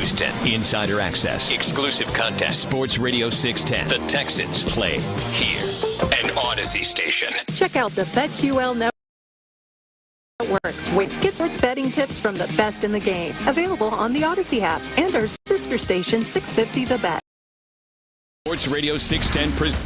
Houston. Insider access. Exclusive content. Sports Radio 610. The Texans play here. An Odyssey station. Check out the BetQL Network. Get sports betting tips from the best in the game. Available on the Odyssey app and our sister station 650 The Bet. Sports Radio 610.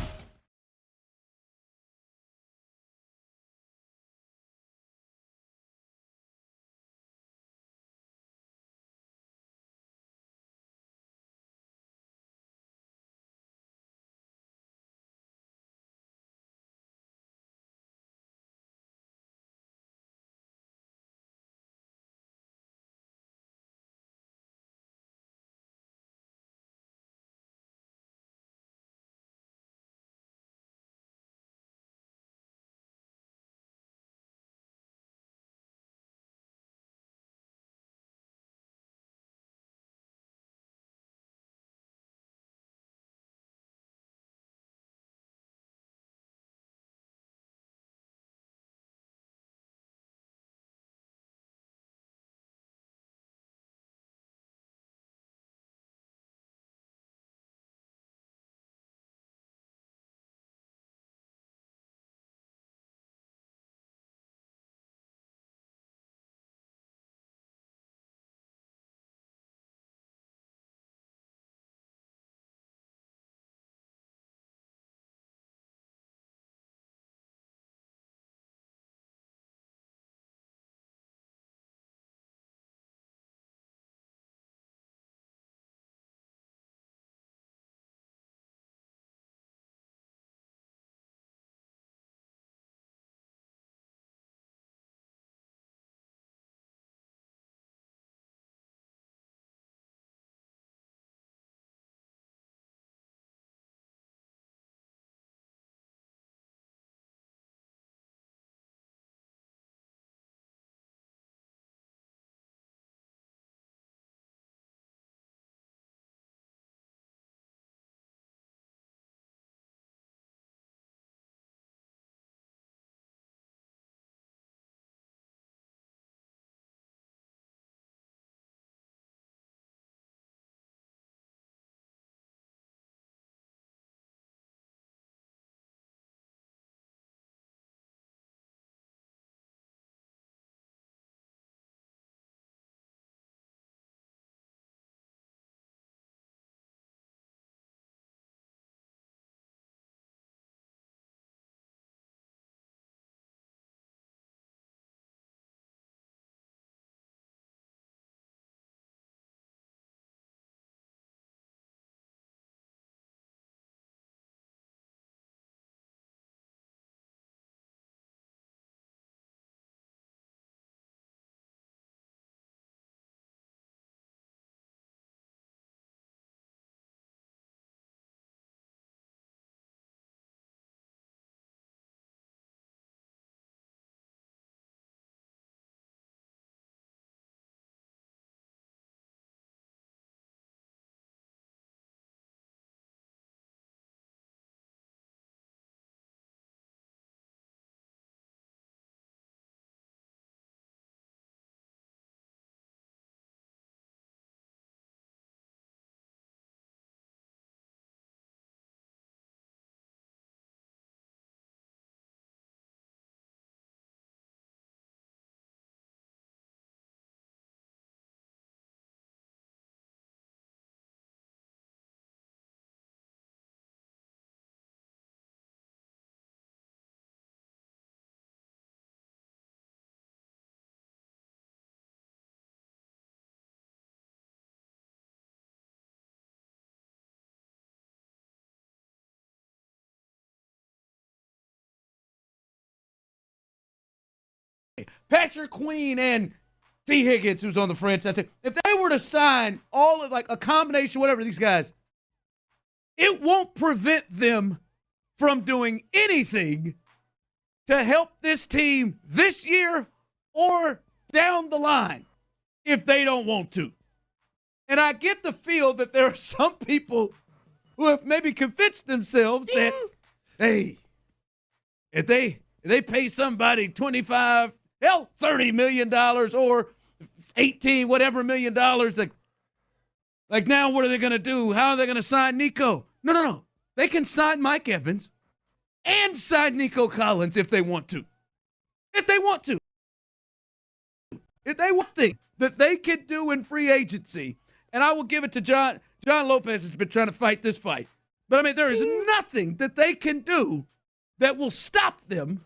Patrick Queen and T. Higgins, who's on the French. That's it. If they were to sign all of like a combination, whatever, these guys, it won't prevent them from doing anything to help this team this year or down the line if they don't want to. And I get the feel that there are some people who have maybe convinced themselves that, hey, if they pay somebody $25, $30 million or $18, whatever $million, like Like, now what are they going to do? How are they going to sign Nico? No. They can sign Mike Evans and sign Nico Collins if they want to. If they want things that they can do in free agency. And I will give it to John Lopez has been trying to fight this fight. But, I mean, there is nothing that they can do that will stop them,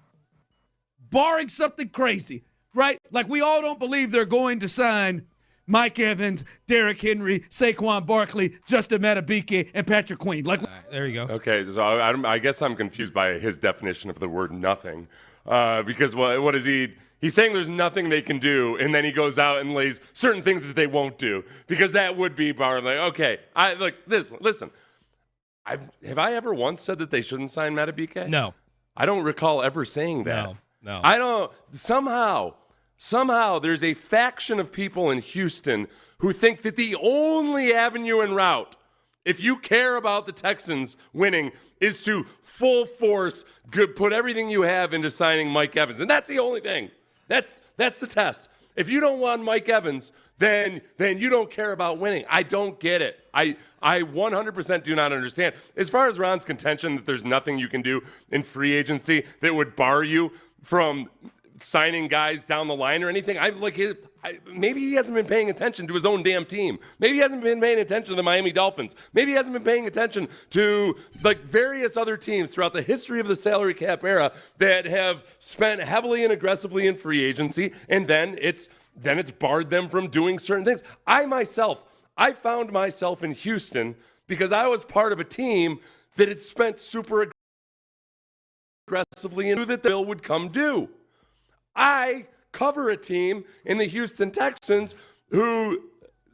barring something crazy, right? Like, we all don't believe they're going to sign Mike Evans, Derrick Henry, Saquon Barkley, Justin Madubuike, and Patrick Queen. Like, there you go. Okay, so I guess I'm confused by his definition of the word nothing. Because what is he? He's saying there's nothing they can do, and then he goes out and lays certain things that they won't do. Because that would be like, okay, listen. Have I ever once said that they shouldn't sign Madubuike? No. I don't recall ever saying that. No. I don't. Somehow there's a faction of people in Houston who think that the only avenue and route, if you care about the Texans winning, is to full force put everything you have into signing Mike Evans. And that's the only thing. That's the test. If you don't want Mike Evans, then you don't care about winning. I don't get it. I 100% do not understand. As far as Ron's contention that there's nothing you can do in free agency that would bar you from signing guys down the line or anything, maybe he hasn't been paying attention to his own damn team. Maybe he hasn't been paying attention to the Miami Dolphins. Maybe he hasn't been paying attention to various other teams throughout the history of the salary cap era that have spent heavily and aggressively in free agency, and then it's barred them from doing certain things. I found myself in Houston because I was part of a team that had spent super aggressively and knew that the bill would come due. I cover a team in the Houston Texans who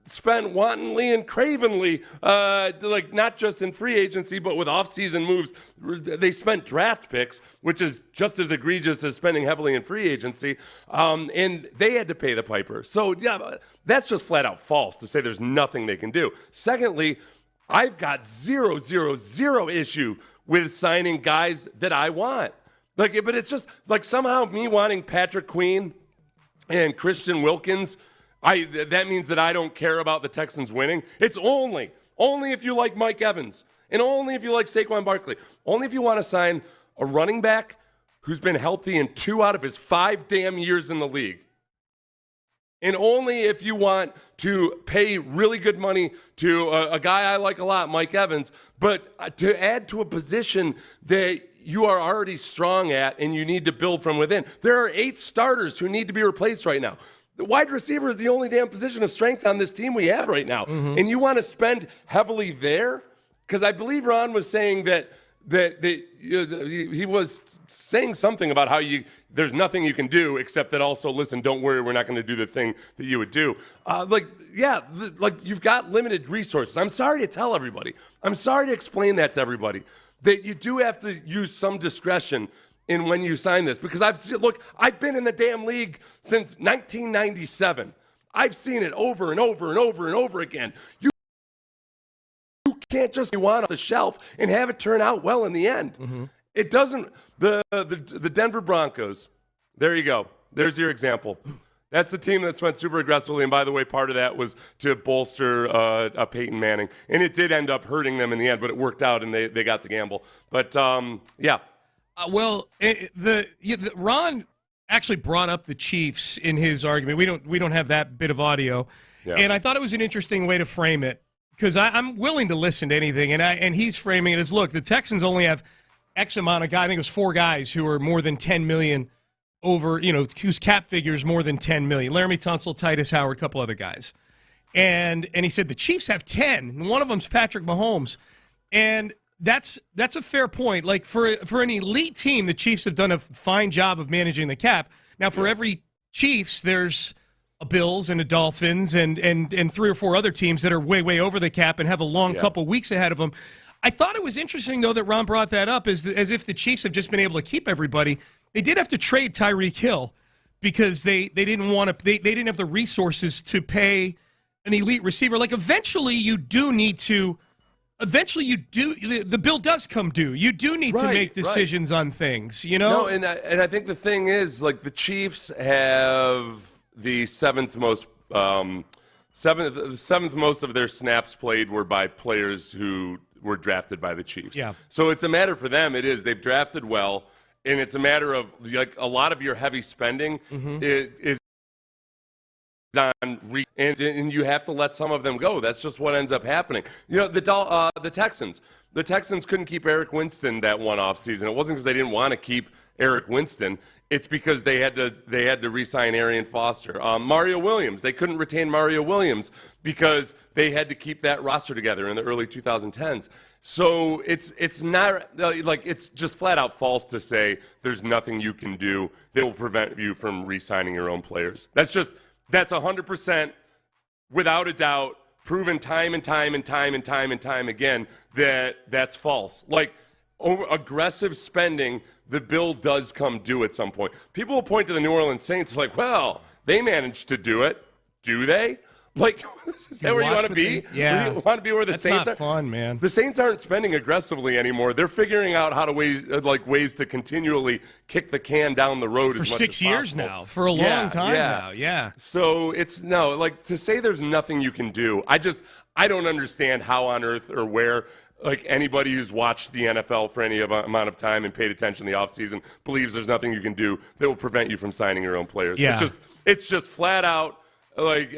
spent wantonly and cravenly, not just in free agency, but with offseason moves. They spent draft picks, which is just as egregious as spending heavily in free agency, and they had to pay the piper. So, yeah, that's just flat out false to say there's nothing they can do. Secondly, I've got zero issue with signing guys that I want. But it's just somehow me wanting Patrick Queen and Christian Wilkins, that means that I don't care about the Texans winning. It's only if you like Mike Evans and only if you like Saquon Barkley. Only if you want to sign a running back who's been healthy in 2 out of his 5 damn years in the league. And only if you want to pay really good money to a guy I like a lot, Mike Evans, but to add to a position that you are already strong at and you need to build from within. There are 8 starters who need to be replaced right now. The wide receiver is the only damn position of strength on this team we have right now. Mm-hmm. And you want to spend heavily there? Because I believe Ron was saying that he was saying something about how there's nothing you can do except that also, listen, don't worry, we're not going to do the thing that you would do. You've got limited resources. I'm sorry to tell everybody. I'm sorry to explain that to everybody, that you do have to use some discretion in when you sign this. Because I've been in the damn league since 1997. I've seen it over and over and over and over again. You can't just be one off the shelf and have it turn out well in the end. Mm-hmm. It doesn't. The Denver Broncos, there you go. There's your example. That's the team that went super aggressively, and by the way, part of that was to bolster Peyton Manning. And it did end up hurting them in the end, but it worked out, and they got the gamble. But, yeah. Ron actually brought up the Chiefs in his argument. We don't have that bit of audio. Yeah. And I thought it was an interesting way to frame it, because I'm willing to listen to anything. And he's framing it as, look, the Texans only have X amount of guys. I think it was 4 guys who are more than $10 million over, whose cap figure is more than $10 million. Laramie Tunsil, Titus Howard, a couple other guys. And he said the Chiefs have 10, and one of them's Patrick Mahomes. And that's a fair point. Like, for an elite team, the Chiefs have done a fine job of managing the cap. Now, for every Chiefs, there's a Bills and a Dolphins and 3 or 4 other teams that are way, way over the cap and have a long couple weeks ahead of them. I thought it was interesting, though, that Ron brought that up as if the Chiefs have just been able to keep everybody. They did have to trade Tyreek Hill because they didn't want to. They didn't have the resources to pay an elite receiver. Like, eventually you do need to. Eventually you do. The bill does come due. You do need to make decisions on things. No, and I think the thing is, like, the Chiefs have the 7th most The seventh most of their snaps played were by players who were drafted by the Chiefs. Yeah. So it's a matter for them. It is. They've drafted well, and it's a matter of like a lot of your heavy spending is on and you have to let some of them go. That's just what ends up happening. You know, the Texans. The Texans couldn't keep Eric Winston that one offseason. It wasn't because they didn't want to keep Eric Winston. It's because they had to re-sign Arian Foster. Mario Williams, they couldn't retain Mario Williams because they had to keep that roster together in the early 2010s. So it's not like it's just flat out false to say there's nothing you can do that will prevent you from re-signing your own players. That's 100% without a doubt proven time and time again that that's false. Like aggressive spending, the bill does come due at some point. People will point to the New Orleans Saints like, well, they managed to do it. Do they? Like, is that where you want to be? Yeah. You want to be where the Saints are? That's not fun, man. The Saints aren't spending aggressively anymore. They're figuring out how to ways to continually kick the can down the road for 6 years now, for a long time now. Yeah. So it's to say there's nothing you can do. I don't understand how on earth or where like anybody who's watched the NFL for any amount of time and paid attention in the offseason believes there's nothing you can do that will prevent you from signing your own players. Yeah. It's just flat out like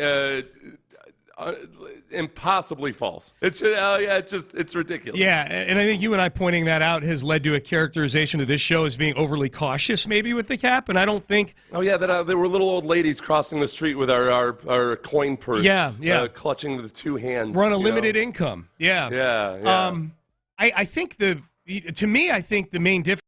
impossibly false. It's ridiculous. Yeah, and I think you and I pointing that out has led to a characterization of this show as being overly cautious maybe with the cap, and I don't think... Oh, yeah, that there were little old ladies crossing the street with our coin purse. Yeah. Clutching the two hands. We're on a limited income. Yeah. Yeah. I think the main difference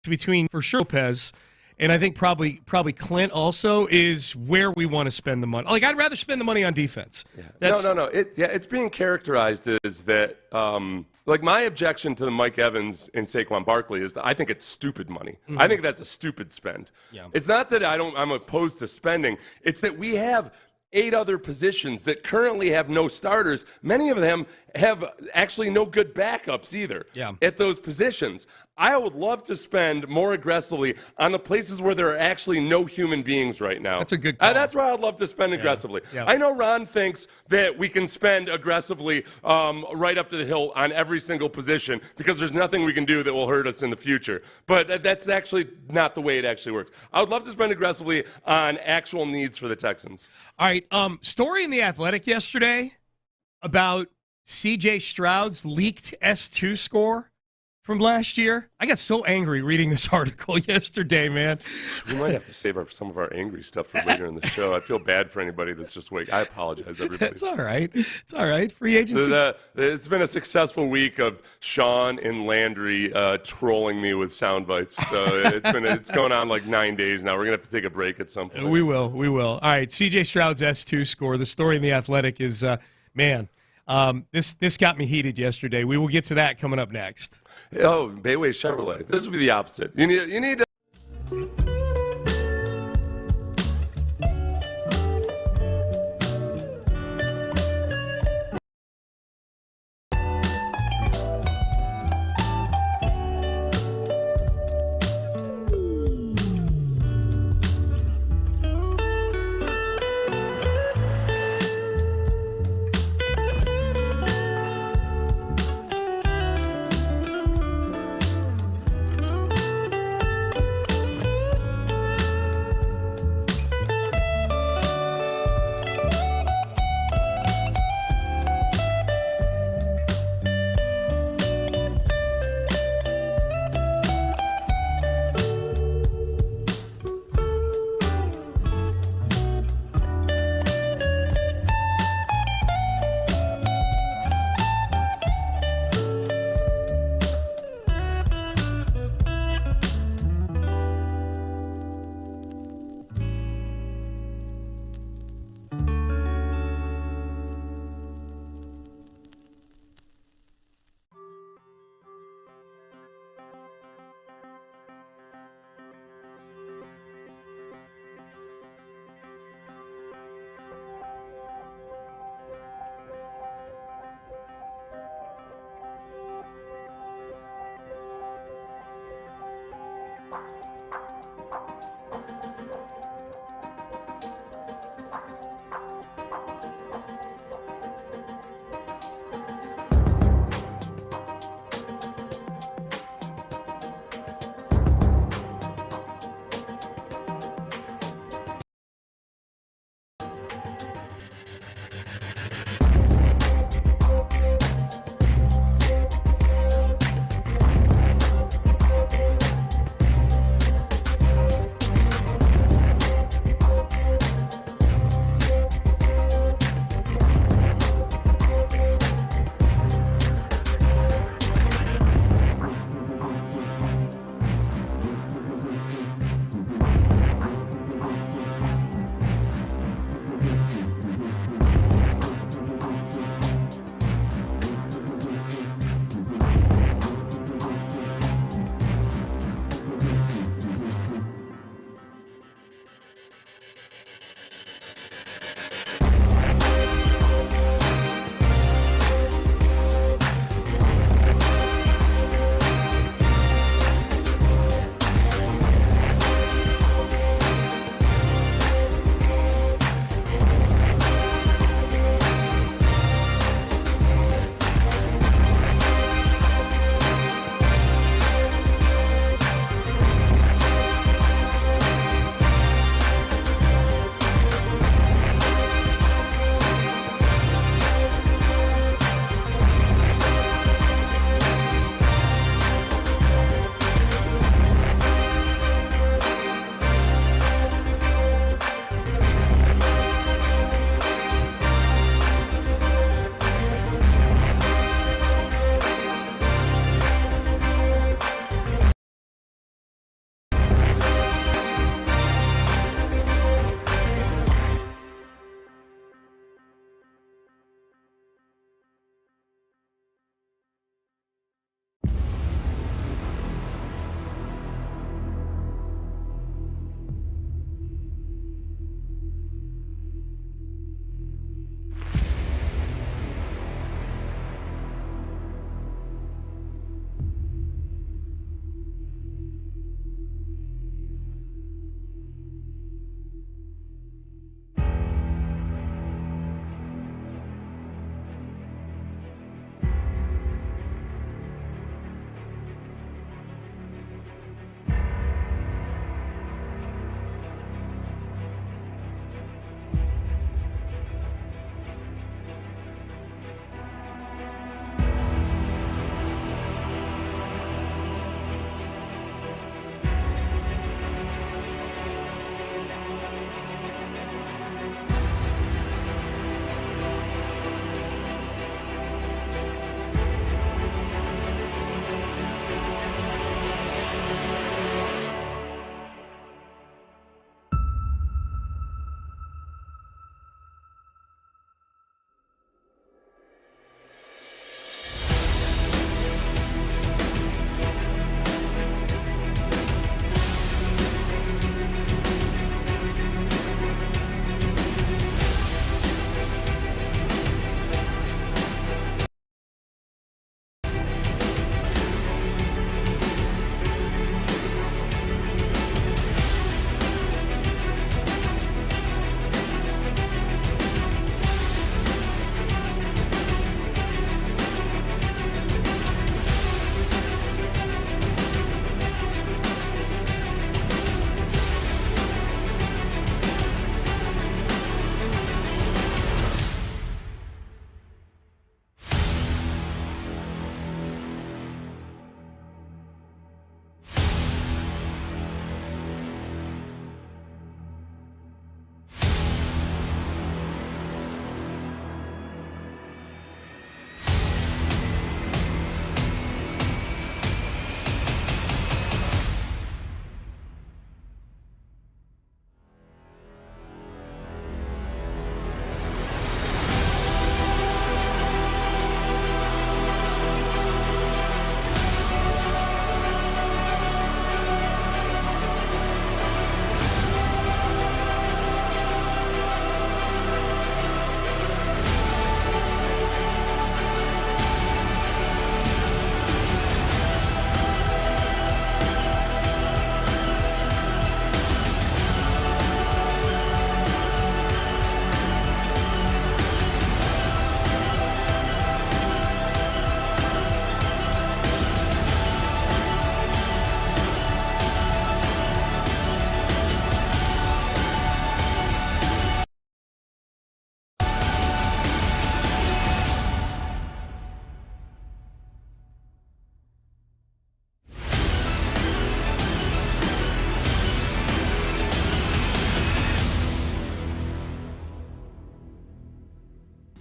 between, for sure, Lopez... And I think probably Clint also is where we want to spend the money. Like, I'd rather spend the money on defense. Yeah. No. It's being characterized as that. Like, my objection to the Mike Evans and Saquon Barkley is that I think it's stupid money. Mm-hmm. I think that's a stupid spend. Yeah. It's not that I'm opposed to spending. It's that we have 8 other positions that currently have no starters. Many of them have actually no good backups either at those positions. I would love to spend more aggressively on the places where there are actually no human beings right now. That's a good call. That's where I'd love to spend aggressively. Yeah. I know Ron thinks that we can spend aggressively right up to the hill on every single position because there's nothing we can do that will hurt us in the future. But that's actually not the way it actually works. I would love to spend aggressively on actual needs for the Texans. All right. Story in The Athletic yesterday about C.J. Stroud's leaked S2 score from last year. I got so angry reading this article yesterday, man. We might have to save some of our angry stuff for later in the show. I feel bad for anybody that's just waiting. I apologize, everybody. It's all right. It's all right. Free agency. It's been a successful week of Sean and Landry trolling me with sound bites. So it's going on like 9 days now. We're going to have to take a break at some point. We will. All right, C.J. Stroud's S2 score. The story in The Athletic is, this got me heated yesterday. We will get to that coming up next. Oh, Bayway Chevrolet. This would be the opposite. You need to.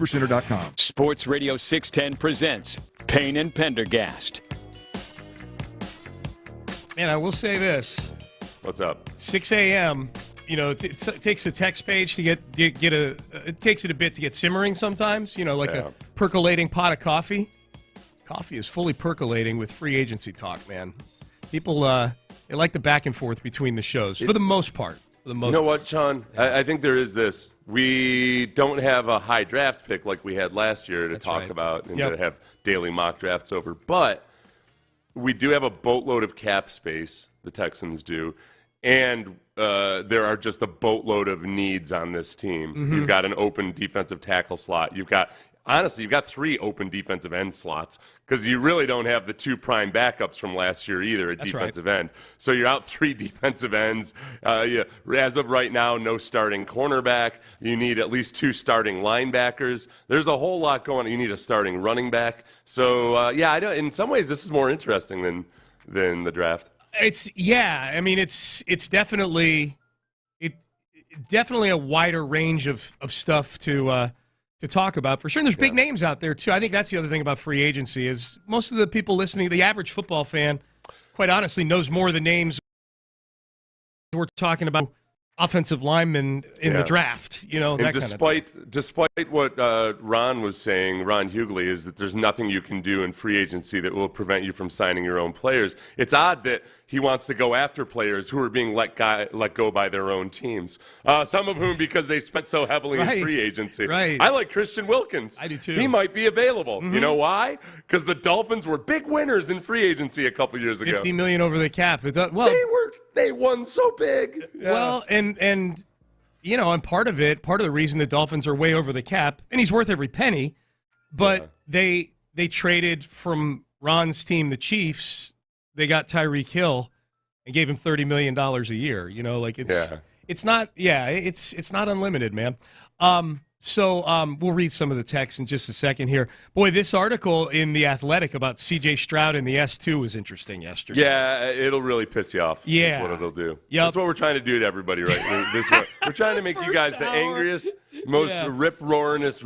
SportsRadio.com. Sports Radio 610 presents Payne and Pendergast. Man, I will say this. What's up? 6 a.m., it takes a text page to get it takes it a bit to get simmering sometimes, like a percolating pot of coffee. Coffee is fully percolating with free agency talk, man. People, they like the back and forth between the shows, for the most part. You know what, Sean? Yeah. I think there is this. We don't have a high draft pick like we had last year to talk about and to have daily mock drafts over. But we do have a boatload of cap space, the Texans do, and there are just a boatload of needs on this team. Mm-hmm. You've got an open defensive tackle slot. You've got 3 open defensive end slots because you really don't have the 2 prime backups from last year either at defensive end. So you're out 3 defensive ends. As of right now, no starting cornerback. You need at least 2 starting linebackers. There's a whole lot going on. You need a starting running back. So, in some ways this is more interesting than the draft. It's definitely a wider range of stuff to talk about for sure. And there's big names out there too. I think that's the other thing about free agency is most of the people listening, the average football fan, quite honestly, knows more of the names we're talking about. Offensive linemen in the draft, and that despite what Ron was saying, Ron Hughley, is that there's nothing you can do in free agency that will prevent you from signing your own players. It's odd that he wants to go after players who are being let go by their own teams. Some of whom because they spent so heavily in free agency. Right. I like Christian Wilkins. I do too. He might be available. Mm-hmm. You know why? Because the Dolphins were big winners in free agency a couple years ago. $50 million over the cap. They won so big. Yeah. Well, and part of the reason the Dolphins are way over the cap, and he's worth every penny, but they traded from Ron's team, the Chiefs. They got Tyreek Hill and gave him $30 million a year. It's not unlimited, man. We'll read some of the text in just a second here. Boy, this article in The Athletic about C.J. Stroud in the S2 was interesting yesterday. Yeah, it'll really piss you off. Yeah. That's what it'll do. Yep. That's what we're trying to do to everybody right We're trying to make you guys the angriest, most rip-roaringest,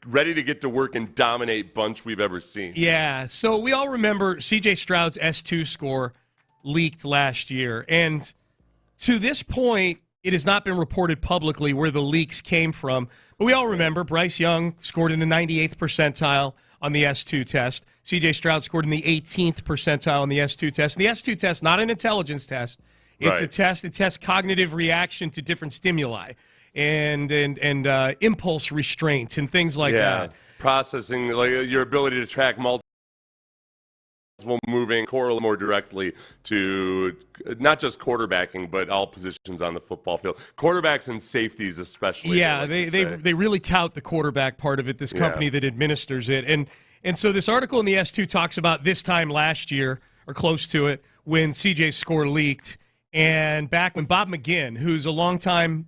ready to get to work and dominate bunch we've ever seen. Yeah, so we all remember C.J. Stroud's S2 score leaked last year. And to this point, it has not been reported publicly where the leaks came from. But we all remember Bryce Young scored in the 98th percentile on the S2 test. C.J. Stroud scored in the 18th percentile on the S2 test. And the S2 test, not an intelligence test. It's a test. It tests cognitive reaction to different stimuli and impulse restraint and things like that. Processing, like your ability to track multiple moving correlate more directly to not just quarterbacking, but all positions on the football field. Quarterbacks and safeties especially. Yeah, they really tout the quarterback part of it, this company that administers it. And so this article in the S2 talks about this time last year, or close to it, when CJ's score leaked, and back when Bob McGinn, who's a longtime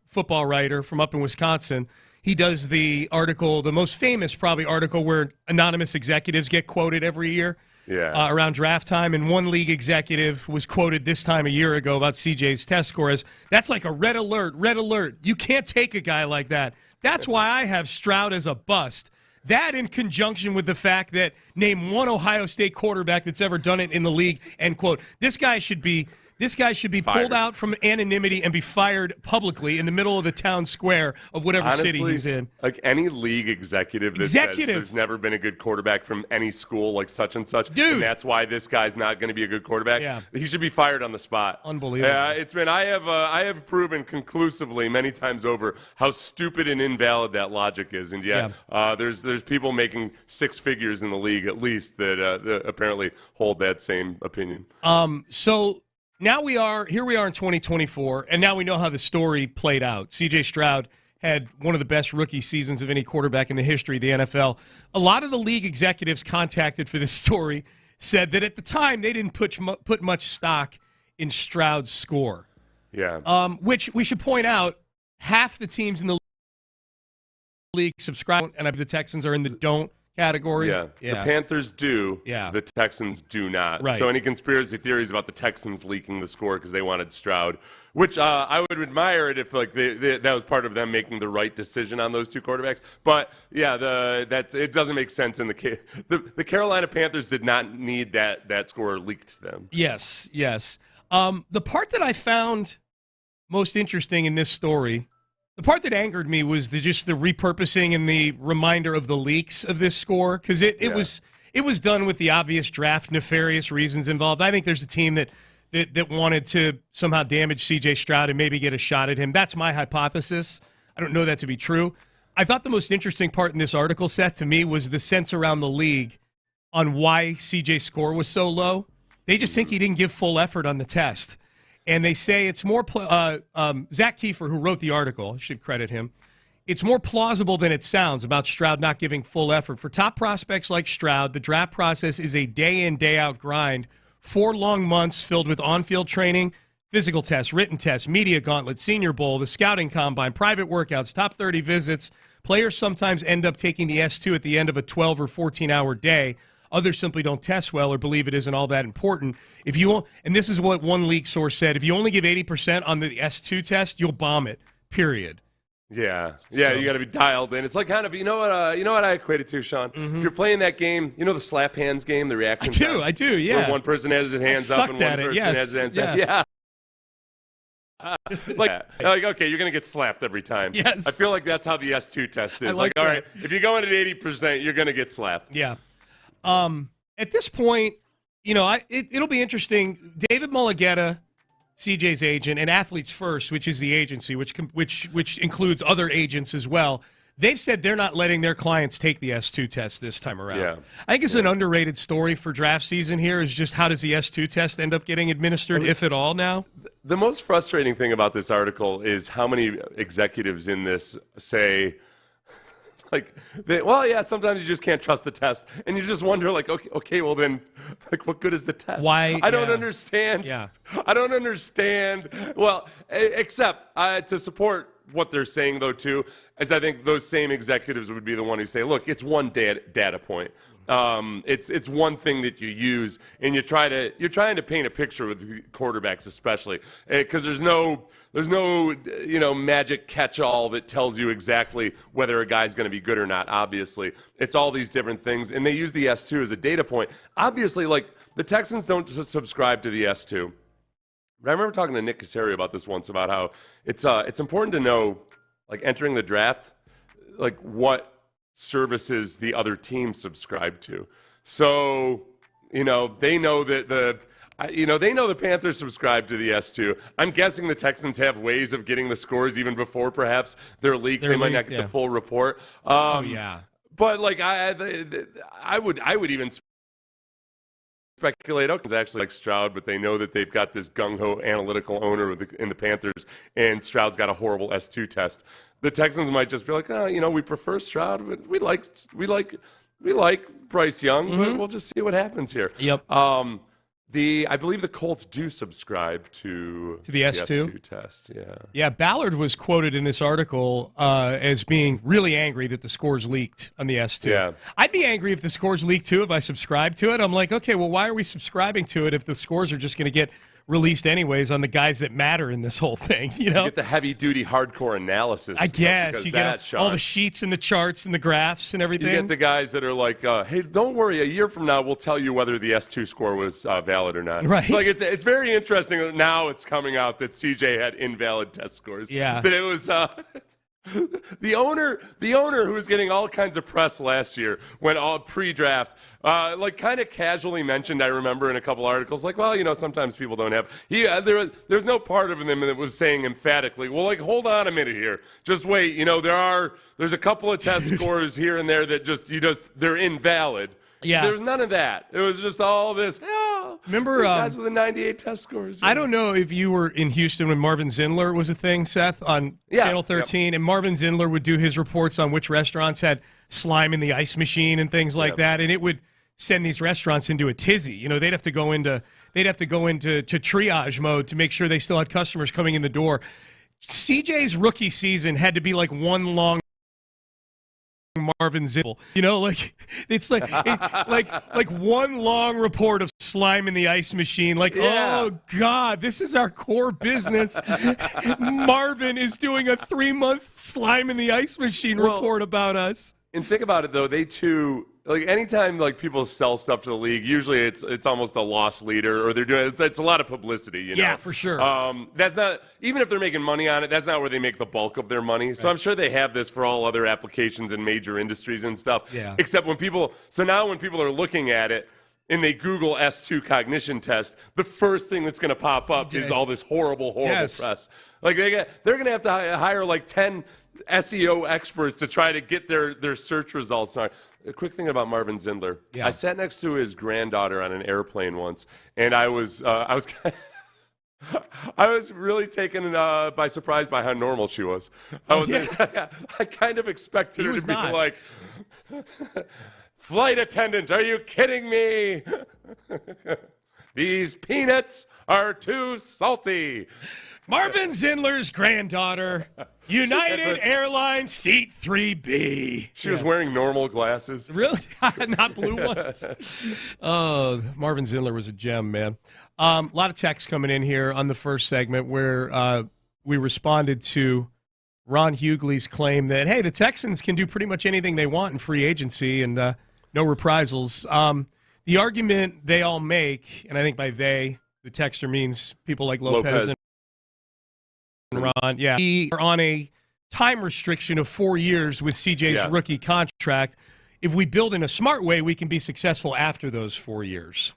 football writer from up in Wisconsin, he does the article, the most famous probably article where anonymous executives get quoted every year around draft time. And one league executive was quoted this time a year ago about CJ's test score as, that's like a red alert. You can't take a guy like that. That's why I have Stroud as a bust. That in conjunction with the fact that name one Ohio State quarterback that's ever done it in the league, end quote. This guy should be pulled out from anonymity and be fired publicly in the middle of the town square of whatever city he's in. Like any league executive that says there's never been a good quarterback from any school like such and such, and that's why this guy's not going to be a good quarterback, he should be fired on the spot. Unbelievable. I have proven conclusively many times over how stupid and invalid that logic is, and there's people making six figures in the league at least that apparently hold that same opinion. Now we are in 2024, and now we know how the story played out. C.J. Stroud had one of the best rookie seasons of any quarterback in the history of the NFL. A lot of the league executives contacted for this story said that at the time they didn't put much stock in Stroud's score. Yeah. Which we should point out, half the teams in the league subscribe, and the Texans are in the don't category. Yeah. The Panthers do. Yeah. The Texans do not. Right. So any conspiracy theories about the Texans leaking the score because they wanted Stroud, which I would admire it if like that was part of them making the right decision on those two quarterbacks. But yeah, it doesn't make sense in the case. The Carolina Panthers did not need that score leaked to them. Yes. The part that I found most interesting in this story, the part that angered me was just the repurposing and the reminder of the leaks of this score, because it was done with the obvious draft nefarious reasons involved. I think there's a team that wanted to somehow damage C.J. Stroud and maybe get a shot at him. That's my hypothesis. I don't know that to be true. I thought the most interesting part in this article, Seth, to me, was the sense around the league on why C.J.'s score was so low. They just think he didn't give full effort on the test. And they say it's more Zach Kiefer, who wrote the article, I should credit him, it's more plausible than it sounds about Stroud not giving full effort. For top prospects like Stroud, the draft process is a day-in, day-out grind. 4 long months filled with on-field training, physical tests, written tests, media gauntlet, Senior Bowl, the scouting combine, private workouts, top 30 visits. Players sometimes end up taking the S2 at the end of a 12 or 14-hour day. Others simply don't test well or believe it isn't all that important. And this is what one leak source said, if you only give 80% on the S2 test, you'll bomb it, period. Yeah, you got to be dialed in. It's like kind of, you know what I equate it to, Sean? Mm-hmm. If you're playing that game, the slap hands game, the reaction I do, yeah. Where one person has his hands up and one person has his hands down. Yeah. Like, okay, you're going to get slapped every time. Yes. I feel like that's how the S2 test is. Like all right, if you go in at 80%, you're going to get slapped. Yeah. At this point, it'll be interesting. David Mulligetta, CJ's agent, and Athletes First, which is the agency, which includes other agents as well, they've said they're not letting their clients take the S2 test this time around. Yeah. I think it's an underrated story for draft season here is just how does the S2 test end up getting administered, if at all, now? The most frustrating thing about this article is how many executives in this say, sometimes you just can't trust the test. And you just wonder, okay, well then, what good is the test? Why? I don't understand. Yeah. I don't understand. Well, except to support what they're saying, though, too, is I think those same executives would be the one who say, look, it's one data point. It's one thing that you use, and you're trying to paint a picture with quarterbacks, especially because there's no magic catch-all that tells you exactly whether a guy's going to be good or not. Obviously, it's all these different things, and they use the S2 as a data point. Obviously, the Texans don't subscribe to the S2. But I remember talking to Nick Caserio about this once, about how it's important to know, entering the draft, what services the other team subscribe to. So, they know that they know the Panthers subscribe to the S2. I'm guessing the Texans have ways of getting the scores even before perhaps they're leaked. They might not get the full report. But I would even speculate, it's actually like Stroud, but they know that they've got this gung-ho analytical owner in the Panthers, and Stroud's got a horrible S2 test. The Texans might just be like, we prefer Stroud, but we like Bryce Young, but we'll just see what happens here. Yep. I believe the Colts do subscribe to the S2 test. Yeah. Yeah. Ballard was quoted in this article as being really angry that the scores leaked on the S2. Yeah. I'd be angry if the scores leaked too if I subscribed to it. I'm like, okay, well, why are we subscribing to it if the scores are just going to get released anyways on the guys that matter in this whole thing? You get the heavy-duty hardcore analysis. I guess you get all the sheets and the charts and the graphs and everything. You get the guys that are like, hey, don't worry, a year from now we'll tell you whether the S2 score was valid or not. Right. It's very interesting that now it's coming out that CJ had invalid test scores. Yeah. That it was the owner who was getting all kinds of press last year when all pre-draft, kind of casually mentioned, I remember in a couple articles, sometimes people don't have. There's no part of them that was saying emphatically, well, hold on a minute here, just wait. There's a couple of test scores here and there that they're invalid. Yeah. There's none of that. It was just all this. Remember guys with the 98 test scores. I don't know if you were in Houston when Marvin Zindler was a thing, Seth, on Channel 13, and Marvin Zindler would do his reports on which restaurants had slime in the ice machine and things like that, and it would send these restaurants into a tizzy. They'd have to go into triage mode to make sure they still had customers coming in the door. CJ's rookie season had to be like one long from Marvin Zindler. You know, like it's like one long report of slime in the ice machine. Like, oh God, this is our core business. Marvin is doing a 3-month slime in the ice machine report about us. And think about it though, they too. Like anytime like people sell stuff to the league, usually it's almost a loss leader, or they're doing it's a lot of publicity. You know? Yeah, for sure. That's not, even if they're making money on it, that's not where they make the bulk of their money. So I'm sure they have this for all other applications in major industries and stuff. Yeah. Except when people are looking at it and they Google S2 cognition test, the first thing that's going to pop up is all this horrible press. Like they're going to have to hire like 10 SEO experts to try to get their search results. A quick thing about Marvin Zindler. Yeah. I sat next to his granddaughter on an airplane once, and I was I was really taken by surprise by how normal she was. I kind of expected her to be like, flight attendant, are you kidding me? These peanuts are too salty. Marvin Zindler's granddaughter, United Airlines seat 3B. She was wearing normal glasses. Really? Not blue ones. Oh, Marvin Zindler was a gem, man. A lot of texts coming in here on the first segment where we responded to Ron Hughley's claim that, hey, the Texans can do pretty much anything they want in free agency and no reprisals. The argument they all make, and I think by they, the texter means people like Lopez. And Ron, we are on a time restriction of 4 years with CJ's rookie contract. If we build in a smart way, we can be successful after those 4 years.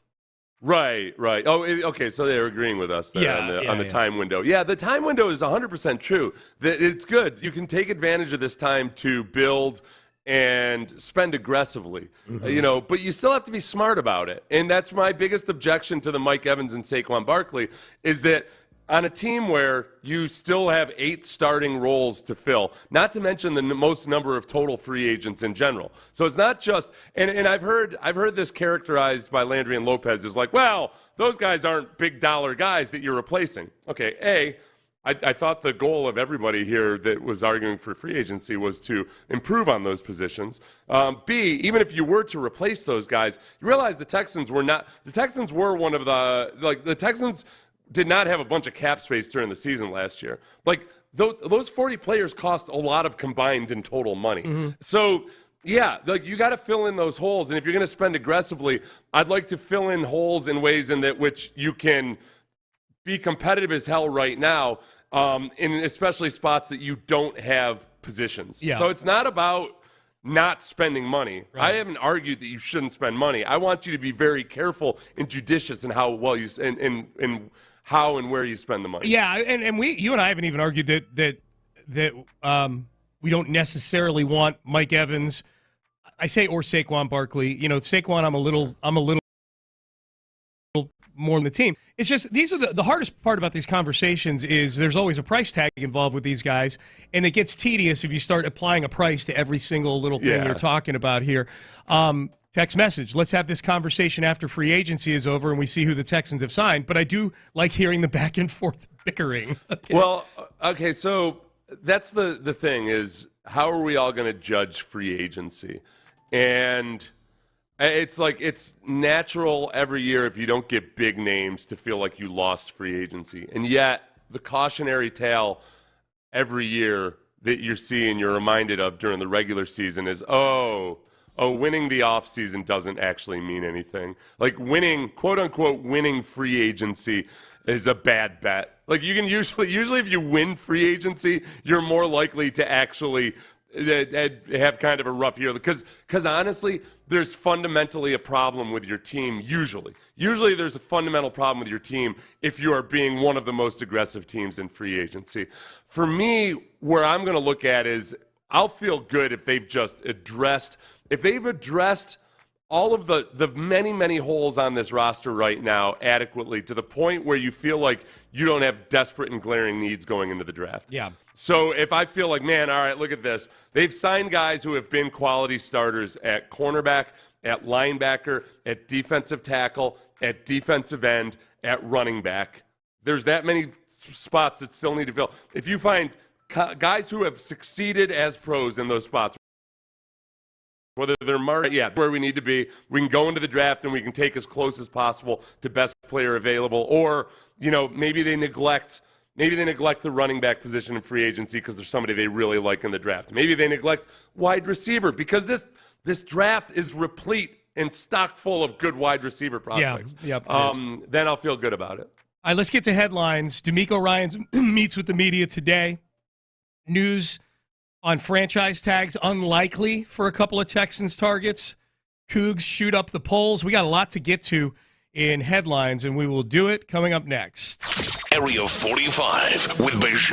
Right. Oh, okay, so they're agreeing with us there on the time window. Yeah, the time window is 100% true. It's good. You can take advantage of this time to build and spend aggressively, but you still have to be smart about it. And that's my biggest objection to the Mike Evans and Saquon Barkley is that on a team where you still have 8 starting roles to fill, not to mention the most number of total free agents in general. So it's not just, and I've heard this characterized by Landry and Lopez as like, well, those guys aren't big dollar guys that you're replacing. Okay, I thought the goal of everybody here that was arguing for free agency was to improve on those positions. B, even if you were to replace those guys, you realize the Texans were one of the Texans did not have a bunch of cap space during the season last year. Like, those 40 players cost a lot of combined and total money. Mm-hmm. So, like you got to fill in those holes. And if you're going to spend aggressively, I'd like to fill in holes in ways in that which you can be competitive as hell right now, in especially spots that you don't have positions. Yeah. So it's not about not spending money. Right. I haven't argued that you shouldn't spend money. I want you to be very careful and judicious in how well you and how and where you spend the money. Yeah, and you and I haven't even argued that we don't necessarily want Mike Evans, or Saquon Barkley. Saquon, I'm a little more on the team. It's just these are the hardest part about these conversations is there's always a price tag involved with these guys, and it gets tedious if you start applying a price to every single little thing you're talking about here. Text message, let's have this conversation after free agency is over and we see who the Texans have signed, but I do like hearing the back and forth bickering. Okay. Well, okay, so that's the thing is how are we all going to judge free agency? And it's like it's natural every year if you don't get big names to feel like you lost free agency. And yet the cautionary tale every year that you see and you're reminded of during the regular season is, winning the offseason doesn't actually mean anything. Like winning, quote unquote, winning free agency is a bad bet. Like you can usually if you win free agency, you're more likely to actually have kind of a rough year because honestly, there's fundamentally a problem with your team usually. Usually there's a fundamental problem with your team if you are being one of the most aggressive teams in free agency. For me, where I'm going to look at is I'll feel good if they've addressed all of the many, many holes on this roster right now adequately to the point where you feel like you don't have desperate and glaring needs going into the draft. Yeah. So if I feel like, man, all right, look at this. They've signed guys who have been quality starters at cornerback, at linebacker, at defensive tackle, at defensive end, at running back. There's that many spots that still need to fill. If you find guys who have succeeded as pros in those spots, Whether they're where we need to be. We can go into the draft and we can take as close as possible to best player available. Or, maybe they neglect the running back position in free agency because there's somebody they really like in the draft. Maybe they neglect wide receiver because this draft is replete and stock full of good wide receiver prospects. Yeah, then I'll feel good about it. All right, let's get to headlines. DeMeco Ryans meets with the media today. News on franchise tags, unlikely for a couple of Texans targets. Cougs shoot up the polls. We got a lot to get to in headlines, and we will do it coming up next. Area 45 with Bajor.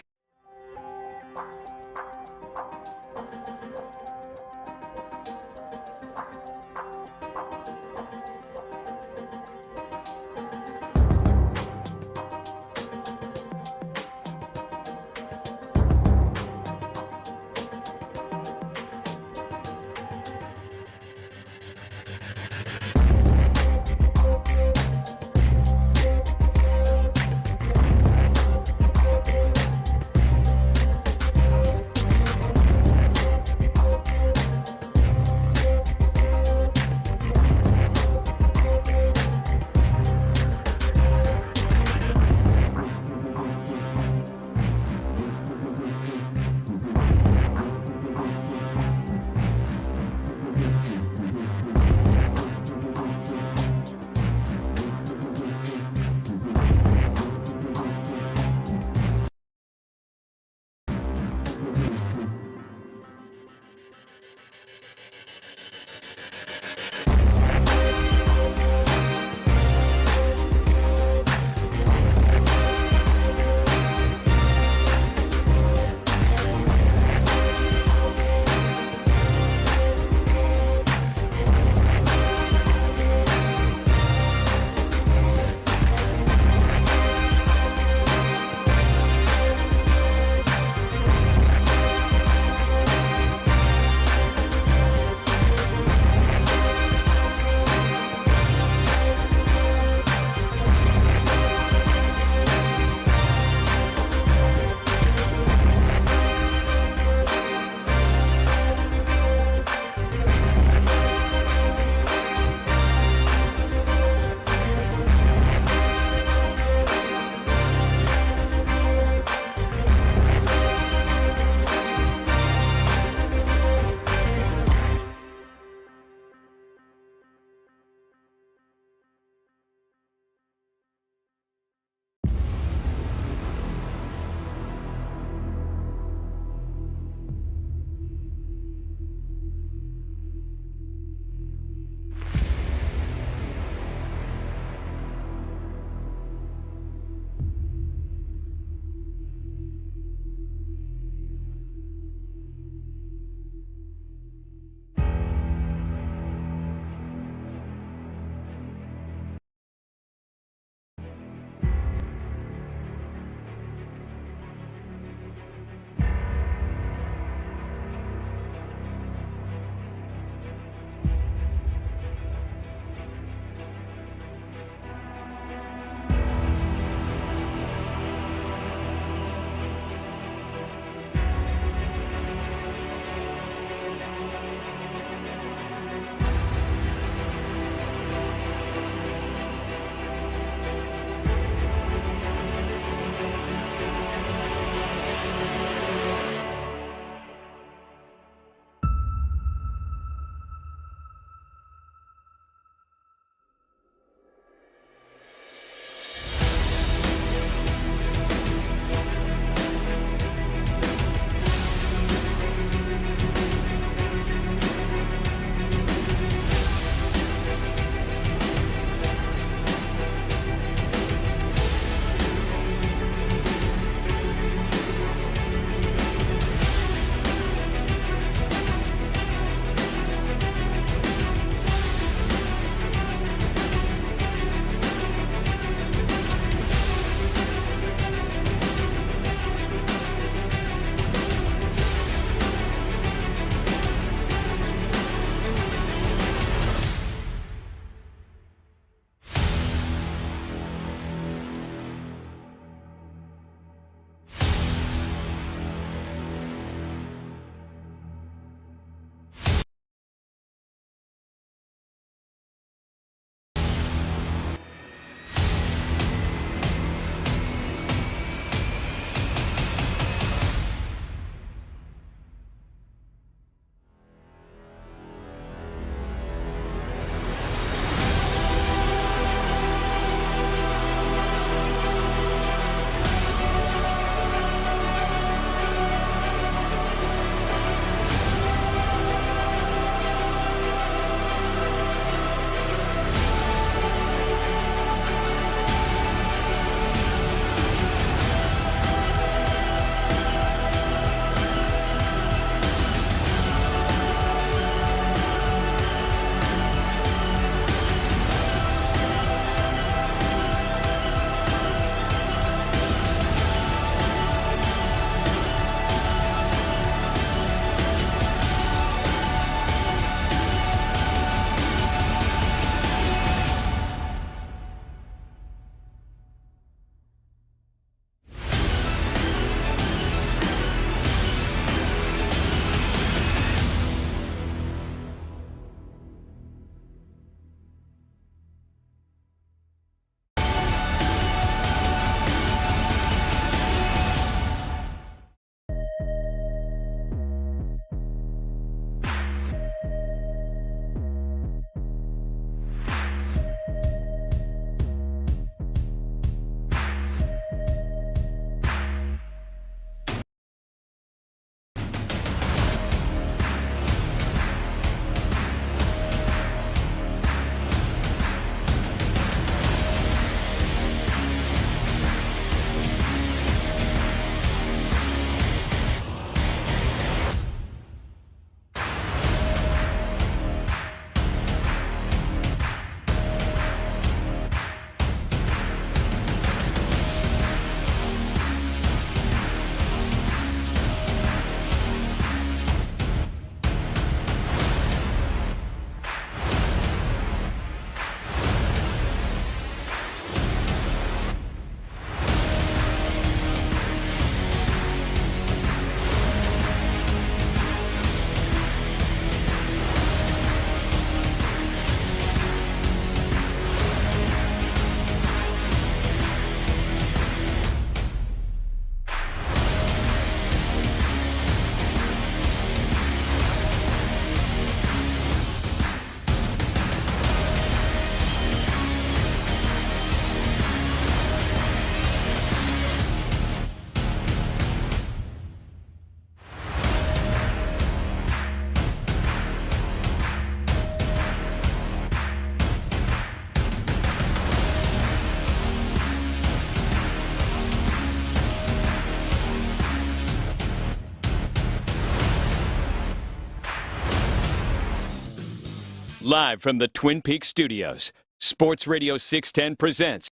Live from the Twin Peaks studios, Sports Radio 610 presents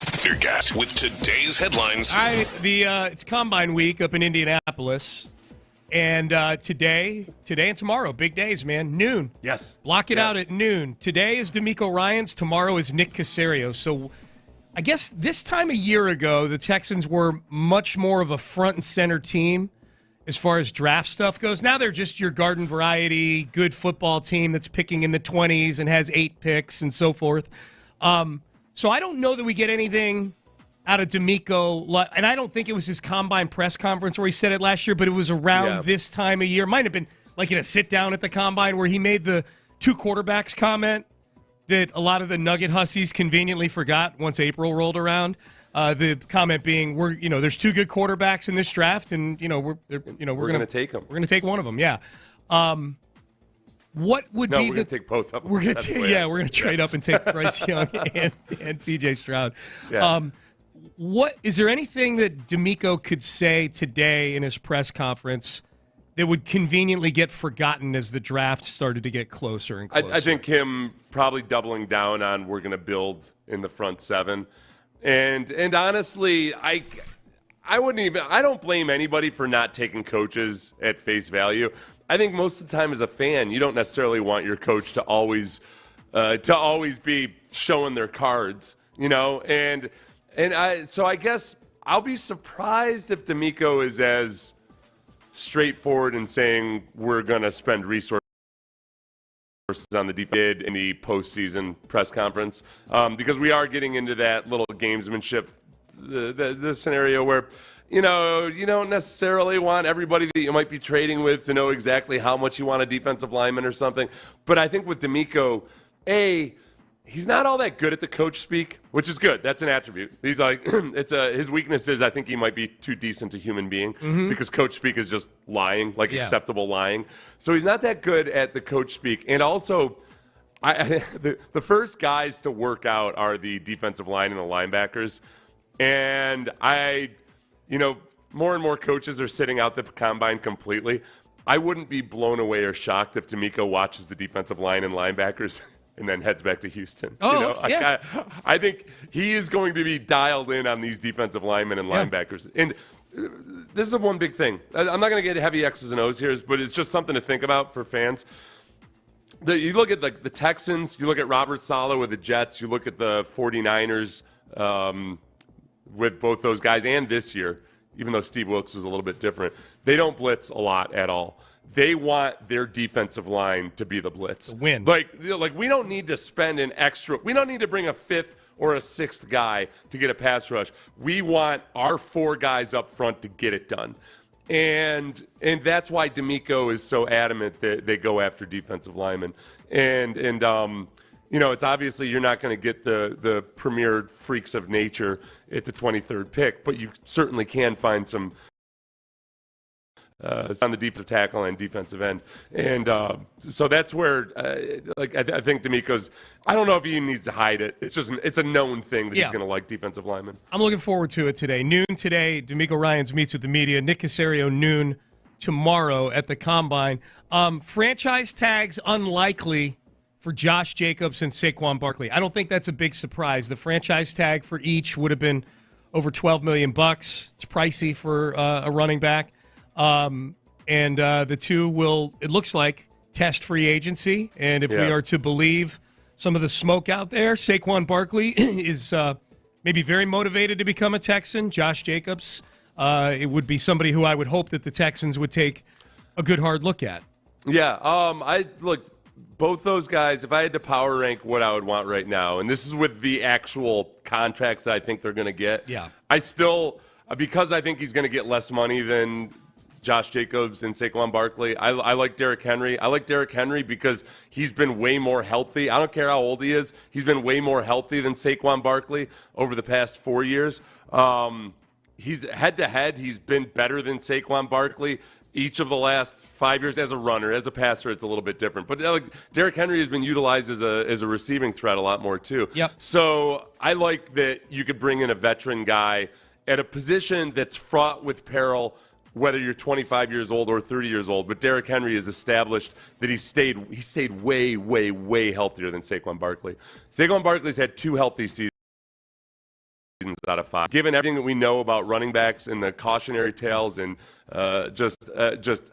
Pendergast with today's headlines. All right, it's Combine Week up in Indianapolis. And today and tomorrow, big days, man. Noon. Yes. Block it out at noon. Today is DeMeco Ryans. Tomorrow is Nick Caserio. So I guess this time a year ago, the Texans were much more of a front and center team as far as draft stuff goes. Now they're just your garden variety, good football team that's picking in the 20s and has 8 picks and so forth. So I don't know that we get anything out of DeMeco, and I don't think it was his Combine press conference where he said it last year, but it was around this time of year. Might have been like in a sit-down at the Combine where he made the 2 quarterbacks comment that a lot of the Nugget Hussies conveniently forgot once April rolled around. The comment being, there's 2 good quarterbacks in this draft, and we're going to take them. We're going to take one of them. Yeah. What would be? We're going to take both of them. We're going to trade up and take Bryce Young and C.J. Stroud. Yeah. What is there anything that DeMeco could say today in his press conference that would conveniently get forgotten as the draft started to get closer and closer? I think him probably doubling down on we're going to build in the front 7, and honestly, I don't blame anybody for not taking coaches at face value. I think most of the time as a fan, you don't necessarily want your coach to always be showing their cards, So I guess I'll be surprised if DeMeco is as straightforward in saying we're going to spend resources on the defense in the postseason press conference, because we are getting into that little gamesmanship, the scenario where you don't necessarily want everybody that you might be trading with to know exactly how much you want a defensive lineman or something. But I think with DeMeco, he's not all that good at the coach speak, which is good. That's an attribute. He's like, his weakness is I think he might be too decent a human being because coach speak is just lying, acceptable lying. So he's not that good at the coach speak. And also, the first guys to work out are the defensive line and the linebackers. And more and more coaches are sitting out the combine completely. I wouldn't be blown away or shocked if DeMeco watches the defensive line and linebackers and then heads back to Houston. I think he is going to be dialed in on these defensive linemen and linebackers. And this is one big thing. I'm not going to get heavy X's and O's here, but it's just something to think about for fans. You look at the Texans, you look at Robert Saleh with the Jets, you look at the 49ers with both those guys, and this year, even though Steve Wilkes was a little bit different, they don't blitz a lot at all. They want their defensive line to be the blitz. Win. Like we don't need to spend we don't need to bring a 5th or a 6th guy to get a pass rush. We want our 4 guys up front to get it done. And that's why DeMeco is so adamant that they go after defensive linemen. And it's obviously you're not going to get the premier freaks of nature at the 23rd pick, but you certainly can find some on the defensive tackle and defensive end. And so that's where, I think DeMeco's, I don't know if he needs to hide it. It's just, it's a known thing that he's going to like defensive linemen. I'm looking forward to it today. Noon today, DeMeco Ryans meets with the media. Nick Caserio, noon tomorrow at the Combine. Franchise tags unlikely for Josh Jacobs and Saquon Barkley. I don't think that's a big surprise. The franchise tag for each would have been over $12 million. It's pricey for a running back. And the two will, it looks like, test free agency. And if we are to believe some of the smoke out there, Saquon Barkley is maybe very motivated to become a Texan. Josh Jacobs, it would be somebody who I would hope that the Texans would take a good hard look at. Yeah, both those guys, if I had to power rank what I would want right now, and this is with the actual contracts that I think they're going to get, I still, because I think he's going to get less money than Josh Jacobs and Saquon Barkley, I like Derrick Henry. I like Derrick Henry because he's been way more healthy. I don't care how old he is. He's been way more healthy than Saquon Barkley over the past 4 years. He's head-to-head. He's been better than Saquon Barkley each of the last 5 years as a runner. As a passer, it's a little bit different. But Derrick Henry has been utilized as a receiving threat a lot more too. Yep. So I like that you could bring in a veteran guy at a position that's fraught with peril whether you're 25 years old or 30 years old, but Derrick Henry has established that he stayed way, way, way healthier than Saquon Barkley. Saquon Barkley's had 2 healthy seasons out of 5. Given everything that we know about running backs and the cautionary tales and just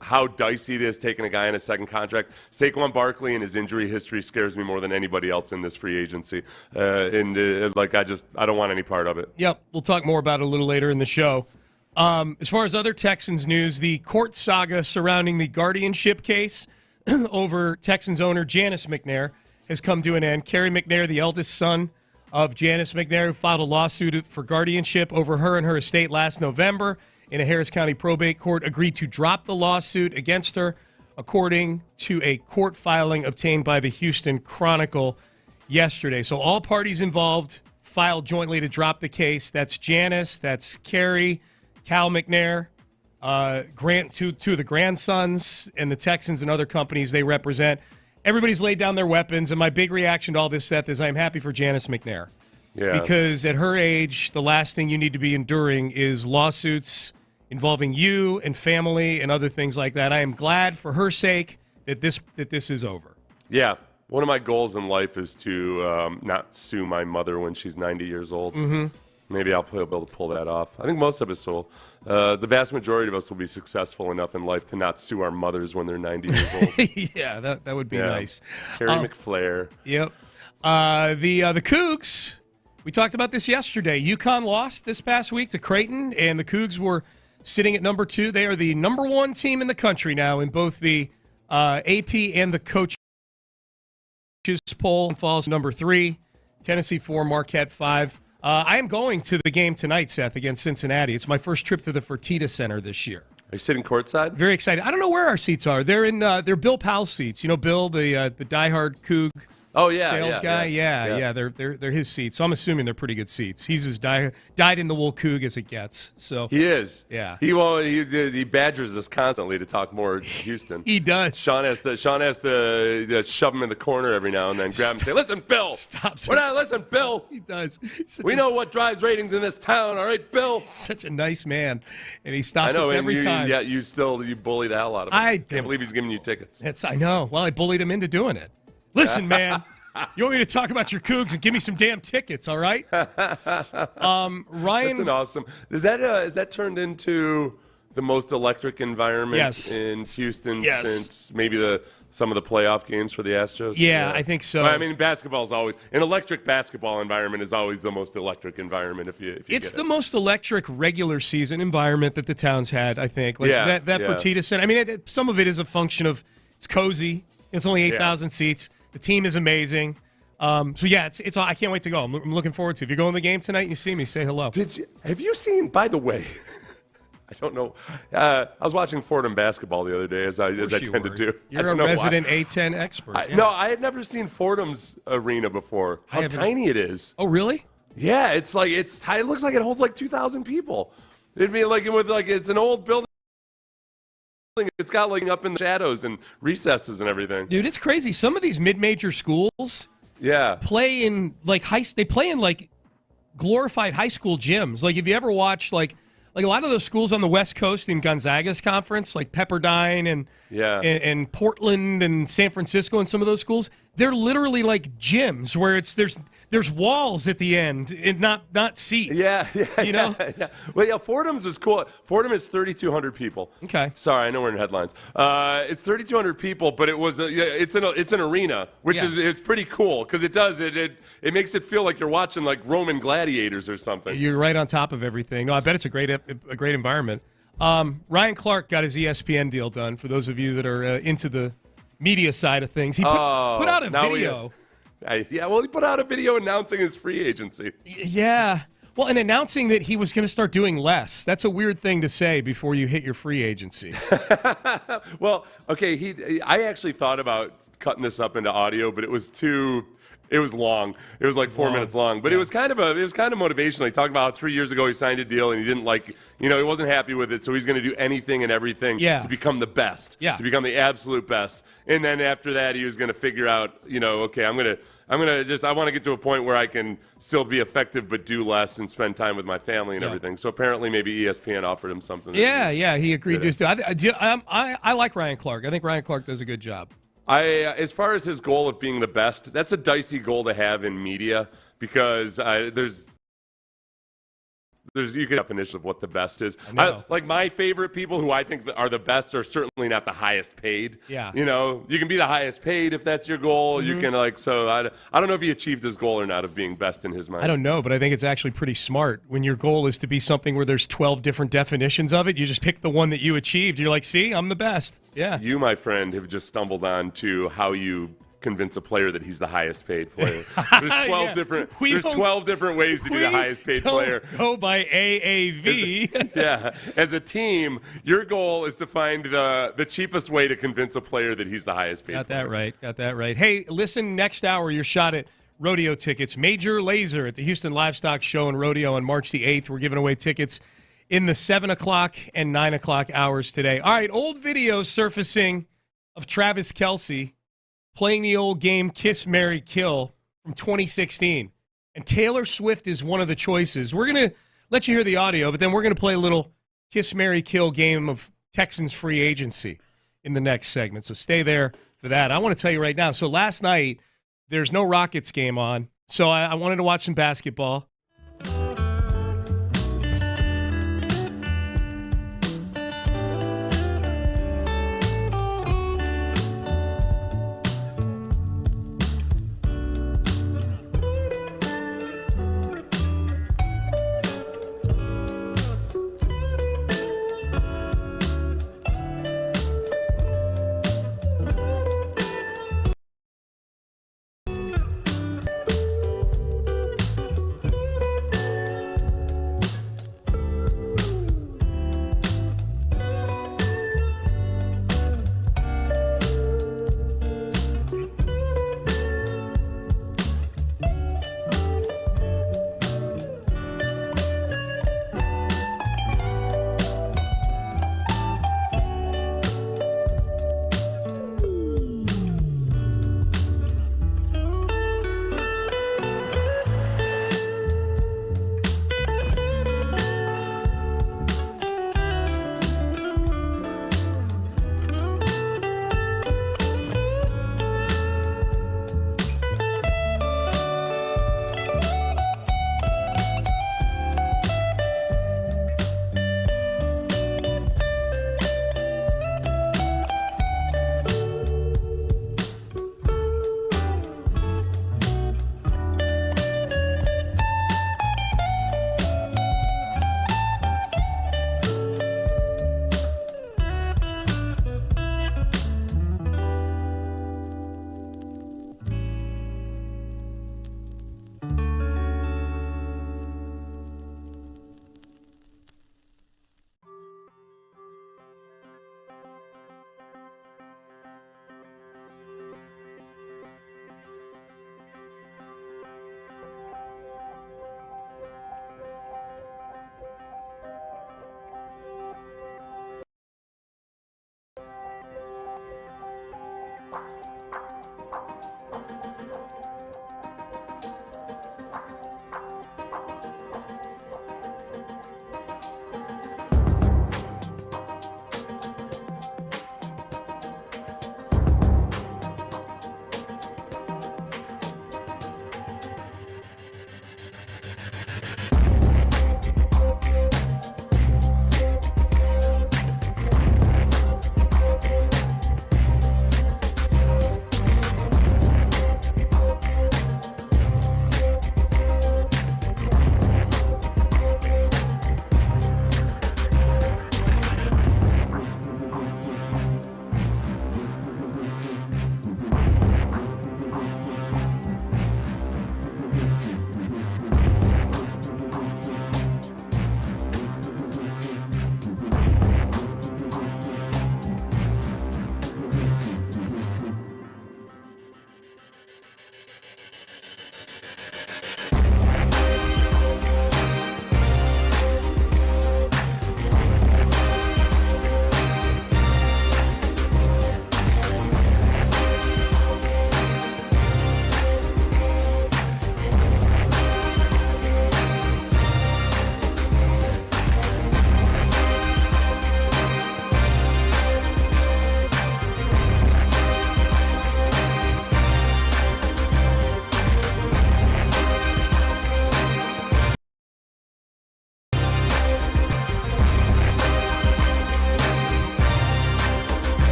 how dicey it is taking a guy in a second contract, Saquon Barkley and his injury history scares me more than anybody else in this free agency. I don't want any part of it. Yep, we'll talk more about it a little later in the show. As far as other Texans news, the court saga surrounding the guardianship case over Texans owner Janice McNair has come to an end. Kerry McNair, the eldest son of Janice McNair, who filed a lawsuit for guardianship over her and her estate last November in a Harris County probate court, agreed to drop the lawsuit against her, according to a court filing obtained by the Houston Chronicle yesterday. So all parties involved filed jointly to drop the case. That's Janice, that's Kerry, Cal McNair, two of the grandsons, and the Texans and other companies they represent. Everybody's laid down their weapons, and my big reaction to all this, Seth, is I'm happy for Janice McNair. Yeah. Because at her age, the last thing you need to be enduring is lawsuits involving you and family and other things like that. I am glad for her sake that this is over. Yeah. One of my goals in life is to not sue my mother when she's 90 years old. Mm-hmm. Maybe I'll be able to pull that off. I think most of us will. The vast majority of us will be successful enough in life to not sue our mothers when they're 90 years old. Yeah, that would be nice. Carrie McFlair. Yep. The Cougs, we talked about this yesterday. UConn lost this past week to Creighton, and the Cougs were sitting at number 2. They are the number 1 team in the country now in both the AP and the coaches poll. Falls number 3, Tennessee 4, Marquette 5. I am going to the game tonight, Seth, against Cincinnati. It's my first trip to the Fertitta Center this year. Are you sitting courtside? Very excited. I don't know where our seats are. They're in. They're Bill Powell's seats. You know, Bill, the diehard Coug. Oh yeah, sales guy. Yeah. They're his seats. So I'm assuming they're pretty good seats. He's as dyed in the wool Coug as it gets. So he is. Yeah. He badgers us constantly to talk more Houston. He does. Sean has to shove him in the corner every now and then, grab him and say, "Listen, Bill. Stop. Listen, Bill." He does. We know what drives ratings in this town. All right, Bill. Such a nice man, and he stops us every time. Yeah, you bully the hell out of him. I can't believe he's giving you tickets. I know. Well, I bullied him into doing it. Listen, man, you want me to talk about your Cougs and give me some damn tickets, all right? Ryan, that's an awesome. Is that turned into the most electric environment in Houston since maybe some of the playoff games for the Astros? Yeah, I think so. I mean, basketball is always an electric basketball environment is always the most electric environment. It's the most electric regular season environment that the town's had. I think that Fertitta Center. I mean, some of it is a function of it's cozy. It's only 8,000 seats. The team is amazing. It's. I can't wait to go. I'm looking forward to it. If you're going to the game tonight and you see me, say hello. Have you seen, by the way, I don't know. I was watching Fordham basketball the other day, as I tend to do. You're a resident A10 expert. No, I had never seen Fordham's arena before. How tiny it is. Oh, really? Yeah, it looks like it holds like 2,000 people. It'd be it's an old building. It's got up in the shadows and recesses and everything. Dude, it's crazy. Some of these mid-major schools play in glorified high school gyms. Like if you ever watch like a lot of those schools on the West Coast in Gonzaga's conference, like Pepperdine and Portland and San Francisco and some of those schools, they're literally like gyms where there's walls at the end and not seats. Yeah. Well, yeah, Fordham's is cool. Fordham is 3,200 people. Okay. Sorry, I know we're in headlines. It's 3,200 people, but it's an arena, which is pretty cool because it makes it feel like you're watching like Roman gladiators or something. You're right on top of everything. No, I bet it's a great environment. Ryan Clark got his ESPN deal done. For those of you that are into the media side of things, he put out a video. He put out a video announcing his free agency. Yeah. Well, and announcing that he was going to start doing less. That's a weird thing to say before you hit your free agency. Well, okay, I actually thought about cutting this up into audio, but it was too It was long. It was like 4 minutes long, but it was kind of motivational. He talked about how 3 years ago he signed a deal and he didn't like, he wasn't happy with it, so he's going to do anything and everything to become the best, to become the absolute best. And then after that, he was going to figure out, okay, I want to get to a point where I can still be effective but do less and spend time with my family and everything. So apparently maybe ESPN offered him something. He agreed to do. I like Ryan Clark. I think Ryan Clark does a good job. As far as his goal of being the best, that's a dicey goal to have in media because there's you can definition of what the best is. Like my favorite people who I think are the best are certainly not the highest paid. Yeah. You can be the highest paid if that's your goal. Mm-hmm. You can so I don't know if he achieved his goal or not of being best in his mind. I don't know, but I think it's actually pretty smart when your goal is to be something where there's 12 different definitions of it. You just pick the one that you achieved. You're like, see, I'm the best. Yeah. You, my friend, have just stumbled on to how you convince a player that he's the highest paid player. There's 12 different ways to be the highest paid player. Go by AAV. As a team, your goal is to find the cheapest way to convince a player that he's the highest paid player. Got that right. Hey, listen, next hour your shot at rodeo tickets. Major Laser at the Houston Livestock Show and Rodeo on March the 8th. We're giving away tickets in the 7 o'clock and 9 o'clock hours today. All right, old video surfacing of Travis Kelce playing the old game Kiss, Marry, Kill from 2016. And Taylor Swift is one of the choices. We're going to let you hear the audio, but then we're going to play a little Kiss, Marry, Kill game of Texans free agency in the next segment. So stay there for that. I want to tell you right now. So last night, there's no Rockets game on. So I wanted to watch some basketball.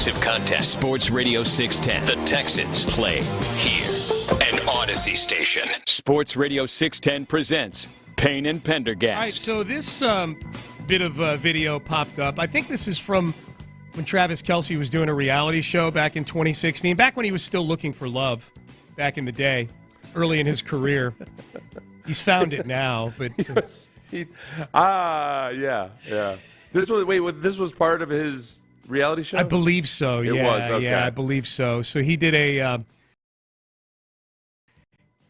exclusive contest. Sports Radio 610. The Texans play here. An Odyssey station. Sports Radio 610 presents Payne and Pendergast. All right, so this bit of video popped up. I think this is from when Travis Kelce was doing a reality show back in 2016, back when he was still looking for love back in the day, early in his career. He's found it now, but... yeah. This was part of his reality show? I believe so, It was, okay. Yeah, I believe so. So he did a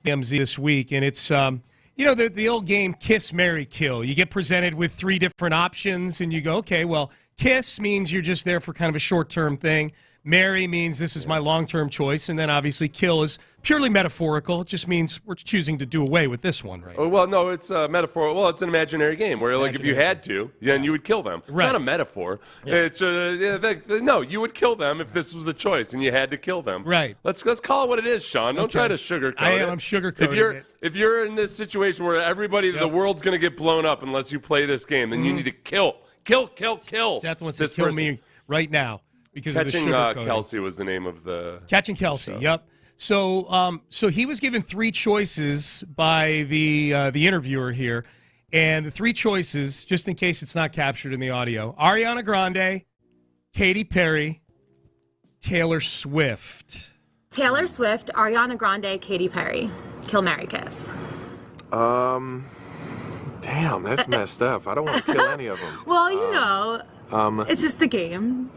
MZ this week, and it's... the old game, kiss, marry, kill. You get presented with 3 different options, and you go, okay, well, kiss means you're just there for kind of a short-term thing. Marry means this is my long-term choice, and then obviously kill is purely metaphorical. It just means we're choosing to do away with this one, right? Oh, well, no, it's a metaphor. Well, it's an imaginary game where, like, if you had to, then you would kill them. Right. It's not a metaphor. Yeah. It's no, you would kill them if this was the choice and you had to kill them. Right. Let's call it what it is, Sean. Don't try to sugarcoat it. I'm sugarcoating it. If you're in this situation where the world's going to get blown up unless you play this game, then you need to kill. Seth wants to kill me right now. Because Catching of the Kelce was the name of the... Catching Kelce, show. Yep. So he was given 3 choices by the interviewer here. And the 3 choices, just in case it's not captured in the audio, Ariana Grande, Katy Perry, Taylor Swift. Taylor Swift, Ariana Grande, Katy Perry. Kill, marry, kiss. Damn, that's messed up. I don't want to kill any of them. Well, it's just a game.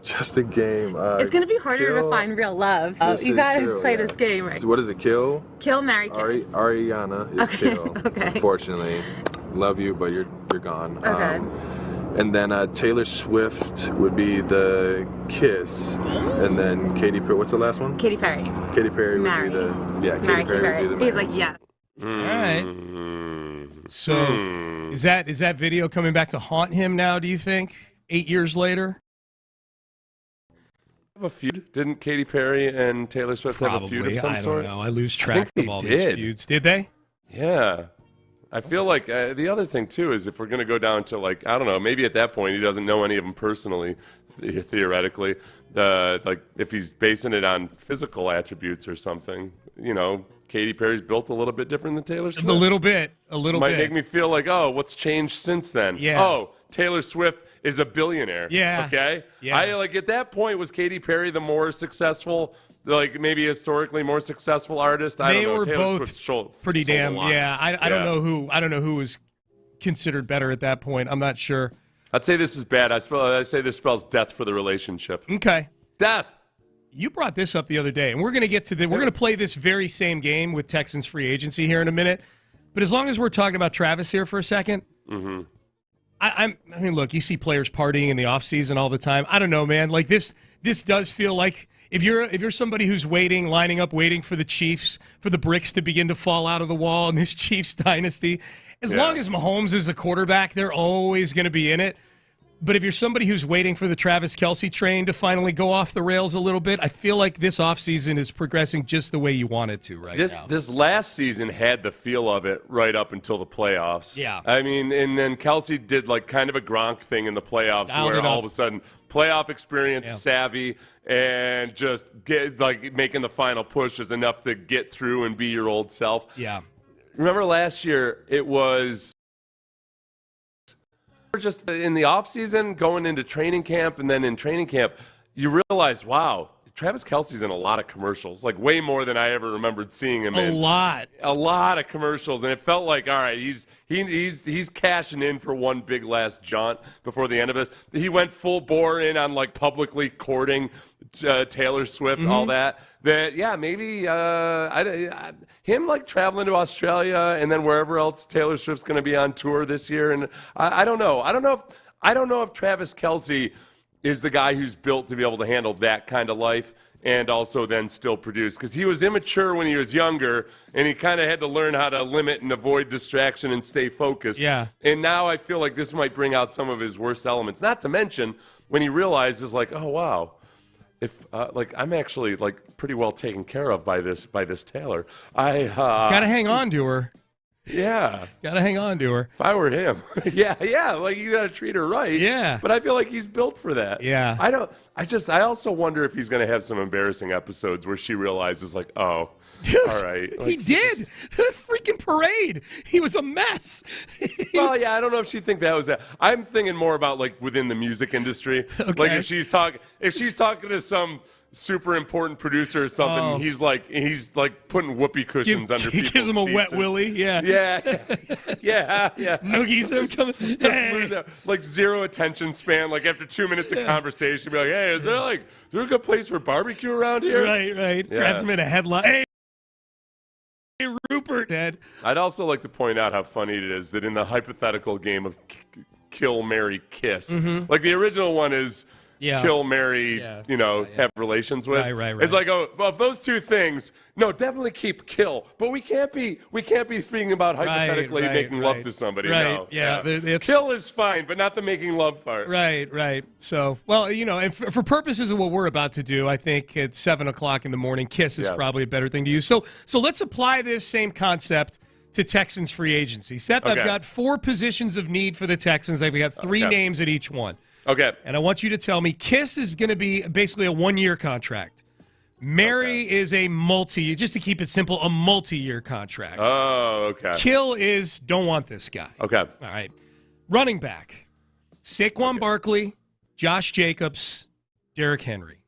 Just a game. It's going to be harder to find real love. So you got to play this game right. So what is it, kill? Kill, marry, kiss. Ariana is kill. Okay. Unfortunately. Love you, but you're gone. Okay. And then Taylor Swift would be the kiss. And then Katy Perry, what's the last one? Katy Perry. Katy Perry would Marry. be the... Yeah, Katy Perry would be the He's like, yeah. All right. So is that video coming back to haunt him now, do you think, 8 years later? Have a feud? Didn't Katy Perry and Taylor Swift have a feud of some sort? I don't know. I lose track of all these feuds. Did they? Yeah. I feel like the other thing, too, is if we're going to go down to, like, I don't know, maybe at that point he doesn't know any of them personally, theoretically. Like, if he's basing it on physical attributes or something, Katy Perry's built a little bit different than Taylor Swift. A little bit. Might make me feel like, oh, what's changed since then? Yeah. Oh, Taylor Swift is a billionaire. Yeah. Okay? Yeah. At that point, was Katy Perry the more successful, like maybe historically more successful artist? I don't know. Were Taylor both Swift pretty damn. Yeah. I don't know who. I don't know who was considered better at that point. I'm not sure. I'd say this is bad. I say this spells death for the relationship. Okay. Death. You brought this up the other day, and we're going to get to we're going to play this very same game with Texans free agency here in a minute. But as long as we're talking about Travis here for a second, I mean, look, you see players partying in the offseason all the time. I don't know, man. Like this does feel like if you're somebody who's lining up, waiting for the Chiefs, for the bricks to begin to fall out of the wall in this Chiefs dynasty, as long as Mahomes is the quarterback, they're always going to be in it. But if you're somebody who's waiting for the Travis Kelce train to finally go off the rails a little bit, I feel like this offseason is progressing just the way you want it to now. This last season had the feel of it right up until the playoffs. Yeah. I mean, and then Kelce did like kind of a Gronk thing in the playoffs where all of a sudden playoff experience, savvy, and just making the final push is enough to get through and be your old self. Yeah. Remember last year, it was just in the offseason, going into training camp, and then in training camp, you realize, wow, Travis Kelce's in a lot of commercials, like way more than I ever remembered seeing him in. A lot of commercials, and it felt like, all right, he's cashing in for one big last jaunt before the end of this. He went full bore in on like publicly courting Taylor Swift, all that. Maybe him like traveling to Australia and then wherever else Taylor Swift's going to be on tour this year, and I don't know. I don't know if Travis Kelce is the guy who's built to be able to handle that kind of life and also then still produce, because he was immature when he was younger, and he kind of had to learn how to limit and avoid distraction and stay focused. Yeah. And now I feel like this might bring out some of his worst elements. Not to mention when he realizes, like, oh wow, if I'm actually like pretty well taken care of by this Taylor. I gotta hang on to her. Yeah. Got to hang on to her. If I were him. yeah. Like, you got to treat her right. Yeah. But I feel like he's built for that. Yeah. I also wonder if he's going to have some embarrassing episodes where she realizes, like, oh, dude, all right. Like, he did. The freaking parade. He was a mess. Well, yeah, I don't know if she think that was that. I'm thinking more about, like, within the music industry. Okay. Like, if she's talking to some super important producer or something, he's like putting whoopee cushions under people's He gives him a seats. wet willy. Yeah. Yeah. Noogies him coming. Just like zero attention span. Like, after 2 minutes of conversation, be like, hey, is there a good place for barbecue around here? Right. Yeah. Grabs him in a headline. Hey, Rupert, Dad. I'd also like to point out how funny it is that in the hypothetical game of kill, marry, kiss, like the original one is kill, marry, have relations with. Right. It's like, of those two things, no, definitely keep kill. But we can't be speaking about hypothetically making love to somebody. Right. No. Yeah. Kill is fine, but not the making love part. Right. So, well, and for purposes of what we're about to do, I think at 7 o'clock in the morning, kiss is probably a better thing to use. So let's apply this same concept to Texans free agency. Seth, Okay. I've got 4 positions of need for the Texans. I've got 3 names at each one. Okay. And I want you to tell me, Kiss is going to be basically a 1-year contract. Mary is a just to keep it simple, a multi-year contract. Oh, okay. Kill is don't want this guy. Okay. All right. Running back, Saquon Barkley, Josh Jacobs, Derrick Henry.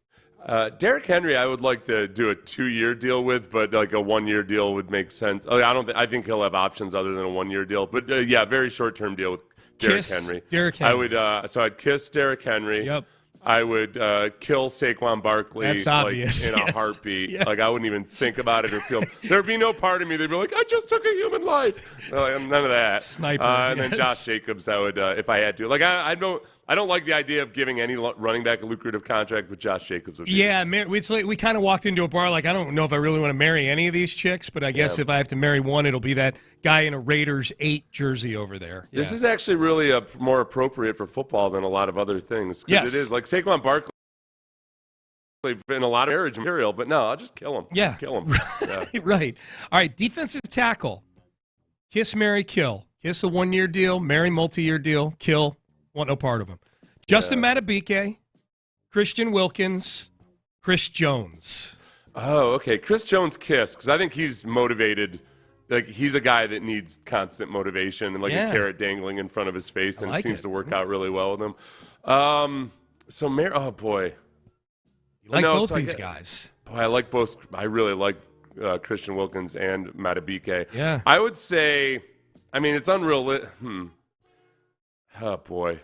Derrick Henry, I would like to do a 2-year deal with, but like a 1-year deal would make sense. I think he'll have options other than a 1-year deal. But very short-term deal with Derrick Henry. Derrick Henry. I would. So I'd kiss Derrick Henry. Yep. I would kill Saquon Barkley. That's obvious. In a heartbeat. Yes. Like, I wouldn't even think about it or feel. There'd be no part of me that'd be like, I just took a human life. Like, none of that. Sniper. And then Josh Jacobs, I would, if I had to. Like, I don't like the idea of giving any running back a lucrative contract, but Josh Jacobs would be. Yeah, it's like we kind of walked into a bar like, I don't know if I really want to marry any of these chicks, but I guess if I have to marry one, it'll be that guy in a Raiders 8 jersey over there. Yeah. This is actually really more appropriate for football than a lot of other things. Because it is. Like, Saquon Barkley in a lot of marriage material, but no, I'll just kill him. Yeah. Kill him. Yeah. Right. All right, defensive tackle. Kiss, marry, kill. Kiss a 1-year deal, marry multi-year deal, kill, want no part of him. Justin Madubuike, Christian Wilkins, Chris Jones. Oh, okay. Chris Jones kiss, because I think he's motivated. Like, he's a guy that needs constant motivation and a carrot dangling in front of his face, and it seems to work out really well with him. Oh boy. You like both these guys. Boy, I like both. I really like Christian Wilkins and Madubuike. Yeah. I would say, it's unreal. Oh, boy.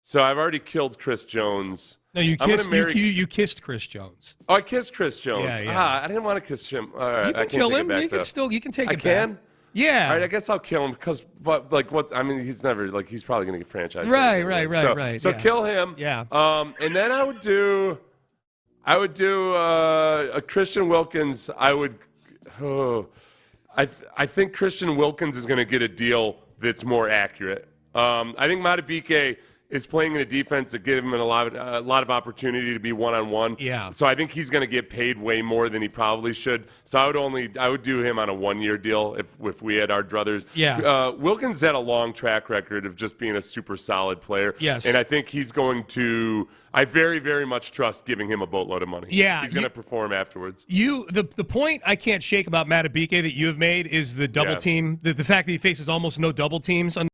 So I've already killed Chris Jones. No, you kissed Chris Jones. Oh, I kissed Chris Jones. Yeah. I didn't want to kiss him. All right, You can kill him. You can take it back. I can? Yeah. All right, I guess I'll kill him because, he's never, he's probably going to get franchised. Right. So kill him. Yeah. And then I would do a Christian Wilkins. I think Christian Wilkins is going to get a deal that's more accurate. I think Madubuike is playing in a defense that gives him a lot of opportunity to be one-on-one. Yeah. So I think he's going to get paid way more than he probably should. So I would do him on a 1-year deal if we had our druthers. Yeah. Wilkins had a long track record of just being a super solid player. Yes. And I think he's going to. I very, very much trust giving him a boatload of money. Yeah. He's going to perform afterwards. The point I can't shake about Madubuike that you have made is the double team, the fact that he faces almost no double teams on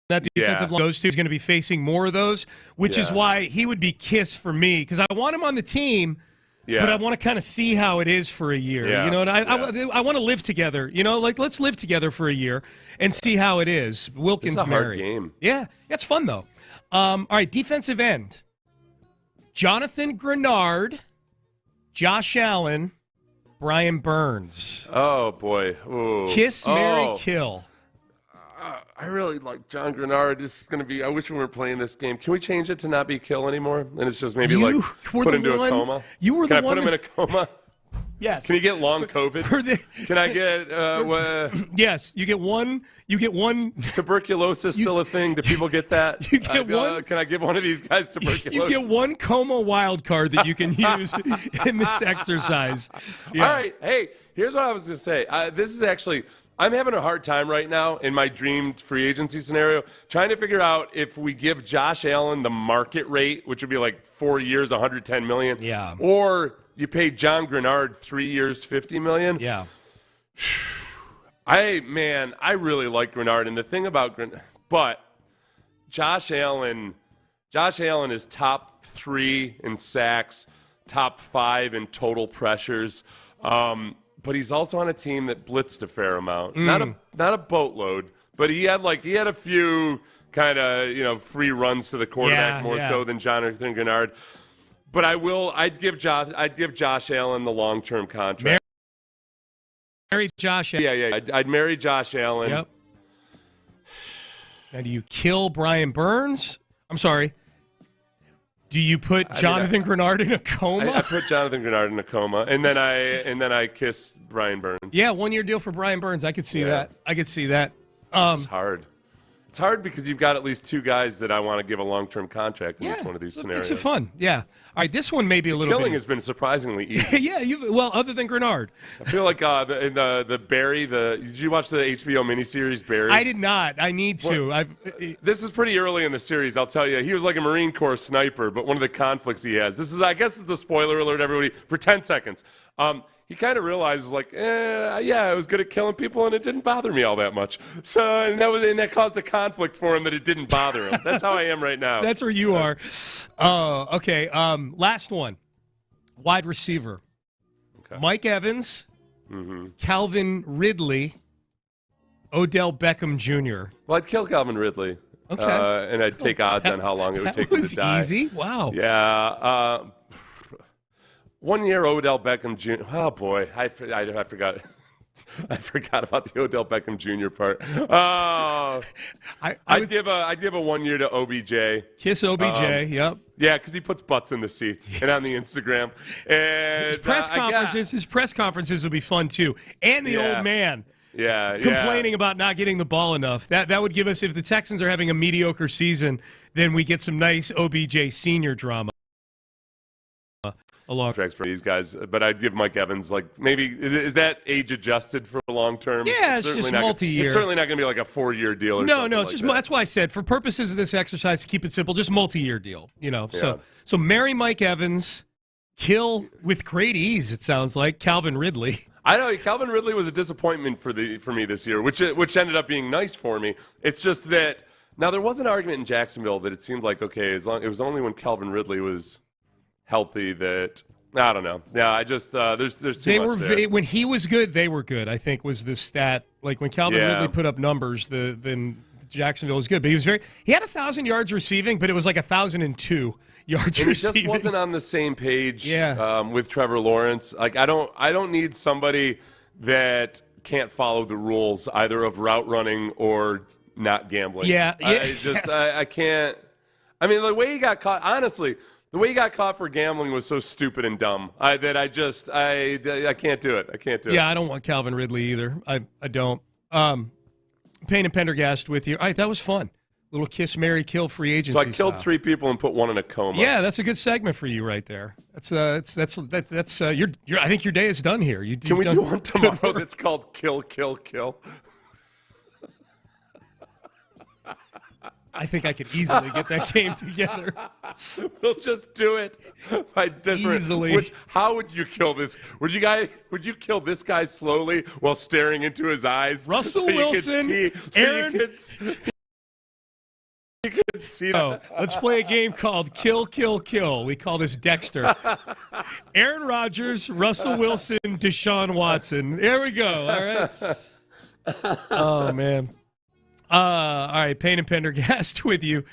that defensive line. Those two, he's going to be facing more of those, which is why he would be kiss for me, because I want him on the team, but I want to kind of see how it is for a year. Yeah. You know, and I want to live together. You know, like let's live together for a year and see how it is. Wilkins, it's a Mary. hard game. Yeah, it's fun though. All right, defensive end. Jonathan Grenard, Josh Allen, Brian Burns. Oh boy. Ooh. Kiss, marry, kill. I really like John Grenard. This is going to be. I wish we weren't playing this game. Can we change it to not be kill anymore? And it's just maybe put into a coma. You were Can the I one. put him in a coma? Yes. Can you get long COVID? Can I get? Yes, you get one. You get one. Tuberculosis still a thing? Do people get that? You get one. Can I give one of these guys tuberculosis? You get one coma wild card that you can use in this exercise. Yeah. All right. Hey, here's what I was going to say. This is actually. I'm having a hard time right now in my dream free agency scenario trying to figure out if we give Josh Allen the market rate, which would be like 4 years, $110 million, yeah, or you pay John Grenard 3 years, $50 million. Yeah. I really like Grenard, and the thing about Grenard, but Josh Allen is top 3 in sacks, top 5 in total pressures. But he's also on a team that blitzed a fair amount. Not a boatload, but he had a few kind of free runs to the quarterback so than Jonathan Grenard. But I'd give Josh Allen the long-term contract. Marry Josh Allen. Yeah. I'd marry Josh Allen. Yep. Now, do you kill Brian Burns? I'm sorry. Do you put Jonathan Grenard in a coma? I put Jonathan Grenard in a coma, and then I kiss Brian Burns. Yeah, 1 year deal for Brian Burns. I could see that. It's hard. It's hard because you've got at least 2 guys that I want to give a long-term contract in each one of these scenarios. Makes it fun. Yeah. All right, this one may be a little killing has been surprisingly easy. Yeah, other than Grenard. I feel like in the Barry, did you watch the HBO miniseries Barry? I did not. I need to. This is pretty early in the series, I'll tell you. He was like a Marine Corps sniper, but one of the conflicts he has. I guess this is the spoiler alert, everybody, for 10 seconds. He kind of realizes, I was good at killing people, and it didn't bother me all that much. So, and that caused the conflict for him that it didn't bother him. That's how I am right now. That's where you are. Okay. Last one. Wide receiver. Okay. Mike Evans, Calvin Ridley, Odell Beckham Jr. Well, I'd kill Calvin Ridley. Okay. And I'd take odds on how long it would take him to die. That was easy. Wow. Yeah. 1 year Odell Beckham Jr. Oh boy, I forgot. I forgot about the Odell Beckham Jr. part. Oh, I'd give a 1 year to OBJ. Kiss OBJ. Yep. Yeah, because he puts butts in the seats and on the Instagram. And his press conferences will be fun too, and the old man. Yeah, complaining about not getting the ball enough. That would give us, if the Texans are having a mediocre season, then we get some nice OBJ senior drama. Contracts for these guys, but I'd give Mike Evans maybe is that age adjusted for long term? Yeah, it's just multi-year. It's certainly not going to be like a 4-year deal. No, it's just that's why I said for purposes of this exercise, to keep it simple, just multi-year deal. So marry Mike Evans, kill with great ease. It sounds like Calvin Ridley. I know Calvin Ridley was a disappointment for me this year, which ended up being nice for me. It's just that now there was an argument in Jacksonville that it seemed like it was only when Calvin Ridley was healthy that I don't know. Yeah, I just there's too much there. When he was good, they were good. I think was the stat. Like when Calvin Ridley put up numbers, then Jacksonville was good. But he had 1,000 yards receiving, but it was like 1,002 yards receiving. He just wasn't on the same page with Trevor Lawrence. Like I don't need somebody that can't follow the rules either of route running or not gambling. Yeah. I can't. I mean, the way he got caught, honestly. The way he got caught for gambling was so stupid and dumb I can't do it. I can't do it. Yeah, I don't want Calvin Ridley either. I don't. Payne and Pendergast with you. All right, that was fun. Little kiss, marry, kill free agency. So I killed 3 people and put 1 in a coma. Yeah, that's a good segment for you right there. That's I think your day is done here. Can we do one tomorrow that's called Kill, Kill, Kill? I think I could easily get that game together. We'll just do it by different. Easily. How would you kill this? Would you kill this guy slowly while staring into his eyes? Russell Wilson, Aaron. You could see that. Let's play a game called Kill, Kill, Kill. We call this Dexter. Aaron Rodgers, Russell Wilson, Deshaun Watson. There we go. All right. Oh man. All right, Payne and Pendergast with you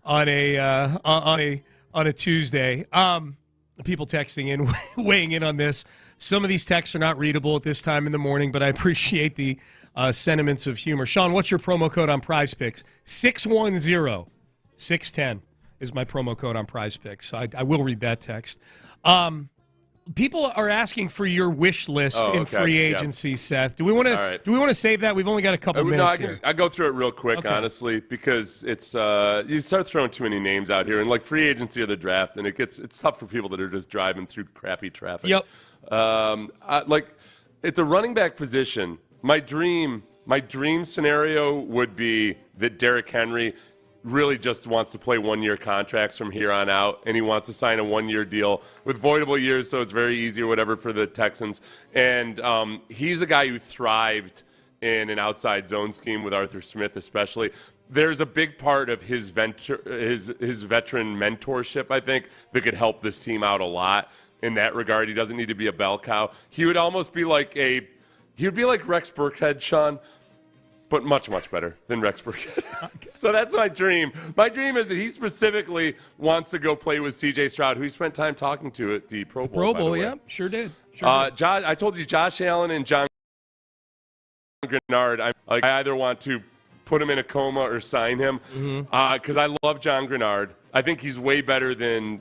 on a Tuesday. People texting in, weighing in on this. Some of these texts are not readable at this time in the morning, but I appreciate the sentiments of humor. Sean, what's your promo code on Prize Picks? 610-610 is my promo code on Prize Picks. I will read that text. People are asking for your wish list in free agency, Seth. Do we want to save that? We've only got a couple minutes here. I go through it real quick, honestly, because it's you start throwing too many names out here, and like free agency or the draft, and it's tough for people that are just driving through crappy traffic. Yep. Like at the running back position, my dream scenario would be that Derrick Henry really just wants to play one-year contracts from here on out, and he wants to sign a one-year deal with voidable years, so it's very easy or whatever for the Texans. And he's a guy who thrived in an outside zone scheme with Arthur Smith especially. There's a big part of his veteran mentorship, I think, that could help this team out a lot in that regard. He doesn't need to be a bell cow. He would almost be like Rex Burkhead, Sean, but much, much better than Rex Burkhead. So that's my dream. My dream is that he specifically wants to go play with C.J. Stroud, who he spent time talking to at the Pro Bowl. Pro Bowl, yeah, sure did. I told you Josh Allen and John Grenard, I either want to put him in a coma or sign him because I love John Grenard. I think he's way better than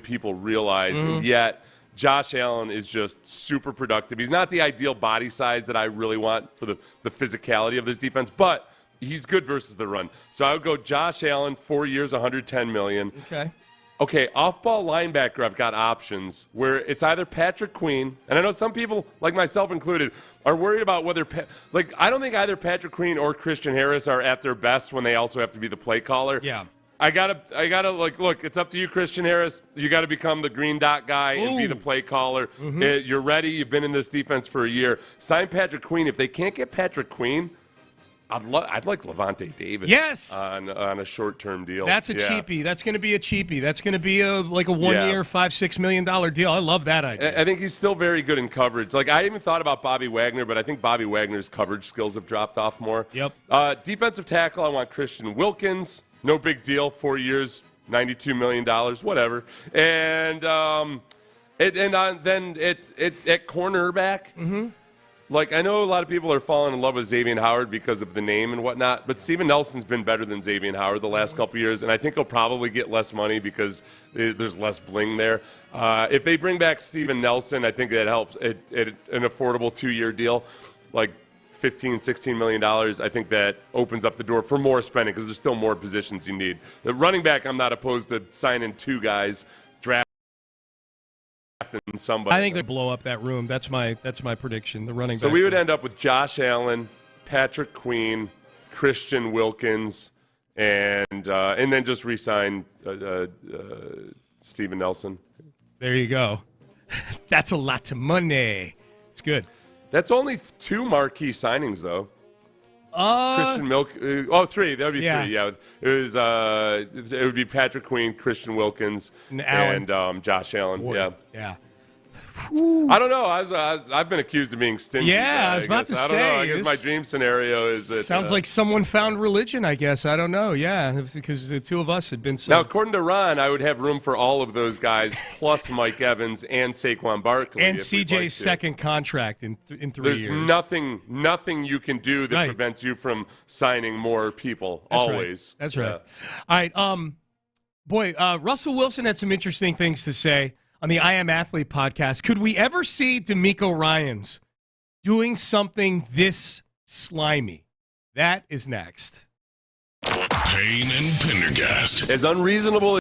people realize, and yet Josh Allen is just super productive. He's not the ideal body size that I really want for the physicality of this defense, but he's good versus the run. So I would go Josh Allen, 4 years, $110 million. Okay, off-ball linebacker, I've got options where it's either Patrick Queen, and I know some people, like myself included, are worried about whether I don't think either Patrick Queen or Christian Harris are at their best when they also have to be the play caller. Yeah. I gotta look, it's up to you, Christian Harris. You got to become the green dot guy and be the play caller. You're ready. You've been in this defense for a year. Sign Patrick Queen. If they can't get Patrick Queen, I'd like Levante David. Yes. On a short-term deal. That's a cheapie. That's going to be a cheapie. That's going to be a 1 year, $5-6 million deal. I love that idea. I think he's still very good in coverage. Like I even thought about Bobby Wagner, but I think Bobby Wagner's coverage skills have dropped off more. Yep. Defensive tackle, I want Christian Wilkins. No big deal. 4 years, $92 million, whatever. And then it's at cornerback. Like, I know a lot of people are falling in love with Xavier Howard because of the name and whatnot, but Steven Nelson's been better than Xavier Howard the last couple of years, and I think he'll probably get less money because there's less bling there. If they bring back Steven Nelson, I think that helps at an affordable 2-year deal, like $15-16 million. I think that opens up the door for more spending because there's still more positions you need. The running back, I'm not opposed to signing 2 guys, drafting somebody. I think they blow up that room. That's my prediction. The running back. So we would end up with Josh Allen, Patrick Queen, Christian Wilkins, and then just re-sign Steven Nelson. There you go. That's a lot of money. It's good. That's only 2 marquee signings, though. Christian 3. That would be 3. Yeah, it would be Patrick Queen, Christian Wilkins, and Josh Allen. Boy. Yeah. I don't know. I've been accused of being stingy. Yeah, I was about to say. I don't know. I guess my dream scenario is that sounds like someone found religion. I guess I don't know. Yeah, because the 2 of us had been. Now, according to Ron, I would have room for all of those guys, plus Mike Evans and Saquon Barkley, and CJ's second contract in 3 years. There's nothing you can do that prevents you from signing more people. That's always. Right. That's right. All right. Russell Wilson had some interesting things to say on the I Am Athlete podcast. Could we ever see DeMeco Ryans doing something this slimy? That is next. Payne and Pendergast. As unreasonable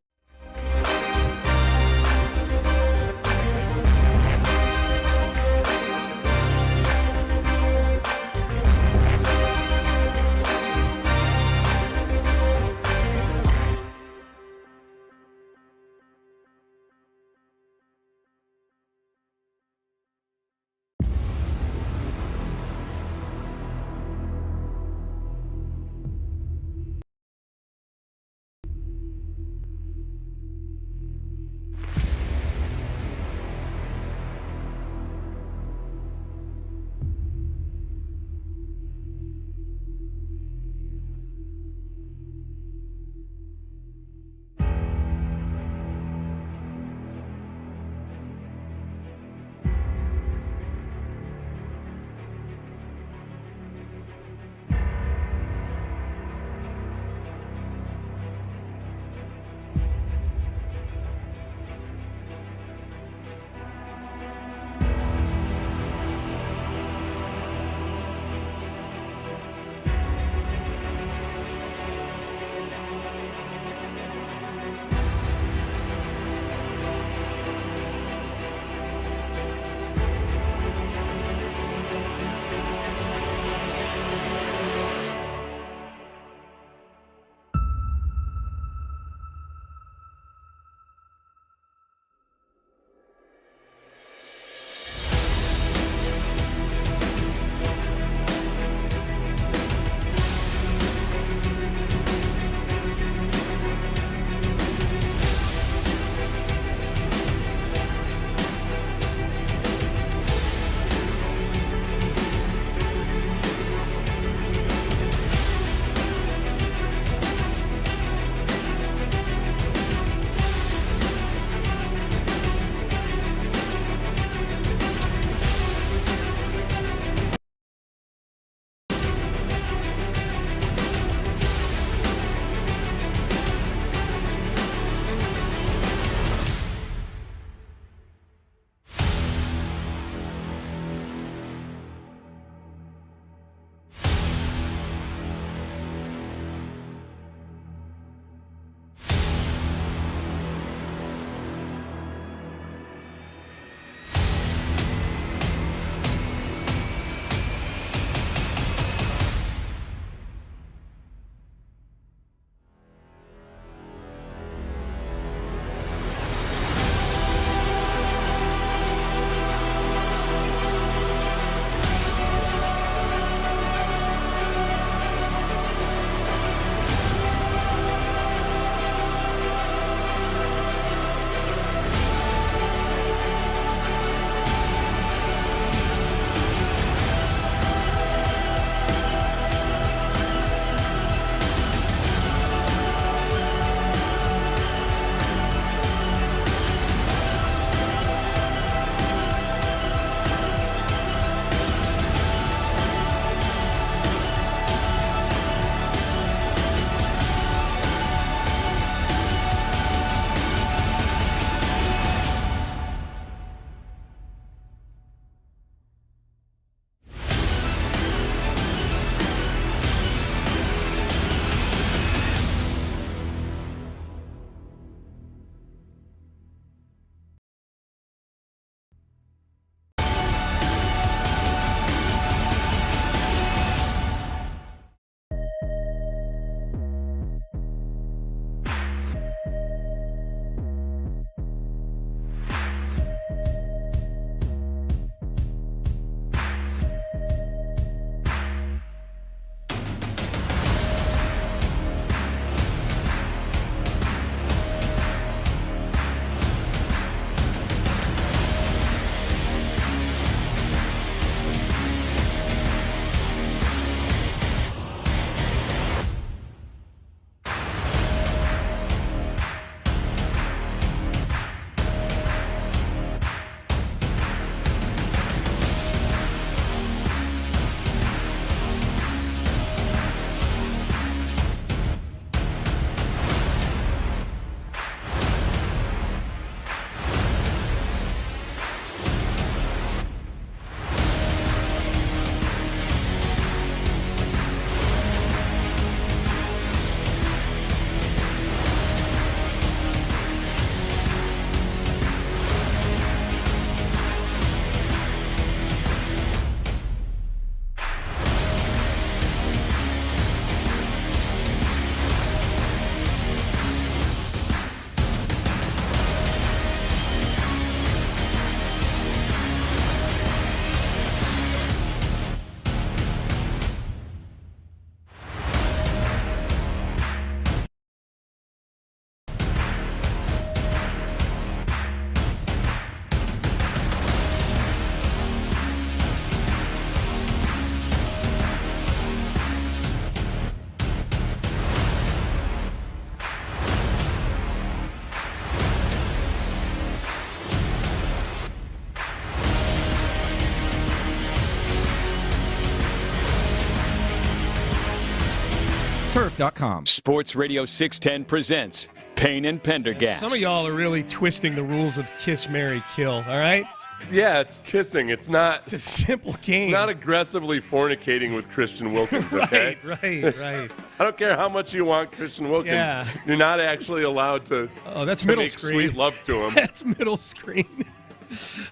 turf.com. Sports Radio 610 presents Payne and Pendergast. Some of y'all are really twisting the rules of kiss, marry, kill, all right? Yeah, it's kissing. It's a simple game. Not aggressively fornicating with Christian Wilkins, okay? Right. I don't care how much you want Christian Wilkins. Yeah. You're not actually allowed to, that's middle make screen. Sweet love to him. That's middle screen.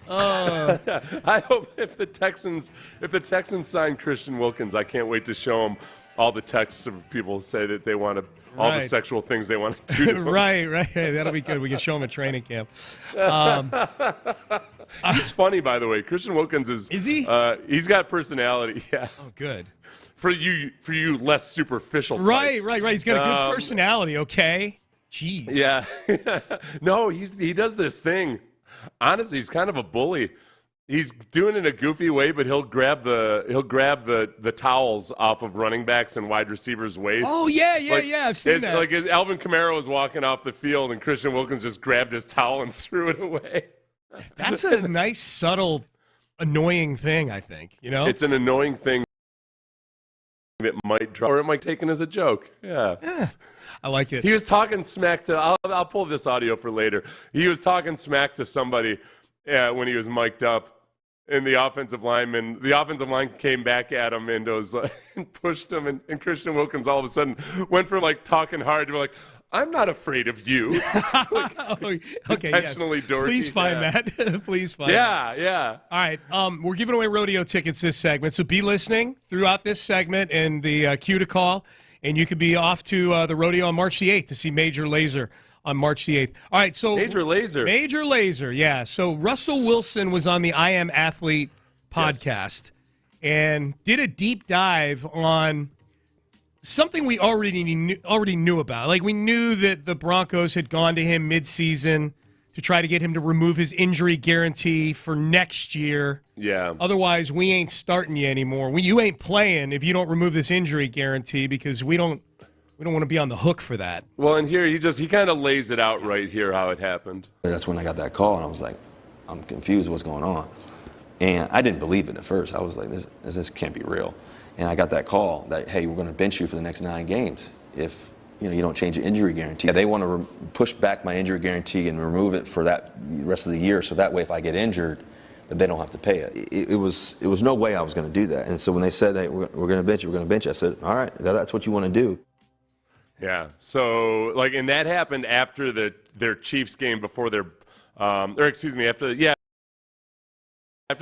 I hope if the Texans sign Christian Wilkins, I can't wait to show them all the texts of people say that they want to, all the sexual things they want to do to him. Right. That'll be good. We can show them at training camp. He's funny, by the way. Christian Wilkins is he? He's got personality. Yeah. Oh, good. For you less superficial types. Right. He's got a good personality. Okay. Jeez. Yeah. No, he does this thing. Honestly, he's kind of a bully. He's doing it in a goofy way, but he'll grab the towels off of running backs and wide receivers' waists. Oh yeah. I've seen that. Like Alvin Kamara was walking off the field, and Christian Wilkins just grabbed his towel and threw it away. That's a nice, subtle, annoying thing. I think it's an annoying thing that might drop, or it might take it as a joke. Yeah. I like it. He was talking smack to. I'll pull this audio for later. He was talking smack to somebody when he was mic'd up. And the offensive line came back at him and was and pushed him, and Christian Wilkins all of a sudden went from talking hard to I'm not afraid of you. Okay, intentionally yes. dorky. Please find that. Please find that. Yeah. All right, we're giving away rodeo tickets this segment, so be listening throughout this segment and the cue to call, and you could be off to the rodeo on March the 8th to see Major Lazer on March the 8th. All right, so Major Lazer, yeah. So Russell Wilson was on the I Am Athlete podcast and did a deep dive on something we already knew about. Like, we knew that the Broncos had gone to him midseason to try to get him to remove his injury guarantee for next year. Yeah. Otherwise, we ain't starting you anymore. You ain't playing if you don't remove this injury guarantee, because we don't want to be on the hook for that. Well, and here he kind of lays it out right here how it happened. That's when I got that call, and I was like, I'm confused what's going on. And I didn't believe it at first. I was like, this can't be real. And I got that call that, hey, we're going to bench you for the next 9 games if you don't change your injury guarantee. They want to push back my injury guarantee and remove it for that rest of the year, so that way if I get injured, that they don't have to pay it. It was no way I was going to do that. And so when they said, hey, we're going to bench you, I said, all right, that's what you want to do. Yeah. So, and that happened after their Chiefs game before their, after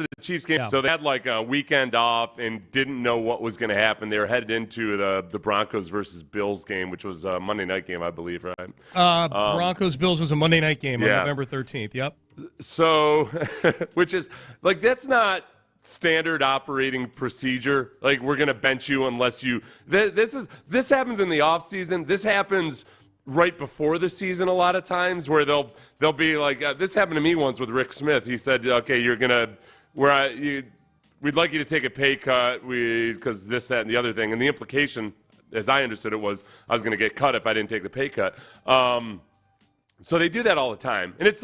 the Chiefs game. Yeah. So they had a weekend off and didn't know what was going to happen. They were headed into the Broncos versus Bills game, which was a Monday night game, I believe, right? Broncos-Bills was a Monday night game on November 13th. Yep. So, which is, that's not standard operating procedure. We're going to bench you unless you this happens in the off season. This happens right before the season a lot of times, where they'll be this happened to me once with Rick Smith. He said, okay, we'd like you to take a pay cut because this, that, and the other thing. And the implication, as I understood it, was I was going to get cut if I didn't take the pay cut. So they do that all the time, and it's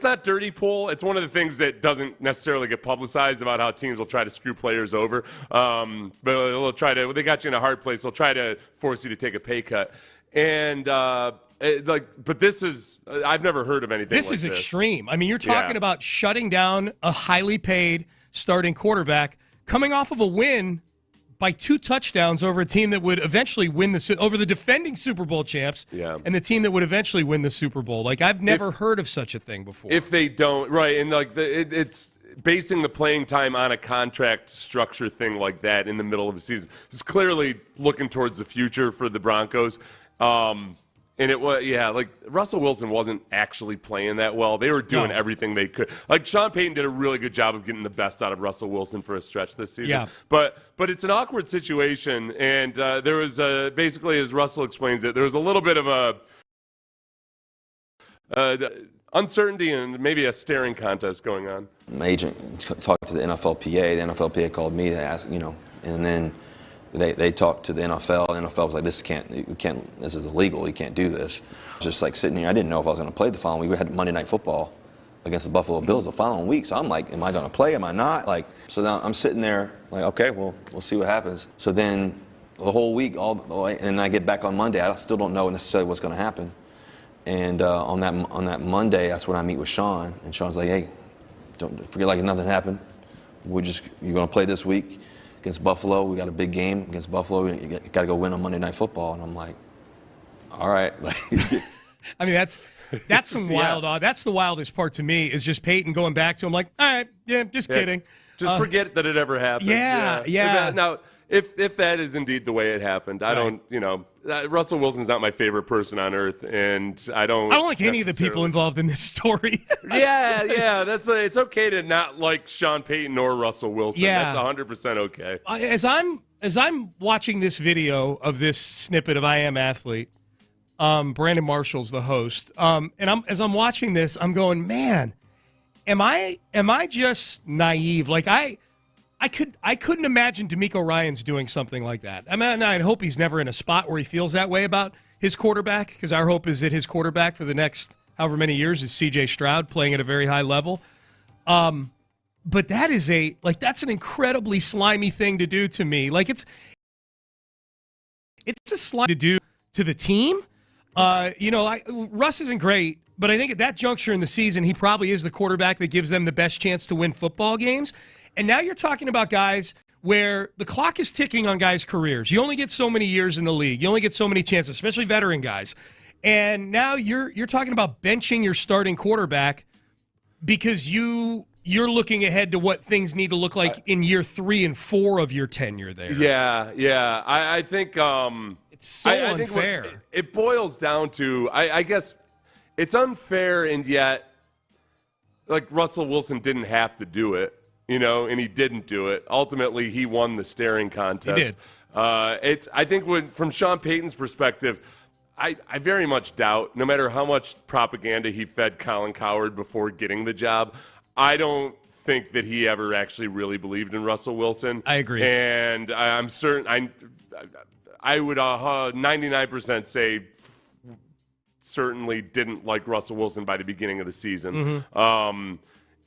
not dirty pull. It's one of the things that doesn't necessarily get publicized about how teams will try to screw players over. But they got you in a hard place. They'll try to force you to take a pay cut. And but this is, I've never heard of anything like this. This is extreme. I mean, you're talking about shutting down a highly paid starting quarterback coming off of a win by 2 touchdowns over a team that would eventually win over the defending Super Bowl champs, and the team that would eventually win the Super Bowl. I've never heard of such a thing before. If they don't, right, and it's basing the playing time on a contract structure thing like that in the middle of the season. It's clearly looking towards the future for the Broncos. And it was, Russell Wilson wasn't actually playing that well. They were doing everything they could. Sean Payton did a really good job of getting the best out of Russell Wilson for a stretch this season. Yeah. But it's an awkward situation, and there was basically, as Russell explains it, there was a little bit of a uncertainty and maybe a staring contest going on. My agent talked to the NFLPA. The NFLPA called me to ask, and then they talked to the NFL. The NFL was like, this is illegal. You can't do this. Just sitting here, I didn't know if I was going to play the following week. We had Monday Night Football against the Buffalo Bills the following week. So I'm like, am I going to play? Am I not? So now I'm sitting there okay, well, we'll see what happens. So then the whole week, and I get back on Monday. I still don't know necessarily what's going to happen. And on that Monday, that's when I meet with Sean, and Sean's like, "Hey, don't forget like nothing happened. You're going to play this week against Buffalo. We got a big game against Buffalo. You got to go win on Monday Night Football." And I'm like, "All right." I mean, that's some wild. That's the wildest part to me is just Peyton going back to him like, "All right, yeah, just kidding." Just forget that it ever happened. Yeah. Now, if that is indeed the way it happened, I don't, Russell Wilson's not my favorite person on earth, and I don't like any of the people involved in this story. yeah. It's okay to not like Sean Payton or Russell Wilson. Yeah. That's 100% okay. As I'm watching this video of this snippet of I Am Athlete, Brandon Marshall's the host, and as I'm watching this, I'm going, man, am I just naive? Like I couldn't imagine DeMeco Ryans doing something like that. I mean, I hope he's never in a spot where he feels that way about his quarterback, because our hope is that his quarterback for the next however many years is C.J. Stroud playing at a very high level. But that's an incredibly slimy thing to do to me. Like it's a slime to do to the team. Russ isn't great, but I think at that juncture in the season, he probably is the quarterback that gives them the best chance to win football games. And now you're talking about guys where the clock is ticking on guys' careers. You only get so many years in the league. You only get so many chances, especially veteran guys. And now you're talking about benching your starting quarterback because you're looking ahead to what things need to look like in year 3 and 4 of your tenure there. Yeah. I think it's so unfair. Think it boils down to, I guess, it's unfair, and yet, like, Russell Wilson didn't have to do it. And he didn't do it. Ultimately, he won the staring contest. He did. I think from Sean Payton's perspective, I very much doubt, no matter how much propaganda he fed Colin Cowherd before getting the job, I don't think that he ever actually really believed in Russell Wilson. I agree. And I'm certain, I would 99% say certainly didn't like Russell Wilson by the beginning of the season. Mm-hmm.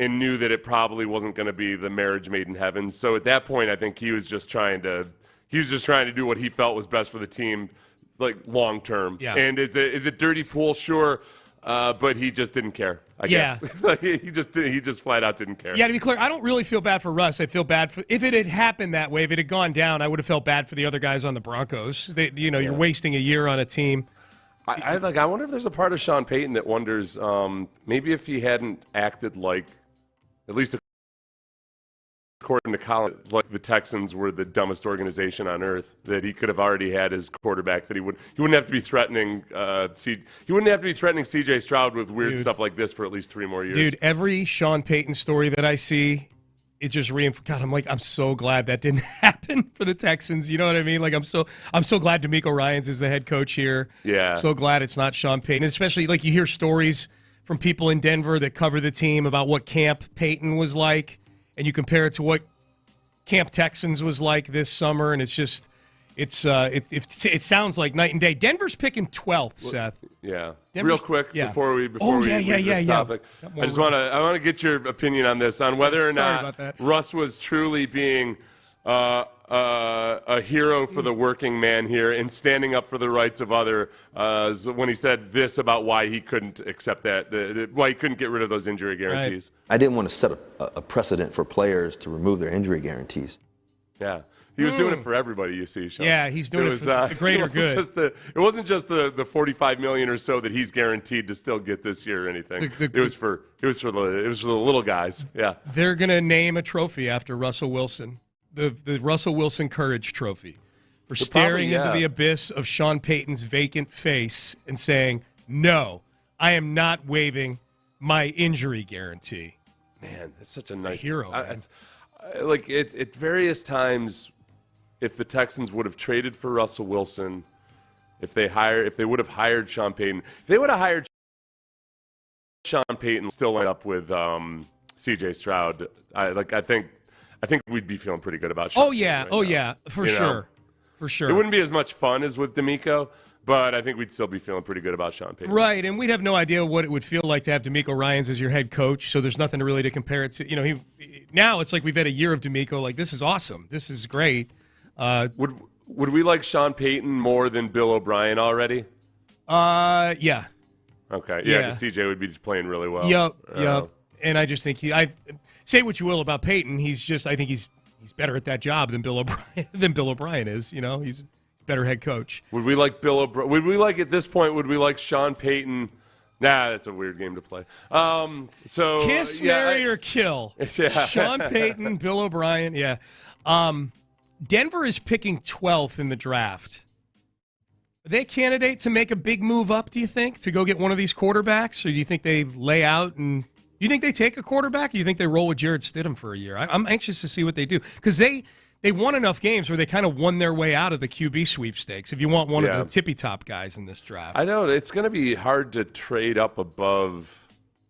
And knew that it probably wasn't going to be the marriage made in heaven. So at that point, I think he was just trying to do what he felt was best for the team, like long term. Yeah. And is it dirty pool? Sure. But he just didn't care, I guess. he just flat out didn't care. Yeah, to be clear, I don't really feel bad for Russ. I feel bad if it had happened that way, if it had gone down, I would have felt bad for the other guys on the Broncos. You're wasting a year on a team. I wonder if there's a part of Sean Payton that wonders maybe if he hadn't acted like, at least according to Colin, like the Texans were the dumbest organization on earth, that he could have already had his quarterback, that he wouldn't have to be threatening C.J. Stroud with weird stuff like this for at least 3 more years. Dude, every Sean Payton story that I see, it just God, I'm so glad that didn't happen for the Texans. You know what I mean? Like I'm so glad DeMeco Ryans is the head coach here. Yeah. So glad it's not Sean Payton. Especially like you hear stories from people in Denver that cover the team about what Camp Payton was like, and you compare it to what Camp Texans was like this summer, and it's just it sounds like night and day. Denver's picking 12th, Seth. Yeah. Real quick before we leave this topic, I want to get your opinion on this, on whether or not Russ was truly being a hero for the working man here and standing up for the rights of others when he said this about why he couldn't accept why he couldn't get rid of those injury guarantees. Right. I didn't want to set a precedent for players to remove their injury guarantees. Yeah. He was doing it for everybody, you see, Sean. Yeah, he's doing it for the greater good. It wasn't just the $45 million or so that he's guaranteed to still get this year or anything. It was for the little guys. Yeah. They're gonna name a trophy after Russell Wilson, the Russell Wilson Courage Trophy, for staring into the abyss of Sean Payton's vacant face and saying, "No, I am not waiving my injury guarantee." Man, that's such a nice hero. Like at various times, if the Texans would have traded for Russell Wilson, if they would have hired Sean Payton, if they would have hired Sean Payton, still end up with C.J. Stroud, I think we'd be feeling pretty good about Sean Payton for sure. It wouldn't be as much fun as with DeMeco, but I think we'd still be feeling pretty good about Sean Payton. Right, and we'd have no idea what it would feel like to have DeMeco Ryans as your head coach, so there's nothing really to compare it to. Now it's like we've had a year of DeMeco, like this is awesome. This is great. Would Would we like Sean Payton more than Bill O'Brien already? Yeah. Okay. Yeah, because CJ would be playing really well. Yep. And I just think I say what you will about Payton. I think he's better at that job than Bill O'Brien is. You know, he's a better head coach. Would we like at this point? Would we like Sean Payton? Nah, that's a weird game to play. So kiss, marry, or kill. Yeah. Sean Payton, Bill O'Brien. Yeah. Denver is picking 12th in the draft. Are they a candidate to make a big move up, do you think, to go get one of these quarterbacks? Or do you think they lay out and – you think they take a quarterback? Or do you think they roll with Jarrett Stidham for a year? I'm anxious to see what they do because they won enough games where they kind of won their way out of the QB sweepstakes if you want one of the tippy-top guys in this draft. I know. It's going to be hard to trade up above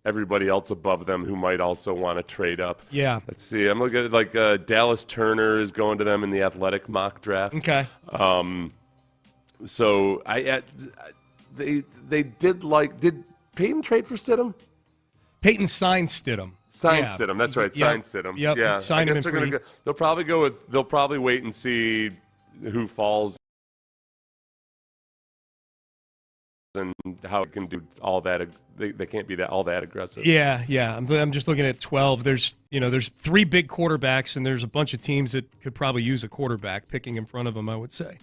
everybody else above them who might also want to trade up. Yeah. Let's see. I'm looking at Dallas Turner is going to them in the athletic mock draft. Okay. So did Payton trade for Stidham? Payton signed Stidham. Stidham. That's right. Signed Stidham. Yep. Yeah. Signed him in free. They'll probably wait and see who falls and how it can do all that. They can't be all that aggressive. Yeah. I'm just looking at 12. There's 3 big quarterbacks, and there's a bunch of teams that could probably use a quarterback picking in front of them, I would say.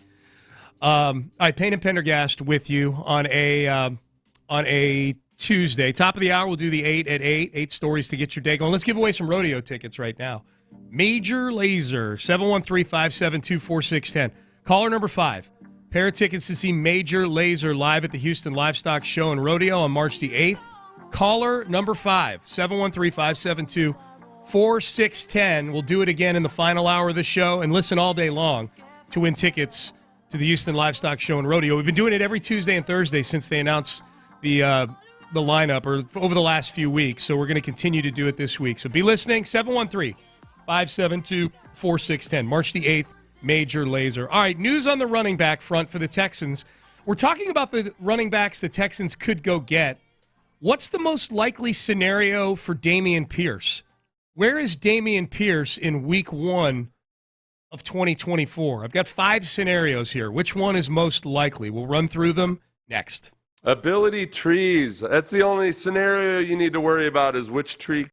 All right, Payne and Pendergast with you on a Tuesday. Top of the hour, we'll do the 8 at 8. 8 stories to get your day going. Let's give away some rodeo tickets right now. Major Laser, 713-572-4610. Caller number 5. Pair of tickets to see Major Laser live at the Houston Livestock Show and Rodeo on March the 8th. Caller number 5, 713-572-4610. We'll do it again in the final hour of the show and listen all day long to win tickets to the Houston Livestock Show and Rodeo. We've been doing it every Tuesday and Thursday since they announced the lineup or over the last few weeks, so we're going to continue to do it this week. So be listening, 713-572-4610. March the 8th, Major Laser. All right, news on the running back front for the Texans. We're talking about the running backs the Texans could go get. What's the most likely scenario for Damian Pierce? Where is Damian Pierce in week 1 of 2024? I've got 5 scenarios here. Which one is most likely? We'll run through them next. Ability trees. That's the only scenario you need to worry about is which tree.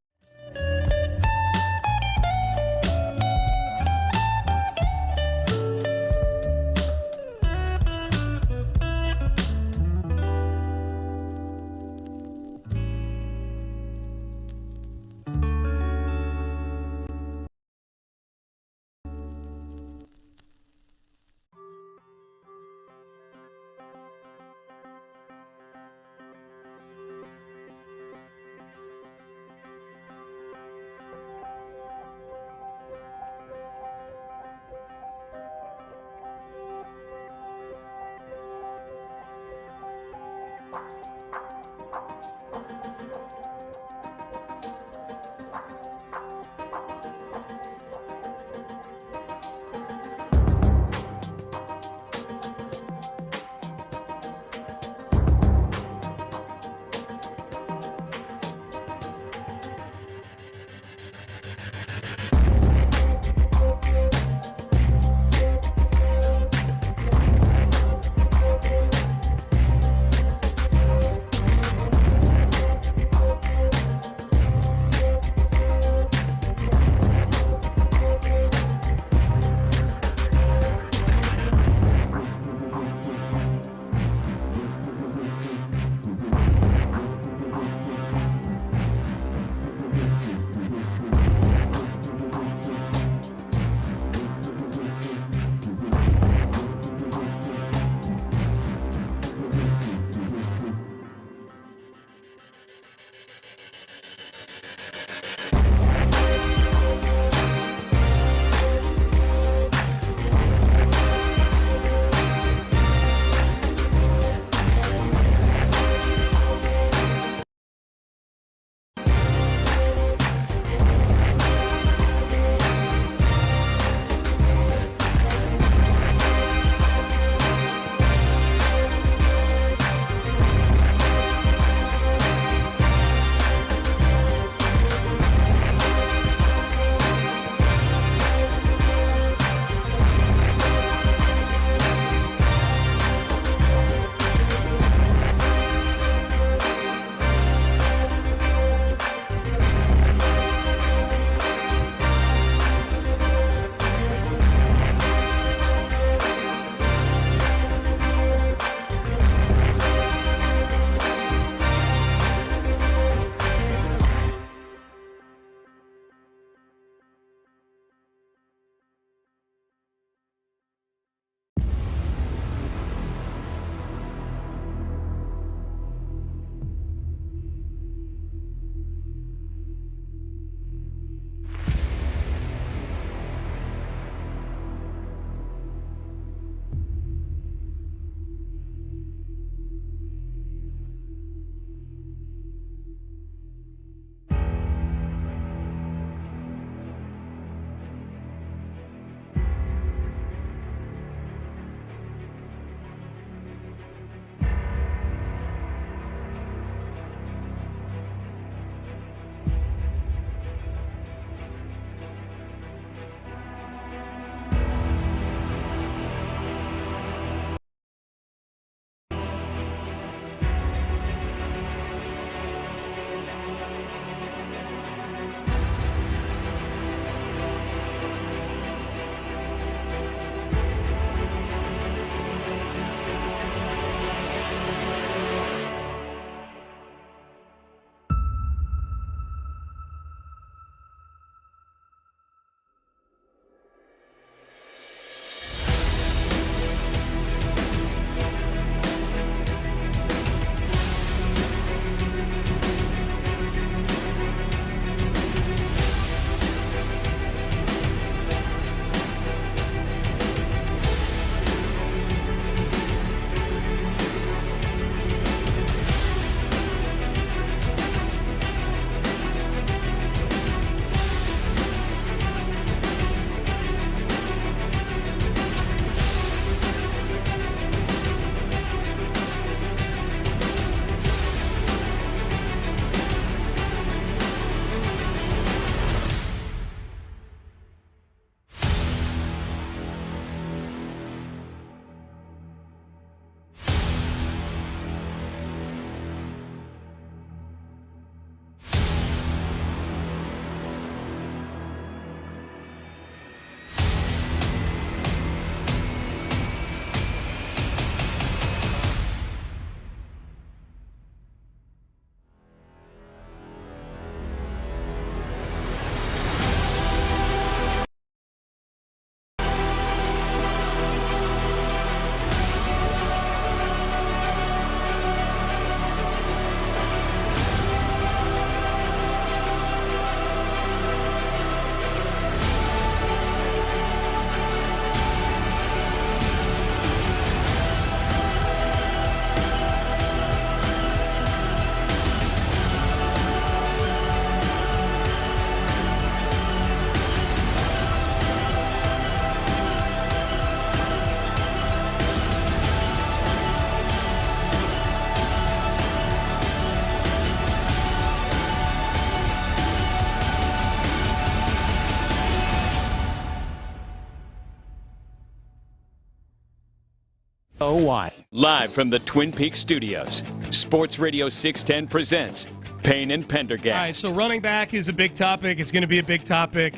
Oh, why? Live from the Twin Peaks studios, Sports Radio 610 presents Payne and Pendergast. All right, so running back is a big topic. It's going to be a big topic,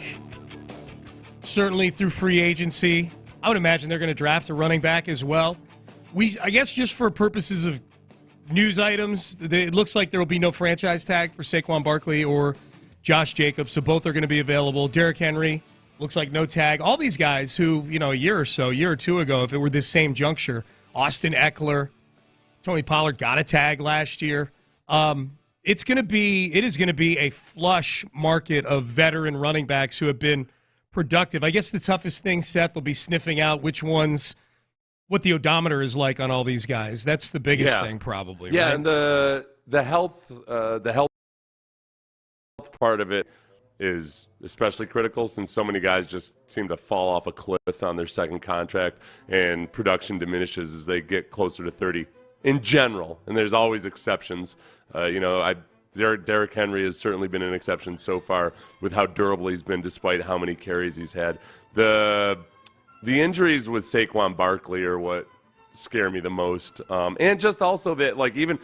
certainly through free agency. I would imagine they're going to draft a running back as well. I guess just for purposes of news items, it looks like there will be no franchise tag for Saquon Barkley or Josh Jacobs, so both are going to be available. Derrick Henry, looks like no tag. All these guys who, a year or two ago, if it were this same juncture, Austin Eckler, Tony Pollard got a tag last year. It is going to be a flush market of veteran running backs who have been productive. I guess the toughest thing, Seth, will be sniffing out what the odometer is like on all these guys. That's the biggest thing, probably. Yeah, right? and the health part of it is especially critical since so many guys just seem to fall off a cliff on their second contract, and production diminishes as they get closer to 30 in general. And there's always exceptions. Derrick Henry has certainly been an exception so far with how durable he's been despite how many carries he's had. The injuries with Saquon Barkley are what scare me the most. And just also that, even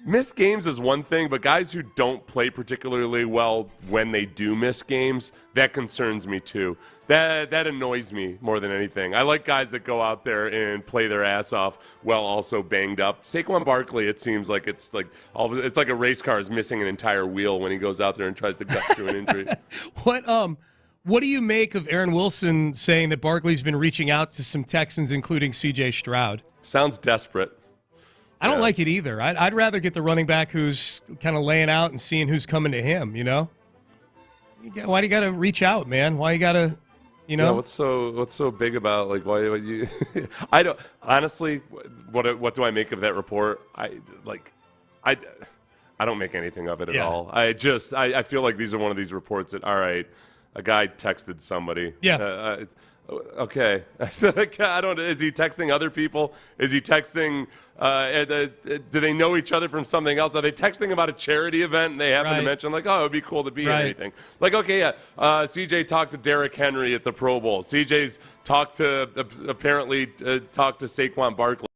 missed games is one thing, but guys who don't play particularly well when they do miss games, that concerns me too. That annoys me more than anything. I like guys that go out there and play their ass off while also banged up. Saquon Barkley, it seems like it's like a race car is missing an entire wheel when he goes out there and tries to gut through an injury. What do you make of Aaron Wilson saying that Barkley's been reaching out to some Texans, including C.J. Stroud? Sounds desperate. I don't like it either. I'd rather get the running back who's kind of laying out and seeing who's coming to him, Why do you got to reach out, man? Why you got to, Yeah, what's so big about, why you I don't, honestly, what do I make of that report? I don't make anything of it at all. I feel like these are one of these reports that, all right, a guy texted somebody. Yeah. Okay. I don't. Is he texting other people? Is he texting? Do they know each other from something else? Are they texting about a charity event and they happen to mention it would be cool to be at anything? CJ talked to Derrick Henry at the Pro Bowl. CJ's apparently talked to Saquon Barkley.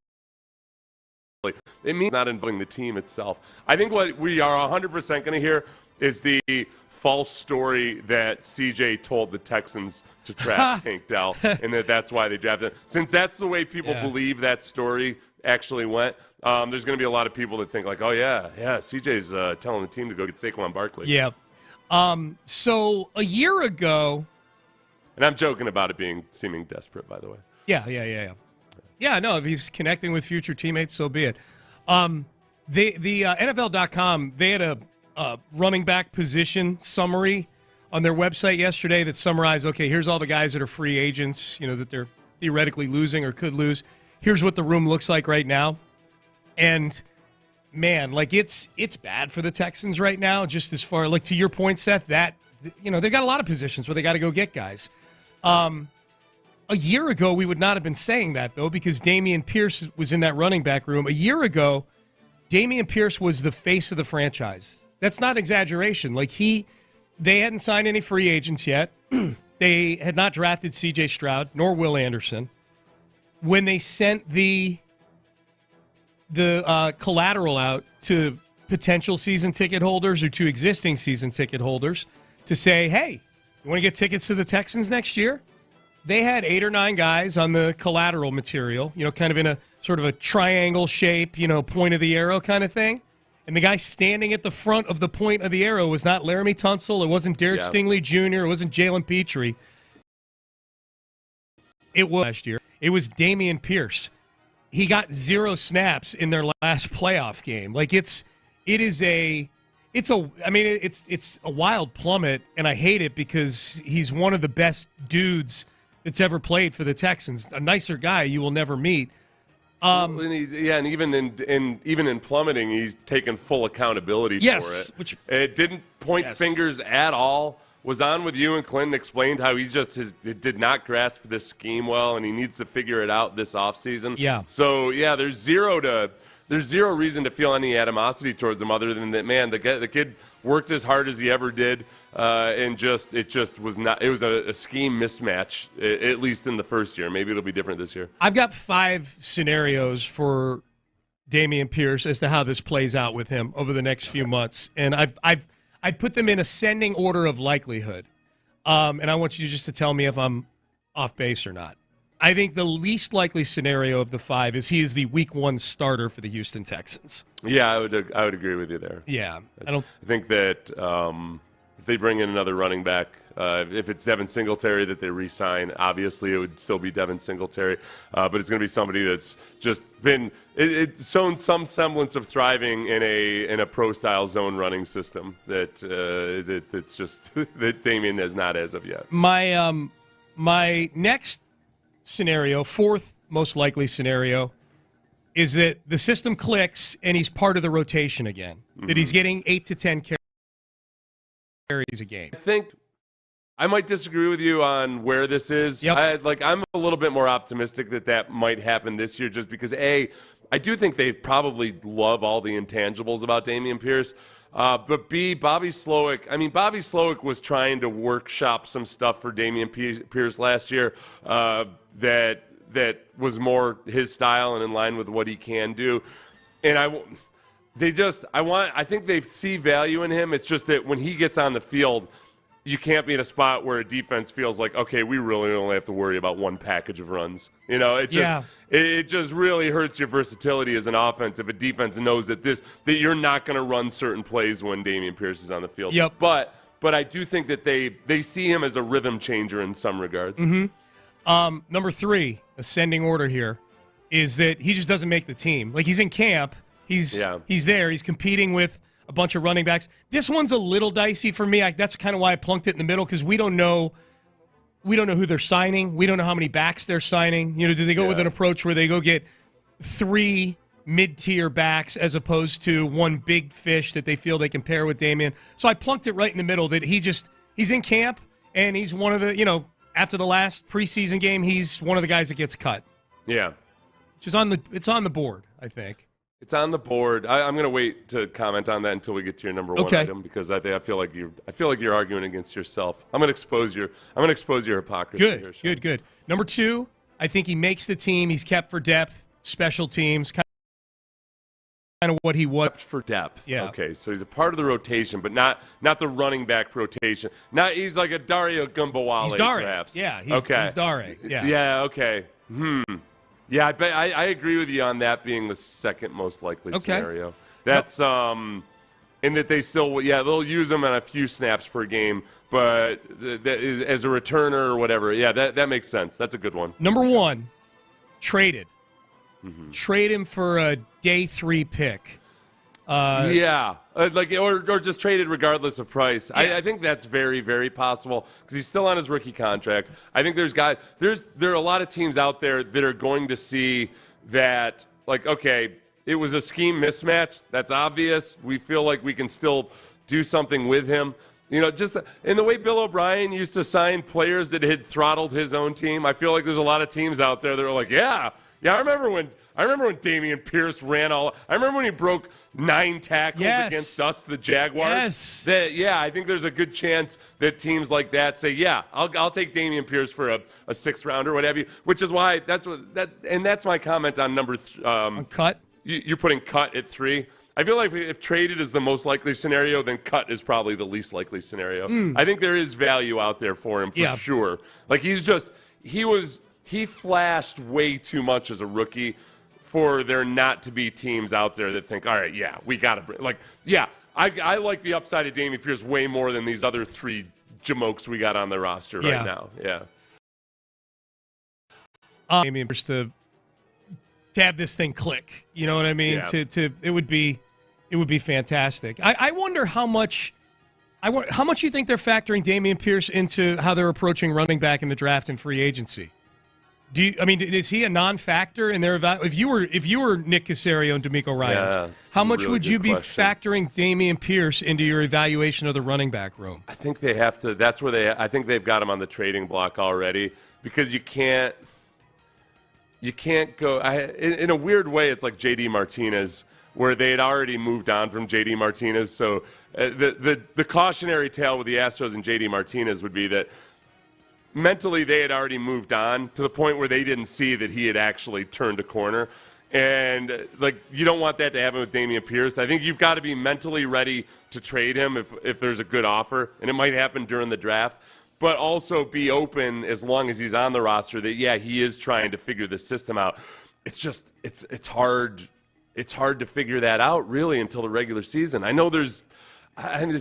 It means not involving the team itself. I think what we are 100% going to hear is the false story that CJ told the Texans to draft Tank Dell, and that's why they drafted him. Since that's the way people believe that story actually went, there's going to be a lot of people that think CJ's telling the team to go get Saquon Barkley. Yeah. So a year ago, and I'm joking about it seeming desperate, by the way. Yeah. Yeah, no, if he's connecting with future teammates, so be it. The NFL.com, they had a running back position summary on their website yesterday that summarized, okay, here's all the guys that are free agents, that they're theoretically losing or could lose. Here's what the room looks like right now. And, man, it's bad for the Texans right now, just as far, to your point, Seth, that, they've got a lot of positions where they got to go get guys. A year ago, we would not have been saying that, though, because Damian Pierce was in that running back room. A year ago, Damian Pierce was the face of the franchise. That's not exaggeration. They hadn't signed any free agents yet. They had not drafted C.J. Stroud nor Will Anderson. When they sent the collateral out to potential season ticket holders or to existing season ticket holders to say, hey, you want to get tickets to the Texans next year? They had 8 or 9 guys on the collateral material, kind of in a sort of a triangle shape, point of the arrow kind of thing. And the guy standing at the front of the point of the arrow was not Laramie Tunsil. It wasn't Derek Stingley Jr. It wasn't Jalen Petrie. It was last year. It was Damian Pierce. He got 0 snaps in their last playoff game. It's a wild plummet, and I hate it because he's one of the best dudes that's ever played for the Texans. A nicer guy you will never meet. And even in plummeting, he's taken full accountability for it. Which it didn't point fingers at all. Was on with you and Clinton, explained how he did not grasp this scheme well, and he needs to figure it out this offseason. Yeah. So there's zero to there's zero reason to feel any animosity towards him other than that, man, the kid worked as hard as he ever did, and it just was not. It was a scheme mismatch, at least in the first year. Maybe it'll be different this year. I've got 5 scenarios for Damian Pierce as to how this plays out with him over the next few months, and I've put them in ascending order of likelihood, and I want you just to tell me if I'm off base or not. I think the least likely scenario of the 5 is he is the Week 1 starter for the Houston Texans. Yeah, I would agree with you there. Yeah, I think that if they bring in another running back, if it's Devin Singletary that they re-sign, obviously it would still be Devin Singletary, but it's going to be somebody that's just been it's shown some semblance of thriving in a pro-style zone running system that's just that Damian has not as of yet. My next scenario, 4th most likely scenario, is that the system clicks and he's part of the rotation again. Mm-hmm. That he's getting 8 to 10 carries a game. I think I might disagree with you on where this is. Yep. I'm a little bit more optimistic that might happen this year, just because I do think they probably love all the intangibles about Damian Pierce. But B, Bobby Slowick was trying to workshop some stuff for Damian Pierce last year that was more his style and in line with what he can do. And I think they see value in him. It's just that when he gets on the field, you can't be in a spot where a defense feels like, okay, we really only have to worry about one package of runs. It just really hurts your versatility as an offense if a defense knows that you're not going to run certain plays when Damian Pierce is on the field. Yep. But I do think that they see him as a rhythm changer in some regards. Mm-hmm. Number 3, ascending order here, is that he just doesn't make the team. Like, he's in camp. He's there. He's competing with a bunch of running backs. This one's a little dicey for me. That's kind of why I plunked it in the middle, because we don't know who they're signing. We don't know how many backs they're signing. Do they go with an approach where they go get 3 mid-tier backs as opposed to one big fish that they feel they can pair with Damian? So I plunked it right in the middle that he's in camp, and he's one of the, after the last preseason game, he's one of the guys that gets cut. Yeah. It's on the board, I think. It's on the board. I'm going to wait to comment on that until we get to your number 1 item, because I feel like you're arguing against yourself. I'm going to expose your hypocrisy here, Sean. Good. Number 2, I think he makes the team. He's kept for depth, special teams, kind of what he was. Kept for depth. Yeah. Okay, so he's a part of the rotation, but not the running back rotation. He's like a Dario Gumbawale, he's Dare. Perhaps. Yeah, he's Dare. Yeah. Yeah, okay. Yeah, I agree with you on that being the second most likely scenario. That's in that they still, they'll use him on a few snaps per game, but as a returner or whatever, that makes sense. That's a good one. Number 1, traded. Mm-hmm. Trade him for a day 3 pick. Or just traded regardless of price. Yeah. I think that's very, very possible because he's still on his rookie contract. I think there are a lot of teams out there that are going to see that, like, okay, it was a scheme mismatch. That's obvious. We feel like we can still do something with him. Just in the way Bill O'Brien used to sign players that had throttled his own team. I feel like there's a lot of teams out there that are like, yeah, I remember when Damian Pierce ran I remember when he broke 9 tackles against us, the Jaguars. Yes. I think there's a good chance that teams like that say, I'll take Damian Pierce for a 6th round or what have you. Which is why that's my comment on number on cut. You're putting cut at 3. I feel like if traded is the most likely scenario, then cut is probably the least likely scenario. I think there is value out there for him for sure. Like he flashed way too much as a rookie for there not to be teams out there that think, all right, we got to I like the upside of Damian Pierce way more than these other 3 jamokes we got on the roster right now. Yeah. Damian Pierce to have this thing click. You know what I mean? Yeah. It would be fantastic. I wonder how much you think they're factoring Damian Pierce into how they're approaching running back in the draft and free agency. Is he a non-factor in their evaluation? If you were Nick Caserio and DeMeco Ryans, how much would you be factoring Damian Pierce into your evaluation of the running back room? I think they have to. That's where I think they've got him on the trading block already because you can't you can't go. In a weird way, it's like J.D. Martinez, where they had already moved on from J.D. Martinez. So the cautionary tale with the Astros and J.D. Martinez would be that mentally they had already moved on to the point where they didn't see that he had actually turned a corner. And, like, you don't want that to happen with Damian Pierce. I think you've got to be mentally ready to trade him if there's a good offer, and it might happen during the draft. But also be open as long as he's on the roster that, yeah, he is trying to figure the system out. It's just it's hard. It's hard to figure that out, really, until the regular season. I know it's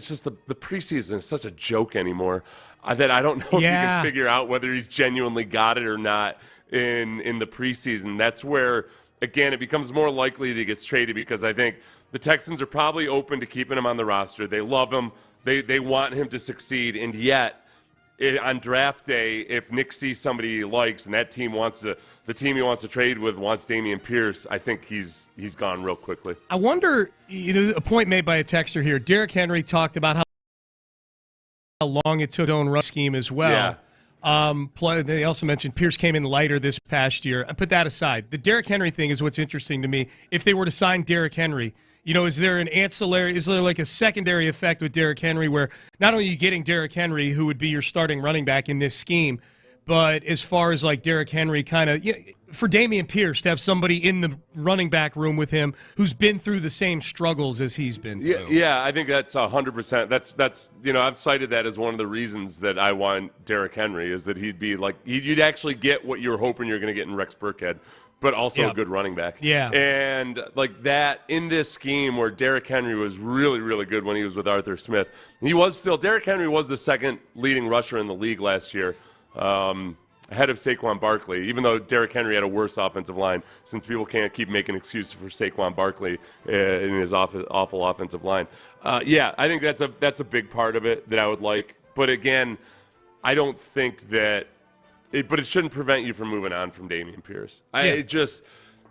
just the preseason is such a joke anymore that I don't know if you can figure out whether he's genuinely got it or not in the preseason. That's where, again, it becomes more likely that he gets traded because I think the Texans are probably open to keeping him on the roster. They love him. They want him to succeed. And yet, on draft day, if Nick sees somebody he likes and that team the team he wants to trade with wants Damian Pierce, I think he's gone real quickly. I wonder, a point made by a texter here. Derrick Henry talked about how long it took to own run scheme as well. Yeah. They also mentioned Pierce came in lighter this past year. I put that aside. The Derrick Henry thing is what's interesting to me. If they were to sign Derrick Henry, is there an ancillary, is there like a secondary effect with Derrick Henry where not only are you getting Derrick Henry, who would be your starting running back in this scheme, but as far as like Derrick Henry kind of, for Damian Pierce to have somebody in the running back room with him who's been through the same struggles as he's been through. Yeah, I think that's 100%. That's I've cited that as one of the reasons that I want Derrick Henry is that he'd be like, you'd actually get what you're hoping you're going to get in Rex Burkhead, but also a good running back. Yeah. And like that in this scheme where Derrick Henry was really, really good when he was with Arthur Smith. Derrick Henry was the second leading rusher in the league last year, ahead of Saquon Barkley, even though Derrick Henry had a worse offensive line, since people can't keep making excuses for Saquon Barkley in his awful offensive line. I think that's a big part of it that I would like. But again, I don't think that but it shouldn't prevent you from moving on from Damian Pierce.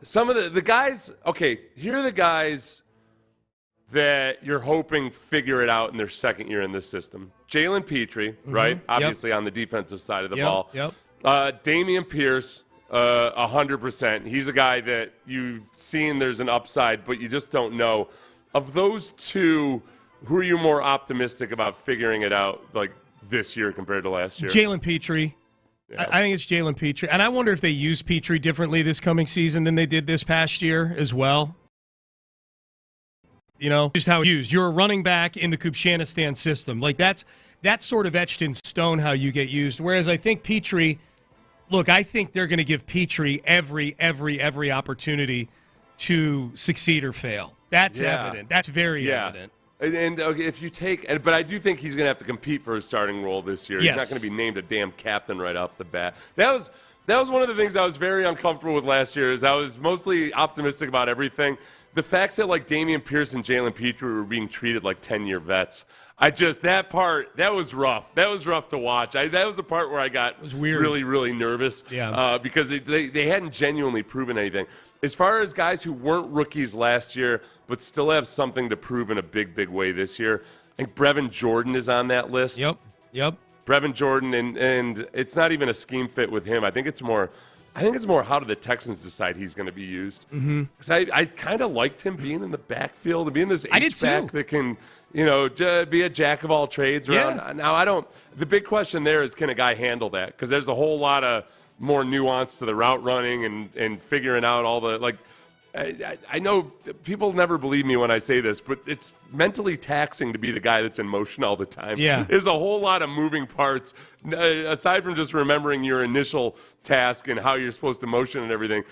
Some of the guys, okay, here are the guys that you're hoping figure it out in their second year in this system. Jalen Petrie, right? Obviously on the defensive side of the ball. Damian Pierce, 100%. He's a guy that you've seen there's an upside, but you just don't know. Of those two, who are you more optimistic about figuring it out like this year compared to last year? Jalen Petrie. Yeah. I think it's Jalen Petrie. And I wonder if they use Petrie differently this coming season than they did this past year as well. Just how it's used. You're a running back in the Kubshanistan system. Like that's sort of etched in stone how you get used. Whereas I think Petrie, I think they're going to give Petrie every opportunity to succeed or fail. That's evident. That's very evident. And if you but I do think he's going to have to compete for a starting role this year. Yes. He's not going to be named a damn captain right off the bat. That was one of the things I was very uncomfortable with last year. Is I was mostly optimistic about everything. The fact that Damian Pierce and Jalen Petrie were being treated like 10-year vets. That was rough. That was rough to watch. That was the part where I got really, really nervous. Yeah. Because they hadn't genuinely proven anything. As far as guys who weren't rookies last year but still have something to prove in a big, big way this year, I think Brevin Jordan is on that list. Yep. Brevin Jordan, and it's not even a scheme fit with him. I think it's more how do the Texans decide he's going to be used. Because I kind of liked him being in the backfield and being this H-back that can be a jack of all trades around. Yeah. Now, the big question there is, can a guy handle that? Because there's a whole lot of more nuance to the route running and figuring out all the, I know people never believe me when I say this, but it's mentally taxing to be the guy that's in motion all the time. Yeah. There's a whole lot of moving parts, aside from just remembering your initial task and how you're supposed to motion and everything,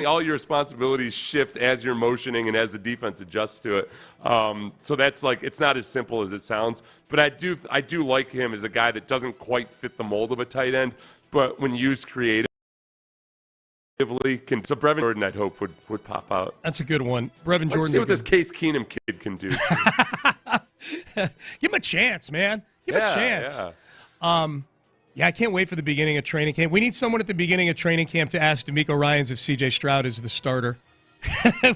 all your responsibilities shift as you're motioning and as the defense adjusts to it. So that's it's not as simple as it sounds, but I do like him as a guy that doesn't quite fit the mold of a tight end, but when used creatively, so Brevin Jordan, I'd hope, would pop out. That's a good one. Brevin Jordan. Let's see what this Case Keenum kid can do. Give him a chance, man. Give him a chance. I can't wait for the beginning of training camp. We need someone at the beginning of training camp to ask DeMeco Ryans if C.J. Stroud is the starter.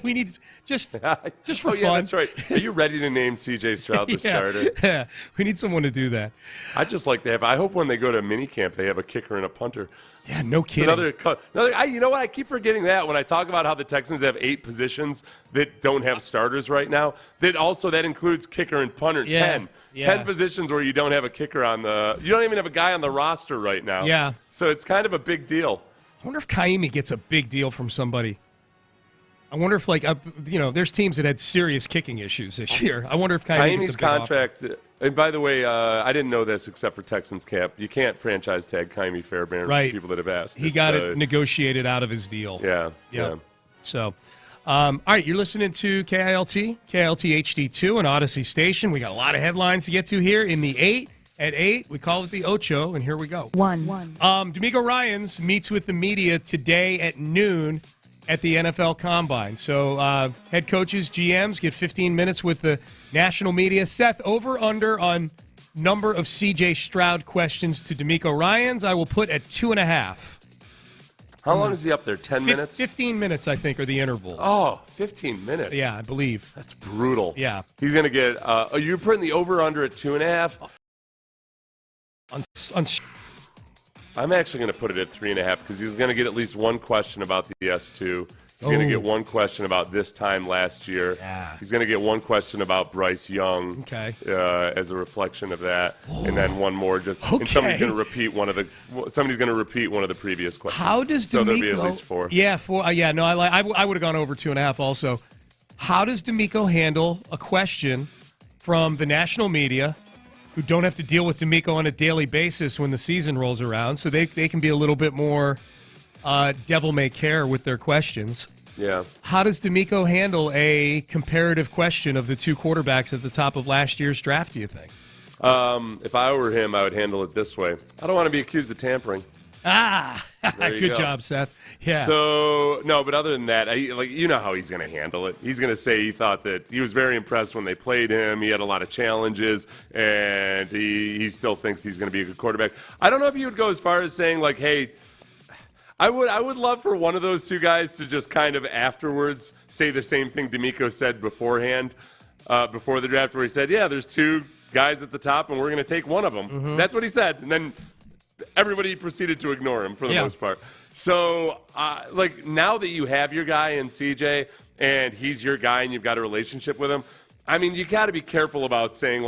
We need just for oh, fun. Yeah, that's right. Are you ready to name C.J. Stroud the starter? Yeah, we need someone to do that. I'd just like to have. I hope when they go to minicamp, they have a kicker and a punter. Yeah, no kidding. You know what? I keep forgetting that when I talk about how the Texans have 8 positions that don't have starters right now. That includes kicker and punter. 10. 10 positions where you don't have a kicker on the. You don't even have a guy on the roster right now. Yeah. So it's kind of a big deal. I wonder if Kaimi gets a big deal from somebody. I wonder if, there's teams that had serious kicking issues this year. I wonder if Kaimi's gets a big contract. Offer. And by the way, I didn't know this except for Texans camp. You can't franchise tag Kaimi Fairbairn for people that have asked. He got it negotiated out of his deal. Yeah. So, all right, you're listening to KILT HD2 and Odyssey Station. We got a lot of headlines to get to here in the 8. At 8, we call it the Ocho, and here we go. 1. DeMeco Ryans meets with the media today at noon at the NFL Combine. So head coaches, GMs get 15 minutes with the national media. Seth, over under on number of C.J. Stroud questions to DeMeco Ryans, I will put at 2.5. How long is he up there? 10 minutes? 15 minutes, I think, are the intervals. Oh, 15 minutes. Yeah, I believe. That's brutal. Yeah. He's going to get you're putting the over-under at 2.5? I'm actually going to put it at 3.5 because he's going to get at least one question about the S2. He's going to get one question about this time last year. Yeah. He's going to get one question about Bryce Young as a reflection of that, and then one more and somebody's going to repeat one of the previous questions. How does DeMeco? So there'll be at least 4. Yeah, 4. No, I would have gone over 2.5 also. How does DeMeco handle a question from the national media, who don't have to deal with DeMeco on a daily basis when the season rolls around, so they can be a little bit more devil-may-care with their questions. Yeah. How does DeMeco handle a comparative question of the 2 quarterbacks at the top of last year's draft, do you think? If I were him, I would handle it this way. I don't want to be accused of tampering. Good job, Seth. Yeah. So, no, but other than that, you know how he's going to handle it. He's going to say he thought that he was very impressed when they played him. He had a lot of challenges, and he still thinks he's going to be a good quarterback. I don't know if he would go as far as saying, hey, I would love for one of those 2 guys to just kind of afterwards say the same thing DeMeco said beforehand, before the draft, where he said, yeah, there's 2 guys at the top, and we're going to take one of them. Mm-hmm. That's what he said. And then everybody proceeded to ignore him for the most part. So, now that you have your guy in CJ and he's your guy and you've got a relationship with him, I mean, you got to be careful about saying,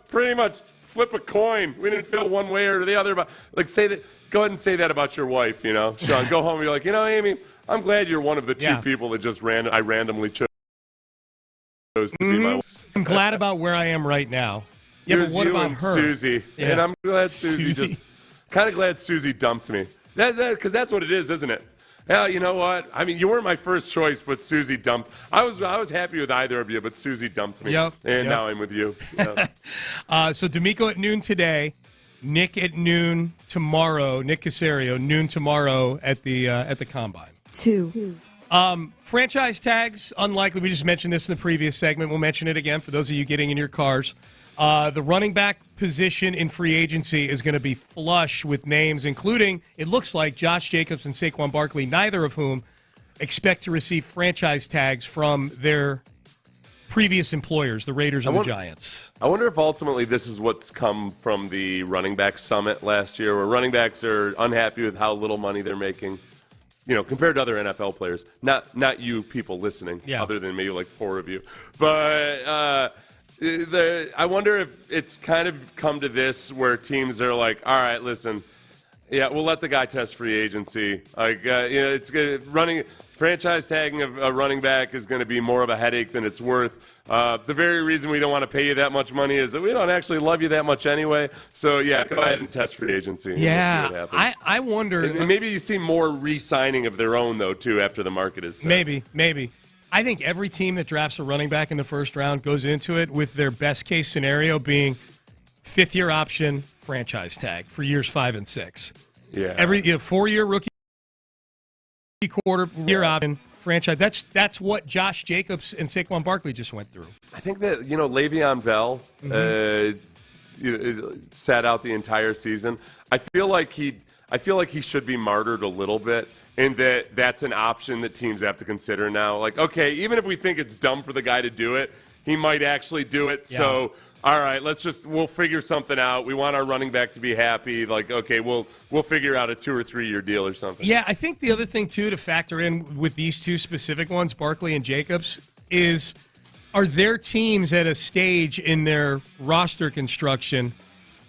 pretty much flip a coin. We didn't feel one way or the other. But, say that. Go ahead and say that about your wife, Sean. Go home and you're like, Amy, I'm glad you're one of the 2 people that just I randomly chose to be my wife. I'm glad about where I am right now. Yeah, but what about her? Susie. Yeah. And I'm glad Susie kind of glad Susie dumped me. Because that's what it is, isn't it? Yeah, you know what? I mean, you weren't my first choice, but Susie dumped. I was happy with either of you, but Susie dumped me. Yep. And now I'm with you. So DeMeco at noon today, Nick at noon tomorrow, Nick Caserio, noon tomorrow at the Combine. 2. Franchise tags, unlikely. We just mentioned this in the previous segment. We'll mention it again for those of you getting in your cars. The running back position in free agency is going to be flush with names, including, it looks like, Josh Jacobs and Saquon Barkley, neither of whom expect to receive franchise tags from their previous employers, the Raiders and the Giants. I wonder if ultimately this is what's come from the running back summit last year, where running backs are unhappy with how little money they're making, compared to other NFL players. Not you people listening, other than maybe 4 of you. But I wonder if it's kind of come to this where teams are like, all right, listen, we'll let the guy test free agency. It's good. Franchise tagging of a running back is going to be more of a headache than it's worth. The very reason we don't want to pay you that much money is that we don't actually love you that much anyway. So, go ahead and test free agency. Yeah, we'll see what happens. I wonder. And maybe you see more re-signing of their own, though, too, after the market is set. Maybe. I think every team that drafts a running back in the first round goes into it with their best-case scenario being 5th-year option franchise tag for years 5 and 6. Yeah. Every 4-year rookie quarter-year option franchise. That's what Josh Jacobs and Saquon Barkley just went through. I think that, Le'Veon Bell sat out the entire season. I feel like he should be martyred a little bit and that's an option that teams have to consider now. Like, okay, even if we think it's dumb for the guy to do it, he might actually do it. Yeah. So, all right, we'll figure something out. We want our running back to be happy. Like, okay, we'll figure out a 2 or 3 year deal or something. Yeah, I think the other thing, too, to factor in with these two specific ones, Barkley and Jacobs, are their teams at a stage in their roster construction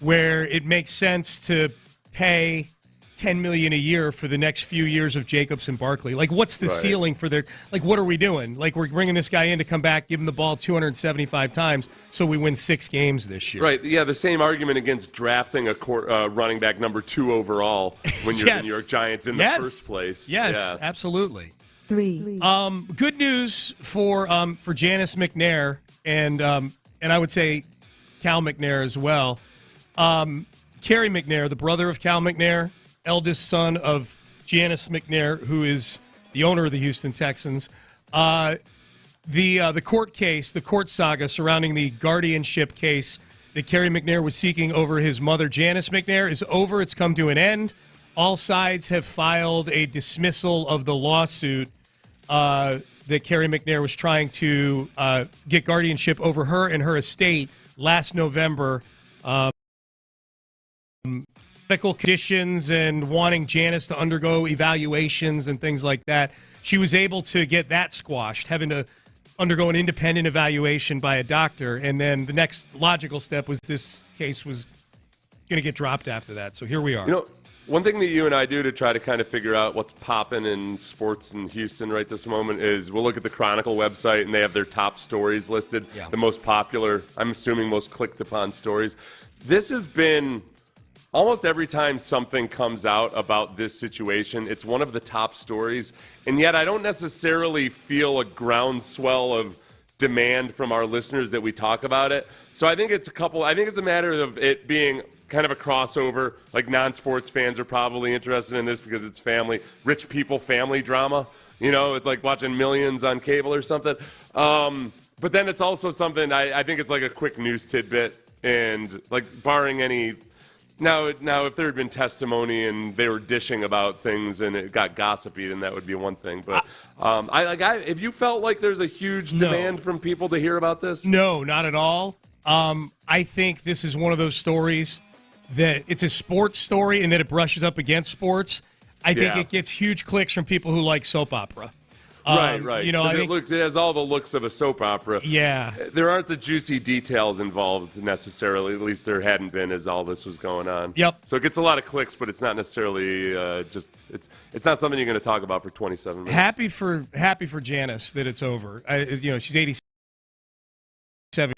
where it makes sense to pay $10 million a year for the next few years of Jacobs and Barkley? Like, what's the ceiling for their? Like, what are we doing? Like, we're bringing this guy in to come back, give him the ball 275 times, so we win 6 games this year. Right. Yeah. The same argument against drafting a running back number 2 overall when you're the New York Giants in the first place. Yes, absolutely. 3. Good news for Janice McNair and I would say Cal McNair as well. Kerry McNair, the brother of Cal McNair, eldest son of Janice McNair, who is the owner of the Houston Texans. The court case, the court saga surrounding the guardianship case that Kerry McNair was seeking over his mother, Janice McNair, is over. It's come to an end. All sides have filed a dismissal of the lawsuit that Kerry McNair was trying to get guardianship over her and her estate last November. Medical conditions and wanting Janice to undergo evaluations and things like that. She was able to get that squashed, having to undergo an independent evaluation by a doctor. And then the next logical step was this case was going to get dropped after that. So here we are. You know, one thing that you and I do to try to kind of figure out what's popping in sports in Houston right this moment is we'll look at the Chronicle website, and they have their top stories listed, the most popular, I'm assuming most clicked-upon stories. This has been almost every time something comes out about this situation, it's one of the top stories, and yet I don't necessarily feel a groundswell of demand from our listeners that we talk about it. So I think it's a matter of it being kind of a crossover. Like, non-sports fans are probably interested in this because it's rich people family drama. You know, it's like watching Millions on cable or something. But then it's also something, I think it's like a quick news tidbit, and like barring any. Now, if there had been testimony and they were dishing about things and it got gossipy, then that would be one thing. But if you felt like there's a huge demand from people to hear about this? No, not at all. I think this is one of those stories that it's a sports story and that it brushes up against sports. I think it gets huge clicks from people who like soap opera. Right. You know, it has all the looks of a soap opera. Yeah. There aren't the juicy details involved necessarily. At least there hadn't been as all this was going on. Yep. So it gets a lot of clicks, but it's not necessarily it's not something you're going to talk about for 27 minutes. Happy for Janice that it's over. She's 87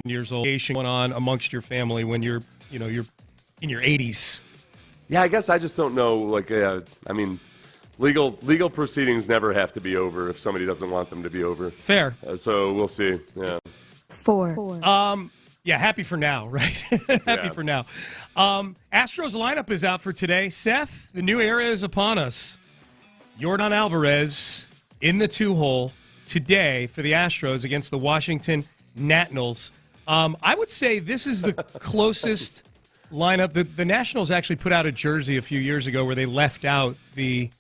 years old. Going on amongst your family when you're in your 80s. Yeah, I guess I just don't know. Like, Legal proceedings never have to be over if somebody doesn't want them to be over. Fair. So we'll see. Yeah. 4. Happy for now, right? Happy for now. Astros lineup is out for today. Seth, the new era is upon us. Yordan Alvarez in the 2-hole today for the Astros against the Washington Nationals. I would say this is the closest lineup. The Nationals actually put out a jersey a few years ago where they left out the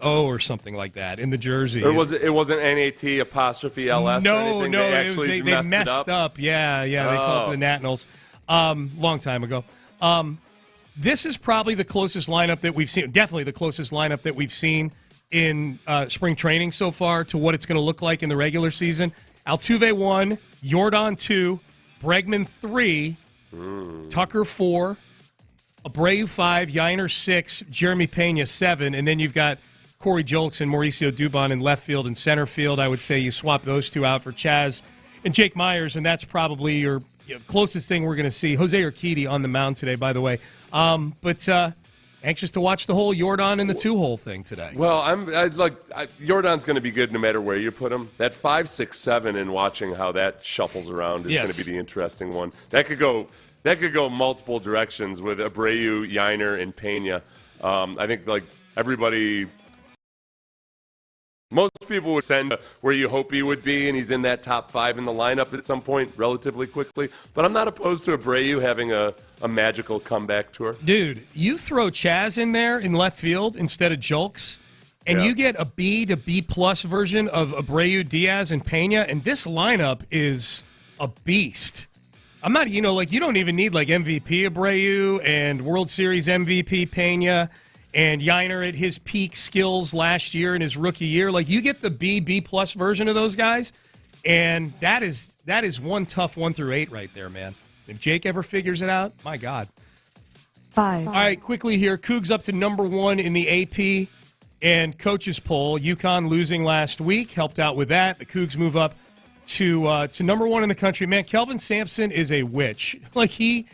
O or something like that in the jersey. Or it wasn't NAT''LS? No, they messed up. Yeah, they called it the Nationals. Long time ago. This is probably the closest lineup that we've seen. Definitely the closest lineup that we've seen in spring training so far to what it's going to look like in the regular season. Altuve 1, Yordan 2, Bregman 3, Tucker 4. Abreu 5, Yiner 6, Jeremy Pena 7, and then you've got Corey Julks and Mauricio Dubon in left field and center field. I would say you swap those two out for Chaz and Jake Myers, and that's probably your closest thing we're going to see. Jose Urquidy on the mound today, by the way. But anxious to watch the whole Yordan in the 2-hole thing today. Well, Yordan's going to be good no matter where you put him. That 5, 6, 7 and watching how that shuffles around is going to be the interesting one. That could go multiple directions with Abreu, Yiner, and Pena. I think most people would send where you hope he would be, and he's in that top 5 in the lineup at some point relatively quickly. But I'm not opposed to Abreu having a magical comeback tour. Dude, you throw Chaz in there in left field instead of Julks, And you get a B to B plus version of Abreu, Diaz, and Pena, and this lineup is a beast. I'm not, you don't even need like MVP Abreu and World Series MVP Pena and Yiner at his peak skills last year in his rookie year. Like, you get the B plus version of those guys, and that is one tough 1 through 8 right there, man. If Jake ever figures it out, my God. 5. All right, quickly here. Cougs up to number 1 in the AP and coaches poll. UConn losing last week helped out with that. The Cougs move up to number 1 in the country. Man, Kelvin Sampson is a witch. Like, he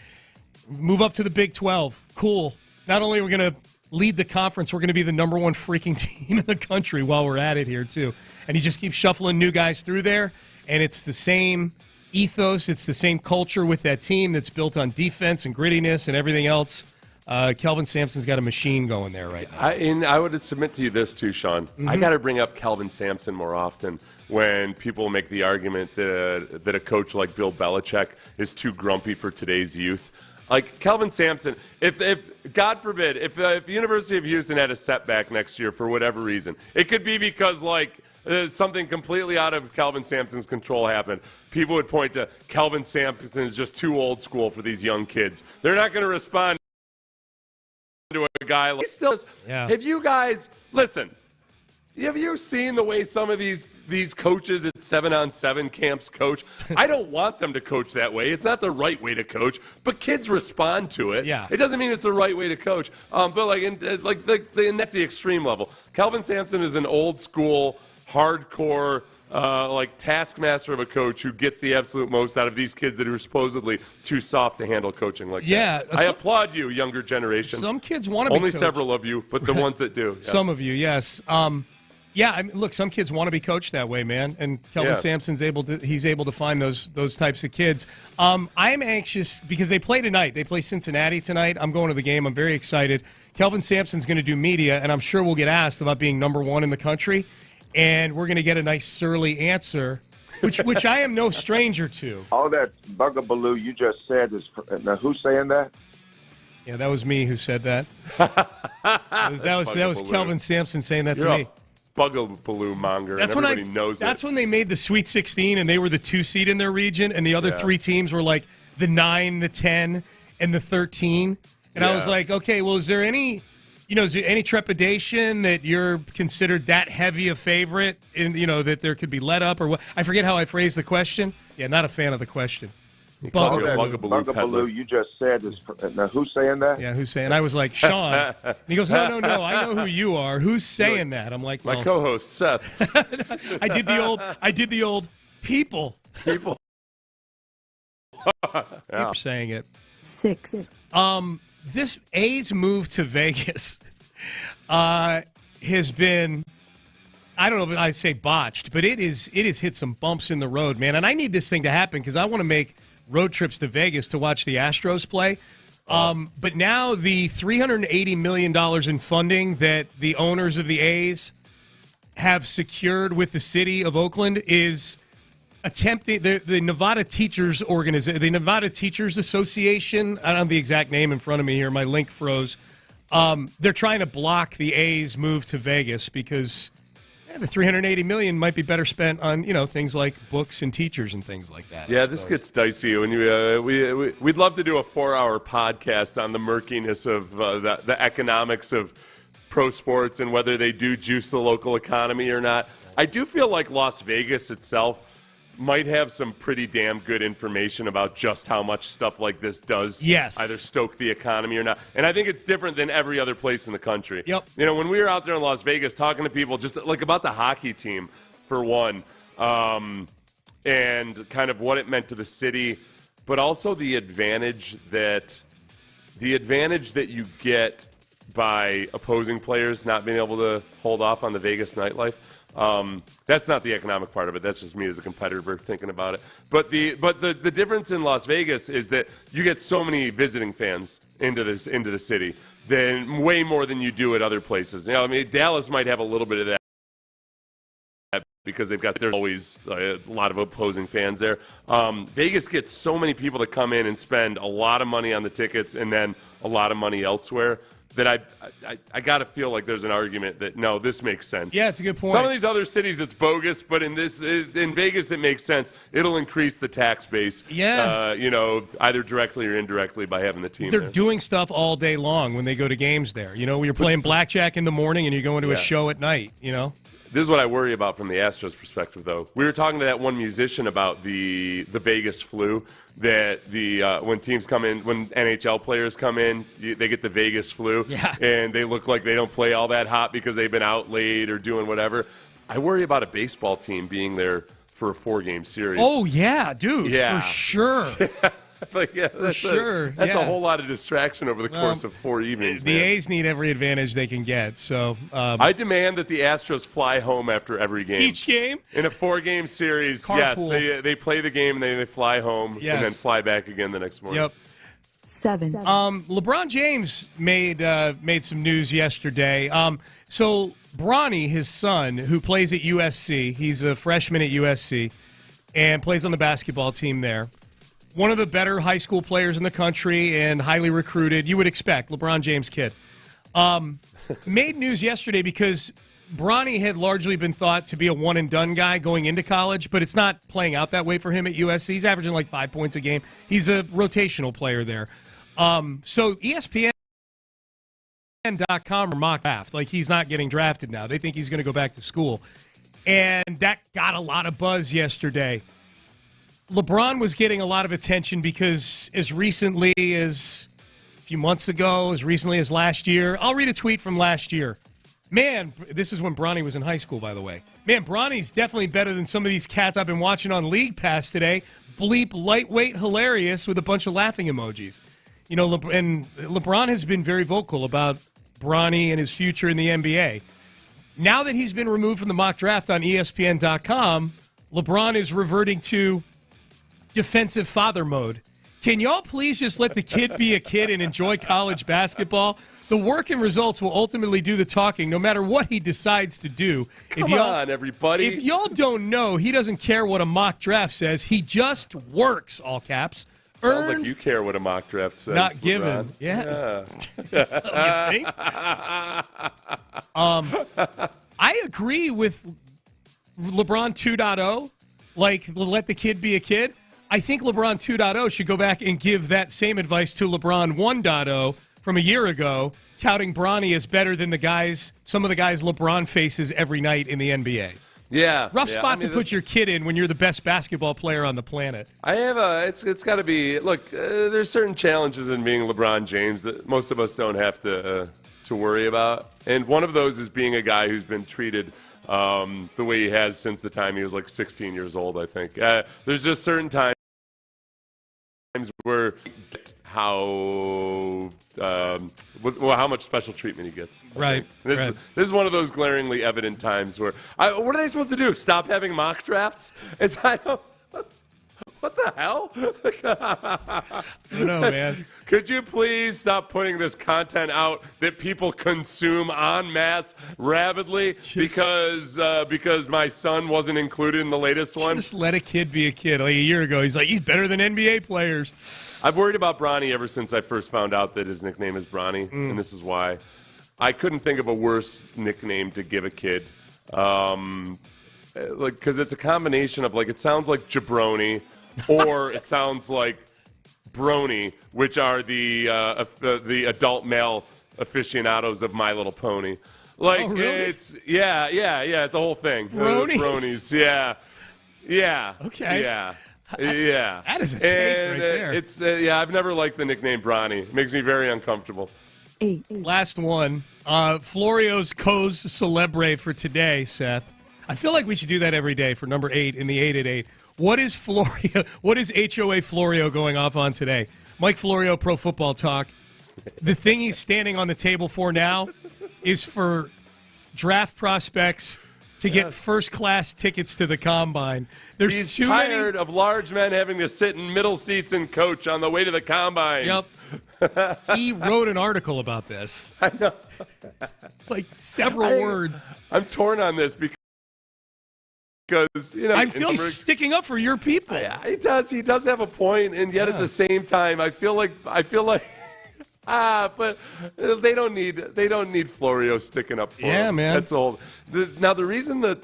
move up to the Big 12. Cool. Not only are we going to lead the conference, we're going to be the number 1 freaking team in the country while we're at it here, too. And he just keeps shuffling new guys through there, and it's the same ethos. It's the same culture with that team that's built on defense and grittiness and everything else. Kelvin Sampson's got a machine going there right now. I would submit to you this too, Sean. I got to bring up Kelvin Sampson more often when people make the argument that a coach like Bill Belichick is too grumpy for today's youth. Like, Kelvin Sampson, if God forbid, if the University of Houston had a setback next year for whatever reason, it could be because, like, something completely out of Kelvin Sampson's control happened. People would point to Kelvin Sampson is just too old school for these young kids. They're not going to respond to a guy like Have you guys listen? Have you seen the way some of these coaches at 7-on-7 camps coach? I don't want them to coach that way. It's not the right way to coach, but kids respond to it. Yeah. It doesn't mean it's the right way to coach. But and that's the extreme level. Kelvin Sampson is an old school, hardcore, taskmaster of a coach who gets the absolute most out of these kids that are supposedly too soft to handle coaching like that. I applaud you, younger generation. Some kids want to be coached. Only several of you, but the ones that do. Yes. Some of you, yes. Look, some kids want to be coached that way, man. And Kelvin Sampson's able to find those types of kids. I'm anxious because they play tonight. They play Cincinnati tonight. I'm going to the game. I'm very excited. Kelvin Sampson's going to do media, and I'm sure we'll get asked about being number 1 in the country. And we're going to get a nice surly answer, which I am no stranger to. All that bugaboo you just said is now who's saying that? Yeah, that was me who said that. that was Kelvin Sampson saying that to me. Bugaboo monger. That's and everybody knows That's when they made the Sweet 16 and they were the 2 seed in their region, and the other 3 teams were like the 9, the 10, and the 13. And I was like, okay, well, is there any trepidation that you're considered that heavy a favorite, and that there could be let up or what? I forget how I phrased the question. Yeah, not a fan of the question. Bugaboo you just said is now who's saying that? Yeah, who's saying? I was like, Sean. And he goes, no, I know who you are. Who's saying that? I'm like, my co-host Seth. I did the old people. People. Keep saying it. 6. This A's move to Vegas has been, I don't know if I say botched, but it has hit some bumps in the road, man. And I need this thing to happen because I want to make road trips to Vegas to watch the Astros play. But now the $380 million in funding that the owners of the A's have secured with the city of Oakland is attempting the Nevada Teachers Organization, the Nevada Teachers Association. I don't have the exact name in front of me here. My link froze. They're trying to block the A's move to Vegas because the $380 million might be better spent on things like books and teachers and things like that. Yeah, this gets dicey. When we'd love to do a 4-hour podcast on the murkiness of the economics of pro sports and whether they do juice the local economy or not. I do feel like Las Vegas itself might have some pretty damn good information about just how much stuff like this does either stoke the economy or not. And I think it's different than every other place in the country. Yep. When we were out there in Las Vegas talking to people just like about the hockey team, for one, and kind of what it meant to the city, but also the advantage that you get by opposing players not being able to hold off on the Vegas nightlife. That's not the economic part of it. That's just me as a competitor thinking about it. But the difference in Las Vegas is that you get so many visiting fans into the city, than way more than you do at other places. Dallas might have a little bit of that because there's always a lot of opposing fans there. Vegas gets so many people to come in and spend a lot of money on the tickets and then a lot of money elsewhere that I got to feel like there's an argument that, no, this makes sense. Yeah, it's a good point. Some of these other cities, it's bogus, but in Vegas, it makes sense. It'll increase the tax base, either directly or indirectly by having the team They're there. doing stuff all day long when they go to games there. You're playing blackjack in the morning and you're going to a show at night, This is what I worry about from the Astros perspective, though. We were talking to that one musician about the Vegas flu, that when teams come in, when NHL players come in, they get the Vegas flu, and they look like they don't play all that hot because they've been out late or doing whatever. I worry about a baseball team being there for a 4-game series. Oh, yeah, dude, for sure. That's a whole lot of distraction over the course of 4 evenings. The A's need every advantage they can get. So I demand that the Astros fly home after every game. Each game? In a 4-game series, Carpool. yes. They play the game, and they fly home, and then fly back again the next morning. Yep. 7. LeBron James made some news yesterday. So Bronny, his son, who plays at USC, he's a freshman at USC and plays on the basketball team there. One of the better high school players in the country and highly recruited. You would expect, LeBron James kid. Made news yesterday because Bronny had largely been thought to be a one-and-done guy going into college, but it's not playing out that way for him at USC. He's averaging like 5 points a game. He's a rotational player there. So ESPN.com or mock draft. Like, he's not getting drafted now. They think he's going to go back to school. And that got a lot of buzz yesterday. LeBron was getting a lot of attention because as recently as a few months ago, as recently as last year, I'll read a tweet from last year. Man, this is when Bronny was in high school, by the way. Man, Bronny's definitely better than some of these cats I've been watching on League Pass today. Bleep, lightweight, hilarious, with a bunch of laughing emojis. And LeBron has been very vocal about Bronny and his future in the NBA. Now that he's been removed from the mock draft on ESPN.com, LeBron is reverting to defensive father mode. Can y'all please just let the kid be a kid and enjoy college basketball? The work and results will ultimately do the talking, no matter what he decides to do. Come on, everybody. If y'all don't know, he doesn't care what a mock draft says. He just works, all caps. Sounds like you care what a mock draft says. Not given. Yeah. You think? I agree with LeBron 2.0. Like, let the kid be a kid. I think LeBron 2.0 should go back and give that same advice to LeBron 1.0 from a year ago, touting Bronny as better than some of the guys LeBron faces every night in the NBA. Yeah. Rough spot to put your kid in when you're the best basketball player on the planet. It's got to be, look, there's certain challenges in being LeBron James that most of us don't have to worry about. And one of those is being a guy who's been treated the way he has since the time he was like 16 years old, I think. There's just certain times where how much special treatment he gets. Right. This is one of those glaringly evident times where what are they supposed to do? Stop having mock drafts? What the hell? I don't know, man. Could you please stop putting this content out that people consume en masse rapidly because my son wasn't included in the latest one? Just let a kid be a kid. Like a year ago, he's better than NBA players. I've worried about Bronny ever since I first found out that his nickname is Bronny, and this is why. I couldn't think of a worse nickname to give a kid. Because it's a combination of, it sounds like jabroni, or it sounds like brony, which are the adult male aficionados of My Little Pony. Oh, really? It's it's a whole thing. Bronies, yeah. Okay. Yeah. That is a take right there. It's I've never liked the nickname Bronny. It makes me very uncomfortable. 8. Last one. Florio's Cause Celebre for today, Seth. I feel like we should do that every day for number 8 in the 8 at 8. What is Florio? What is HOA Florio going off on today? Mike Florio, Pro Football Talk. The thing he's standing on the table for now is for draft prospects to get first-class tickets to the Combine. He's tired of large men having to sit in middle seats and coach on the way to the Combine. Yep. He wrote an article about this. I know. Several words. I'm torn on this because I feel he's sticking up for your people. He does have a point, and yet at the same time, I feel like But they don't need Florio sticking up for them. Man. That's old. Now the reason that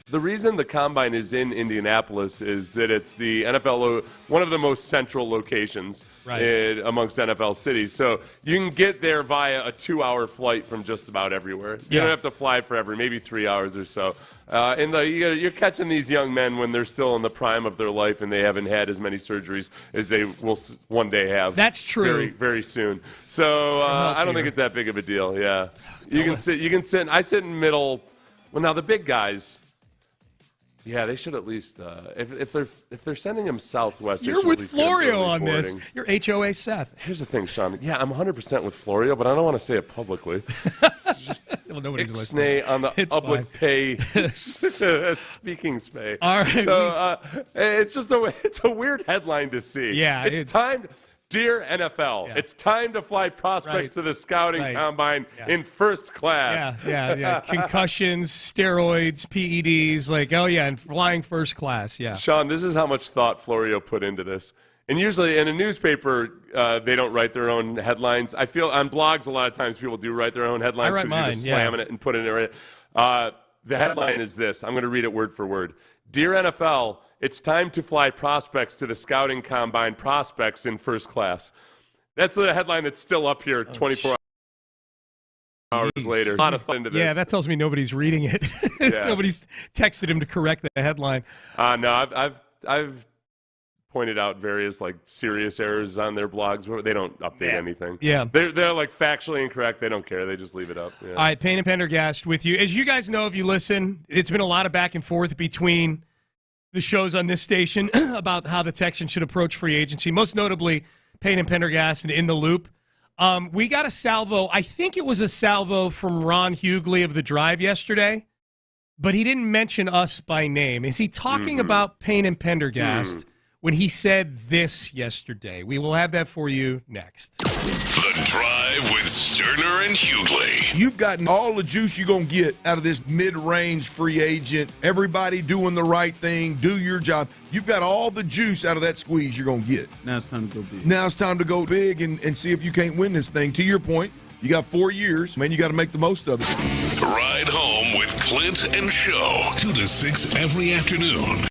the reason the Combine is in Indianapolis is that it's the NFL, one of the most central locations amongst NFL cities. So you can get there via a 2-hour flight from just about everywhere. You don't have to fly forever, maybe 3 hours or so. And you're catching these young men when they're still in the prime of their life and they haven't had as many surgeries as they will one day have. That's true. Very, very soon. So I don't think it's that big of a deal. Yeah, you can sit. I sit in middle. Well, now the big guys. Yeah, they should at least if they're sending him southwest. You're with Florio on this. You're HOA Seth. Here's the thing, Sean. Yeah, I'm 100% with Florio, but I don't want to say it publicly. Well, nobody's listening. On the upward pay speaking spay. All right. So it's a weird headline to see. Yeah, it's time. Dear NFL, it's time to fly prospects to the scouting combine in first class. Yeah. Concussions, steroids, PEDs, and flying first class, Sean, this is how much thought Florio put into this. And usually in a newspaper, they don't write their own headlines. I feel on blogs a lot of times people do write their own headlines because you're just slamming it and putting it right. The headline is this. I'm going to read it word for word. Dear NFL, it's time to fly prospects to the scouting combine, prospects in first class. That's the headline that's still up here 24 hours later. A lot of fun into this. Yeah, that tells me nobody's reading it. Nobody's texted him to correct the headline. No, I've pointed out various serious errors on their blogs where they don't update anything. Yeah. They're factually incorrect. They don't care. They just leave it up. Yeah. All right, Payne and Pendergast with you. As you guys know, if you listen, it's been a lot of back and forth between the shows on this station about how the Texans should approach free agency, most notably Payne and Pendergast and In the Loop. We got a salvo. I think it was a salvo from Ron Hughley of The Drive yesterday, but he didn't mention us by name. Is he talking about Payne and Pendergast when he said this yesterday? We will have that for you next. The Drive with Stoerner and Hughley. You've gotten all the juice you're going to get out of this mid-range free agent. Everybody doing the right thing, do your job. You've got all the juice out of that squeeze you're going to get. Now it's time to go big. Now it's time to go big and see if you can't win this thing. To your point, you got 4 years. Man, you got to make the most of it. Ride home with Clint and Show. 2 to 6 every afternoon.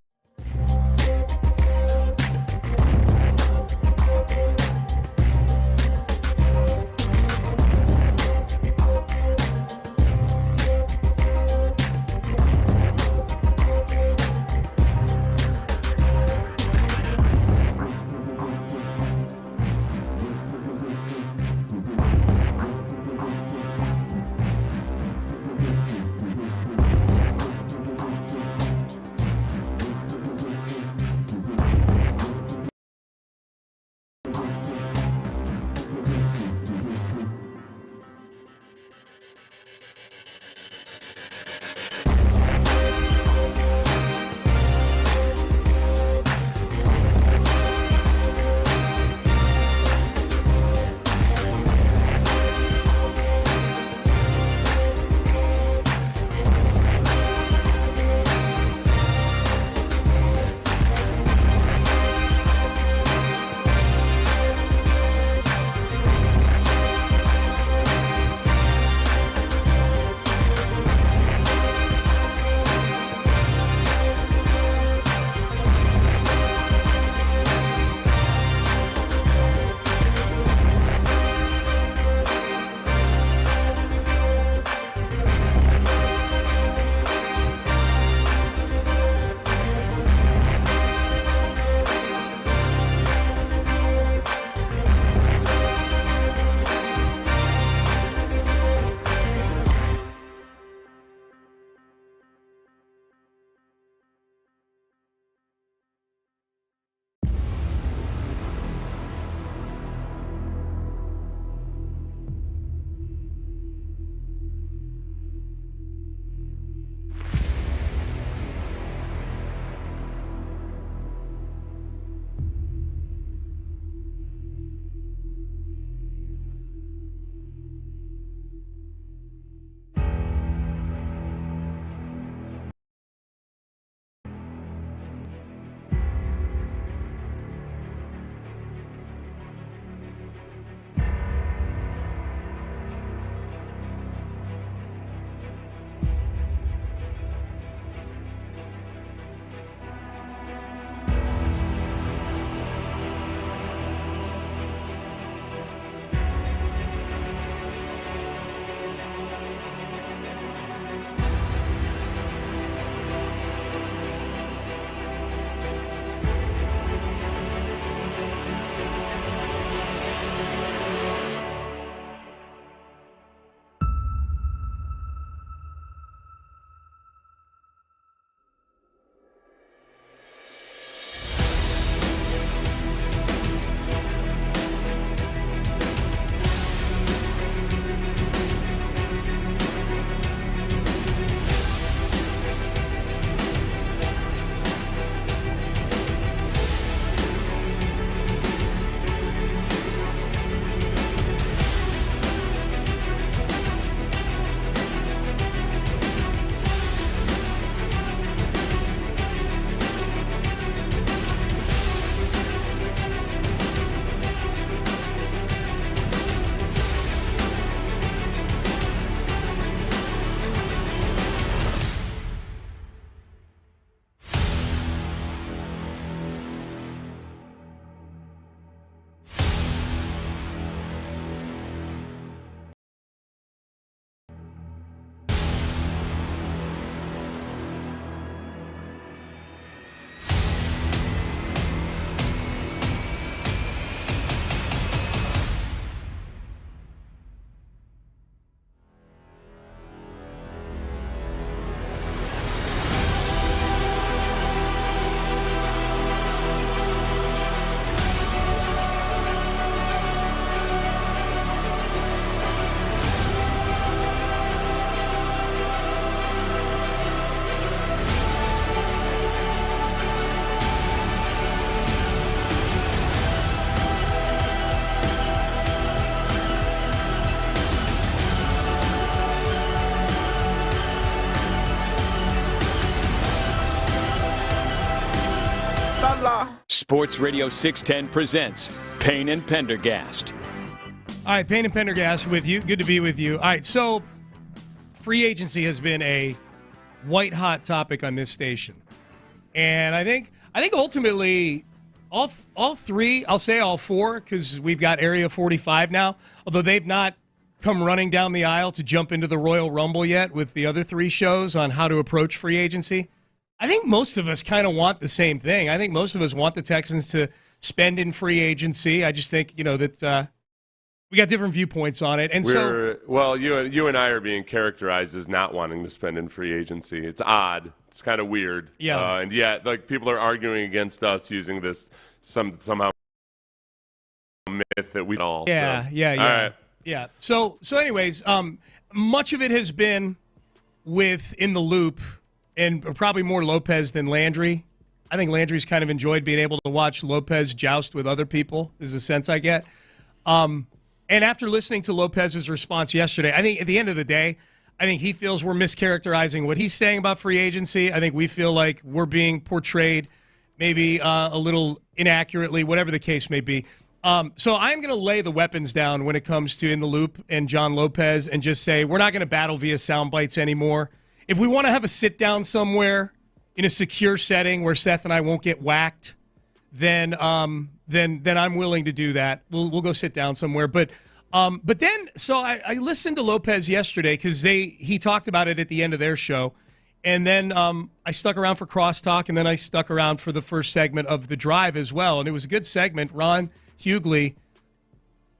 Sports Radio 610 presents Payne and Pendergast. All right, Payne and Pendergast with you. Good to be with you. All right, so free agency has been a white-hot topic on this station. And I think ultimately all three, I'll say all four, because we've got Area 45 now, although they've not come running down the aisle to jump into the Royal Rumble yet with the other three shows on how to approach free agency. I think most of us kind of want the same thing. I think most of us want the Texans to spend in free agency. I just think, that we got different viewpoints on it. And you and I are being characterized as not wanting to spend in free agency. It's odd. It's kind of weird. Yeah. And yet, people are arguing against us using this somehow myth that we all. Yeah. All right. Yeah. So anyways, much of it has been with In the Loop and probably more Lopez than Landry. I think Landry's kind of enjoyed being able to watch Lopez joust with other people, is the sense I get. And after listening to Lopez's response yesterday, I think at the end of the day, I think he feels we're mischaracterizing what he's saying about free agency. I think we feel like we're being portrayed maybe a little inaccurately, whatever the case may be. So I'm going to lay the weapons down when it comes to In the Loop and John Lopez and just say we're not going to battle via sound bites anymore. If we want to have a sit-down somewhere in a secure setting where Seth and I won't get whacked, then I'm willing to do that. We'll go sit down somewhere. But then, so I listened to Lopez yesterday because he talked about it at the end of their show. And then I stuck around for crosstalk, and then I stuck around for the first segment of The Drive as well. And it was a good segment. Ron Hughley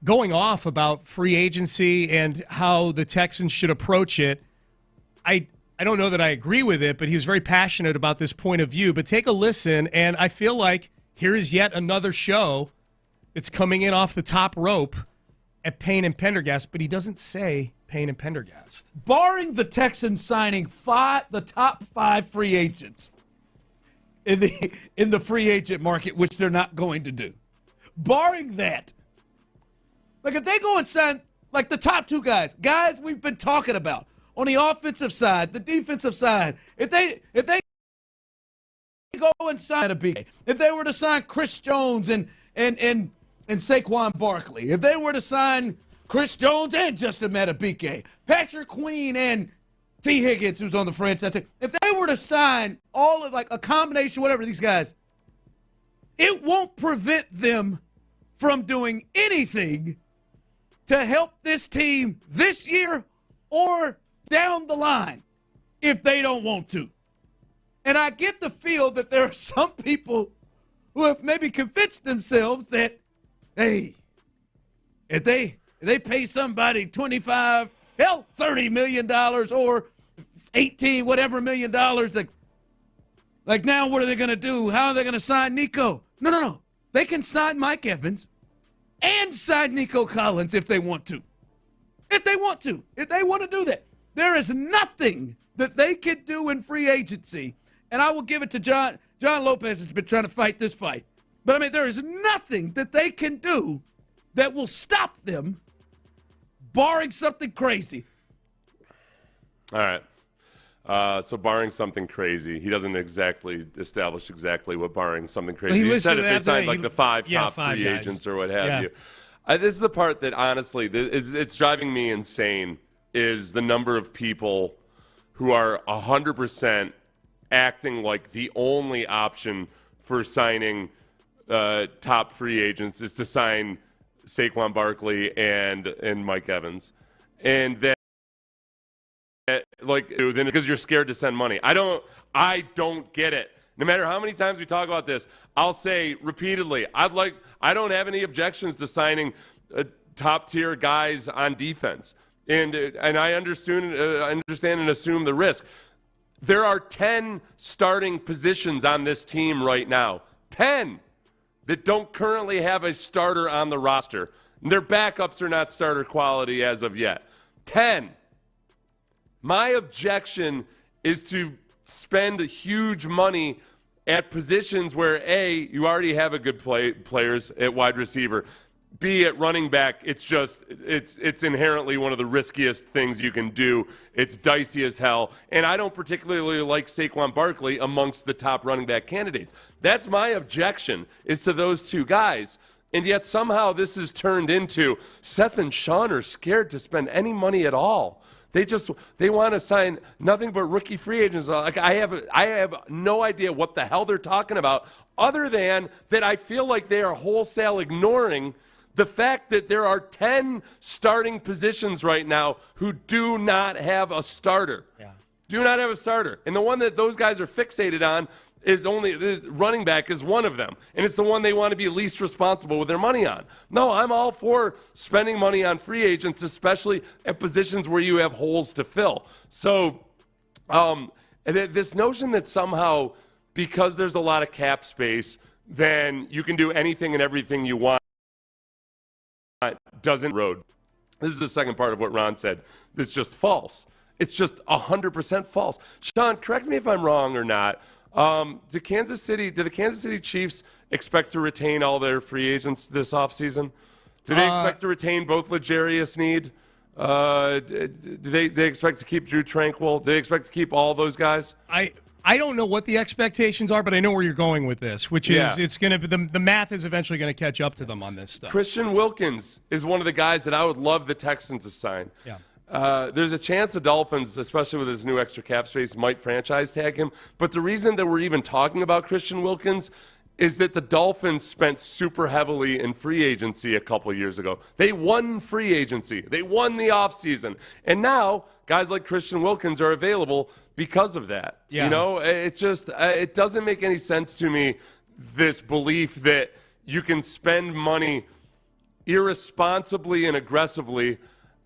going off about free agency and how the Texans should approach it. I don't know that I agree with it, but he was very passionate about this point of view. But take a listen, and I feel like here is yet another show that's coming in off the top rope at Payne and Pendergast, but he doesn't say Payne and Pendergast. Barring the Texans signing the top 5 free agents in the free agent market, which they're not going to do. Barring that, if they go and sign the top 2 guys we've been talking about on the offensive side, the defensive side, if they go and sign a big, if they were to sign Chris Jones and Saquon Barkley, if they were to sign Chris Jones and Justin Madubuike, Patrick Queen and T. Higgins, who's on the franchise, if they were to sign all of a combination, whatever, these guys, it won't prevent them from doing anything to help this team this year or down the line if they don't want to. And I get the feel that there are some people who have maybe convinced themselves that, hey, if they pay somebody $25, hell, $30 million or 18, whatever million dollars, like now what are they going to do? How are they going to sign Nico? No. They can sign Mike Evans and sign Nico Collins if they want to. If they want to do that. There is nothing that they can do in free agency, and I will give it to John. John Lopez has been trying to fight this fight. But, there is nothing that they can do that will stop them, barring something crazy. All right. So barring something crazy, he doesn't establish exactly what barring something crazy. Well, he said if they signed the 5 top free guys. agents or what have you. This is the part that honestly, it's driving me insane, is the number of people who are 100% acting like the only option for signing top free agents is to sign Saquon Barkley and Mike Evans. And then because you're scared to send money. I don't get it. No matter how many times we talk about this, I'll say repeatedly, I don't have any objections to signing top tier guys on defense. And I understand and assume the risk. There are 10 starting positions on this team right now. 10 that don't currently have a starter on the roster. And their backups are not starter quality as of yet. 10. My objection is to spend huge money at positions where, A, you already have a good players at wide receiver. B, at running back, it's inherently one of the riskiest things you can do. It's dicey as hell. And I don't particularly like Saquon Barkley amongst the top running back candidates. That's my objection, is to those two guys. And yet somehow this is turned into Seth and Sean are scared to spend any money at all. They want to sign nothing but rookie free agents. Like I have no idea what the hell they're talking about, other than that I feel like they are wholesale ignoring the fact that there are 10 starting positions right now who do not have a starter. Yeah. Do not have a starter. And the one that those guys are fixated on is running back is one of them. And it's the one they want to be least responsible with their money on. No, I'm all for spending money on free agents, especially at positions where you have holes to fill. So this notion that somehow, because there's a lot of cap space, then you can do anything and everything you want doesn't road. This is the second part of what Ron said. It's just false. It's just 100% false. Sean, correct me if I'm wrong or not. Do the Kansas City Chiefs expect to retain all their free agents this offseason? Do they expect to retain both L'Jarius Sneed? Do they expect to keep Drew Tranquill? Do they expect to keep all those guys? I don't know what the expectations are, but I know where you're going with this, which is it's going to be the math is eventually going to catch up to them on this stuff. Christian Wilkins is one of the guys that I would love the Texans to sign. Yeah. There's a chance the Dolphins, especially with his new extra cap space, might franchise tag him. But the reason that we're even talking about Christian Wilkins is that the Dolphins spent super heavily in free agency a couple of years ago. They won free agency. They won the offseason. And now guys like Christian Wilkins are available because of that. Yeah. You know, it just it doesn't make any sense to me, this belief that you can spend money irresponsibly and aggressively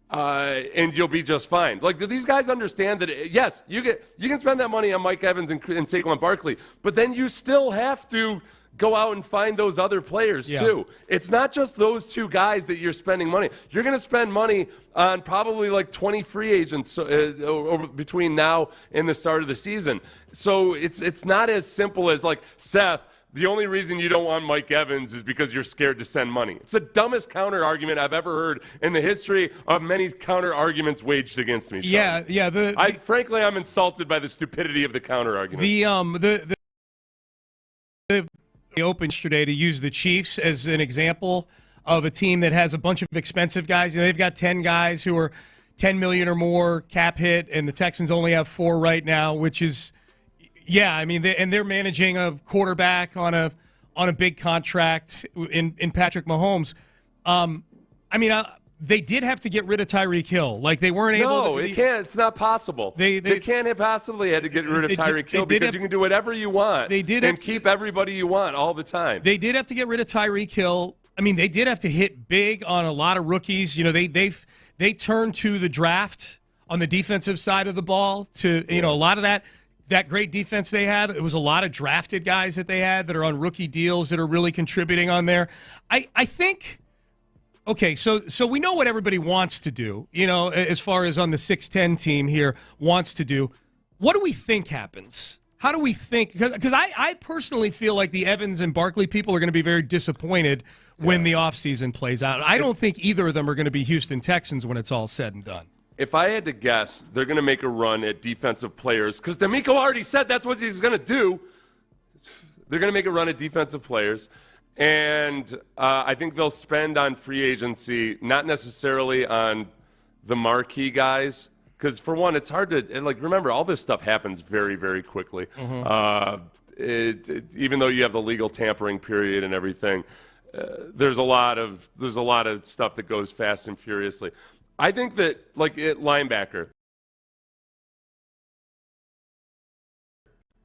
and you'll be just fine. Like, do these guys understand that, yes, you can spend that money on Mike Evans and Saquon Barkley, but then you still have to go out and find those other players too. It's not just those two guys that you're spending money. You're going to spend money on probably like 20 free agents over between now and the start of the season. So it's not as simple as like, Seth, the only reason you don't want Mike Evans is because you're scared to send money. It's the dumbest counter argument I've ever heard in the history of many counter arguments waged against me, Sean. Yeah. Frankly, I'm insulted by the stupidity of the counter argument. The open yesterday to use the Chiefs as an example of a team that has a bunch of expensive guys. You know, they've got 10 guys who are $10 million or more cap hit, and the Texans only have 4 right now, which is. Yeah, I mean, they're managing a quarterback on a big contract in Patrick Mahomes. They did have to get rid of Tyreek Hill. Like, they weren't able. No, it can't. It's not possible. They can't have possibly had to get rid of Tyreek Hill because you can do whatever you want. And keep everybody you want all the time. They did have to get rid of Tyreek Hill. I mean, they did have to hit big on a lot of rookies. You know, they turned to the draft on the defensive side of the ball to a lot of that. That great defense they had, it was a lot of drafted guys that they had that are on rookie deals that are really contributing on there. I think, okay, so we know what everybody wants to do, as far as on the 6-10 team here wants to do. What do we think happens? How do we think? Because I personally feel like the Evans and Barkley people are going to be very disappointed when the offseason plays out. I don't think either of them are going to be Houston Texans when it's all said and done. If I had to guess, they're going to make a run at defensive players because DeMeco already said that's what he's going to do. They're going to make a run at defensive players, and I think they'll spend on free agency, not necessarily on the marquee guys, because for one, it's hard to remember all this stuff happens very, very quickly. Even though you have the legal tampering period and everything, there's a lot of stuff that goes fast and furiously. I think that, like, at linebacker,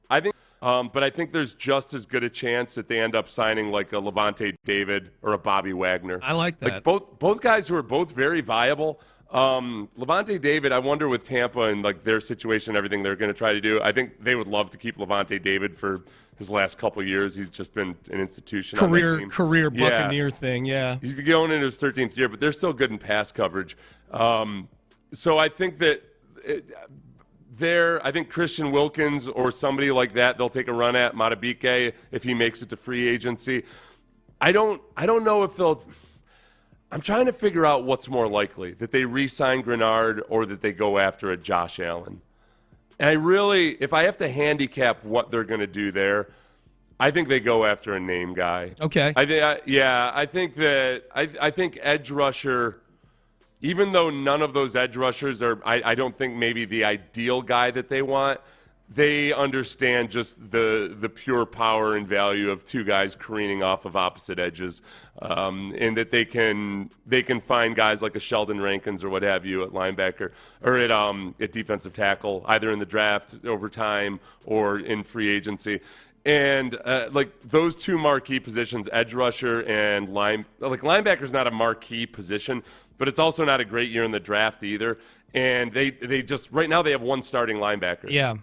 but I think there's just as good a chance that they end up signing like a Levante David or a Bobby Wagner. I like that. Like both guys who are both very viable. Levante David, I wonder with Tampa and like their situation and everything they're going to try to do. I think they would love to keep Levante David for his last couple of years. He's just been an institution. Career Buccaneer thing, yeah. He's going into his 13th year, but they're still good in pass coverage. So I think that I think Christian Wilkins or somebody like that, they'll take a run at Matabike if he makes it to free agency. I don't know if they'll. I'm trying to figure out what's more likely, that they re-sign Grenard or that they go after a Josh Allen. And I really, if I have to handicap what they're going to do there, I think they go after a name guy. Okay. I think edge rusher, even though none of those edge rushers are, I don't think maybe the ideal guy that they want. They understand just the pure power and value of two guys careening off of opposite edges, and that they can find guys like a Sheldon Rankins or what have you at linebacker or at defensive tackle, either in the draft over time or in free agency. And like those two marquee positions, edge rusher and linebacker's not a marquee position, but it's also not a great year in the draft either. And they just right now they have one starting linebacker. Yeah.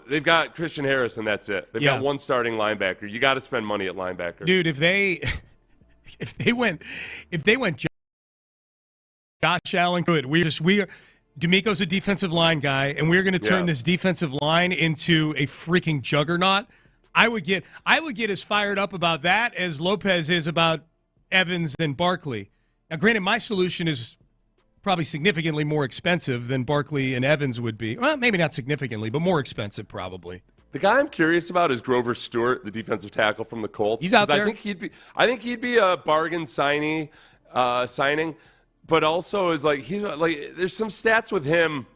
They've got Christian Harris and that's it. They've got one starting linebacker. You got to spend money at linebacker. Dude, if they went Josh Allen, good. DeMeco's a defensive line guy, and we're going to turn this defensive line into a freaking juggernaut. I would get as fired up about that as Lopez is about Evans and Barkley. Now, granted, my solution is probably significantly more expensive than Barkley and Evans would be. Well, maybe not significantly, but more expensive probably. The guy I'm curious about is Grover Stewart, the defensive tackle from the Colts. He's out there. I think he'd be a bargain signing, but also is there's some stats with him.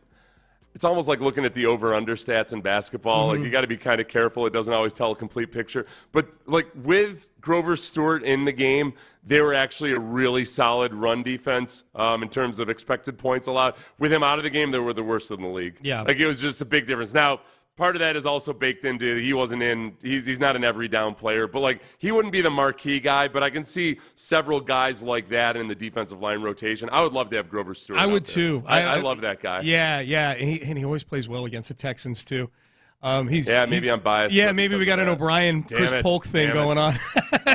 It's almost like looking at the over-under stats in basketball. Mm-hmm. Like, you got to be kind of careful. It doesn't always tell a complete picture. But, like, with Grover Stewart in the game, they were actually a really solid run defense in terms of expected points allowed. With him out of the game, they were the worst in the league. Yeah. Like, it was just a big difference. Now, part of that is also baked into he's not an every down player, but like he wouldn't be the marquee guy, but I can see several guys like that in the defensive line rotation. I would love to have Grover Stewart. I would too. I love that guy. Yeah. And he always plays well against the Texans too. Maybe I'm biased. Yeah, maybe we got an O'Brien, Chris Polk thing going on.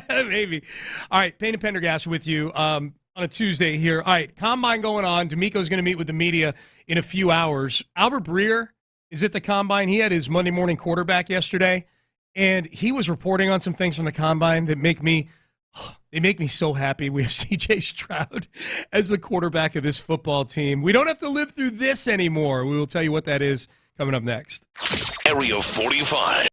Maybe. All right, Payne and Pendergast with you on a Tuesday here. All right, Combine going on. DeMeco's going to meet with the media in a few hours. Albert Breer is at the Combine. He had his Monday morning quarterback yesterday, and he was reporting on some things from the Combine that make me so happy. We have C.J. Stroud as the quarterback of this football team. We don't have to live through this anymore. We will tell you what that is coming up next. Area 45.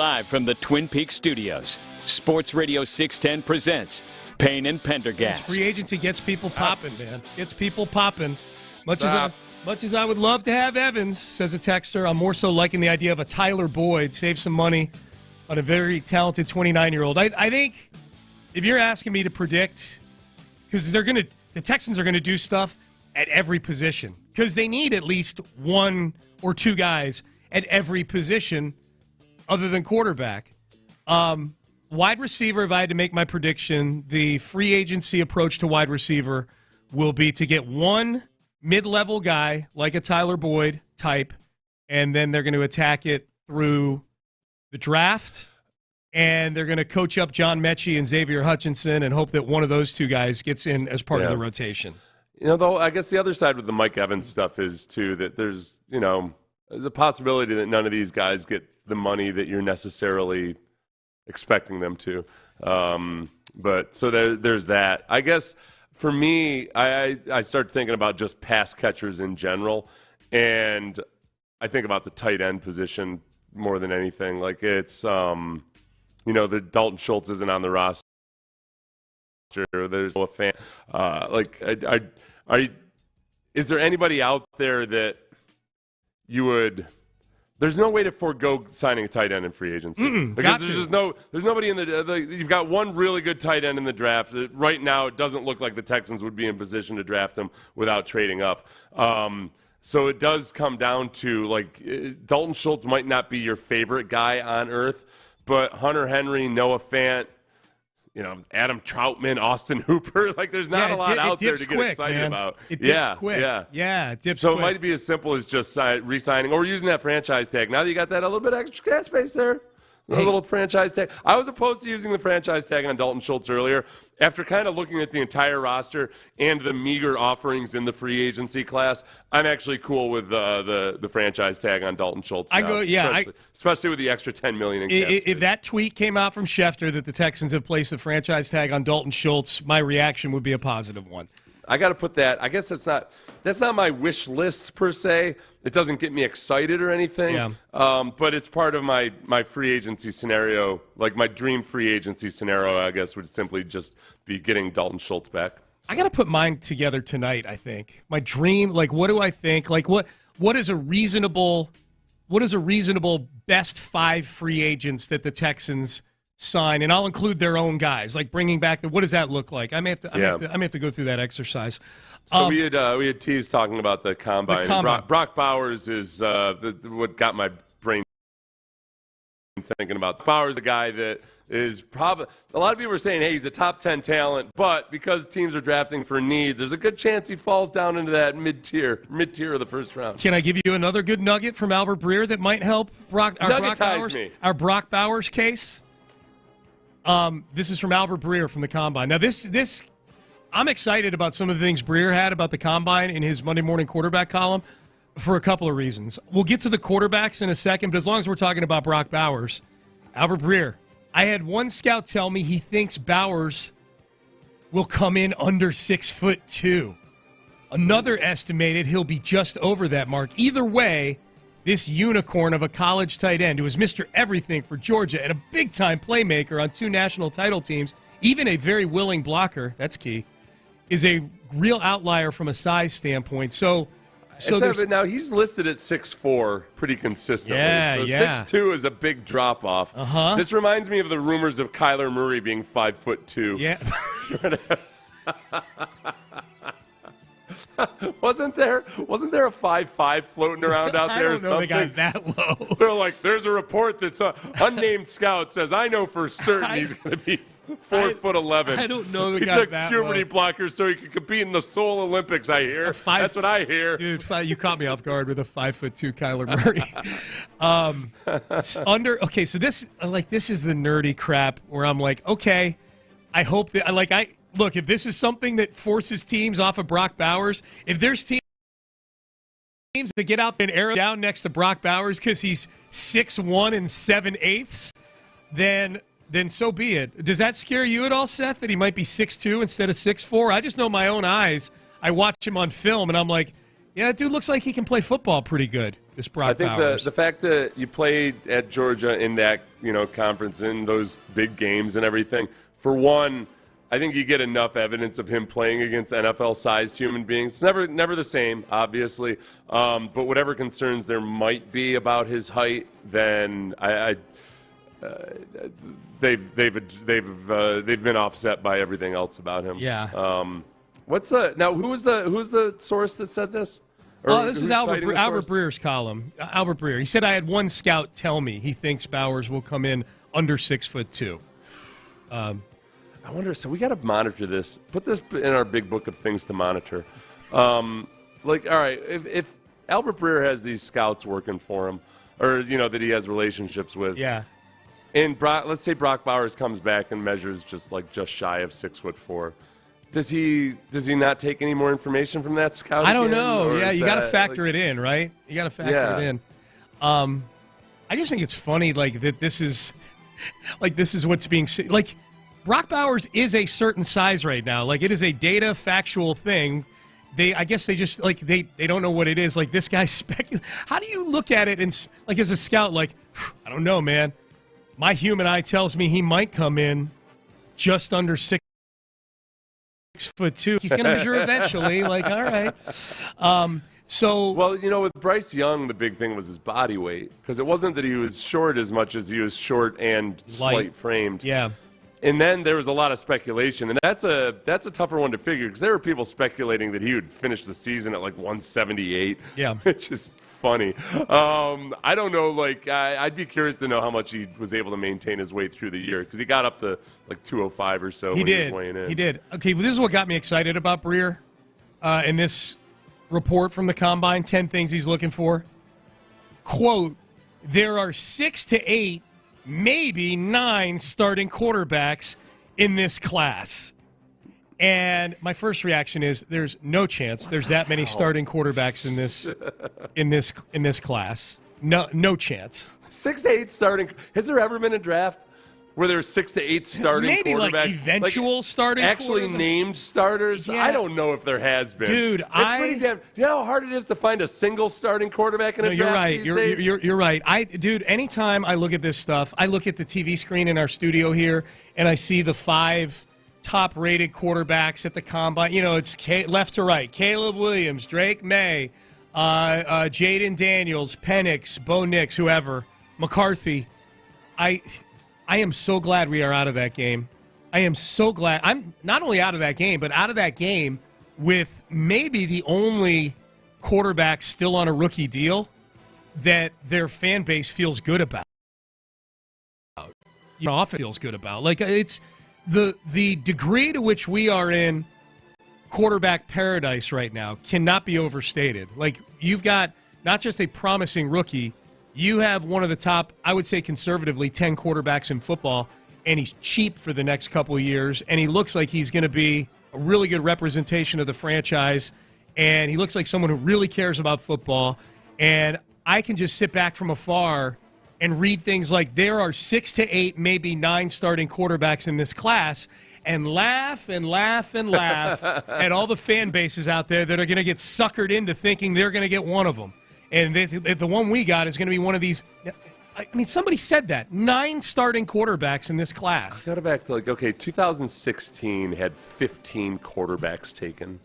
Live from the Twin Peaks studios, Sports Radio 610 presents Payne and Pendergast. Free agency gets people popping, man. Gets people popping. Much as I would love to have Evans, says a texter, I'm more so liking the idea of a Tyler Boyd, save some money on a very talented 29-year-old. I think if you're asking me to predict, because the Texans are going to do stuff at every position, because they need at least one or two guys at every position other than quarterback. Wide receiver, if I had to make my prediction, the free agency approach to wide receiver will be to get one mid-level guy, like a Tyler Boyd type, and then they're going to attack it through the draft, and they're going to coach up John Mechie and Xavier Hutchinson and hope that one of those two guys gets in as part of the rotation. You know, though, I guess the other side with the Mike Evans stuff is, too, that there's a possibility that none of these guys get the money that you're necessarily expecting them to. But so there's that. I guess for me, I start thinking about just pass catchers in general, and I think about the tight end position more than anything. Like it's, the Dalton Schultz isn't on the roster. There's a fan. Is there anybody out there that you would? There's no way to forego signing a tight end in free agency because there's nobody in you've got one really good tight end in the draft. Right now, it doesn't look like the Texans would be in position to draft him without trading up. So it does come down to Dalton Schultz might not be your favorite guy on earth, but Hunter Henry, Noah Fant, Adam Troutman, Austin Hooper. There's not a lot out there to get excited about. It dips quick. Yeah, it dips quick. So it might be as simple as just re-signing or using that franchise tag. Now that you got that a little bit extra cap space there, a little franchise tag. I was opposed to using the franchise tag on Dalton Schultz earlier. After kind of looking at the entire roster and the meager offerings in the free agency class, I'm actually cool with the franchise tag on Dalton Schultz now, especially with the extra $10 million in cap space. If that tweet came out from Schefter that the Texans have placed the franchise tag on Dalton Schultz, my reaction would be a positive one. I got to put that. I guess that's not my wish list per se. It doesn't get me excited or anything. But it's part of my free agency scenario. Like my dream free agency scenario, I guess, would simply just be getting Dalton Schultz back. I got to put mine together tonight. I think my dream. What do I think? What is a reasonable best 5 free agents that the Texans sign, and I'll include their own guys, bringing back what does that look like? I may have to go through that exercise. So we had teased talking about the combine. Brock Bowers is what got my brain thinking about. Bowers, a guy that is probably a lot of people are saying, hey, he's a top 10 talent, but because teams are drafting for need, there's a good chance he falls down into that mid tier of the first round. Can I give you another good nugget from Albert Breer that might help our Brock Bowers case? This is from Albert Breer from the Combine. Now, this I'm excited about some of the things Breer had about the Combine in his Monday morning quarterback column for a couple of reasons. We'll get to the quarterbacks in a second, but as long as we're talking about Brock Bowers, Albert Breer, I had one scout tell me he thinks Bowers will come in under 6'2". Another estimated he'll be just over that mark. Either way, this unicorn of a college tight end who was Mr. Everything for Georgia and a big-time playmaker on 2 national title teams, even a very willing blocker, that's key, is a real outlier from a size standpoint. So now he's listed at 6'4" pretty consistently. Yeah, 6'2" is a big drop-off. This reminds me of the rumors of Kyler Murray being 5'2". Yeah. Wasn't there a 5'5" floating around out there? I don't know they got that low. They're like, there's a report that's unnamed scout says, I know for certain he's going to be 4'11". I don't know. He took puberty blockers so he could compete in the Seoul Olympics. I hear that's what I hear. Dude, you caught me off guard with a 5'2" Kyler Murray. Okay, so this is the nerdy crap where I'm like, okay, I hope that look, if this is something that forces teams off of Brock Bowers, if there's teams that get out and arrow down next to Brock Bowers because he's 6'1" and 7/8, then so be it. Does that scare you at all, Seth, that he might be 6'2" instead of 6'4"? I just know my own eyes. I watch him on film, and I'm like, yeah, that dude looks like he can play football pretty good. This Brock I think Bowers. the fact that you played at Georgia in that conference in those big games and everything, for one, I think you get enough evidence of him playing against NFL-sized human beings. It's never the same, obviously, but whatever concerns there might be about his height, then they've been offset by everything else about him. Yeah. Who was the source that said this? This is Albert Breer's column. Albert Breer. He said, I had one scout tell me he thinks Bowers will come in under 6'2". I wonder, so we got to monitor this. Put this in our big book of things to monitor. All right, if Albert Breer has these scouts working for him, or, that he has relationships with. Yeah. And let's say Brock Bowers comes back and measures just shy of 6'4". Does he not take any more information from that scout? I don't know. Yeah, you got to factor it in, right? You got to factor it in. I just think it's funny, that this is what's being said. Brock Bowers is a certain size right now. It is a data factual thing. I guess they just they don't know what it is. This guy's How do you look at it and as a scout? I don't know, man. My human eye tells me he might come in just under 6'2". He's going to measure eventually. All right. With Bryce Young, the big thing was his body weight, because it wasn't that he was short as much as he was short and slight framed. Yeah. And then there was a lot of speculation, and that's a tougher one to figure, because there were people speculating that he would finish the season at 178. Yeah. Which is funny. I don't know. I'd be curious to know how much he was able to maintain his weight through the year, because he got up to 205 or so when he was weighing in. He did. Okay, well, this is what got me excited about Breer in this report from the Combine, 10 things he's looking for. Quote, there are 6 to 8, maybe 9 starting quarterbacks in this class. And my first reaction is there's no chance there's that many starting quarterbacks in this class. No chance. 6 to 8 starting. Has there ever been a draft where there's 6 to 8 starting maybe quarterbacks? Eventual starting actually named starters? Yeah. I don't know if there has been. Dude, do you know how hard it is to find a single starting quarterback in a draft these days? You're right. Anytime I look at this stuff, I look at the TV screen in our studio here, and I see the 5 top-rated quarterbacks at the Combine. It's left to right. Caleb Williams, Drake May, Jaden Daniels, Penix, Bo Nix, whoever, McCarthy. I am so glad we are out of that game. I am so glad. I'm not only out of that game, but out of that game with maybe the only quarterback still on a rookie deal that their fan base feels good about. Often feels good about. It's the degree to which we are in quarterback paradise right now cannot be overstated. You've got not just a promising rookie, you have one of the top, I would say conservatively, 10 quarterbacks in football, and he's cheap for the next couple of years, and he looks like he's going to be a really good representation of the franchise, and he looks like someone who really cares about football, and I can just sit back from afar and read things like there are 6 to 8, maybe 9 starting quarterbacks in this class, and laugh and laugh and laugh at all the fan bases out there that are going to get suckered into thinking they're going to get one of them. And the one we got is going to be one of these. I mean, somebody said that. 9 starting quarterbacks in this class. Got to back to 2016 had 15 quarterbacks taken.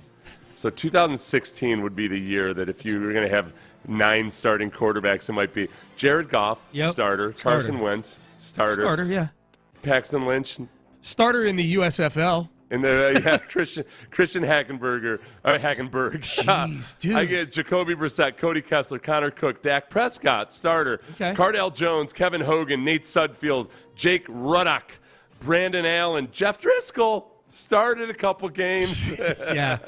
So 2016 would be the year that if you were going to have 9 starting quarterbacks, it might be Jared Goff, starter. Carson Wentz, starter. Starter, yeah. Paxton Lynch. Starter in the USFL. And then Christian Hackenberg. Jeez, dude. I get Jacoby Brissett, Cody Kessler, Connor Cook, Dak Prescott, starter. Okay. Cardale Jones, Kevin Hogan, Nate Sudfeld, Jake Ruddock, Brandon Allen, Jeff Driscoll started a couple games. Yeah.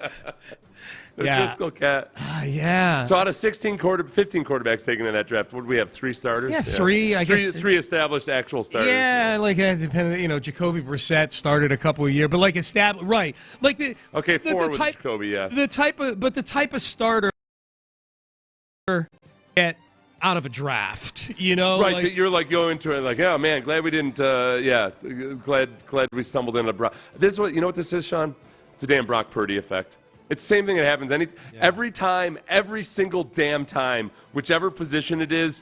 The Driscoll cat. Yeah. So out of 15 quarterbacks taken in that draft, what do we have? 3 starters? Yeah, 3. I guess 3 established actual starters. Yeah, depending. Jacoby Brissett started a couple of years, but established, right? 4 with Jacoby. Yeah. The type of starter get out of a draft. Right. But you're going into it oh man, glad we didn't. Glad we stumbled into Brock. This is what this is, Sean. It's the damn Brock Purdy effect. It's the same thing that happens every time, every single damn time, whichever position it is,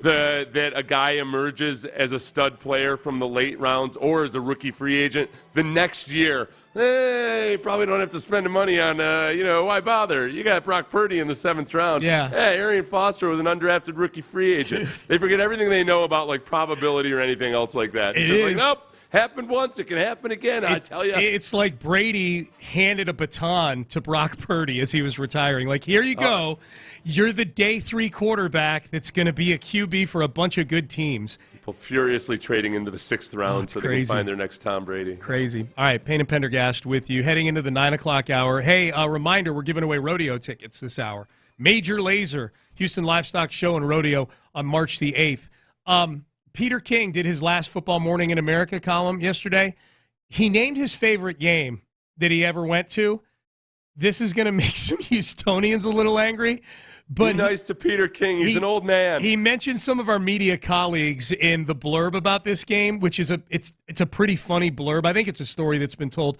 that a guy emerges as a stud player from the late rounds or as a rookie free agent. The next year, you probably don't have to spend the money on, why bother? You got Brock Purdy in the 7th round. Yeah. Hey, Arian Foster was an undrafted rookie free agent. They forget everything they know about like probability or anything else like that. It's just like, nope. Happened once, it can happen again, I tell you. It's like Brady handed a baton to Brock Purdy as he was retiring. Like, here you go. You're the day 3 quarterback that's going to be a QB for a bunch of good teams. People furiously trading into the 6th round so they can find their next Tom Brady. Crazy. All right, Payne and Pendergast with you. Heading into the 9 o'clock hour. Hey, a reminder, we're giving away rodeo tickets this hour. Major Laser, Houston Livestock Show and Rodeo on March the 8th. Peter King did his last Football Morning in America column yesterday. He named his favorite game that he ever went to. This is going to make some Houstonians a little angry. But be nice to Peter King. He's an old man. He mentioned some of our media colleagues in the blurb about this game, which is it's a pretty funny blurb. I think it's a story that's been told.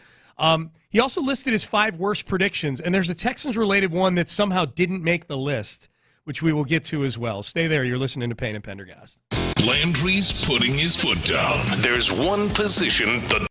He also listed his 5 worst predictions, and there's a Texans-related one that somehow didn't make the list, which we will get to as well. Stay there. You're listening to Payne and Pendergast. Landry's putting his foot down. There's one position the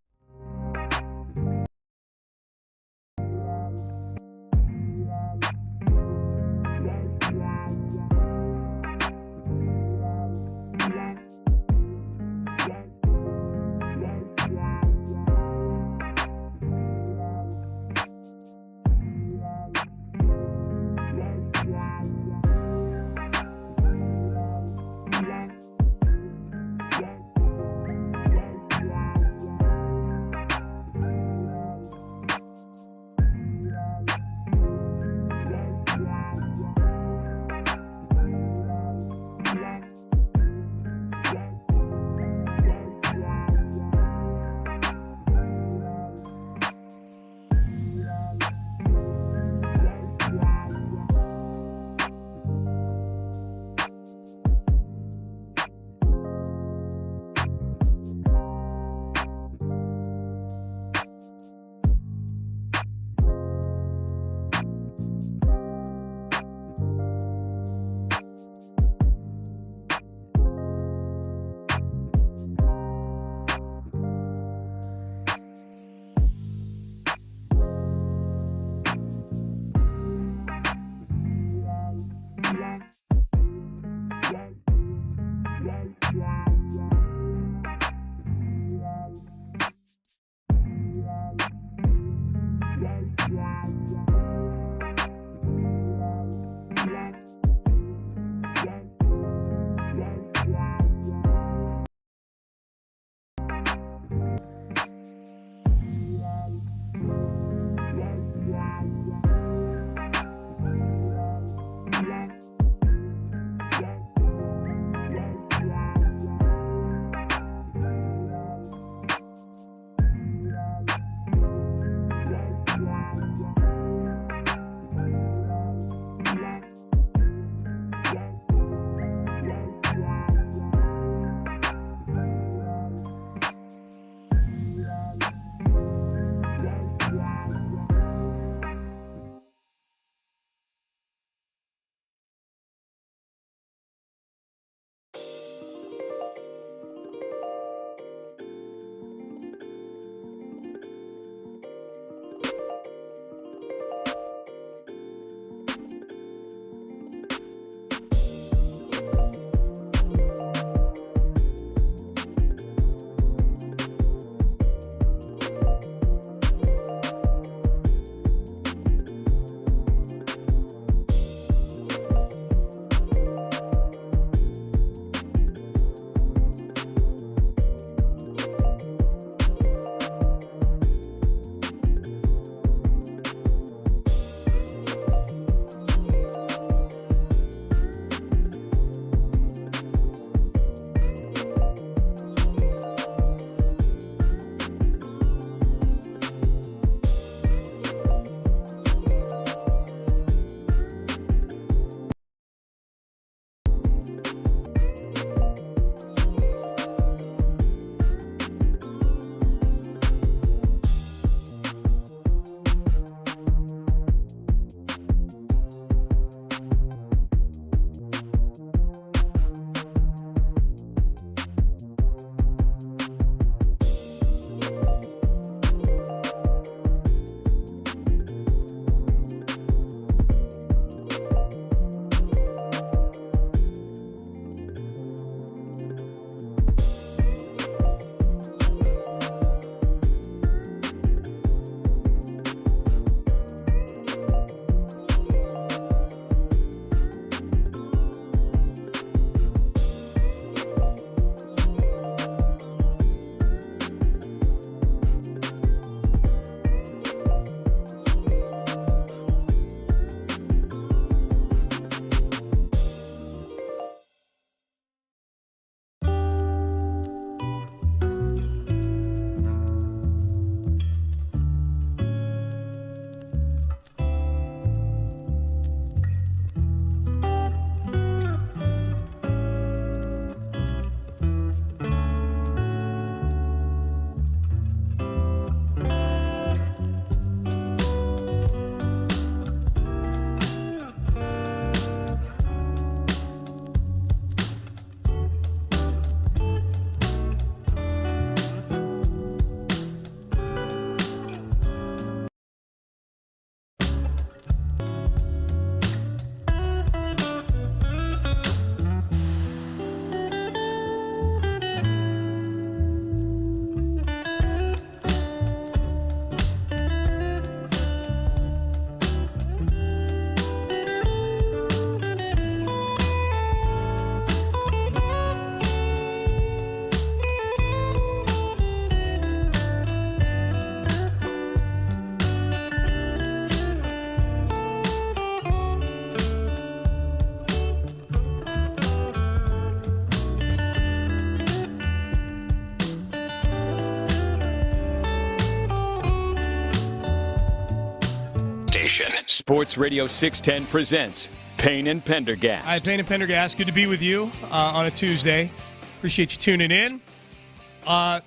station. Sports Radio 610 presents Payne and Pendergast. Hi, Payne and Pendergast. Good to be with you on a Tuesday. Appreciate you tuning in.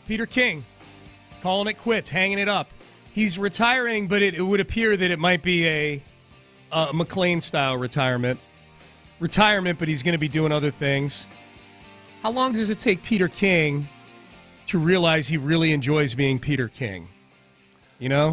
Peter King, calling it quits, hanging it up. He's retiring, but it would appear that it might be a McLean-style retirement, but he's going to be doing other things. How long does it take Peter King to realize he really enjoys being Peter King? You know?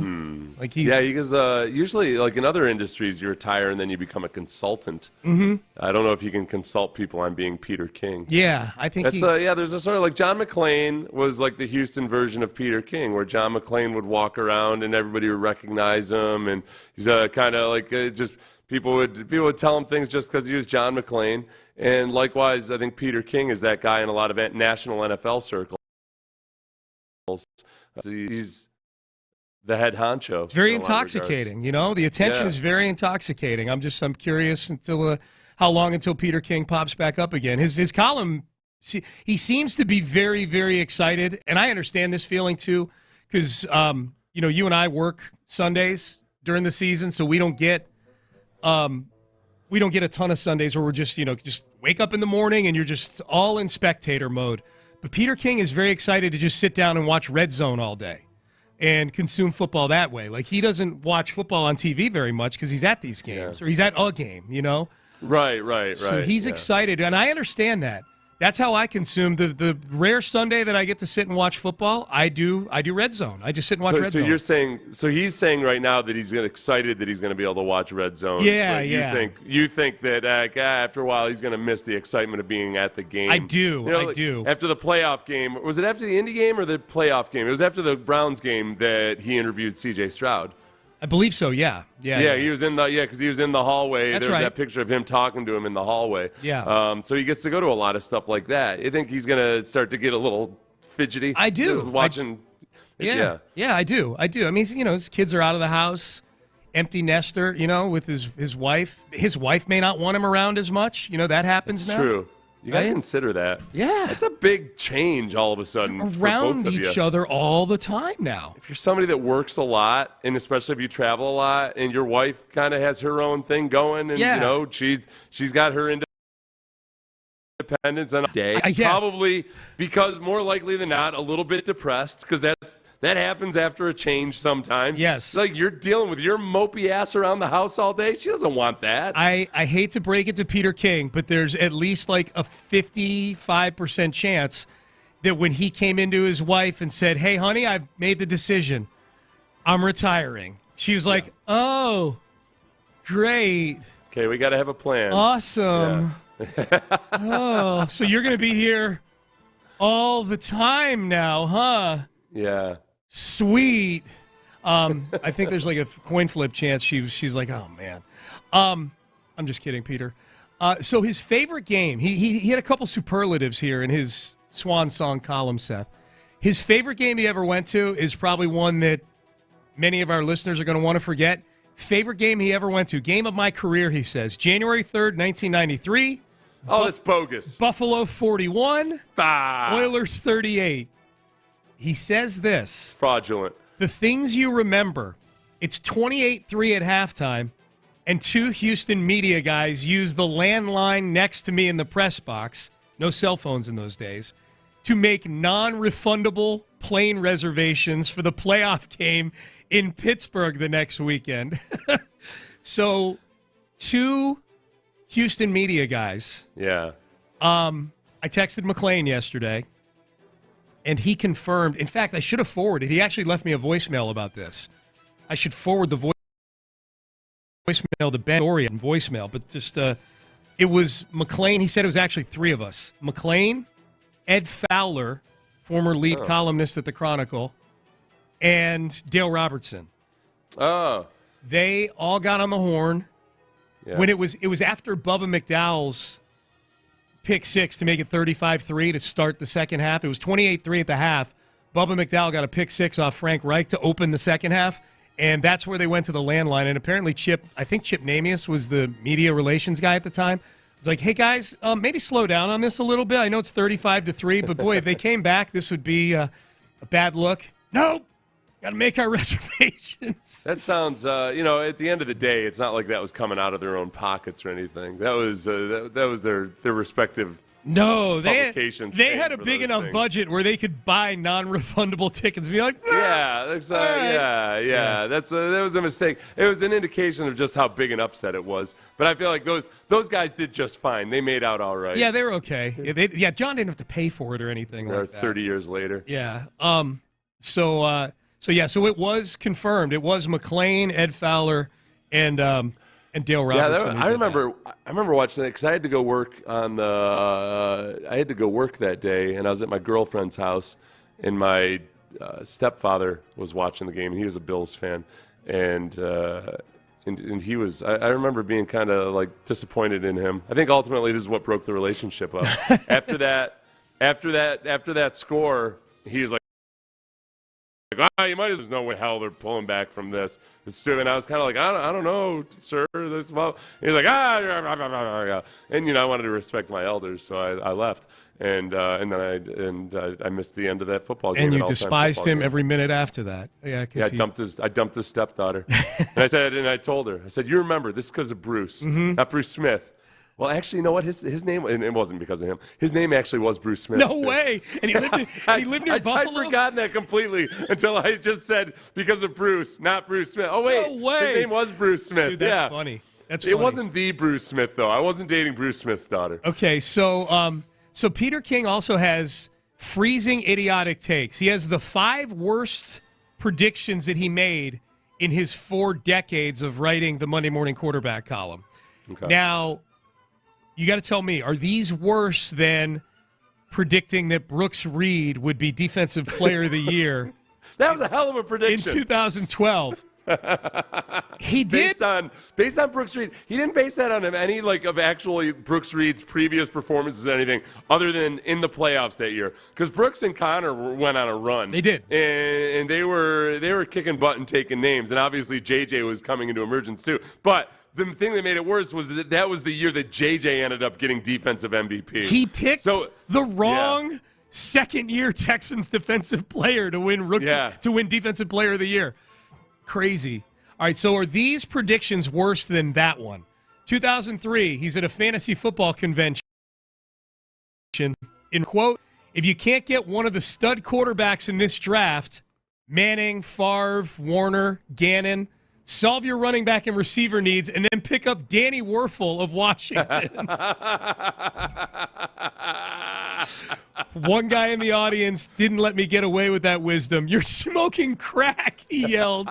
Because usually, like in other industries, you retire and then you become a consultant. Mm-hmm. I don't know if you can consult people on being Peter King. Yeah, I think there's a sort of like John McClane was like the Houston version of Peter King, where John McClane would walk around and everybody would recognize him, and he's kind of like just people would tell him things just because he was John McClane. And likewise, I think Peter King is that guy in a lot of national NFL circles. He's the head honcho. It's very intoxicating, you know? The attention is very intoxicating. I'm curious until how long until Peter King pops back up again. His column, he seems to be very, very excited, and I understand this feeling too, because you and I work Sundays during the season, so we don't get a ton of Sundays where we're just wake up in the morning and you're just all in spectator mode. But Peter King is very excited to just sit down and watch Red Zone all day and consume football that way. Like, he doesn't watch football on TV very much because he's at these games or he's at a game, you know? Right. So he's excited, and I understand that. That's how I consume the rare Sunday that I get to sit and watch football. I do Red Zone. I just sit and watch Red Zone. He's saying right now that he's excited that he's going to be able to watch Red Zone. Yeah. You think that after a while he's going to miss the excitement of being at the game. I do. After the playoff game, was it after the Indy game or the playoff game? It was after the Browns game that he interviewed C.J. Stroud. I believe so. Yeah. He was in because he was in the hallway. That's There's right. that picture of him talking to him in the hallway. Yeah. So he gets to go to a lot of stuff like that. I think he's going to start to get a little fidgety. I do. Watching. Yeah, I do. I mean, his kids are out of the house, empty nester. With his wife. His wife may not want him around as much. That happens now. True. You got to consider that. Yeah. It's a big change all of a sudden. Around each other all the time now. If you're somebody that works a lot, and especially if you travel a lot, and your wife kind of has her own thing going, and she's got her independence on a day. Probably because more likely than not, a little bit depressed, because that happens after a change sometimes. Yes. Like, you're dealing with your mopey ass around the house all day. She doesn't want that. I hate to break it to Peter King, but there's at least like a 55% chance that when he came into his wife and said, "Hey, honey, I've made the decision. I'm retiring," she was like, "Oh, great. Okay, we got to have a plan." Awesome. Yeah. Oh, so you're going to be here all the time now, huh? Yeah. Sweet. I think there's like a coin flip chance she's like, "Oh, man." I'm just kidding, Peter. So his favorite game, he had a couple superlatives here in his Swan Song column, Seth. His favorite game he ever went to is probably one that many of our listeners are going to want to forget. Favorite game he ever went to, game of my career, he says. January 3rd, 1993. Oh, that's bogus. Buffalo 41, Oilers 38. He says this. Fraudulent. The things you remember. It's 28-3 at halftime, and two Houston media guys used the landline next to me in the press box, no cell phones in those days, to make non-refundable plane reservations for the playoff game in Pittsburgh the next weekend. So, two Houston media guys. Yeah. I texted McLean yesterday. And he confirmed. In fact, I should have forwarded. He actually left me a voicemail about this. I should forward the voicemail to Ben Doria in voicemail. But just, it was McLean. He said it was actually three of us. McLean, Ed Fowler, former lead columnist at the Chronicle, and Dale Robertson. Oh. They all got on the horn. Yeah. When it was after Bubba McDowell's pick six to make it 35-3 to start the second half. It was 28-3 at the half. Bubba McDowell got a pick six off Frank Reich to open the second half, and that's where they went to the landline. And apparently Chip Namias was the media relations guy at the time. It's like, "Hey, guys, maybe slow down on this a little bit. I know it's 35-3, but boy, if they came back, this would be a bad look." Nope. Got to make our reservations. That sounds, at the end of the day, it's not like that was coming out of their own pockets or anything. That was their respective. No, they had a for big those enough things. budget where they could buy non-refundable tickets and be like, Yeah, that was a mistake. It was an indication of just how big an upset it was. But I feel like those guys did just fine. They made out all right. Yeah, they were okay. John didn't have to pay for it or anything like that. 30 years later. Yeah. So it was confirmed. It was McClain, Ed Fowler, and Dale Robertson. Yeah, I remember watching that because I had to go work that day, and I was at my girlfriend's house, and my stepfather was watching the game, and he was a Bills fan, and he was. I remember being kind of like disappointed in him. I think ultimately this is what broke the relationship up. After that score, he was like, you might as well. There's no way hell they're pulling back from this. And I was kind of like, I don't know, sir. He's like, and I wanted to respect my elders, so I left, and then I missed the end of that football game. And you despised him every minute after that. Yeah, I dumped his stepdaughter, and I told her, I said, you remember this is because of Bruce, not Bruce Smith. Well, actually, you know what? His name, and it wasn't because of him. His name actually was Bruce Smith. No way. And he lived near Buffalo? I'd forgotten that completely until I just said because of Bruce, not Bruce Smith. Oh, wait. No way. His name was Bruce Smith. Dude, that's funny. It wasn't the Bruce Smith, though. I wasn't dating Bruce Smith's daughter. Okay, so Peter King also has freezing idiotic takes. He has the 5 worst predictions that he made in his 4 decades of writing the Monday Morning Quarterback column. Okay. Now, you got to tell me, are these worse than predicting that Brooks Reed would be Defensive Player of the Year? That was a hell of a prediction. In 2012. He did. Based on Brooks Reed. He didn't base that on any of actually Brooks Reed's previous performances or anything other than in the playoffs that year. Because Brooks and Connor went on a run. They did. And they were kicking butt and taking names. And obviously JJ was coming into emergence too. But the thing that made it worse was that was the year that JJ ended up getting defensive MVP. He picked the wrong second-year Texans defensive player to win Defensive Player of the Year. Crazy. All right, so are these predictions worse than that one? 2003, he's at a fantasy football convention. In quote, if you can't get one of the stud quarterbacks in this draft, Manning, Favre, Warner, Gannon, solve your running back and receiver needs, and then pick up Danny Werfel of Washington. One guy in the audience didn't let me get away with that wisdom. You're smoking crack, he yelled.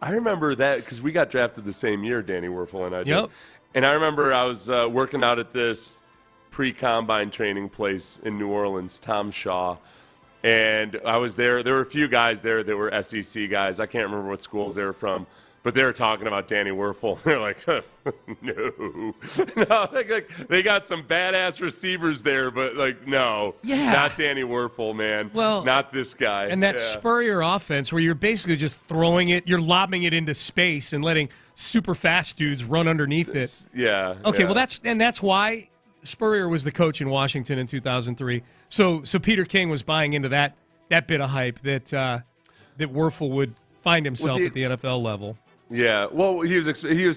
I remember that because we got drafted the same year, Danny Werfel and I did. Yep. And I remember I was working out at this pre-combine training place in New Orleans, Tom Shaw. And I was there. There were a few guys there that were SEC guys. I can't remember what schools they were from. But they were talking about Danny Werfel. They're like, no. They got some badass receivers there, but no. Yeah. Not Danny Werfel, man. Well, not this guy. And that Spurrier offense where you're basically just throwing it, you're lobbing it into space and letting super fast dudes run underneath it. Yeah. Okay, well, that's why Spurrier was the coach in Washington in 2003. So Peter King was buying into that bit of hype that Werfel would find himself at the NFL level. Yeah, well, he was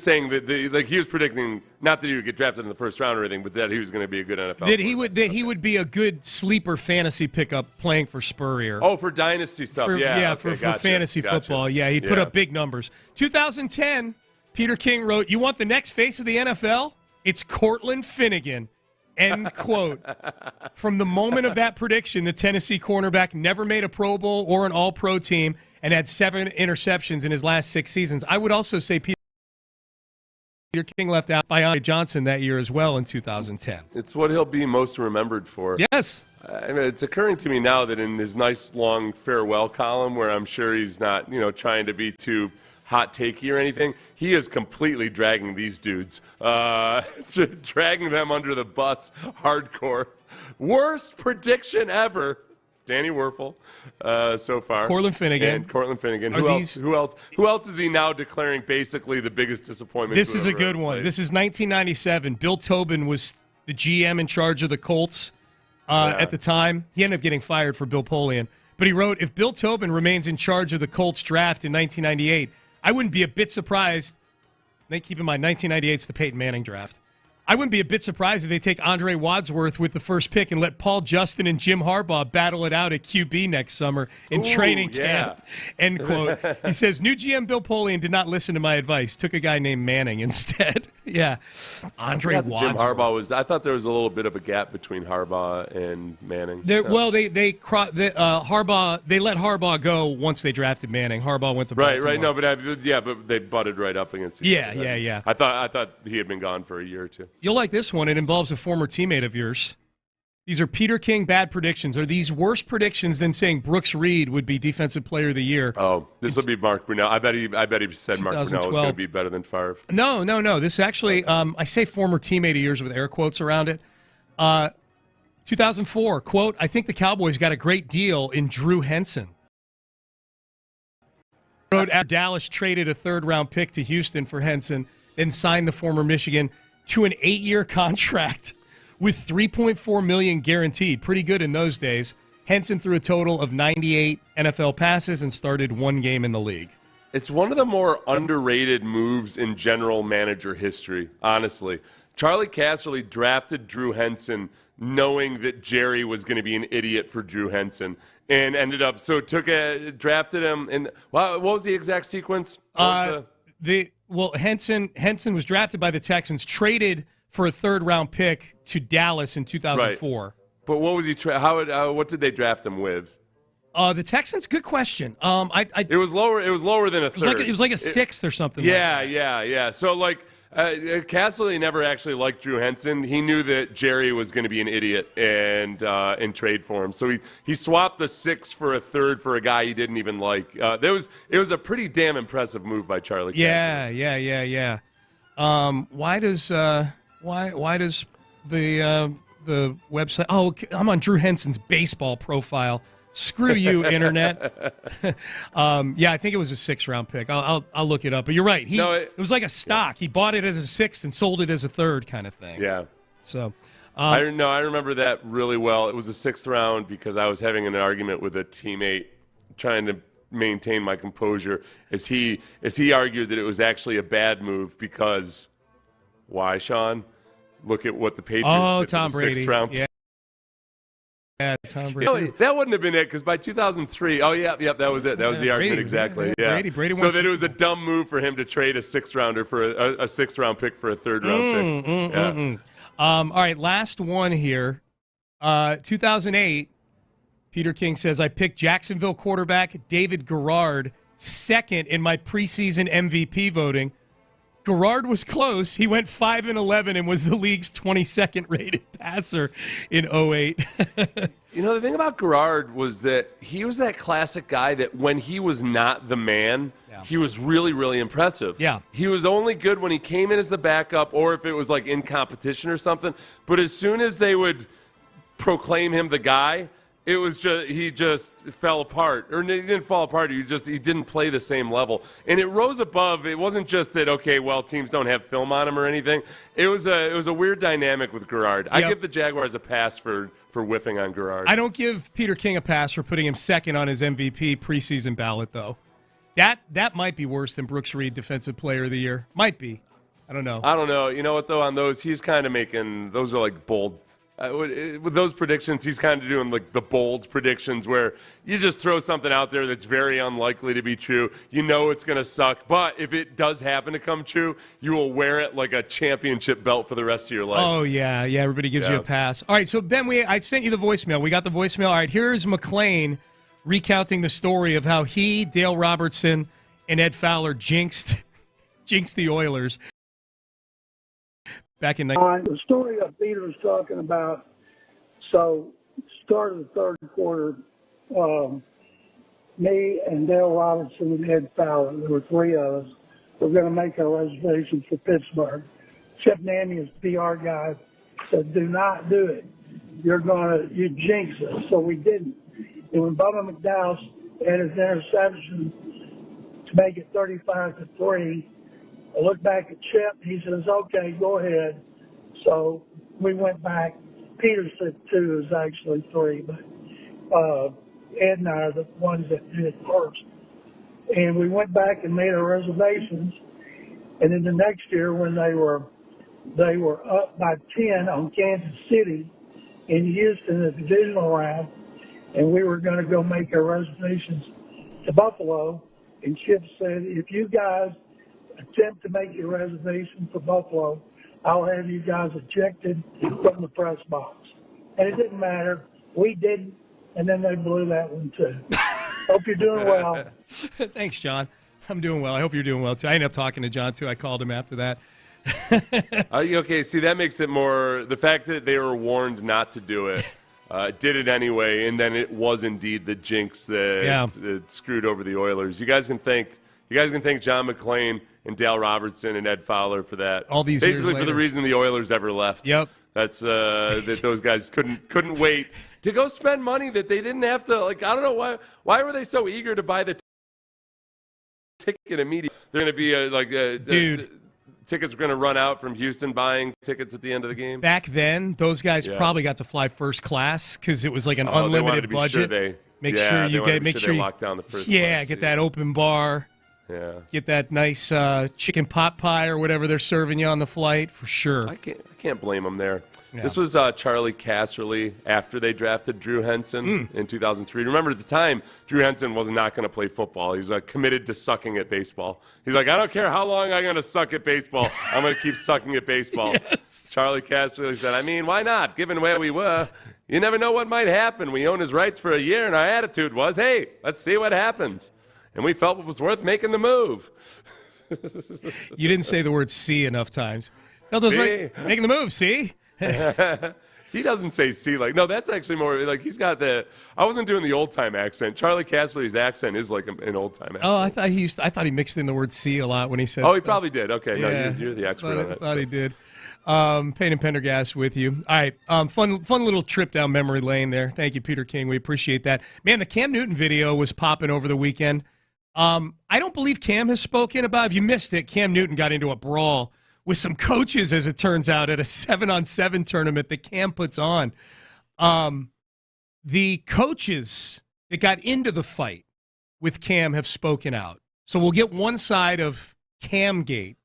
saying that he was predicting not that he would get drafted in the first round or anything, but that he was going to be a good NFL player. That he would be a good sleeper fantasy pickup playing for Spurrier. Oh, for dynasty stuff, for fantasy football. Yeah, he'd put up big numbers. 2010, Peter King wrote, "You want the next face of the NFL? It's Cortland Finnegan." End quote. From the moment of that prediction, the Tennessee cornerback never made a Pro Bowl or an All-Pro team and had 7 interceptions in his last 6 seasons. I would also say Peter King left out by Andre Johnson that year as well in 2010. It's what he'll be most remembered for. Yes. I mean, it's occurring to me now that in his nice long farewell column, where I'm sure he's not, trying to be too hot takey or anything, he is completely dragging these dudes, dragging them under the bus hardcore. Worst prediction ever. Danny Werfel, so far. Cortland Finnegan. Who else is he now declaring basically the biggest disappointment? This is a good one. This is 1997. Bill Tobin was the GM in charge of the Colts at the time. He ended up getting fired for Bill Polian. But he wrote, if Bill Tobin remains in charge of the Colts draft in 1998, I wouldn't be a bit surprised. Keep in mind, 1998 is the Peyton Manning draft. I wouldn't be a bit surprised if they take Andre Wadsworth with the first pick and let Paul Justin and Jim Harbaugh battle it out at QB next summer in training camp. End quote. He says, new GM Bill Polian did not listen to my advice. Took a guy named Manning instead. Yeah. Andre Wadsworth. Jim Harbaugh was, I thought there was a little bit of a gap between Harbaugh and Manning. Well, they let Harbaugh go once they drafted Manning. Harbaugh went to Baltimore. Right. No, but they butted right up against each other. Yeah. I thought he had been gone for a year or two. You'll like this one. It involves a former teammate of yours. These are Peter King bad predictions. Are these worse predictions than saying Brooks Reed would be Defensive Player of the Year? Oh, this will be Mark Brunell. I bet he said Mark Brunell was going to be better than Favre. No. This actually, I say former teammate of yours with air quotes around it. 2004, quote, I think the Cowboys got a great deal in Drew Henson. Dallas traded a third-round pick to Houston for Henson and signed the former Michigan to an 8-year contract with $3.4 million guaranteed. Pretty good in those days. Henson threw a total of 98 NFL passes and started one game in the league. It's one of the more underrated moves in general manager history, honestly. Charlie Casserly drafted Drew Henson knowing that Jerry was going to be an idiot for Drew Henson and ended up, drafted him. And what was the exact sequence? Henson was drafted by the Texans, traded for a third-round pick to Dallas in 2004. Right. But what was he? What did they draft him with? The Texans. Good question. It was lower. It was lower than a third. It was like a sixth or something. Yeah. So Casserly never actually liked Drew Henson. He knew that Jerry was going to be an idiot and trade for him. So he swapped the sixth for a third for a guy he didn't even like. It was a pretty damn impressive move by Charlie Casserly. Yeah. Why does the website? Oh, I'm on Drew Henson's baseball profile. Screw you, Internet. I think it was a 6th-round pick. I'll look it up. But you're right. It was like a stock. He bought it as a 6th and sold it as a 3rd kind of thing. Yeah. So I remember that really well. It was a 6th round because I was having an argument with a teammate trying to maintain my composure as he argued that it was actually a bad move because why, Sean? Look at what the Patriots did Tom for the Brady. 6th round. Yeah, Tom Brady. That wouldn't have been it because by 2003, that was it. That was the argument exactly. Brady so that it was a dumb move for him to trade a 6th-rounder for a 6th-round pick for a 3rd-round pick. All right, last one here. 2008, Peter King says, I picked Jacksonville quarterback David Garrard 2nd in my preseason MVP voting. Garrard was close. He went 5-11 and was the league's 22nd rated passer in 2008. The thing about Garrard was that he was that classic guy that when he was not the man, he was really, really impressive. Yeah. He was only good when he came in as the backup or if it was like in competition or something. But as soon as they would proclaim him the guy, it was he just fell apart. Or he didn't fall apart. He didn't play the same level. And it rose above. It wasn't just that, teams don't have film on him or anything. It was a weird dynamic with Garrard. I give the Jaguars a pass for whiffing on Garrard. I don't give Peter King a pass for putting him 2nd on his MVP preseason ballot, though. That might be worse than Brooks Reed Defensive Player of the Year. Might be. I don't know. You know what, though? On those, he's kind of making – those are like bold – with those predictions, he's kind of doing like the bold predictions where you just throw something out there that's very unlikely to be true. You know it's going to suck, but if it does happen to come true, you will wear it like a championship belt for the rest of your life. Oh, yeah. Everybody gives you a pass. All right, so, Ben, I sent you the voicemail. We got the voicemail. All right, here's McClain recounting the story of how he, Dale Robertson, and Ed Fowler jinxed the Oilers. Back in the story that Peter was talking about, so start of the 3rd quarter, me and Dale Robertson and Ed Fowler, there were 3 of us, were going to make our reservations for Pittsburgh. Chip Nanny, his PR guy, said, do not do it. You jinx us. So we didn't. And when Bubba McDowell had his interception to make it 35-3, I looked back at Chip. He says, okay, go ahead. So we went back. Peter said 2, it was actually 3. But Ed and I are the ones that did it first. And we went back and made our reservations. And then the next year when they were up by 10 on Kansas City in Houston, the divisional round, and we were going to go make our reservations to Buffalo. And Chip said, if you guys attempt to make your reservation for Buffalo, I'll have you guys ejected from the press box. And it didn't matter. We didn't, and then they blew that one too. Hope you're doing well. Thanks, John. I'm doing well. I hope you're doing well, too. I ended up talking to John, too. I called him after that. Okay, see, that makes it more – the fact that they were warned not to do it, did it anyway, and then it was indeed the jinx that screwed over the Oilers. You guys can thank John McClain and Dale Robertson and Ed Fowler for that. All these years basically for the reason the Oilers ever left. Yep. That's that those guys couldn't wait to go spend money that they didn't have to. Like, I don't know why were they so eager to buy the ticket immediately? They're going to be dude. Tickets are going to run out from Houston buying tickets at the end of the game. Back then, those guys probably got to fly first class because it was like an unlimited budget. Make sure they lock down the first class. Get that open bar. Yeah. Get that nice chicken pot pie or whatever they're serving you on the flight for sure. I can't blame them there. Yeah. This was Charlie Casserly after they drafted Drew Henson in 2003. Remember, at the time, Drew Henson was not going to play football. He was committed to sucking at baseball. He's like, I don't care how long I'm going to suck at baseball. I'm going to keep sucking at baseball. Yes. Charlie Casserly said, I mean, why not? Given where we were, you never know what might happen. We own his rights for a year, and our attitude was, hey, let's see what happens. And we felt it was worth making the move. You didn't say the word "see" enough times. No, those right, making the move. See. He doesn't say "see" no. That's actually more like he's got the. I wasn't doing the old time accent. Charlie Casserly's accent is like an old time accent. Oh, I thought he mixed in the word "see" a lot when he said. Oh, he probably did. Okay, yeah. No, you're the expert on that. I thought he did. Payne and Pendergast with you. All right, fun little trip down memory lane there. Thank you, Peter King. We appreciate that. Man, the Cam Newton video was popping over the weekend. I don't believe Cam has spoken about. If you missed it, Cam Newton got into a brawl with some coaches, as it turns out, at a 7-on-7 tournament that Cam puts on. The coaches that got into the fight with Cam have spoken out. So we'll get one side of Camgate.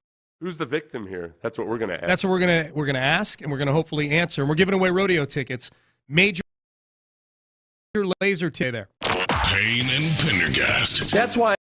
Who's the victim here? That's what we're going to ask. That's what we're gonna ask, and we're going to hopefully answer. And we're giving away rodeo tickets. Major laser today there. Payne and Pendergast. That's why.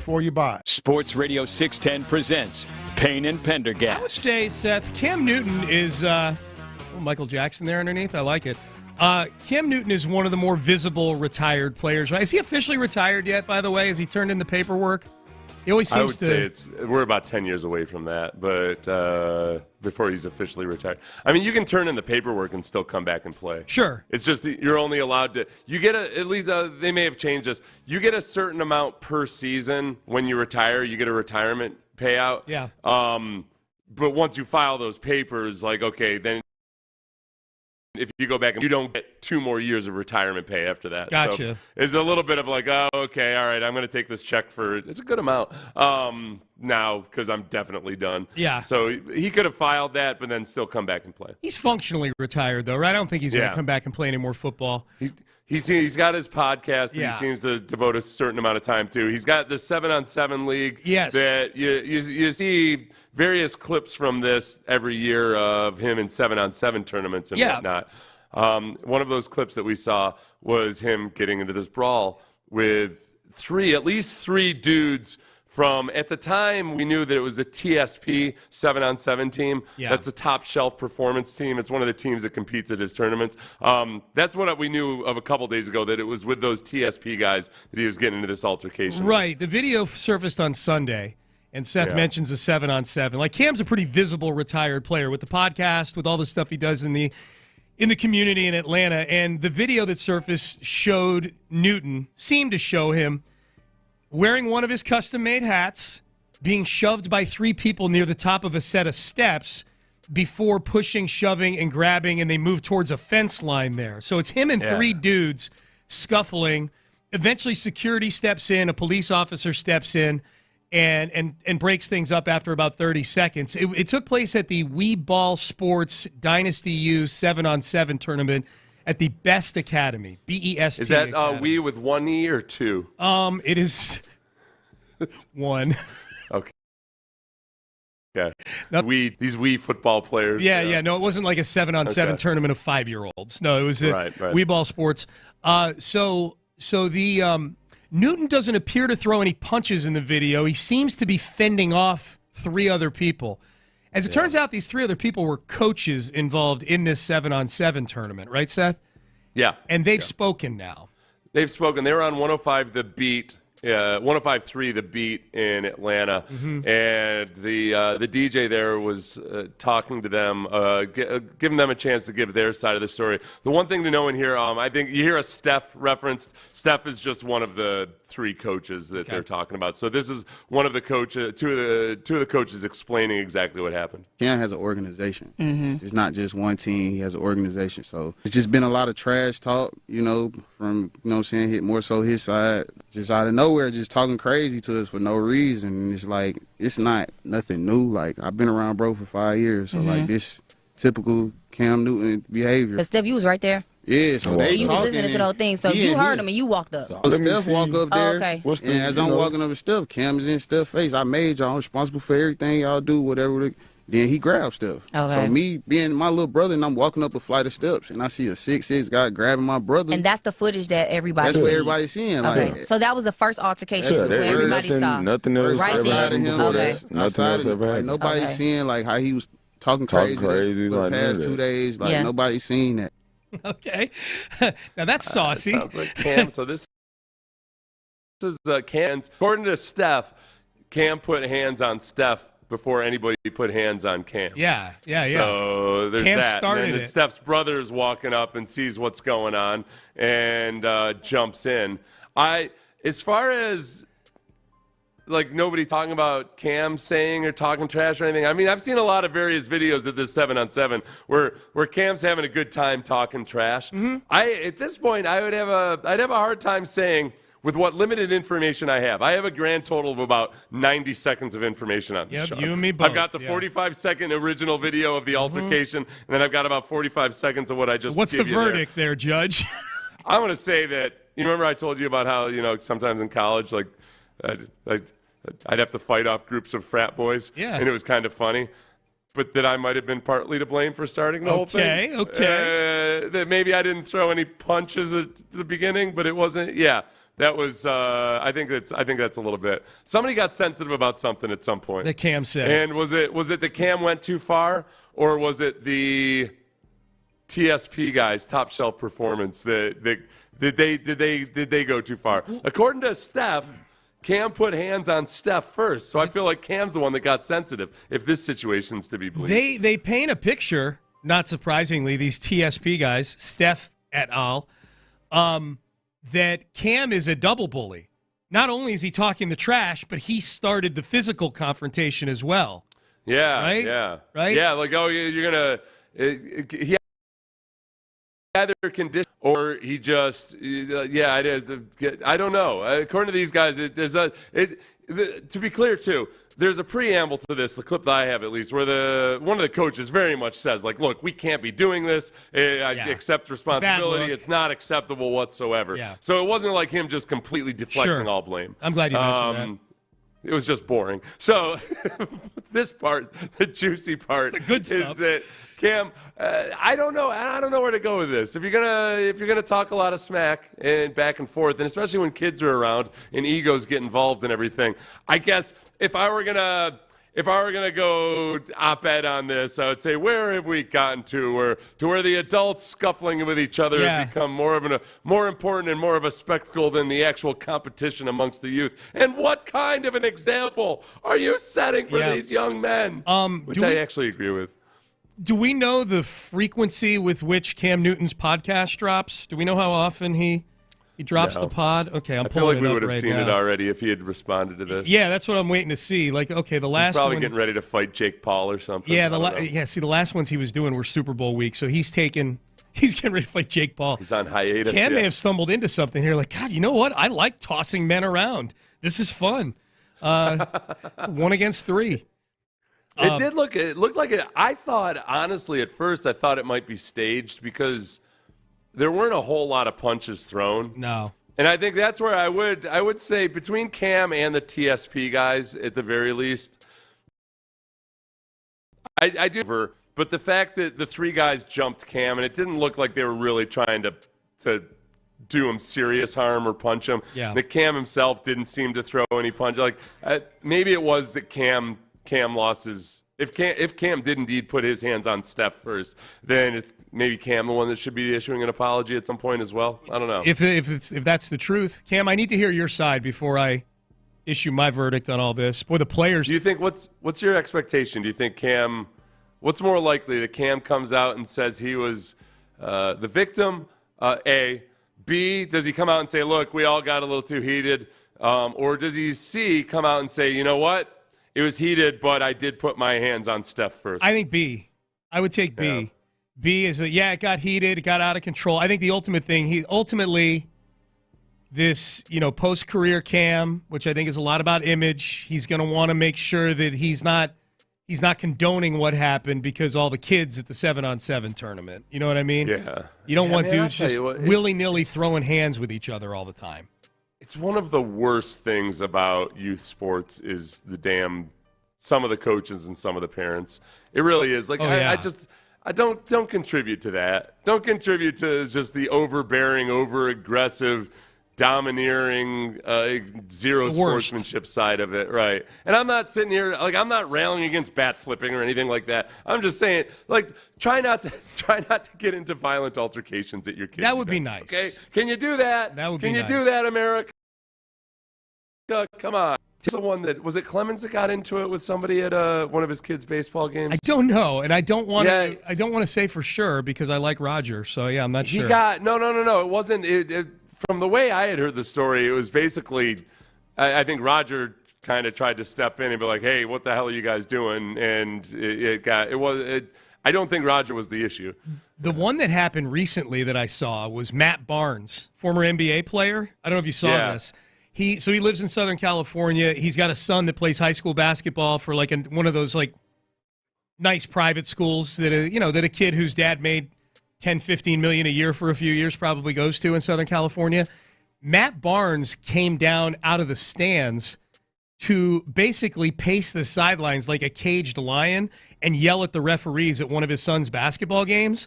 before you buy. Sports Radio 610 presents Payne and Pendergast. I would say, Seth, Cam Newton is Michael Jackson there underneath. I like it. Cam Newton is one of the more visible retired players. Right? Is he officially retired yet, by the way? Has he turned in the paperwork? He always seems to. I would say we're about 10 years away from that, but before he's officially retired. I mean, you can turn in the paperwork and still come back and play. Sure. It's just you're only allowed to. You get at least they may have changed this. You get a certain amount per season when you retire. You get a retirement payout. Yeah. But once you file those papers, like, okay, then if you go back and you don't get 2 more years of retirement pay after that. Gotcha. So it's a little bit of like, oh, okay, all right, I'm going to take this check for, it's a good amount now because I'm definitely done. Yeah. So he could have filed that, but then still come back and play. He's functionally retired, though, right? I don't think he's going to come back and play any more football. He's got his podcast that Yeah. he seems to devote a certain amount of time to. He's got the 7-on-7 league. Yes. That you see various clips from this every year of him in 7-on-7 tournaments and whatnot. One of those clips that we saw was him getting into this brawl with at least three dudes from, at the time, we knew that it was a TSP 7-on-7 team. Yeah. That's a top shelf performance team. It's one of the teams that competes at his tournaments. That's what we knew of a couple days ago, that it was with those TSP guys that he was getting into this altercation. Right. The video surfaced on Sunday, and Seth mentions a 7-on-7. Like, Cam's a pretty visible retired player with the podcast, with all the stuff he does in the community in Atlanta. And the video that surfaced seemed to show him wearing one of his custom-made hats, being shoved by 3 people near the top of a set of steps before pushing, shoving, and grabbing, and they move towards a fence line there. So it's him and 3 dudes scuffling. Eventually, security steps in, a police officer steps in, and breaks things up after about 30 seconds. It took place at the Wii Ball Sports Dynasty U 7-on-7 tournament at the Best Academy, BEST. Is that Academy. Wii with 1 E or 2? It is 1. Okay. Yeah. These Wii football players. Yeah. No, it wasn't like a 7-on-7 tournament of 5-year-olds. No, it was right. Wii Ball Sports. So the Newton doesn't appear to throw any punches in the video. He seems to be fending off 3 other people. As it turns out, these 3 other people were coaches involved in this 7-on-7 tournament, right, Seth? Yeah. And they've spoken now. They've spoken. They were on 105 The Beat, 105.3 The Beat in Atlanta, and the DJ there was talking to them, giving them a chance to give their side of the story. The one thing to know in here, I think you hear a Steph referenced. Steph is just one of the 3 coaches that they're talking about. So this is one of the coaches, two of the coaches explaining exactly what happened. Cam has an organization. It's not just one team. He has an organization. So it's just been a lot of trash talk, from, hit more so his side, just out of nowhere, just talking crazy to us for no reason. And it's like, it's not nothing new. Like, I've been around bro for 5 years. So, like, this typical Cam Newton behavior. But Steph, you was right there. Yeah, so they you was listening to the whole thing. So you heard him and you walked up. So Steph walk up there. Okay. And as I'm walking up to Steph, Cam is in Steph's face. I made y'all responsible for everything y'all do, whatever. Then he grabs Steph. Okay. So me being my little brother, and I'm walking up a flight of steps, and I see a 6'6" guy grabbing my brother. And that's the footage that everybody That's sees. what everybody's seeing. Okay. Like, So that was the first altercation Yeah, where everybody saw. Nothing else Right ever then. happened before Okay. that. Nothing else ever like, happened. nobody's seeing like how he was talking crazy for the like past that. 2 days. Like nobody's seen that. Okay. Now that's saucy. Sounds like Cam. So this is Cam. According to Steph, Cam put hands on Steph before anybody put hands on Cam. Yeah. So there's Cam that. started and then it. Steph's brother is walking up and sees what's going on and jumps in. As far as like nobody talking about Cam saying or talking trash or anything. I mean, I've seen a lot of various videos of this 7-on-7 where Cam's having a good time talking trash. At this point, I'd have a hard time saying, with what limited information I have a grand total of about 90 seconds of information on this show. You and me both. I've got the 45-second original video of the altercation, and then I've got about 45 seconds of what I just What's the gave you verdict there, Judge? I'm going to say that, you remember I told you about how, sometimes in college, like, I'd have to fight off groups of frat boys. Yeah. And it was kind of funny. But that I might have been partly to blame for starting the whole thing. Okay. That maybe I didn't throw any punches at the beginning, but it wasn't, That was, I think that's a little bit. Somebody got sensitive about something at some point. That Cam said. And was it that Cam went too far, or was it the TSP guys, top shelf performance? Did they go too far? According to Steph, Cam put hands on Steph first, so I feel like Cam's the one that got sensitive. If this situation's to be believed, they paint a picture. Not surprisingly, these TSP guys, Steph et al. That Cam is a double bully. Not only is he talking the trash, but he started the physical confrontation as well. Yeah, right? Yeah, right. Yeah, like you're gonna. He either condition or he just it is. I don't know. According to these guys, to be clear too. There's a preamble to this, the clip that I have at least, where one of the coaches very much says, like, look, we can't be doing this. I accept responsibility. It's not acceptable whatsoever. Yeah. So it wasn't like him just completely deflecting all blame. I'm glad you mentioned that. It was just boring. So this part, the juicy part, the good stuff. Is that Cam, I don't know. I don't know where to go with this. If you're gonna talk a lot of smack and back and forth, and especially when kids are around and egos get involved and everything, I guess if I were gonna go op-ed on this, I would say, where have we gotten to where the adults scuffling with each other have become more important and more of a spectacle than the actual competition amongst the youth? And what kind of an example are you setting for these young men? Which I actually agree with. Do we know the frequency with which Cam Newton's podcast drops? Do we know how often he drops the pod? Okay, I'm pulling it up. I feel like we would have right seen now. it already if he had responded to this. Yeah, that's what I'm waiting to see. Like, okay, the last He's probably one, getting ready to fight Jake Paul or something. Yeah, see, the last ones he was doing were Super Bowl week, so he's getting ready to fight Jake Paul. He's on hiatus. Cam may have stumbled into something here. Like, God, you know what? I like tossing men around. This is fun. 1 against 3. It looked like it. I thought, honestly, at first, I thought it might be staged because there weren't a whole lot of punches thrown. No. And I think that's where I would say between Cam and the TSP guys, at the very least, I do. But the fact that the 3 guys jumped Cam, and it didn't look like they were really trying to do him serious harm or punch him. Yeah. That Cam himself didn't seem to throw any punch. Like maybe it was that Cam lost his. If Cam did indeed put his hands on Steph first, then it's maybe Cam the one that should be issuing an apology at some point as well. I don't know. If that's the truth, Cam, I need to hear your side before I issue my verdict on all this. Boy, the players. Do you think what's your expectation? Do you think Cam? What's more likely, that Cam comes out and says he was the victim? A. B. Does he come out and say, "Look, we all got a little too heated," or does he C. come out and say, "You know what? It was heated, but I did put my hands on Steph first"? I think B. I would take B. Yeah. B is it got heated, it got out of control. I think the ultimate thing, this, post-career Cam, which I think is a lot about image, he's going to want to make sure that he's not condoning what happened because all the kids at the 7-on-7 tournament. You know what I mean? Yeah. You don't want dudes just willy-nilly throwing hands with each other all the time. It's one of the worst things about youth sports is some of the coaches and some of the parents. It really is. Like, I don't contribute to that. Don't contribute to just the overbearing, over-aggressive, domineering, zero sportsmanship side of it, right? And I'm not sitting here, like, I'm not railing against bat flipping or anything like that. I'm just saying, like, try not to get into violent altercations at your kids. That would be nice. Okay, can you do that? That would be nice. Can you do that, America? Come on. The one that was it Clemens that got into it with somebody at one of his kids' baseball games? I don't know, and I don't want to say for sure because I like Roger. So yeah, I'm not sure. He got no. It wasn't. From the way I had heard the story, it was basically, I think Roger kind of tried to step in and be like, "Hey, what the hell are you guys doing?" And I don't think Roger was the issue. The one that happened recently that I saw was Matt Barnes, former NBA player. I don't know if you saw this. He lives in Southern California. He's got a son that plays high school basketball for like one of those like nice private schools that a kid whose dad made $10-15 million a year for a few years probably goes to in Southern California. Matt Barnes came down out of the stands to basically pace the sidelines like a caged lion and yell at the referees at one of his son's basketball games.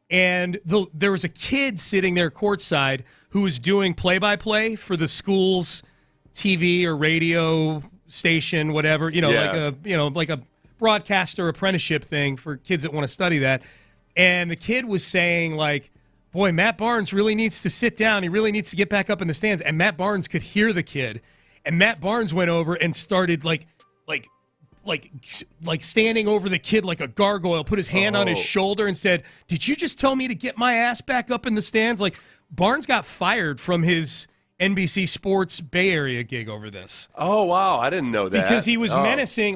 and there was a kid sitting there courtside who was doing play-by-play for the school's TV or radio station, whatever, like a broadcaster apprenticeship thing for kids that want to study that. And the kid was saying, like, boy, Matt Barnes really needs to sit down. He really needs to get back up in the stands. And Matt Barnes could hear the kid. And Matt Barnes went over and started like standing over the kid like a gargoyle, put his hand on his shoulder and said, "Did you just tell me to get my ass back up in the stands?" Like, Barnes got fired from his NBC Sports Bay Area gig over this. Oh, wow. I didn't know that. Because he was menacing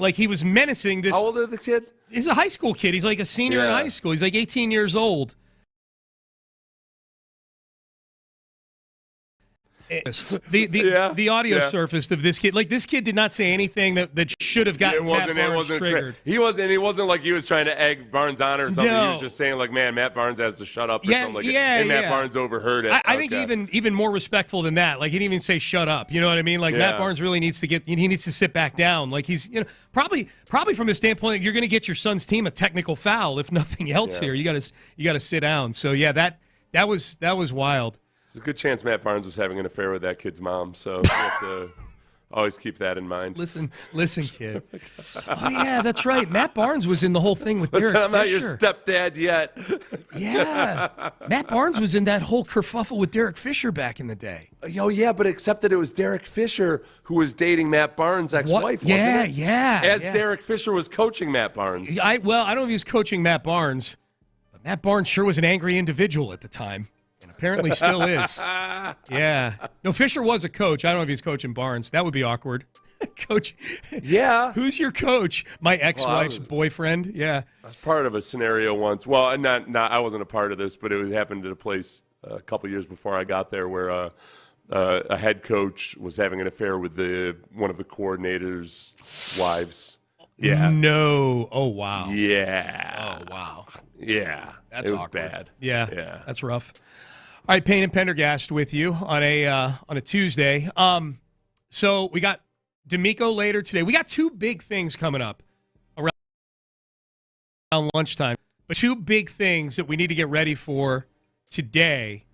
this. How old is the kid? He's a high school kid. He's like a senior in high school. He's like 18 years old. The audio surfaced of this kid. Like, this kid did not say anything that should have gotten Matt Barnes triggered. He wasn't like he was trying to egg Barnes on or something. No. He was just saying, like, man, Matt Barnes has to shut up or something like and Matt Barnes overheard it. I think even more respectful than that. Like, he didn't even say shut up. You know what I mean? Like, Matt Barnes really needs to sit back down. Like, he's, probably from his standpoint, you're going to get your son's team a technical foul, if nothing else here. You got to sit down. So that was wild. There's a good chance Matt Barnes was having an affair with that kid's mom, so you have to always keep that in mind. Listen, kid. Oh, yeah, that's right. Matt Barnes was in the whole thing with Derek Fisher. I'm not your stepdad yet. Yeah. Matt Barnes was in that whole kerfuffle with Derek Fisher back in the day. Oh, yeah, but except that it was Derek Fisher who was dating Matt Barnes' ex-wife, wasn't it? Yeah. Derek Fisher was coaching Matt Barnes. I don't know if he was coaching Matt Barnes, but Matt Barnes sure was an angry individual at the time. Apparently still is. Yeah. No, Fisher was a coach. I don't know if he's coaching Barnes. That would be awkward. Coach. Yeah. Who's your coach? My ex-wife's boyfriend. Yeah. I was part of a scenario once. Well, not I wasn't a part of this, but it happened at a place a couple years before I got there where a head coach was having an affair with one of the coordinators' wives. Yeah. No. Oh, wow. Yeah. Oh, wow. Yeah. That's awkward. Bad. Yeah. That's rough. All right, Payne and Pendergast with you on a Tuesday. So we got DeMeco later today. We got two big things coming up around lunchtime. But two big things that we need to get ready for today,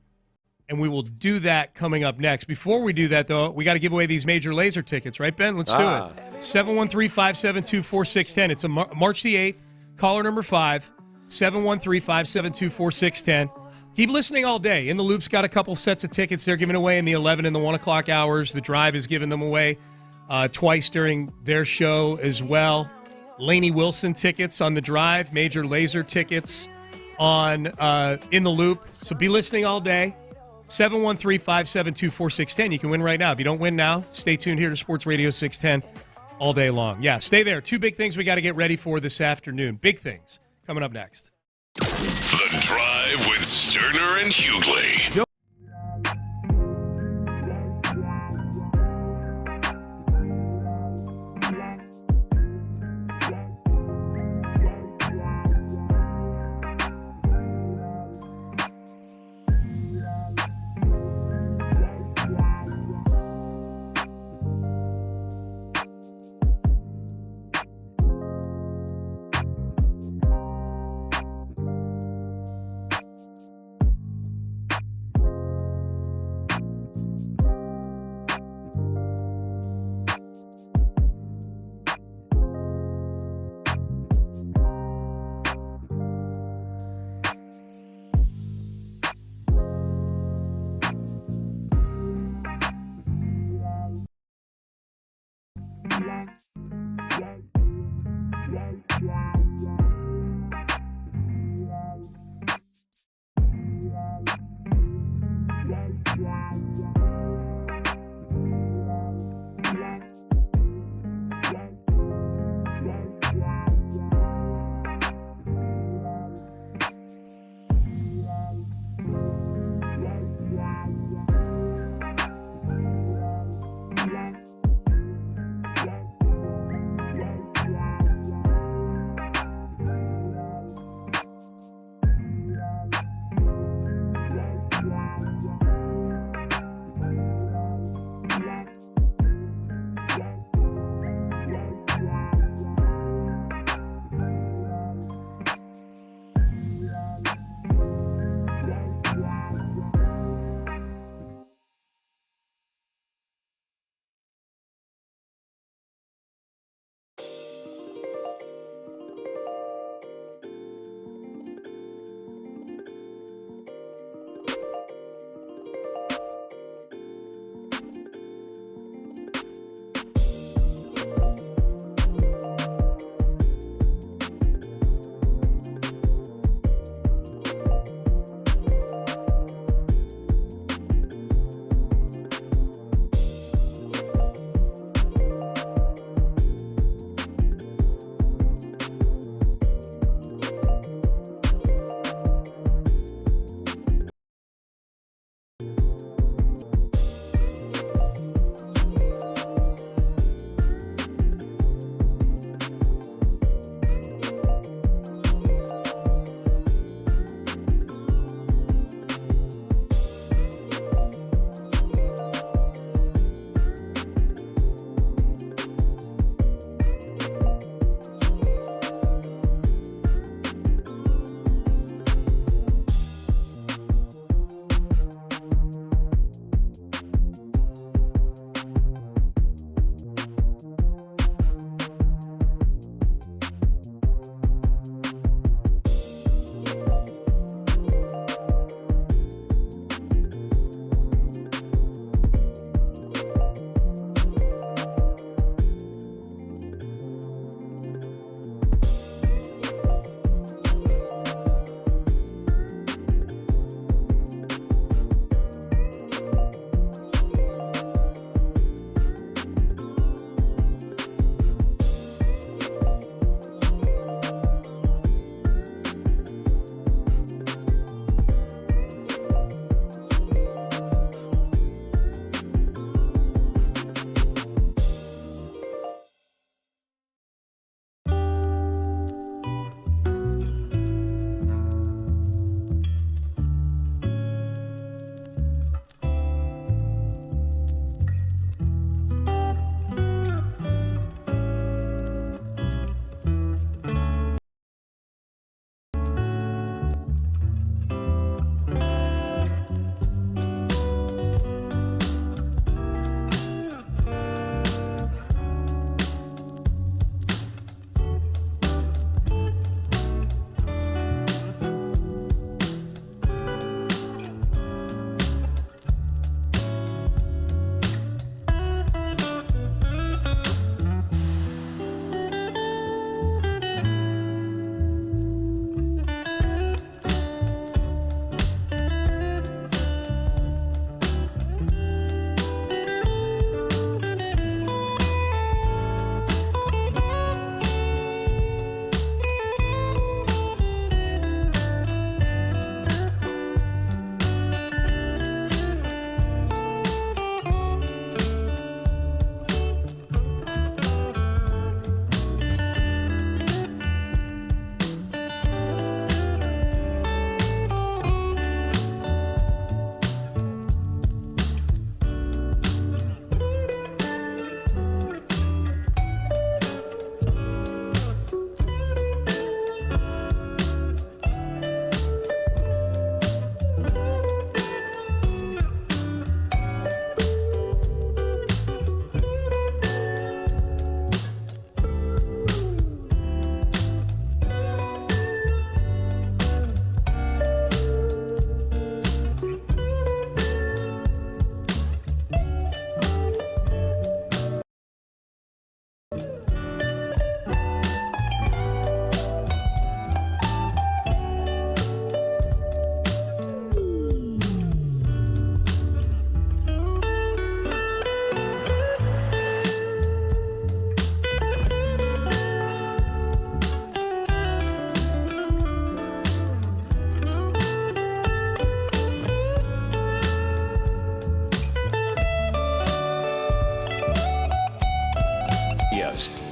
and we will do that coming up next. Before we do that, though, we got to give away these Major Laser tickets, right, Ben? Let's do it. 713-572-4610. It's a March the 8th. Caller number 5, 713-572-4610. Keep listening all day. In the Loop's got a couple sets of tickets they're giving away in the 11 and the 1 o'clock hours. The Drive is giving them away twice during their show as well. Lainey Wilson tickets on the Drive. Major Laser tickets on In the Loop. So be listening all day. 713-572-4610. You can win right now. If you don't win now, stay tuned here to Sports Radio 610 all day long. Yeah, stay there. Two big things we got to get ready for this afternoon. Big things coming up next. The Drive with Stoerner and Hughley.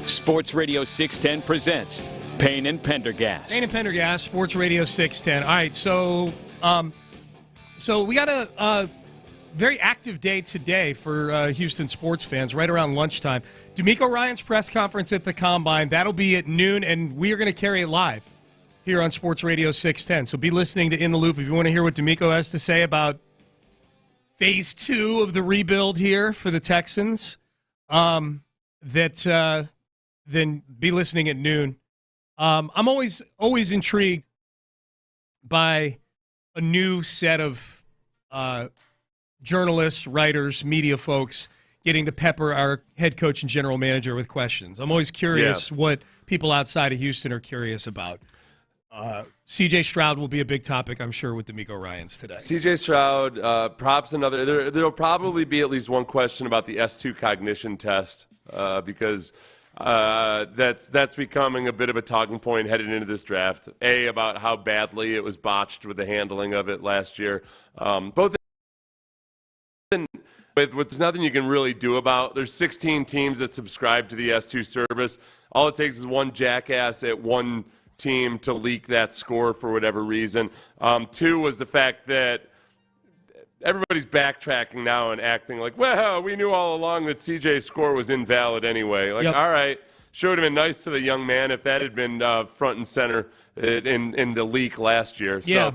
Sports Radio 610 presents Payne and Pendergast. Payne and Pendergast, Sports Radio 610. All right, so we got a very active day today for Houston sports fans right around lunchtime. DeMeco Ryans' press conference at the Combine. That'll be at noon, and we are going to carry it live here on Sports Radio 610. So be listening to In the Loop if you want to hear what DeMeco has to say about Phase 2 of the rebuild here for the Texans. Then be listening at noon. I'm always intrigued by a new set of journalists, writers, media folks getting to pepper our head coach and general manager with questions. I'm always curious what people outside of Houston are curious about. C.J. Stroud will be a big topic, I'm sure, with DeMeco Ryans today. C.J. Stroud, props another. There'll probably be at least one question about the S2 cognition test because that's becoming a bit of a talking point headed into this draft. About how badly it was botched with the handling of it last year. Both with there's nothing you can really do about. There's 16 teams that subscribe to the S2 service. All it takes is one jackass at one team to leak that score for whatever reason. Two was the fact that everybody's backtracking now and acting like, well, we knew all along that CJ's score was invalid anyway. Like, all right, sure would have been nice to the young man if that had been front and center in the leak last year. Yeah.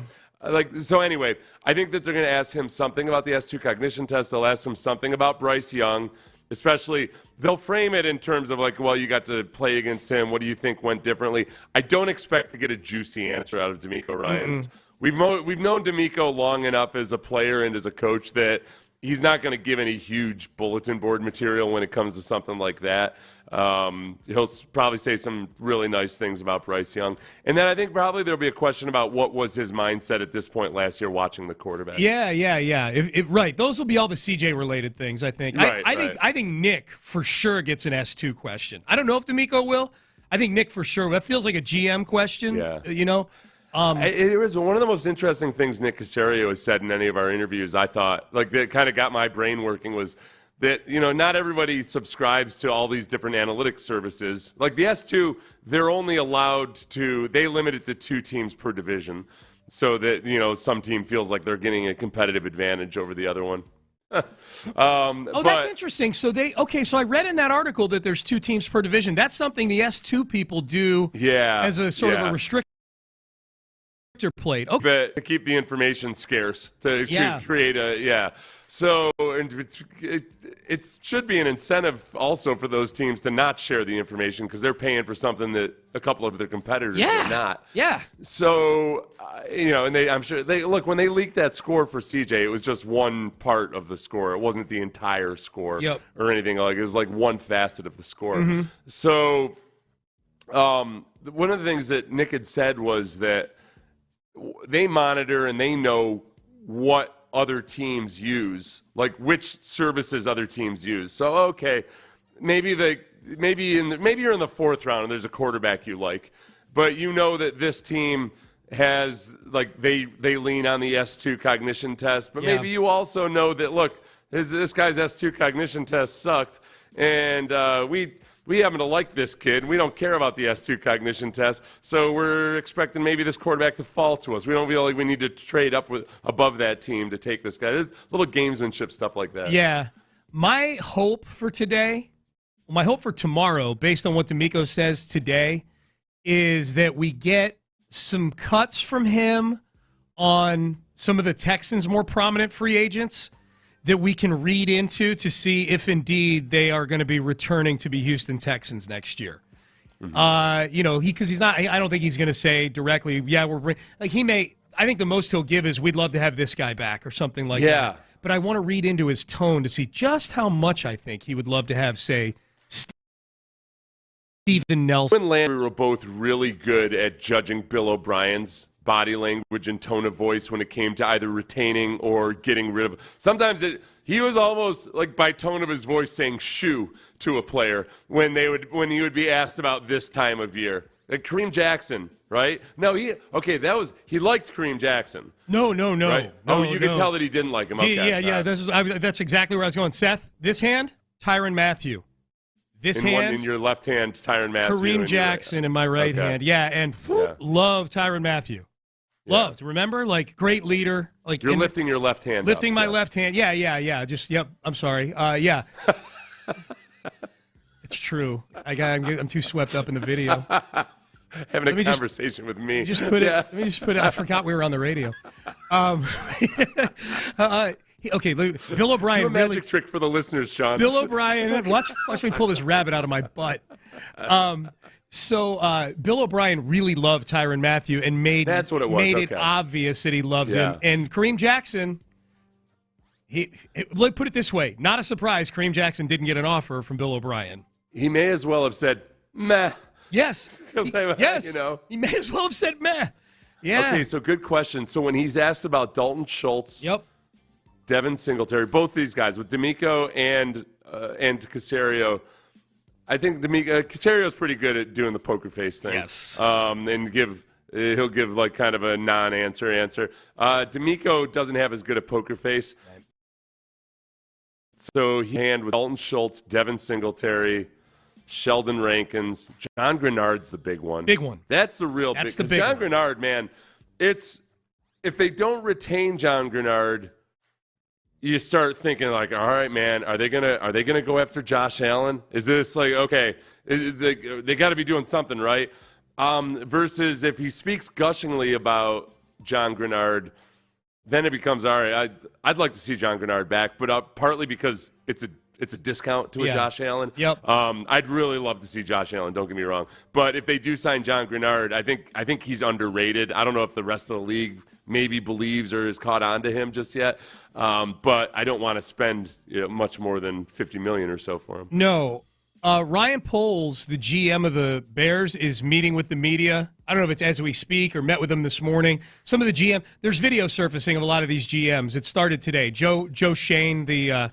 So anyway, I think that they're going to ask him something about the S2 cognition test. They'll ask him something about Bryce Young. Especially, they'll frame it in terms of like, well, you got to play against him. What do you think went differently? I don't expect to get a juicy answer out of DeMeco Ryans. We've known DeMeco long enough as a player and as a coach that he's not going to give any huge bulletin board material when it comes to something like that. He'll probably say some really nice things about Bryce Young. And then I think probably there'll be a question about what was his mindset at this point last year watching the quarterback. Yeah. Right. Those will be all the CJ-related things, I think. I think Nick for sure gets an S2 question. I don't know if DeMeco will. I think Nick for sure. That feels like a GM question, you know. It was one of the most interesting things Nick Caserio has said in any of our interviews, I thought. Like, that kind of got my brain working was that, you know, not everybody subscribes to all these different analytics services. Like the S2, they're only allowed to, they limit it to 2 teams per division so that, you know, some team feels like they're getting a competitive advantage over the other one. That's interesting. So so I read in that article that there's 2 teams per division. That's something the S2 people do as a sort of a restrictor plate. Okay. To keep the information scarce, to create So it should be an incentive also for those teams to not share the information because they're paying for something that a couple of their competitors are not. Yeah. So, and I'm sure when they leaked that score for CJ, it was just one part of the score. It wasn't the entire score or anything. Like, it was like one facet of the score. Mm-hmm. So, one of the things that Nick had said was that they monitor and they know what other teams use, like which services other teams use. So maybe you're in the 4th round and there's a quarterback you like, but you know that this team has like they lean on the S2 cognition test, but maybe you also know that look, this guy's S2 cognition test sucked, and we happen to like this kid. We don't care about the S2 cognition test, so we're expecting maybe this quarterback to fall to us. We don't feel like we need to trade up above that team to take this guy. There's little gamesmanship stuff like that. Yeah. My hope for tomorrow, based on what DeMeco says today, is that we get some cuts from him on some of the Texans' more prominent free agents that we can read into to see if indeed they are going to be returning to be Houston Texans next year. Mm-hmm. Because he's not. I don't think he's going to say directly, he may. I think the most he'll give is, "We'd love to have this guy back" or something like that. But I want to read into his tone to see just how much I think he would love to have, say, Steven Nelson. And Landry were both really good at judging Bill O'Brien's body language and tone of voice when it came to either retaining or getting rid of. Sometimes he was almost like by tone of his voice saying "shoo" to a player when he would be asked about this time of year. Like Kareem Jackson, right? No, he liked Kareem Jackson. No. Right? You could tell that he didn't like him. Okay. Yeah. That's exactly where I was going. Seth, this hand, Tyrann Mathieu. This in hand, in your left hand, Tyrann Mathieu. Kareem Jackson in my right hand. Yeah, and love Tyrann Mathieu. Loved. Remember, like great leader. Like you're lifting your left hand. Lifting my left hand. Yeah. Just I'm sorry. Yeah. It's true. I'm too swept up in the video. Having a conversation with me. Let me just put it. I forgot we were on the radio. Okay, Bill O'Brien. Do a magic trick for the listeners, Sean. Bill O'Brien. Watch me pull this rabbit out of my butt. So Bill O'Brien really loved Tyrann Mathieu and made it obvious that he loved him. And Kareem Jackson, let's put it this way, not a surprise Kareem Jackson didn't get an offer from Bill O'Brien. He may as well have said, meh. Yes. Yes. He may as well have said meh. Yeah. Okay, so good question. So when he's asked about Dalton Schultz, Devin Singletary, both these guys, with DeMeco and Caserio, I think Casario's pretty good at doing the poker face thing. Yes. And he'll give like kind of a non-answer answer. DeMeco doesn't have as good a poker face. Right. So he hand with Dalton Schultz, Devin Singletary, Sheldon Rankins, John Grenard's the big one. Big one. That's the real That's big. The big John one. Grenard, man, if they don't retain John Grenard, you start thinking like, all right, man, are they gonna go after Josh Allen? Is this like, okay, they got to be doing something, right? Versus if he speaks gushingly about John Grenard, then it becomes, all right, I'd like to see John Grenard back, but partly because it's a discount to a Josh Allen. Yep. I'd really love to see Josh Allen, don't get me wrong. But if they do sign John Grenard, I think he's underrated. I don't know if the rest of the league maybe believes or is caught on to him just yet. But I don't want to spend much more than $50 million or so for him. No. Ryan Poles, the GM of the Bears, is meeting with the media. I don't know if it's as we speak or met with them this morning. Some of the GM, there's video surfacing of a lot of these GMs. It started today. Joe Shane, the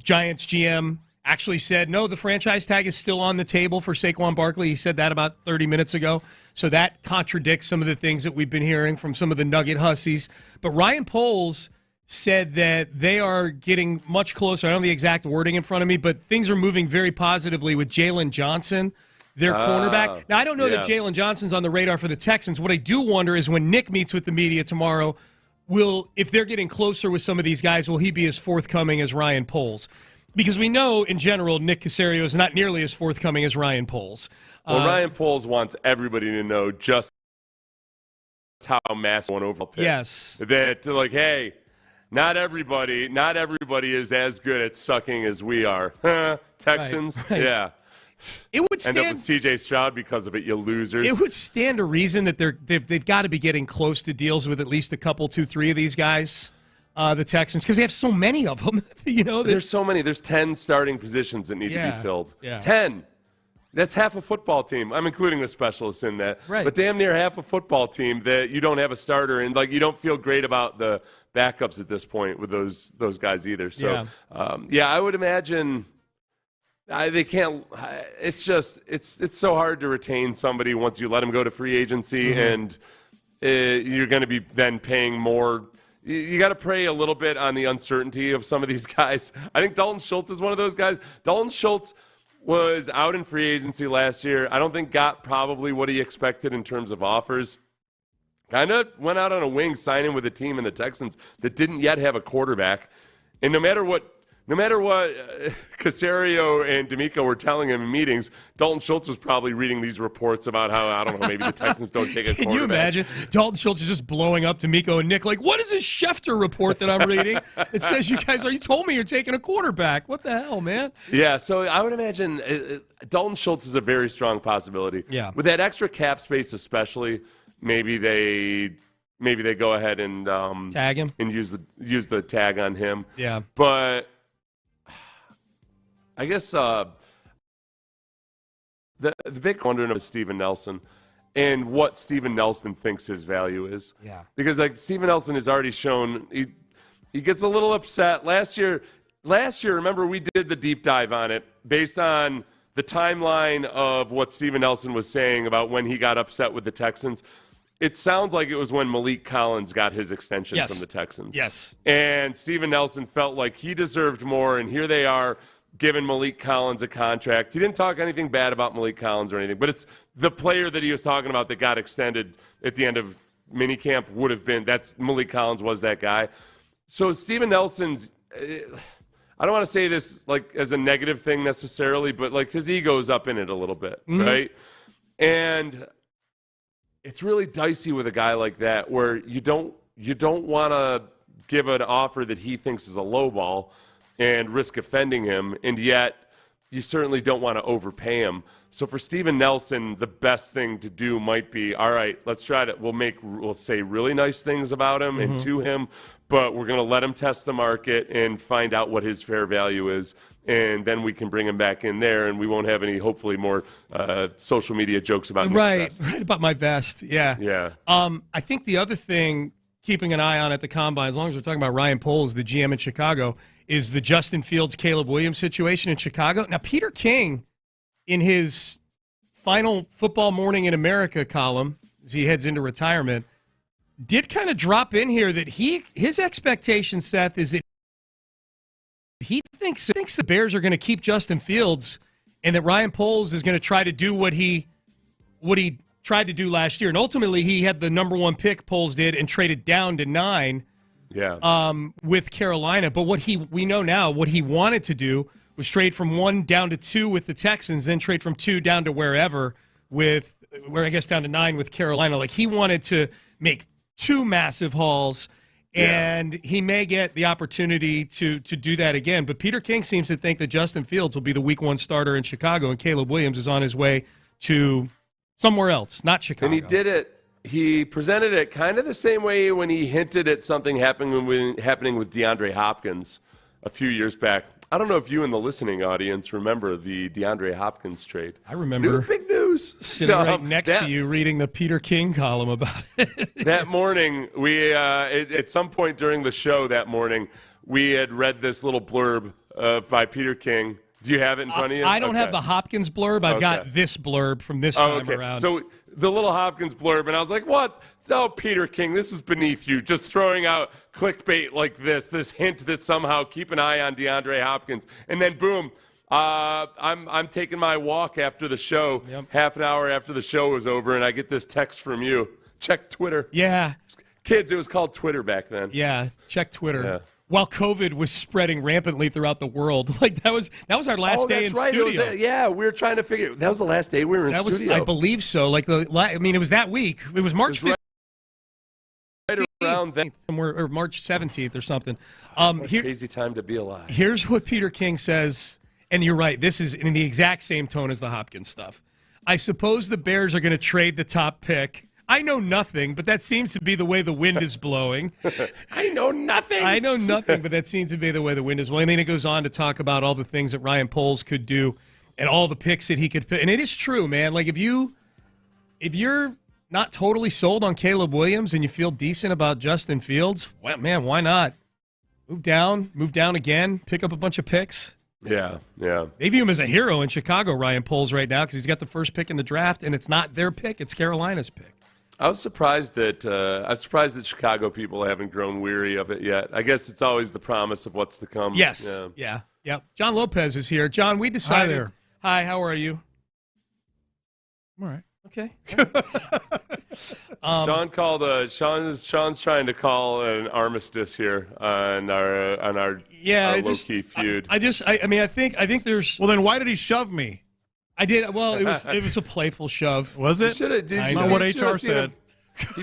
Giants GM, actually said, no, the franchise tag is still on the table for Saquon Barkley. He said that about 30 minutes ago. So that contradicts some of the things that we've been hearing from some of the Nugget Hussies. But Ryan Poles said that they are getting much closer. I don't have the exact wording in front of me, but things are moving very positively with Jalen Johnson, their cornerback. Now, I don't know that Jalen Johnson's on the radar for the Texans. What I do wonder is when Nick meets with the media tomorrow, if they're getting closer with some of these guys, will he be as forthcoming as Ryan Poles? Because we know, in general, Nick Caserio is not nearly as forthcoming as Ryan Poles. Well, Ryan Poles wants everybody to know just how massive one overall pick. Yes. That, like, hey, not everybody is as good at sucking as we are. Texans, right. Yeah. It would stand, end up with C.J. Stroud because of it, you losers. It would stand to reason that they've got to be getting close to deals with at least a couple, 2-3 of these guys, the Texans, because they have so many of them. There's so many. There's 10 starting positions that need to be filled. Yeah. 10. That's half a football team. I'm including the specialists in that. Right. But damn near half a football team that you don't have a starter, and like you don't feel great about the backups at this point with those guys either. So, I would imagine they can't. It's just it's so hard to retain somebody once you let them go to free agency, and you're going to be then paying more. You got to pray a little bit on the uncertainty of some of these guys. I think Dalton Schultz is one of those guys. Dalton Schultz was out in free agency last year. I don't think got probably what he expected in terms of offers. Kind of went out on a wing signing with a team in the Texans that didn't yet have a quarterback. And no matter what Caserio and DeMeco were telling him in meetings, Dalton Schultz was probably reading these reports about how, I don't know, maybe the Texans don't take a quarterback. Can you imagine? Dalton Schultz is just blowing up DeMeco and Nick like, what is this Schefter report that I'm reading? It says you told me you're taking a quarterback. What the hell, man? Yeah, so I would imagine Dalton Schultz is a very strong possibility. Yeah. With that extra cap space especially, maybe they go ahead and tag him and use the tag on him. Yeah. But I guess the big wonder is Steven Nelson and what Steven Nelson thinks his value is. Yeah. Because like Steven Nelson has already shown he gets a little upset. Last year, remember we did the deep dive on it based on the timeline of what Steven Nelson was saying about when he got upset with the Texans. It sounds like it was when Malik Collins got his extension from the Texans. Yes. And Steven Nelson felt like he deserved more, and here they are. given Malik Collins a contract. He didn't talk anything bad about Malik Collins or anything, but it's the player that he was talking about that got extended at the end of minicamp would have been, that's Malik Collins was that guy. So Steven Nelson's, I don't want to say this like as a negative thing necessarily, but like his ego's up in it a little bit, right? And it's really dicey with a guy like that where you don't want to give an offer that he thinks is a low ball and risk offending him, and yet you certainly don't want to overpay him. So for Steven Nelson, the best thing to do might be, all right, let's try to, we'll say really nice things about him and to him, but we're going to let him test the market and find out what his fair value is, and then we can bring him back in there, and we won't have any, hopefully, more social media jokes about right about my vest. Yeah. I think the other thing, keeping an eye on at the Combine, as long as we're talking about Ryan Poles, the GM in Chicago, is the Justin Fields, Caleb Williams situation in Chicago. Now, Peter King, in his final Football Morning in America column, as he heads into retirement, did kind of drop in here that his expectation, Seth, is that he thinks the Bears are going to keep Justin Fields and that Ryan Poles is going to try to do what he tried to do last year. And ultimately, he had the number 1 pick, Poles did, and traded down to 9 with Carolina. But we know now what he wanted to do was trade from 1 down to 2 with the Texans, then trade from 2 down to down to 9 with Carolina. Like, he wanted to make 2 massive hauls, and he may get the opportunity to do that again. But Peter King seems to think that Justin Fields will be the Week 1 starter in Chicago, and Caleb Williams is on his way to somewhere else, not Chicago. And he did it. He presented it kind of the same way when he hinted at something happening with DeAndre Hopkins a few years back. I don't know if you in the listening audience remember the DeAndre Hopkins trade. I remember. It was big news. Sitting right next to you reading the Peter King column about it. That morning, we at some point during the show that morning, we had read this little blurb by Peter King. Do you have it in front of you? I don't have the Hopkins blurb. I've got this blurb from this time around. So the little Hopkins blurb, and I was like, what? Oh, Peter King, this is beneath you. Just throwing out clickbait like this hint that somehow keep an eye on DeAndre Hopkins. And then, boom, I'm taking my walk after the show, half an hour after the show was over, and I get this text from you. Check Twitter. Yeah. Kids, it was called Twitter back then. Yeah, check Twitter. Yeah. While COVID was spreading rampantly throughout the world. Like, that was our last day in studio. We were trying to figure. That was the last day we were in studio. I believe so. Like, it was that week. It was March 15th. Right around then. Or March 17th or something. Crazy time to be alive. Here's what Peter King says, and you're right. This is in the exact same tone as the Hopkins stuff. I suppose the Bears are going to trade the top pick. I know nothing, but that seems to be the way the wind is blowing. I know nothing, but that seems to be the way the wind is blowing. And then it goes on to talk about all the things that Ryan Poles could do and all the picks that he could pick. And it is true, man. Like, if you're not totally sold on Caleb Williams and you feel decent about Justin Fields, well, man, why not? Move down again, pick up a bunch of picks. Yeah. They view him as a hero in Chicago, Ryan Poles, right now, because he's got the first pick in the draft, and it's not their pick, it's Carolina's pick. I was surprised that Chicago people haven't grown weary of it yet. I guess it's always the promise of what's to come. Yes. Yeah. John Lopez is here. John, we decided. Hi there. Hi, how are you? I'm all right. Okay. Sean's trying to call an armistice here on our low-key feud. I think there's. Well, then why did he shove me? I did. Well, it was a playful shove. Was it? Not what HR said. He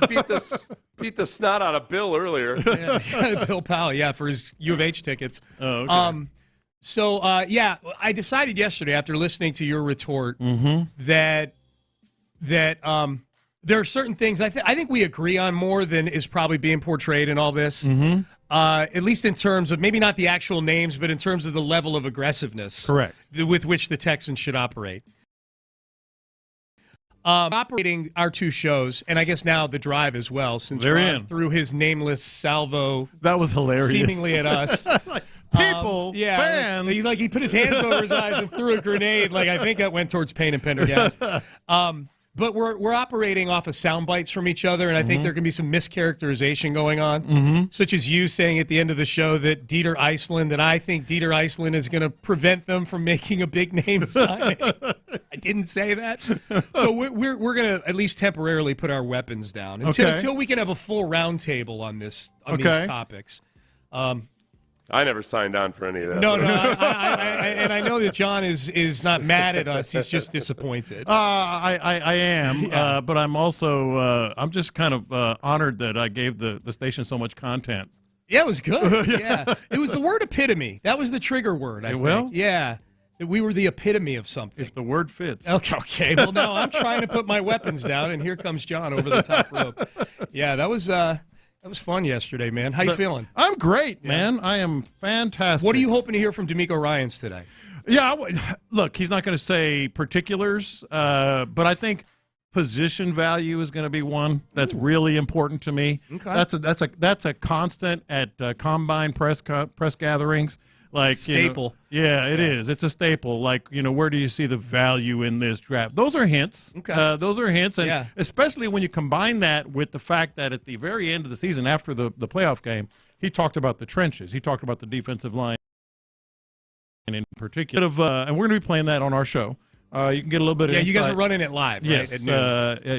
beat the snot out of Bill earlier. Bill Powell, for his U of H tickets. Oh, okay. I decided yesterday after listening to your retort that there are certain things I think we agree on more than is probably being portrayed in all this. At least in terms of maybe not the actual names, but in terms of the level of aggressiveness with which the Texans should operate. Operating our 2 shows, and I guess now the drive as well, since Ron threw his nameless salvo. That was hilarious. Seemingly at us. People, fans. He put his hands over his eyes and threw a grenade. Like, I think that went towards Payne and Pendergast. But we're operating off of sound bites from each other, and I think there can be some mischaracterization going on, such as you saying at the end of the show that I think Dieter Iceland is going to prevent them from making a big name signing. I didn't say that. So we're going to at least temporarily put our weapons down until we can have a full roundtable on these topics. I never signed on for any of that. No, and I know that John is not mad at us. He's just disappointed. I am, but I'm also I'm just kind of honored that I gave the station so much content. Yeah, it was good. Yeah, it was the word epitome. That was the trigger word. I think. Yeah, that we were the epitome of something. If the word fits. Okay. Well, no, I'm trying to put my weapons down, and here comes John over the top rope. Yeah, that was fun yesterday, man. How you feeling? I'm great, man. I am fantastic. What are you hoping to hear from DeMeco Ryans today? Yeah, look, he's not going to say particulars, but I think position value is going to be one that's really important to me. Okay. That's a constant at combine press gatherings. Like staple. It is. It's a staple. Like, where do you see the value in this draft? Those are hints. Okay. Those are hints, and especially when you combine that with the fact that at the very end of the season, after the playoff game, he talked about the trenches. He talked about the defensive line in particular. And we're going to be playing that on our show. You can get a little bit of insight. You guys are running it live, right? Yes.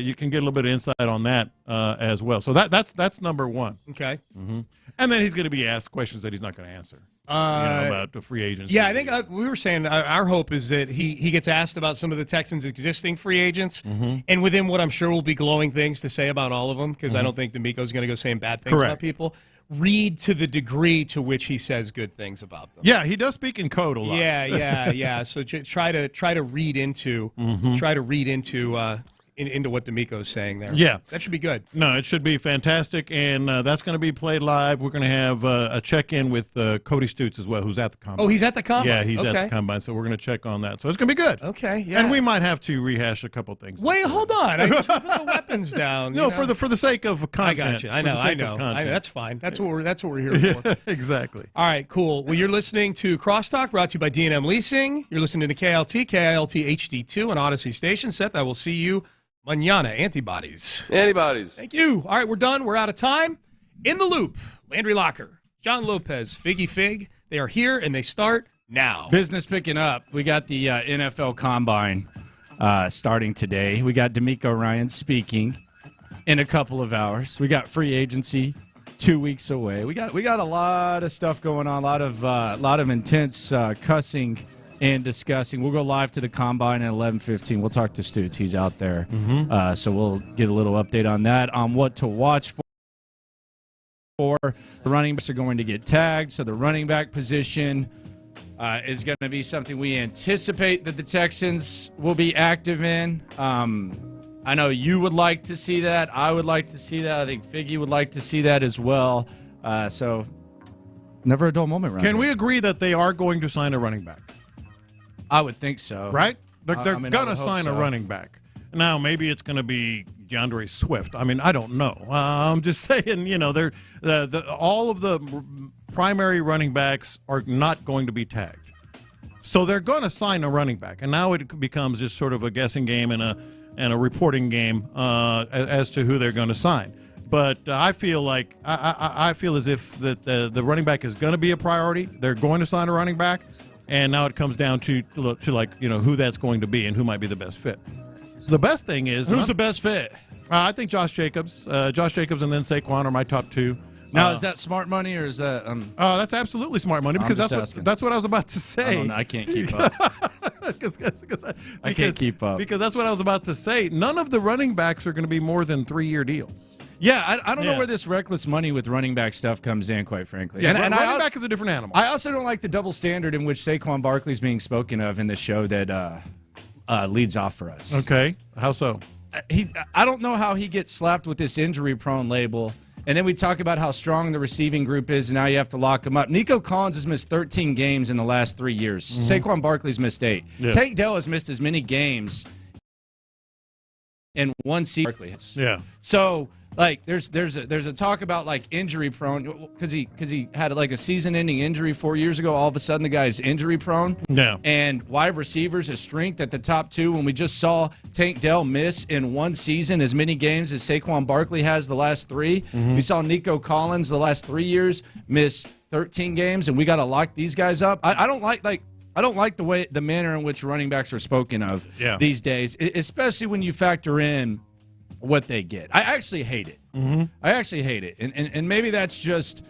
You can get a little bit of insight on that as well. So that's number one. Okay. Mm-hmm. And then he's going to be asked questions that he's not going to answer. About the free agents. Yeah, I think we were saying our hope is that he gets asked about some of the Texans' existing free agents, and within what I'm sure will be glowing things to say about all of them, because I don't think DeMeco's going to go saying bad things about people. Read to the degree to which he says good things about them. Yeah, he does speak in code a lot. Yeah. So try to read into into what DeMeco's saying there. Yeah. That should be good. No, it should be fantastic, and that's going to be played live. We're going to have a check-in with Cody Stutes as well, who's at the Combine. Oh, he's at the Combine? Yeah, he's at the Combine, so we're going to check on that. So it's going to be good. Okay, yeah. And we might have to rehash a couple things. Wait, hold on. I just put the weapons down. No, for the sake of content. I got you. I know. That's fine. That's what we're here for. Exactly. All right, cool. Well, you're listening to Crosstalk, brought to you by D&M Leasing. You're listening to KILT HD2 on Odyssey Station. Seth, I will see you mañana. Antibodies. Thank you. All right, we're done. We're out of time. In the Loop, Landry Locker, John Lopez, Figgy Fig. They are here, and they start now. Business picking up. We got the NFL Combine starting today. We got DeMeco Ryans speaking in a couple of hours. We got free agency 2 weeks away. We got a lot of stuff going on, a lot of intense cussing and discussing. We'll go live to the Combine at 11:15. We'll talk to Stutes. He's out there. So we'll get a little update on that, on what to watch for. The running backs are going to get tagged, so the running back position is going to be something we anticipate that the Texans will be active in. I know you would like to see that. I would like to see that. I think Figgy would like to see that as well. So never a dull moment right Can we agree that they are going to sign a running back? I would think so. Right? They're going to sign a running back. Now, maybe it's going to be DeAndre Swift. I mean, I don't know. I'm just saying, they're all of the primary running backs are not going to be tagged. So they're going to sign a running back. And now it becomes just sort of a guessing game and a reporting game as to who they're going to sign. But I feel like I feel as if that the running back is going to be a priority. They're going to sign a running back. And now it comes down to who that's going to be and who might be the best fit. The best thing is who's the best fit? I think Josh Jacobs, and then Saquon are my top two. Now, is that smart money or is that? That's absolutely smart money because that's what I was about to say. I can't keep up. I can't keep up because that's what I was about to say. None of the running backs are going to be more than 3-year deals. Yeah, I don't know where this reckless money with running back stuff comes in, quite frankly. Yeah, and running back is a different animal. I also don't like the double standard in which Saquon Barkley is being spoken of in the show that leads off for us. Okay, how so? I don't know how he gets slapped with this injury-prone label, and then we talk about how strong the receiving group is, and now you have to lock him up. Nico Collins has missed 13 games in the last 3 years. Saquon Barkley's missed 8. Yeah. Tank Dell has missed as many games in one season. Yeah. So like there's a talk about like injury prone because he had like a season-ending injury 4 years ago. All of a sudden the guy's injury prone. Yeah. And wide receivers his strength at the top two. When we just saw Tank Dell miss in one season as many games as Saquon Barkley has the last 3. Mm-hmm. We saw Nico Collins the last 3 years miss 13 games, and we got to lock these guys up. I don't like the manner in which running backs are spoken of these days, especially when you factor in what they get. I actually hate it. Mm-hmm. I actually hate it, and maybe that's just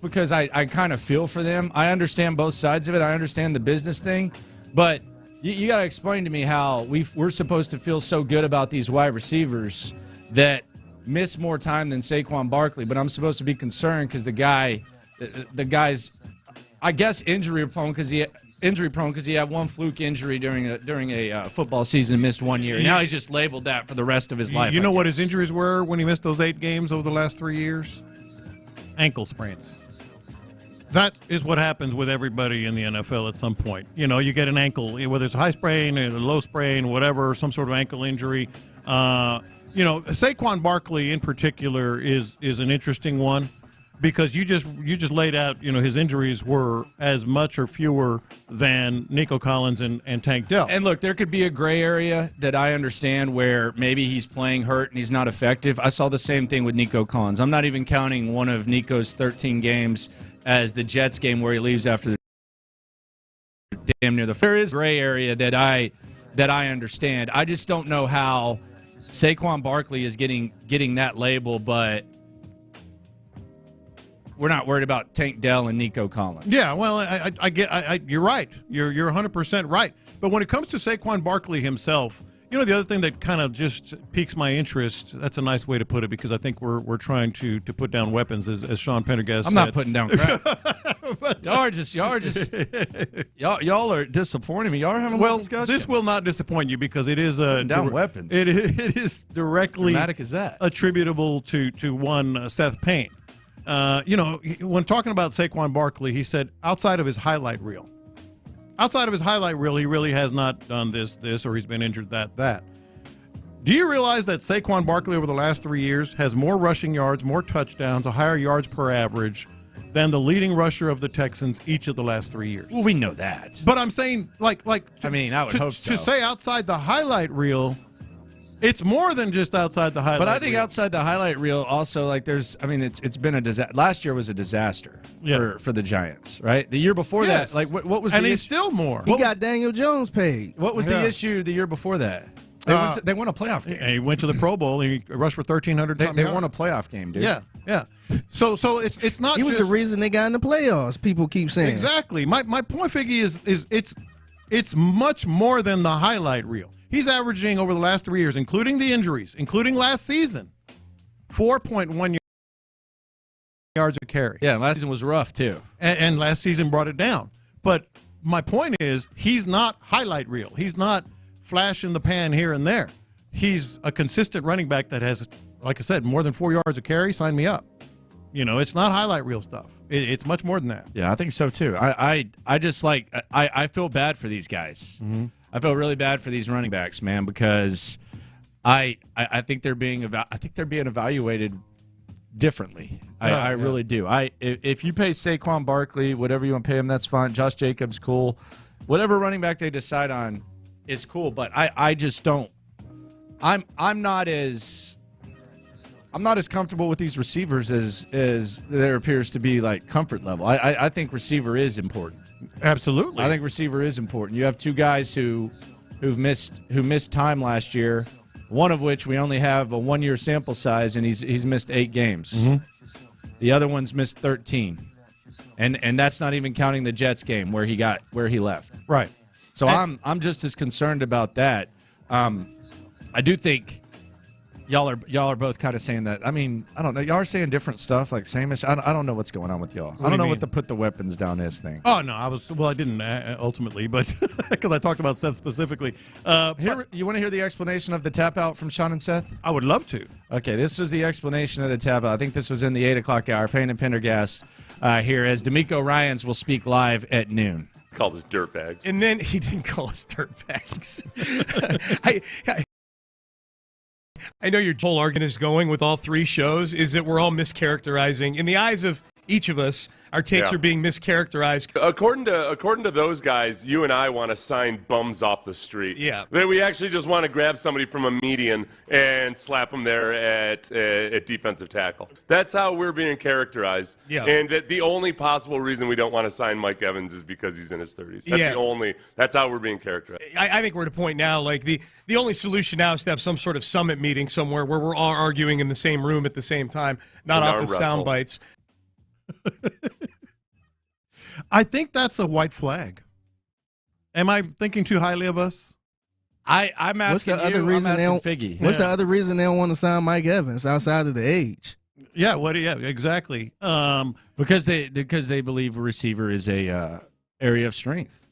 because I kind of feel for them. I understand both sides of it. I understand the business thing, but you got to explain to me how we're supposed to feel so good about these wide receivers that miss more time than Saquon Barkley, but I'm supposed to be concerned because the guy's, I guess, injury prone because he had one fluke injury during a football season and missed 1 year. Now he's just labeled that for the rest of his life. You know what his injuries were when he missed those 8 games over the last 3 years? Ankle sprains. That is what happens with everybody in the NFL at some point. You know, you get an ankle, whether it's a high sprain or a low sprain, whatever, some sort of ankle injury. Saquon Barkley in particular is an interesting one because you just laid out, his injuries were as much or fewer than Nico Collins and Tank Dell. And look, there could be a gray area that I understand where maybe he's playing hurt and he's not effective. I saw the same thing with Nico Collins. I'm not even counting one of Nico's 13 games as the Jets game where he leaves after the damn near the. There is a gray area that I understand. I just don't know how Saquon Barkley is getting that label, but we're not worried about Tank Dell and Nico Collins. Yeah, well, I get. You're right. You're 100% right. But when it comes to Saquon Barkley himself, the other thing that kind of just piques my interest. That's a nice way to put it because I think we're trying to put down weapons, as Sean Pendergast said. I'm not putting down crap. y'all are disappointing me. Y'all are having a discussion. This will not disappoint you because it is down weapons. It is directly dramatic as that attributable to one Seth Payne. When talking about Saquon Barkley, he said outside of his highlight reel, he really has not done this, or he's been injured, that. Do you realize that Saquon Barkley over the last 3 years has more rushing yards, more touchdowns, a higher yards per average than the leading rusher of the Texans each of the last 3 years? Well, we know that. But I'm saying, I would hope so. To say outside the highlight reel, it's more than just outside the highlight reel. But I think outside the highlight reel also, it's been a disaster. Last year was a disaster for the Giants, right? The year before that, what was the issue? And he's still more. He got Daniel Jones paid. What was the issue the year before that? They won a playoff game. He went to the Pro Bowl. He rushed for 1,300 something. They won a playoff game, dude. Yeah. So it's not. He was the reason they got in the playoffs. People keep saying exactly. My point, Figgy, is it's much more than the highlight reel. He's averaging over the last 3 years, including the injuries, including last season, 4.1 yards a carry. Yeah, last season was rough too, and last season brought it down. But my point is, he's not highlight reel. He's not flash in the pan here and there. He's a consistent running back that has, like I said, more than 4 yards a carry. Sign me up. It's not highlight reel stuff. It's much more than that. Yeah, I think so too. I just I feel bad for these guys. Mm-hmm. I feel really bad for these running backs, man, because I think they're being evaluated differently. I really do. If you pay Saquon Barkley whatever you want to pay him, that's fine. Josh Jacobs, cool. Whatever running back they decide on is cool, but I just don't. I'm not as comfortable with these receivers as there appears to be comfort level. I think receiver is important. Absolutely. I think receiver is important. You have two guys who missed time last year, one of which we only have a 1 year sample size, and he's missed 8 games. Mm-hmm. The other one's missed 13. And that's not even counting the Jets game where he left. Right. So I'm just as concerned about that. I do think y'all are both kind of saying that. I mean, I don't know. Y'all are saying different stuff, same-ish. I don't know what's going on with y'all. I don't know what the put the weapons down is thing. Oh, no. I didn't ultimately, but because I talked about Seth specifically. You want to hear the explanation of the tap out from Sean and Seth? I would love to. Okay, this was the explanation of the tap out. I think this was in the 8 o'clock hour. Payne and Pendergast here as DeMeco Ryans will speak live at noon. Called us dirtbags. And then he didn't call us dirtbags. I know your whole argument is going with all three shows is that we're all mischaracterizing. In the eyes of each of us, our takes are being mischaracterized. According to those guys, you and I want to sign bums off the street. Yeah. That we actually just want to grab somebody from a median and slap them there at defensive tackle. That's how we're being characterized. Yeah. And that the only possible reason we don't want to sign Mike Evans is because he's in his 30s. That's how we're being characterized. I think we're at a point now, like the only solution now is to have some sort of summit meeting somewhere where we're all arguing in the same room at the same time, not off the sound bites. I think that's a white flag. Am I thinking too highly of us? I'm asking Figgy. What's the other reason they don't want to sign Mike Evans outside of the age? Yeah, exactly. Because they believe a receiver is a area of strength.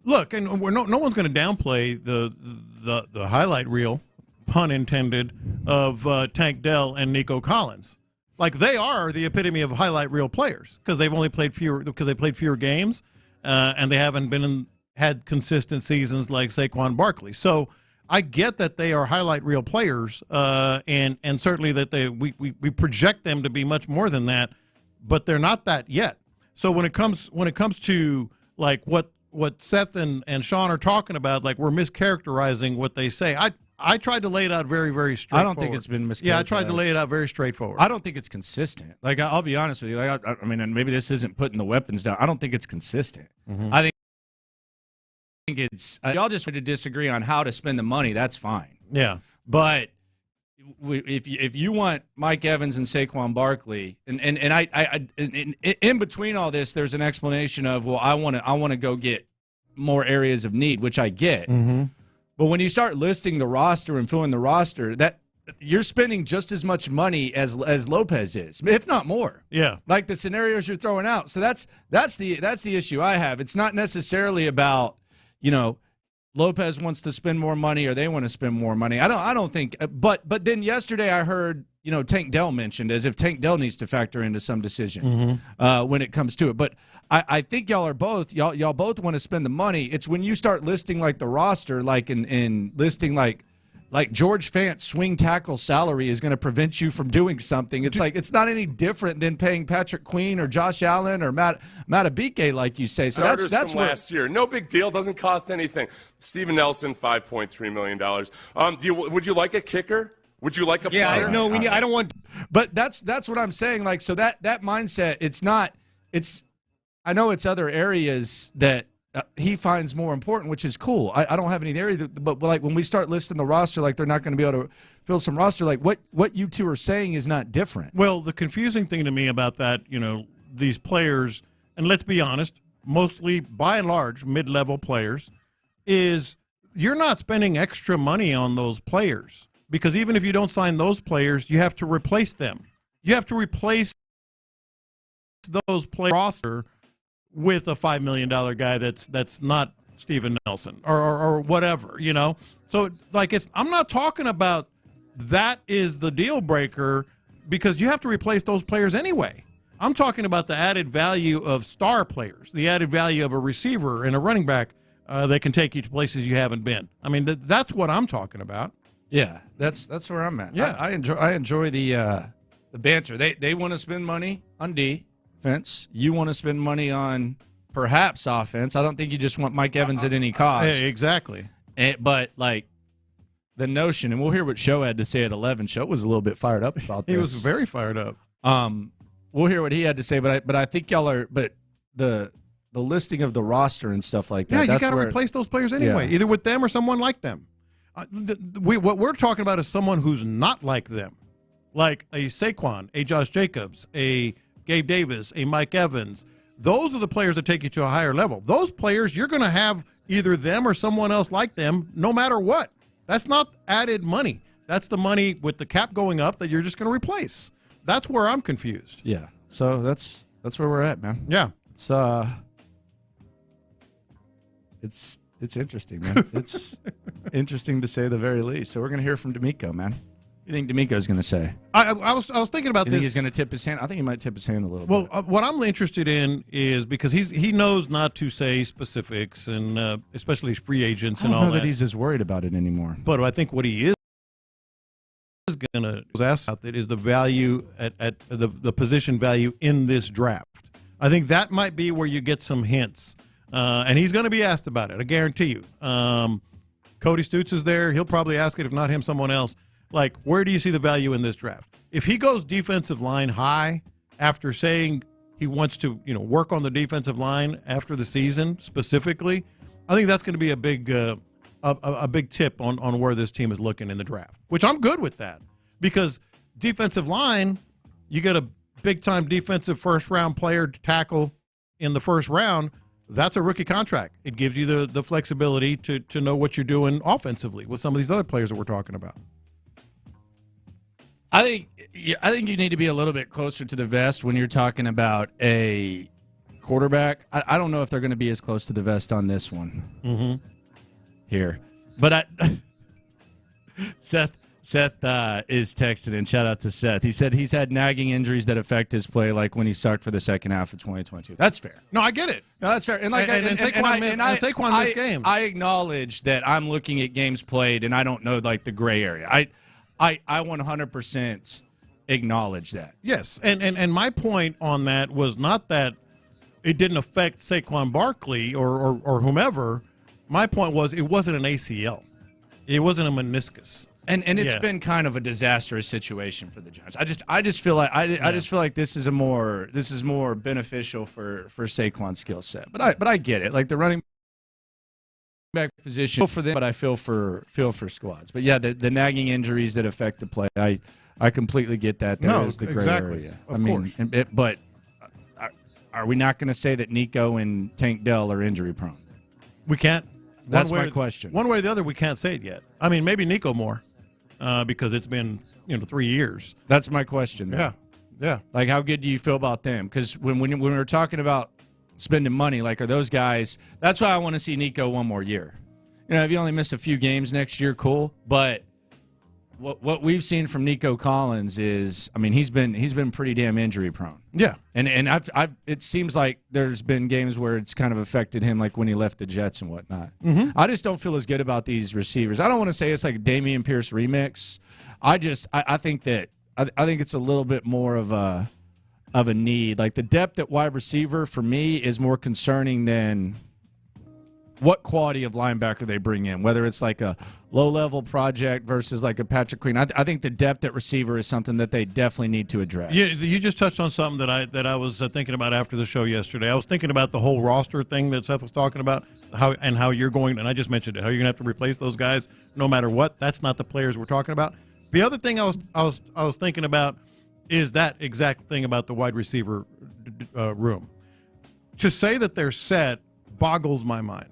Look, and no one's going to downplay the highlight reel, pun intended, of Tank Dell and Nico Collins. Like, they are the epitome of highlight reel players because they've only played fewer games, and they haven't had consistent seasons like Saquon Barkley. So I get that they are highlight reel players, and certainly that we project them to be much more than that, but they're not that yet. So when it comes to like what Seth and Sean are talking about, like we're mischaracterizing what they say. I tried to lay it out very, very straightforward. I don't think it's been mischaracterized. Yeah, I tried to lay it out very straightforward. I don't think it's consistent. Like, I'll be honest with you. Like, I mean, and maybe this isn't putting the weapons down. I don't think it's consistent. Mm-hmm. I think it's y'all just want to disagree on how to spend the money. That's fine. Yeah, but if you want Mike Evans and Saquon Barkley, and in between all this, there's an explanation of, well, I want to go get more areas of need, which I get. Mm-hmm. But when you start listing the roster and filling the roster, that you're spending just as much money as Lopez is, if not more. Yeah, like the scenarios you're throwing out. So that's the issue I have. It's not necessarily about, Lopez wants to spend more money or they want to spend more money. I don't think. But then yesterday I heard Tank Dell mentioned, as if Tank Dell needs to factor into some decision when it comes to it. But I think y'all both want to spend the money. It's when you start listing like the roster, like in listing like George Fant's swing tackle salary is going to prevent you from doing something. It's like it's not any different than paying Patrick Queen or Josh Allen or Matt Abike, like you say. So that's from last year. No big deal. Doesn't cost anything. Steven Nelson, $5.3 million. Would you like a kicker? Would you like a punter? I don't want. But that's what I'm saying. Like, so that mindset, it's not. It's. I know it's other areas that he finds more important, which is cool. I don't have any area, but like when we start listing the roster, like they're not going to be able to fill some roster. Like what you two are saying is not different. Well, the confusing thing to me about that, these players, and let's be honest, mostly by and large mid-level players, is you're not spending extra money on those players because even if you don't sign those players, you have to replace them. You have to replace those players roster with a $5 million guy that's not Steven Nelson or whatever, So like I'm not talking about that is the deal breaker because you have to replace those players anyway. I'm talking about the added value of star players, the added value of a receiver and a running back that can take you to places you haven't been. I mean, that's what I'm talking about. Yeah, that's where I'm at. Yeah, I enjoy the banter. They want to spend money on defense. You want to spend money on perhaps offense. I don't think you just want Mike Evans at any cost. Hey, exactly. But like the notion, and we'll hear what Show had to say at 11. Show was a little bit fired up about this. He was very fired up. We'll hear what he had to say, but I think y'all are. But the listing of the roster and stuff like that. Yeah, you got to replace those players anyway, either with them or someone like them. What we're talking about is someone who's not like them, like a Saquon, a Josh Jacobs, a Gabe Davis, a Mike Evans. Those are the players that take you to a higher level. Those players, you're going to have either them or someone else like them no matter what. That's not added money. That's the money with the cap going up that you're just going to replace. That's where I'm confused. Yeah. So that's where we're at, man. Yeah. It's interesting, man. It's interesting to say the very least. So we're going to hear from DeMeco, man. What do you think DeMeco's going to say? I was thinking about you this. Think he's going to tip his hand? I think he might tip his hand a little bit. Well, what I'm interested in is because he knows not to say specifics and especially free agents and all that. I don't know that he's as worried about it anymore. But I think what he is was asked about that is the value at the position value in this draft. I think that might be where you get some hints. And he's going to be asked about it, I guarantee you. Cody Stutes is there. He'll probably ask it, if not him, someone else. Like, where do you see the value in this draft? If he goes defensive line high after saying he wants to, work on the defensive line after the season specifically, I think that's going to be a big tip on where this team is looking in the draft, which I'm good with that, because defensive line, you get a big-time defensive first-round player to tackle in the first round. That's a rookie contract. It gives you the flexibility to know what you're doing offensively with some of these other players that we're talking about. I think you need to be a little bit closer to the vest when you're talking about a quarterback. I don't know if they're going to be as close to the vest on this one here. But Seth is texted in. Shout out to Seth. He said he's had nagging injuries that affect his play, like when he started for the second half of 2022. That's fair. No, I get it. No, that's fair. And Saquon missed games. I acknowledge that I'm looking at games played, and I don't know like the gray area. I 100% acknowledge that. Yes, and my point on that was not that it didn't affect Saquon Barkley or whomever. My point was it wasn't an ACL. It wasn't a meniscus. And it's been kind of a disastrous situation for the Giants. I just feel like this is more beneficial for Saquon's skill set. But I get it. Like the running back position for them, but I feel for squads. But yeah, the nagging injuries that affect the play, I completely get that. There is the gray area. Of course. But are we not going to say that Nico and Tank Dell are injury prone? We can't. That's my question. One way or the other, we can't say it yet. I mean, maybe Nico more, because it's been 3 years. That's my question. Yeah. Like, how good do you feel about them? Because when we were talking about spending money, like, are those guys? That's why I want to see Nico one more year. If you only miss a few games next year, cool. But what we've seen from Nico Collins is, I mean, he's been pretty damn injury prone. Yeah, and it seems like there's been games where it's kind of affected him, like when he left the Jets and whatnot. Mm-hmm. I just don't feel as good about these receivers. I don't want to say it's like a Damian Pierce remix. I think it's a little bit more of a need. Like the depth at wide receiver for me is more concerning than what quality of linebacker they bring in, whether it's like a low-level project versus like a Patrick Queen. I think the depth at receiver is something that they definitely need to address. Yeah, you just touched on something that I was thinking about after the show yesterday. I was thinking about the whole roster thing that Seth was talking about, how you're going, and I just mentioned it, how you're going to have to replace those guys no matter what. That's not the players we're talking about. The other thing I was thinking about is that exact thing about the wide receiver room. To say that they're set boggles my mind.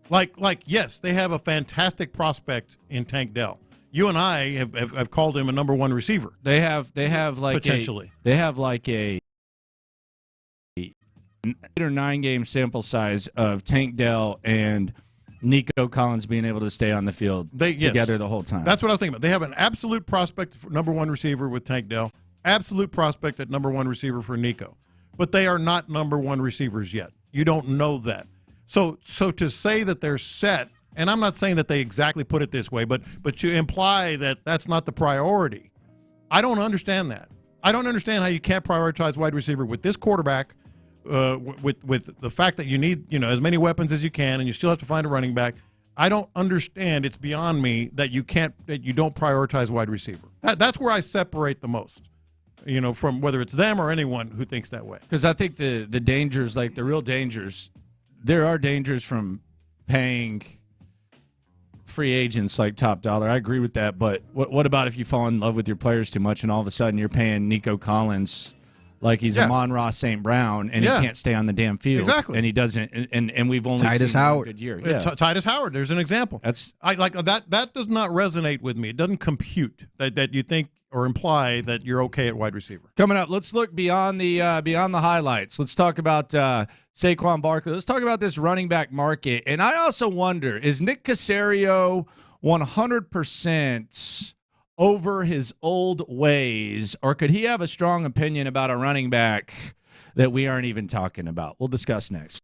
Like yes, they have a fantastic prospect in Tank Dell. You and I have called him a number one receiver. They have like potentially. They have like a 8 or 9 game sample size of Tank Dell and Nico Collins being able to stay on the field together the whole time. That's what I was thinking about. They have an absolute prospect for number one receiver with Tank Dell, absolute prospect at number one receiver for Nico. But they are not number one receivers yet. You don't know that. So to say that they're set, and I'm not saying that they exactly put it this way, but to imply that that's not the priority, I don't understand that. I don't understand how you can't prioritize wide receiver with this quarterback, with the fact that you need as many weapons as you can, and you still have to find a running back. I don't understand. It's beyond me that you don't prioritize wide receiver. That's where I separate the most. From whether it's them or anyone who thinks that way. Because I think the dangers, like the real dangers. There are dangers from paying free agents like top dollar. I agree with that. But what about if you fall in love with your players too much and all of a sudden you're paying Nico Collins like he's Amon-Ra St. Brown and he can't stay on the damn field. Exactly. And he doesn't. And we've only Titus seen Howard. a good year. Yeah. Titus Howard. There's an example. I like that. That does not resonate with me. It doesn't compute that you think or imply that you're okay at wide receiver. Coming up, let's look beyond the highlights. Let's talk about Saquon Barkley. Let's talk about this running back market. And I also wonder, is Nick Caserio 100% over his old ways, or could he have a strong opinion about a running back that we aren't even talking about? We'll discuss next.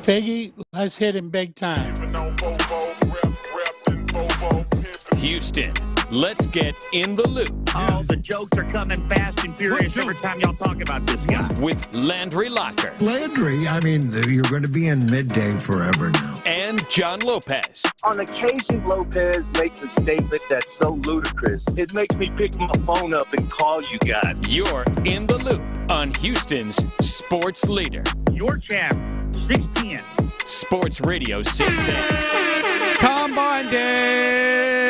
Figgy, let's hit him big time. Houston, let's get in the loop. Oh, the jokes are coming fast and furious every time y'all talk about this guy. With Landry Locker. Landry, I mean, you're going to be in midday forever now. And John Lopez. On occasion, Lopez makes a statement that's so ludicrous, it makes me pick my phone up and call you guys. You're in the loop on Houston's sports leader. Your champ, 610. Sports Radio 610. Combine Day,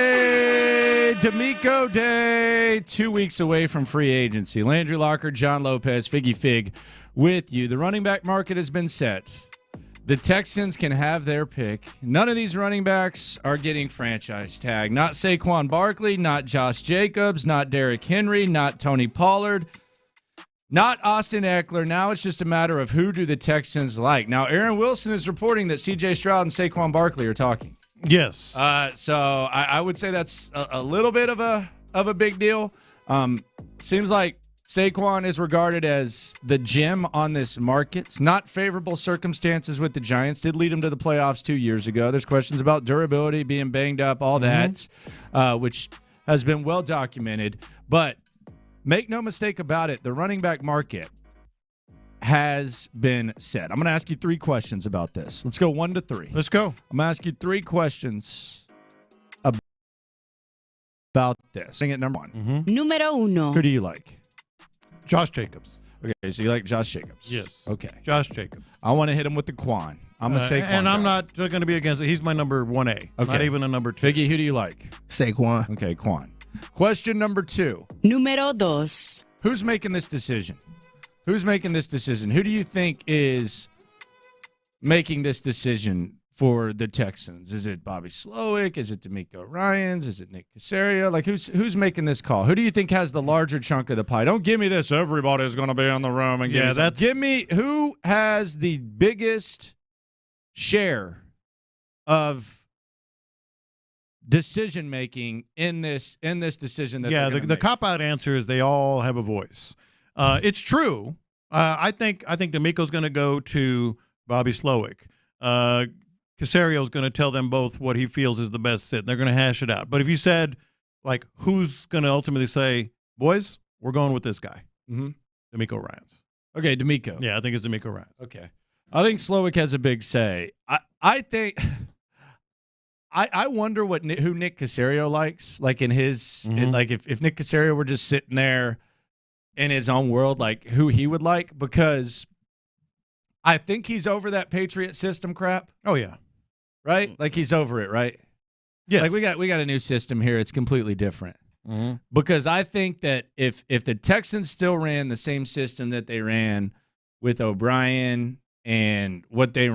DeMeco Day, 2 weeks away from free agency. Landry Locker, John Lopez, Figgy Fig with you. The running back market has been set. The Texans can have their pick. None of these running backs are getting franchise tag. Not Saquon Barkley, not Josh Jacobs, not Derrick Henry, not Tony Pollard, not Austin Eckler. Now it's just a matter of who do the Texans like. Now, Aaron Wilson is reporting that C.J. Stroud and Saquon Barkley are talking. Yes. So I would say that's a little bit of a big deal. Seems like Saquon is regarded as the gem on this market. Not favorable circumstances with the Giants. Did lead him to the playoffs 2 years ago. There's questions about durability, being banged up, all that, which has been well documented. But make no mistake about it, the running back market has been set. I'm going to ask you 3 questions about this. Let's go 1 to 3. Let's go. I'm going to ask you 3 questions about this. Thing at number 1. Numero uno. Who do you like? Josh Jacobs. Okay, so you like Josh Jacobs. Yes. Okay. Josh Jacobs. I want to hit him with the Quan. I'm going to say Quan. And I'm not going to be against it. He's my number 1A. Okay. Not even a number 2. Figgy, who do you like? Saquon. Okay, Quan. Question number 2. Numero dos. Who's making this decision? Who's making this decision? Who do you think is making this decision for the Texans? Is it Bobby Slowick? Is it DeMeco Ryans? Is it Nick Caserio? Like, who's making this call? Who do you think has the larger chunk of the pie? Don't give me this. Everybody's going to be on the room and give me who has the biggest share of decision making in this decision that the cop out answer is they all have a voice. It's true. I think DeMeco's going to go to Bobby Slowick. Caserio's going to tell them both what he feels is the best sit. They're going to hash it out. But if you said, like, who's going to ultimately say, boys, we're going with this guy? DeMeco Ryans. Okay, DeMeco. Yeah, I think it's DeMeco Ryans. Okay. I think Slowick has a big say. I think I wonder who Nick Caserio likes. Like in his like if Nick Caserio were just sitting there in his own world, like who he would like, because I think he's over that Patriot system crap. Oh yeah. Right? Like he's over it, right? Yes. Like we got a new system here. It's completely different. Because I think that if the Texans still ran the same system that they ran with O'Brien and what they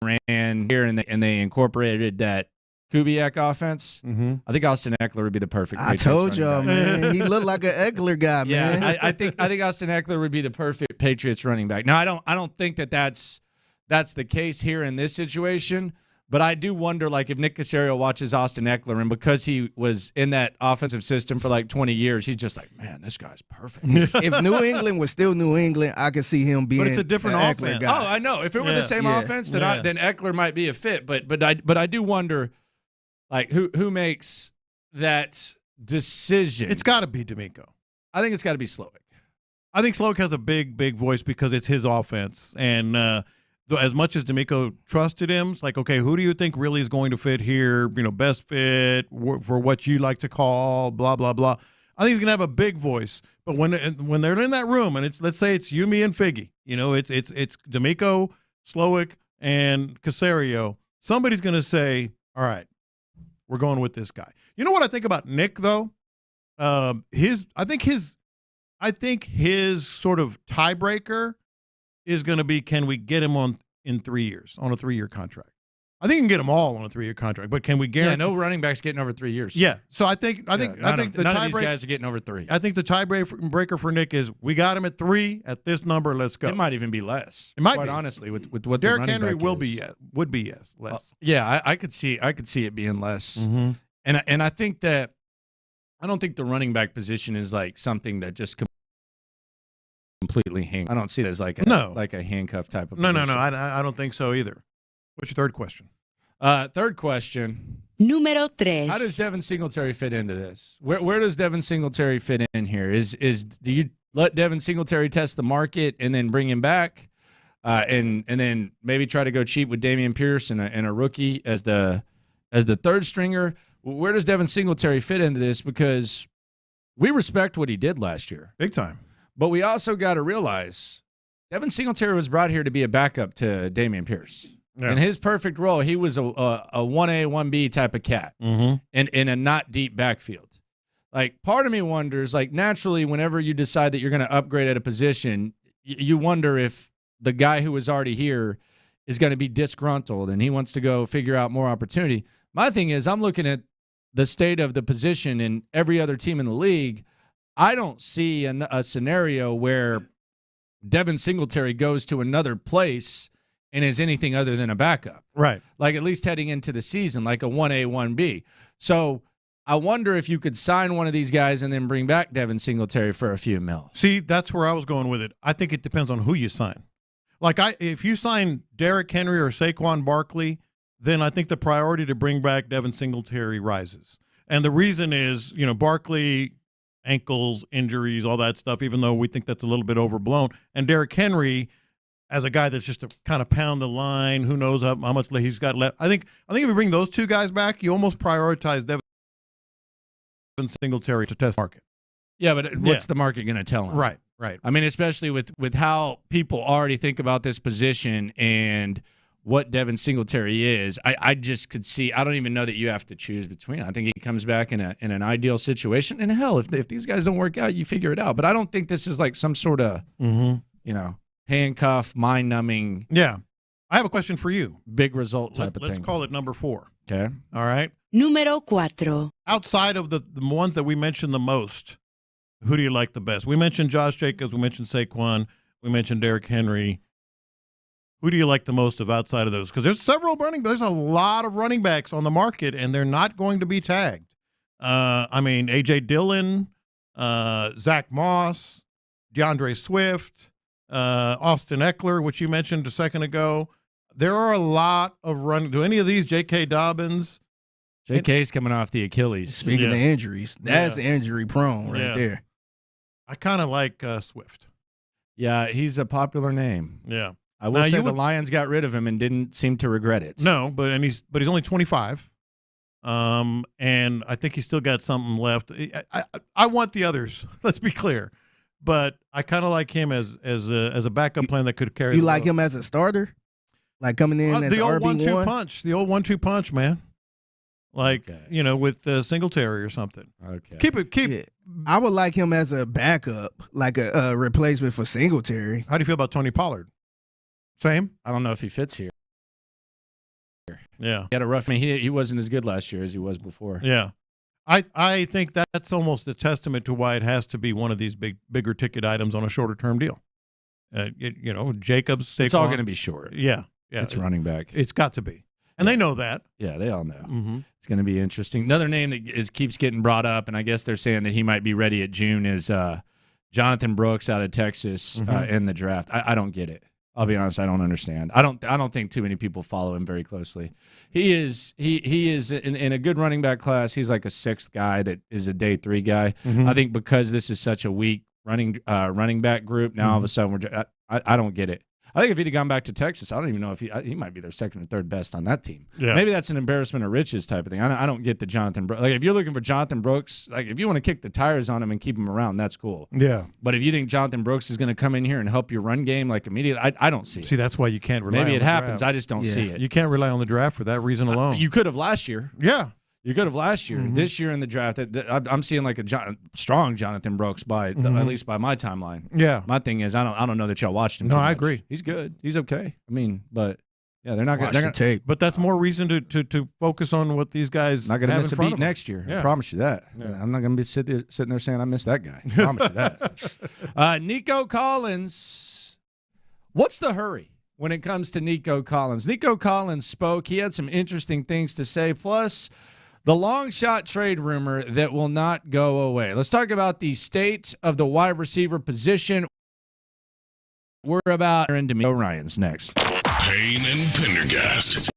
ran here and they incorporated that Kubiak offense, I think Austin Eckler would be the perfect Patriots I told y'all, running back. man. He looked like an Eckler guy, man. Yeah, I think Austin Eckler would be the perfect Patriots running back. Now, I don't think that's the case here in this situation, but I do wonder, like, if Nick Caserio watches Austin Eckler, and because he was in that offensive system for like 20 years, he's just like, man, this guy's perfect. If New England was still New England, I could see him being. But it's a different an offense. Eckler guy. Oh, I know. If it were the same offense, then Eckler might be a fit. But I do wonder, like, who makes that decision? It's got to be DeMeco. I think it's got to be Slowick. I think Slowick has a big voice because it's his offense. And as much as DeMeco trusted him, it's like, okay, who do you think really is going to fit here? You know, best fit for what you like to call blah, blah, blah. I think he's going to have a big voice. But when they're in that room, and let's say it's you, me, and Figgy, you know, it's DeMeco, Slowick, and Caserio, somebody's going to say, all right, we're going with this guy. You know what I think about Nick, though? I think his sort of tiebreaker is going to be, can we get him on in 3 years on a 3-year contract? I think you can get them all on a 3-year contract, but can we guarantee? Yeah, no running backs getting over 3 years. Yeah, so I think none of these guys are getting over 3. I think the tiebreaker for Nick is we got him at 3 at this number. Let's go. It might even be less. It might quite be. honestly with what Derrick the running Henry back would be less. Yeah, I could see it being less. And I think that I don't think the running back position is like something that just completely hang. I don't see it as like a handcuff type of No. position. I don't think so either. What's your third question? Third question. Número 3. How does Devin Singletary fit into this? Where does Devin Singletary fit in here? Do you let Devin Singletary test the market and then bring him back, and then maybe try to go cheap with Damian Pierce and a rookie as the third stringer? Where does Devin Singletary fit into this? Because we respect what he did last year, big time, but we also got to realize Devin Singletary was brought here to be a backup to Damian Pierce. Yeah. In his perfect role, he was a 1A, 1B type of cat in a not deep backfield. Like, part of me wonders, like, naturally, whenever you decide that you're going to upgrade at a position, you wonder if the guy who was already here is going to be disgruntled and he wants to go figure out more opportunity. My thing is, I'm looking at the state of the position in every other team in the league. I don't see a scenario where Devin Singletary goes to another place and is anything other than a backup. Right. Like, at least heading into the season, like a 1A, 1B. So I wonder if you could sign one of these guys and then bring back Devin Singletary for a few mil. See, that's where I was going with it. I think it depends on who you sign. Like, if you sign Derrick Henry or Saquon Barkley, then I think the priority to bring back Devin Singletary rises. And the reason is, Barkley, ankles, injuries, all that stuff, even though we think that's a little bit overblown. And Derrick Henry, as a guy that's just to kind of pound the line, who knows how much he's got left. I think if you bring those two guys back, you almost prioritize Devin Singletary to test the market. Yeah, but what's the market going to tell him? Right. I mean, especially with how people already think about this position and what Devin Singletary is, I just could see. I don't even know that you have to choose between. I think he comes back in an ideal situation. And hell, if these guys don't work out, you figure it out. But I don't think this is like some sort of handcuff, mind-numbing. Yeah. I have a question for you. Big result type of thing. Let's call it number 4. Okay. All right. Número 4. Outside of the ones that we mentioned the most, who do you like the best? We mentioned Josh Jacobs. We mentioned Saquon. We mentioned Derrick Henry. Who do you like the most of outside of those? Because there's there's a lot of running backs on the market, and they're not going to be tagged. A.J. Dillon, Zach Moss, DeAndre Swift, Austin Eckler, which you mentioned a second ago. There are a lot of running. Do any of these, J.K. Dobbins? J.K.'s coming off the Achilles. Speaking of injuries, that's injury prone right there. I kind of like Swift. Yeah, he's a popular name. Yeah. I will say the Lions got rid of him and didn't seem to regret it. No, but he's only 25. And I think he's still got something left. I want the others. Let's be clear. But I kind of like him as a backup plan that could carry. You like him as a starter, like coming in as the old RB1? 1-2 punch, the old 1-2 punch, man. Like with Singletary or something. Okay, keep it. Yeah. I would like him as a backup, like a replacement for Singletary. How do you feel about Tony Pollard? Same. I don't know if he fits here. Yeah, he had a rough. I mean, he wasn't as good last year as he was before. Yeah. I think that's almost a testament to why it has to be one of these bigger ticket items on a shorter term deal. Jacobs, Saquon. It's all going to be short. Yeah. It's running back. It's got to be, and they know that. Yeah, they all know. Mm-hmm. It's going to be interesting. Another name that keeps getting brought up, and I guess they're saying that he might be ready at June, is Jonathan Brooks out of Texas in the draft. I don't get it. I'll be honest, I don't understand. I don't think too many people follow him very closely. He is in a good running back class. He's like a 6th guy that is a day 3 guy. Mm-hmm. I think because this is such a weak running back group, now all of a sudden I don't get it. I think if he'd have gone back to Texas, I don't even know if he might be their 2nd or 3rd best on that team. Yeah. Maybe that's an embarrassment of riches type of thing. I don't get the Jonathan Brooks. Like, if you're looking for Jonathan Brooks, like, if you want to kick the tires on him and keep him around, that's cool. Yeah. But if you think Jonathan Brooks is going to come in here and help your run game like immediately, I don't see it. See, that's why you can't rely on Maybe it the happens. draft. I just don't see it. You can't rely on the draft for that reason alone. You could have last year. Yeah. You could have last year. This year in the draft, I'm seeing like a strong Jonathan Brooks at least by my timeline. Yeah. My thing is, I don't know that y'all watched him. No, too I much. agree. He's good. He's okay. I mean, but yeah, they're not going to take. But that's more reason to focus on what these guys not going to have miss in a front beat of them. next year. Yeah. I promise you that. Yeah. I'm not going to be sitting there saying I missed that guy. I promise you that. Nico Collins. What's the hurry when it comes to Nico Collins? Nico Collins spoke. He had some interesting things to say. Plus, the long shot trade rumor that will not go away. Let's talk about the state of the wide receiver position. We're about DeMeco Ryans next. Payne and Pendergast.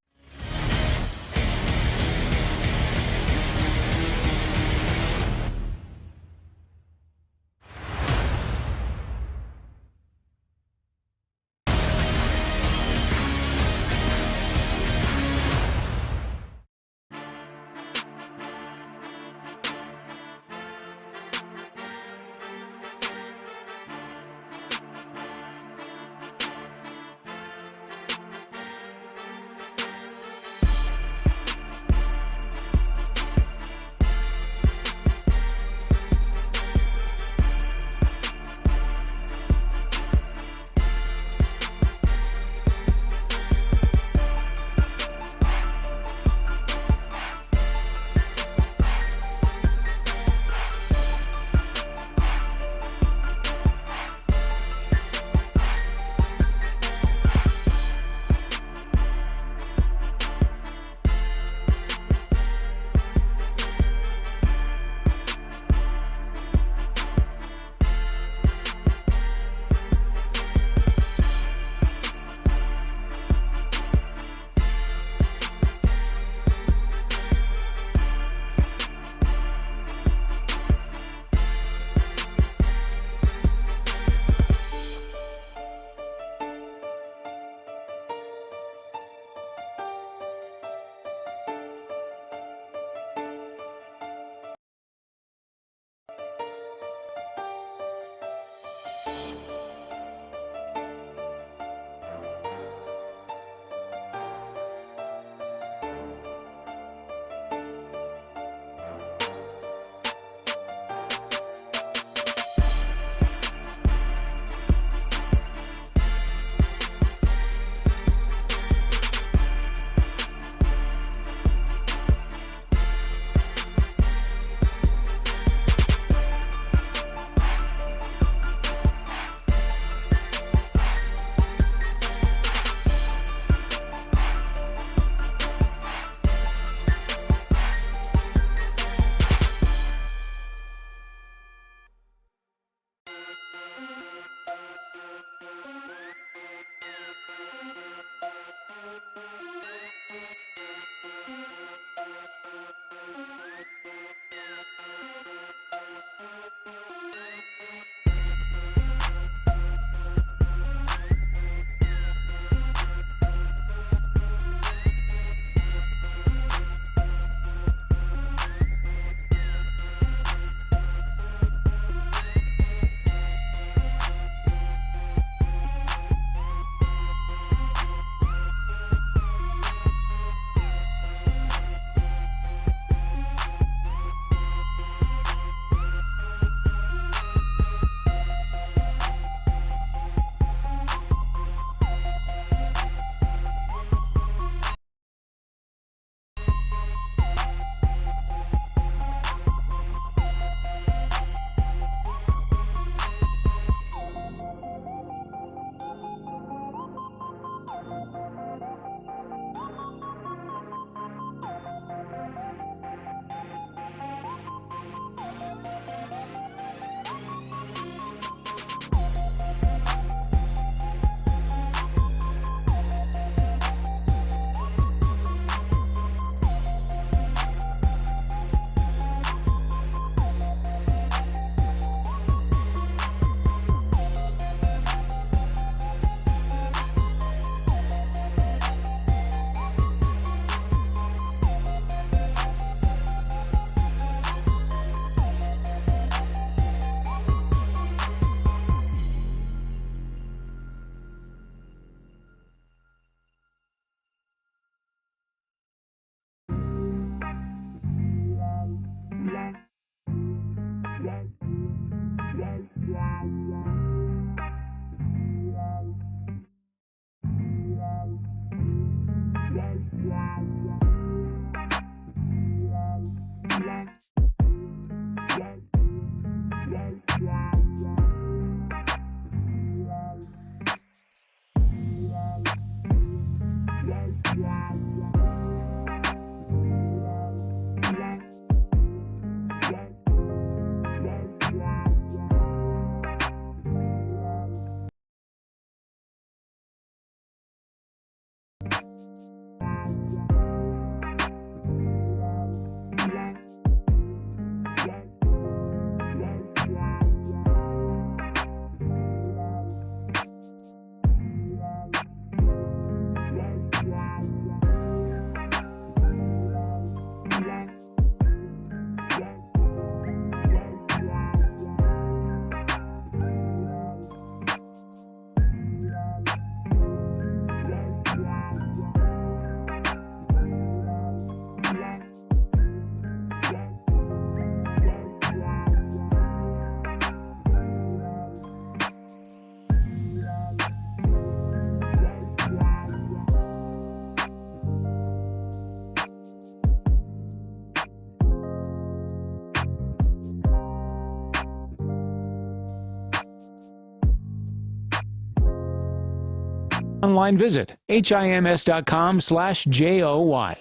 Online visit hims.com/JOY.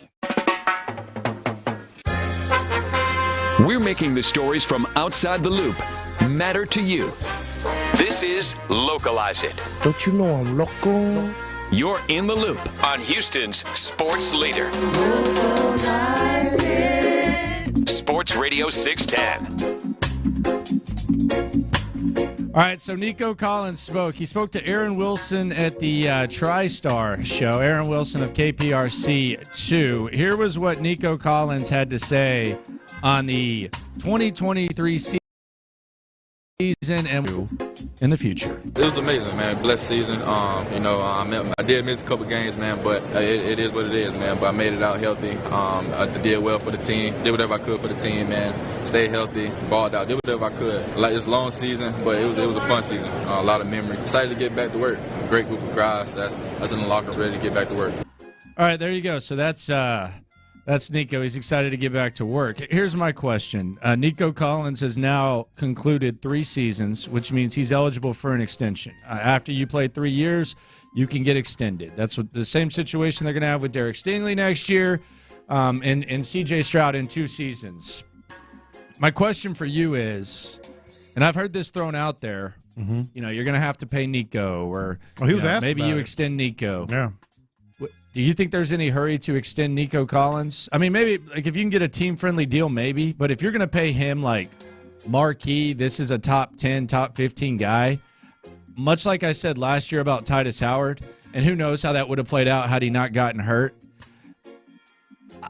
We're making the stories from outside the loop matter to you. This is Localize It. Don't you know I'm local? You're in the loop on Houston's sports leader. Sports Radio 610. All right, so Nico Collins spoke. He spoke to Aaron Wilson at the TriStar show, Aaron Wilson of KPRC2. Here was what Nico Collins had to say on the 2023 season and in the future. It was amazing, man. Blessed season. I did miss a couple games, man, but it is what it is, man. But I made it out healthy. I did well for the team. Did whatever I could for the team, man. Stayed healthy, balled out, did whatever I could. Like, it's a long season, but it was a fun season. A lot of memory. Excited to get back to work. Great group of guys. That's in the locker room, ready to get back to work. All right, there you go. So that's Nico. He's excited to get back to work. Here's my question. Nico Collins has now concluded 3 seasons, which means he's eligible for an extension. After you play 3 years, you can get extended. That's what the same situation they're going to have with Derek Stingley next year and C.J. Stroud in 2 seasons. My question for you is, and I've heard this thrown out there, you're going to have to pay Nico, or he was asked maybe about you it. extend Nico. Yeah. Do you think there's any hurry to extend Nico Collins? I mean, maybe like if you can get a team-friendly deal, maybe. But if you're going to pay him like marquee, this is a top 10, top 15 guy, much like I said last year about Titus Howard, and who knows how that would have played out had he not gotten hurt.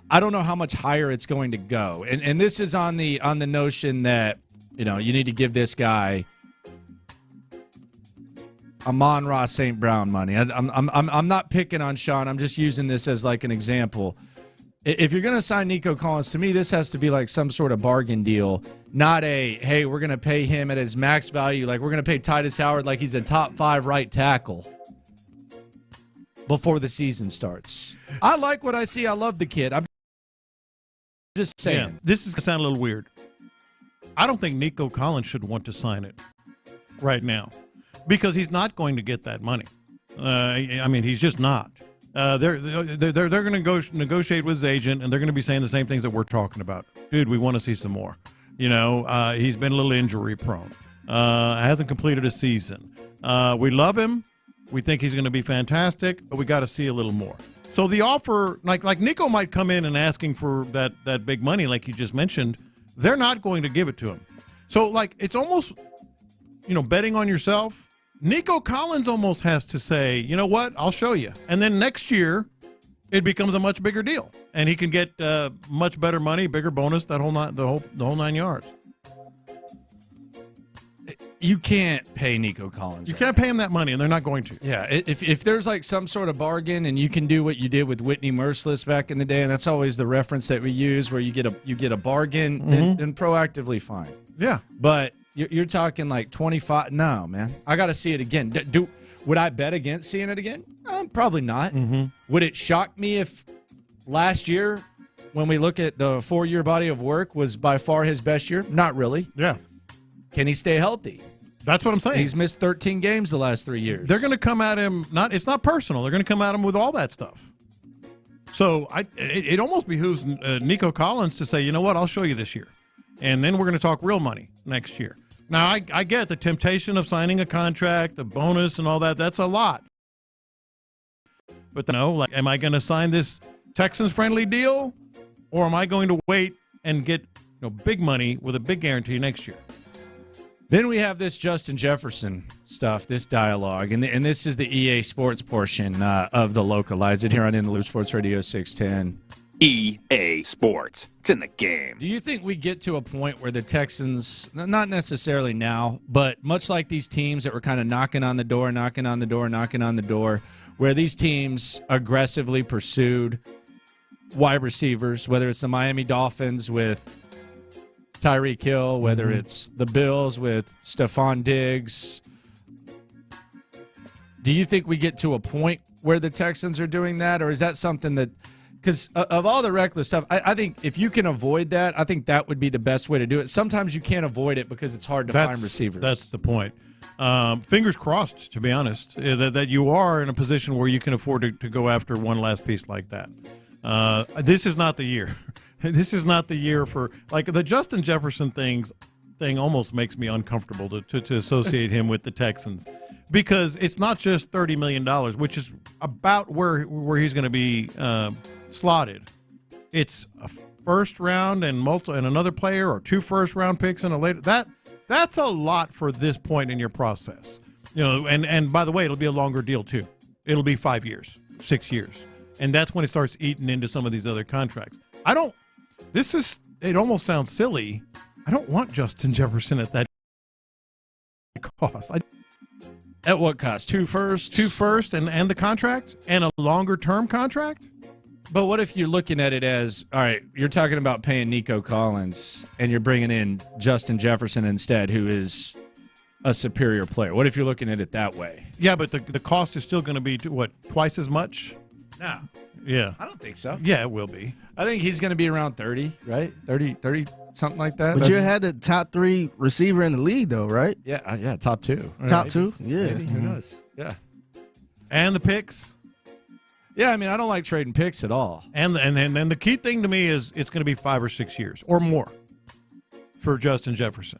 I don't know how much higher it's going to go. And this is on the notion that, you need to give this guy Amon-Ra St. Brown money. I'm not picking on Sean. I'm just using this as like an example. If you're going to sign Nico Collins, to me, this has to be like some sort of bargain deal, not hey, we're going to pay him at his max value. Like we're going to pay Titus Howard like he's a top 5 right tackle before the season starts. I like what I see. I love the kid. I'm just saying. Yeah, this is going to sound a little weird. I don't think Nico Collins should want to sign it right now because he's not going to get that money. He's just not. They're going to go negotiate with his agent, and they're going to be saying the same things that we're talking about. Dude, we want to see some more. He's been a little injury prone. Hasn't completed a season. We love him. We think he's going to be fantastic, but we got to see a little more. So the offer, like Nico might come in and asking for that big money, like you just mentioned. They're not going to give it to him. So it's almost, betting on yourself. Nico Collins almost has to say, you know what, I'll show you. And then next year, it becomes a much bigger deal, and he can get much better money, bigger bonus, the whole 9 yards. You can't pay Nico Collins. You can't pay him that money, and they're not going to. Yeah, if there's like some sort of bargain, and you can do what you did with Whitney Merciless back in the day, and that's always the reference that we use, where you get a bargain, then proactively fine. Yeah, but you're talking like 25. No, man, I got to see it again. Would I bet against seeing it again? Probably not. Would it shock me if last year, when we look at the 4-year body of work, was by far his best year? Not really. Yeah. Can he stay healthy? That's what I'm saying. He's missed 13 games the last 3 years. They're going to come at him. It's not personal. They're going to come at him with all that stuff. So it almost behooves Nico Collins to say, you know what, I'll show you this year, and then we're going to talk real money next year. Now I get the temptation of signing a contract, the bonus, and all that. That's a lot. But am I going to sign this Texans friendly deal, or am I going to wait and get big money with a big guarantee next year? Then we have this Justin Jefferson stuff, this dialogue, and this is the EA Sports portion of the Localize It here on In the Loop Sports Radio 610. EA Sports. It's in the game. Do you think we get to a point where the Texans, not necessarily now, but much like these teams that were kind of knocking on the door, where these teams aggressively pursued wide receivers, whether it's the Miami Dolphins with Tyreek Hill, whether it's the Bills with Stephon Diggs. Do you think we get to a point where the Texans are doing that, or is that something that – because of all the reckless stuff, I think if you can avoid that, I think that would be the best way to do it. Sometimes you can't avoid it because it's hard to find receivers. That's the point. Fingers crossed, to be honest, that you are in a position where you can afford to go after one last piece like that. This is not the year. This is not the year for like the Justin Jefferson thing almost makes me uncomfortable to associate him with the Texans, because it's not just $30 million, which is about where he's going to be slotted. It's a first round and another player, or 2 first-round picks and a later. That's a lot for this point in your process. And by the way, it'll be a longer deal too. It'll be 5 years, 6 years. And that's when it starts eating into some of these other contracts. It almost sounds silly. I don't want Justin Jefferson at that cost. At what cost? 2 firsts? 2 first and the contract? And a longer-term contract? But what if you're looking at it as, all right, you're talking about paying Nico Collins and you're bringing in Justin Jefferson instead, who is a superior player. What if you're looking at it that way? Yeah, but the cost is still going to be, twice as much? No. Yeah. I don't think so. Yeah, it will be. I think he's going to be around 30, right? 30, something like that. But you had the top 3 receiver in the league, though, right? Yeah, top 2. Top 2? Yeah. Maybe. Who knows? Yeah. And the picks? Yeah, I mean, I don't like trading picks at all. And the key thing to me is it's going to be 5 or 6 years or more for Justin Jefferson.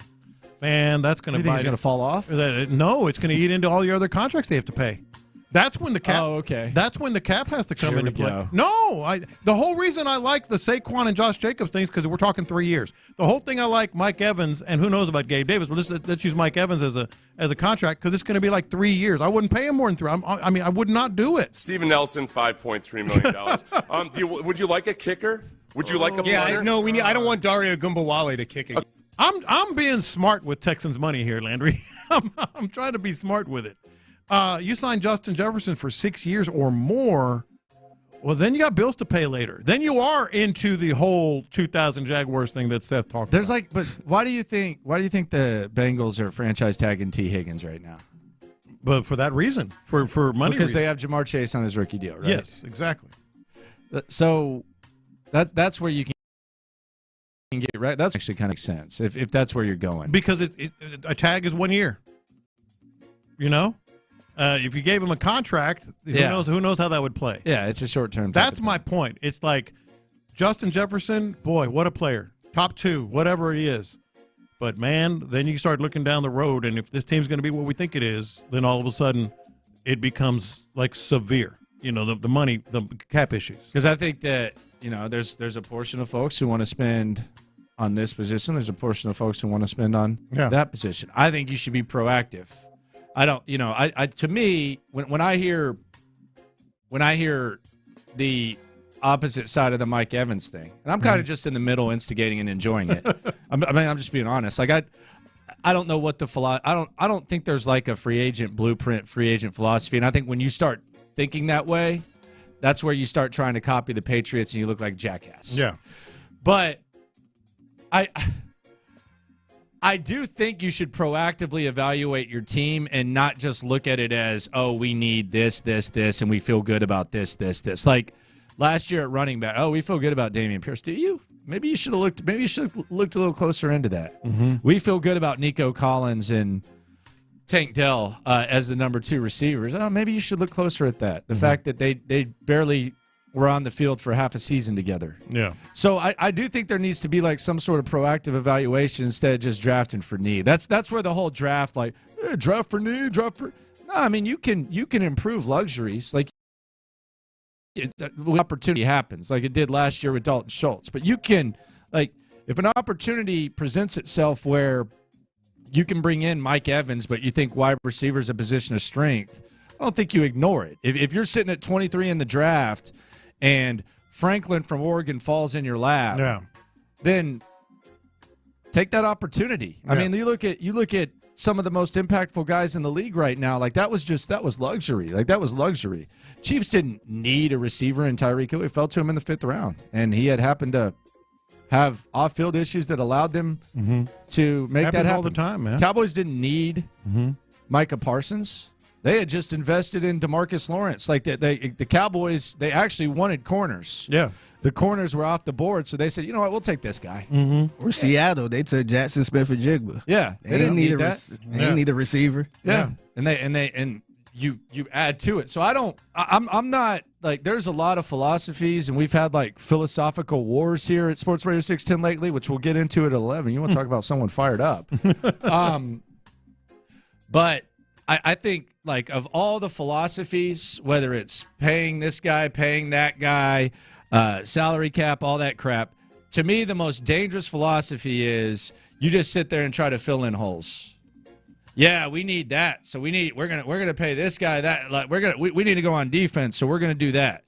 Man, that's going to. You think he's going to fall off? No, it's going to eat into all your other contracts they have to pay. That's when the cap. Oh, okay. That's when the cap has to come Here into we play. go. No, the whole reason I like the Saquon and Josh Jacobs things, because we're talking 3 years. The whole thing I like Mike Evans, and who knows about Gabe Davis, but let's use Mike Evans as a contract, because it's going to be like 3 years. I wouldn't pay him more than 3. I would not do it. Steven Nelson, $5.3 million. Would you like a kicker? Would you like a punter? I don't want Dario Gumbawale to kick it. I'm being smart with Texans money here, Landry. I'm trying to be smart with it. You sign Justin Jefferson for 6 years or more, well, then you got bills to pay later. Then you are into the whole 2000 Jaguars thing that Seth talked about. But why do you think the Bengals are franchise tagging T. Higgins right now? But for that reason, for money because reasons. They have Jamar Chase on his rookie deal, right? Yes, exactly. So that's where you can get right. That's actually kind of makes sense if that's where you're going. Because a tag is 1 year. If you gave him a contract, who knows how that would play? Yeah, it's a short-term. That's my point. It's like Justin Jefferson, boy, what a player. Top 2, whatever he is. But, man, then you start looking down the road, and if this team's going to be what we think it is, then all of a sudden it becomes, like, severe. The money, the cap issues. Because I think that, there's a portion of folks who want to spend on this position. There's a portion of folks who want to spend on that position. I think you should be proactive. I don't, to me, when I hear the opposite side of the Mike Evans thing, and I'm kind of just in the middle, instigating and enjoying it. I'm just being honest. Like I don't know what I don't think there's like a free agent blueprint, free agent philosophy, and I think when you start thinking that way, that's where you start trying to copy the Patriots and you look like jackass. Yeah, but I do think you should proactively evaluate your team and not just look at it as, oh, we need this, and we feel good about this. Like last year at running back, oh, we feel good about Damian Pierce. Do you? Maybe you should have looked a little closer into that. Mm-hmm. We feel good about Nico Collins and Tank Dell as the number 2 receivers. Oh, maybe you should look closer at that. The fact that they barely were on the field for half a season together. Yeah. So I do think there needs to be like some sort of proactive evaluation instead of just drafting for need. That's where the whole draft, like draft for need, draft for. No, I mean you can improve luxuries like when opportunity happens, like it did last year with Dalton Schultz. But you can if an opportunity presents itself where you can bring in Mike Evans, but you think wide receiver is a position of strength, I don't think you ignore it. If you're sitting at 23 in the draft and Franklin from Oregon falls in your lap, then take that opportunity. I mean, you look at some of the most impactful guys in the league right now. Like that was luxury. Like that was luxury. Chiefs didn't need a receiver in Tyreek Hill. It fell to him in the 5th round, and he had happened to have off-field issues that allowed them to make that happen all the time, man. Cowboys didn't need Micah Parsons. They had just invested in DeMarcus Lawrence. Like the Cowboys, they actually wanted corners. Yeah. The corners were off the board, so they said, you know what, we'll take this guy. Mm-hmm. Or Seattle, they took Jackson Smith-Njigba. Yeah. They didn't need a receiver. Yeah. And you add to it. So I'm not like, there's a lot of philosophies, and we've had like philosophical wars here at Sports Radio 610 lately, which we'll get into at 11. You want to talk about someone fired up. But I think, like, of all the philosophies, whether it's paying this guy, paying that guy, salary cap, all that crap, to me, the most dangerous philosophy is you just sit there and try to fill in holes. Yeah, we need that, so we're gonna pay this guy that. Like, we need to go on defense, so we're gonna do that.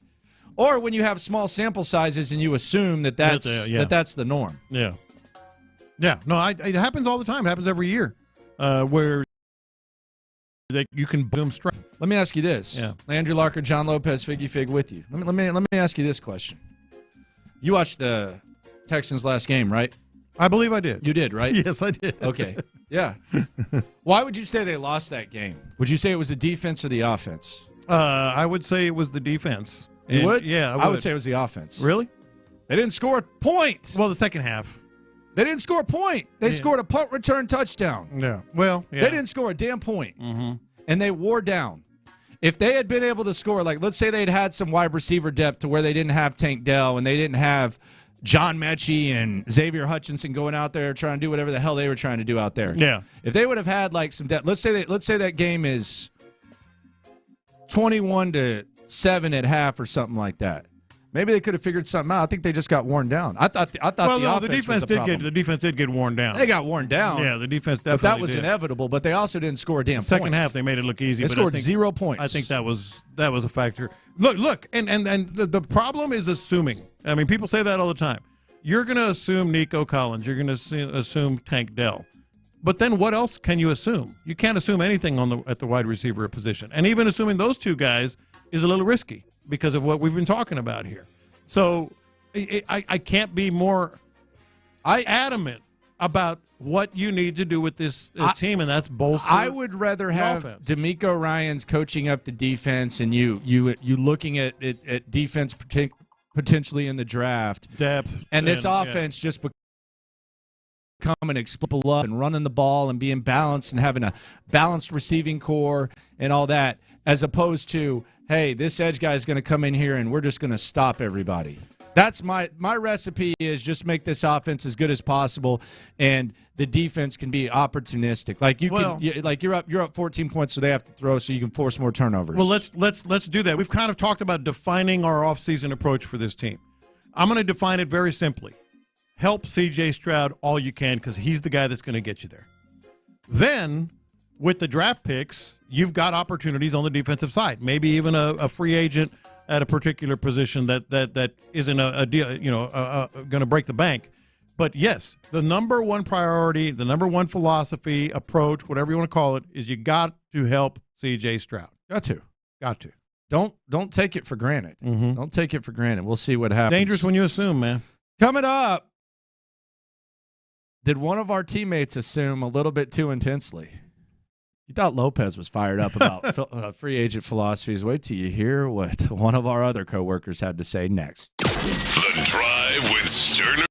Or when you have small sample sizes and you assume that's the norm. Yeah. Yeah. No, it happens all the time. It happens every year, where that you can boom straight. Let me ask you this. Yeah. Landry Locker, John Lopez, Figgy Fig with you. Let me ask you this question. You watched the Texans' last game, right? I believe I did. You did, right? Yes, I did. Okay. Yeah. Why would you say they lost that game? Would you say it was the defense or the offense? I would say it was the defense. You would? Yeah, I would say it was the offense. Really? They didn't score a point. Well, the second half. They didn't score a point. They scored a punt return touchdown. Yeah. Well, yeah. They didn't score a damn point. Mm-hmm. And they wore down. If they had been able to score, like, let's say they'd had some wide receiver depth to where they didn't have Tank Dell and they didn't have John Mechie and Xavier Hutchinson going out there trying to do whatever the hell they were trying to do out there. Yeah. If they would have had, like, some depth, let's say that game is 21-7 at half or something like that. Maybe they could have figured something out. I think they just got worn down. I thought the offense the defense did get worn down. They got worn down. Yeah, the defense definitely. But that was inevitable. But they also didn't score a damn. Second half, they made it look easy. They scored 0 points. I think that was a factor. Look, and the problem is assuming. I mean, people say that all the time. You're going to assume Nico Collins. You're going to assume Tank Dell. But then what else can you assume? You can't assume anything at the wide receiver position. And even assuming those two guys is a little risky because of what we've been talking about here. So I can't be more adamant about what you need to do with this team, and that's bolster. I would rather have DeMeco Ryans coaching up the defense and you looking at defense potentially in the draft. Depth. And this offense just become an explosive up and running the ball and being balanced and having a balanced receiving core and all that, as opposed to, hey, this edge guy is going to come in here and we're just going to stop everybody. That's my recipe is just make this offense as good as possible, and the defense can be opportunistic. Like you're up 14 points, so they have to throw, so you can force more turnovers. Well, let's do that. We've kind of talked about defining our offseason approach for this team. I'm going to define it very simply. Help C.J. Stroud all you can because he's the guy that's going to get you there. Then, with the draft picks, you've got opportunities on the defensive side. Maybe even a free agent at a particular position that isn't a deal, going to break the bank. But yes, the number one priority, the number one philosophy, approach, whatever you want to call it, is you got to help C.J. Stroud. Got to. Don't take it for granted. Mm-hmm. Don't take it for granted. We'll see what happens. Dangerous when you assume, man. Coming up, did one of our teammates assume a little bit too intensely? You thought Lopez was fired up about free agent philosophies. Wait till you hear what one of our other coworkers had to say next. The Drive with Stoerner.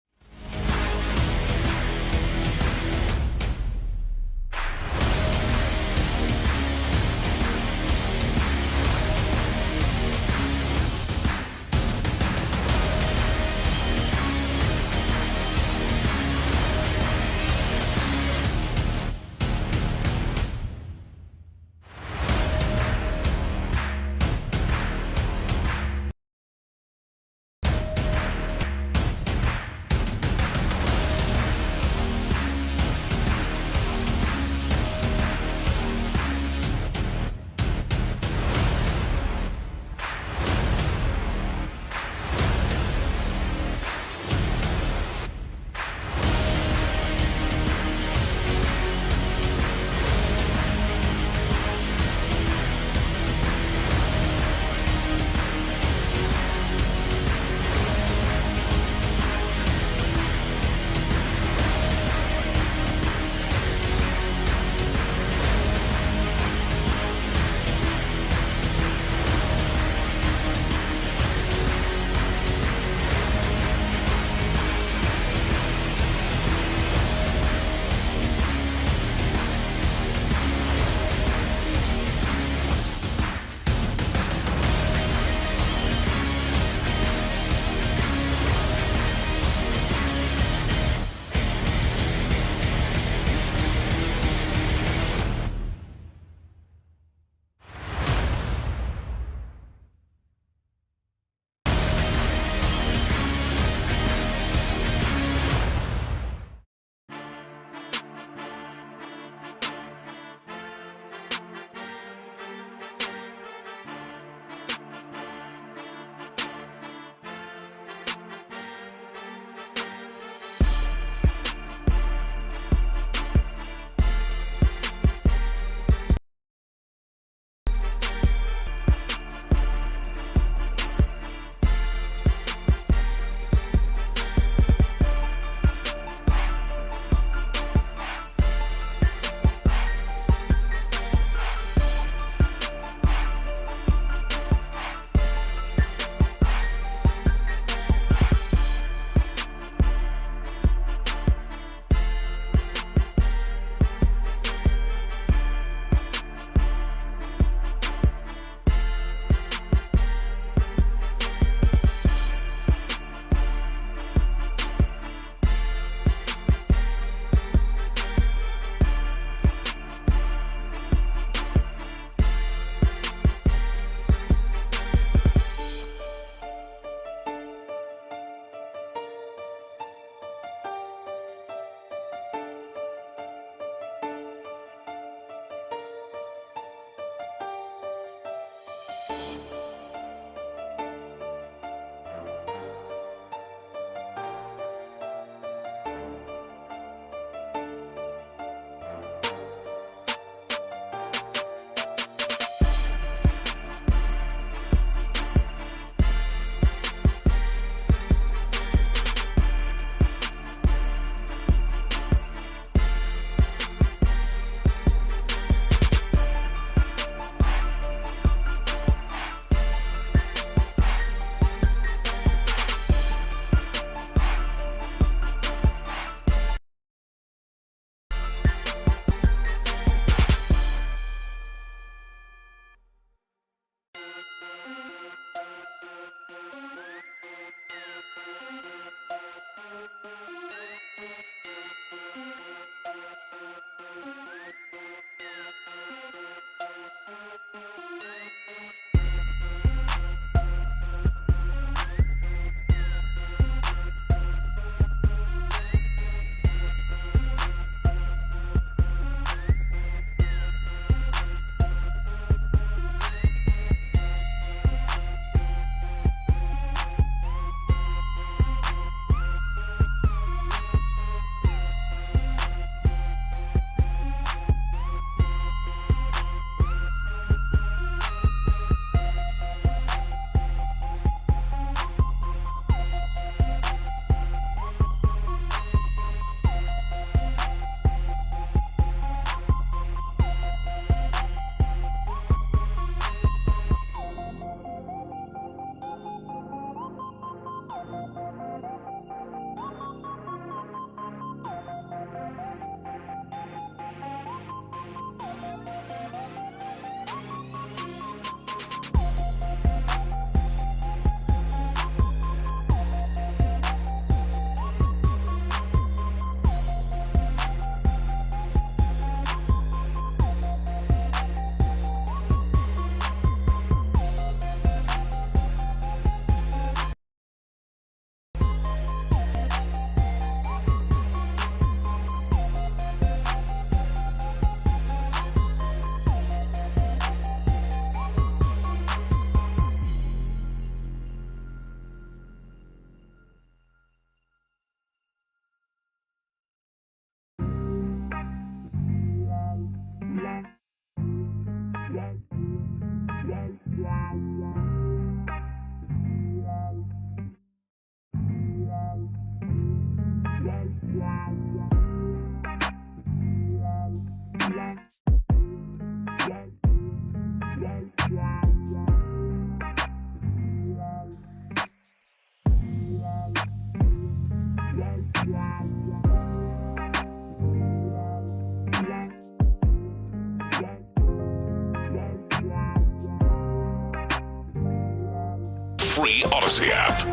Free Odyssey app.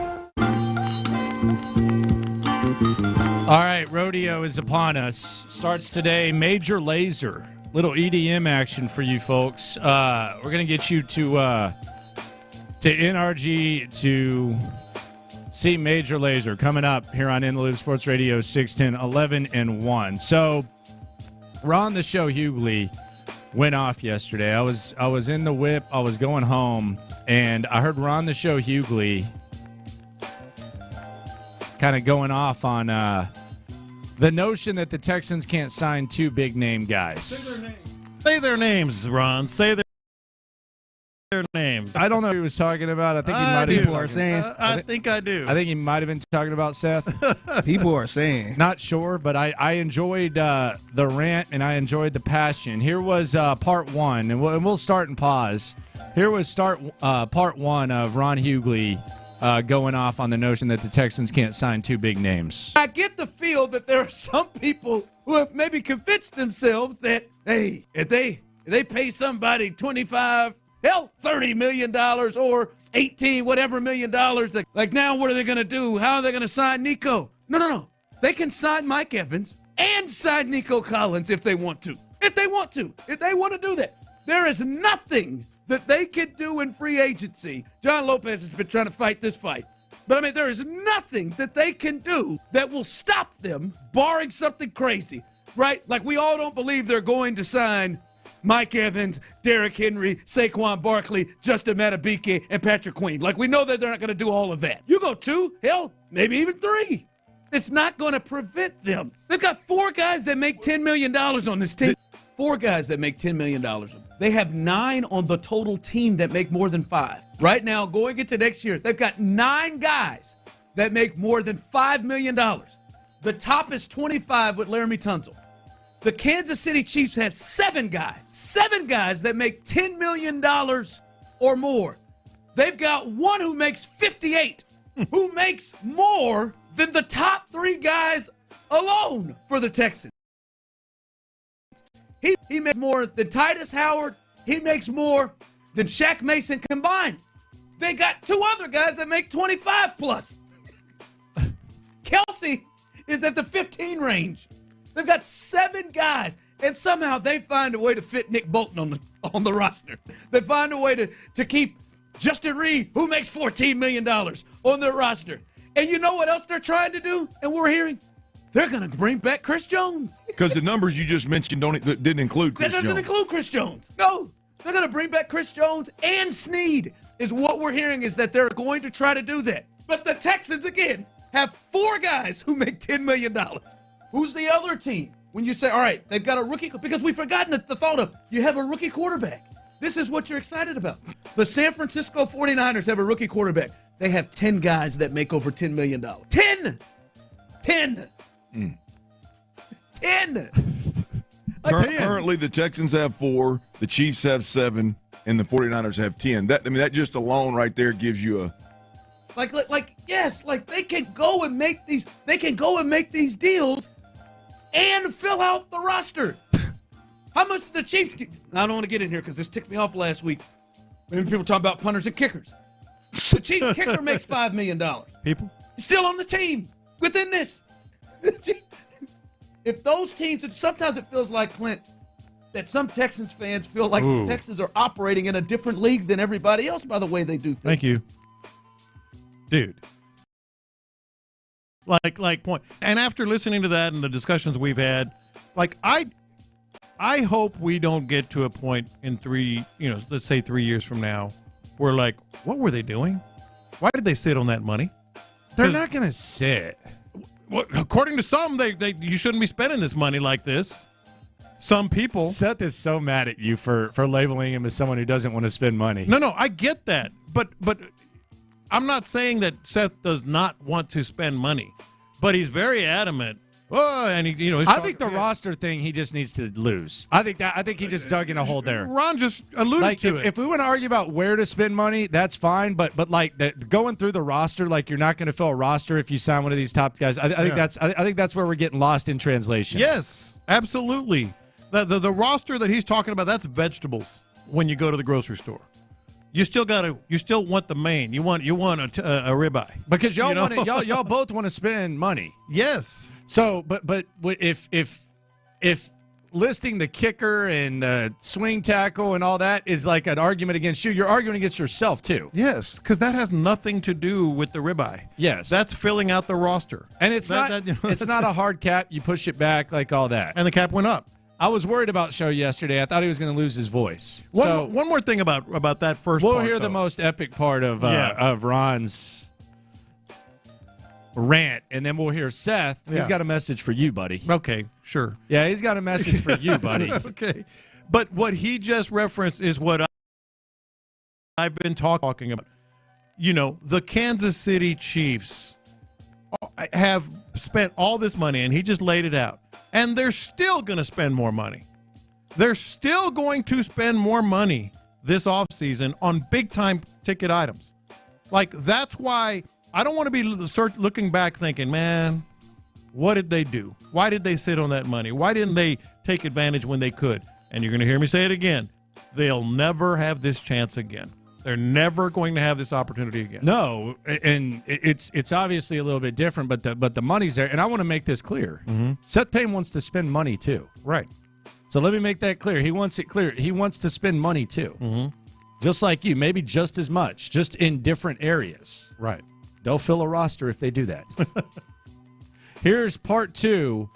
All right, rodeo is upon us. Starts today. Major Lazer. Little EDM action for you folks. We're going to get you to NRG to see Major Lazer coming up here on In the Loop Sports Radio 610, 11 and 1. So, Ron the Show Hughley went off yesterday. I was in the whip. I was going home, and I heard Ron the Show Hughley kind of going off on the notion that the Texans can't sign two big-name guys. Say their names, Ron. Say their names. I don't know who he was talking about. I think he might have been saying. I think I do. I think he might have been talking about Seth. People are saying. Not sure, but I enjoyed the rant and I enjoyed the passion. Here was part one, and we'll start and pause. Here was part one of Ron Hughley going off on the notion that the Texans can't sign two big names. I get the feel that there are some people who have maybe convinced themselves that, hey, if they pay somebody $25, hell, $30 million or 18 whatever million dollars, like now what are they going to do? How are they going to sign Nico? No. They can sign Mike Evans and sign Nico Collins if they want to. If they want to do that. There is nothing that they can do in free agency. John Lopez has been trying to fight this fight. But, I mean, there is nothing that they can do that will stop them, barring something crazy, right? Like, we all don't believe they're going to sign Mike Evans, Derrick Henry, Saquon Barkley, Justin Madubuike, and Patrick Queen. Like, we know that they're not going to do all of that. You go 2, hell, maybe even 3. It's not going to prevent them. They've got 4 guys that make $10 million on this team. 4 guys that make $10 million. They have 9 on the total team that make more than 5. Right now, going into next year, they've got 9 guys that make more than $5 million. The top is 25 with Laramie Tunsil. The Kansas City Chiefs have 7 guys that make $10 million or more. They've got one who makes 58, who makes more than the top 3 guys alone for the Texans. He makes more than Titus Howard. He makes more than Shaq Mason combined. They got 2 other guys that make 25 plus. Kelce is at the 15 range. They've got 7 guys, and somehow they find a way to fit Nick Bolton on the roster. They find a way to keep Justin Reed, who makes $14 million, on their roster. And you know what else they're trying to do? And we're hearing they're going to bring back Chris Jones. Because the numbers you just mentioned didn't include Chris Jones. That doesn't include Chris Jones. No, they're going to bring back Chris Jones and Snead is what we're hearing is that they're going to try to do that. But the Texans, again, have 4 guys who make $10 million. Who's the other team? When you say, all right, they've got a rookie, because we've forgotten the thought of you have a rookie quarterback. This is what you're excited about. The San Francisco 49ers have a rookie quarterback. They have 10 guys that make over $10 million. 10! 10! 10! Currently, the Texans have 4, the Chiefs have 7, and the 49ers have 10. That just alone right there gives you a yes, they can go and make these. They can go and make these deals, and fill out the roster. How much the Chiefs get? I don't want to get in here because this ticked me off last week. When people talking about punters and kickers, the Chiefs kicker makes $5 million. People still on the team within this. If those teams, and sometimes it feels like, Clint, that some Texans fans feel like the Texans are operating in a different league than everybody else by the way they do things. Thank you. Dude. Like point. And after listening to that and the discussions we've had, I hope we don't get to a point in 3, let's say 3 years from now, where what were they doing? Why did they sit on that money? They're not going to sit. Well, according to some, you shouldn't be spending this money like this. Some people. Seth is so mad at you for labeling him as someone who doesn't want to spend money. No, I get that. But I'm not saying that Seth does not want to spend money. But he's very adamant. oh, and I think the roster thing he just needs to lose. I think he just dug in a hole there. Ron just alluded to it. If we want to argue about where to spend money, that's fine. But going through the roster, like you're not going to fill a roster if you sign one of these top guys. I think that's where we're getting lost in translation. Yes, absolutely. The roster that he's talking about, that's vegetables when you go to the grocery store. You still want the main. You want a ribeye because y'all both want to spend money. Yes. So, but if listing the kicker and the swing tackle and all that is like an argument against you, you're arguing against yourself too. Yes, because that has nothing to do with the ribeye. Yes, that's filling out the roster, and it's not a hard cap. You push it back like all that, and the cap went up. I was worried about Show yesterday. I thought he was going to lose his voice. One more thing about that first we'll part. Hear the most epic part of Ron's rant, and then we'll hear Seth. Yeah. He's got a message for you, buddy. Okay, sure. Yeah, he's got a message for you, buddy. Okay. But what he just referenced is what I've been talking about. The Kansas City Chiefs have spent all this money, and he just laid it out. And they're still going to spend more money. They're still going to spend more money this offseason on big-time ticket items. Like, that's why I don't want to be looking back thinking, man, what did they do? Why did they sit on that money? Why didn't they take advantage when they could? And you're going to hear me say it again. They'll never have this chance again. They're never going to have this opportunity again. No, and it's obviously a little bit different, but the money's there. And I want to make this clear. Mm-hmm. Seth Payne wants to spend money too. Right. So let me make that clear. He wants it clear. He wants to spend money too. Mm-hmm. Just like you, maybe just as much, just in different areas. Right. They'll fill a roster if they do that. Here's part 2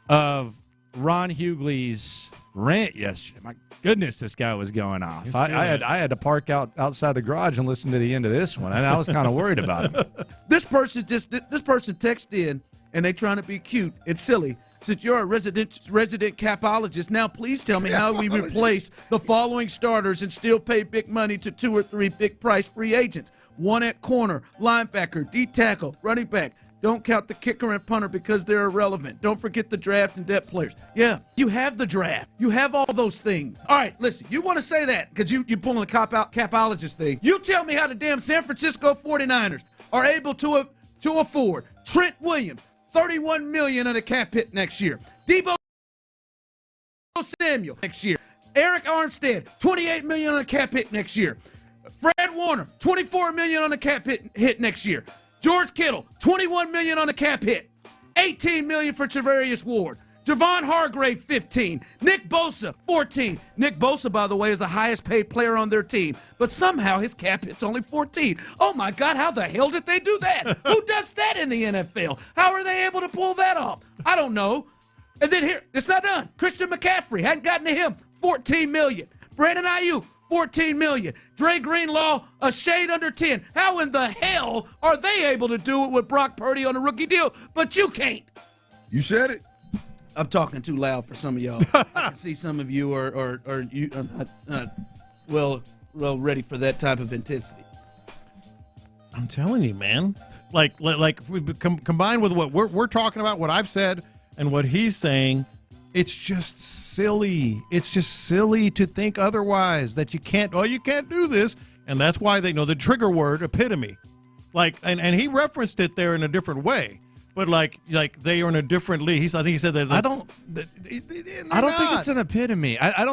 of Ron Hughley's rant yesterday. My goodness, this guy was going off. I had to park outside the garage and listen to the end of this one, and I was kind of worried about him. This person texted in, and they trying to be cute. It's silly. Since you're a resident capologist, now please tell me how we replace the following starters and still pay big money to 2 or 3 big price free agents. 1 at corner, linebacker, D tackle, running back. Don't count the kicker and punter because they're irrelevant. Don't forget the draft and depth players. Yeah, you have the draft. You have all those things. All right, listen, you want to say that because you're pulling a capologist thing. You tell me how the damn San Francisco 49ers are able to afford Trent Williams, $31 million on a cap hit next year. Deebo Samuel next year. Eric Armstead, $28 million on a cap hit next year. Fred Warner, $24 million on a cap hit next year. George Kittle, $21 million on a cap hit. $18 million for Travarius Ward. Javon Hargrave, $15. Nick Bosa, $14. Nick Bosa, by the way, is the highest paid player on their team. But somehow his cap hit's only $14. Oh, my God, how the hell did they do that? Who does that in the NFL? How are they able to pull that off? I don't know. And then here, it's not done. Christian McCaffrey, hadn't gotten to him, $14 million. Brandon Ayuk, $14 million. Dre Greenlaw, a shade under 10. How in the hell are they able to do it with Brock Purdy on a rookie deal, but you can't? You said it. I'm talking too loud for some of y'all. I can see some of you are well ready for that type of intensity. I'm telling you, man. Like if we combine with what we're talking about, what I've said and what he's saying, it's just silly. It's just silly to think otherwise, that you can't do this. And that's why they know the trigger word epitome. Like, and he referenced it there in a different way. But like they are in a different league. I think he said that. I don't think it's an epitome. I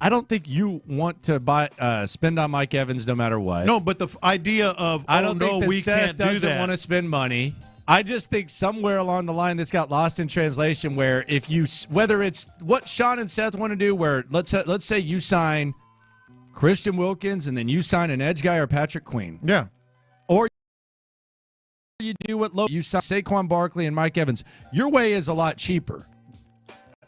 don't think you want to spend on Mike Evans no matter what. No, but the idea of Seth doesn't want to spend money. I just think somewhere along the line that's got lost in translation, where whether it's what Sean and Seth want to do, where let's say you sign Christian Wilkins and then you sign an edge guy or Patrick Queen. Yeah. Or you do what you sign Saquon Barkley and Mike Evans. Your way is a lot cheaper.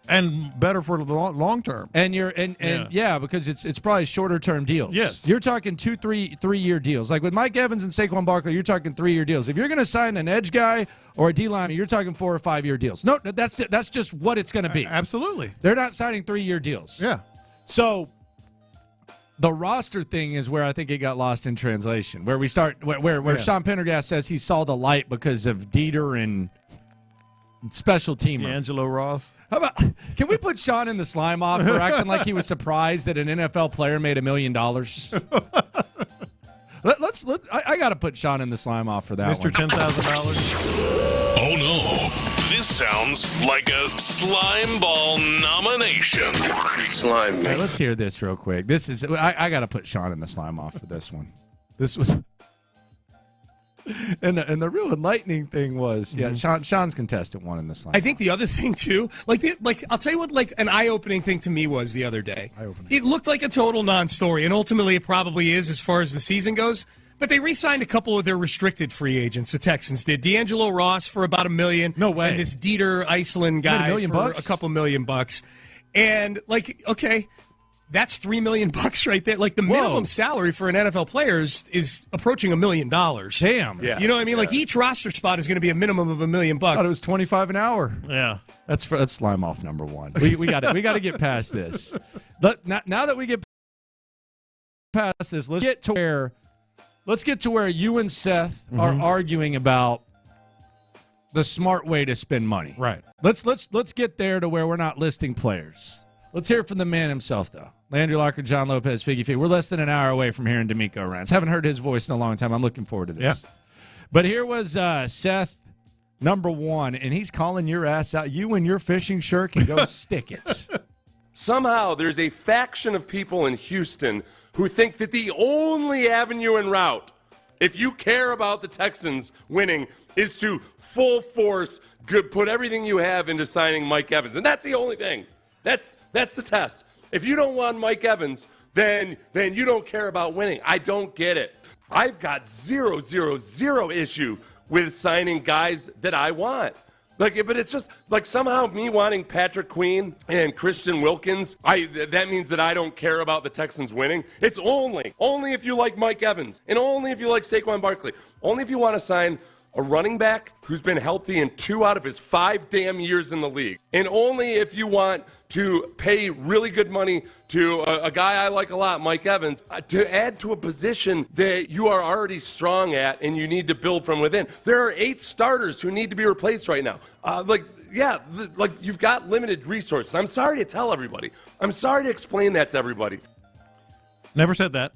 And better for the long term. And because it's probably shorter term deals. Yes. You're talking 3-year deals. Like with Mike Evans and Saquon Barkley, you're talking 3-year deals. If you're going to sign an edge guy or a D lineman, you're talking 4 or 5 year deals. No, that's just what it's going to be. Absolutely. They're not signing 3-year deals. Yeah. So The roster thing is where I think it got lost in translation. Where we start, where Sean Pendergast says he saw the light because of Dieter and special teamer D'Angelo Ross. How about? Can we put Sean in the slime off for acting like he was surprised that an NFL player made $1 million? I got to put Sean in the slime off for that. Mr. $10,000. Oh no. This sounds like a slime ball nomination. Slime. Right, let's hear this real quick. This is I got to put Sean in the slime off for this one. This was and the real enlightening thing was Sean's contestant won in the slime. I think the other thing too, like I'll tell you what, like an eye-opening thing to me was the other day. It looked like a total non-story, and ultimately it probably is as far as the season goes. But they re-signed a couple of their restricted free agents. The Texans did. D'Angelo Ross for about $1 million. No way. And this Dieter Iceland guy $1 million for a couple $1 million. And okay, that's $3 million right there. Like the minimum salary for an NFL player is approaching $1 million. Damn. Yeah. You know what I mean? Like each roster spot is going to be a minimum of $1 million. I thought it was $25 an hour. Yeah. That's slime off number one. We got to get past this. Now that we get past this, let's get to where you and Seth are arguing about the smart way to spend money. Right. Let's get there to where we're not listing players. Let's hear it from the man himself, though. Landry Locker, John Lopez, Figgy Fig. We're less than an hour away from hearing DeMeco Ryans. Haven't heard his voice in a long time. I'm looking forward to this. Yeah. But here was Seth, number one, and he's calling your ass out. You and your fishing shirt can go stick it. Somehow there's a faction of people in Houston who think that the only avenue and route, if you care about the Texans winning, is to full force put everything you have into signing Mike Evans. And that's the only thing. That's the test. If you don't want Mike Evans, then you don't care about winning. I don't get it. I've got zero issue with signing guys that I want. But it's just like somehow me wanting Patrick Queen and Christian Wilkins, that means that I don't care about the Texans winning. It's only if you like Mike Evans and only if you like Saquon Barkley. Only if you want to sign a running back who's been healthy in 2 out of his 5 damn years in the league. And only if you want to pay really good money to a guy I like a lot, Mike Evans, to add to a position that you are already strong at and you need to build from within. There are 8 starters who need to be replaced right now. You've got limited resources. I'm sorry to tell everybody. I'm sorry to explain that to everybody. Never said that.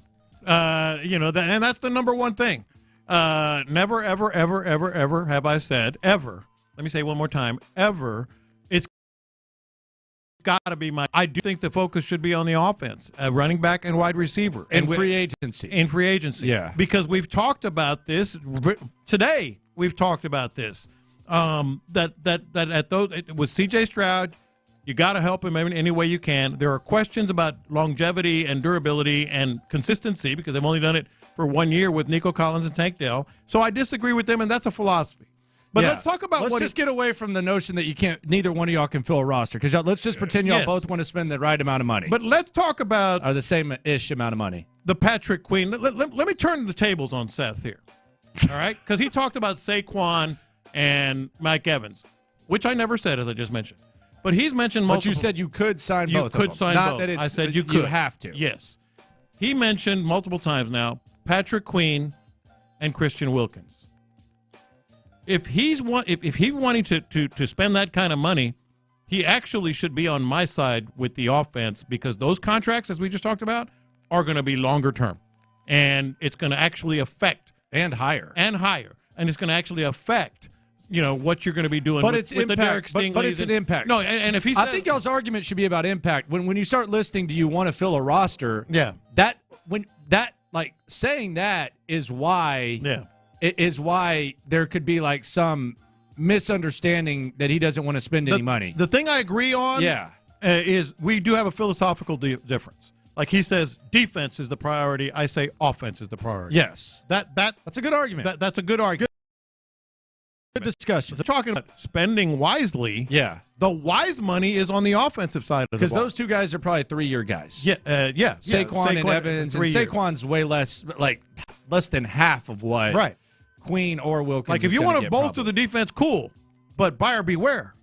And that's the number one thing. Never, ever, ever, ever, ever have I said, ever. Let me say it one more time, ever. It's got to be I do think the focus should be on the offense, running back and wide receiver. And free agency. In free agency. Yeah. Because we've talked about this. Today, we've talked about this. That at those with C.J. Stroud, you got to help him any way you can. There are questions about longevity and durability and consistency because they've only done it for 1 year with Nico Collins and Tank Dell. So I disagree with them, and that's a philosophy. But let's talk about let's just get away from the notion that you can't. Neither one of y'all can fill a roster because let's just pretend y'all both want to spend the right amount of money. But let's talk about the same-ish amount of money. The Patrick Queen. Let me turn the tables on Seth here. All right, because he talked about Saquon and Mike Evans, which I never said, as I just mentioned. But he's mentioned multiple. But you said you could sign both. You could sign both. Not that it's, I said you could. You have to. Yes. He mentioned multiple times now Patrick Queen and Christian Wilkins. If he wanting to spend that kind of money, he actually should be on my side with the offense because those contracts, as we just talked about, are going to be longer term, and it's going to actually affect and higher, and it's going to actually affect what you're going to be doing. But with, it's with impact. The Derek Stingley's but it's an impact. No, and if he, I think y'all's argument should be about impact. When you start listing, do you want to fill a roster? Yeah. Saying that is why. Yeah. It is why there could be like some misunderstanding that he doesn't want to spend any money. The thing I agree on, is we do have a philosophical difference. Like he says, defense is the priority. I say offense is the priority. Yes, that's a good argument. That's a good argument. Good discussion. They're talking about spending wisely. Yeah, the wise money is on the offensive side of the ball. Because those two guys are probably 3-year guys. Yeah. Saquon and Evans, and Saquon's way less than half of what. Right. Queen or Wilkins. Like if you want to bolster the defense, cool, but buyer beware.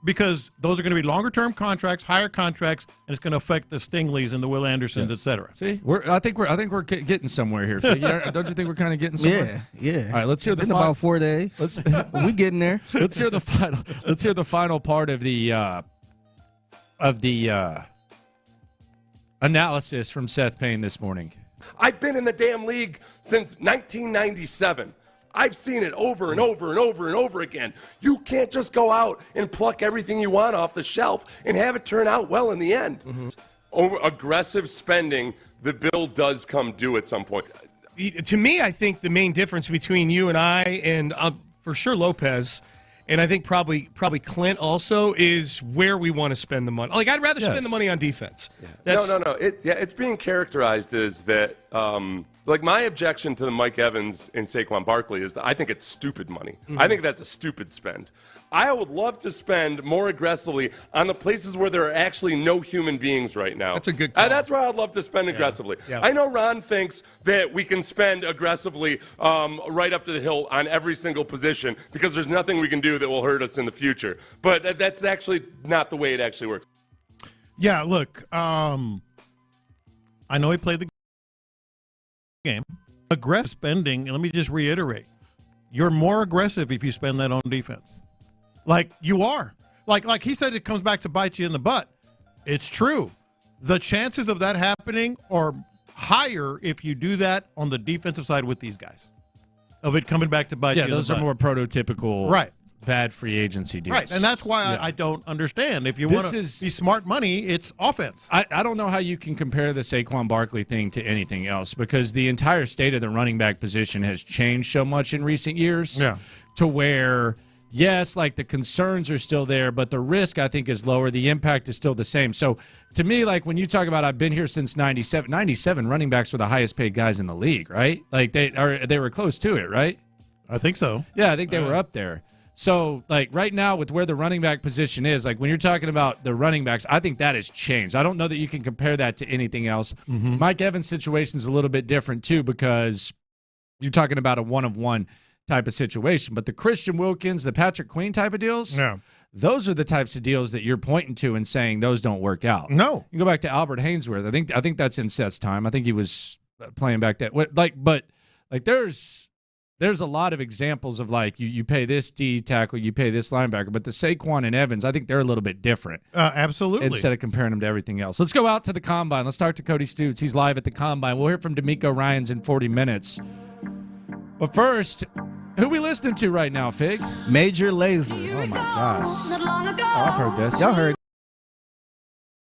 because those are going to be longer-term contracts, higher contracts, and it's going to affect the Stingleys and the Will Andersons, et cetera. See, I think we're getting somewhere here. Don't you think we're kind of getting somewhere? Yeah. All right, let's hear in about 4 days. We getting there. Let's hear the final. Let's hear the final part of the analysis from Seth Payne this morning. I've been in the damn league since 1997. I've seen it over and over and over and over again. You can't just go out and pluck everything you want off the shelf and have it turn out well in the end. Aggressive spending, the bill does come due at some point. To me, I think the main difference between you and I, and for sure Lopez, and I think probably Clint also, is where we want to spend the money. Like, I'd rather spend the money on defense. No. It's being characterized as that. Like, my objection to the Mike Evans and Saquon Barkley is that I think it's stupid money. I think that's a stupid spend. I would love to spend more aggressively on the places where there are actually no human beings right now. That's a good call. That's where I'd love to spend aggressively. Yeah. I know Ron thinks that we can spend aggressively right up to the hill on every single position because there's nothing we can do that will hurt us in the future. But that's actually not the way it actually works. Yeah, look, I know he played the game. Aggressive spending, and let me just reiterate, you're more aggressive if you spend that on defense. Like you are. Like he said, it comes back to bite you in the butt. It's true. The chances of that happening are higher if you do that on the defensive side with these guys, of it coming back to bite you in the butt. Yeah, those are more prototypical bad free agency deals. Right, and that's why I don't understand. If you want to be smart money, it's offense. I don't know how you can compare the Saquon Barkley thing to anything else because the entire state of the running back position has changed so much in recent years to where, yes, like the concerns are still there, but the risk, I think, is lower. The impact is still the same. So to me, like when you talk about I've been here since 97 running backs were the highest paid guys in the league, right? Like they were close to it, right? I think so. Yeah, I think they were up there. So, like, right now with where the running back position is, like, when you're talking about the running backs, I think that has changed. I don't know that you can compare that to anything else. Mike Evans' situation is a little bit different, too, because you're talking about a one-of-one type of situation. But the Christian Wilkins, the Patrick Queen type of deals, those are the types of deals that you're pointing to and saying those don't work out. No. You go back to Albert Hainsworth. I think that's in Seth's time. I think he was playing back that way. But there's a lot of examples of like you pay this D tackle, you pay this linebacker, but the Saquon and Evans, I think they're a little bit different. Absolutely. Instead of comparing them to everything else. Let's go out to the Combine. Let's talk to Cody Stutes. He's live at the Combine. We'll hear from DeMeco Ryans in 40 minutes. But first, who we listening to right now, Fig? Major Lazer. Oh, my gosh. Oh, I've heard this. Y'all heard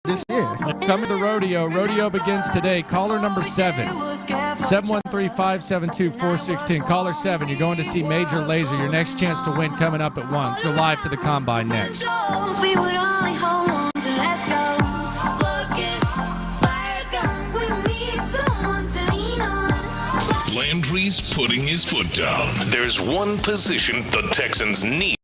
this, Come to the rodeo. Rodeo begins today. Caller number 7. 713-572-4610. Caller 7. You're going to see Major Lazer. Your next chance to win coming up at 1. Let's go live to the Combine next. Landry's putting his foot down. There's one position the Texans need.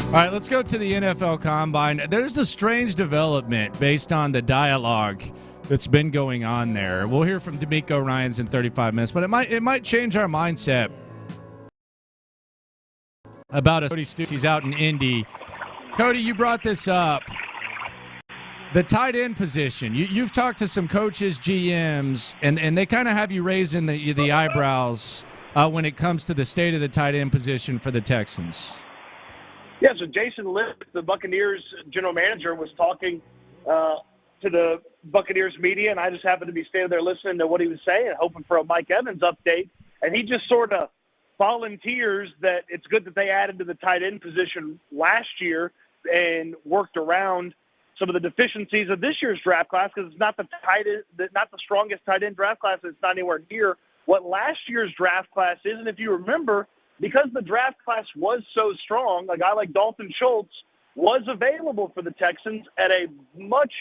All right, let's go to the NFL Combine. There's a strange development based on the dialogue that's been going on there. We'll hear from DeMeco Ryans in 35 minutes, but it might change our mindset about Cody Stoops. He's out in Indy. Cody, you brought this up. The tight end position. You've talked to some coaches, GMs, and they kind of have you raising the eyebrows when it comes to the state of the tight end position for the Texans. Yeah, so Jason Lipp, the Buccaneers general manager, was talking to the Buccaneers media, and I just happened to be standing there listening to what he was saying, hoping for a Mike Evans update. And he just sort of volunteers that it's good that they added to the tight end position last year and worked around some of the deficiencies of this year's draft class, because it's not not the strongest tight end draft class. It's not anywhere near what last year's draft class is. And if you remember, because the draft class was so strong, a guy like Dalton Schultz was available for the Texans at a much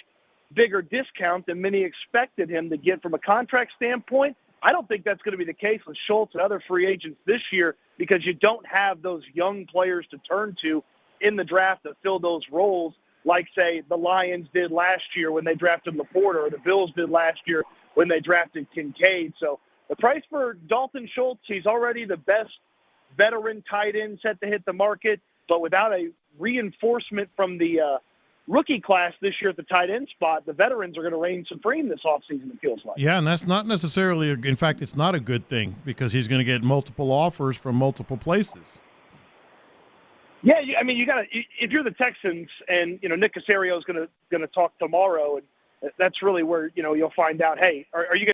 bigger discount than many expected him to get from a contract standpoint. I don't think that's going to be the case with Schultz and other free agents this year, because you don't have those young players to turn to in the draft to fill those roles like, say, the Lions did last year when they drafted Laporta, or the Bills did last year when they drafted Kincaid. So the price for Dalton Schultz, he's already the best veteran tight end set to hit the market, but without a reinforcement from the rookie class this year at the tight end spot, the veterans are going to reign supreme this offseason, it feels like. Yeah, and that's not necessarily, in fact, it's not a good thing because he's going to get multiple offers from multiple places. Yeah, I mean, you got to, if you're the Texans and, Nick Caserio is going to talk tomorrow, and that's really where, you'll find out, hey, are you guys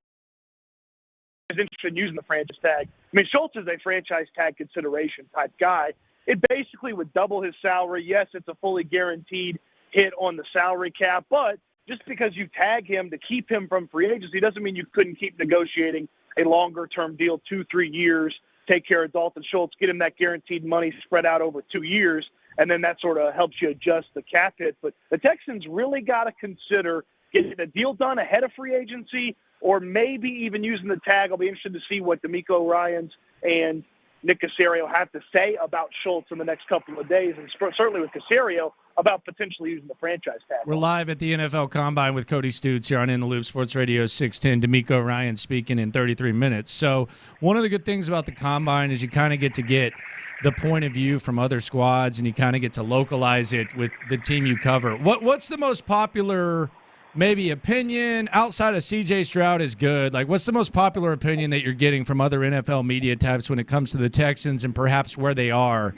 interested in using the franchise tag? I mean, Schultz is a franchise tag consideration type guy. It basically would double his salary. Yes, it's a fully guaranteed hit on the salary cap, but just because you tag him to keep him from free agency doesn't mean you couldn't keep negotiating a longer-term deal, 2-3 years, take care of Dalton Schultz, get him that guaranteed money spread out over 2 years, and then that sort of helps you adjust the cap hit. But the Texans really got to consider getting a deal done ahead of free agency or maybe even using the tag. I'll be interested to see what DeMeco Ryans and Nick Caserio have to say about Schultz in the next couple of days, and certainly with Caserio about potentially using the franchise tag. We're live at the NFL Combine with Cody Stutes here on In the Loop, Sports Radio 610. DeMeco Ryans speaking in 33 minutes. So one of the good things about the Combine is you kind of get to get the point of view from other squads, and you kind of get to localize it with the team you cover. What's the most popular maybe opinion outside of C.J. Stroud is good? Like, what's the most popular opinion that you're getting from other NFL media types when it comes to the Texans and perhaps where they are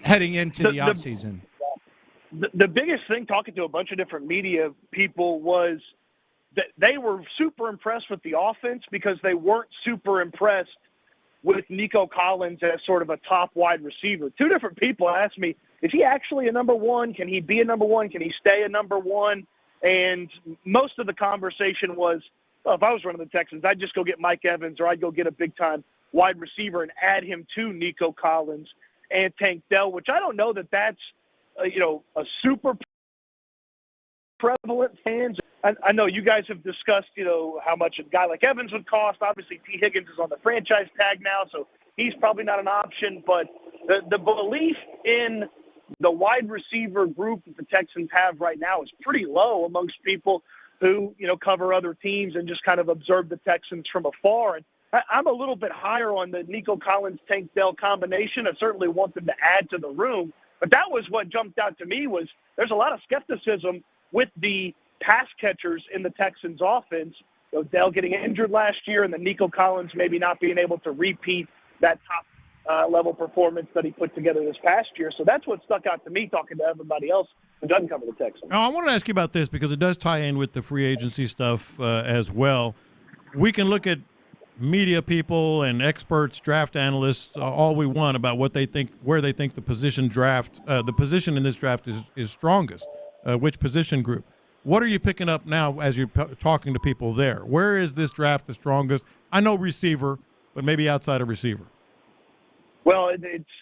heading into the offseason? The biggest thing, talking to a bunch of different media people, was that they were super impressed with the offense because they weren't super impressed with Nico Collins as sort of a top wide receiver. Two different people asked me, is he actually a number one? Can he be a number one? Can he stay a number one? And most of the conversation was, well, if I was running the Texans, I'd just go get Mike Evans, or I'd go get a big-time wide receiver and add him to Nico Collins and Tank Dell, which I don't know that that's, a super prevalent fans. I know you guys have discussed, how much a guy like Evans would cost. Obviously, T. Higgins is on the franchise tag now, so he's probably not an option. But the belief in the wide receiver group that the Texans have right now is pretty low amongst people who, cover other teams and just kind of observe the Texans from afar. And I'm a little bit higher on the Nico Collins Tank Dell combination. I certainly want them to add to the room. But that was what jumped out to me, was there's a lot of skepticism with the pass catchers in the Texans offense. Dell getting injured last year, and then Nico Collins maybe not being able to repeat that top level performance that he put together this past year. So that's what stuck out to me talking to everybody else who doesn't cover the Texans. Now, I want to ask you about this because it does tie in with the free agency stuff as well. We can look at media people and experts, draft analysts, all we want about what they think, where they think the position in this draft is strongest, which position group. What are you picking up now as you're talking to people there? Where is this draft the strongest? I know receiver, but maybe outside of receiver. Well,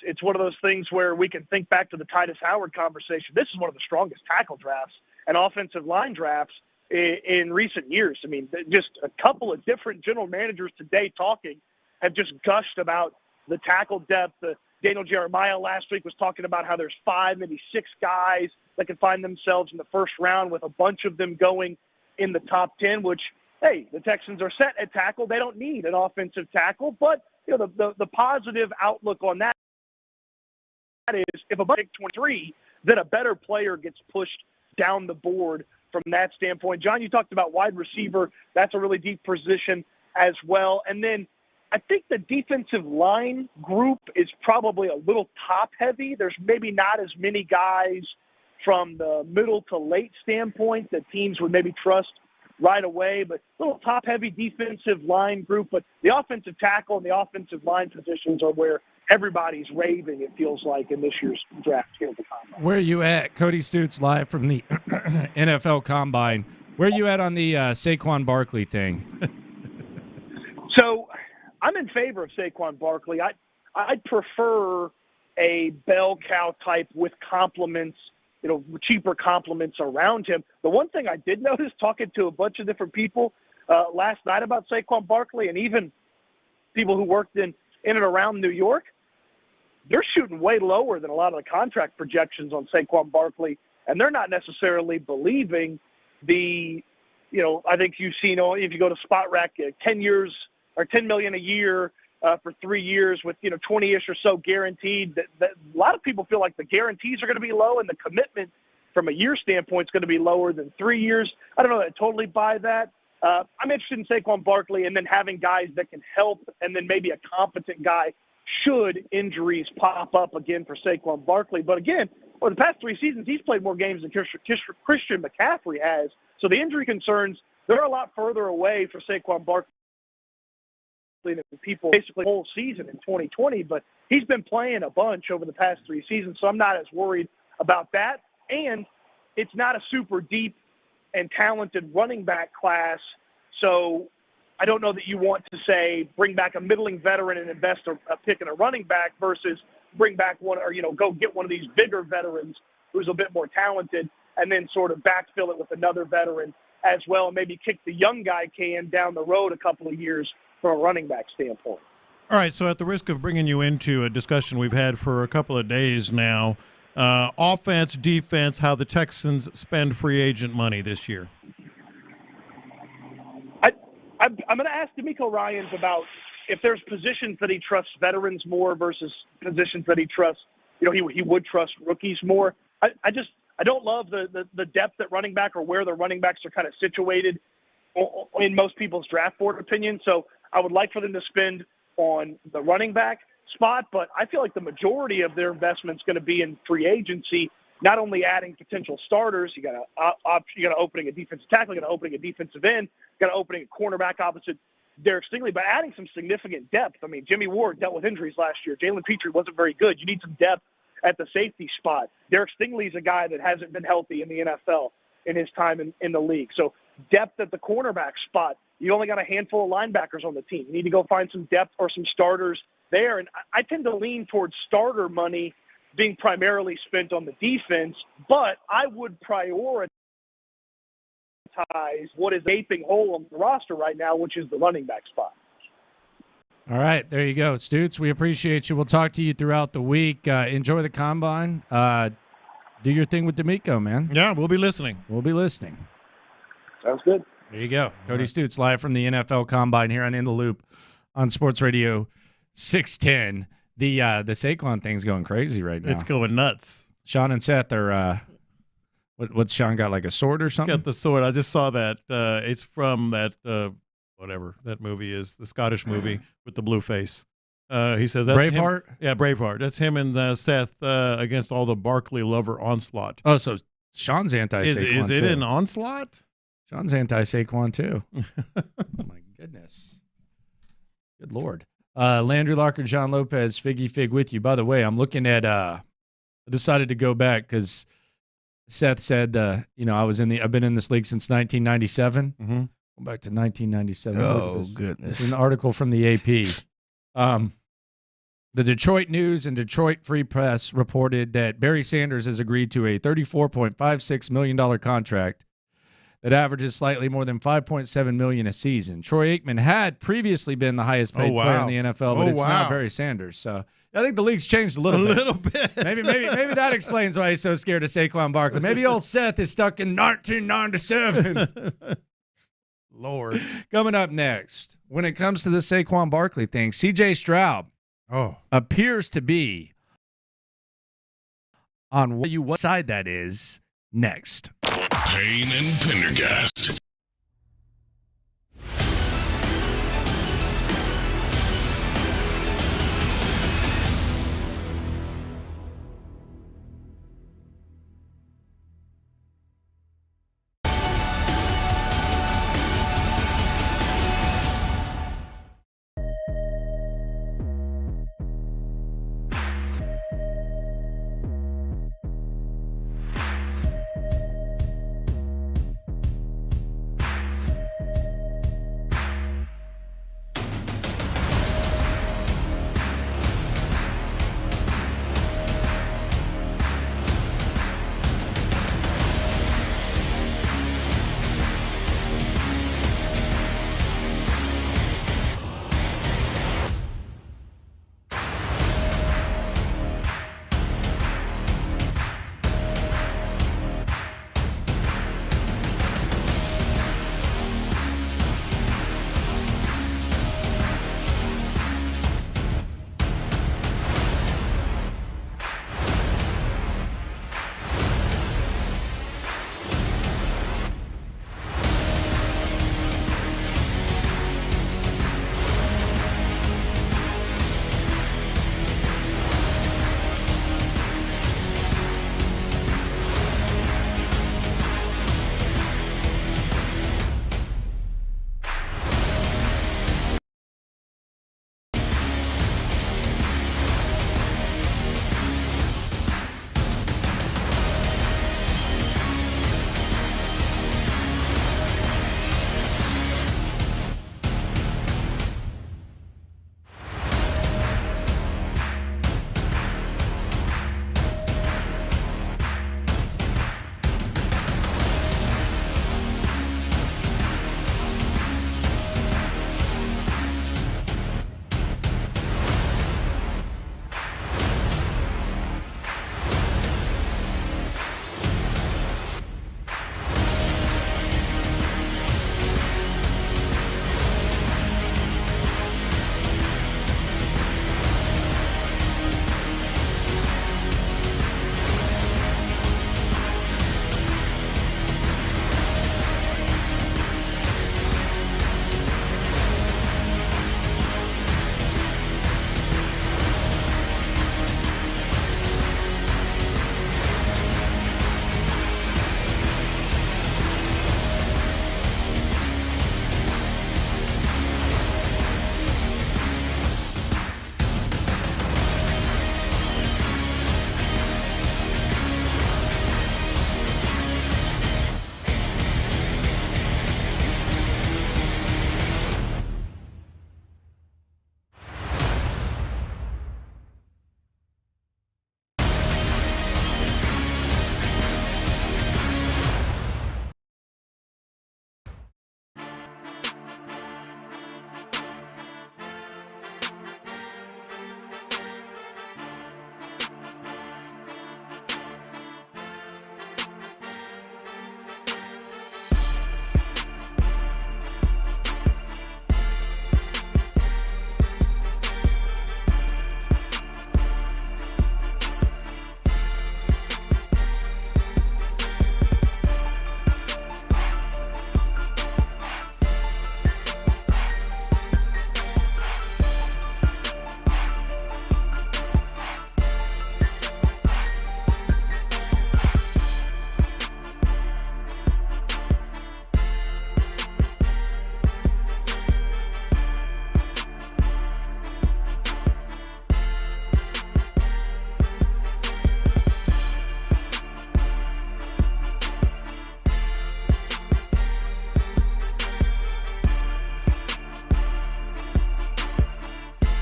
it's one of those things where we can think back to the Titus Howard conversation. This is one of the strongest tackle drafts and offensive line drafts in recent years. I mean, just a couple of different general managers today talking have just gushed about the tackle depth. Daniel Jeremiah last week was talking about how there's 5, maybe 6 guys that can find themselves in the first round, with a bunch of them going in the top 10, which, hey, the Texans are set at tackle. They don't need an offensive tackle. But, the positive outlook on that is if a pick 23, then a better player gets pushed down the board from that standpoint. John, you talked about wide receiver. That's a really deep position as well. And then I think the defensive line group is probably a little top-heavy. There's maybe not as many guys from the middle to late standpoint that teams would maybe trust right away, but a little top-heavy defensive line group. But the offensive tackle and the offensive line positions are where everybody's raving, it feels like, in this year's draft here at the Combine. Where are you at? Cody Stutes live from the NFL Combine. Where are you at on the Saquon Barkley thing? So I'm in favor of Saquon Barkley. I'd prefer a bell cow type with compliments, cheaper compliments around him. The one thing I did notice talking to a bunch of different people last night about Saquon Barkley, and even people who worked in and around New York, they're shooting way lower than a lot of the contract projections on Saquon Barkley, and they're not necessarily believing the, I think you've seen, if you go to Spot Rack, 10 years or $10 million a year for 3 years with, 20-ish or so guaranteed. That a lot of people feel like the guarantees are going to be low and the commitment from a year standpoint is going to be lower than 3 years. I don't know that I totally buy that. I'm interested in Saquon Barkley and then having guys that can help and then maybe a competent guy should injuries pop up again for Saquon Barkley. But again, over the past 3 seasons, he's played more games than Christian McCaffrey has. So the injury concerns, they're a lot further away for Saquon Barkley than people basically the whole season in 2020. But he's been playing a bunch over the past 3 seasons, so I'm not as worried about that. And it's not a super deep and talented running back class. So I don't know that you want to say bring back a middling veteran and invest a pick in a running back versus bring back one or, go get one of these bigger veterans who's a bit more talented and then sort of backfill it with another veteran as well and maybe kick the young guy can down the road a couple of years from a running back standpoint. All right, so at the risk of bringing you into a discussion we've had for a couple of days now, offense, defense, how the Texans spend free agent money this year. I'm going to ask DeMeco Ryans about if there's positions that he trusts veterans more versus positions that he trusts, he would trust rookies more. I don't love the depth at running back or where the running backs are kind of situated in most people's draft board opinion. So I would like for them to spend on the running back spot, but I feel like the majority of their investment is going to be in free agency, not only adding potential starters. You got to opening a defensive tackle, you got to opening a defensive end, you got to opening a cornerback opposite Derek Stingley, but adding some significant depth. I mean, Jimmy Ward dealt with injuries last year. Jalen Petrie wasn't very good. You need some depth at the safety spot. Derek Stingley's a guy that hasn't been healthy in the NFL in his time in the league. So depth at the cornerback spot. You only got a handful of linebackers on the team. You need to go find some depth or some starters there. And I tend to lean towards starter money being primarily spent on the defense, but I would prioritize what is a gaping hole on the roster right now, which is the running back spot. All right, there you go, Stutes. We appreciate you. We'll talk to you throughout the week. Enjoy the combine. Do your thing with DeMeco, man. Yeah, we'll be listening. We'll be listening. Sounds good. There you go. Cody Stutes live from the NFL Combine here on In the Loop on Sports Radio 610. The Saquon thing's going crazy right now. It's going nuts. Sean and Seth are what's Sean got, like a sword or something? Got the sword. I just saw that. It's from that whatever that movie is, the Scottish movie with the blue face. He says that's Braveheart? Him. Yeah, Braveheart. That's him and Seth against all the Barkley lover onslaught. Oh, so Sean's anti-Saquon Is it too. an onslaught? Sean's anti-Saquon too. Oh my goodness. Good Lord. Landry Locker, John Lopez, Figgy Fig with you. By the way, I'm looking at I decided to go back because Seth said I've been in this league since 1997. Mm-hmm. Go back to 1997. Oh goodness. This is an article from the AP. The Detroit News and Detroit Free Press reported that Barry Sanders has agreed to a $34.56 million contract that averages slightly more than $5.7 million a season. Troy Aikman had previously been the highest paid player in the NFL, but it's now Barry Sanders. So I think the league's changed a little bit. Maybe that explains why he's so scared of Saquon Barkley. Maybe old Seth is stuck in 1997. Lord. Coming up next, when it comes to the Saquon Barkley thing, C.J. Stroud appears to be on what side that is next. Payne and Pendergast.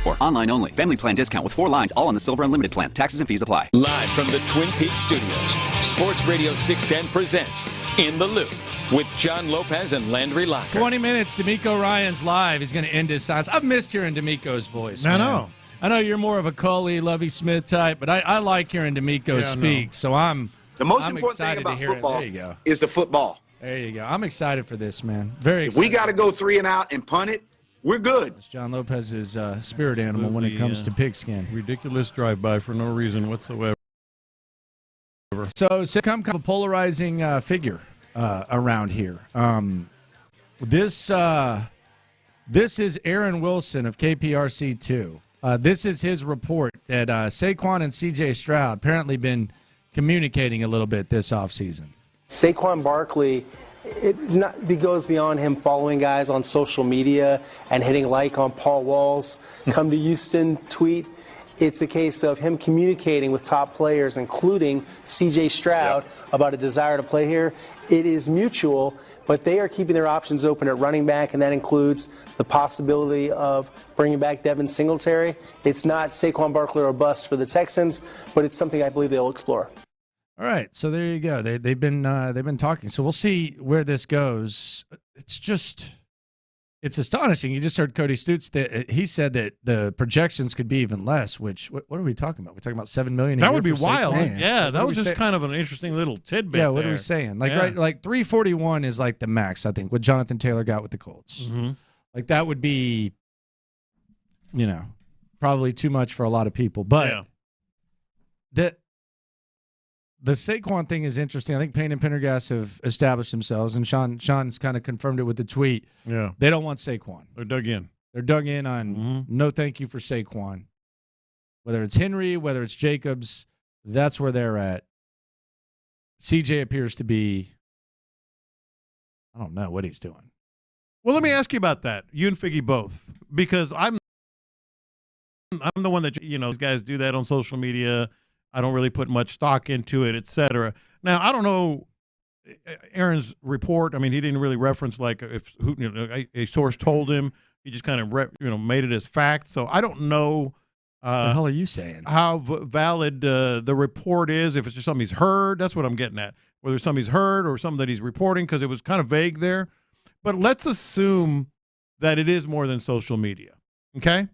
for. Online only. Family plan discount with 4 lines, all on the Silver Unlimited plan. Taxes and fees apply. Live from the Twin Peaks studios, Sports Radio 610 presents In the Loop with John Lopez and Landry Locker. 20 minutes, DeMeco Ryans live. He's going to end his silence. I've missed hearing DeMeco's voice. I man. know. I know you're more of a Coley, Lovey Smith type, but I like hearing DeMeco speak. So I'm the most I'm important excited thing about to hear football it. There you go. is the football. There you go. I'm excited for this, man. Very If excited. we got to go 3 and out and punt it, we're good. It's John Lopez's spirit animal when it comes to pigskin. Ridiculous drive-by for no reason whatsoever. So Saquon kind of a polarizing figure around here. This is Aaron Wilson of KPRC2. This is his report that Saquon and C.J. Stroud apparently been communicating a little bit this offseason. Saquon Barkley, it goes beyond him following guys on social media and hitting like on Paul Wall's come to Houston tweet. It's a case of him communicating with top players, including C.J. Stroud, about a desire to play here. It is mutual, but they are keeping their options open at running back, and that includes the possibility of bringing back Devin Singletary. It's not Saquon Barkley or bust for the Texans, but it's something I believe they'll explore. All right, so there you go. They've been talking. So we'll see where this goes. It's astonishing. You just heard Cody Stutes. He said that the projections could be even less. Which what are we talking about? We're talking about $7 million. That would be wild. Saquon. Yeah, that was just kind of an interesting little tidbit. Yeah, what are we saying? Like 341 is like the max. I think what Jonathan Taylor got with the Colts. Mm-hmm. Like that would be, probably too much for a lot of people. But the Saquon thing is interesting. I think Payne and Pendergast have established themselves, and Sean's kind of confirmed it with the tweet. Yeah. They don't want Saquon. They're dug in. They're dug in on no thank you for Saquon. Whether it's Henry, whether it's Jacobs, that's where they're at. CJ appears to be, I don't know what he's doing. Well, let me ask you about that. You and Figgy both, because I'm the one that, these guys do that on social media. I don't really put much stock into it, et cetera. Now, I don't know Aaron's report. I mean, he didn't really reference a source told him. He just kind of made it as fact. So I don't know. What the hell are you saying? How valid the report is? If it's just something he's heard, that's what I'm getting at. Whether it's something he's heard or something that he's reporting, because it was kind of vague there. But let's assume that it is more than social media. Okay.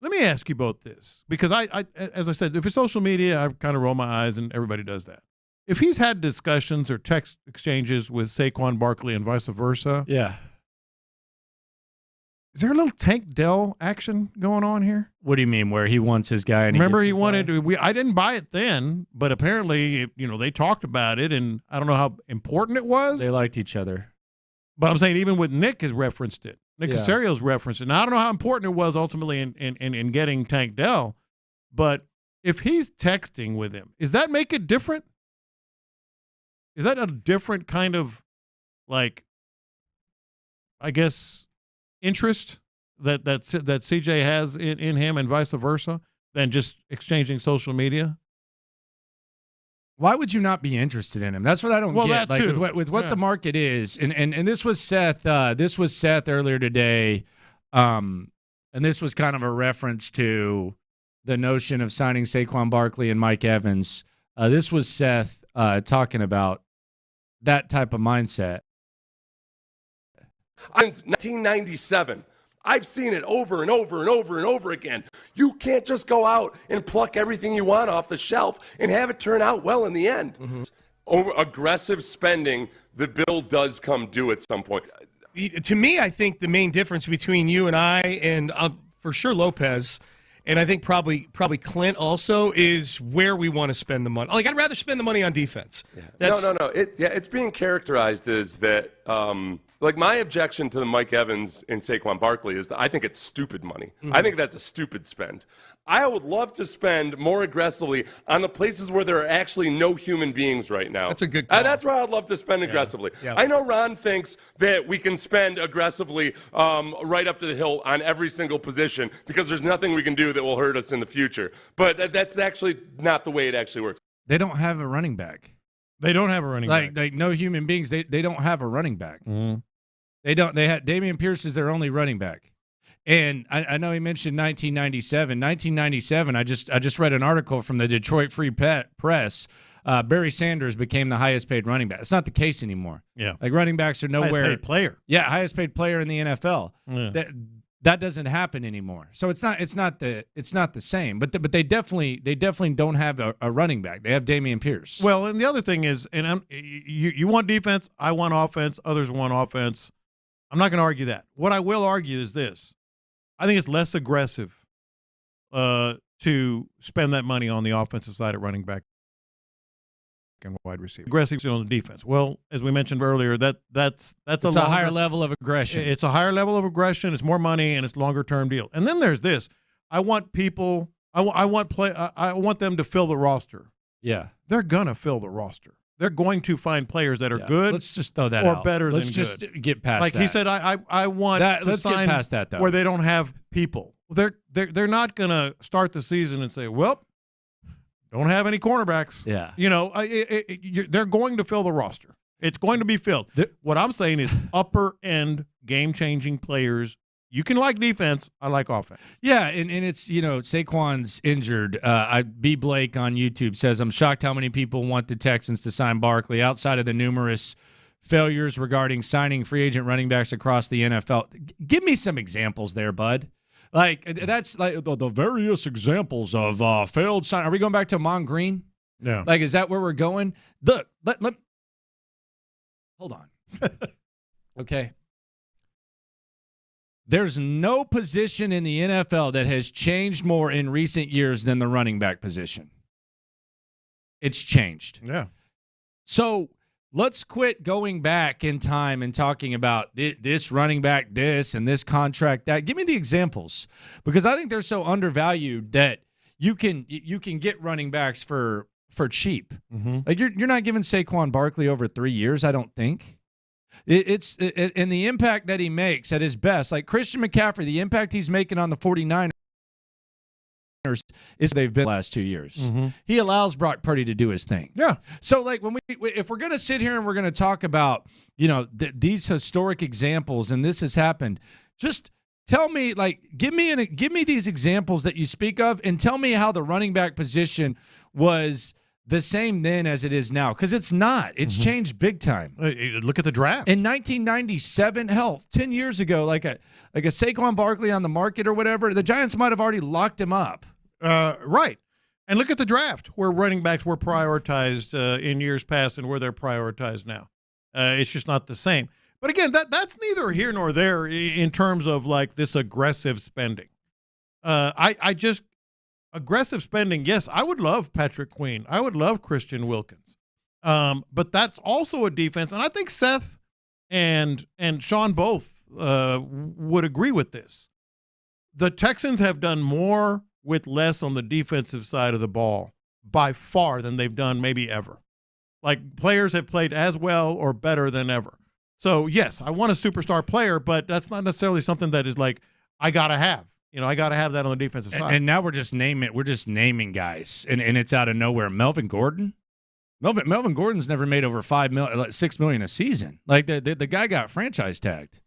Let me ask you both this, because I as I said, if it's social media, I kind of roll my eyes, and everybody does that. If he's had discussions or text exchanges with Saquon Barkley and vice versa, is there a little Tank Dell action going on here? What do you mean, where he wants his guy? And Remember, he wanted to. I didn't buy it then, but apparently, they talked about it, and I don't know how important it was. They liked each other. But I'm saying even with Nick has referenced it. Nick Casario's referenced it. Now, I don't know how important it was ultimately in getting Tank Dell, but if he's texting with him, does that make it different? Is that a different kind of, interest that CJ has in him and vice versa than just exchanging social media? Why would you not be interested in him? That's what I don't get. That too. With what the market is, and this was Seth. This was Seth earlier today, and this was kind of a reference to the notion of signing Saquon Barkley and Mike Evans. This was Seth talking about that type of mindset. Since 1997. I've seen it over and over and over and over again. You can't just go out and pluck everything you want off the shelf and have it turn out well in the end. Over aggressive spending, the bill does come due at some point. To me, I think the main difference between you and I, and for sure Lopez, and I think probably Clint also, is where we want to spend the money. I'd rather spend the money on defense. No. It's being characterized as that. My objection to the Mike Evans and Saquon Barkley is that I think it's stupid money. I think that's a stupid spend. I would love to spend more aggressively on the places where there are actually no human beings right now. That's a good call. And that's where I'd love to spend aggressively. Yeah. I know Ron thinks that we can spend aggressively right up to the hill on every single position because there's nothing we can do that will hurt us in the future. But that's actually not the way it actually works. They don't have a running back. They don't have a running back. Like no human beings. They don't have a running back. Mm-hmm. They don't. They had Damian Pierce is their only running back. And I know he mentioned 1997. 1997, I just read an article from the Detroit Free Press. Barry Sanders became the highest paid running back. It's not the case anymore. Yeah. Like running backs are nowhere. Highest paid player. Yeah, highest paid player in the NFL. Yeah. That doesn't happen anymore. So it's not the same. But they definitely don't have a running back. They have Damian Pierce. Well, and the other thing is, and you want defense, I want offense, others want offense. I'm not going to argue that. What I will argue is this. I think it's less aggressive to spend that money on the offensive side at running back and wide receiver. Aggressive on the defense. Well, as we mentioned earlier, that's a higher level of aggression. It's a higher level of aggression. It's more money and it's longer term deal. And then there's this. I want people. I want them to fill the roster. Yeah, they're gonna fill the roster. They're going to find players that are good. Let's just throw that or out. better Let's than just good. get past like that. he said, I want that, to let's sign get past that though. where they don't have people. They're not going to start the season and say, well, don't have any cornerbacks. Yeah, they're going to fill the roster. It's going to be filled. What I'm saying is upper end game changing players. You can like defense. I like offense. Yeah, and it's, Saquon's injured. B. Blake on YouTube says, I'm shocked how many people want the Texans to sign Barkley outside of the numerous failures regarding signing free agent running backs across the NFL. Give me some examples there, bud. Like, that's like the various examples of failed sign. Are we going back to Mon Green? Yeah. Like, is that where we're going? Look, hold on. Okay. There's no position in the NFL that has changed more in recent years than the running back position. It's changed. Yeah. So let's quit going back in time and talking about this running back, this, and this contract, that. Give me the examples, because I think they're so undervalued that you can get running backs for cheap. Mm-hmm. Like you're not giving Saquon Barkley over 3 years, I don't think. It's and the impact that he makes at his best, like Christian McCaffrey, the impact he's making on the 49ers is they've been the last 2 years. Mm-hmm. He allows Brock Purdy to do his thing. Yeah. So like if we're going to sit here and we're going to talk about, these historic examples and this has happened, just tell me, like, give me these examples that you speak of and tell me how the running back position was the same then as it is now, because it's not. It's changed big time. Look at the draft. In 1997, 10 years ago, like a Saquon Barkley on the market or whatever, the Giants might have already locked him up. Right. And look at the draft, where running backs were prioritized in years past and where they're prioritized now. It's just not the same. But again, that's neither here nor there in terms of like this aggressive spending. Aggressive spending, yes, I would love Patrick Queen. I would love Christian Wilkins. But that's also a defense. And I think Seth and Sean both would agree with this. The Texans have done more with less on the defensive side of the ball by far than they've done maybe ever. Like, players have played as well or better than ever. So, yes, I want a superstar player, but that's not necessarily something that is like, I got to have. I got to have that on the defensive side. And now we're just naming guys, and it's out of nowhere. Melvin Gordon? Melvin Gordon's never made over $6 million a season. Like, the guy got franchise tagged.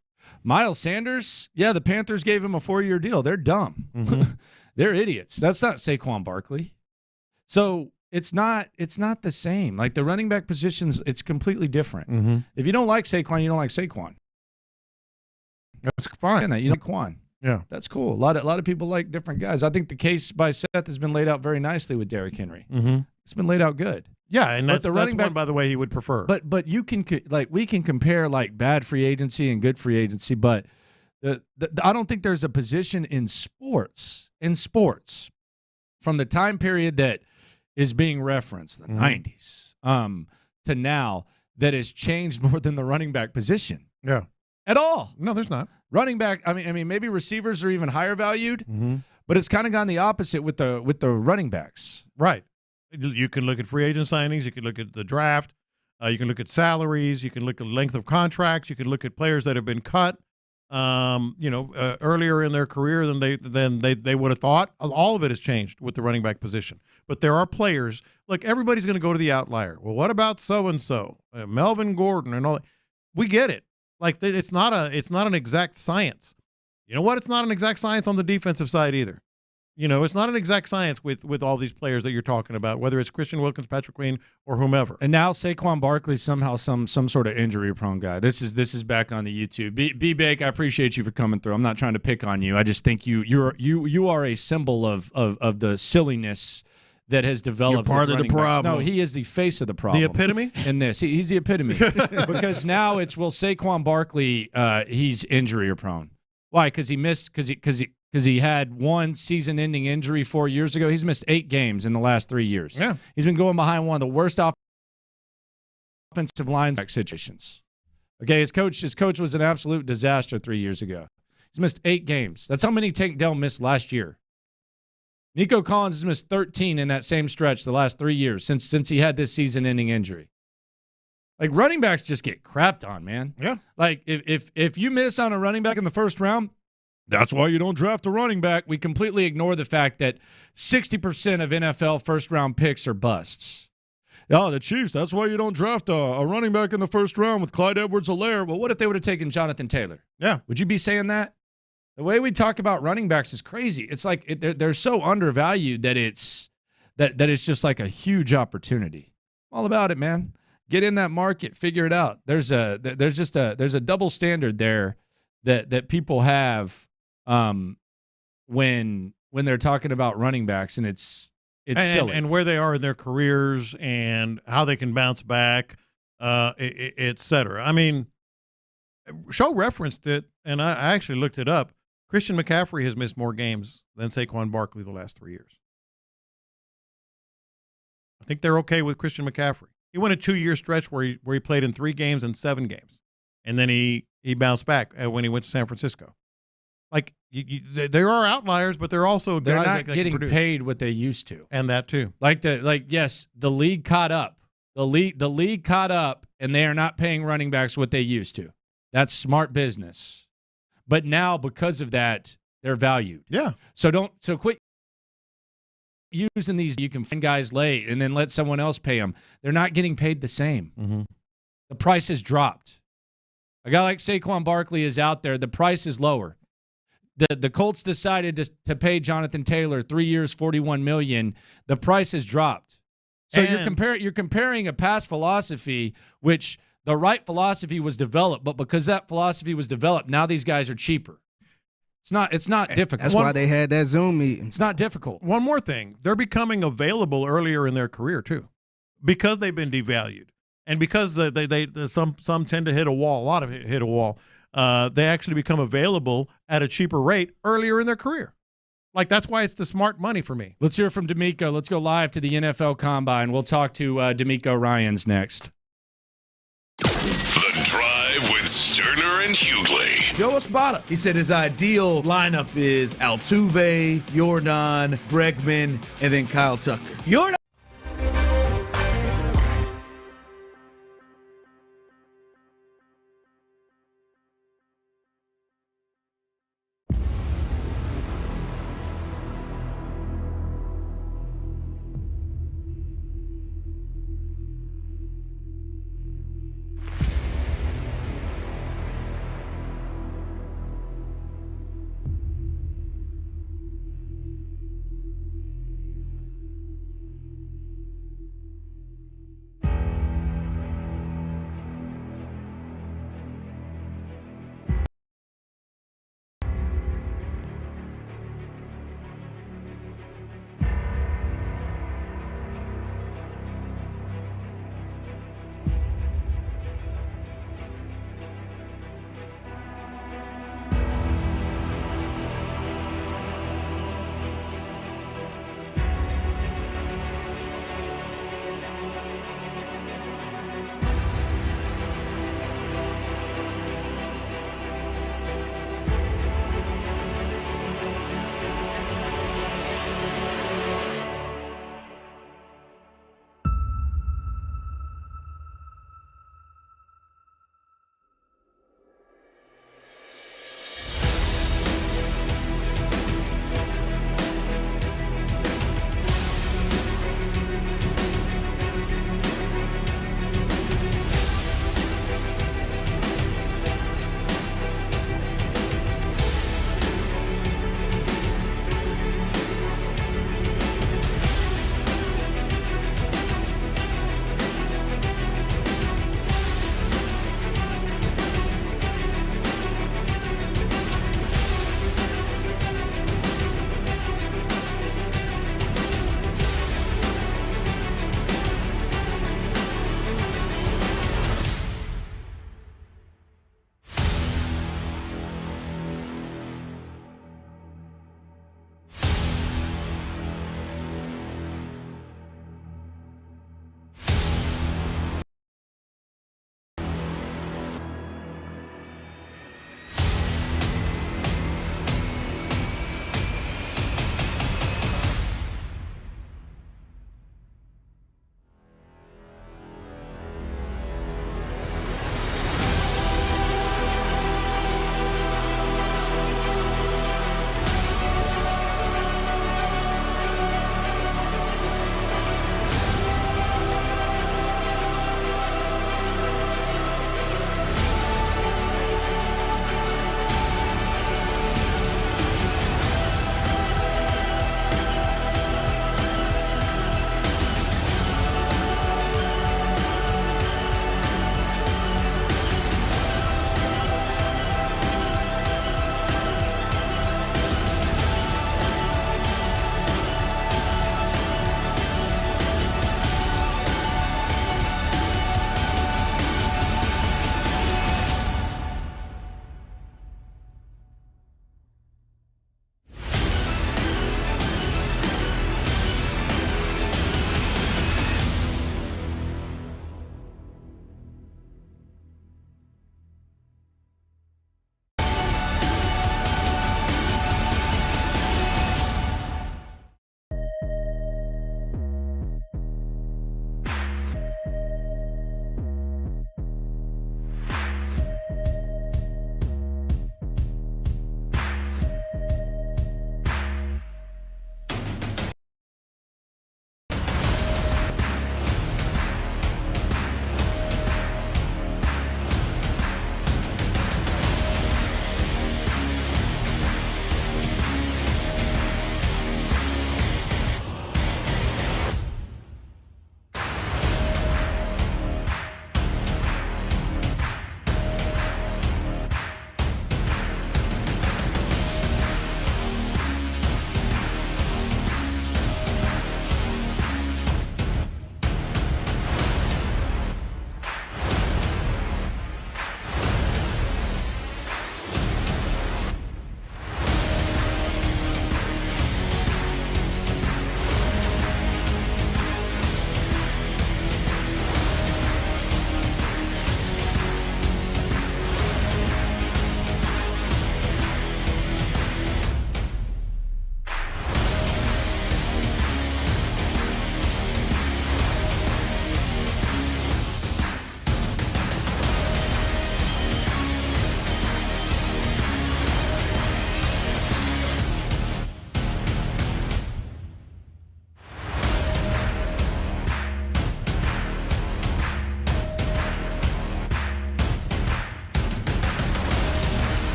Miles Sanders, yeah, the Panthers gave him a 4-year deal. They're dumb. Mm-hmm. They're idiots. That's not Saquon Barkley. So it's not the same. Like, the running back positions, it's completely different. Mm-hmm. If you don't like Saquon, you don't like Saquon. That's fine. You don't like Quan. Yeah, that's cool. A lot of people like different guys. I think the case by Seth has been laid out very nicely with Derrick Henry. Mm-hmm. It's been laid out good. Yeah, and that's running back, one, by the way, he would prefer. But you can we can compare like bad free agency and good free agency, but I don't think there's a position in sports from the time period that is being referenced, the 90s, to now, that has changed more than the running back position. Yeah. At all. No, there's not. Running back, I mean, maybe receivers are even higher valued, but it's kind of gone the opposite with the running backs. Right. You can look at free agent signings. You can look at the draft. You can look at salaries. You can look at length of contracts. You can look at players that have been cut, earlier in their career than they would have thought. All of it has changed with the running back position. But there are players, like, everybody's going to go to the outlier. Well, what about so and so, Melvin Gordon and all that? We get it. Like, it's not an exact science. You know what? It's not an exact science on the defensive side either. You know, it's not an exact science with all these players that you're talking about, whether it's Christian Wilkins, Patrick Queen, or whomever. And now Saquon Barkley somehow some sort of injury-prone guy. This is back on the YouTube. B-Bake, I appreciate you for coming through. I'm not trying to pick on you. I just think you are a symbol of the silliness that has developed. You're part of the problem. No, he is the face of the problem. The epitome? In this. He's the epitome. Because now it's, Saquon Barkley, he's injury-prone. Why? Because he had one season-ending injury 4 years ago. He's missed 8 games in the last 3 years. Yeah. He's been going behind one of the worst offensive line situations. Okay, his coach was an absolute disaster 3 years ago. He's missed 8 games. That's how many Tank Dell missed last year. Nico Collins has missed 13 in that same stretch the last 3 years since he had this season-ending injury. Like, running backs just get crapped on, man. Yeah. Like, if you miss on a running back in the first round, that's why you don't draft a running back. We completely ignore the fact that 60% of NFL first-round picks are busts. Oh, the Chiefs, that's why you don't draft a running back in the first round with Clyde Edwards-Helaire. Well, what if they would have taken Jonathan Taylor? Yeah. Would you be saying that? The way we talk about running backs is crazy. It's like they're so undervalued that it's just like a huge opportunity. All about it, man. Get in that market, figure it out. There's a double standard there that people have when they're talking about running backs, and it's silly. And where they are in their careers and how they can bounce back, et cetera. I mean, Show referenced it, and I actually looked it up. Christian McCaffrey has missed more games than Saquon Barkley the last 3 years. I think they're okay with Christian McCaffrey. He went a 2-year stretch where he played in 3 games and 7 games, and then he bounced back when he went to San Francisco. Like there are outliers, but they're also they're guys not that getting can paid what they used to, and that too. Yes, the league caught up. The league caught up, and they are not paying running backs what they used to. That's smart business. But now, because of that, they're valued. Yeah. So quit using these. You can find guys late and then let someone else pay them. They're not getting paid the same. Mm-hmm. The price has dropped. A guy like Saquon Barkley is out there. The price is lower. The Colts decided to pay Jonathan Taylor 3 years, $41 million. The price has dropped. So you're comparing a past philosophy, which the right philosophy was developed, but because that philosophy was developed, now these guys are cheaper. It's not difficult. That's why they had that Zoom meeting. It's not difficult. One more thing. They're becoming available earlier in their career, too, because they've been devalued. And because some tend to hit a wall, a lot of hit a wall, they actually become available at a cheaper rate earlier in their career. Like, that's why it's the smart money for me. Let's hear from DeMeco. Let's go live to the NFL Combine. We'll talk to DeMeco Ryans next. The Drive with Stoerner and Hughley. Joe Espada. He said his ideal lineup is Altuve, Jordan, Bregman, and then Kyle Tucker. Jordan.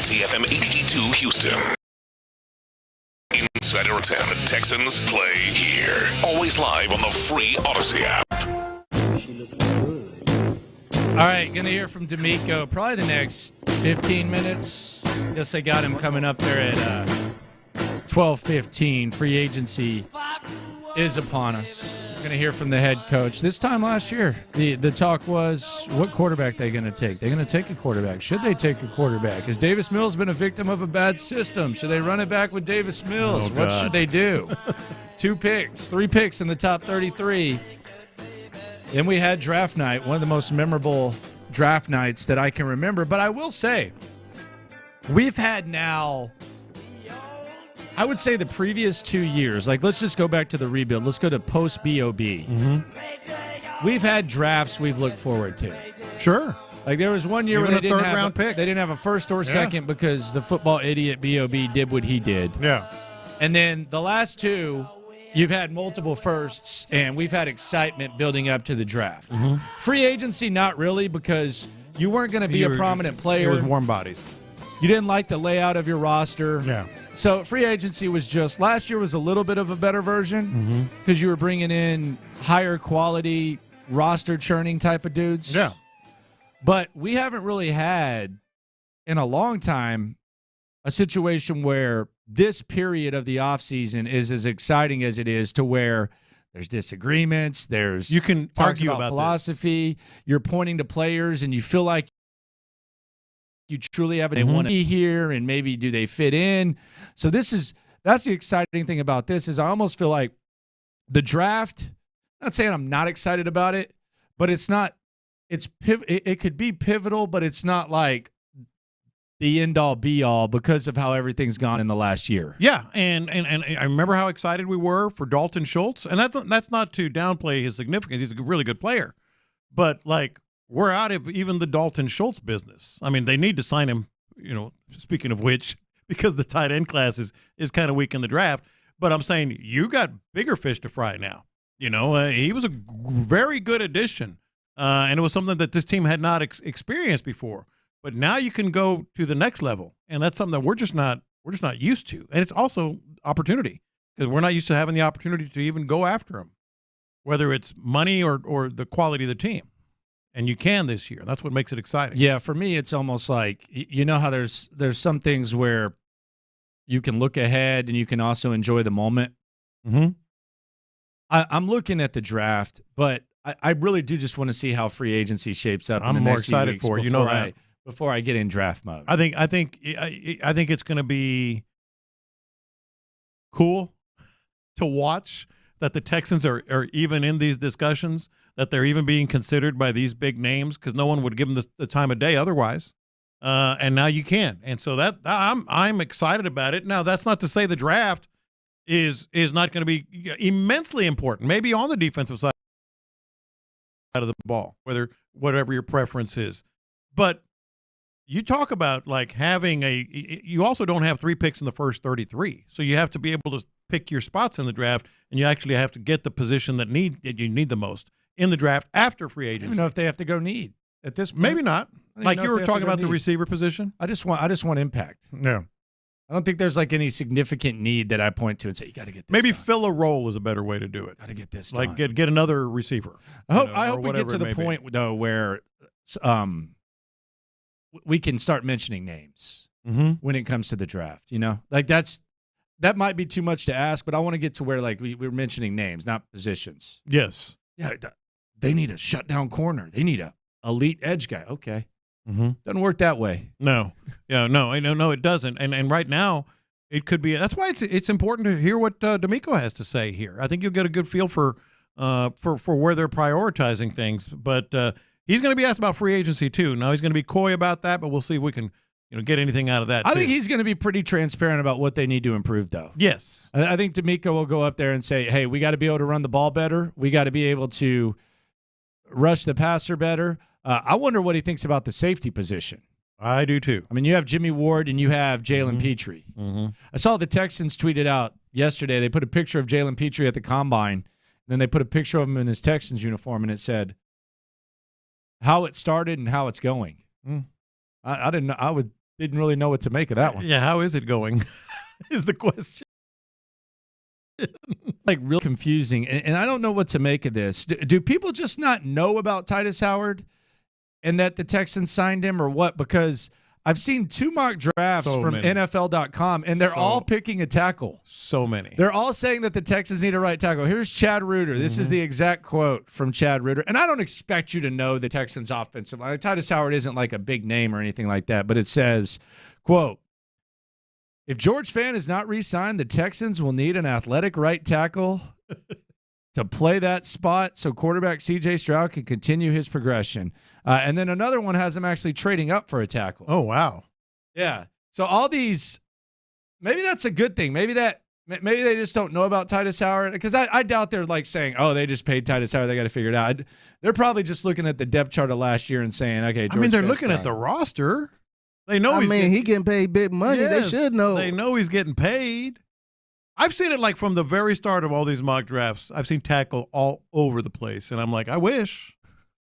WLTFM HD2 Houston. Insider 10. The Texans play here. Always live on the free Odyssey app. All right, going to hear from DeMeco probably the next 15 minutes. Guess they got him coming up there at 12:15. Free agency is upon us. We're going to hear from the head coach. This time last year, the talk was, what quarterback they going to take? They're going to take a quarterback. Should they take a quarterback? Has Davis Mills been a victim of a bad system? Should they run it back with Davis Mills? Oh, what should they do? 3 picks in the top 33. Then we had draft night, one of the most memorable draft nights that I can remember. But I will say, we've had now, I would say the previous 2 years, like let's just go back to the rebuild. Let's go to post-BOB. We've had drafts we've looked forward to. Sure. Like there was one year Even where they a didn't third-round pick. They didn't have a first or second because the football idiot BOB did what he did. Yeah. And then the last two, you've had multiple firsts, and we've had excitement building up to the draft. Free agency, not really, because you weren't going to be a prominent player. It was warm bodies. You didn't like the layout of your roster. Yeah. So free agency was just, last year was a little bit of a better version because you were bringing in higher quality roster churning type of dudes. Yeah. But we haven't really had in a long time a situation where this period of the offseason is as exciting as it is, to where there's disagreements, you can argue about philosophy, you're pointing to players and you feel like you truly have they want to be here, and maybe do they fit in. So that's the exciting thing about this, is I almost feel like the draft, I'm not saying I'm not excited about it, but it could be pivotal, but it's not like the end-all, be-all because of how everything's gone in the last year. Yeah, and I remember how excited we were for Dalton Schultz, and that's not to downplay his significance. He's a really good player. But, like, we're out of even the Dalton Schultz business. I mean, they need to sign him, speaking of which, because the tight end class is kind of weak in the draft. But I'm saying you got bigger fish to fry now. He was a very good addition, and it was something that this team had not experienced before. But now you can go to the next level, and that's something that we're just not used to. And it's also opportunity, because we're not used to having the opportunity to even go after them, whether it's money or the quality of the team. And you can this year. That's what makes it exciting. Yeah, for me, it's almost like, how there's some things where you can look ahead and you can also enjoy the moment. I'm looking at the draft, but I really do just want to see how free agency shapes up. I'm in the more next few excited weeks for it. That. Before I get in draft mode. I think it's going to be cool to watch that the Texans are even in these discussions, that they're even being considered by these big names, because no one would give them the time of day otherwise. And now you can. And so that I'm excited about it. Now, that's not to say the draft is not going to be immensely important, maybe on the defensive side of the ball, whatever your preference is. But you talk about like having you also don't have 3 picks in the first 33. So you have to be able to pick your spots in the draft, and you actually have to get the position that you need the most in the draft after free agency. I don't know if they have to go need at this point. Maybe not. Like you were talking about the receiver position. I just want impact. Yeah. I don't think there's like any significant need that I point to and say, you got to get this Maybe done. fill a role is a better way to do it. Got to get this like done. get another receiver. I hope we get to the point though where we can start mentioning names when it comes to the draft. Like that might be too much to ask, but I want to get to where like we're mentioning names, not positions. Yes. Yeah. They need a shutdown corner. They need a elite edge guy. Okay. Doesn't work that way. No. Yeah. No. It doesn't. And right now, it could be. That's why it's important to hear what DeMeco has to say here. I think you'll get a good feel for where they're prioritizing things. But he's going to be asked about free agency too. Now he's going to be coy about that, but we'll see if we can get anything out of that. I think he's going to be pretty transparent about what they need to improve, though. Yes. I think DeMeco will go up there and say, "Hey, we got to be able to run the ball better. We got to be able to rush the passer better." I wonder what he thinks about the safety position. I do too. I mean, you have Jimmy Ward and you have Jalen Petrie. I saw the Texans tweeted out yesterday. They put a picture of Jalen Petrie at the combine, and then they put a picture of him in his Texans uniform, and it said how it started and how it's going. I didn't know. I would didn't really know what to make of that one. Yeah, how is it going is the question. Like real confusing, and I don't know what to make of this. Do people just not know about Titus Howard and that the Texans signed him or what? Because I've seen 2 mock drafts from NFL.com, and they're all picking a tackle. So many. They're all saying that the Texans need a right tackle. Here's Chad Reuter. This is the exact quote from Chad Reuter. And I don't expect you to know the Texans' offensive line. Titus Howard isn't like a big name or anything like that, but it says, quote, if George Fant is not re-signed, the Texans will need an athletic right tackle to play that spot so quarterback C.J. Stroud can continue his progression. And then another one has him actually trading up for a tackle. Oh, wow. Yeah. So all these, maybe that's a good thing. Maybe they just don't know about Titus Howard. Because I doubt they're like saying, oh, they just paid Titus Howard. They got to figure it out. They're probably just looking at the depth chart of last year and saying, okay, George they're Fant's looking at the roster. They know he getting paid big money. Yes, they should know. They know he's getting paid. I've seen it like from the very start of all these mock drafts. I've seen tackle all over the place, and I'm like, I wish.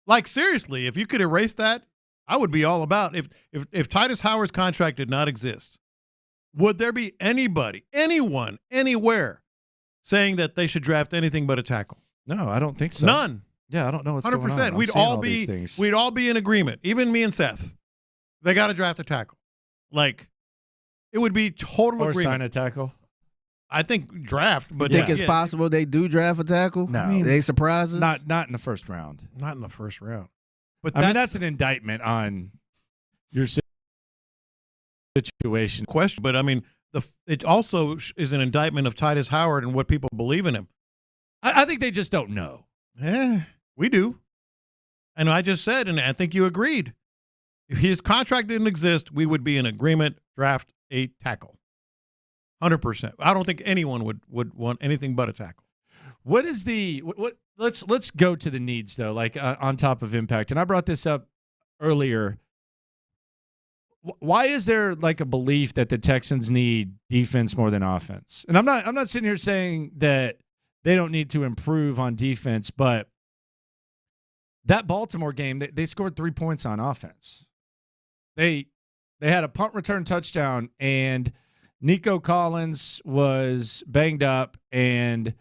Like, seriously, if you could erase that, I would be all about. If Titus Howard's contract did not exist, would there be anybody, anyone, anywhere saying that they should draft anything but a tackle? No, I don't think so. None. Yeah, I don't know what's 100%. going on. We'd all be in agreement, even me and Seth. They got to draft a tackle. Like, it would be total or agreement. Sign a tackle. I think draft, but you think it's possible they do draft a tackle? No, they surprise us. Not in the first round. Not in the first round. But that's an indictment on your situation. Question, but I mean, it also is an indictment of Titus Howard and what people believe in him. I think they just don't know. Yeah, we do. And I just said, and I think you agreed. If his contract didn't exist, we would be in agreement, draft a tackle. 100%. I don't think anyone would want anything but a tackle. What is what? Let's go to the needs though, like on top of impact. And I brought this up earlier. Why is there like a belief that the Texans need defense more than offense? And I'm not sitting here saying that they don't need to improve on defense, but that Baltimore game, they scored 3 points on offense. They had a punt return touchdown, and Nico Collins was banged up, and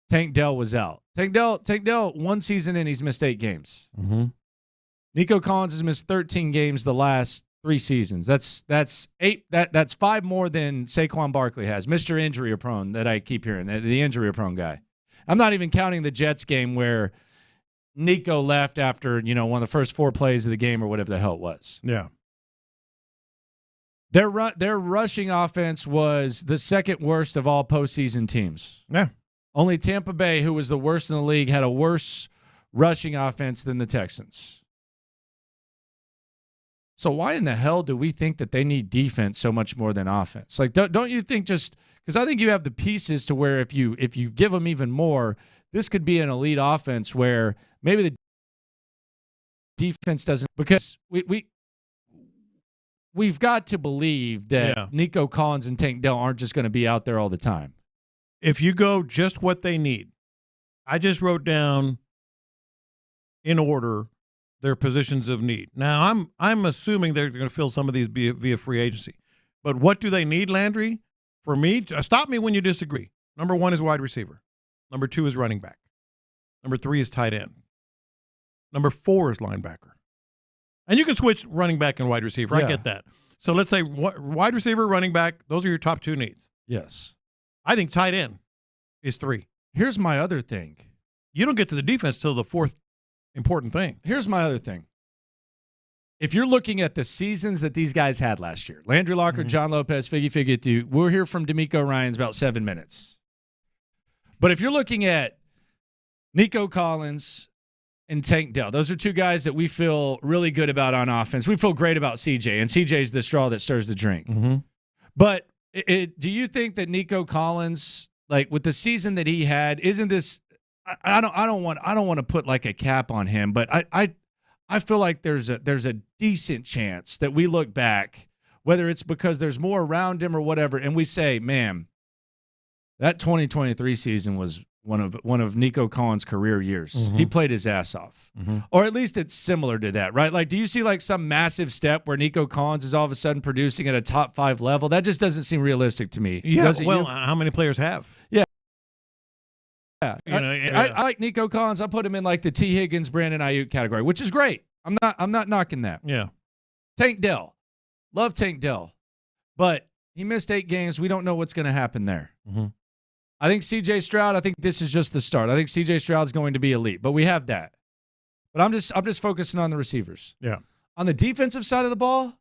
Tank Dell was out. Tank Dell, one season in, he's missed 8 games. Mm-hmm. Nico Collins has missed 13 games the last 3 seasons. That's 8. That's 5 more than Saquon Barkley has. Mr. Injury prone that I keep hearing, the injury prone guy. I'm not even counting the Jets game where Nico left after one of the first 4 plays of the game or whatever the hell it was. Yeah. Their rushing offense was the second worst of all postseason teams. Yeah. Only Tampa Bay, who was the worst in the league, had a worse rushing offense than the Texans. So why in the hell do we think that they need defense so much more than offense? Like, don't you think just because I think you have the pieces to where if you give them even more, this could be an elite offense where maybe the defense doesn't, because we've got to believe that Nico Collins and Tank Dell aren't just going to be out there all the time. If you go just what they need, I just wrote down in order their positions of need. Now, I'm assuming they're going to fill some of these via free agency. But what do they need, Landry? For me, stop me when you disagree. Number 1 is wide receiver. Number 2 is running back. Number 3 is tight end. Number 4 is linebacker. And you can switch running back and wide receiver. I get that. So let's say wide receiver, running back, those are your top 2 needs. Yes. I think tight end is 3. Here's my other thing. You don't get to the defense till the 4th important thing. Here's my other thing. If you're looking at the seasons that these guys had last year, Landry Locker, John Lopez, Figgy Figgy, we'll hear from DeMeco Ryans about 7 minutes. But if you're looking at Nico Collins and Tank Dell, those are 2 guys that we feel really good about on offense. We feel great about CJ, and CJ's the straw that stirs the drink. Mm-hmm. But do you think that Nico Collins, like with the season that he had, isn't this? I don't want to put like a cap on him, but I feel like there's a decent chance that we look back, whether it's because there's more around him or whatever, and we say, man, that 2023 season was one of Nico Collins' career years. He played his ass off. Or at least it's similar to that, right? Like, do you see like some massive step where Nico Collins is all of a sudden producing at a top 5 level? That just doesn't seem realistic to me. Yeah, well, how many players have? Yeah. Yeah. I like Nico Collins. I put him in like the T. Higgins, Brandon Ayuk category, which is great. I'm not knocking that. Yeah. Tank Dell. Love Tank Dell. But he missed 8 games. We don't know what's going to happen there. I think C.J. Stroud, I think this is just the start. I think C.J. Stroud's going to be elite, but we have that. But I'm just focusing on the receivers. Yeah. On the defensive side of the ball,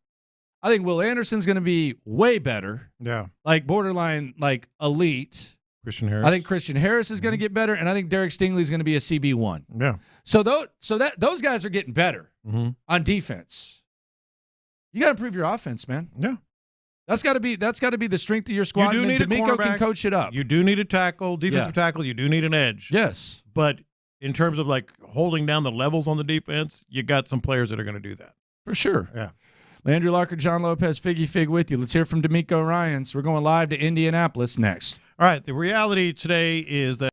I think Will Anderson's going to be way better. Yeah. Like borderline, like elite. Christian Harris. I think Christian Harris is going to get better, and I think Derek Stingley is going to be a CB1. Yeah. So those guys are getting better on defense. You got to improve your offense, man. Yeah. That's got to be the strength of your squad. You do need DeMeco can coach it up. You do need a tackle, defensive tackle. You do need an edge. Yes. But in terms of like holding down the levels on the defense, you got some players that are going to do that. For sure. Yeah. Landry Locker, John Lopez, Figgy Fig with you. Let's hear from DeMeco Ryans. We're going live to Indianapolis next. All right. The reality today is that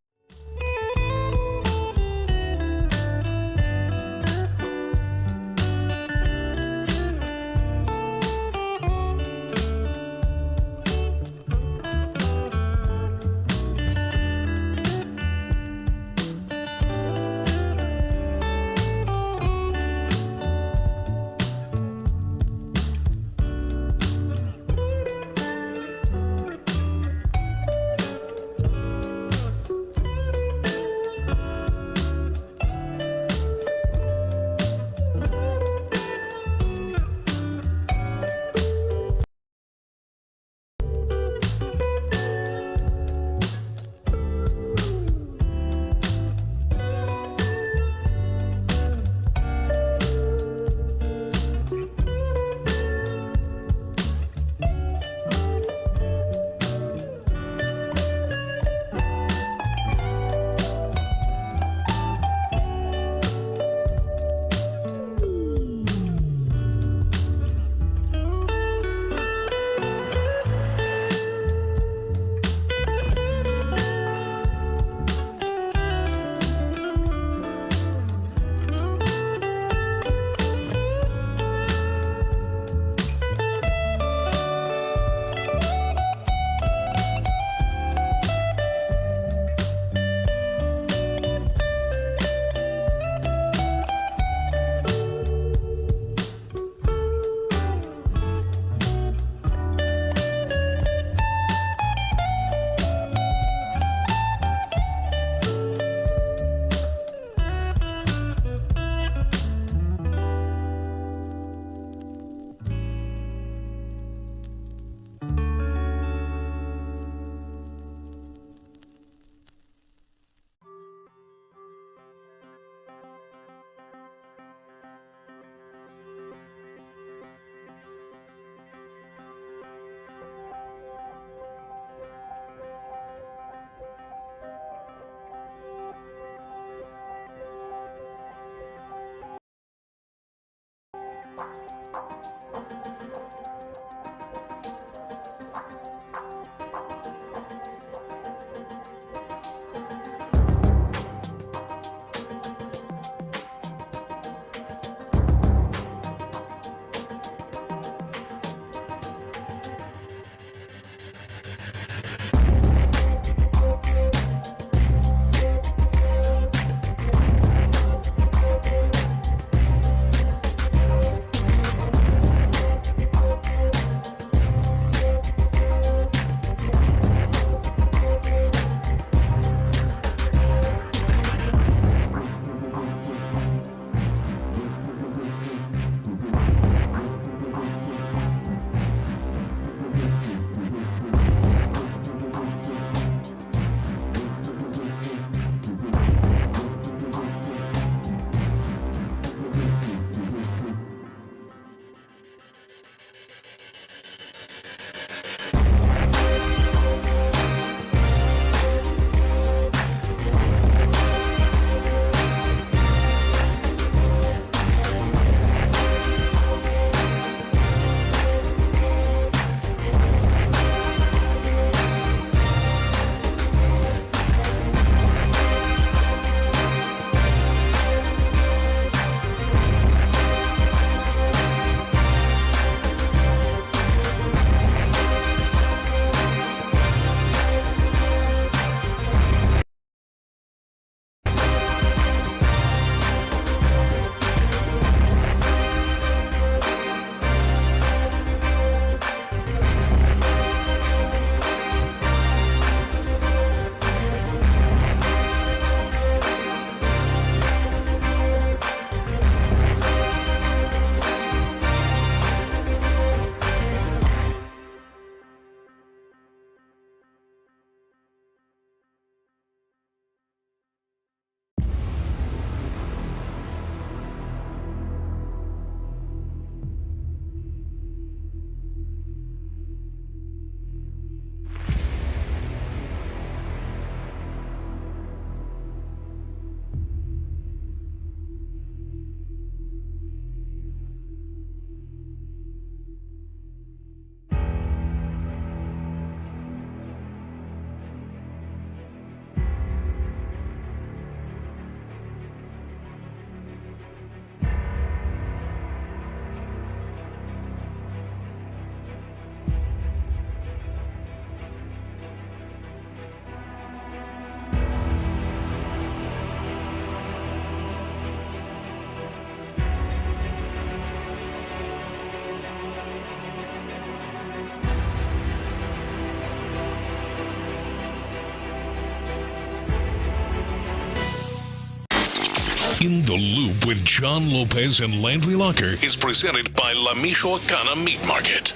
In the Loop with John Lopez and Landry Locker is presented by La Michoacana Meat Market.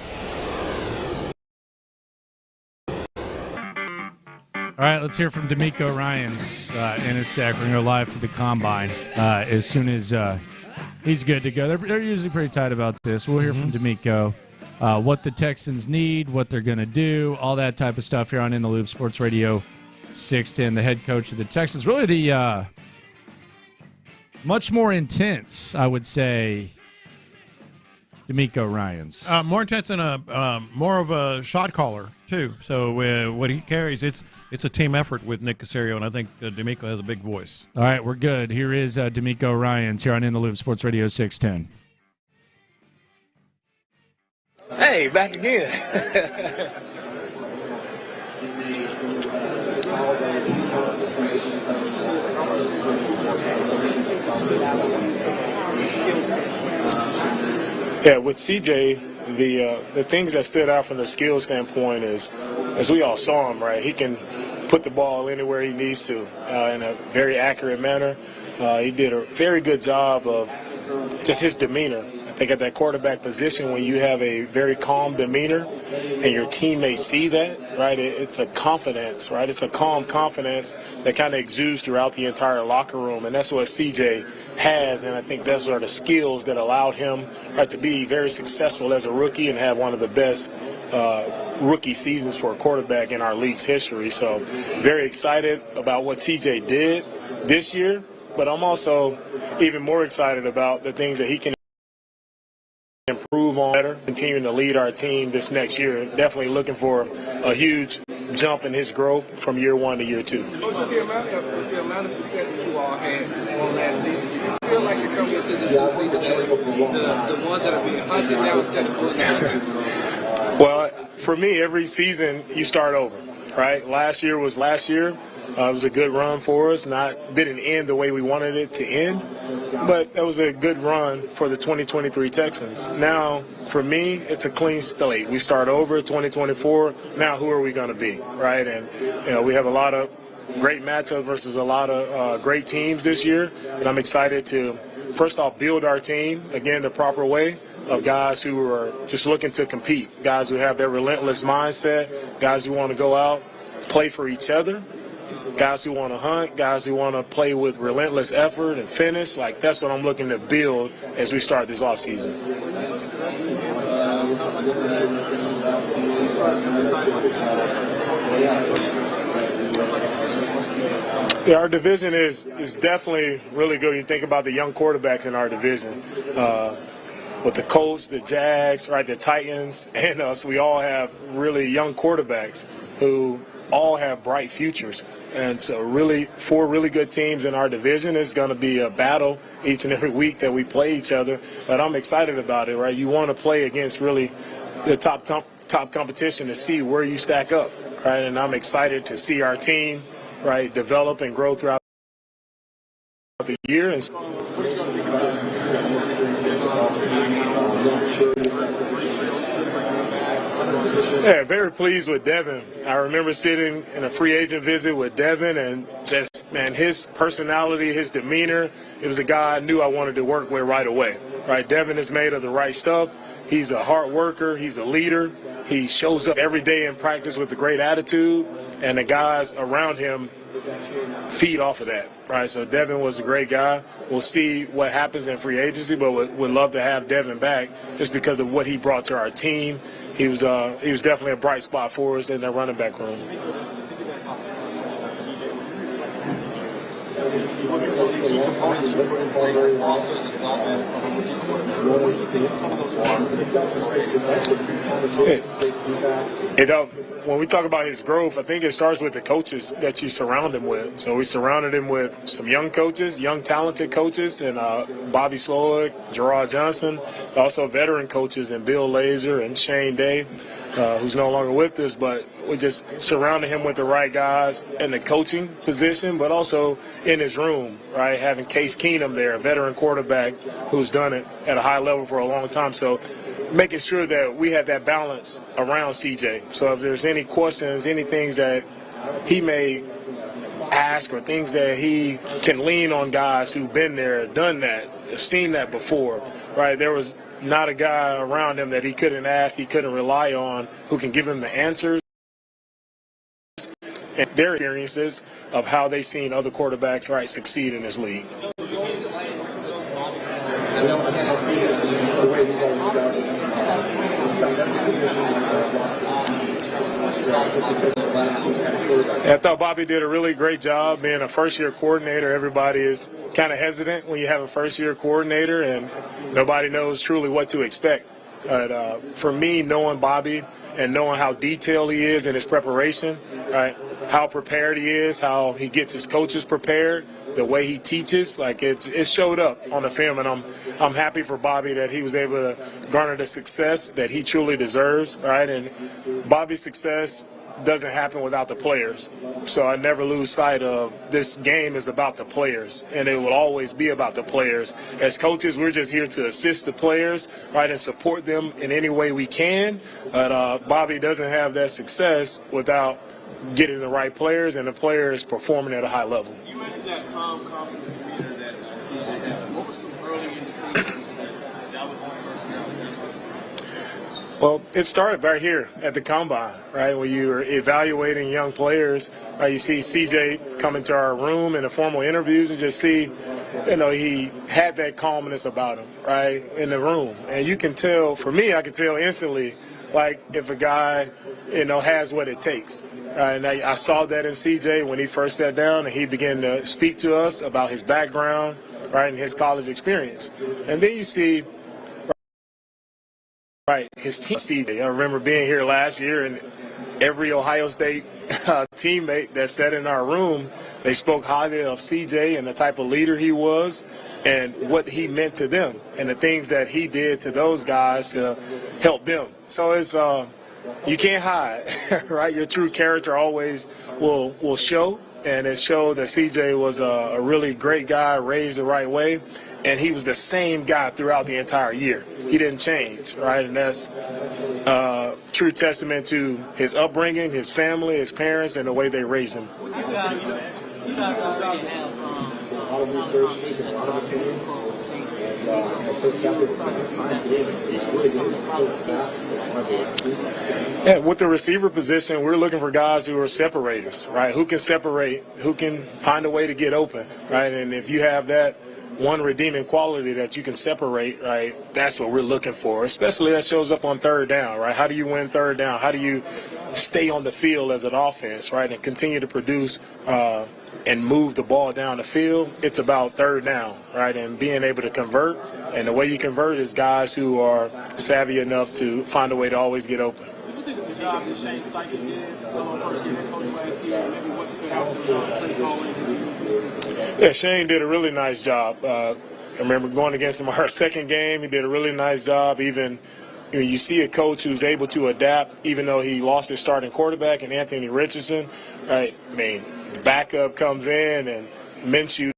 All right, let's hear from DeMeco Ryans in his sack. We're going to go live to the Combine as soon as he's good to go. They're usually pretty tight about this. We'll hear from DeMeco, what the Texans need, what they're going to do, all that type of stuff here on In the Loop, Sports Radio 610, the head coach of the Texans. Really the much more intense, I would say, DeMeco Ryans. More intense and more of a shot caller, too. So what he carries, it's a team effort with Nick Caserio, and I think DeMeco has a big voice. All right, we're good. Here is DeMeco Ryans here on In the Loop, Sports Radio 610. Hey, back again. Yeah, with CJ, the things that stood out from the skill standpoint is, as we all saw him, right, he can put the ball anywhere he needs to in a very accurate manner. He did a very good job of just his demeanor. I think at that quarterback position, when you have a very calm demeanor and your teammates see that, right, it's a confidence, right? It's a calm confidence that kind of exudes throughout the entire locker room, and that's what CJ has, and I think those are the skills that allowed him, right, to be very successful as a rookie and have one of the best rookie seasons for a quarterback in our league's history. So very excited about what CJ did this year, but I'm also even more excited about the things that he can improve on better, continuing to lead our team this next year. Definitely looking for a huge jump in his growth from year one to year two. The amount of success that you all had on last season, do you feel like you're coming into this new season the ones that are being hunted now instead of being hunted? Well, for me, every season you start over, right? Last year was last year. It was a good run for us. Didn't end the way we wanted it to end, but it was a good run for the 2023 Texans. Now, for me, it's a clean slate. We start over 2024. Now, who are we going to be, right? And we have a lot of great matchups versus a lot of great teams this year, and I'm excited to, first off, build our team again the proper way, of guys who are just looking to compete, guys who have their relentless mindset, guys who want to go out, play for each other, guys who want to hunt, guys who want to play with relentless effort and finish. Like, that's what I'm looking to build as we start this offseason. Yeah, our division is definitely really good. You think about the young quarterbacks in our division. With the Colts, the Jags, right, the Titans, and us, we all have really young quarterbacks who all have bright futures. And so really 4 really good teams in our division. Is going to be a battle each and every week that we play each other. But I'm excited about it, right? You want to play against really the top competition to see where you stack up, right? And I'm excited to see our team, right, develop and grow throughout the year. And yeah, very pleased with Devin. I remember sitting in a free agent visit with Devin, and just, man, his personality, his demeanor, it was a guy I knew I wanted to work with right away. Right, Devin is made of the right stuff. He's a hard worker. He's a leader. He shows up every day in practice with a great attitude, and the guys around him feed off of that, right? So Devin was a great guy. We'll see what happens in free agency, but would love to have Devin back just because of what he brought to our team. He was definitely a bright spot for us in the running back room. When we talk about his growth, I think it starts with the coaches that you surround him with. So we surrounded him with some young coaches, young talented coaches, and Bobby Slowick, Gerard Johnson, also veteran coaches, and Bill Lazor and Shane Day, who's no longer with us, but we just surrounded him with the right guys in the coaching position, but also in his room, right? Having Case Keenum there, a veteran quarterback who's done it at a high level for a long time. So making sure that we have that balance around CJ. So if there's any questions, any things that he may ask, or things that he can lean on guys who've been there, done that, have seen that before, right? There was not a guy around him that he couldn't ask, he couldn't rely on, who can give him the answers and their experiences of how they've seen other quarterbacks, right, succeed in this league. I thought Bobby did a really great job being a first-year coordinator. Everybody is kind of hesitant when you have a first-year coordinator, and nobody knows truly what to expect. But for me, knowing Bobby and knowing how detailed he is in his preparation, right, how prepared he is, how he gets his coaches prepared, the way he teaches, like it showed up on the film, and I'm happy for Bobby that he was able to garner the success that he truly deserves, right? And Bobby's success doesn't happen without the players. So I never lose sight of this game is about the players, and it will always be about the players. As coaches, we're just here to assist the players, right, and support them in any way we can. But Bobby doesn't have that success without getting the right players and the players performing at a high level. You mentioned that calm, confident demeanor that CJ had. What were some early indications that was his personality? Well, it started right here at the Combine, right? When you were evaluating young players, right, you see CJ come into our room in the formal interviews and just see, he had that calmness about him, right, in the room. And you can tell, for me, I can tell instantly, like, if a guy, has what it takes. And I saw that in CJ when he first sat down and he began to speak to us about his background, right, and his college experience. And then you see, right, his team, CJ. I remember being here last year, and every Ohio State teammate that sat in our room, they spoke highly of CJ and the type of leader he was and what he meant to them and the things that he did to those guys to help them. So it's you can't hide, right? Your true character always will show, and it showed that CJ was a really great guy, raised the right way, and he was the same guy throughout the entire year. He didn't change, right? And that's true testament to his upbringing, his family, his parents, and the way they raised him. You guys already have some foundation at the team. Yeah, with the receiver position, we're looking for guys who are separators, right? Who can separate, who can find a way to get open, right? And if you have that one redeeming quality that you can separate, right, that's what we're looking for, especially that shows up on third down, right? How do you win third down? How do you stay on the field as an offense, right, and continue to produce and move the ball down the field? It's about third down, right, and being able to convert. And the way you convert is guys who are savvy enough to find a way to always get open. What do you think of the job that Shane Steichen did first year coach last year? Maybe what stood out to the play calling? Yeah, Shane did a really nice job. I remember going against him our second game. He did a really nice job. Even you see a coach who's able to adapt, even though he lost his starting quarterback and Anthony Richardson, right? I mean, backup comes in and Minshew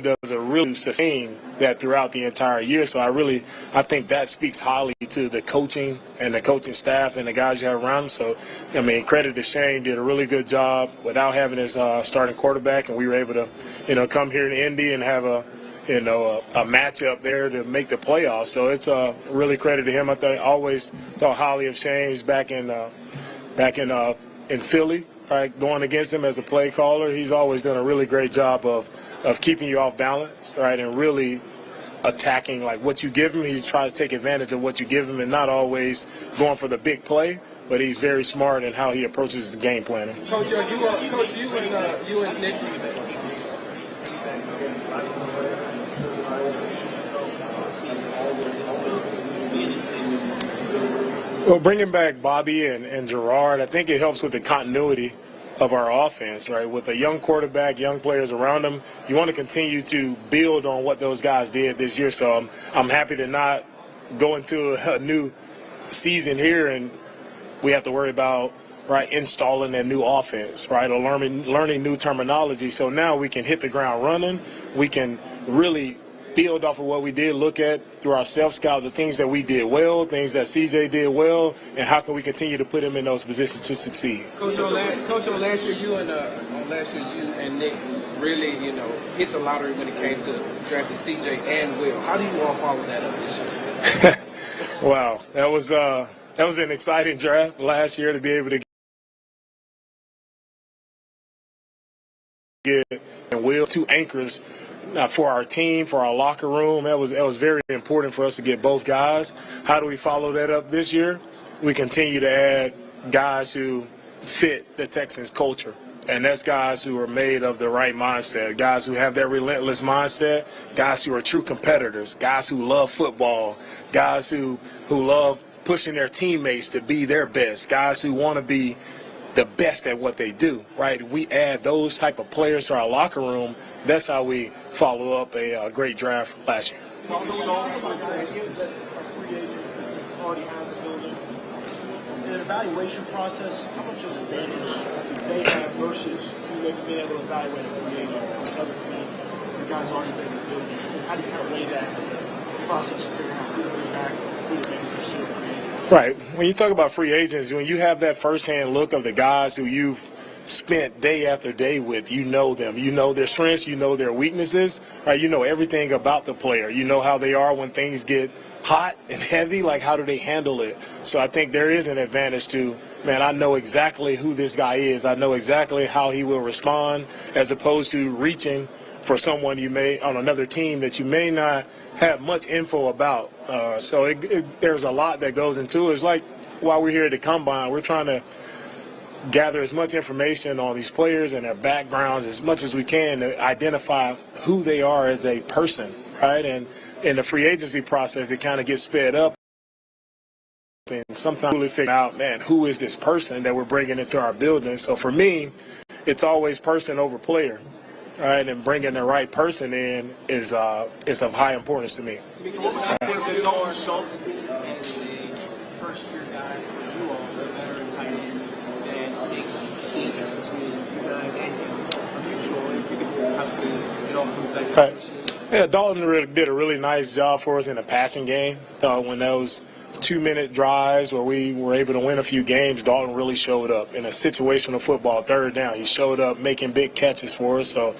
does a really sustain that throughout the entire year. So I think that speaks highly to the coaching and the coaching staff and the guys you have around him. So, I mean, credit to Shane, did a really good job without having his starting quarterback, and we were able to, come here to Indy and have a matchup there to make the playoffs. So it's really credit to him. I always thought highly of Shane. He's back in Philly, right, going against him as a play caller. He's always done a really great job of keeping you off balance, right, and really attacking like what you give him. He tries to take advantage of what you give him and not always going for the big play, but he's very smart in how he approaches his game planning. Coach, you and Nick. Well, bringing back Bobby and Gerard, I think it helps with the continuity of our offense, right? With a young quarterback, young players around them, you want to continue to build on what those guys did this year. So I'm happy to not go into a new season here and we have to worry about, right, installing a new offense, right, or learning new terminology. So now we can hit the ground running. We can really build off of what we did, look at through our self-scout the things that we did well, things that CJ did well, and how can we continue to put him in those positions to succeed. Coach, on last year, you and Nick really, hit the lottery when it came to drafting CJ and Will. How do you all follow that up this year? Wow, that was an exciting draft last year to be able to get and Will, two anchors for our team, for our locker room. That was very important for us to get both guys. How do we follow that up this year? We continue to add guys who fit the Texans culture. And that's guys who are made of the right mindset, guys who have that relentless mindset, guys who are true competitors, guys who love football, guys who love pushing their teammates to be their best, guys who want to be the best at what they do, right? We add those type of players to our locker room. That's how we follow up a great draft last year. In an evaluation process, how much of an advantage do they have versus being able to evaluate a free agent on another team? The guys already been in the building. How do you kind of weigh that process of figuring out who to bring back, who to maybe pursue a free agent? Right. When you talk about free agents, when you have that firsthand look of the guys who you've spent day after day with, you know them. You know their strengths. You know their weaknesses. Right. You know everything about the player. You know how they are when things get hot and heavy. Like, how do they handle it? So I think there is an advantage to, man, I know exactly who this guy is. I know exactly how he will respond, as opposed to reaching for someone you may on another team that you may not have much info about. So there's a lot that goes into it. It's like while we're here at the Combine, we're trying to gather as much information on these players and their backgrounds as much as we can to identify who they are as a person, right? And in the free agency process, it kind of gets sped up. And sometimes we really figure out, man, who is this person that we're bringing into our building? So for me, it's always person over player, right? And bringing the right person in is of high importance to me. Right. Yeah, Dalton did a really nice job for us in the passing game. When those 2-minute drives where we were able to win a few games, Dalton really showed up in a situational football, third down. He showed up making big catches for us. So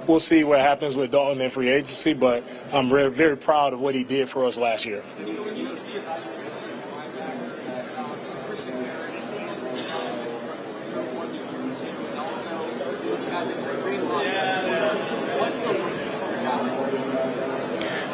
we'll see what happens with Dalton in free agency, but I'm very, very proud of what he did for us last year.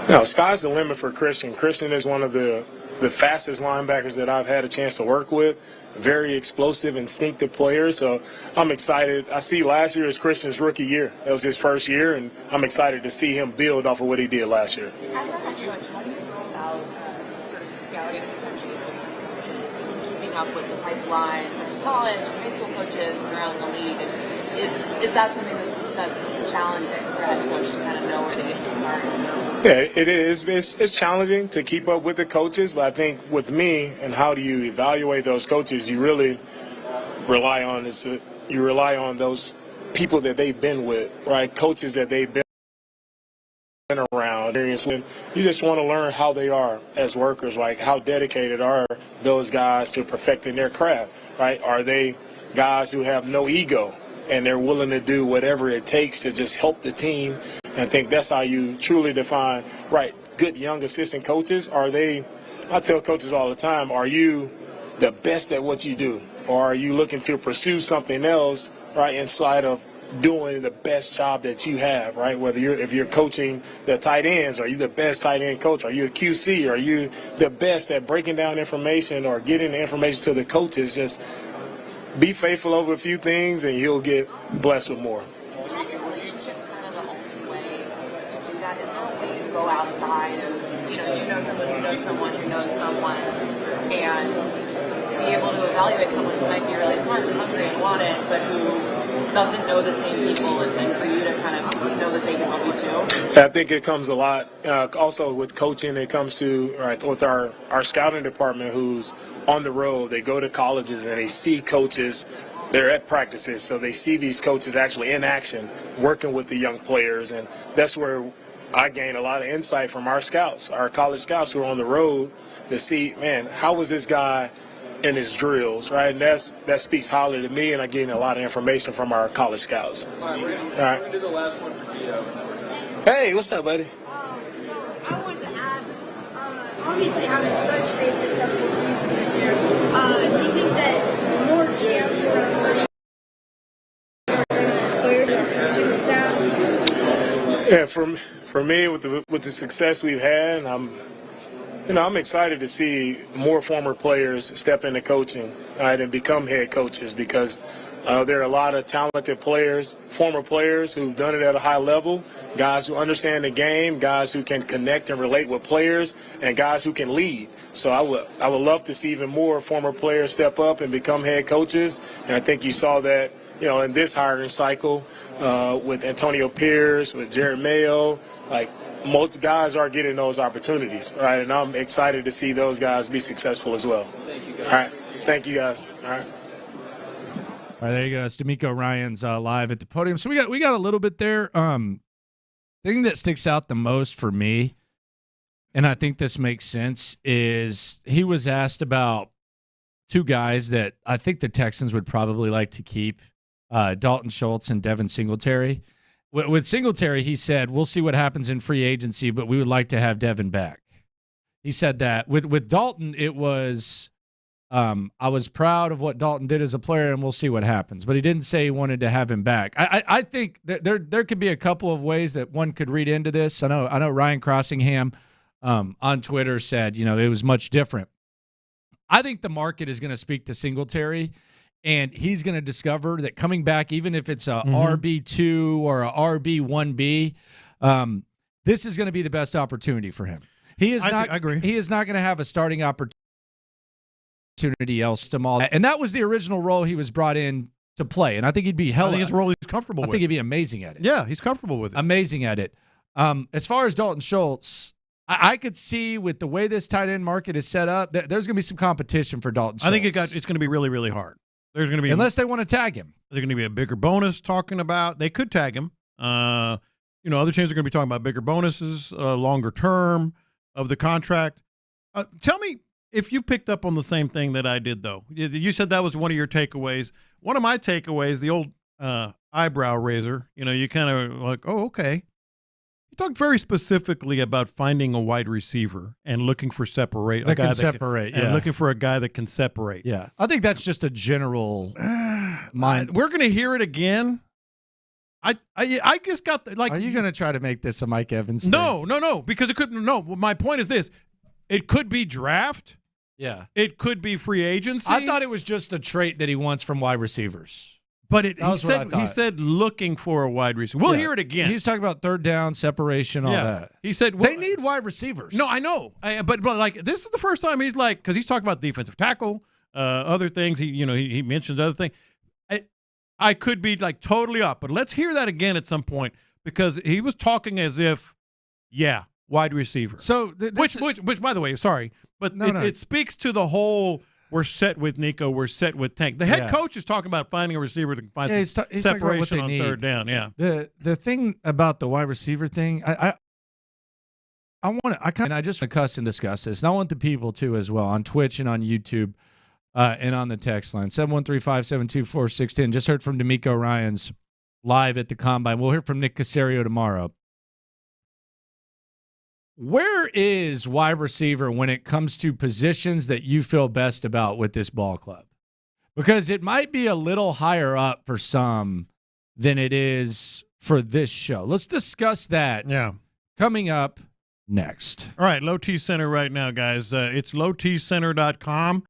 No, sky's the limit for Christian. Christian is one of the fastest linebackers that I've had a chance to work with. Very explosive, instinctive player. So I'm excited. I see last year as Christian's rookie year. That was his first year, and I'm excited to see him build off of what he did last year. As a head coach, how do you go about sort of scouting potentially keeping up with the pipeline from college, high school coaches around the league? And is that something that's challenging for a head coach to kind of know where to get to start? Yeah, it is. It's challenging to keep up with the coaches, but I think with me and how do you evaluate those coaches, you really rely on those people that they've been with, right? Coaches that they've been around. You just want to learn how they are as workers, like how dedicated are those guys to perfecting their craft, right? Are they guys who have no ego and they're willing to do whatever it takes to just help the team? And I think that's how you truly define, right, good young assistant coaches. I tell coaches all the time, are you the best at what you do? Or are you looking to pursue something else, right, inside of doing the best job that you have, right? If you're coaching the tight ends, are you the best tight end coach? Are you a QC? Are you the best at breaking down information or getting the information to the coaches? Just be faithful over a few things and you'll get blessed with more. Go outside and, you know someone who knows someone who knows someone, and be able to evaluate someone who might be really smart and hungry and want it, but who doesn't know the same people, and then for you to kind of know that they can help you too? I think it comes a lot. Also with coaching, it comes to, right, with our scouting department who's on the road. They go to colleges and they see coaches. They're at practices, so they see these coaches actually in action, working with the young players, and that's where I gained a lot of insight from our scouts, our college scouts who are on the road to see, man, how was this guy in his drills, right? And that speaks highly to me, and I gained a lot of information from our college scouts. All right, Randy, all right. we're going to do the last one for Gio. Hey, what's up, buddy? So I wanted to ask, obviously having such a successful season this year, do you think that more GMs are going to bring players to our coaching staff? Yeah, for me, with the success we've had, I'm excited to see more former players step into coaching, right, and become head coaches, because there are a lot of talented players, former players who've done it at a high level, guys who understand the game, guys who can connect and relate with players, and guys who can lead. So I would love to see even more former players step up and become head coaches, and I think you saw that, in this hiring cycle with Antonio Pierce, with Jared Mayo, like most guys are getting those opportunities, right? And I'm excited to see those guys be successful as well. Thank you, guys. All right. Thank you, guys. All right. All right, there you go. It's DeMeco Ryans live at the podium. So we got a little bit there. Thing that sticks out the most for me, and I think this makes sense, is he was asked about two guys that I think the Texans would probably like to keep, Dalton Schultz and Devin Singletary. With Singletary, he said, we'll see what happens in free agency, but we would like to have Devin back. He said that. With Dalton, it was, I was proud of what Dalton did as a player, and we'll see what happens. But he didn't say he wanted to have him back. I think that there could be a couple of ways that one could read into this. I know Ryan Crossingham on Twitter said, it was much different. I think the market is going to speak to Singletary, and he's going to discover that coming back, even if it's a RB2 or a RB1B, this is going to be the best opportunity for him. I agree. He is not going to have a starting opportunity else to all that. And that was the original role he was brought in to play. And I think he'd be hell. I think his role he's comfortable with. I think he'd be amazing at it. Yeah, he's comfortable with it. Amazing at it. As far as Dalton Schultz, I could see with the way this tight end market is set up, there's going to be some competition for Dalton Schultz. I think it's going to be really, really hard. There's going to be unless they want to tag him. There's going to be a bigger bonus talking about. They could tag him. Other teams are going to be talking about bigger bonuses, longer term of the contract. Tell me if you picked up on the same thing that I did, though. You said that was one of your takeaways. One of my takeaways, the old eyebrow raiser. You kind of like, oh, okay. You talked very specifically about finding a wide receiver and looking for separate. That can separate, yeah. And looking for a guy that can separate. Yeah. I think that's just a general mind. We're going to hear it again. I just got like. Are you going to try to make this a Mike Evans thing? No, because it couldn't. No, my point is this: it could be draft. Yeah, it could be free agency. I thought it was just a trait that he wants from wide receivers. But he said looking for a wide receiver. We'll hear it again. He's talking about third down, separation, all that. He said they need wide receivers. No, I know, but like this is the first time he's like, because he's talking about defensive tackle, other things. He mentioned other things. I could be like totally off, but let's hear that again at some point, because he was talking as if, wide receiver. So which by the way, sorry, but it speaks to the whole. We're set with Nico. We're set with Tank. The head coach is talking about finding a receiver that can find some separation on third down. Yeah. The thing about the wide receiver thing, I just cuss and discuss this, and I want the people to as well on Twitch and on YouTube and on the text line 713-572-4610. Just heard from DeMeco Ryans live at the Combine. We'll hear from Nick Caserio tomorrow. Where is wide receiver when it comes to positions that you feel best about with this ball club? Because it might be a little higher up for some than it is for this show. Let's discuss that coming up next. All right, Low T Center right now, guys. It's lowtcenter.com.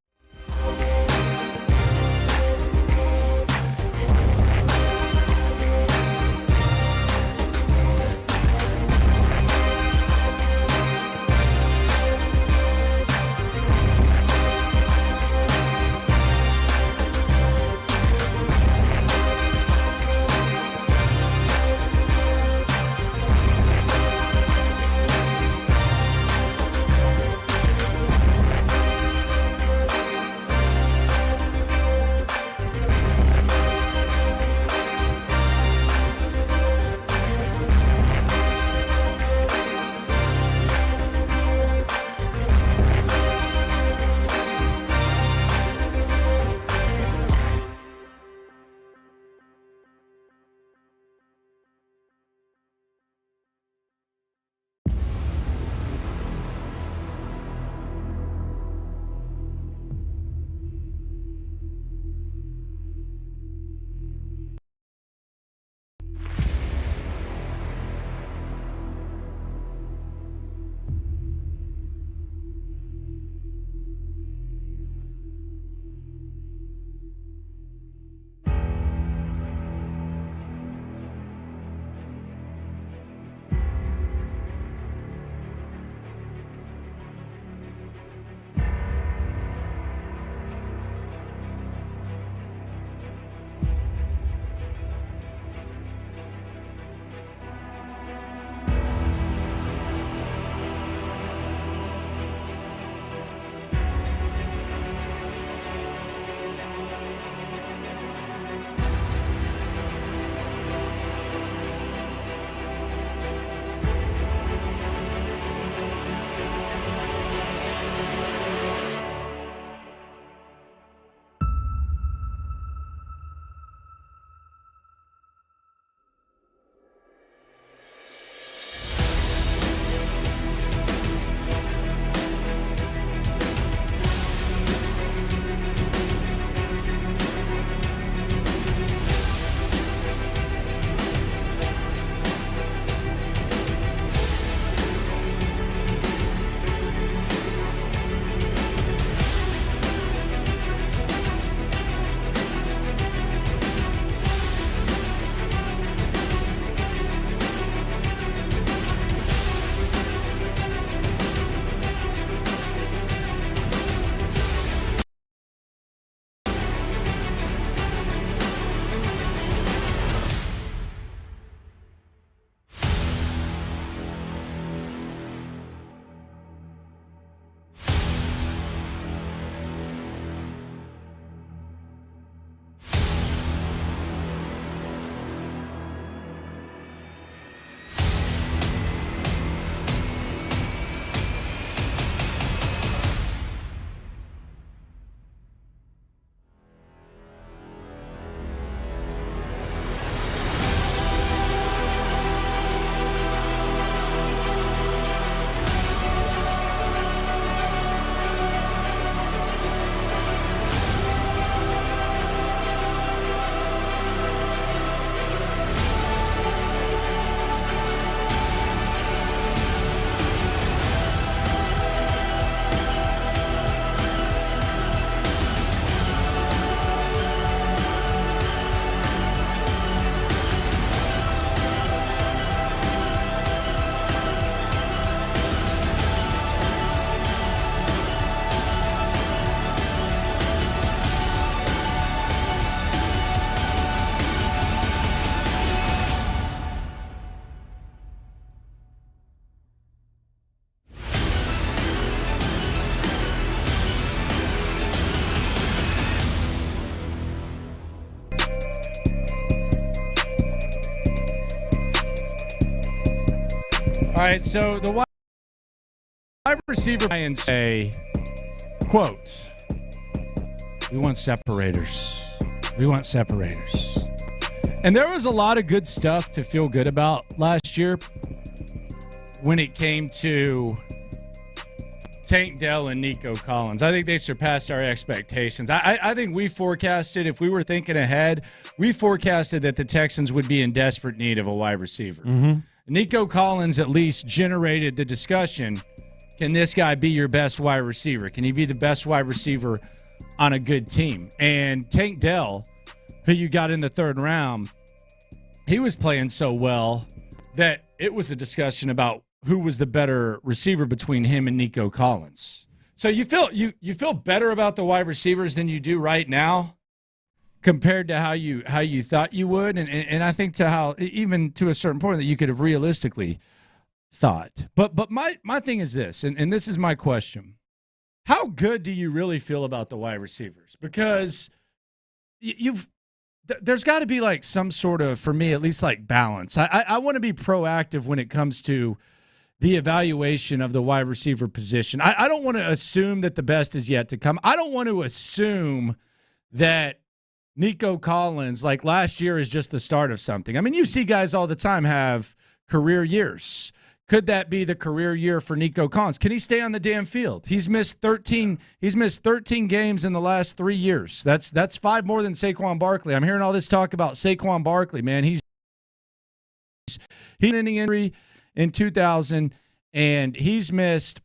All right, so the wide receiver and say, quote, we want separators. We want separators. And there was a lot of good stuff to feel good about last year when it came to Tank Dell and Nico Collins. I think they surpassed our expectations. I think we forecasted, if we were thinking ahead, we forecasted that the Texans would be in desperate need of a wide receiver. Mm-hmm. Nico Collins at least generated the discussion, can this guy be your best wide receiver? Can he be the best wide receiver on a good team? And Tank Dell, who you got in the third round, he was playing so well that it was a discussion about who was the better receiver between him and Nico Collins. So you feel better about the wide receivers than you do right now compared to how you thought you would, and I think to how, even to a certain point, that you could have realistically thought. But my thing is this, and this is my question. How good do you really feel about the wide receivers? Because there's got to be like some sort of, for me at least, like balance. I want to be proactive when it comes to the evaluation of the wide receiver position. I don't want to assume that the best is yet to come. I don't want to assume that Nico Collins, like last year, is just the start of something. I mean, you see guys all the time have career years. Could that be the career year for Nico Collins? Can he stay on the damn field? He's missed 13 games in the last 3 years. That's 5 more than Saquon Barkley. I'm hearing all this talk about Saquon Barkley, man. He's an injury in 2000, and he's missed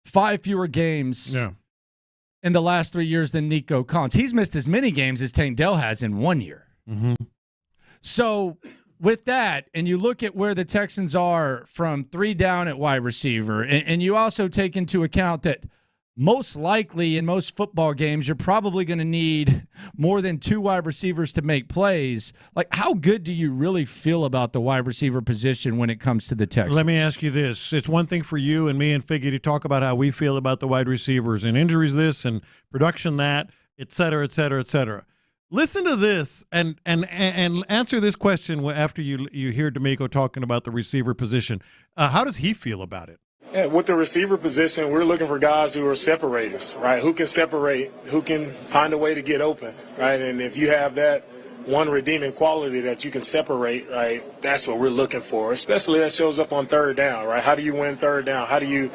5 fewer games in the last 3 years than Nico Collins. He's missed as many games as Tank Dell has in 1 year. Mm-hmm. So with that, and you look at where the Texans are from 3 down at wide receiver, and you also take into account that most likely in most football games, you're probably going to need more than 2 wide receivers to make plays. Like, how good do you really feel about the wide receiver position when it comes to the Texans? Let me ask you this. It's one thing for you and me and Figgy to talk about how we feel about the wide receivers and injuries this and production that, et cetera, et cetera, et cetera. Listen to this and answer this question after you hear DeMeco talking about the receiver position. How does he feel about it? Yeah, with the receiver position, we're looking for guys who are separators, right? Who can separate, who can find a way to get open, right? And if you have that one redeeming quality that you can separate, right, that's what we're looking for, especially that shows up on third down, right? How do you win third down? How do you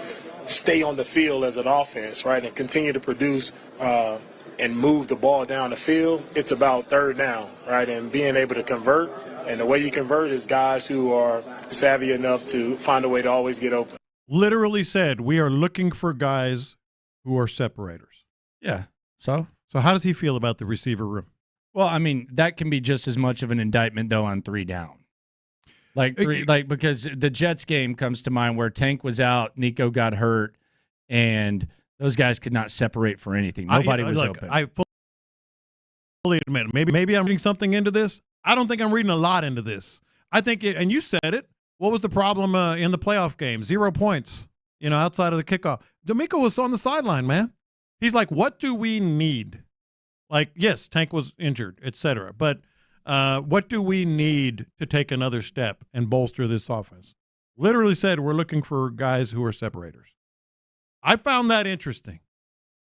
stay on the field as an offense, right, and continue to produce and move the ball down the field? It's about third down, right, and being able to convert. And the way you convert is guys who are savvy enough to find a way to always get open. Literally said, we are looking for guys who are separators. Yeah. So how does he feel about the receiver room? Well, I mean, that can be just as much of an indictment, though, on 3 down. Because the Jets game comes to mind where Tank was out, Nico got hurt, and those guys could not separate for anything. Nobody was open. I fully admit, maybe I'm reading something into this. I don't think I'm reading a lot into this. I think, and you said it, what was the problem in the playoff game? 0 points, outside of the kickoff. DeMeco was on the sideline, man. He's like, what do we need? Like, yes, Tank was injured, et cetera. But what do we need to take another step and bolster this offense? Literally said, we're looking for guys who are separators. I found that interesting.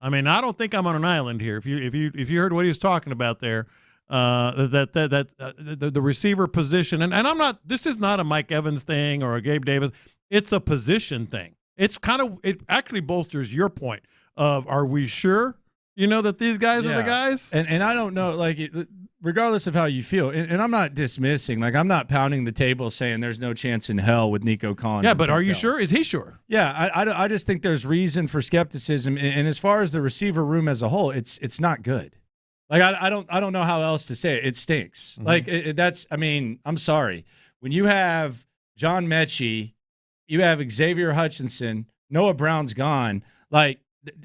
I mean, I don't think I'm on an island here. If you heard what he was talking about there, the receiver position, and I'm not. This is not a Mike Evans thing or a Gabe Davis. It's a position thing. It actually bolsters your point of, are we sure that these guys are the guys? And I don't know, like, regardless of how you feel, and I'm not dismissing, like, I'm not pounding the table saying there's no chance in hell with Nico Collins. Yeah, but are you sure? Is he sure? Yeah, I just think there's reason for skepticism, and as far as the receiver room as a whole, it's not good. Like, I don't know how else to say it. It stinks. Mm-hmm. Like, I'm sorry. When you have John Mechie, you have Xavier Hutchinson, Noah Brown's gone. Like,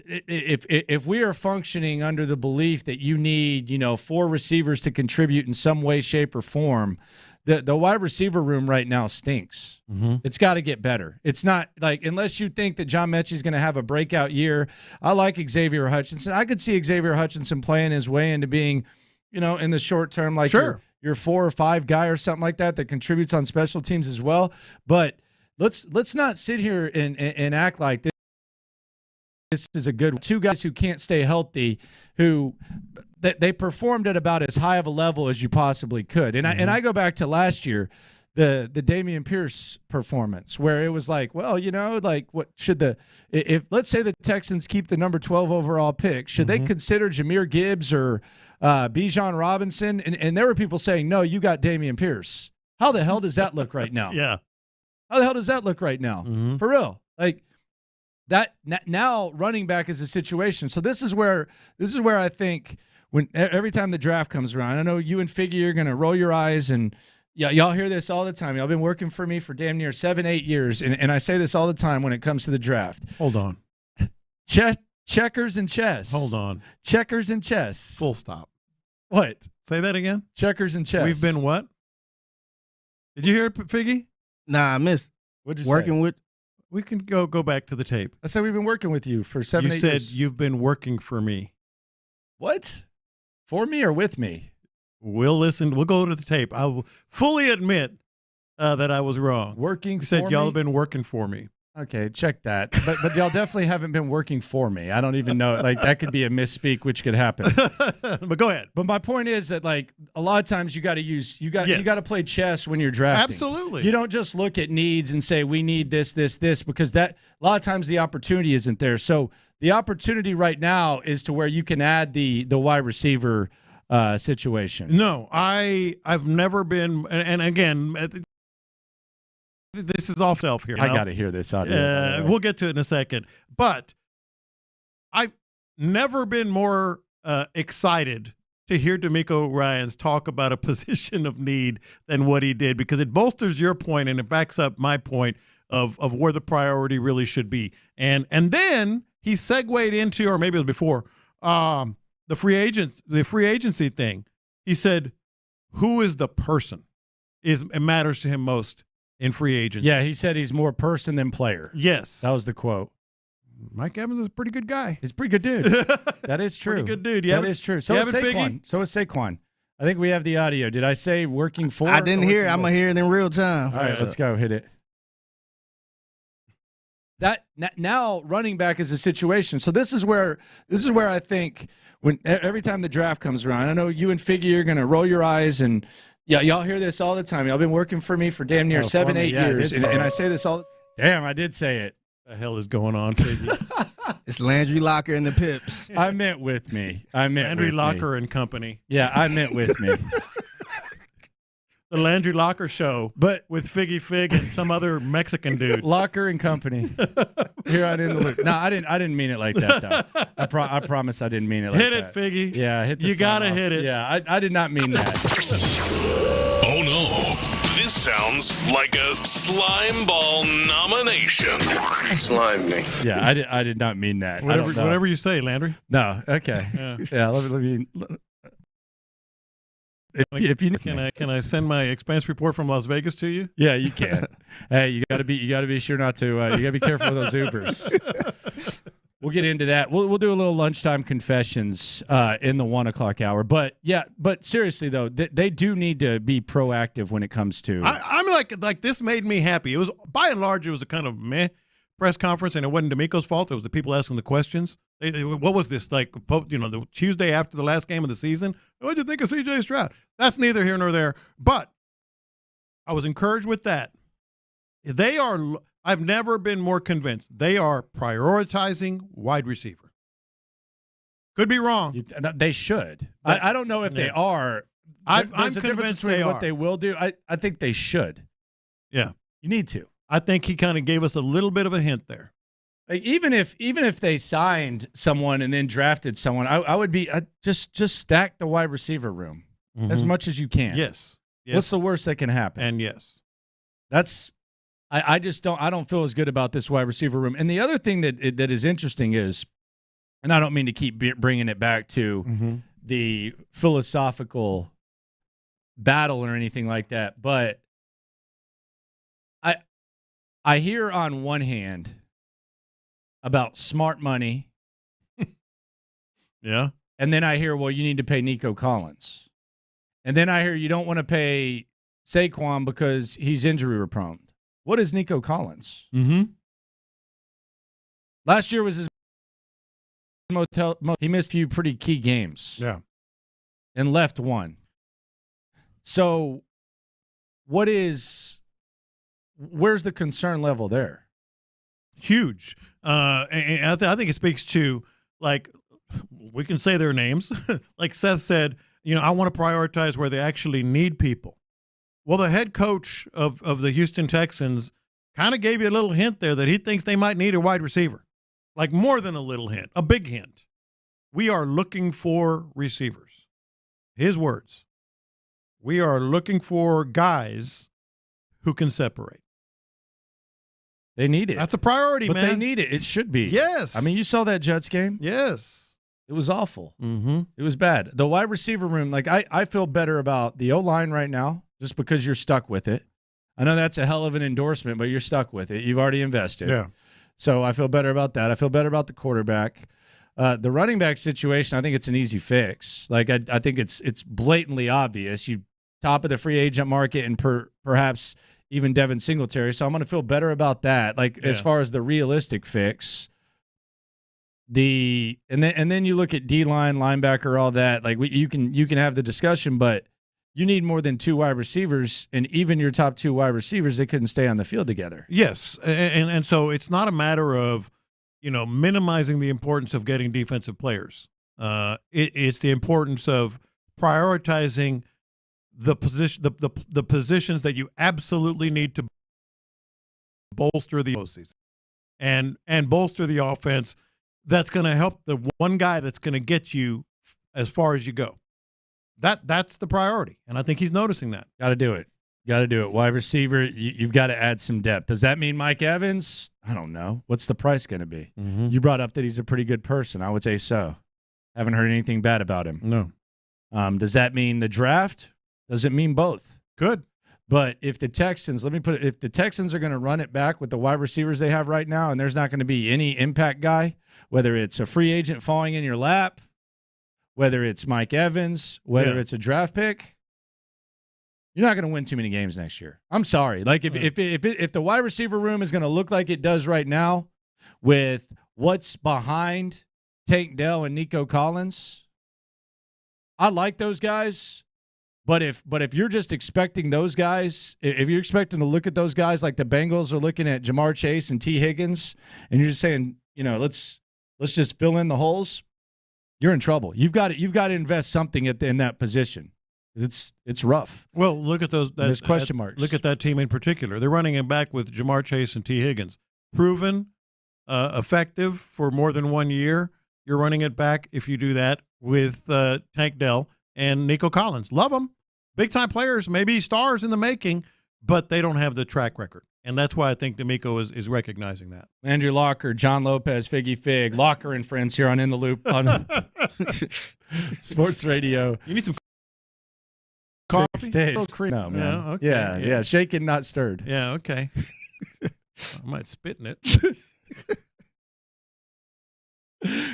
if we are functioning under the belief that you need, 4 receivers to contribute in some way, shape, or form, the wide receiver room right now stinks. Mm-hmm. It's got to get better. It's not like, unless you think that John Mechie is going to have a breakout year. I like Xavier Hutchinson. I could see Xavier Hutchinson playing his way into being, in the short term, like your 4 or 5 guy or something like that contributes on special teams as well. But let's not sit here and act like this is a good two guys who can't stay healthy, who they performed at about as high of a level as you possibly could. And I go back to last year, the Damian Pierce performance, where it was like, well, like what should if let's say the Texans keep the number 12 overall pick, should they consider Jahmyr Gibbs or Bijan Robinson? And there were people saying, no, you got Damian Pierce. How the hell does that look right now? Yeah. How the hell does that look right now? For real. Like that now running back is a situation. So this is where I think when every time the draft comes around, I know you and Figgy are going to roll your eyes, and y'all hear this all the time. Y'all been working for me for damn near 7-8 years. And I say this all the time when it comes to the draft. Hold on. Checkers and chess. Hold on. Checkers and chess. Full stop. What? Say that again. Checkers and chess. We've been what? Did you hear it, Figgy? Nah, I missed. What'd you working say? with? We can go back to the tape. I said we've been working with you for 7-8 years. You said you've been working for me. What? For me or with me? We'll listen. We'll go to the tape. I will fully admit that I was wrong. Working you said for y'all me? have been working for me. Okay, check that. But y'all definitely haven't been working for me. I don't even know. Like, that could be a misspeak, which could happen. But go ahead. But my point is that, like, a lot of times you got to play chess when you're drafting. Absolutely. You don't just look at needs and say we need this, because that a lot of times the opportunity isn't there. So the opportunity right now is to where you can add the wide receiver situation. No, I've never been, and again, this is off self here. I got to hear this audio. We'll get to it in a second. But I've never been more excited to hear DeMeco Ryans talk about a position of need than what he did, because it bolsters your point and it backs up my point of where the priority really should be. And then he segued into, or maybe it was before, the free agency thing. He said, who is the person? It matters to him most in free agency. Yeah, he said he's more person than player. Yes. That was the quote. Mike Evans is a pretty good guy. He's a pretty good dude. That is true. Pretty good dude. That is true. So is Saquon. I think we have the audio. Did I say working for? I didn't hear it. I'm going to hear it in real time. All right, let's go. Hit it. That now running back is a situation. So this is where I think when every time the draft comes around, I know you and Figgy are going to roll your eyes, and y'all hear this all the time. Y'all been working for me for damn near 7-8 years, and I say this all. Damn, I did say it. The hell is going on, Figgy? It's Landry Locker and the Pips. I meant with me. Landry Locker and Company. Yeah, I meant with me. The Landry Locker Show, but with Figgy Fig and some other Mexican dude. Locker and Company. Here on In the Loop. No, I didn't mean it like that, though. I promise I didn't mean it like that. Hit it, Figgy. Yeah, hit the You got to off. hit it. Yeah, I did not mean that. Oh, no. This sounds like a slime ball nomination. Slime me. Yeah, I did not mean that. Whatever you say, Landry. No, okay. Yeah, let me if you can I send my expense report from Las Vegas to you? Yeah, you can. Hey, you got to be sure not to. You got to be careful with those Ubers. We'll get into that. We'll do a little lunchtime confessions in the 1 o'clock hour. But seriously though, they do need to be proactive when it comes to. I'm like this made me happy. It was by and large it was a kind of meh press conference, and it wasn't DeMeco's fault. It was the people asking the questions. What was this like? The Tuesday after the last game of the season. What did you think of C.J. Stroud? That's neither here nor there. But I was encouraged with that. I've never been more convinced. They are prioritizing wide receiver. Could be wrong. They should. I don't know if they are. I'm There's a difference between what they will do. I think they should. Yeah. You need to. I think he kind of gave us a little bit of a hint there. Like even if they signed someone and then drafted someone, I would be just stack the wide receiver room as much as you can. Yes. What's the worst that can happen? And yes, that's. I just don't feel as good about this wide receiver room. And the other thing that is interesting is, and I don't mean to keep bringing it back to the philosophical battle or anything like that, but I hear on one hand about smart money. Yeah. And then I hear, well, you need to pay Nico Collins. And then I hear you don't want to pay Saquon because he's injury prone. What is Nico Collins? Mm-hmm. Last year was his he missed a few pretty key games. Yeah. And left one. So where's the concern level there? Huge. And I think it speaks to, like, we can say their names. Like Seth said, I want to prioritize where they actually need people. Well, the head coach of the Houston Texans kind of gave you a little hint there that he thinks they might need a wide receiver. Like more than a little hint, a big hint. We are looking for receivers. His words. We are looking for guys who can separate. They need it. That's a priority, man. But they need it. It should be. Yes. I mean, you saw that Jets game? Yes. It was awful. Mm-hmm. It was bad. The wide receiver room, like I feel better about the O-line right now just because you're stuck with it. I know that's a hell of an endorsement, but you're stuck with it. You've already invested. Yeah. So I feel better about that. I feel better about the quarterback. The running back situation, I think it's an easy fix. Like I think it's blatantly obvious. You top of the free agent market and perhaps even Devin Singletary. So I'm going to feel better about that. Like as far as the realistic fix, and then you look at D-line, linebacker, all that. Like you can have the discussion, but you need more than two wide receivers, and even your top two wide receivers, they couldn't stay on the field together. Yes, and so it's not a matter of minimizing the importance of getting defensive players. It's the importance of prioritizing the positions that you absolutely need to bolster the postseason and bolster the offense. That's going to help the one guy that's going to get you as far as you go. That's the priority, and I think he's noticing that. Got to do it. Wide receiver, you've got to add some depth. Does that mean Mike Evans? I don't know. What's the price going to be? Mm-hmm. You brought up that he's a pretty good person. I would say so. Haven't heard anything bad about him. No. Does that mean the draft? Does it mean both? Good. But if the Texans, if the Texans are going to run it back with the wide receivers they have right now, and there's not going to be any impact guy, whether it's a free agent falling in your lap, whether it's Mike Evans, whether it's a draft pick, you're not going to win too many games next year. I'm sorry. Like if the wide receiver room is going to look like it does right now with what's behind Tank Dell and Nico Collins, I like those guys. But if you're just expecting those guys, if you're expecting to look at those guys like the Bengals are looking at Jamar Chase and T. Higgins, and you're just saying, let's just fill in the holes, you're in trouble. You've got to invest something in that position. It's rough. Well, look at those. There's question marks. Look at that team in particular. They're running him back with Jamar Chase and T. Higgins. Proven, effective for more than 1 year. You're running it back if you do that with Tank Dell and Nico Collins. Love them. Big-time players, maybe stars in the making, but they don't have the track record. And that's why I think DeMeco is recognizing that. Andrew Locker, John Lopez, Figgy Fig, Locker and friends here on In the Loop on Sports Radio. You need some coffee? No, man. Yeah, okay. Yeah. Shaken, not stirred. Yeah, okay. I might spit in it.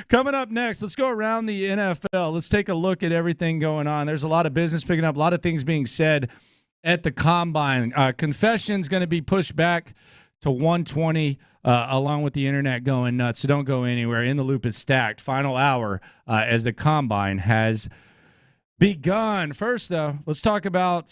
Coming up next, let's go around the NFL. Let's take a look at everything going on. There's a lot of business picking up, a lot of things being said at the Combine. Confession's going to be pushed back to 120, along with the internet going nuts. So don't go anywhere. In the Loop is stacked. Final hour as the Combine has begun. First, though, let's talk about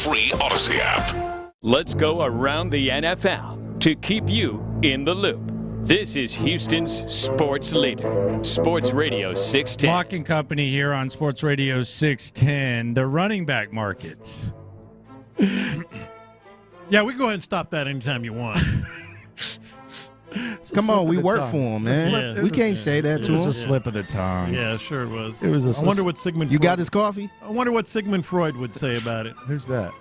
free Odyssey app. Let's go around the NFL to keep you in the loop. This is Houston's sports leader, Sports Radio 610. Mock and Company here on Sports Radio 610. The running back market. Yeah, we can go ahead and stop that anytime you want. Come on, we work for him, man. We can't say that to him. It was a slip of the tongue. Yeah, sure it was. It was. I wonder what Sigmund. You Freud, got his coffee? I wonder what Sigmund Freud would say about it. Who's that?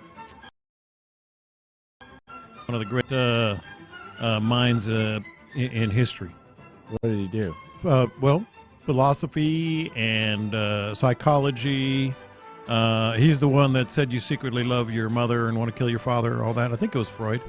One of the great minds in history. What did he do? Well, philosophy and psychology. He's the one that said you secretly love your mother and want to kill your father, all that. I think it was Freud.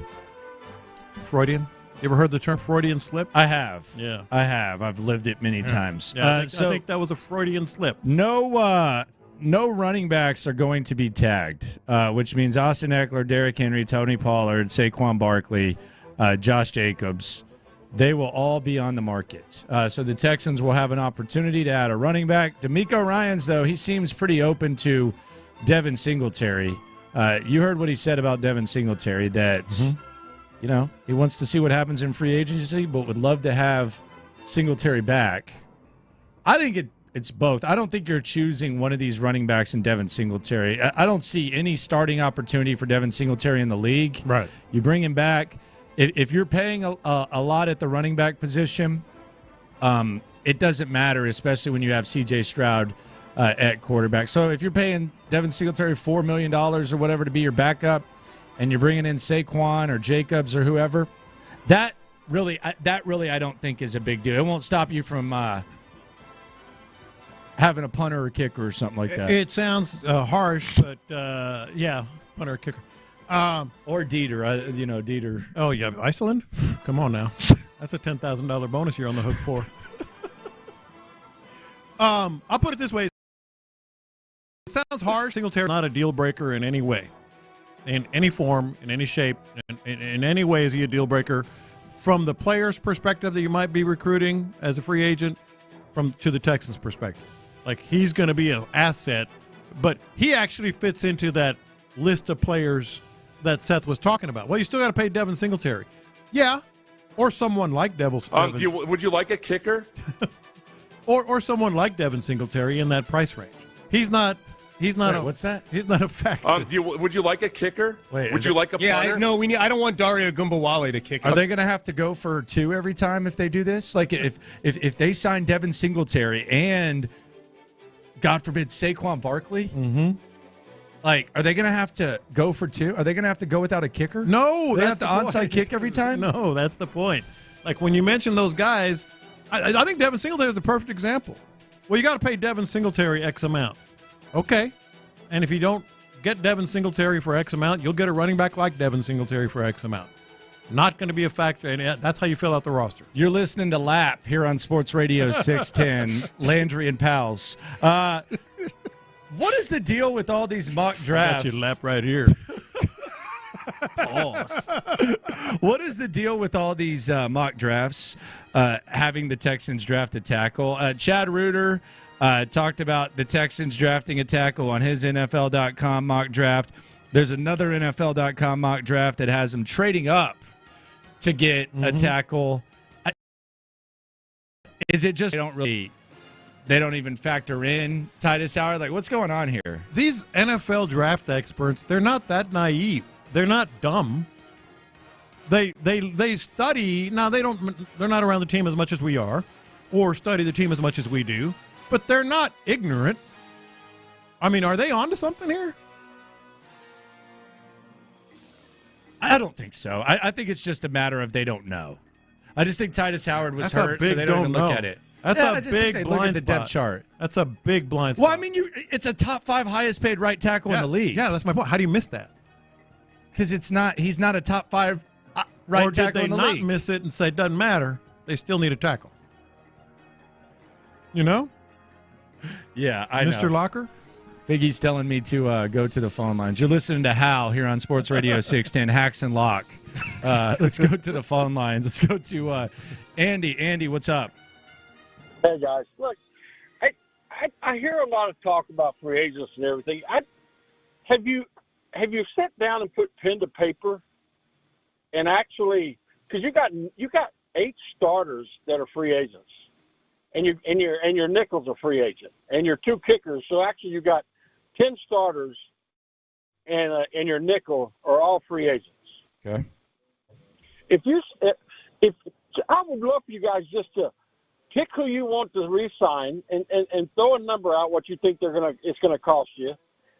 Freudian. You ever heard the term Freudian slip? I have. Yeah. I have. I've lived it many times. Yeah, I think that was a Freudian slip. No running backs are going to be tagged, which means Austin Eckler, Derrick Henry, Tony Pollard, Saquon Barkley, Josh Jacobs. They will all be on the market. So the Texans will have an opportunity to add a running back. DeMeco Ryans, though, he seems pretty open to Devin Singletary. You heard what he said about Devin Singletary, that, you know, he wants to see what happens in free agency, but would love to have Singletary back. I think it's both. I don't think you're choosing one of these running backs in Devin Singletary. I don't see any starting opportunity for Devin Singletary in the league. Right. You bring him back. If you're paying a lot at the running back position, it doesn't matter, especially when you have C.J. Stroud at quarterback. So if you're paying Devin Singletary $4 million or whatever to be your backup, and you're bringing in Saquon or Jacobs or whoever, that really I don't think is a big deal. It won't stop you from having a punter or kicker or something like that. It sounds harsh, but yeah, punter or kicker. Or Dieter, Dieter. Oh, yeah, Iceland? Come on now. That's a $10,000 bonus you're on the hook for. I'll put it this way. It sounds harsh. Singletary not a deal breaker in any way. In any form, in any shape, in any way is he a deal breaker. From the player's perspective that you might be recruiting as a free agent, to the Texans' perspective. Like, he's going to be an asset, but he actually fits into that list of players that Seth was talking about. Well, you still got to pay Devin Singletary. Yeah, or someone like Devin. Would you like a kicker? or someone like Devin Singletary in that price range. He's not. What's that? He's not a factor. Would you like a kicker? Would you like a punter? I don't want Dario Gumbawale to kick. Are they going to have to go for 2 every time if they do this? Like if they sign Devin Singletary and, God forbid, Saquon Barkley? Mm-hmm. Like, are they going to have to go for 2? Are they going to have to go without a kicker? No, that's the onside kick every time? No, that's the point. Like, when you mention those guys, I think Devin Singletary is the perfect example. Well, you got to pay Devin Singletary X amount. Okay. And if you don't get Devin Singletary for X amount, you'll get a running back like Devin Singletary for X amount. Not going to be a factor, and that's how you fill out the roster. You're listening to Lap here on Sports Radio 610, Landry and Pals. What is the deal with all these mock drafts? Got your lap right here. What is the deal with all these mock drafts having the Texans draft a tackle? Chad Reuter talked about the Texans drafting a tackle on his NFL.com mock draft. There's another NFL.com mock draft that has them trading up to get a tackle. Is it just they don't even factor in Titus Howard? Like, what's going on here? These NFL draft experts, they're not that naive. They're not dumb. They study. Now, they're not around the team as much as we are or study the team as much as we do, but they're not ignorant. I mean, are they onto something here? I don't think so. I think it's just a matter of they don't know. I just think Titus Howard was hurt, so they don't even look at it. That's a big blind look at the spot. Depth chart. That's a big blind spot. Well, I mean, it's a top 5 highest paid right tackle in the league. Yeah, that's my point. How do you miss that? Because he's not a top 5 right tackle in the league. Or did they not miss it and say, doesn't matter, they still need a tackle? You know? Yeah, I know. Mr. Locker? Biggie's telling me to go to the phone lines. You're listening to Hal here on Sports Radio 610, Hacks and Lock. Let's go to the phone lines. Let's go to Andy. Andy, what's up? Hey, guys. Look, I hear a lot of talk about free agents and everything. Have you have you sat down and put pen to paper and actually, because you got 8 starters that are free agents, and your nickel's a free agent, and your 2 kickers. So actually, you got 10 starters, and your nickel are all free agents. Okay. If I would love for you guys just to pick who you want to re-sign and throw a number out what you think it's gonna cost you,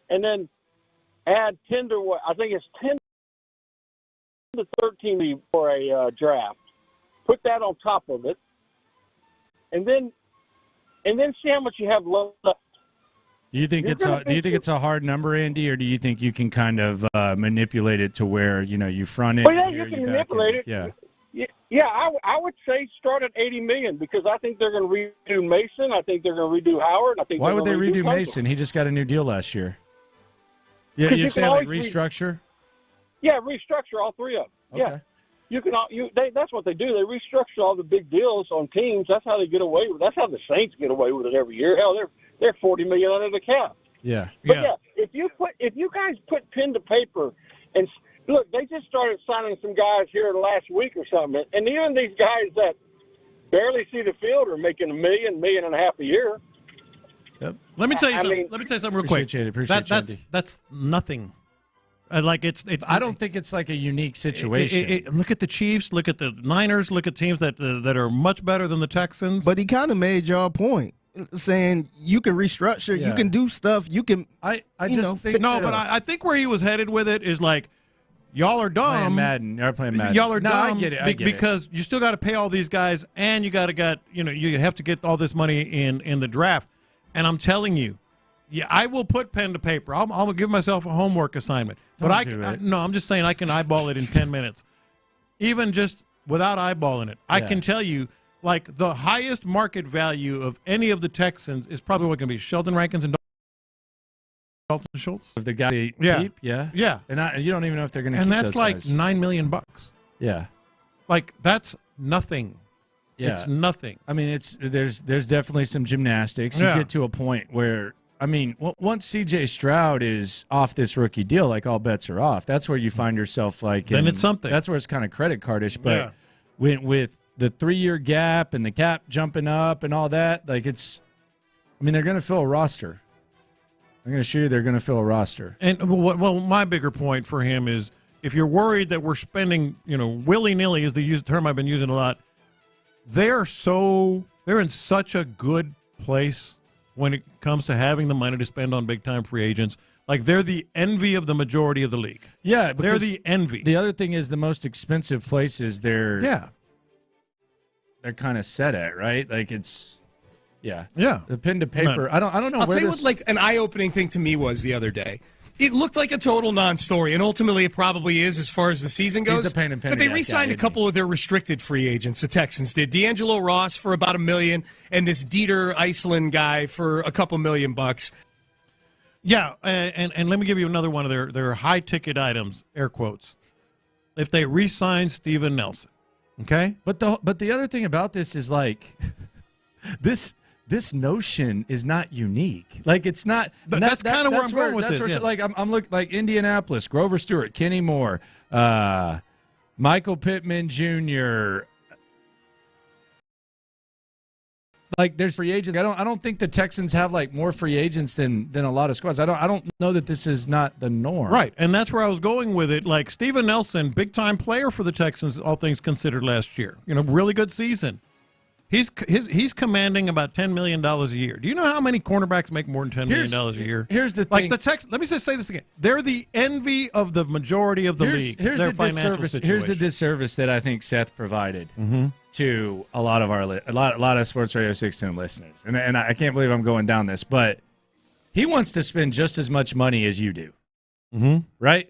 and then add 10 to what I think it's 10 to 13 for a draft. Put that on top of it, and then see how much you have left. Do you think it's a hard number, Andy, or do you think you can kind of manipulate it to where you front it? Well, yeah, you can manipulate it. Yeah. Yeah, I would say start at $80 million because I think they're going to redo Mason. I think they're going to redo Howard. Why would they redo Mason? He just got a new deal last year. Yeah, you're saying like restructure? Yeah, restructure all 3 of them. Okay. Yeah. That's what they do. They restructure all the big deals on teams. That's how they get away with it. That's how the Saints get away with it every year. Hell, they're $40 million under the cap. Yeah. But yeah, if you guys put pen to paper and look, they just started signing some guys here last week or something, and even these guys that barely see the field are making $1.5 million a year. Yep. Let me tell you something real quick. That's nothing. I don't think it's like a unique situation. Look at the Chiefs. Look at the Niners. Look at teams that are much better than the Texans. But he kind of made y'all point, saying you can restructure, you can do stuff, you can. I think where he was headed with it is like, y'all are dumb. You're playing Madden. Y'all are dumb. I get it. Because you still got to pay all these guys, and you you have to get all this money in the draft. And I'm telling you. Yeah, I will put pen to paper. I'll give myself a homework assignment. I'm just saying I can eyeball it in 10 minutes. Even just without eyeballing it. I can tell you, like, the highest market value of any of the Texans is probably what can be Sheldon Rankins and Dalton Schultz. Of the guy keep? Yeah. Yeah. And you don't even know if they're going to keep those guys. And that's like $9 million. Yeah. Like, that's nothing. Yeah. It's nothing. I mean, there's definitely some gymnastics. You get to a point where, I mean, once C.J. Stroud is off this rookie deal, like all bets are off. That's where you find yourself like. Then it's something. That's where it's kind of credit cardish. But with the 3-year gap and the cap jumping up and all that, like it's. I mean, they're going to fill a roster. I'm going to assure you they're going to fill a roster. And my bigger point for him is if you're worried that we're spending, willy nilly is the term I've been using a lot. They're in such a good place when it comes to having the money to spend on big-time free agents. Like, they're the envy of the majority of the league. Yeah. They're the envy. The other thing is the most expensive places they're kind of set at, right? Like, it's – yeah. The pen to paper. I don't know. I'll tell you what, like, an eye-opening thing to me was the other day. It looked like a total non-story, and ultimately it probably is as far as the season goes. He's a Payne and Pendergast but they re-signed a couple of their restricted free agents. The Texans did. D'Angelo Ross for about $1 million, and this Dieter Iceland guy for a couple $1 million. Yeah, and let me give you another one of their high-ticket items, air quotes. If they re-sign Steven Nelson, okay? But the other thing about this is, like, this notion is not unique. Like, it's not. That's kind of where I'm going with this. Yeah. Like, I'm looking like Indianapolis, Grover Stewart, Kenny Moore, Michael Pittman Jr. Like, there's free agents. I don't think the Texans have like more free agents than a lot of squads. I don't know that this is not the norm. Right, and that's where I was going with it. Like, Steven Nelson, big time player for the Texans, all things considered, last year. Really good season. He's commanding about $10 million a year. Do you know how many cornerbacks make more than $10 million a year? Here's the thing. Like the Texans, let me just say this again. They're the envy of the majority of the league. Here's their the financial disservice. situation. Here's the disservice that I think Seth provided to a lot of a lot of Sports Radio 610 listeners, and I can't believe I'm going down this, but he wants to spend just as much money as you do, right?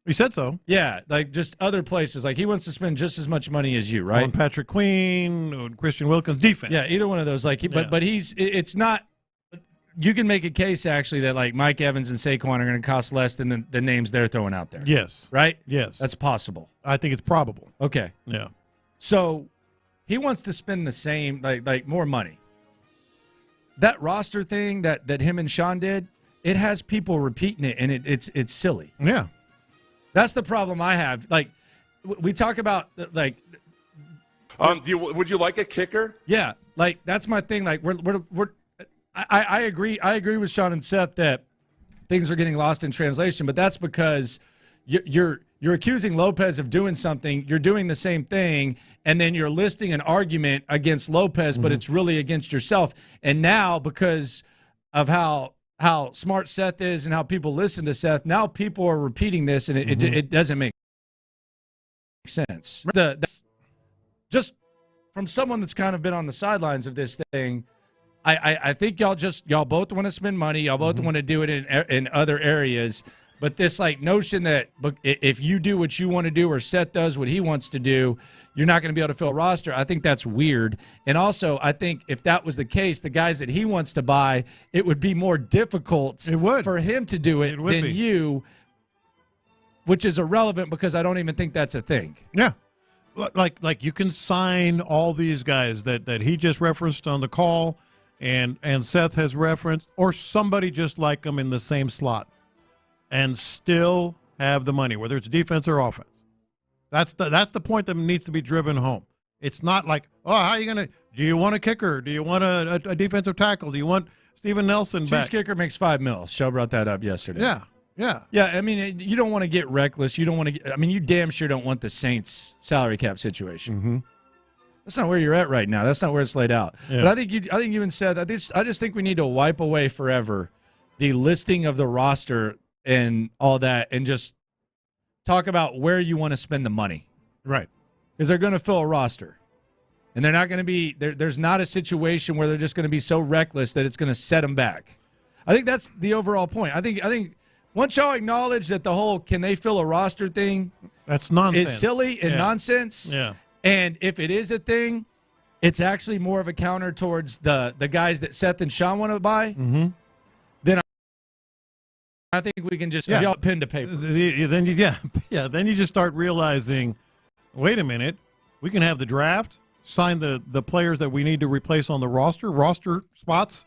He said so. Yeah, like just other places. Like he wants to spend just as much money as you, right? On Patrick Queen, Christian Wilkins, defense. Yeah, either one of those. Like, but it's not. You can make a case actually that like Mike Evans and Saquon are going to cost less than the names they're throwing out there. Yes. Right. Yes. That's possible. I think it's probable. Okay. Yeah. So he wants to spend the same like more money. That roster thing that him and Sean did. it has people repeating it, and it's silly. Yeah. That's the problem I have. Like, we talk about, like... would you like a kicker? Yeah, like, that's my thing. Like, I agree. I agree with Sean and Seth that things are getting lost in translation, but that's because you're accusing Lopez of doing something. You're doing the same thing, and then you're listing an argument against Lopez, but it's really against yourself. And now, because of how smart Seth is and how people listen to Seth, now people are repeating this, and it doesn't make sense. That's just from someone that's kind of been on the sidelines of this thing. I think y'all both want to spend money. Y'all both want to do it in other areas. But this like notion that if you do what you want to do or Seth does what he wants to do, you're not going to be able to fill a roster. I think that's weird. And also, I think if that was the case, the guys that he wants to buy, it would be more difficult for him to do it than you, which is irrelevant because I don't even think that's a thing. Yeah. Like you can sign all these guys that he just referenced on the call and Seth has referenced, or somebody just like him in the same slot, and still have the money, whether it's defense or offense. That's the point that needs to be driven home. It's not like, oh, how are you going to – do you want a kicker? Do you want a defensive tackle? Do you want Steven Nelson back? Chiefs kicker makes $5 million. Show brought that up yesterday. Yeah. Yeah, I mean, you don't want to get reckless. You don't want to – I mean, you damn sure don't want the Saints salary cap situation. That's not where you're at right now. That's not where it's laid out. Yeah. But I think you and Seth, I just think we need to wipe away forever the listing of the roster and all that, and just talk about where you want to spend the money. Right. Because they're going to fill a roster. And they're not going to be there's not a situation where they're just going to be so reckless that it's going to set them back. I think that's the overall point. I think once y'all acknowledge that the whole can they fill a roster thing, that's nonsense. It's silly and nonsense. Yeah. And if it is a thing, it's actually more of a counter towards the guys that Seth and Sean want to buy. Then I think we can just y'all pen to paper. Then you just start realizing, wait a minute, we can have the draft, sign the players that we need to replace on the roster spots,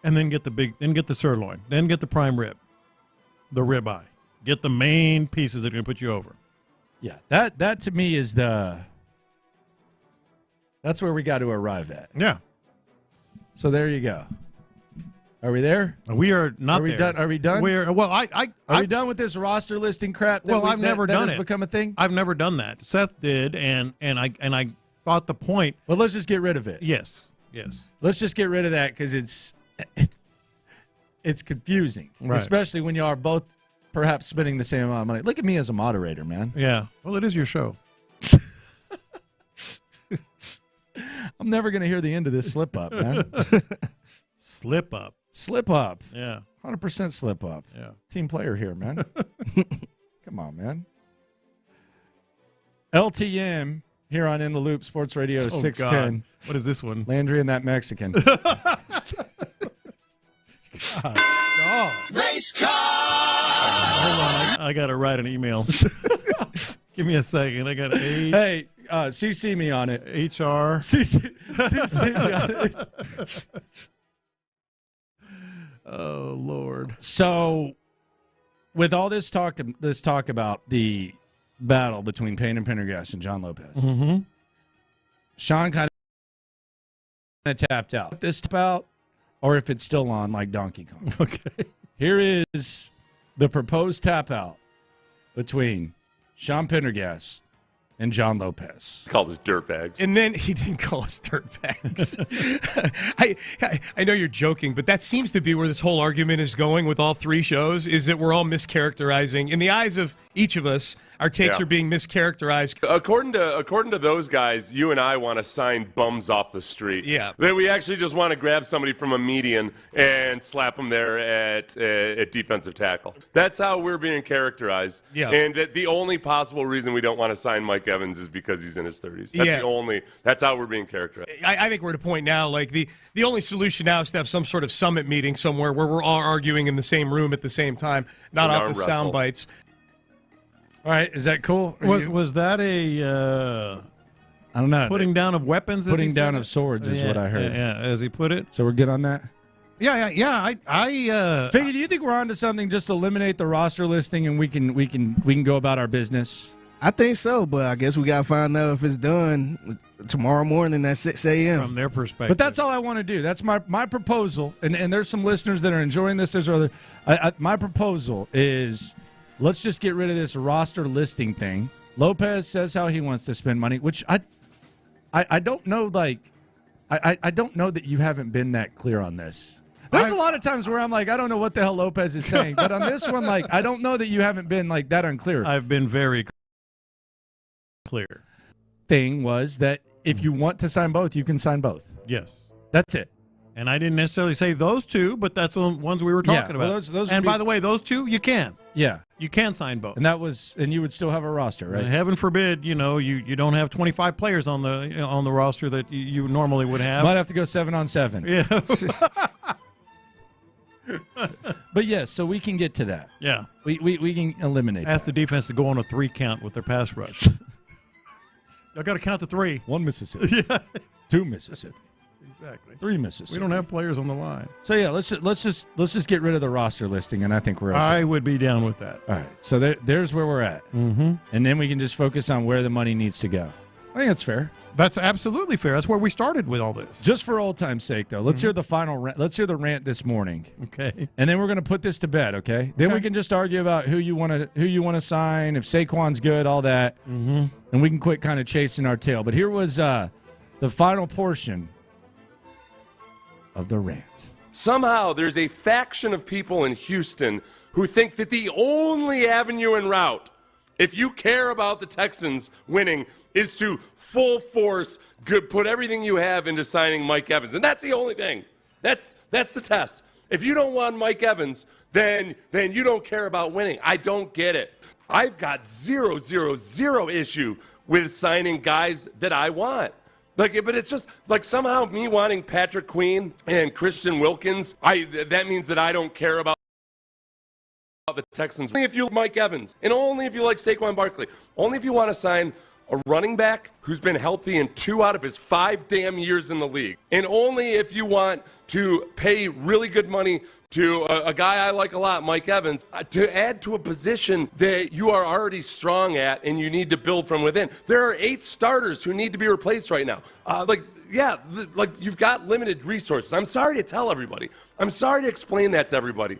and then get the sirloin, then get the prime rib, the ribeye, get the main pieces that are going to put you over. Yeah, that to me is that's where we got to arrive at. Yeah. So there you go. Are we there? We are not there. Done? Are we done? Are we done with this roster listing crap? I've never done it. Has become a thing. I've never done that. Seth did, and I thought the point. Well, let's just get rid of it. Yes. Let's just get rid of that because it's confusing, especially when you are both perhaps spending the same amount of money. Look at me as a moderator, man. Yeah. Well, it is your show. I'm never going to hear the end of this slip up, man. Slip up. Yeah. 100% slip up. Yeah. Team player here, man. Come on, man. LTM here on In the Loop, Sports Radio 610. God. What is this one? Landry and that Mexican. Oh. Race car! Hold on. I got to write an email. Give me a second. I got to Hey, CC me on it. HR. CC me on it. Oh, Lord. So, with all this talk about the battle between Payne and Pendergast and John Lopez, Sean kind of tapped out. This tap out, or if it's still on like Donkey Kong. Okay. Here is the proposed tap out between Sean Pendergast and John Lopez. He called us dirtbags. And then he didn't call us dirtbags. I know you're joking, but that seems to be where this whole argument is going with all three shows, is that we're all mischaracterizing. In the eyes of each of us, our takes are being mischaracterized. According to those guys, you and I want to sign bums off the street. Yeah. That we actually just want to grab somebody from a median and slap them there at defensive tackle. That's how we're being characterized. Yeah. And that the only possible reason we don't want to sign Mike Evans is because he's in his 30s. That's how we're being characterized. I think we're at a point now, like the only solution now is to have some sort of summit meeting somewhere where we're all arguing in the same room at the same time, not off the sound bites. All right, is that cool? Was that a I don't know. Putting down of weapons? Putting down of swords is what I heard. Yeah, as he put it. So we're good on that? Yeah. I Figgy, do you think we're onto something? Just eliminate the roster listing and we can go about our business? I think so, but I guess we got to find out if it's done tomorrow morning at 6 a.m. From their perspective. But that's all I want to do. That's my proposal. And there's some listeners that are enjoying this. There's other. My proposal is let's just get rid of this roster listing thing. Lopez says how he wants to spend money, which I don't know. Like, I don't know that you haven't been that clear on this. There's a lot of times where I'm like, I don't know what the hell Lopez is saying. But on this one, like, I don't know that you haven't been like that unclear. I've been very clear. Thing was that if you want to sign both, you can sign both. Yes. That's it. And I didn't necessarily say those two, but that's the ones we were talking about. Those and by the way, those two, you can. Yeah. You can sign both. And you would still have a roster, right? Heaven forbid, you don't have 25 players on the roster that you normally would have. Might have to go 7-on-7. Yeah. But yes, so we can get to that. Yeah. We can eliminate Ask the defense to go on a 3 count with their pass rush. I got to count to 3. 1 Mississippi. Yeah. 2 Mississippi. Exactly. 3 Mississippi. We don't have players on the line. So yeah, let's just get rid of the roster listing, and I think we're okay. I would be down with that. All right. So there's where we're at. Mm-hmm. And then we can just focus on where the money needs to go. I think that's fair. That's absolutely fair. That's where we started with all this. Just for old time's sake, though, let's hear the final rant. Let's hear the rant this morning. Okay. And then we're going to put this to bed, okay? Then we can just argue about who you want to sign, if Saquon's good, all that. Mm-hmm. And we can quit kind of chasing our tail. But here was the final portion of the rant. Somehow there's a faction of people in Houston who think that the only avenue and route, if you care about the Texans winning, is to full force put everything you have into signing Mike Evans. And that's the only thing. That's the test. If you don't want Mike Evans, then you don't care about winning. I don't get it. I've got zero issue with signing guys that I want. But it's just like somehow me wanting Patrick Queen and Christian Wilkins, that means that I don't care about the Texans. Only if you like Mike Evans, and only if you like Saquon Barkley, only if you want to sign a running back who's been healthy in 2 out of his 5 damn years in the league, and only if you want to pay really good money to a guy I like a lot, Mike Evans, to add to a position that you are already strong at and you need to build from within. There are 8 starters who need to be replaced right now. You've got limited resources. I'm sorry to tell everybody. I'm sorry to explain that to everybody.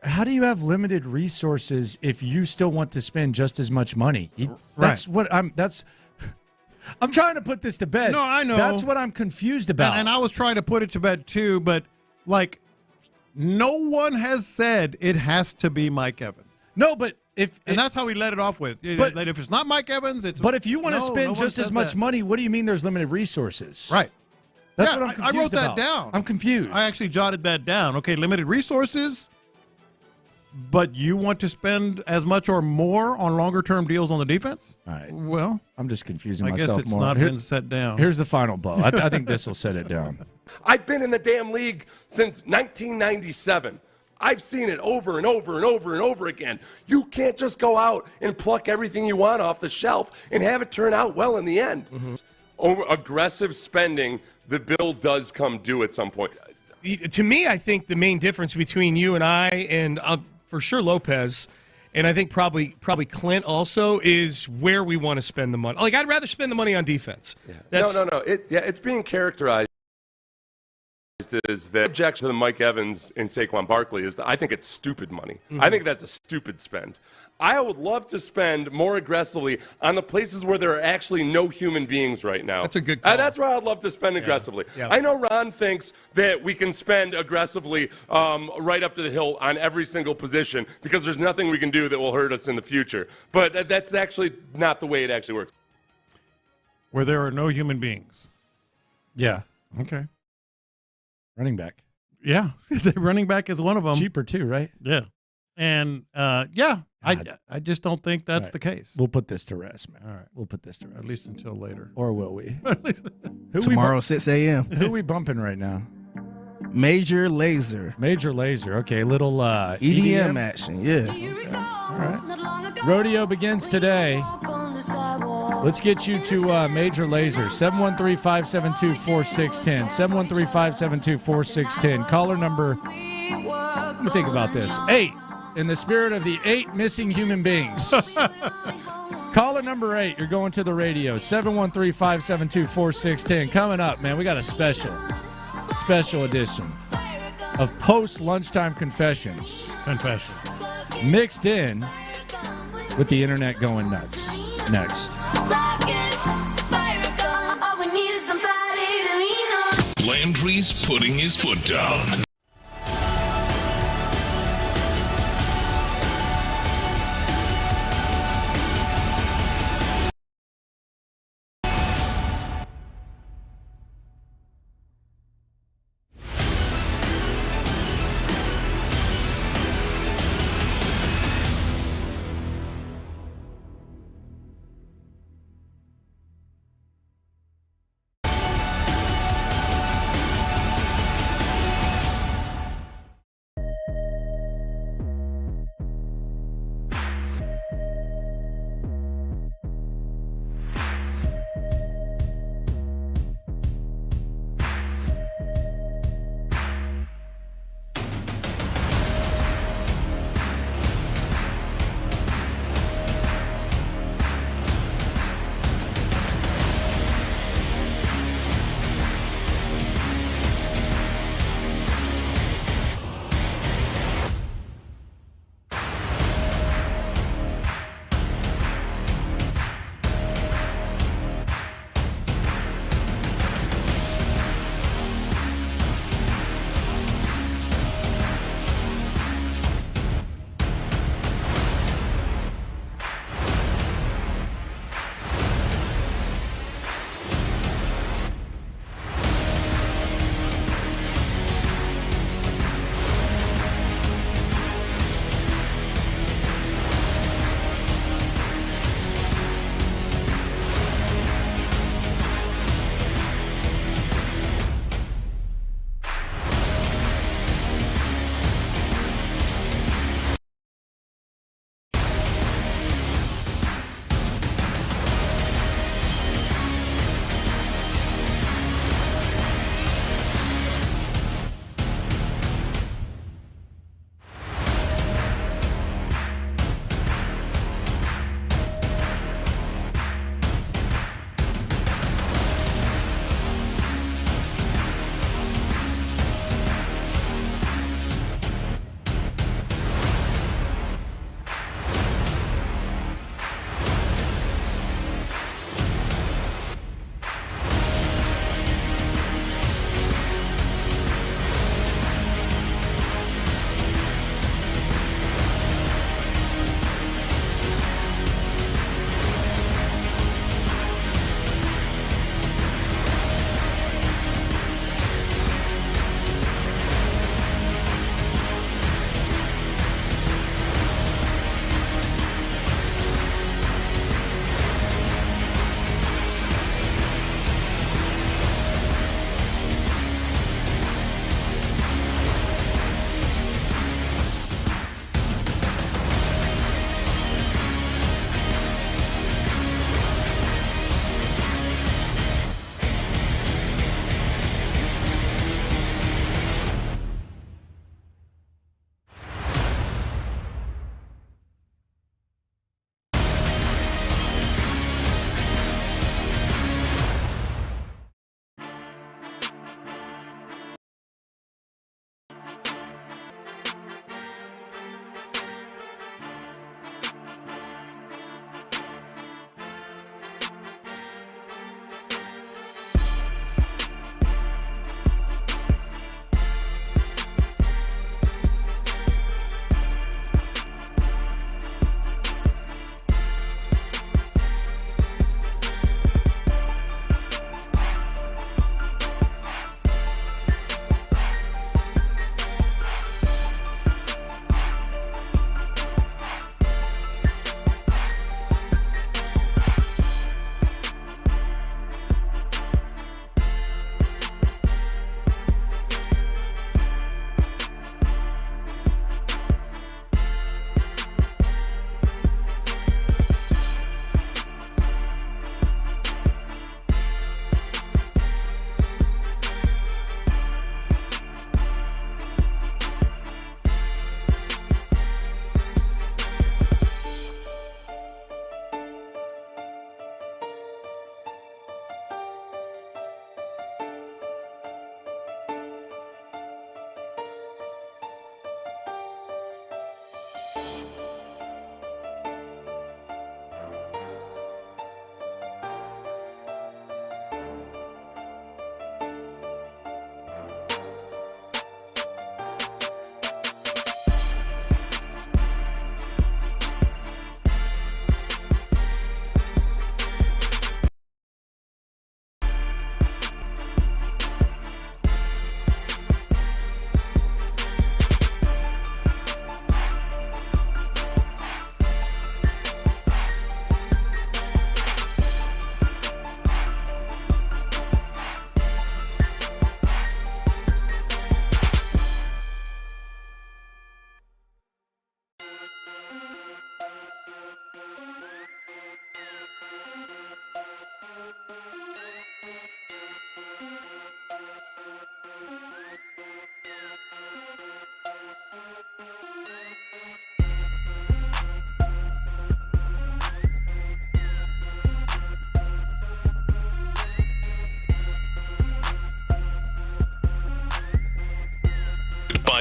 How do you have limited resources if you still want to spend just as much money? That's what I'm trying to put this to bed. No, I know. That's what I'm confused about. And I was trying to put it to bed too, but like no one has said it has to be Mike Evans. No, but that's how we let it off with. But if it's not Mike Evans, it's. But if you want to spend just as much money, what do you mean there's limited resources? Right. That's what I'm confused I wrote about. that down. I'm confused. I actually jotted that down. Okay, limited resources, but you want to spend as much or more on longer-term deals on the defense? All right. Well, I'm just confusing I myself guess it's more. not been set down. Here's the final blow. I think this will set it down. I've been in the damn league since 1997. I've seen it over and over and over and over again. You can't just go out and pluck everything you want off the shelf and have it turn out well in the end. Mm-hmm. Aggressive spending, the bill does come due at some point. To me, I think the main difference between you and I, and for sure Lopez, and I think probably Clint also, is where we want to spend the money. Like, I'd rather spend the money on defense. Yeah. No. It's being characterized is the objection to the Mike Evans and Saquon Barkley is that I think it's stupid money. Mm-hmm. I think that's a stupid spend. I would love to spend more aggressively on the places where there are actually no human beings right now. That's a good call. That's where I'd love to spend aggressively. Yeah. I know Ron thinks that we can spend aggressively right up to the hill on every single position because there's nothing we can do that will hurt us in the future. But that's actually not the way it actually works. Where there are no human beings. Yeah. Okay. Running back. Yeah. The running back is one of them. Cheaper too, right? Yeah. And, I just don't think that's the case. We'll put this to rest, man. All right. We'll put this to rest. At least until later. Or will we? Tomorrow, 6 a.m. Who are we bumping right now? Major Lazer. Major Lazer. Okay, little EDM action, yeah. All right. Rodeo begins today. Let's get you to Major Laser. 713-572-4610. 713-572-4610. Caller number, let me think about this, 8. In the spirit of the 8 missing human beings. Caller number 8, you're going to the radio. 713-572-4610. Coming up, man, we got a special edition of post-lunchtime confessions. Mixed in with the internet going nuts. Next. Landry's putting his foot down.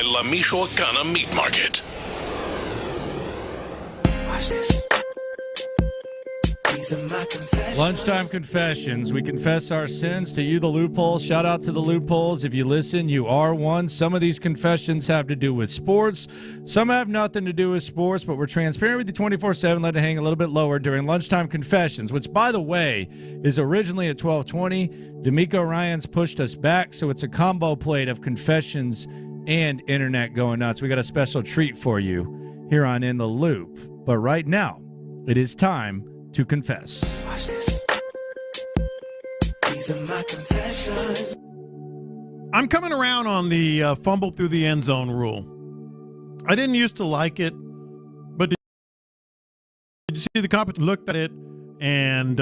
La Michoacana Meat Market. Watch this. These are my confessions. Lunchtime confessions. We confess our sins to you, the loopholes. Shout out to the loopholes. If you listen, you are one. Some of these confessions have to do with sports. Some have nothing to do with sports, but we're transparent with you 24/7. Let it hang a little bit lower during lunchtime confessions, which, by the way, is originally at 12:20. DeMeco Ryans pushed us back, so it's a combo plate of confessions and internet going nuts. We got a special treat for you here on In the Loop. But right now, it is time to confess. Watch this. These are my confessions. I'm coming around on the fumble through the end zone rule. I didn't used to like it, but did you see the competition looked at it and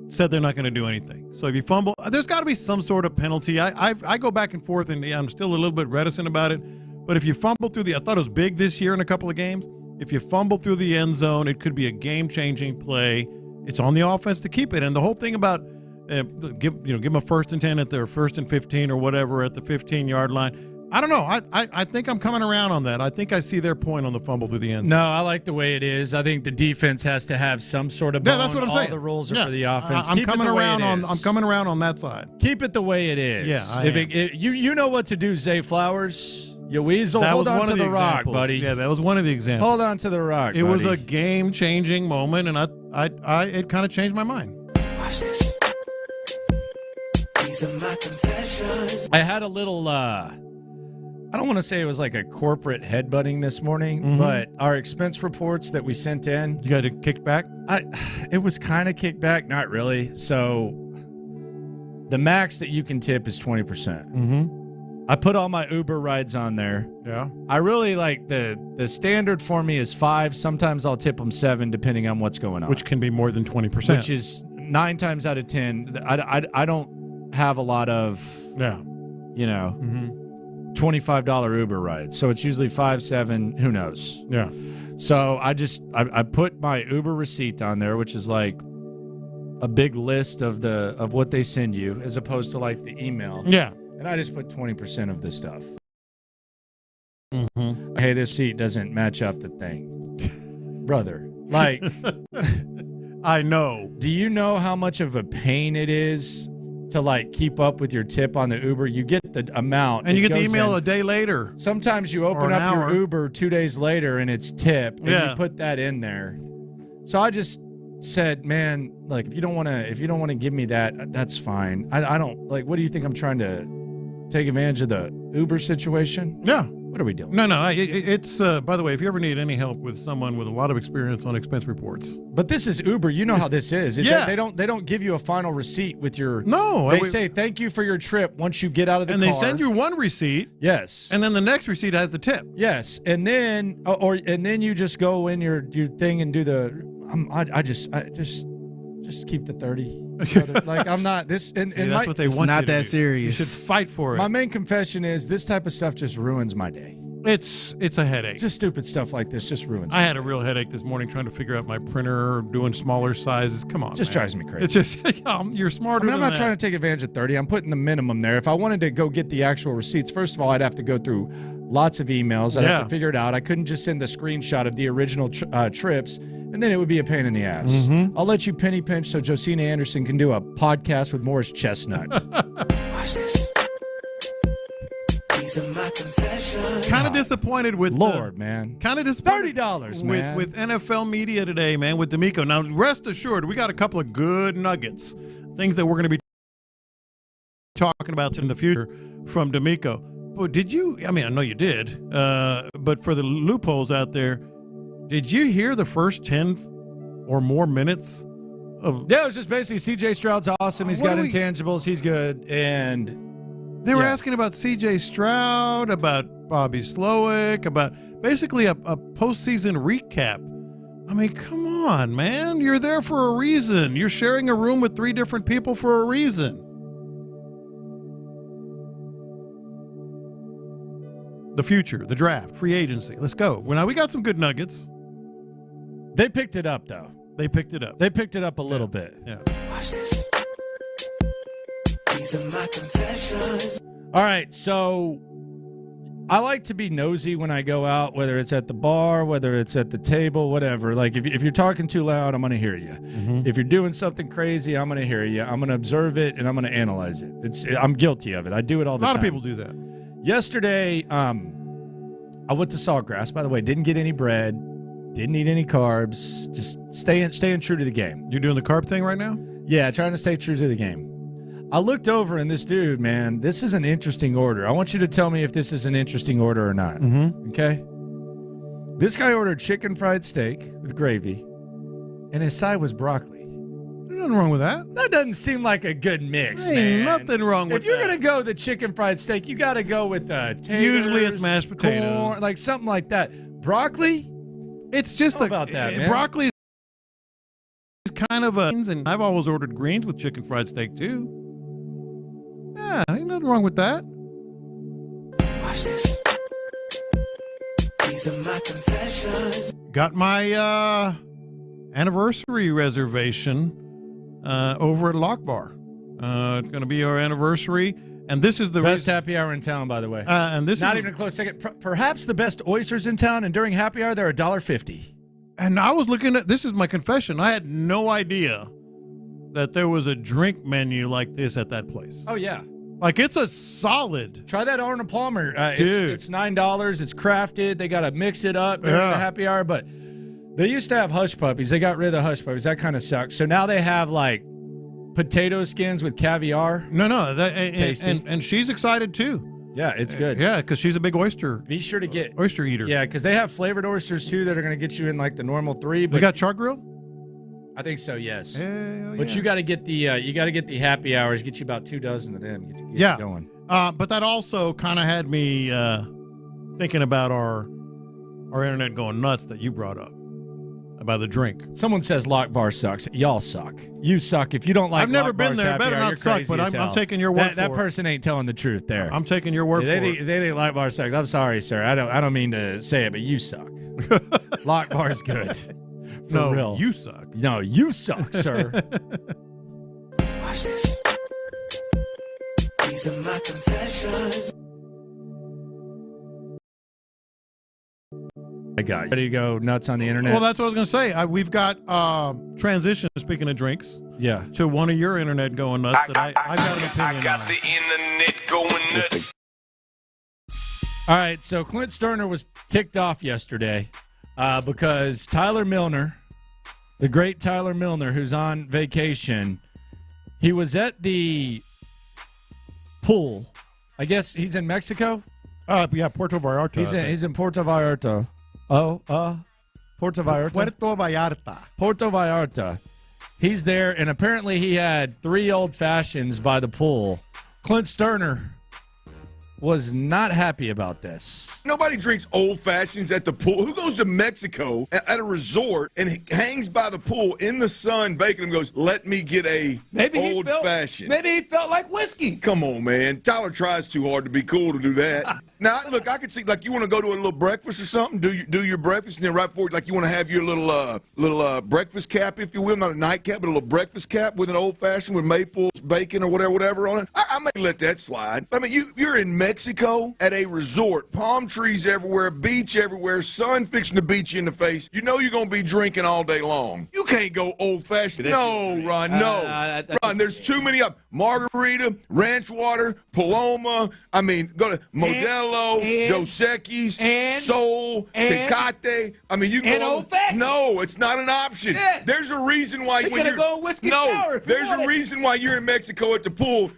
said they're not going to do anything? So if you fumble, there's got to be some sort of penalty. I go back and forth, and I'm still a little bit reticent about it. But if you fumble through I thought it was big this year in a couple of games. If you fumble through the end zone, it could be a game-changing play. It's on the offense to keep it. And the whole thing about give them a 1st and 10 at their 1st and 15 or whatever at the 15-yard line. I don't know. I think I'm coming around on that. I think I see their point on the fumble through the end zone. No, I like the way it is. I think the defense has to have some sort of bone. Yeah, that's what I'm saying. All the rules are for the offense. I'm coming around on that side. Keep it the way it is. Yeah, you know what to do, Zay Flowers. You weasel. Hold on to the rock, buddy. Yeah, that was one of the examples. Hold on to the rock, It was a game-changing moment, and it kind of changed my mind. Watch this. These are my confessions. I had a little, I don't want to say it was like a corporate headbutting this morning, but our expense reports that we sent in. You got it kicked back? It was kind of kicked back, not really. So the max that you can tip is 20%. Mm-hmm. I put all my Uber rides on there. Yeah. I really like the standard for me is 5. Sometimes I'll tip them 7 depending on what's going on. Which can be more than 20%. Which is 9 times out of 10. I don't have a lot of, $25 Uber rides. So it's usually 5, 7, who knows? Yeah. So I put my Uber receipt on there, which is like a big list of what they send you as opposed to like the email. Yeah. And I just put 20% of this stuff. Mm-hmm. Hey, this seat doesn't match up the thing. Brother, like. I know. Do you know how much of a pain it is to, like, keep up with your tip on the Uber? You get the amount. And you get the email a day later. Sometimes you open up your Uber 2 days later and it's tip. And you put that in there. So I just said, man, like, if you don't want to give me that, that's fine. I don't, like, what do you think I'm trying to take advantage of the Uber situation? Yeah. What are we doing? No. It's by the way, if you ever need any help with someone with a lot of experience on expense reports. But this is Uber. You know how this is. They don't give you a final receipt with your. No. They say thank you for your trip once you get out of the car. And they send you one receipt. Yes. And then the next receipt has the tip. Yes. And then you just go in your thing and do the. I just keep the 30. Like, I'm not this. And that's what they want. Not you to that do. serious. You should fight for it. My main confession is this type of stuff just ruins my day. It's a headache. Just stupid stuff like this just ruins. I had a real headache this morning trying to figure out my printer, doing smaller sizes. Come on, just drives me crazy. It's just you're smarter. I'm not trying to take advantage of 30. I'm putting the minimum there. If I wanted to go get the actual receipts, first of all, I'd have to go through lots of emails. I'd have to figure it out. I couldn't just send the screenshot of the original trips, and then it would be a pain in the ass. Mm-hmm. I'll let you penny pinch so Josina Anderson can do a podcast with Morris Chestnut. Watch this. These are my confessions. Kind of disappointed with man. Kind of disappointed. $30, man. With NFL media today, man. With DeMeco. Now, rest assured, we got a couple of good nuggets, things that we're going to be talking about in the future from DeMeco. But did you? I mean, I know you did. But for the loopholes out there, did you hear the first 10 or more minutes of? Yeah, it was just basically C.J. Stroud's awesome. He's got intangibles. He's good, and. They were asking about C.J. Stroud, about Bobby Slowick, about basically a postseason recap. I mean, come on, man. You're there for a reason. You're sharing a room with 3 different people for a reason. The future, the draft, free agency. Let's go. Well, now we got some good nuggets. They picked it up, though. They picked it up. They picked it up a little bit. Yeah. Watch this. These are my confessions. All right, so I like to be nosy when I go out, whether it's at the bar, whether it's at the table, whatever. Like, if you're talking too loud, I'm going to hear you. If you're doing something crazy, I'm going to hear you. I'm going to observe it, and I'm going to analyze it. I'm guilty of it. I do it all the time. A lot of people do that. Yesterday, I went to Saltgrass. By the way, didn't get any bread, didn't eat any carbs, just staying true to the game. You're doing the carb thing right now? Yeah, trying to stay true to the game. I looked over, and this dude, man, this is an interesting order. I want you to tell me if this is an interesting order or not. Okay? This guy ordered chicken fried steak with gravy, and his side was broccoli. There's nothing wrong with that. That doesn't seem like a good mix, Ain't man. nothing wrong with that. If you're going to go the chicken fried steak, you got to go with taters, usually it's mashed potatoes. corn, like something like that. Broccoli? It's just about that, man. Broccoli is kind of a, and I've always ordered greens with chicken fried steak too. Yeah, ain't nothing wrong with that. Watch this. These are my confessions. Got my anniversary reservation over at Lock Bar. It's going to be our anniversary, and this is the best happy hour in town, by the way. And this not is even a close second. Perhaps the best oysters in town, and during happy hour they're $1.50. And I was looking at this is my confession. I had no idea that there was a drink menu like this at that place. Oh yeah. Like, it's a solid. Try that Arnold Palmer. Dude. It's $9. It's crafted. They got to mix it up during the happy hour. But they used to have hush puppies. They got rid of the hush puppies. That kind of sucks. So now they have, like, potato skins with caviar. No. Tasty. And she's excited, too. Yeah, it's good. Yeah, because she's a big oyster. Be sure to get oyster eater. Yeah, because they have flavored oysters, too, that are going to get you in, like, the normal 3. But They got char grill? I think so, yes. But you got to get the happy hours. Get you about 2 dozen of them. Get you going. But that also kind of had me thinking about our internet going nuts that you brought up about the drink. Someone says Lock Bar sucks. Y'all suck. You suck. If you don't like I've never Lock been Bar's there. happy Better hour, not you're suck, crazy but as I'm hell. taking your word for that it. person ain't telling the truth there. I'm taking your word for it. They think Lock Bar sucks. I'm sorry, sir. I don't mean to say it, but you suck. Lock Bar's good. For real. You suck. No, you suck, sir. Watch this. These are my confessions. I got you. Ready to go nuts on the internet? Well, that's what I was going to say. We've got transition, speaking of drinks, to one of your internet going nuts that I've got an opinion I got on. the internet going nuts. All right, so Clint Stoerner was ticked off yesterday because Tyler Milner, the great Tyler Milner, who's on vacation, he was at the pool. I guess he's in Mexico? Yeah, Puerto Vallarta. He's in Puerto Vallarta. Puerto Vallarta? Puerto Vallarta. Puerto Vallarta. He's there, and apparently he had 3 old fashions by the pool. Clint Stoerner was not happy about this. Nobody drinks old fashions at the pool. Who goes to Mexico at a resort and hangs by the pool in the sun baking and goes, let me get a old fashioned? Maybe he felt like whiskey. Come on, man. Tyler tries too hard to be cool to do that. Now, look, I could see, like, you want to go to a little breakfast or something, do your breakfast, and then right before, like, you want to have your little breakfast cap, if you will, not a nightcap, but a little breakfast cap with an old-fashioned with maple, bacon, or whatever on it. I may let that slide. I mean, you're in Mexico at a resort, palm trees everywhere, beach everywhere, sun fixing to beat you in the face. You know you're going to be drinking all day long. You can't go old-fashioned. No, Ron, no. Ron, there's too many of them. Margarita, ranch water, Paloma, I mean, go to Modelo, Dos Equis, Sol, Tecate. I mean, you and go. old-fashioned. No, it's not an option. Yes. There's a reason why You're when gonna you're go whiskey sour if you there's want a it. reason why you're in Mexico at the pool.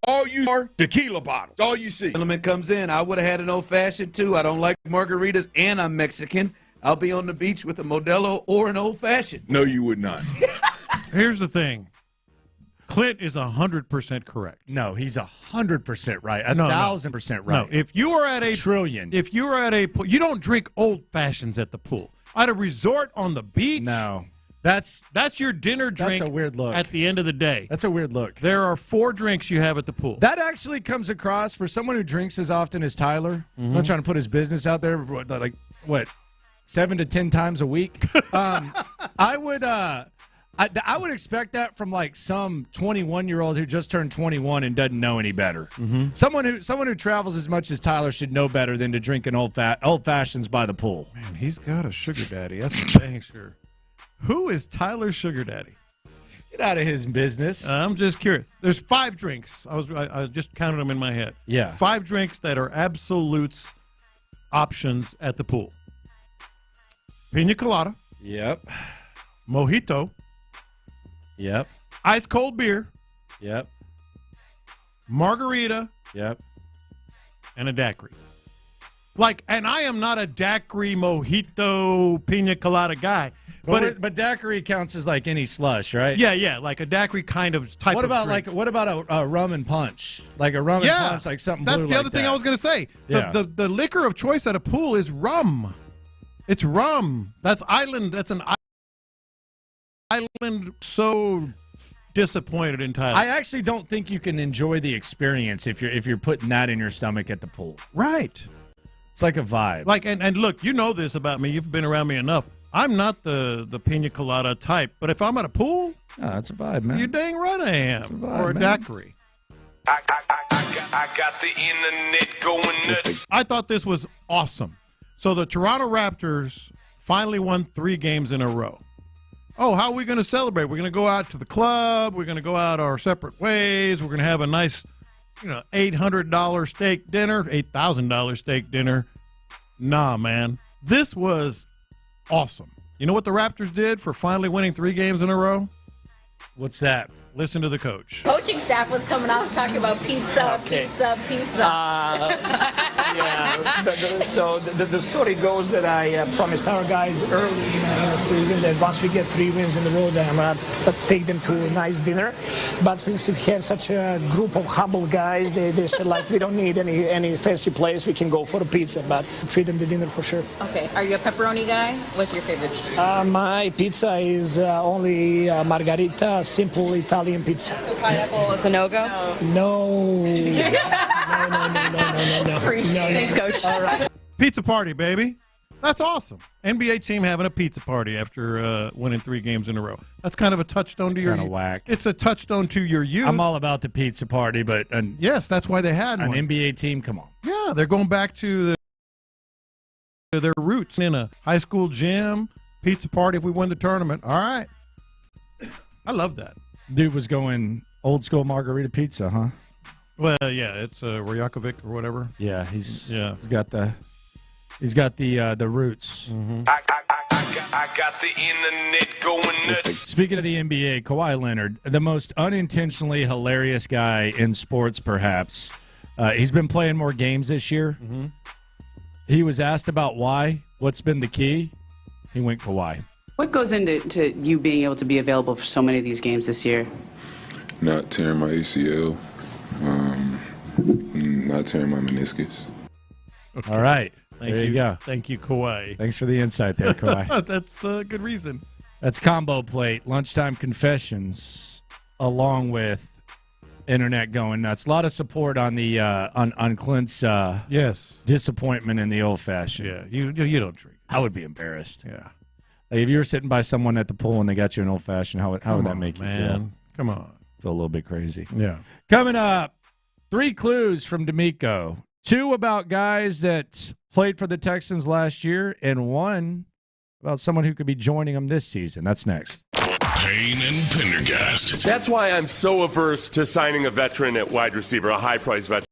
All you are tequila bottles. All you see. Gentleman comes in. I would have had an old fashioned too. I don't like margaritas, and I'm Mexican. I'll be on the beach with a Modelo or an old fashioned. No, you would not. Here's the thing. Clint is 100% correct. No, he's 100% right. 1,000% right. No, if you are at a trillion, if you are at a pool, you don't drink old fashions at the pool. At a resort on the beach, no, that's your dinner drink. That's a weird look. At the end of the day, that's a weird look. There are 4 drinks you have at the pool. That actually comes across for someone who drinks as often as Tyler. I'm not trying to put his business out there, like what, 7 to 10 times a week. I I would expect that from like some 21-year-old who just turned 21 and doesn't know any better. Mm-hmm. Someone who travels as much as Tyler should know better than to drink an old fashions by the pool. Man, he's got a sugar daddy. That's for dang sure. Who is Tyler's sugar daddy? Get out of his business. I'm just curious. There's 5 drinks. I just counted them in my head. Yeah. 5 drinks that are absolutes options at the pool. Pina colada. Yep. Mojito. Yep. Ice cold beer. Yep. Margarita. Yep. And a daiquiri. And I am not a daiquiri, mojito, pina colada guy. But daiquiri counts as like any slush, right? Yeah, like a daiquiri kind of type What of drink. what about a rum and punch? Like a rum and punch, like something that's blue the like other thing that. I was going to say. Yeah. The liquor of choice at a pool is rum. It's rum. That's island. That's an island. So disappointed in Thailand. I actually don't think you can enjoy the experience if you're putting that in your stomach at the pool. Right. It's like a vibe. And look, you know this about me. You've been around me enough. I'm not the pina colada type, but if I'm at a pool, that's a vibe, man. You're dang right I am. It's a vibe, or a man. daiquiri. I got the internet going nuts. I thought this was awesome. So the Toronto Raptors finally won 3 games in a row. Oh, how are we going to celebrate? We're going to go out to the club. We're going to go out our separate ways. We're going to have a nice, $800 steak dinner, $8,000 steak dinner. Nah, man. This was awesome. You know what the Raptors did for finally winning 3 games in a row? What's that? Listen to the coach. Coaching staff was coming out talking about pizza. So the story goes that I promised our guys early in the season that once we get 3 wins in the row, then I'm going to take them to a nice dinner. But since we have such a group of humble guys, they said, we don't need any fancy place. We can go for a pizza, but treat them to dinner for sure. Okay. Are you a pepperoni guy? What's your favorite? My pizza is only margarita, simple Italian pizza. So pineapple is a no-go? No. No. Appreciate it. Thanks, Coach. All right. Pizza party, baby. That's awesome. NBA team having a pizza party after winning 3 games in a row. That's kind of a touchstone to your kind of whack. It's a touchstone to your youth. I'm all about the pizza party, but yes, that's why they had an one. NBA team. Come on. Yeah, they're going back to their roots in a high school gym. Pizza party if we win the tournament. All right. I love that. Dude was going old school margarita pizza, huh? Well, yeah, it's Rajakovic or whatever. Yeah, he's got the roots. Mm-hmm. I got the internet going nuts. Speaking of the NBA, Kawhi Leonard, the most unintentionally hilarious guy in sports, perhaps. He's been playing more games this year. Mm-hmm. He was asked about why. What's been the key? He went Kawhi. What goes into you being able to be available for so many of these games this year? Not tearing my ACL, not tearing my meniscus. Okay. All right. Thank there you go. Thank you, Kawhi. Thanks for the insight there, Kawhi. That's a good reason. That's Combo Plate, Lunchtime Confessions, along with Internet Going Nuts. A lot of support on the on Clint's yes disappointment in the old fashioned. Yeah, you don't drink. I would be embarrassed. Yeah. Like if you were sitting by someone at the pool and they got you an old fashioned, how would that make you feel? Come on. Feel a little bit crazy. Yeah. Coming up, 3 clues from DeMeco. 2 about guys that played for the Texans last year, and 1 about someone who could be joining them this season. That's next. Payne and Pendergast. That's why I'm so averse to signing a veteran at wide receiver, a high-priced veteran.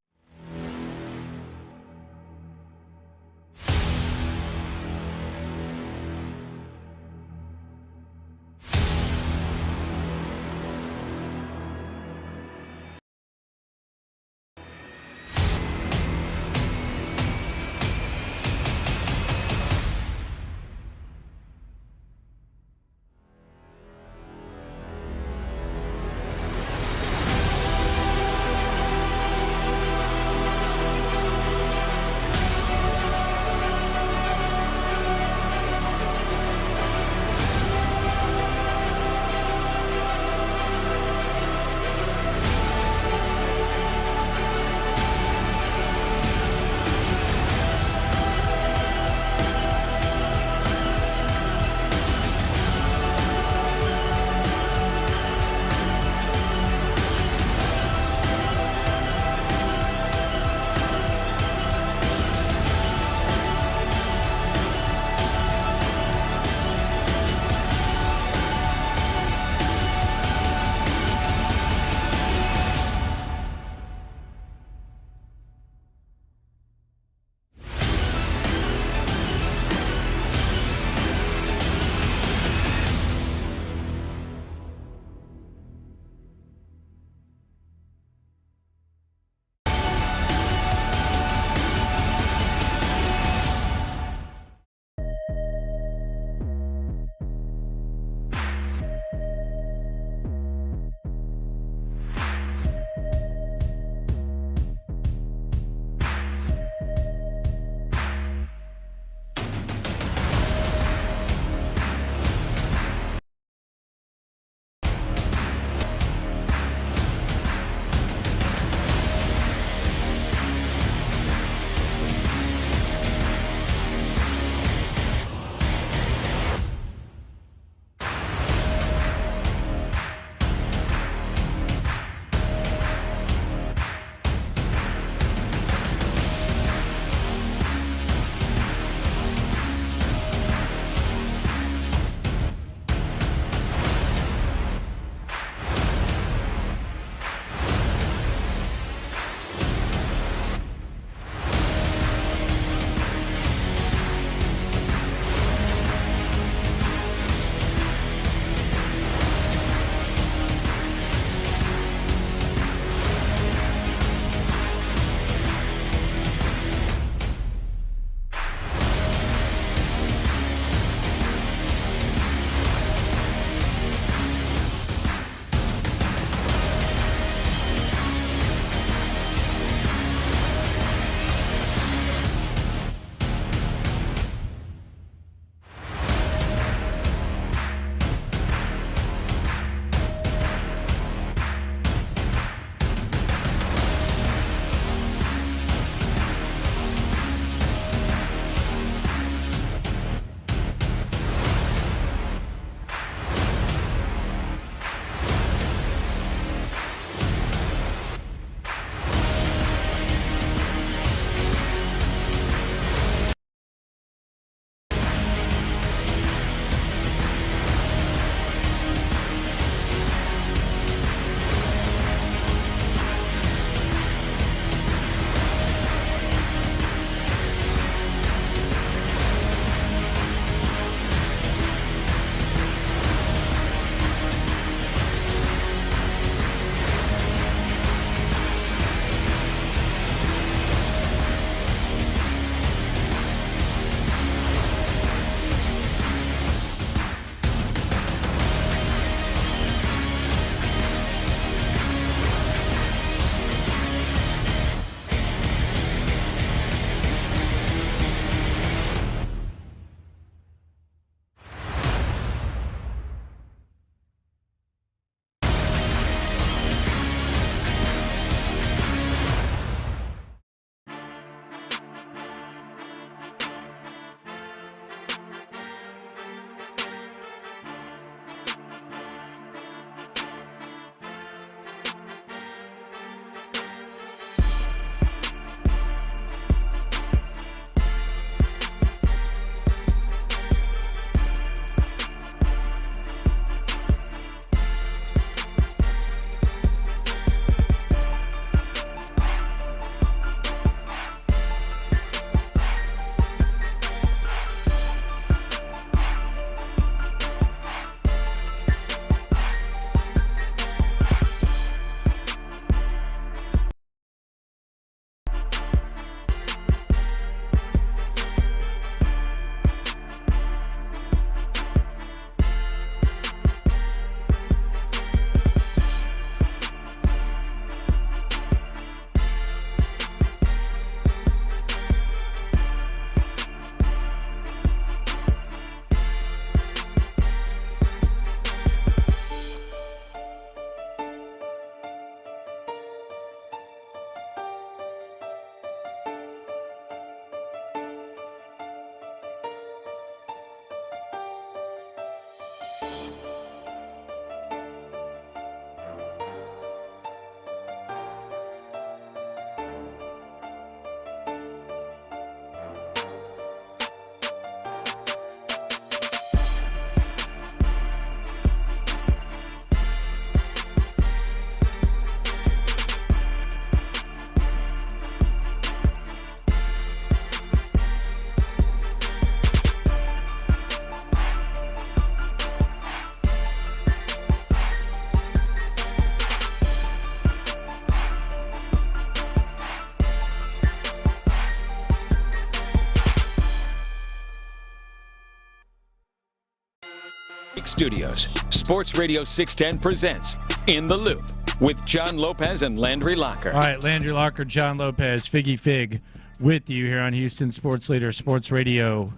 Studios, Sports Radio 610 presents In the Loop with John Lopez and Landry Locker. All right, Landry Locker, John Lopez, Figgy Fig with you here on Houston Sports Leader, Sports Radio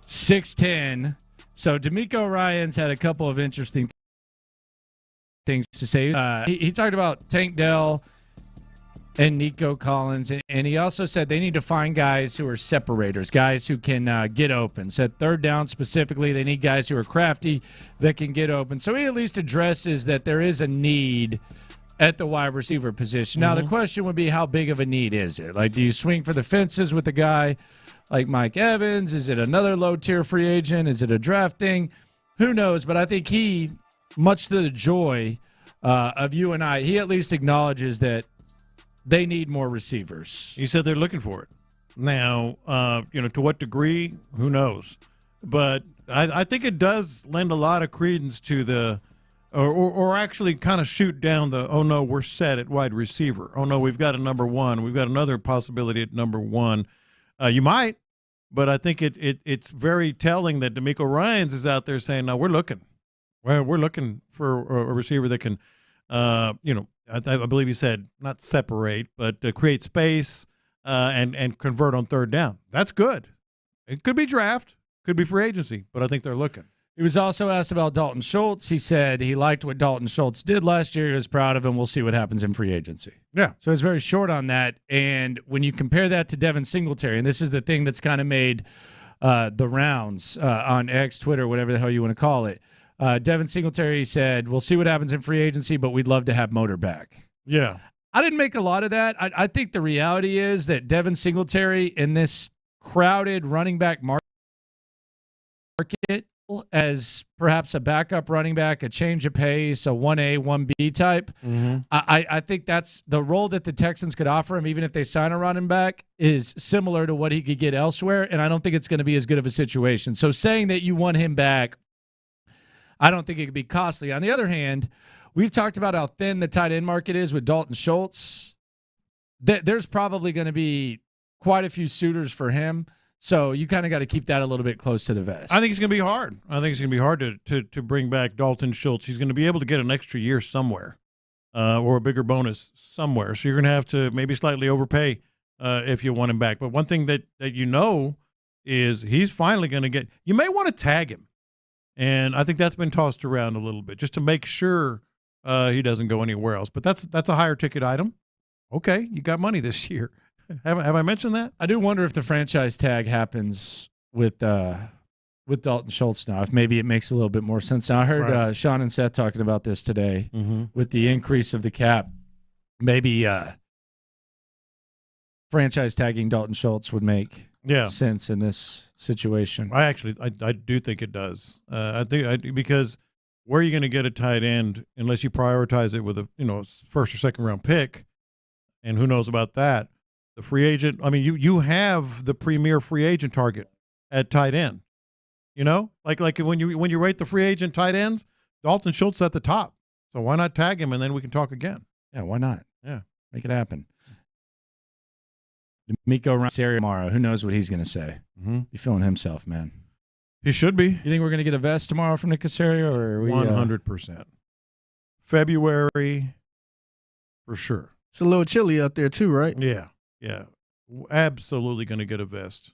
610. So DeMeco Ryans had a couple of interesting things to say. He talked about Tank Dell and Nico Collins, and he also said they need to find guys who are separators, guys who can get open. Said third down specifically, they need guys who are crafty that can get open. So he at least addresses that there is a need at the wide receiver position. Now, the question would be, how big of a need is it? Like, do you swing for the fences with a guy like Mike Evans? Is it another low-tier free agent? Is it a draft thing? Who knows? But I think he, much to the joy of you and I, he at least acknowledges that they need more receivers. He said they're looking for it. Now, to what degree, who knows? But I think it does lend a lot of credence to the or actually kind of shoot down the, oh, no, we're set at wide receiver. Oh, no, we've got a number one. We've got another possibility at number one. You might, but I think it's very telling that DeMeco Ryans is out there saying, no, we're looking. We're looking for a receiver that can, I believe he said not separate, but create space and convert on third down. That's good. It could be draft, could be free agency, but I think they're looking. He was also asked about Dalton Schultz. He said he liked what Dalton Schultz did last year. He was proud of him. We'll see what happens in free agency. Yeah. So he's very short on that. And when you compare that to Devin Singletary, and this is the thing that's kind of made the rounds on X, Twitter, whatever the hell you want to call it, Devin Singletary said, we'll see what happens in free agency, but we'd love to have Motor back. Yeah. I didn't make a lot of that. I think the reality is that Devin Singletary in this crowded running back market as perhaps a backup running back, a change of pace, a 1A, 1B type, I think that's the role that the Texans could offer him, even if they sign a running back, is similar to what he could get elsewhere, and I don't think it's going to be as good of a situation. So saying that you want him back, I don't think it could be costly. On the other hand, we've talked about how thin the tight end market is with Dalton Schultz. There's probably going to be quite a few suitors for him, so you kind of got to keep that a little bit close to the vest. I think it's going to be hard. I think it's going to be hard to bring back Dalton Schultz. He's going to be able to get an extra year somewhere or a bigger bonus somewhere. So you're going to have to maybe slightly overpay if you want him back. But one thing that you know is he's finally going to get – you may want to tag him. And I think that's been tossed around a little bit just to make sure he doesn't go anywhere else. But that's a higher ticket item. Okay, you got money this year. Have I mentioned that? I do wonder if the franchise tag happens with Dalton Schultz now, if maybe it makes a little bit more sense. Now, I heard Sean and Seth talking about this today with the increase of the cap. Maybe franchise tagging Dalton Schultz would make sense in this situation. I do think it does. I think because where are you going to get a tight end unless you prioritize it with a first or second round pick, and who knows about that? The free agent. I mean, you have the premier free agent target at tight end. Like when you rate the free agent tight ends, Dalton Schultz at the top. So why not tag him and then we can talk again? Yeah, why not? Yeah, make it happen. DeMeco Ryans tomorrow. Who knows what he's going to say? He's feeling himself, man. He should be. You think we're going to get a vest tomorrow from Nick Caserio, or are we 100%? February, for sure. It's a little chilly out there too, right? Yeah. Absolutely going to get a vest.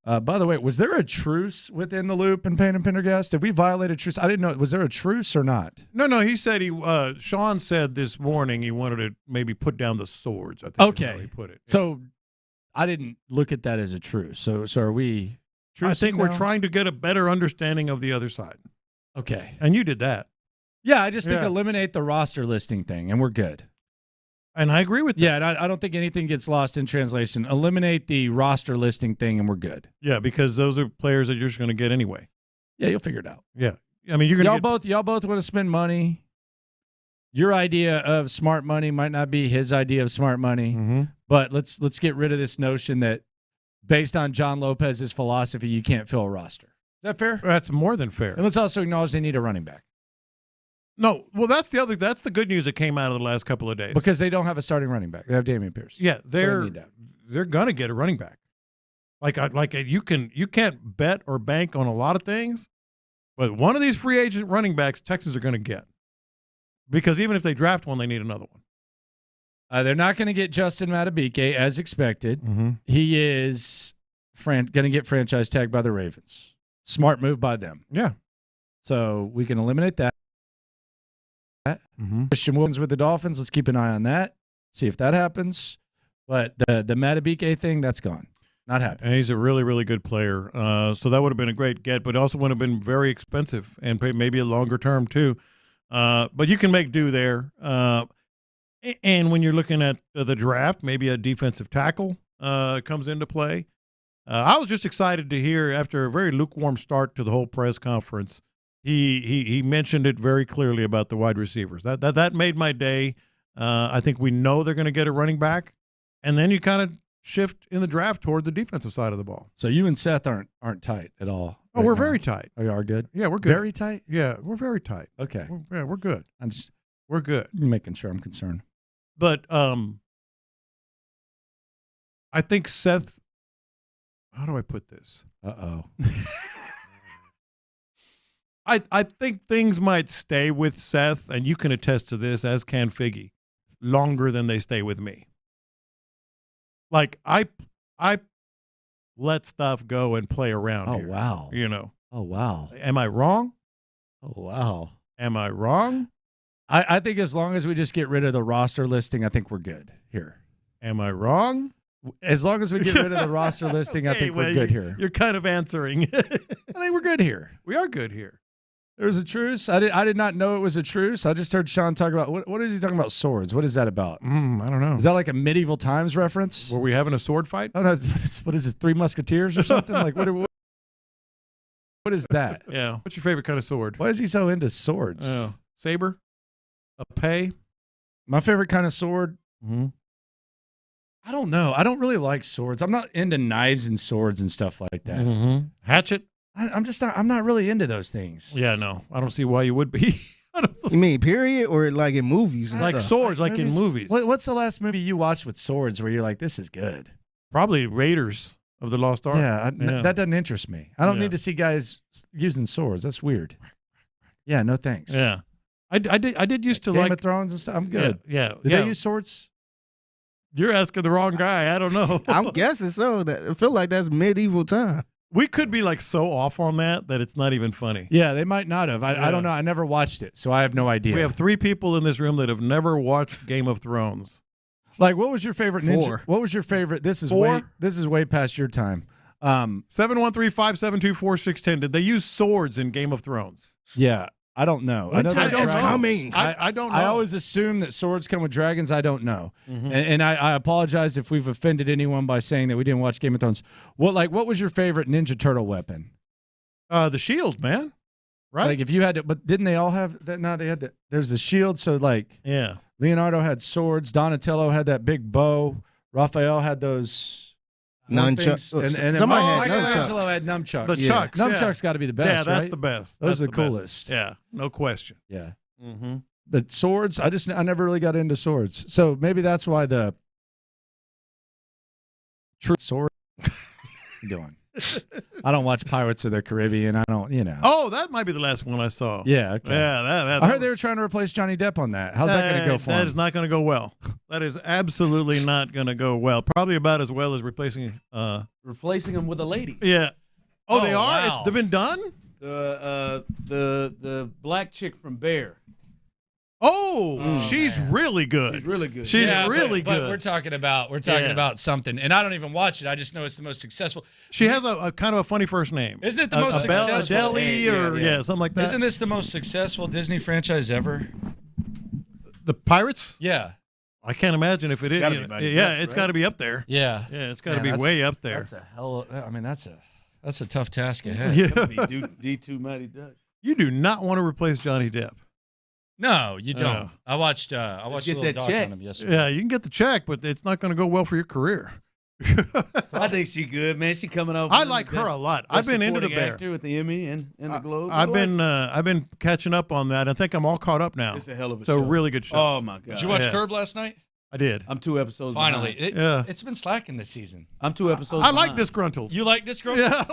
By the way, was there a truce within the loop in Payne and Pendergast? Did we violate a truce? I didn't know. Was there a truce or not? No. He said Sean said this morning he wanted to maybe put down the swords. I think is how he put it. So I didn't look at that as a truce. So are we? I think we're trying to get a better understanding of the other side. Okay. And you did that. Yeah, I just think eliminate the roster listing thing, and we're good. And I agree with that. Yeah, and I don't think anything gets lost in translation. Eliminate the roster listing thing, and we're good. Yeah, because those are players that you're just going to get anyway. Yeah, you'll figure it out. Yeah, I mean, you're going to y'all both want to spend money. Your idea of smart money might not be his idea of smart money, but let's get rid of this notion that based on John Lopez's philosophy, you can't fill a roster. Is that fair? That's more than fair. And let's also acknowledge they need a running back. No, well, that's the good news that came out of the last couple of days. Because they don't have a starting running back. They have Damian Pierce. Yeah, they need that. They're gonna get a running back. You can't bet or bank on a lot of things, But one of these free agent running backs, Texans are going to get. Because even if they draft one, they need another one. They're not going to get Justin Madubuike as expected. He is going to get franchise tagged by the Ravens. Smart move by them. Yeah. So we can eliminate that. Christian Wilkins with the Dolphins. Let's keep an eye on that. See if that happens. But the Madubuike thing, that's gone. Not happening. And he's a really, really good player. So that would have been a great get, but also would have been very expensive and maybe a longer term too. But you can make do there. And when you're looking at the draft, maybe a defensive tackle comes into play. I was just excited to hear after a very lukewarm start to the whole press conference, he mentioned it very clearly about the wide receivers. That made my day. I think we know they're going to get a running back, and then you kind of shift in the draft toward the defensive side of the ball. So you and Seth aren't tight at all. Oh, we're very tight. Oh, you are good? Yeah, we're good. Very tight? Yeah, we're very tight. Okay. We're good. We're good. Making sure I'm concerned. But I think Seth, how do I put this? Uh-oh. I think things might stay with Seth, and you can attest to this, as can Figgy, longer than they stay with me. Like, I let stuff go and play around here. Oh, wow. You know. Oh, wow. Am I wrong? Oh, wow. Am I wrong? I think as long as we just get rid of the roster listing, I think we're good here. Am I wrong? As long as we get rid of the roster listing, I think we're good here. You're kind of answering. I think we're good here. We are good here. There was a truce. I did not know it was a truce. I just heard Sean talk about what is he talking about? Swords. What is that about? I don't know. Is that like a medieval times reference? Were we having a sword fight? Oh no. What is this? Three Musketeers or something? Like what is that? Yeah. What's your favorite kind of sword? Why is he so into swords? Saber? A pay? My favorite kind of sword? I don't know. I don't really like swords. I'm not into knives and swords and stuff like that. Hatchet? I'm not really into those things. Yeah, no. I don't see why you would be. You mean period or like in movies and like stuff? Swords, like in movies. What's the last movie you watched with swords where you're like, this is good? Probably Raiders of the Lost Ark. Yeah, that doesn't interest me. I don't need to see guys using swords. That's weird. Yeah, no thanks. Yeah. I did used to Game like of Thrones and stuff. I'm good. Yeah. Did they use swords? You're asking the wrong guy. I don't know. I'm guessing so. I feel like that's medieval time. We could be like so off on that it's not even funny. Yeah, they might not have. I don't know. I never watched it, so I have no idea. We have 3 people in this room that have never watched Game of Thrones. Like, what was your favorite ninja? 4. What was your favorite? This is 4? way past your time. 713-572-4610. Did they use swords in Game of Thrones? Yeah. I don't know. I don't know. I don't know. I always assume that swords come with dragons. I don't know. And I apologize if we've offended anyone by saying that we didn't watch Game of Thrones. What was your favorite Ninja Turtle weapon? The shield, man. Right? Like if you had to, but didn't they all have that? No, they had that. There's the shield. So like, yeah. Leonardo had swords. Donatello had that big bow. Raphael had those nunchucks. And somebody had Michelangelo nunchucks. had nunchucks. The chucks. Nunchucks got to be the best. Yeah, that's right? the best. Those are That's the best. coolest. Yeah, no question. Yeah. Mm-hmm. The swords, I never really got into swords. So maybe that's why the true sword doing. I don't watch Pirates of the Caribbean. I don't, Oh, that might be the last one I saw. Yeah, okay. Yeah, I heard they were trying to replace Johnny Depp on that. How's that going to go for him? That is not going to go well. That is absolutely not going to go well. Probably about as well as replacing him with a lady. Yeah. Oh, they are? Wow. It's been done? The black chick from Bear. Oh, she's really good. She's really good. She's really but good. we're talking about something, and I don't even watch it. I just know it's the most successful. She has a kind of a funny first name. Isn't it the most successful? Deli or something like that. Isn't this the most successful Disney franchise ever? The Pirates? Yeah. I can't imagine if it is. It's got to be up there. Yeah. Yeah, it's got to be way up there. That's a hell. That's a tough task ahead. Yeah. D2 Mighty Ducks. You do not want to replace Johnny Depp. No, you don't. I watched a little doc on him yesterday. Yeah, you can get the check, but it's not going to go well for your career. I think she's good, man. She coming off. I like her a lot. I've been into the Bear with the Emmy and the Globe. I've been catching up on that. I think I'm all caught up now. It's a hell of a show. It's a really good show. Oh my god! Did you watch Curb last night? I did. I'm 2 episodes Finally. behind. It's been slacking this season. I'm 2 episodes I behind. like disgruntled. You like disgruntled? Yeah,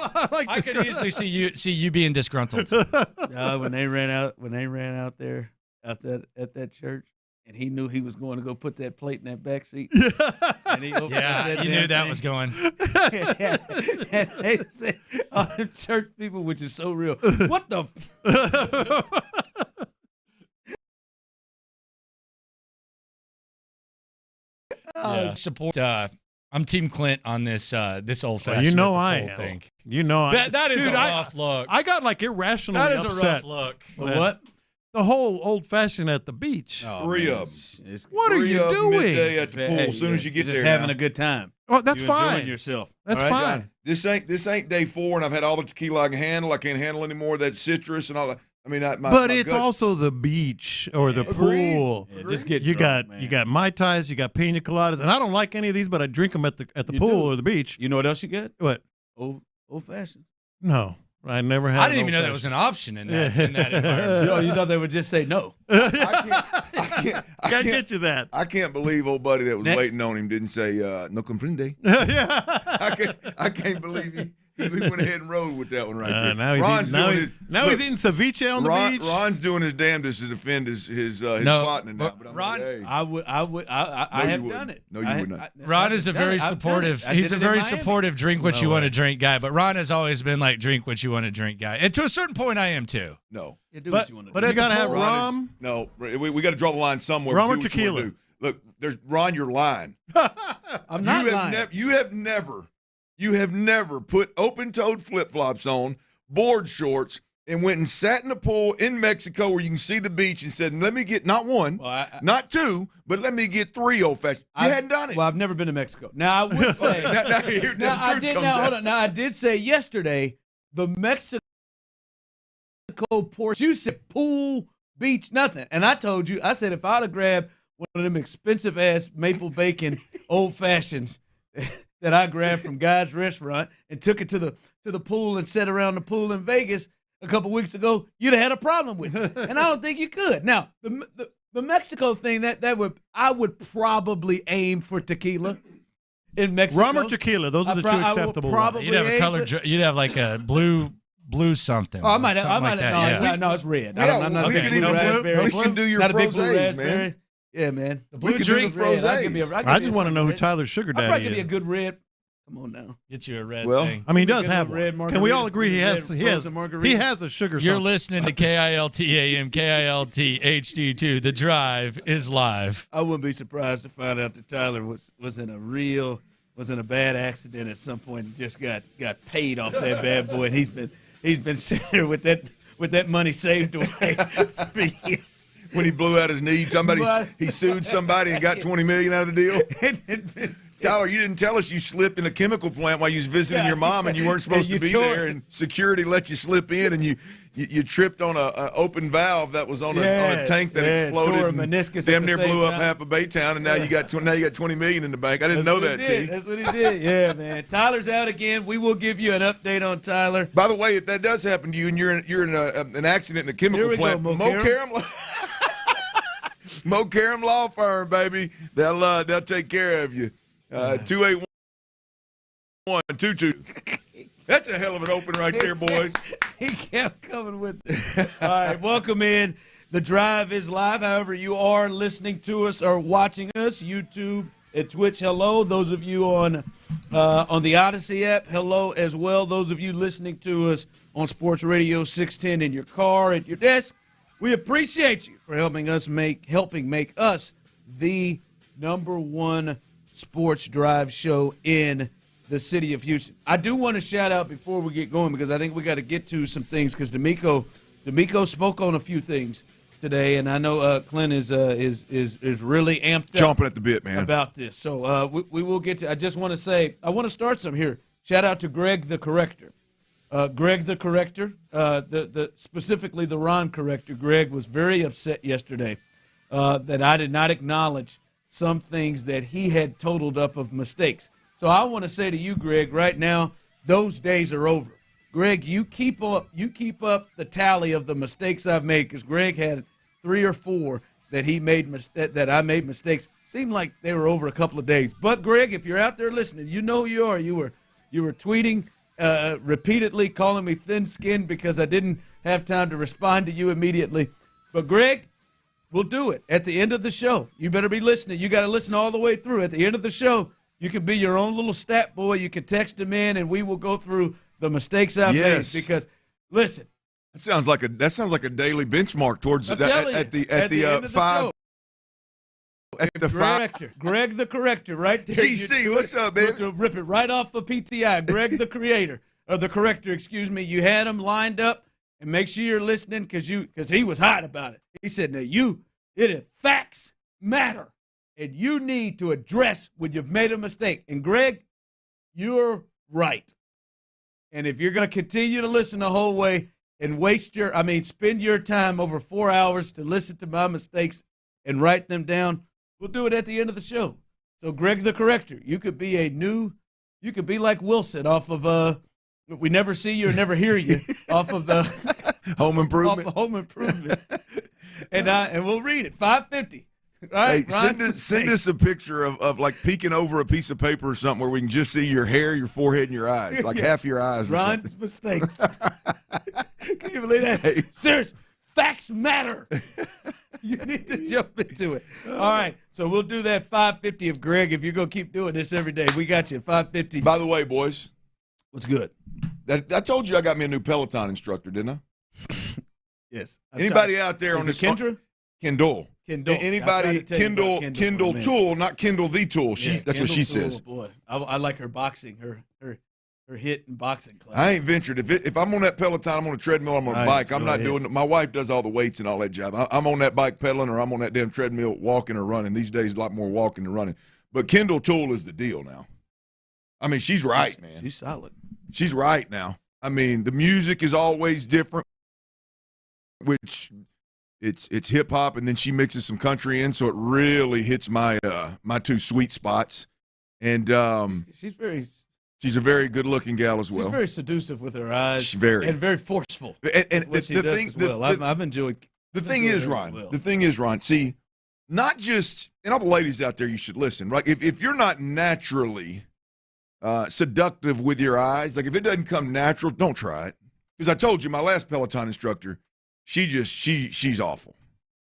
I could easily see you being disgruntled. When they ran out there at that church, and he knew he was going to go put that plate in that back seat. And he opened that you damn knew that thing. was going. And they said, all the church people, which is so real. What the? Support. I'm Team Clint on this old fashioned. You know I am. Thing. You know that is Dude, a rough look. I got like irrationally That is upset. a rough look. What? The whole old fashioned at the beach. Three of them. What are you doing? Midday at the pool. As soon as you get just there, having now. a good time. Oh, that's you fine. Enjoying yourself. That's All right, fine. This ain't day 4, and I've had all the tequila I can handle. I can't handle any more of that citrus and all that. I mean, But my it's guts- also the beach or the Agreed. pool. Yeah, just get you drunk, got you got Mai Tais, you got pina coladas, and I don't like any of these, but I drink them at the You pool do. or the beach. You know what else you get? What? Old fashioned. No, I never had. I didn't even know that was an option in that environment. You thought they would just say no. I Gotta can't get you that. I can't believe old buddy that was Next. waiting on him didn't say no comprende. Yeah. I can't believe he went ahead and rode with that one right there. Now he's Ron's eating, doing he's eating ceviche on the beach. Ron's doing his damnedest to defend his partner now. But I'm Ron- like, hey. I have you done it. No, you would not. Ron is a very supportive. He's a very supportive drink what you want to drink guy. But Ron has always been like drink what you want to drink guy. And to a certain point, I am too. No. Yeah, do But- what you want to But do. you gotta have Ron rum. No, we got to draw the line somewhere. Rum Do or what you wanna tequila? do. Look, there's Ron. You're lying. I'm not lying. You have never put open-toed flip-flops on, board shorts, and went and sat in the pool in Mexico where you can see the beach and said, "Let me get not one, not two, but let me get 3 old-fashioned." You hadn't done it. Well, I've never been to Mexico. Now I would say. I did say yesterday the Mexico portion. You said pool, beach, nothing, and I told you. I said if I'd have grabbed one of them expensive ass maple bacon old fashions that I grabbed from Guy's Restaurant and took it to the pool and sat around the pool in Vegas a couple weeks ago, you'd have had a problem with it. And I don't think you could. Now, the Mexico thing, I would probably aim for tequila in Mexico. Rum or tequila? Those are the two acceptable ones. You'd have a color. You'd have like a blue something. Oh, I might something have. like that. No, it's red. Yeah, I'm not we a big can blue even raspberry. we can do your Not a big blue frosés, raspberry. man. Yeah, man. The We blue can do drink the red. frosés. I just want to know who Tyler's sugar I'll probably daddy give me a is. good red. Come on now. Get you a red Well, thing. I mean, he Give me does a good have red one. Can we all agree he has margarita. a sugar? You're something. listening to KILT AM, KILT HD2. The Drive is live. I wouldn't be surprised to find out that Tyler was in a bad accident at some point and just got paid off that bad boy, and he's been sitting there with that money saved away for years. When he blew out his knee, he sued somebody and got $20 million out of the deal. Tyler, you didn't tell us you slipped in a chemical plant while you was visiting your mom and you weren't supposed to be there, and security let you slip in, and you tripped on an open valve that was on a tank that exploded tore a and meniscus damn at near the same blew up time. half of Baytown, and now you got $20 million in the bank. I didn't know that, T. That's what he did. Yeah, man. Tyler's out again. We will give you an update on Tyler. By the way, if that does happen to you and you're in an accident in a chemical plant, Mo Karam Law Firm, baby. They'll take care of you. 281-22. That's a hell of an open right there, boys. He kept coming with it. All right, welcome in. The Drive is live. However, you are listening to us or watching us, YouTube and Twitch, hello. Those of you on the Odyssey app, hello as well. Those of you listening to us on Sports Radio 610 in your car, at your desk, we appreciate you for helping make us the #1 sports drive show in the city of Houston. I do want to shout out before we get going, because I think we got to get to some things, because DeMeco spoke on a few things today, and I know Clint is really amped Chomping up at the bit, man, about this. So we will get to. I just want to say I want to start some here. Shout out to Greg the Corrector. Greg the Corrector, specifically the Ron Corrector. Greg was very upset yesterday that I did not acknowledge some things that he had totaled up of mistakes. So I want to say to you, Greg, right now, those days are over. Greg, you keep up the tally of the mistakes I've made, because Greg had 3 or 4 that that I made mistakes seemed like they were over a couple of days. But Greg, if you're out there listening, you know who you are. You were tweeting repeatedly, calling me thin-skinned because I didn't have time to respond to you immediately. But Greg, we'll do it at the end of the show. You better be listening. You got to listen all the way through. At the end of the show, you can be your own little stat boy. You can text him in, and we will go through the mistakes I've made. Because listen. That sounds like a daily benchmark towards at the end of the show. At the Corrector. Greg the corrector, right there. GC, what's up, man? To rip it right off of PTI. Greg the creator, or the corrector, excuse me. You had him lined up, and make sure you're listening because he was hot about it. He said, facts matter, and you need to address when you've made a mistake. And Greg, you're right. And if you're going to continue to listen the whole way and spend your time over 4 hours to listen to my mistakes and write them down, we'll do it at the end of the show. So, Greg the corrector, you could be like Wilson off of We Never See You or Never Hear You off of the Home Improvement. Off of Home Improvement. and we'll read it. 550. All right, hey, send us a picture of like peeking over a piece of paper or something where we can just see your hair, your forehead, and your eyes, like half your eyes. Ron's mistakes. Can you believe that? Hey. Seriously, facts matter. You need to jump into it. All right, so we'll do that 550 of Greg. If you're going to keep doing this every day, we got you at 550. By the way, boys. What's good? I told you I got me a new Peloton instructor, didn't I? Yes. Anybody out there on this? Kendra? Kendall. Anybody, Kendall Tool, not Kendall the Tool. That's what she says. Boy, I like her boxing, her hit and boxing class. I ain't ventured. If I'm on that Peloton, I'm on a treadmill, I'm on a bike. I'm not doing it. My wife does all the weights and all that job. I'm on that bike pedaling, or I'm on that damn treadmill walking or running. These days, a lot more walking than running. But Kendall Tool is the deal now. I mean, she's right, man. She's solid. She's right now. I mean, the music is always different, which it's hip hop, and then she mixes some country in, so it really hits my two sweet spots. And she's a very good looking gal as well. She's very seductive with her eyes. She's very forceful. And the thing, I've enjoyed. The thing is, Ron. See, not just, and all the ladies out there, you should listen. Right? If you're not naturally seductive with your eyes, like if it doesn't come natural, don't try it. Because I told you, my last Peloton instructor, she's awful.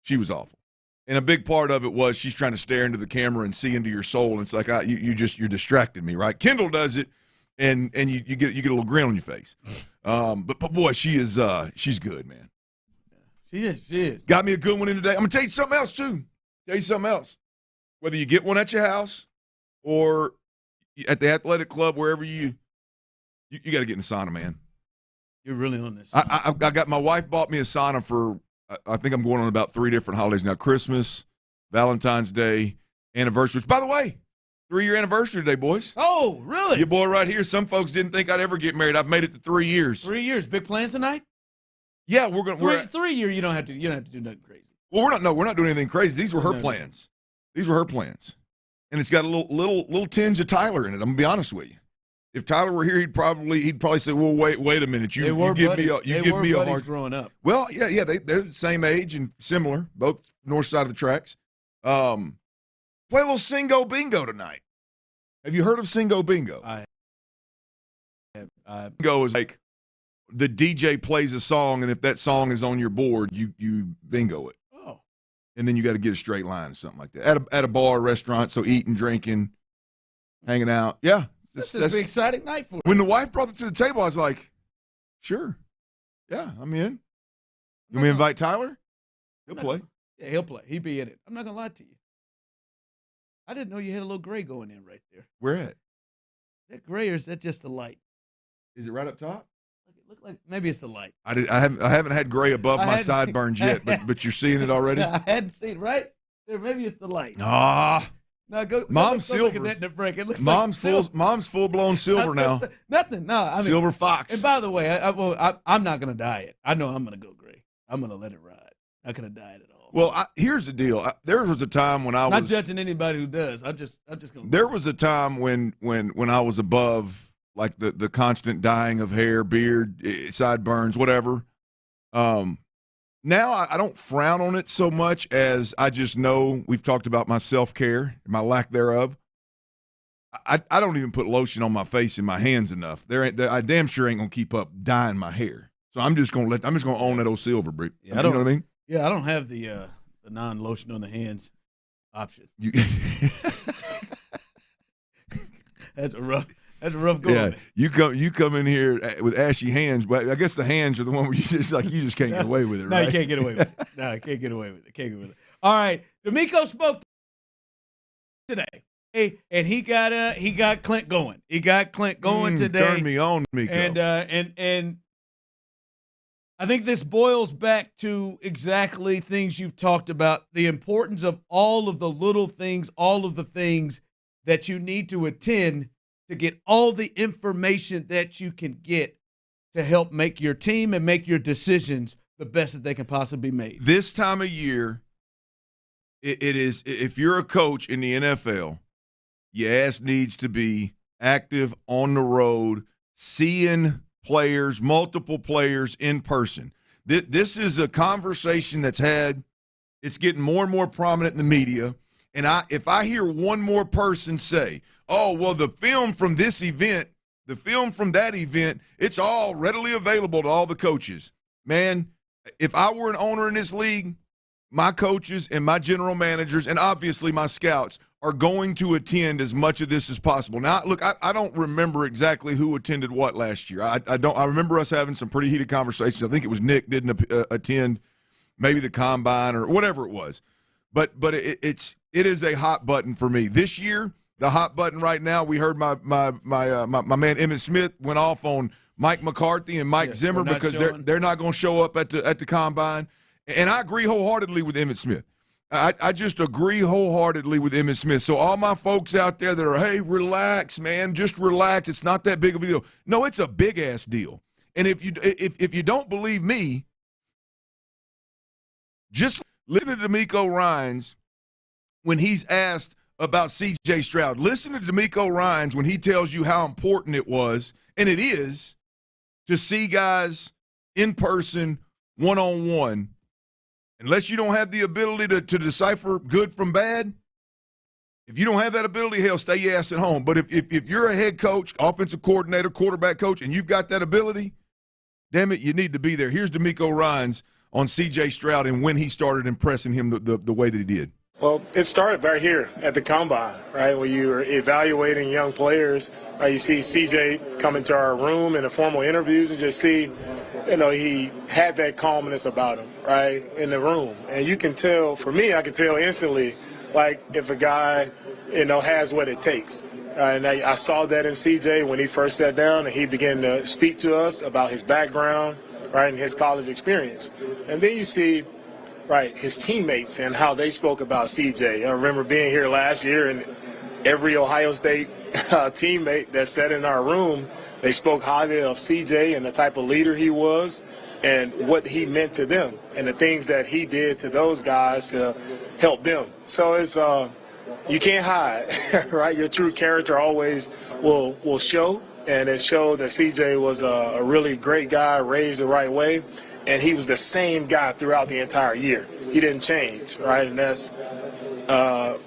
She was awful. And a big part of it was she's trying to stare into the camera and see into your soul. And it's like, you're distracting me, right? Kendall does it, and you get a little grin on your face. But boy, she's good, man. She is. Got me a good one in today. I'm going to tell you something else, too. Whether you get one at your house or at the athletic club, wherever you got to get in the sauna, man. You're really on this. I got, my wife bought me a sauna for, I think I'm going on about 3 different holidays now: Christmas, Valentine's Day, anniversary. Which, by the way, 3-year anniversary today, boys. Oh, really? Your boy right here. Some folks didn't think I'd ever get married. I've made it to 3 years. 3 years. Big plans tonight? Yeah, we're going. 3 year. You don't have to do nothing crazy. Well, we're not doing anything crazy. These were her plans. These were her plans, and it's got a little tinge of Tyler in it. I'm gonna be honest with you. If Tyler were here, he'd probably say, "Well, wait a minute. You give me a hard growing up." Well, yeah, they're the same age and similar, both north side of the tracks. Play a little Singo Bingo tonight. Have you heard of Singo Bingo? Bingo is like the DJ plays a song, and if that song is on your board, you bingo it. Oh, and then you got to get a straight line or something like that at a bar, restaurant. So eating, drinking, hanging out. Yeah. That's an exciting night for you. When the wife brought it to the table, I was like, sure. Yeah, I'm in. You want me to invite Tyler? He'll play. Yeah, he'll play. He'll be in it. I'm not going to lie to you. I didn't know you had a little gray going in right there. Where at? That gray, or is that just the light? Is it right up top? It looked like maybe it's the light. I haven't had gray above my sideburns yet, but you're seeing it already? I hadn't seen it, right? There, maybe it's the light. Ah. Now go. Mom's silver. Look at that in the break. It looks Mom's full blown silver now. Nothing. No, I mean, silver fox. And by the way, I'm not going to dye it. I know I'm going to go gray. I'm going to let it ride. Not going to dye it at all. Well, here's the deal. There was a time when I was not judging anybody who does. I'm just going. There was a time when I was above like the constant dyeing of hair, beard, sideburns, whatever. Not now I don't frown on it so much as I just know we've talked about my self-care, my lack thereof. I don't even put lotion on my face and my hands enough. I damn sure ain't gonna keep up dyeing my hair. So I'm just gonna own that old silver brick. Yeah, you know what I mean? Yeah, I don't have the non-lotion on the hands option. That's a rough go. Yeah, you come in here with ashy hands, but I guess the hands are the one where you just can't get away with it, No, right? you can't get away with it. No, you can't get away with it. All right, DeMeco spoke today. Hey, and he got Clint going. He got Clint going today. Turn me on, DeMeco. And I think this boils back to exactly things you've talked about, the importance of all of the little things, all of the things that you need to attend to get all the information that you can get to help make your team and make your decisions the best that they can possibly be made. This time of year, it is, if you're a coach in the NFL, your ass needs to be active on the road, seeing players, multiple players in person. This is a conversation that's it's getting more and more prominent in the media. And if I hear one more person say, oh, well, the film from this event, the film from that event, it's all readily available to all the coaches. Man, if I were an owner in this league, my coaches and my general managers and obviously my scouts are going to attend as much of this as possible. Now, look, I don't remember exactly who attended what last year. I remember us having some pretty heated conversations. I think it was Nick didn't attend, maybe the combine or whatever it was. But it is a hot button for me this year. The hot button right now. We heard my man Emmitt Smith went off on Mike McCarthy and Mike Zimmer because they're not going to show up at the combine. And I agree wholeheartedly with Emmitt Smith. I just agree wholeheartedly with Emmitt Smith. So all my folks out there that are, hey, relax, man, just relax. It's not that big of a deal. No, it's a big-ass deal. And if you don't believe me, just listen to DeMeco Ryans when he's asked about C.J. Stroud. Listen to DeMeco Ryans when he tells you how important it was, and it is, to see guys in person, one-on-one. Unless you don't have the ability to decipher good from bad, if you don't have that ability, hell, stay your ass at home. But if you're a head coach, offensive coordinator, quarterback coach, and you've got that ability, damn it, you need to be there. Here's DeMeco Ryans on C.J. Stroud and when he started impressing him the way that he did. Well, it started right here at the Combine, right, when you were evaluating young players. Right, you see CJ come into our room in the formal interviews and just see, he had that calmness about him, right, in the room. And you can tell, for me, I can tell instantly, like, if a guy, has what it takes. And I saw that in CJ when he first sat down and he began to speak to us about his background, right, and his college experience. And then you see, right, his teammates and how they spoke about CJ. I remember being here last year and every Ohio State teammate that sat in our room, they spoke highly of CJ and the type of leader he was and what he meant to them and the things that he did to those guys to help them. So it's you can't hide, right? Your true character always will show, and it showed that CJ was a really great guy, raised the right way, and he was the same guy throughout the entire year. He didn't change, right? And that's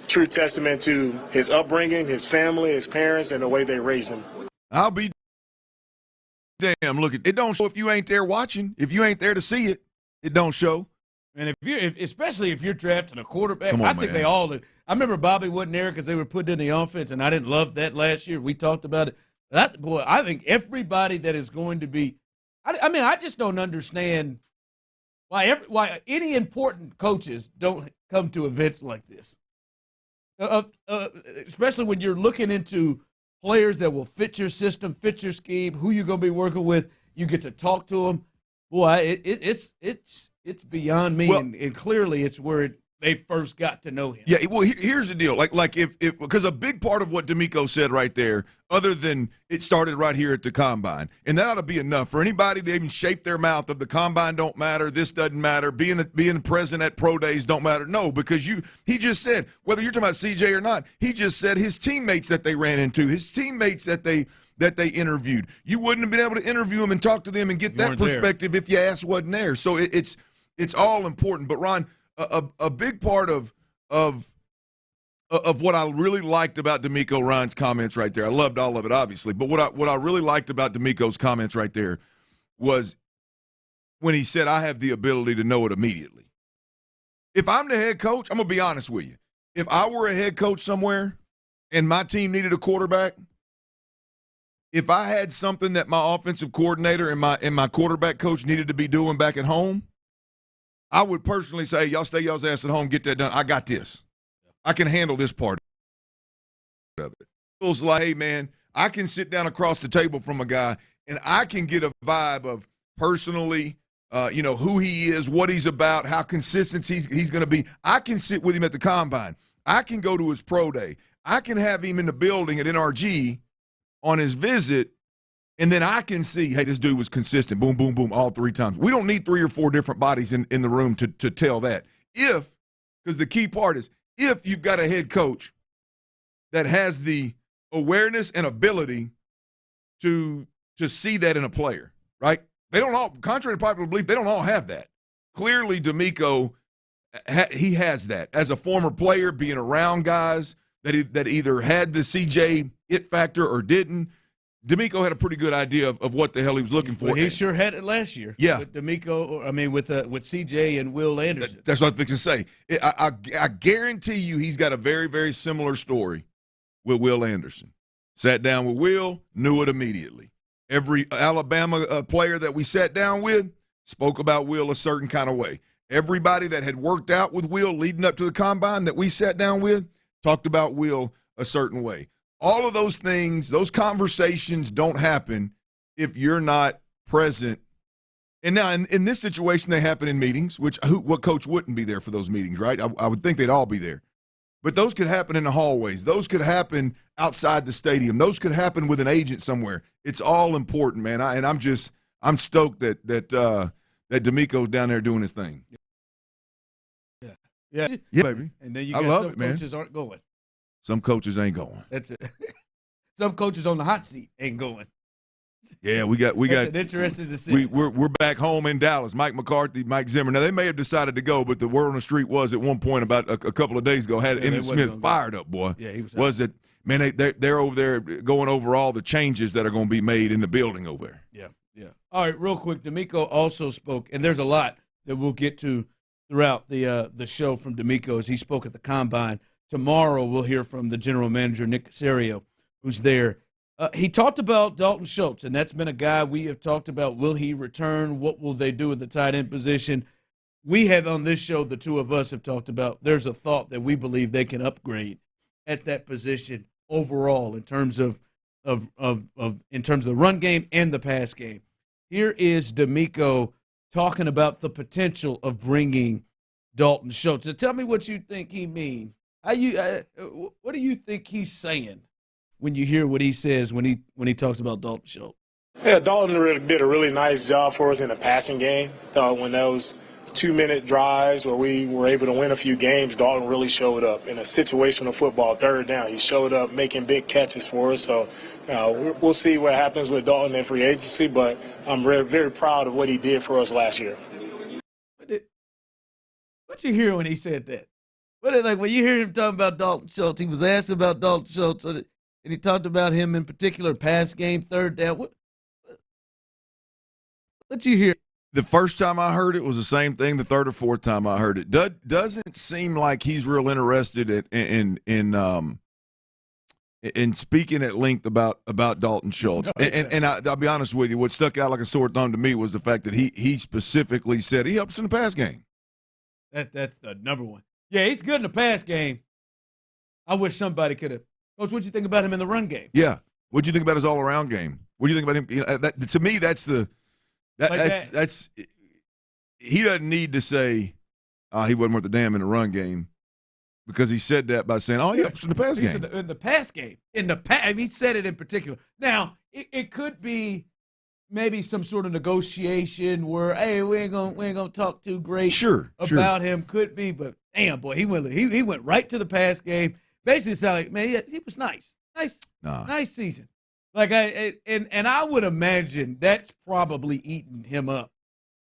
true testament to his upbringing, his family, his parents, and the way they raised him. I'll be damn. Look, it don't show if you ain't there watching. If you ain't there to see it, it don't show. And especially if you're drafting a quarterback, Come on, I think man. they all did. I remember Bobby wasn't there because they were put in the offense, and I didn't love that last year. We talked about it. I think everybody that is going to be – I just don't understand why any important coaches don't come to events like this, especially when you're looking into players that will fit your system, fit your scheme, who you're going to be working with. You get to talk to them. Boy, it's beyond me, Well, and clearly it's where they first got to know him. Yeah, well, here's the deal. Like if because a big part of what DeMeco said right there, other than it started right here at the Combine, and that ought to be enough for anybody to even shape their mouth of the Combine don't matter, this doesn't matter, being present at pro days don't matter. No, because he just said, whether you're talking about CJ or not, he just said his teammates that they ran into, his teammates that they interviewed. You wouldn't have been able to interview them and talk to them and get that perspective if your ass wasn't there. So it's It's all important. But Ron, a big part of what I really liked about DeMeco Ryans' comments right there, I loved all of it, obviously, but what I really liked about DeMeco's comments right there was when he said, I have the ability to know it immediately. If I'm the head coach, I'm going to be honest with you. If I were a head coach somewhere and my team needed a quarterback, if I had something that my offensive coordinator and my quarterback coach needed to be doing back at home, I would personally say, y'all stay y'all's ass at home, get that done. I got this. I can handle this part of it. It feels like, hey, man, I can sit down across the table from a guy and I can get a vibe of personally, who he is, what he's about, how consistent he's going to be. I can sit with him at the combine. I can go to his pro day. I can have him in the building at NRG on his visit, and then I can see, hey, this dude was consistent, boom, boom, boom, all 3 times. We don't need 3 or 4 different bodies in the room to tell that. Because the key part is, if you've got a head coach that has the awareness and ability to see that in a player, right? They don't all, contrary to popular belief, they don't all have that. Clearly, DeMeco, he has that. As a former player, being around guys that either had the CJ it factor or didn't, DeMeco had a pretty good idea of what the hell he was looking for. Well, he sure had it last year. Yeah. With DeMeco, with CJ and Will Anderson. That's what I was fixing to say. I guarantee you he's got a very, very similar story with Will Anderson. Sat down with Will, knew it immediately. Every Alabama player that we sat down with spoke about Will a certain kind of way. Everybody that had worked out with Will leading up to the combine that we sat down with talked about Will a certain way. All of those things, those conversations don't happen if you're not present. And now in this situation, they happen in meetings, what coach wouldn't be there for those meetings, right? I would think they'd all be there. But those could happen in the hallways. Those could happen outside the stadium. Those could happen with an agent somewhere. It's all important, man. I'm stoked that DeMeco's down there doing his thing. Yeah, baby. And then you I got love some it, man. coaches aren't going. Some coaches ain't going. That's it. Some coaches on the hot seat ain't going. Yeah, we got an interesting decision. We're back home in Dallas. Mike McCarthy, Mike Zimmer. Now they may have decided to go, but the word on the street was at one point about a couple of days ago had Emmitt Smith fired up, boy. Yeah, he was. Was it? Man, they're over there going over all the changes that are going to be made in the building over there. Yeah. All right, real quick. DeMeco also spoke, and there's a lot that we'll get to throughout the show from DeMeco as he spoke at the Combine. Tomorrow we'll hear from the general manager, Nick Caserio, who's there. He talked about Dalton Schultz, and that's been a guy we have talked about. Will he return? What will they do in the tight end position? We have on this show, the two of us have talked about there's a thought that we believe they can upgrade at that position overall in terms of the run game and the pass game. Here is DeMeco talking about the potential of bringing Dalton Schultz. So tell me what you think he means. What do you think he's saying when you hear what he says when he talks about Dalton Schultz? Yeah, Dalton did a really nice job for us in the passing game. When those 2-minute drives where we were able to win a few games, Dalton really showed up. In a situational football, 3rd down, he showed up making big catches for us. So we'll see what happens with Dalton in free agency, but I'm very, very proud of what he did for us last year. What you hear when he said that? When you hear him talking about Dalton Schultz, he was asked about Dalton Schultz, and he talked about him in particular, pass game, 3rd down. What you hear? The first time I heard it was the same thing. The 3rd or 4th time I heard it, doesn't seem like he's real interested in speaking at length about Dalton Schultz. And I'll be honest with you, what stuck out like a sore thumb to me was the fact that he specifically said he helps in the pass game. That's the number one. Yeah, he's good in the pass game. I wish somebody could have. Coach, what'd you think about him in the run game? Yeah. What'd you think about his all-around game? What do you think about him? You know, to me, that's he doesn't need to say he wasn't worth a damn in the run game because he said that by saying, he helps in the pass game. In the pass game. He said it in particular. Now, it could be maybe some sort of negotiation where, hey, we ain't gonna talk too great about him. Could be, but damn, boy, he went right to the pass game. Basically, it's like, man, he was nice season. Like I would imagine that's probably eating him up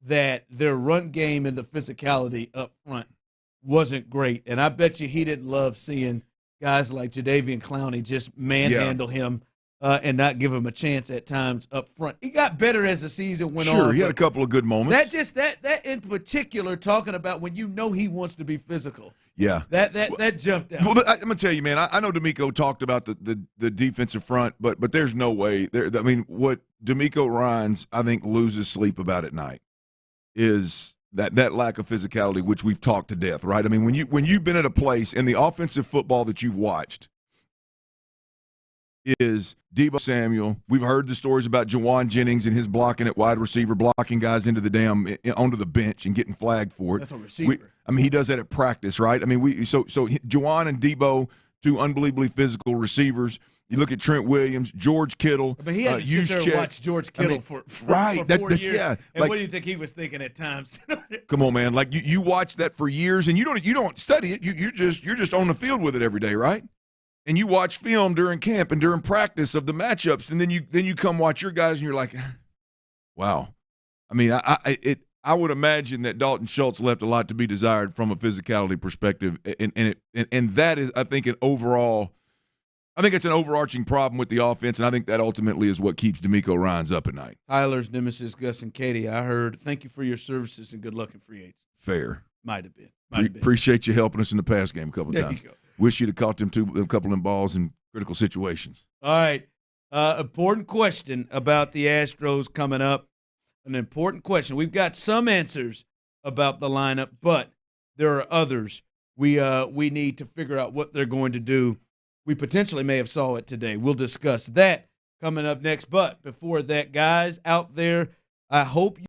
that their run game and the physicality up front wasn't great. And I bet you he didn't love seeing guys like Jadeveon Clowney just manhandle him and not give him a chance at times up front. He got better as the season went on. Sure, he had a couple of good moments. That in particular, talking about when you know he wants to be physical. Yeah. That jumped out. Well, I'm going to tell you, man, I know DeMeco talked about the defensive front, but there's no way. I mean, what DeMeco Ryans, I think, loses sleep about at night is that lack of physicality, which we've talked to death, right? I mean, when you've been at a place in the offensive football that you've watched is Deebo Samuel. We've heard the stories about Jawan Jennings and his blocking at wide receiver, blocking guys into the onto the bench and getting flagged for it. That's a receiver. He does that at practice, right? I mean, so Jawan and Deebo, two unbelievably physical receivers. You look at Trent Williams, George Kittle. But he had to sit there and watch George Kittle for 4 years. Yeah, and what do you think he was thinking at times? Come on, man! Like you watch that for years, and you don't study it. You're just on the field with it every day, right? And you watch film during camp and during practice of the matchups, and then you come watch your guys, and you're like, wow. I mean, I would imagine that Dalton Schultz left a lot to be desired from a physicality perspective, and that is, I think, it's an overarching problem with the offense, and I think that ultimately is what keeps DeMeco Ryans up at night. Tyler's nemesis, Gus and Katie, I heard, thank you for your services and good luck in free agency. Fair. Might have been. Appreciate you helping us in the pass game a couple There times. you go. Wish you'd have caught a couple of them balls in critical situations. All right. Important question about the Astros coming up. An important question. We've got some answers about the lineup, but there are others. We need to figure out what they're going to do. We potentially may have saw it today. We'll discuss that coming up next. But before that, guys out there, I hope you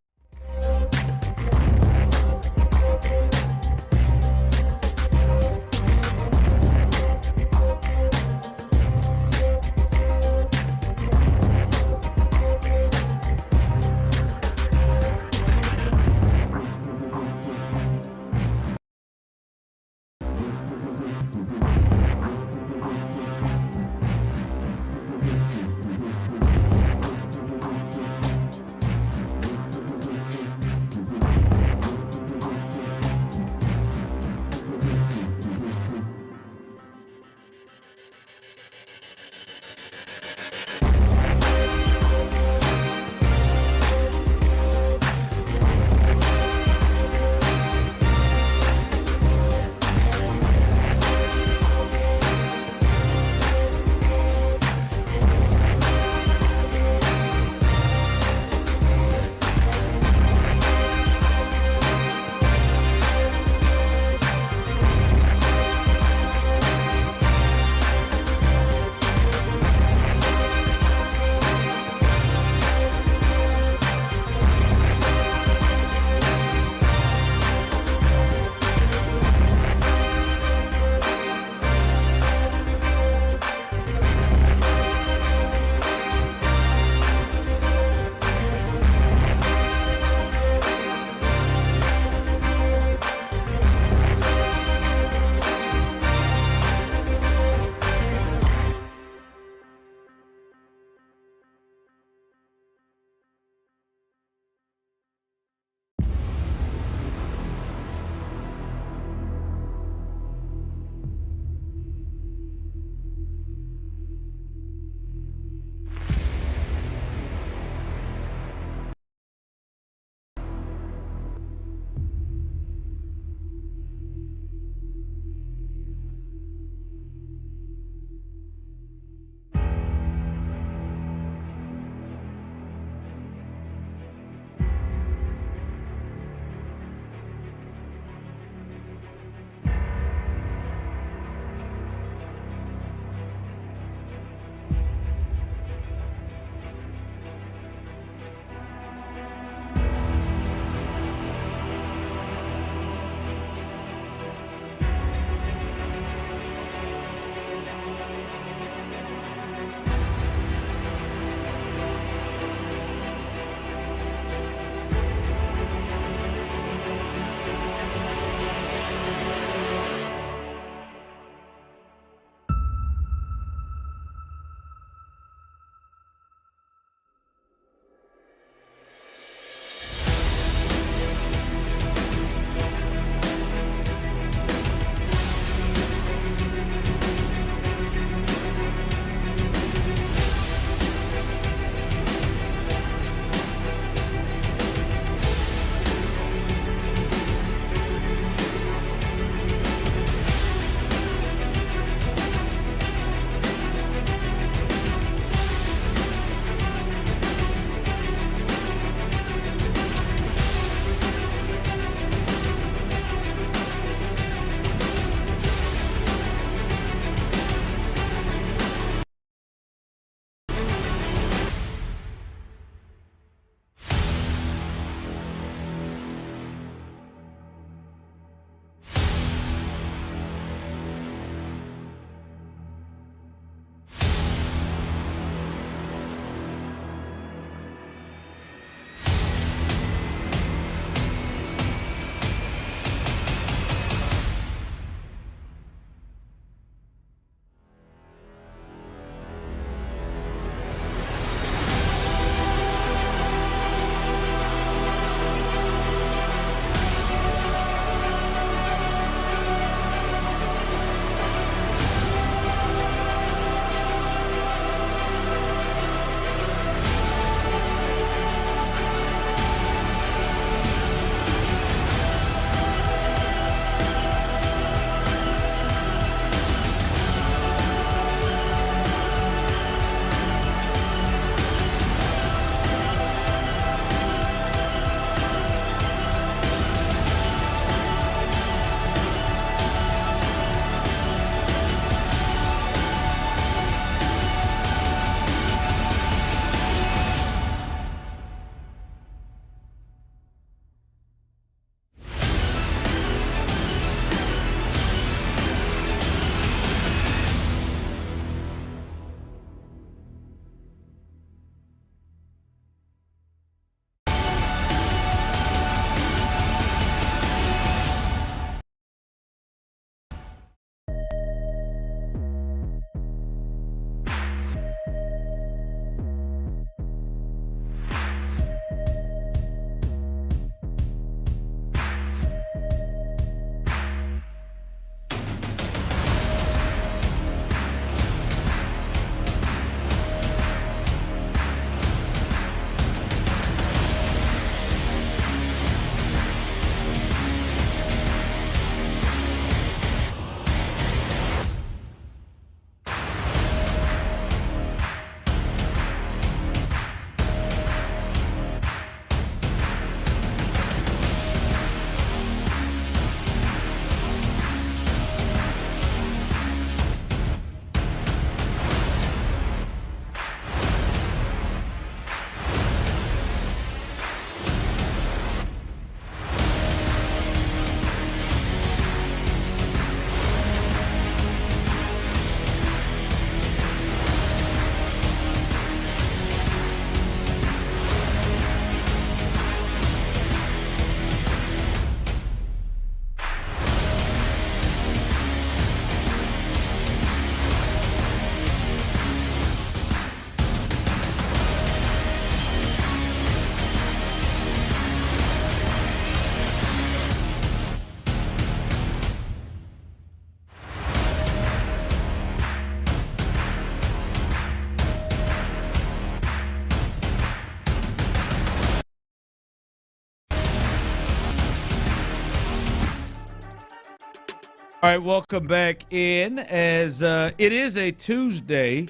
All right, welcome back in as it is a Tuesday,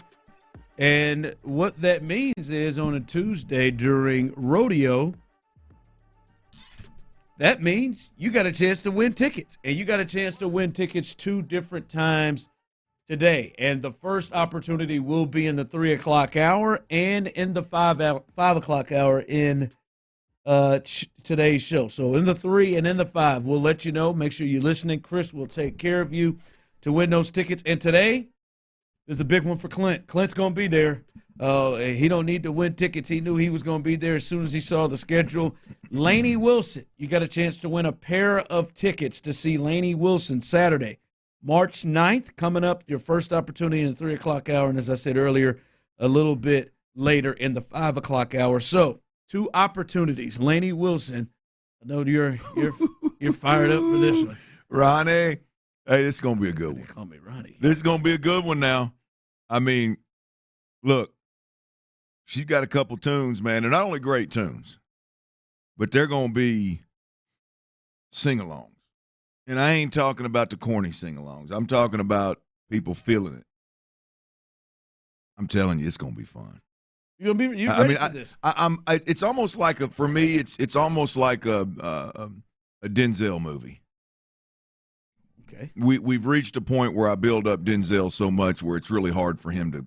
and what that means is on a Tuesday during rodeo, that means you got a chance to win tickets, and you got a chance to win tickets 2 different times today, and the first opportunity will be in the 3 o'clock hour and in the 5 o'clock hour in today's show. So in the 3 and in the 5, we'll let you know. Make sure you're listening. Chris will take care of you to win those tickets. And today, there's a big one for Clint. Clint's going to be there. He don't need to win tickets. He knew he was going to be there as soon as he saw the schedule. Lainey Wilson, you got a chance to win a pair of tickets to see Lainey Wilson Saturday, March 9th, coming up, your first opportunity in the 3 o'clock hour. And as I said earlier, a little bit later in the 5 o'clock hour. So 2 opportunities. Lainey Wilson, I know you're fired up for this one. Ronnie, hey, this is going to be a good one. Call me Ronnie. This is going to be a good one now. I mean, look, she's got a couple tunes, man. They're not only great tunes, but they're going to be sing-alongs. And I ain't talking about the corny sing-alongs. I'm talking about people feeling it. I'm telling you, it's going to be fun. You're ready for this. It's almost like for me, it's almost like a Denzel movie. Okay. We've reached a point where I build up Denzel so much where it's really hard for him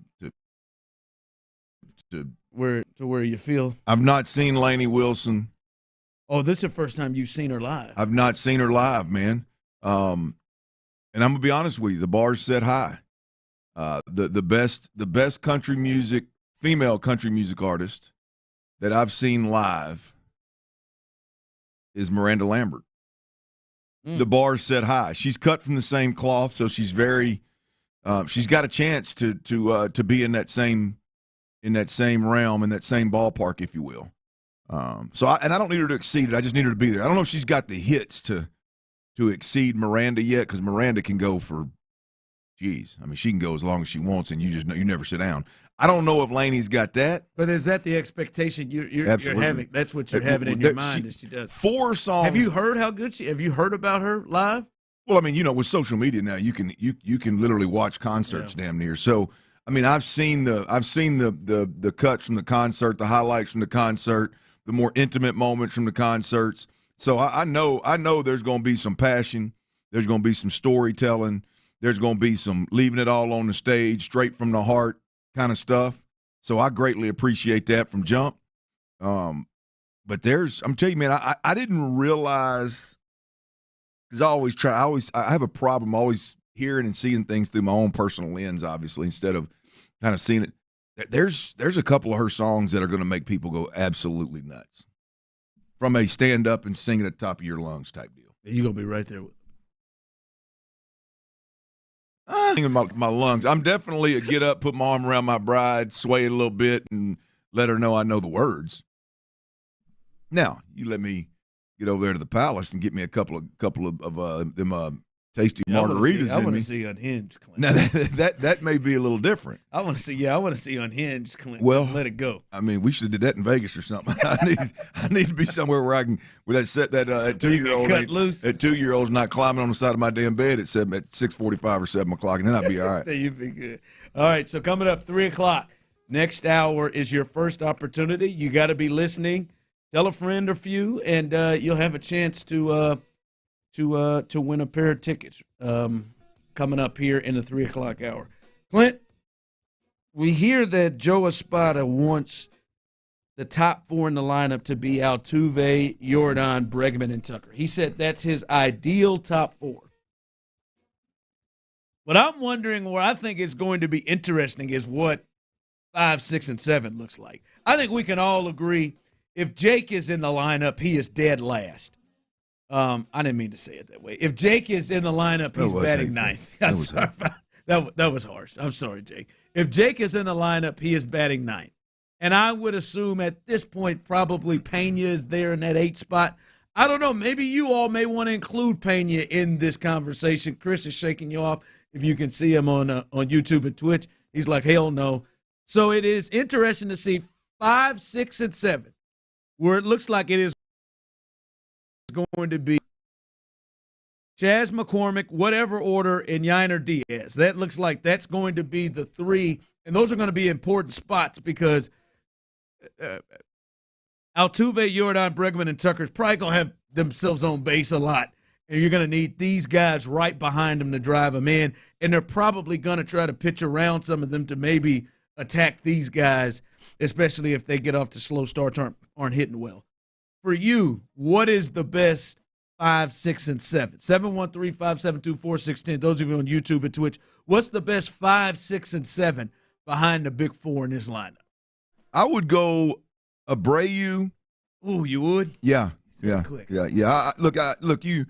to where you feel. I've not seen Lainey Wilson. Oh, this is the first time you've seen her live. I've not seen her live, man. And I'm gonna be honest with you, the bar's set high. The best country music. Female country music artist that I've seen live is Miranda Lambert. The bar's set high. She's cut from the same cloth, so she's very. She's got a chance to be in that same realm, in that same ballpark, if you will. So I don't need her to exceed it. I just need her to be there. I don't know if she's got the hits to exceed Miranda yet, because Miranda can go for. Geez, I mean, she can go as long as she wants, and you never sit down. I don't know if Lainey's got that. But is that the expectation you're having? That's what you're having in your mind that she does. 4 songs. Have you heard how good have you heard about her live? Well, I mean, with social media now, you can literally watch concerts damn near. So, I mean, I've seen the cuts from the concert, the highlights from the concert, the more intimate moments from the concerts. So I know there's going to be some passion. There's going to be some storytelling. There's going to be some leaving it all on the stage, straight from the heart kind of stuff. So I greatly appreciate that from jump. But I'm telling you, man, I didn't realize, because I have a problem always hearing and seeing things through my own personal lens, obviously, instead of kind of seeing it. There's a couple of her songs that are going to make people go absolutely nuts from a stand up and sing at the top of your lungs type deal. You're going to be right there with In my lungs. I'm definitely a get up, put my arm around my bride, sway it a little bit, and let her know I know the words. Now, you let me get over there to the palace and get me a couple of them tasty margaritas. I want to see Unhinged, Clint. Now that may be a little different. I want to see Unhinged, Clint. Well, just let it go. I mean, we should have did that in Vegas or something. I need to be somewhere where I can, where that 2-year-old cut loose. That 2-year-old's not climbing on the side of my damn bed at 6:45 or 7 o'clock, and then I'd be all right. You'd be good. All right, so coming up 3 o'clock, next hour is your first opportunity. You got to be listening. Tell a friend or few, and you'll have a chance to win a pair of tickets coming up here in the 3 o'clock hour. Clint, we hear that Joe Espada wants the top 4 in the lineup to be Altuve, Jordan, Bregman, and Tucker. He said that's his ideal top 4. But I'm wondering where I think it's going to be interesting is what 5, 6, and 7 looks like. I think we can all agree if Jake is in the lineup, he is dead last. I didn't mean to say it that way. If Jake is in the lineup, he's batting ninth. That was harsh. I'm sorry, Jake. If Jake is in the lineup, he is batting ninth. And I would assume at this point probably Pena is there in that 8 spot. I don't know. Maybe you all may want to include Pena in this conversation. Chris is shaking you off. If you can see him on YouTube and Twitch, he's like, hell no. So it is interesting to see 5, 6, and 7, where it looks like it is going to be Chaz McCormick, whatever order, and Yiner Diaz. That looks like that's going to be the three, and those are going to be important spots because Altuve, Jordan, Bregman, and Tucker's probably going to have themselves on base a lot, and you're going to need these guys right behind them to drive them in, and they're probably going to try to pitch around some of them to maybe attack these guys, especially if they get off to slow starts, aren't hitting well. For you, what is the best 5, 6, and 7? 713-572-4610. Those of you on YouTube and Twitch, what's the best 5, 6, and 7 behind the big four in this lineup? I would go Abreu. Ooh, you would? Yeah. Look, you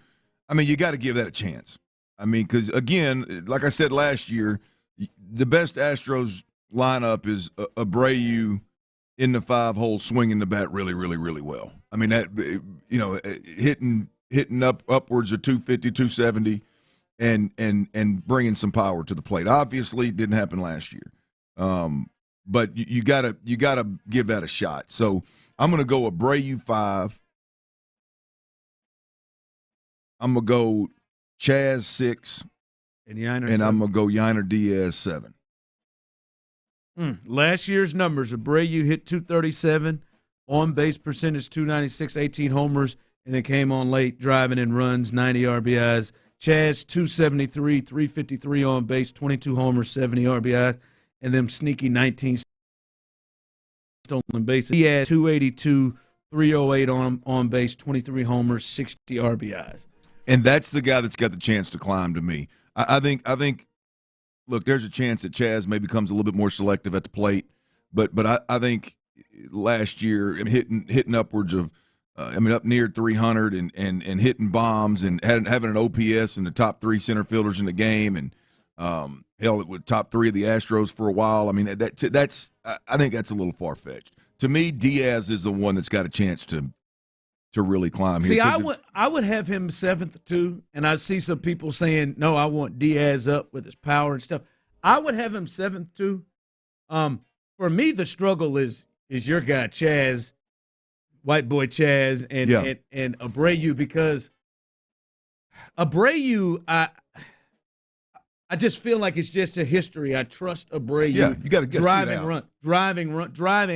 got to give that a chance. I mean, because, again, like I said last year, the best Astros lineup is Abreu in the 5-hole, swinging the bat really, really, really well. I mean, that, hitting upwards of 250, 270, and bringing some power to the plate. Obviously, it didn't happen last year, but you gotta give that a shot. So I'm gonna go Abreu 5. I'm gonna go Chaz 6, and Yiner and I'm gonna go Yiner Diaz 7. Last year's numbers: Abreu hit 237, on base percentage 296, 18 homers. And it came on late, driving in runs, 90 RBIs. Chaz, 273, 353 on base, 22 homers, 70 RBIs. And them sneaky 19 stolen bases. He had 282, 308 on base, 23 homers, 60 RBIs. And that's the guy that's got the chance to climb to me. I think, look, there's a chance that Chaz maybe becomes a little bit more selective at the plate. But I think last year, hitting upwards of, up near 300 and hitting bombs and having an OPS in the top 3 center fielders in the game, and hell, it was top 3 of the Astros for a while. I mean, that's I think that's a little far fetched. To me, Diaz is the one that's got a chance to really climb here. See, I would have him 7th too, and I see some people saying no, I want Diaz up with his power and stuff. I would have him 7th too. For me, the struggle is your guy Chaz. White boy Chaz and Abreu, because Abreu, I just feel like it's just a history. I trust Abreu. Yeah, you got to driving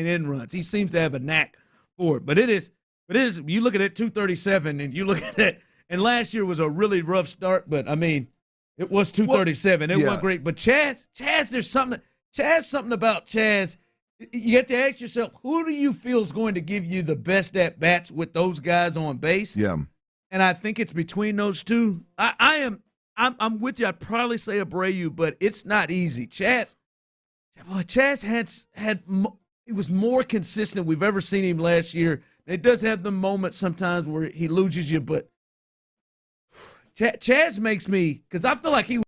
in runs. He seems to have a knack for it. But it is. You look at it, 237, and you look at it, and last year was a really rough start. But I mean, it was 237. It wasn't great. But Chaz, there's something about Chaz. You have to ask yourself, who do you feel is going to give you the best at-bats with those guys on base? Yeah. And I think it's between those two. I'm with you. I'd probably say Abreu, but it's not easy. Chaz he was more consistent we've ever seen him last year. It does have the moments sometimes where he loses you, but Chaz makes me, because I feel like he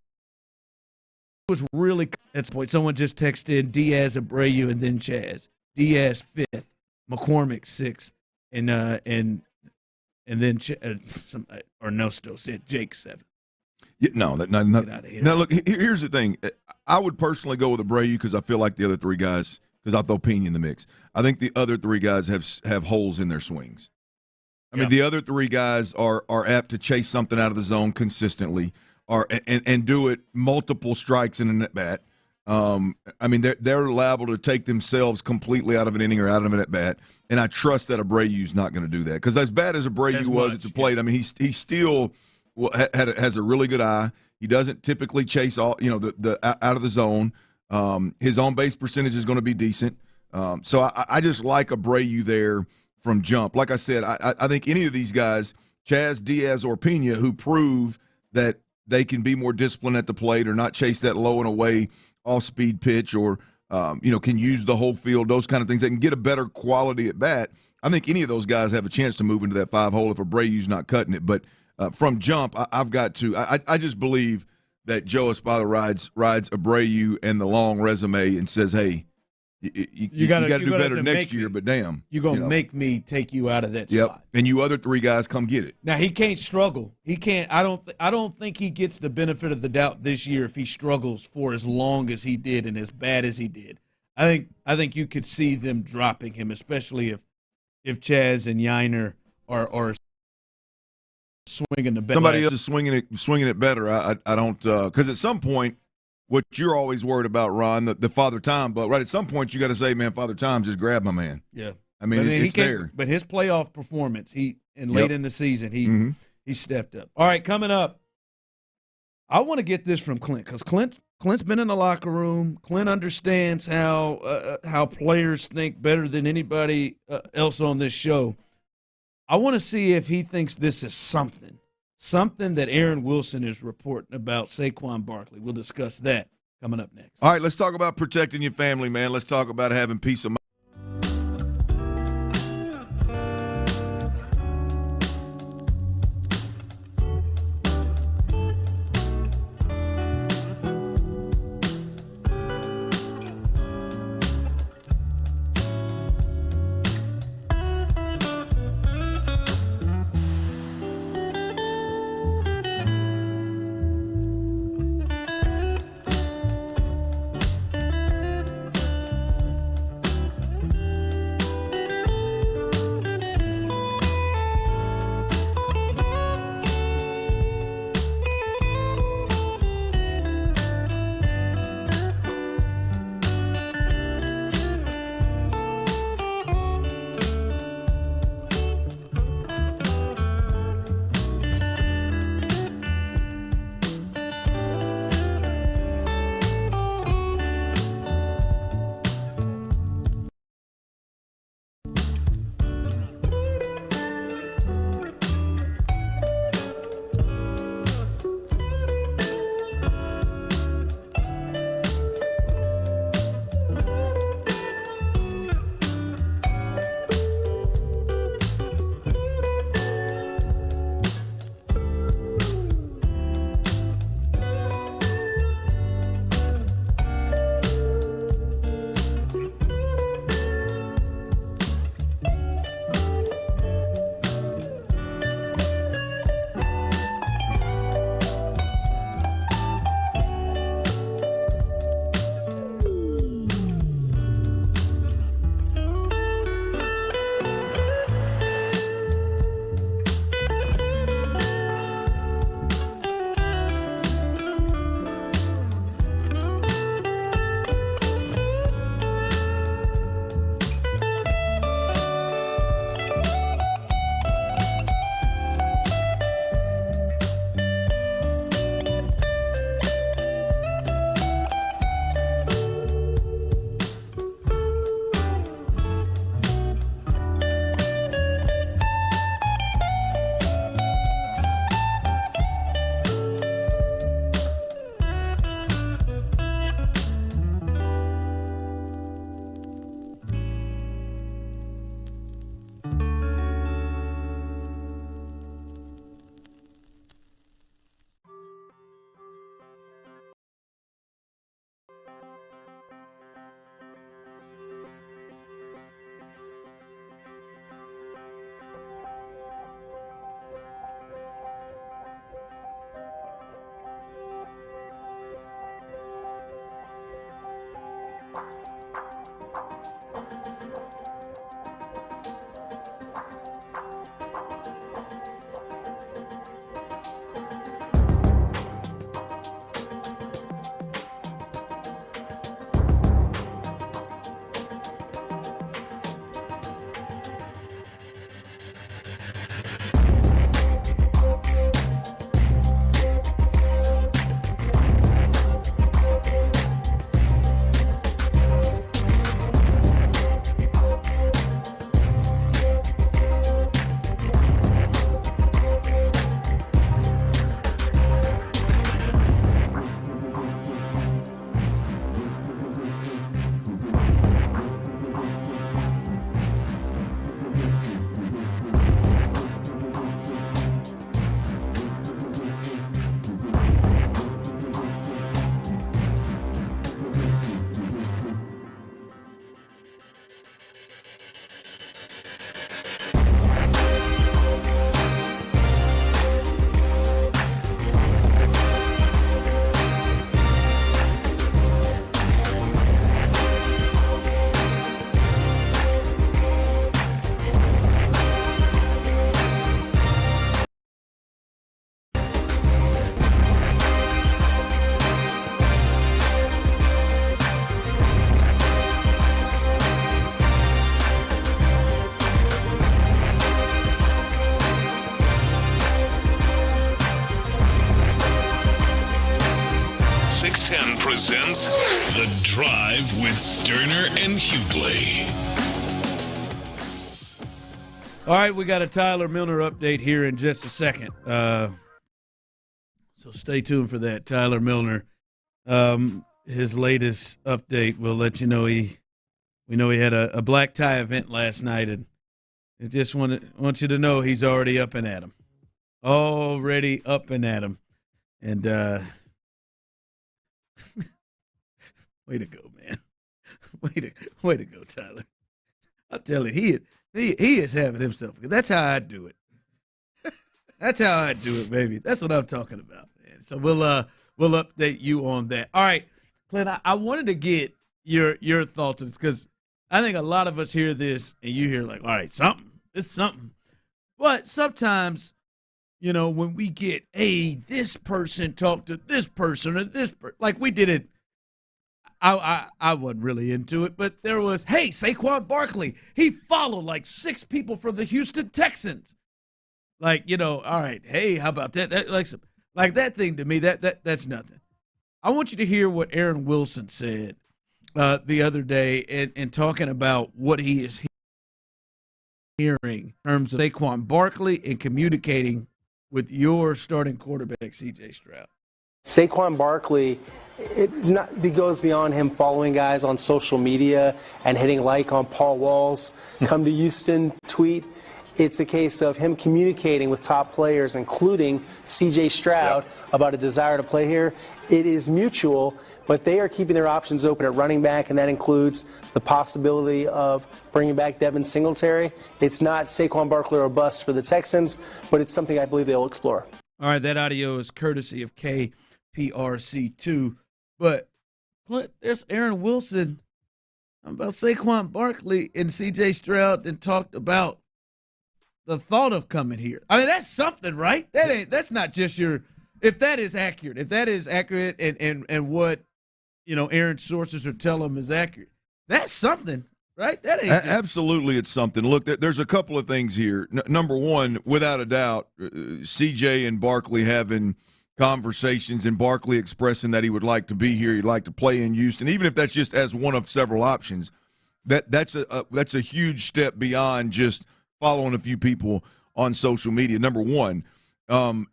was really at this point. Someone just texted in Diaz, Abreu, and then Chaz. Diaz 5th, McCormick 6th, and then still said Jake 7th. Yeah, no. Now look, here's the thing. I would personally go with Abreu because I feel like the other 3 guys, because I'll throw Payne in the mix. I think the other 3 guys have holes in their swings. I mean, the other 3 guys are apt to chase something out of the zone consistently. And do it multiple strikes in an at-bat. I mean, they're liable to take themselves completely out of an inning or out of an at-bat, and I trust that Abreu's not going to do that. Because as bad as Abreu was at the plate, I mean, he still has a really good eye. He doesn't typically chase all the out of the zone. His on-base percentage is going to be decent. So I just like Abreu there from jump. Like I said, I think any of these guys, Chaz, Diaz, or Pena, who prove that they can be more disciplined at the plate or not chase that low and away off-speed pitch or, can use the whole field, those kind of things. They can get a better quality at bat. I think any of those guys have a chance to move into that 5-hole if Abreu's not cutting it. But from jump, I've got to – I just believe that Joe Espada rides Abreu and the long resume and says, hey, you got to do better next year, but damn. You're going to make me take you out of that spot. And you other 3 guys come get it. Now, he can't struggle. He can't. I don't think he gets the benefit of the doubt this year if he struggles for as long as he did and as bad as he did. I think you could see them dropping him, especially if Chaz and Yiner are swinging the bat. Somebody else is swinging it better. I don't because at some point, what you're always worried about, Ron, the Father Time, but right at some point you got to say, man, Father Time, just grab my man. Yeah, I mean, it's there. But his playoff performance, late in the season, he stepped up. All right, coming up, I want to get this from Clint because Clint's been in the locker room. Clint understands how players think better than anybody else on this show. I want to see if he thinks this is something that Aaron Wilson is reporting about Saquon Barkley. We'll discuss that coming up next. All right, let's talk about protecting your family, man. Let's talk about having peace of mind. presents The Drive with Stoerner and Hughley. All right, we got a Tyler Milner update here in just a second. So stay tuned for that. Tyler Milner, his latest update will let you know we had a black tie event last night, and I just want you to know he's already up and at him. Already up and at him. And way to go, man. Way to go, Tyler. I'll tell you, he is having himself. That's how I do it. That's how I do it, baby. That's what I'm talking about, man. So we'll update you on that. All right, Clint, I wanted to get your thoughts on this because I think a lot of us hear this and you hear like, all right, it's something. But sometimes, when we get, hey, this person talked to this person or this person, like we did it. I wasn't really into it, but there was, hey, Saquon Barkley. He followed like 6 people from the Houston Texans. Like, all right, hey, how about that? Like that thing to me, that's nothing. I want you to hear what Aaron Wilson said the other day and talking about what he is hearing in terms of Saquon Barkley and communicating with your starting quarterback, C.J. Stroud. Saquon Barkley, it goes beyond him following guys on social media and hitting like on Paul Wall's come to Houston tweet. It's a case of him communicating with top players, including C.J. Stroud, about a desire to play here. It is mutual, but they are keeping their options open at running back, and that includes the possibility of bringing back Devin Singletary. It's not Saquon Barkley or bust for the Texans, but it's something I believe they'll explore. All right, that audio is courtesy of KPRC2. But Clint, there's Aaron Wilson about Saquon Barkley and C.J. Stroud and talked about the thought of coming here. I mean, that's something, right? That's not just if that is accurate and what, Aaron's sources are telling him is accurate, that's something, right? That ain't absolutely, it's something. Look, there's a couple of things here. Number one, without a doubt, C.J. and Barkley having conversations and Barkley expressing that he would like to be here, he'd like to play in Houston, even if that's just as one of several options. That's a huge step beyond just following a few people on social media. Number one.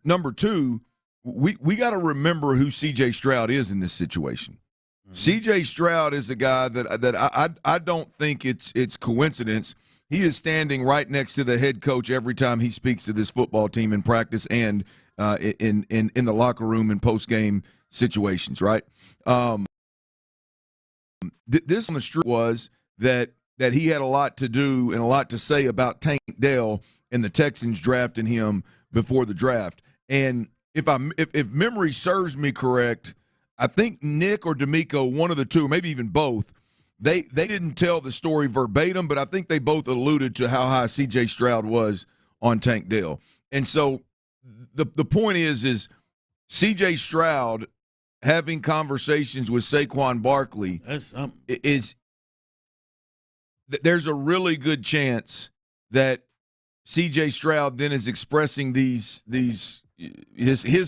Number two, we got to remember who C.J. Stroud is in this situation. Mm-hmm. C.J. Stroud is a guy that I don't think it's coincidence. He is standing right next to the head coach every time he speaks to this football team in practice and in the locker room and post-game situations, right? This on the street was that he had a lot to do and a lot to say about Tank Dell and the Texans drafting him before the draft. And if memory serves me correct, I think Nick or DeMeco, one of the two, maybe even both, they didn't tell the story verbatim, but I think they both alluded to how high C.J. Stroud was on Tank Dell. And so the point is C.J. Stroud having conversations with Saquon Barkley there's a really good chance that C.J. Stroud then is expressing his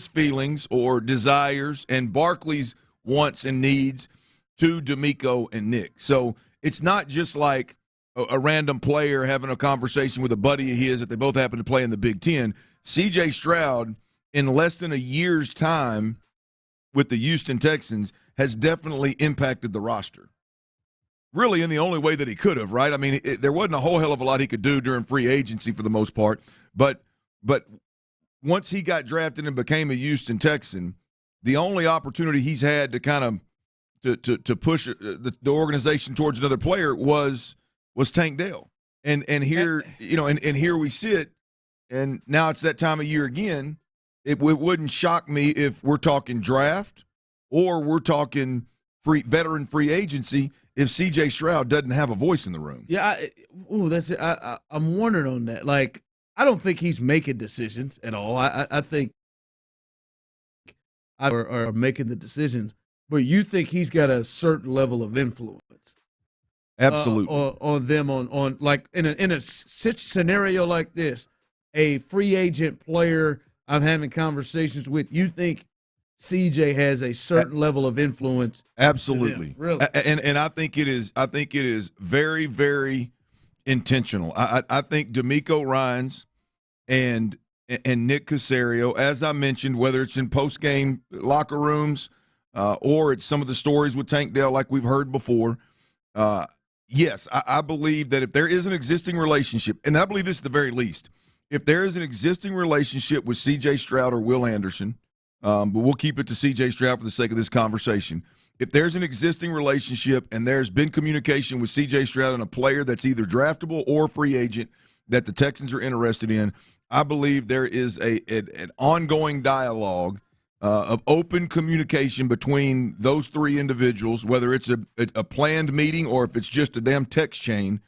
feelings or desires and Barkley's wants and needs to DeMeco and Nick. So it's not just like a random player having a conversation with a buddy of his that they both happen to play in the Big Ten. C.J. Stroud, in less than a year's time with the Houston Texans, has definitely impacted the roster. Really in the only way that he could have, right? I mean, there wasn't a whole hell of a lot he could do during free agency for the most part. But once he got drafted and became a Houston Texan, the only opportunity he's had to kind of to push the organization towards another player was Tank Dell. And here, and here we sit, and now it's that time of year again. It wouldn't shock me if we're talking draft or we're talking veteran free agency if C.J. Stroud doesn't have a voice in the room. Yeah, that's it. I'm wondering on that. Like, I don't think he's making decisions at all. I think are making the decisions, but you think he's got a certain level of influence. Absolutely. On them on like in a scenario like this, a free agent player I'm having conversations with, you think CJ has a certain level of influence. Absolutely. Really. And I think it is very, very intentional. I think DeMeco Ryans and Nick Caserio, as I mentioned, whether it's in post-game locker rooms or it's some of the stories with Tank Dell like we've heard before, yes, I believe that if there is an existing relationship, and I believe this at the very least, if there is an existing relationship with C.J. Stroud or Will Anderson, but we'll keep it to C.J. Stroud for the sake of this conversation. If there's an existing relationship and there's been communication with C.J. Stroud and a player that's either draftable or free agent that the Texans are interested in, I believe there is an ongoing dialogue of open communication between those three individuals, whether it's a planned meeting or if it's just a damn text chain.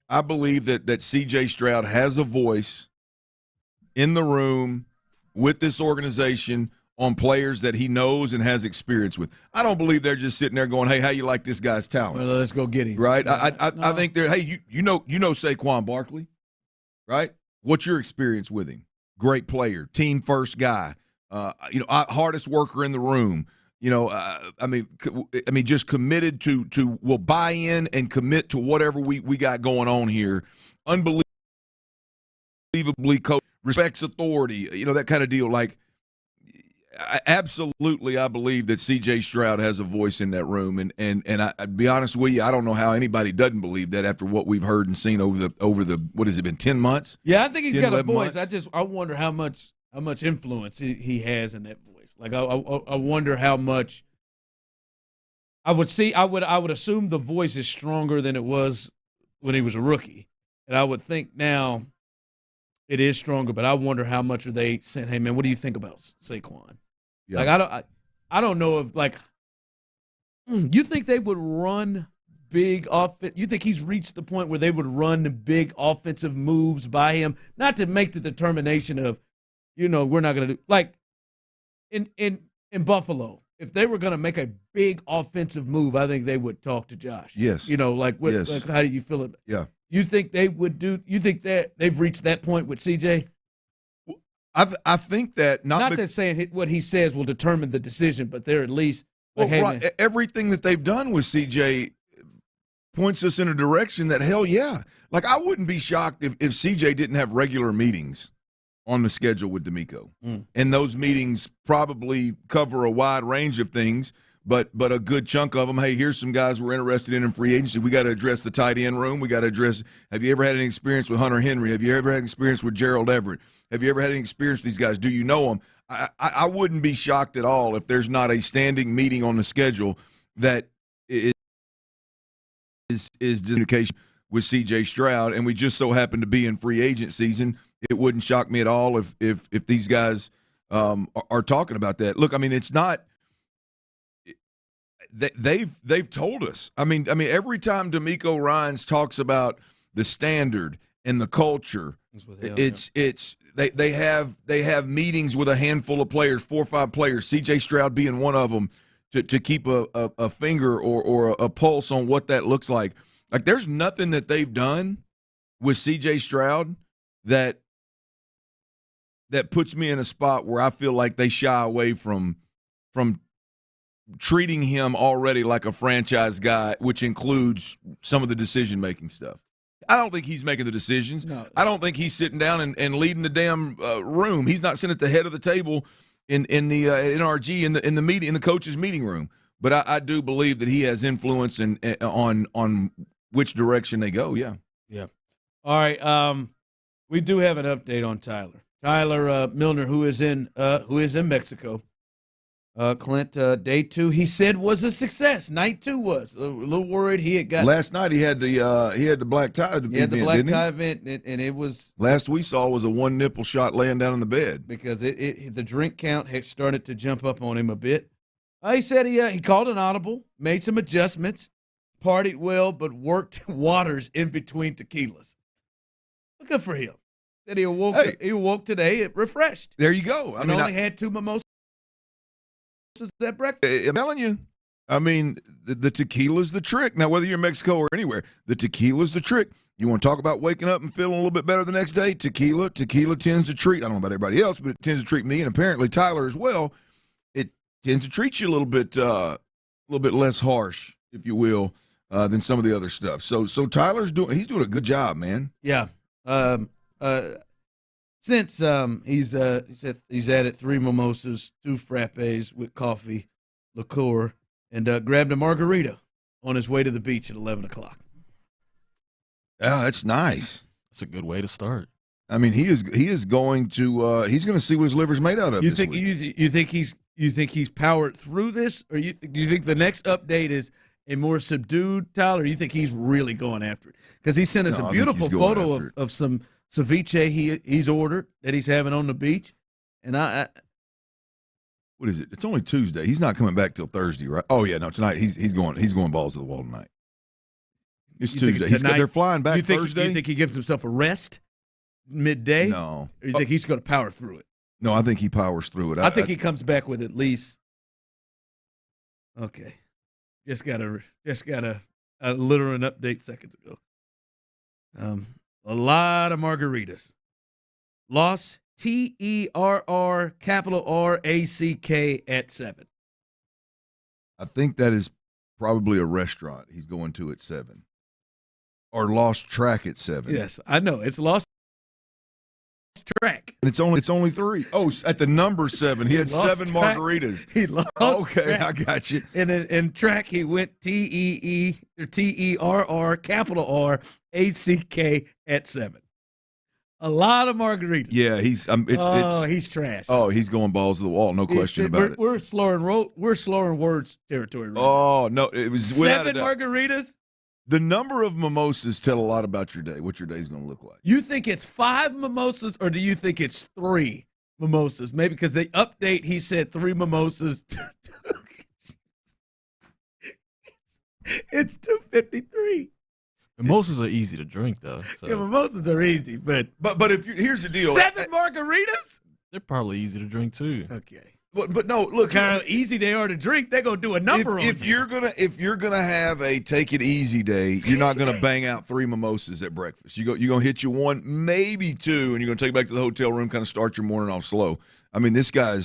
I believe that C.J. Stroud has a voice in the room with this organization on players that he knows and has experience with. I don't believe they're just sitting there going, hey, how you like this guy's talent? Well, let's go get him. Right? I think they're, hey, you know Saquon Barkley, right? What's your experience with him? Great player, team first guy, hardest worker in the room. Just committed to will buy in and commit to whatever we got going on here. Unbelievably coach, respects authority, that kind of deal. Like, I believe that C.J. Stroud has a voice in that room, and I'd be honest with you, I don't know how anybody doesn't believe that after what we've heard and seen over the what has it been, 10 months? Yeah, I think he's got a voice. Months? I wonder how much influence he has in that voice. Like I wonder how much. I would assume the voice is stronger than it was when he was a rookie, and I would think now it is stronger. But I wonder how much are they saying, "Hey man, what do you think about Saquon?" Yeah. Like I don't know if you think they would run big offense. You think he's reached the point where they would run big offensive moves by him, not to make the determination of, we're not going to do like in Buffalo. If they were going to make a big offensive move, I think they would talk to Josh. Yes. Like how do you feel it? Yeah. You think they would do? You think that they've reached that point with CJ? I think that not that saying what he says will determine the decision, but they're at least right. Everything that they've done with CJ points us in a direction that hell yeah. Like I wouldn't be shocked if CJ didn't have regular meetings on the schedule with DeMeco, and those meetings probably cover a wide range of things. But a good chunk of them, hey, here's some guys we're interested in free agency. We got to address the tight end room. We got to address, have you ever had any experience with Hunter Henry? Have you ever had experience with Gerald Everett? Have you ever had any experience with these guys? Do you know them? I wouldn't be shocked at all if there's not a standing meeting on the schedule that is communication with C.J. Stroud, and we just so happen to be in free agent season. It wouldn't shock me at all if these guys are talking about that. Look, I mean, it's not – They've told us. I mean, every time DeMeco Ryans talks about the standard and the culture, they have meetings with a handful of players, 4 or 5 players. C.J. Stroud being one of them to keep a finger or a pulse on what that looks like. Like there's nothing that they've done with C.J. Stroud that puts me in a spot where I feel like they shy away from treating him already like a franchise guy, which includes some of the decision-making stuff. I don't think he's making the decisions. No. I don't think he's sitting down and leading the damn room. He's not sitting at the head of the table in the NRG in the meeting in the coach's meeting room. But I do believe that he has influence on which direction they go. Yeah. Yeah. All right. We do have an update on Tyler. Tyler Milner, who is in Mexico. Clint, day 2, he said was a success. Night 2 was a little worried. He had got last night. He had the black tie event. He had the black tie event, and it was last we saw was a one nipple shot laying down in the bed because the drink count had started to jump up on him a bit. He said he called an audible, made some adjustments, partied well, but worked waters in between tequilas. Good for him. Said he awoke today refreshed. There you go. I only had 2 mimosas at breakfast. I'm telling you, I mean, the tequila's the trick. Now, whether you're in Mexico or anywhere, the tequila's the trick. You want to talk about waking up and feeling a little bit better the next day? Tequila tends to treat, I don't know about everybody else, but it tends to treat me and apparently Tyler as well. tends to treat you a little bit less harsh, if you will, than some of the other stuff. So Tyler's doing a good job, man. Yeah. Since he's added 3 mimosas, 2 frappes with coffee, liqueur, and grabbed a margarita on his way to the beach at 11 o'clock. Yeah, that's nice. That's a good way to start. I mean, he's going to see what his liver's made out of. You this think week. you think he's powered through this, or do you think the next update is a more subdued Tyler? Or you think he's really going after it? Because he sent us a beautiful photo of some ceviche he's ordered that he's having on the beach, and what is it? It's only Tuesday. He's not coming back till Thursday, right? Oh yeah, no, tonight he's going balls to the wall tonight. It's Tuesday. They're flying back Thursday. You think he gives himself a rest midday? No. Or you think he's going to power through it? No, I think he powers through it. I think he comes back with at least. Okay, just got a literal update seconds ago. A lot of margaritas. Lost TERR capital RACK at 7. I think that is probably a restaurant he's going to at 7. Or Lost Track at 7. Yes, I know. It's Lost Track. And it's only 3. Oh, at the number 7. He had 7 margaritas. He lost okay, track. I got you. And in track, he went TEE or TERR capital RACK at 7. A lot of margaritas. Yeah, he's trash. Oh, he's going balls to the wall. No question about it. We're slurring words territory. Right Oh no, it was 7 margaritas. The number of mimosas tell a lot about your day. What your day's going to look like. You think it's 5 mimosas, or do you think it's 3 mimosas? Maybe because they update. He said 3 mimosas. It's 2:53. Mimosas are easy to drink, though. So. Yeah, mimosas are easy, but if here's the deal: 7 margaritas. They're probably easy to drink too. Okay, but no, look how easy they are to drink. They're gonna do a number on if you're gonna have a take it easy day, you're not gonna bang out 3 mimosas at breakfast. You're gonna hit you 1, maybe 2, and you're gonna take it back to the hotel room, kind of start your morning off slow. I mean, this guy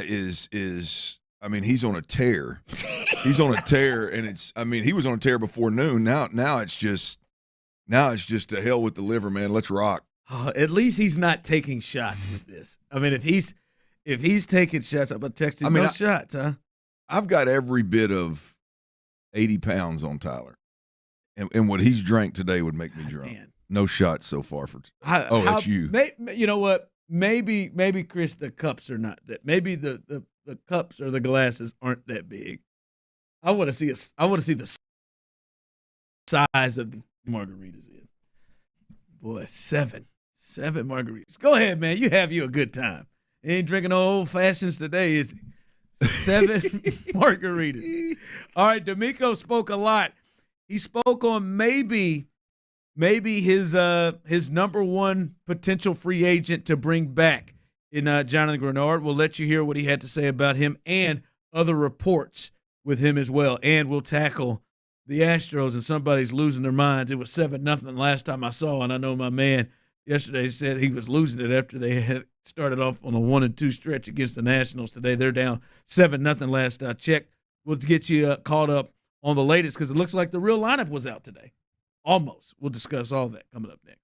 is. I mean, he's on a tear. He's on a tear, and he was on a tear before noon. Now it's just to hell with the liver, man. Let's rock. At least he's not taking shots with this. I mean, if he's taking shots, I'm gonna text him. No shots, huh? I've got every bit of 80 pounds on Tyler, and what he's drank today would make me drunk. Man. No shots so far for. That's you. You know what? Maybe Chris, the cups are not that. Maybe the cups or the glasses aren't that big. I want to see the size of the margaritas in. Boy, 7 margaritas. Go ahead, man. You have you a good time. He ain't drinking no old fashions today, is he? 7 margaritas. All right, DeMeco spoke a lot. He spoke on maybe his number 1 potential free agent to bring back in Jonathan Grenard. We'll let you hear what he had to say about him and other reports with him as well. And we'll tackle the Astros, and somebody's losing their minds. It was 7-0 last time I saw, and I know my man yesterday said he was losing it after they had started off on a 1-2 stretch against the Nationals. Today they're down 7-0 last I checked. We'll get you caught up on the latest because it looks like the real lineup was out today. Almost. We'll discuss all that coming up next.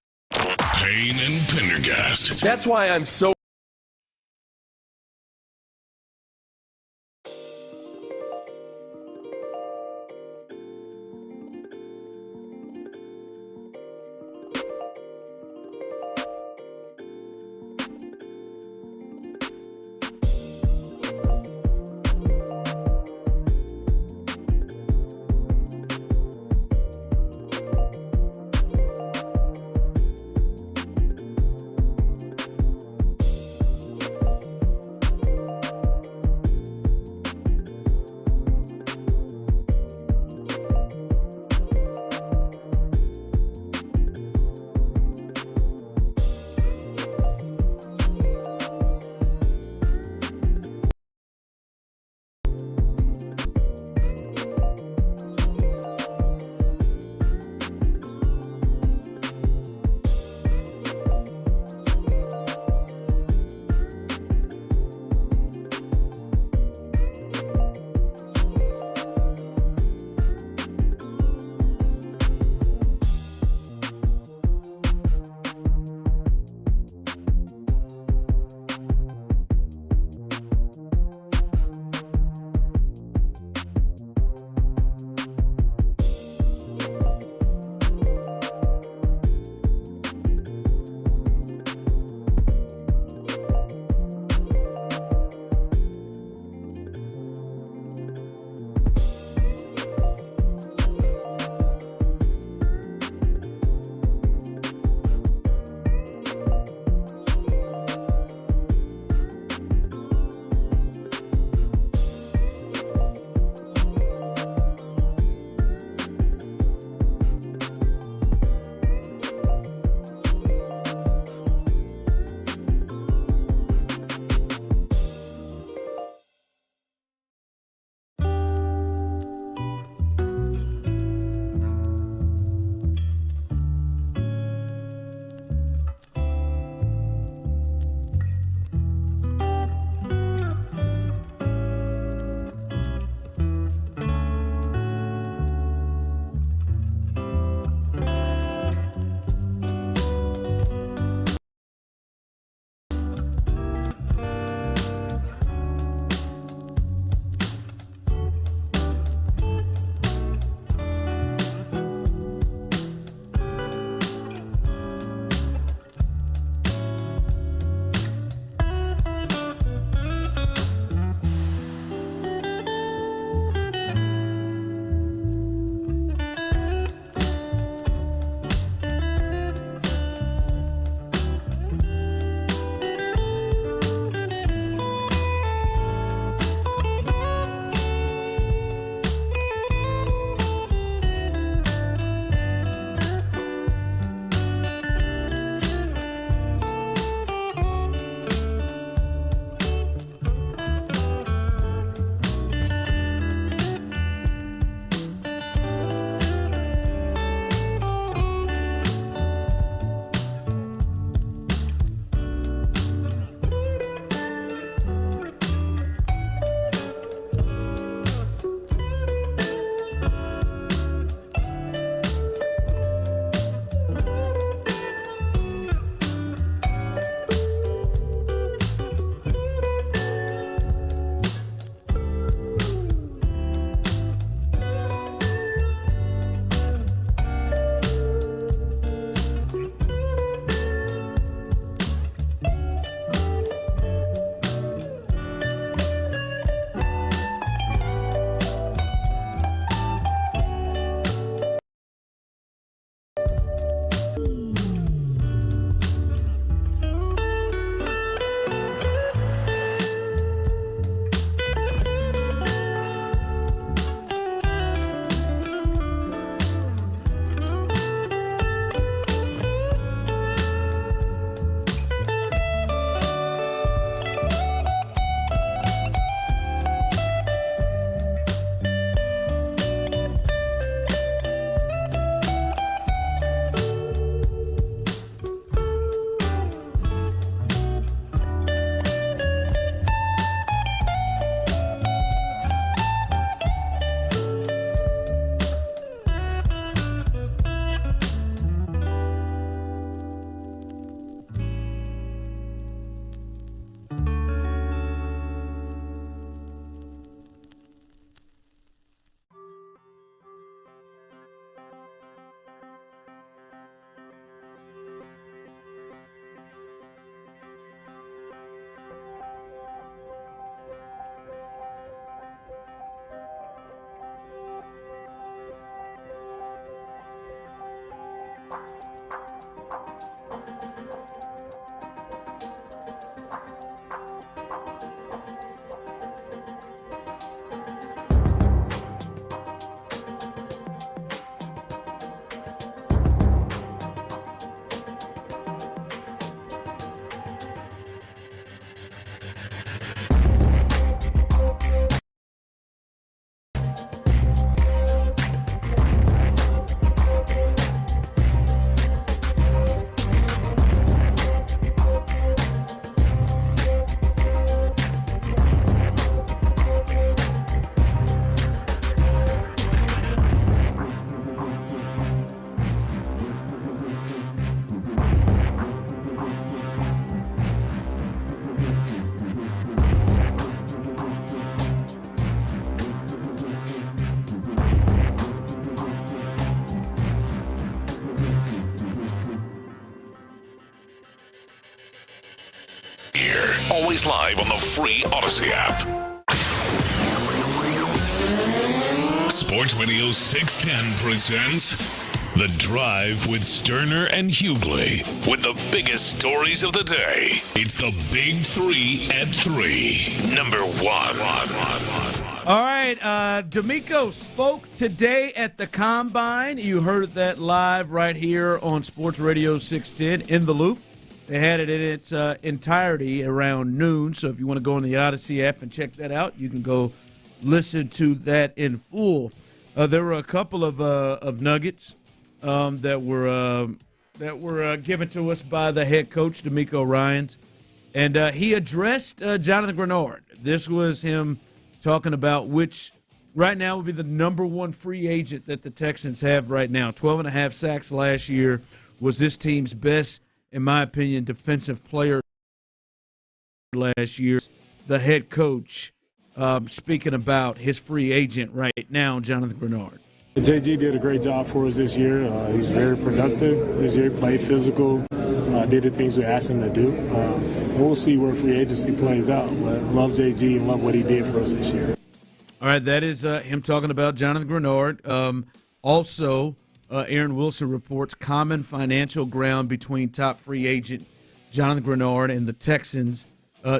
Payne and Pendergast. That's why I'm so Always live on the free Odyssey app. Sports Radio 610 presents The Drive with Stoerner and Hughley. With the biggest stories of the day, it's the Big Three at 3. Number 1. All right, DeMeco spoke today at the Combine. You heard that live right here on Sports Radio 610 in the Loop. They had it in its entirety around noon, so if you want to go on the Odyssey app and check that out, you can go listen to that in full. There were a couple of nuggets that were given to us by the head coach, DeMeco Ryans, and he addressed Jonathan Grenard. This was him talking about which right now would be the number one free agent that the Texans have right now. 12.5 sacks last year, was this team's best, in my opinion, defensive player last year. The head coach speaking about his free agent right now, Jonathan Grenard. JG did a great job for us this year. He's very productive this year, played physical, did the things we asked him to do. We'll see where free agency plays out, but love JG and love what he did for us this year. All right, that is him talking about Jonathan Grenard. Also, Aaron Wilson reports common financial ground between top free agent Jonathan Grenard and the Texans.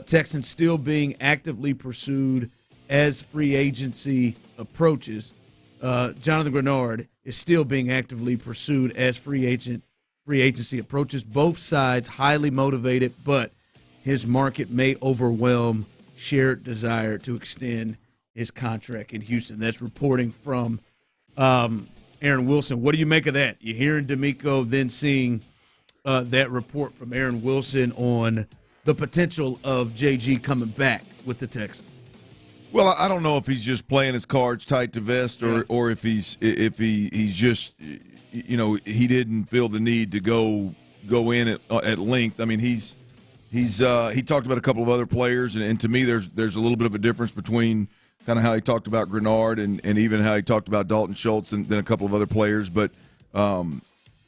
Texans still being actively pursued as free agency approaches. Jonathan Grenard is still being actively pursued as free agency approaches. Both sides highly motivated, but his market may overwhelm shared desire to extend his contract in Houston. That's reporting from Aaron Wilson. What do you make of that? You're hearing DeMeco, then seeing that report from Aaron Wilson on the potential of JG coming back with the Texans. Well, I don't know if he's just playing his cards tight to vest, or if he's just, he didn't feel the need to go in at length. I mean, he talked about a couple of other players, and to me, there's a little bit of a difference between kind of how he talked about Grenard and even how he talked about Dalton Schultz and then a couple of other players. But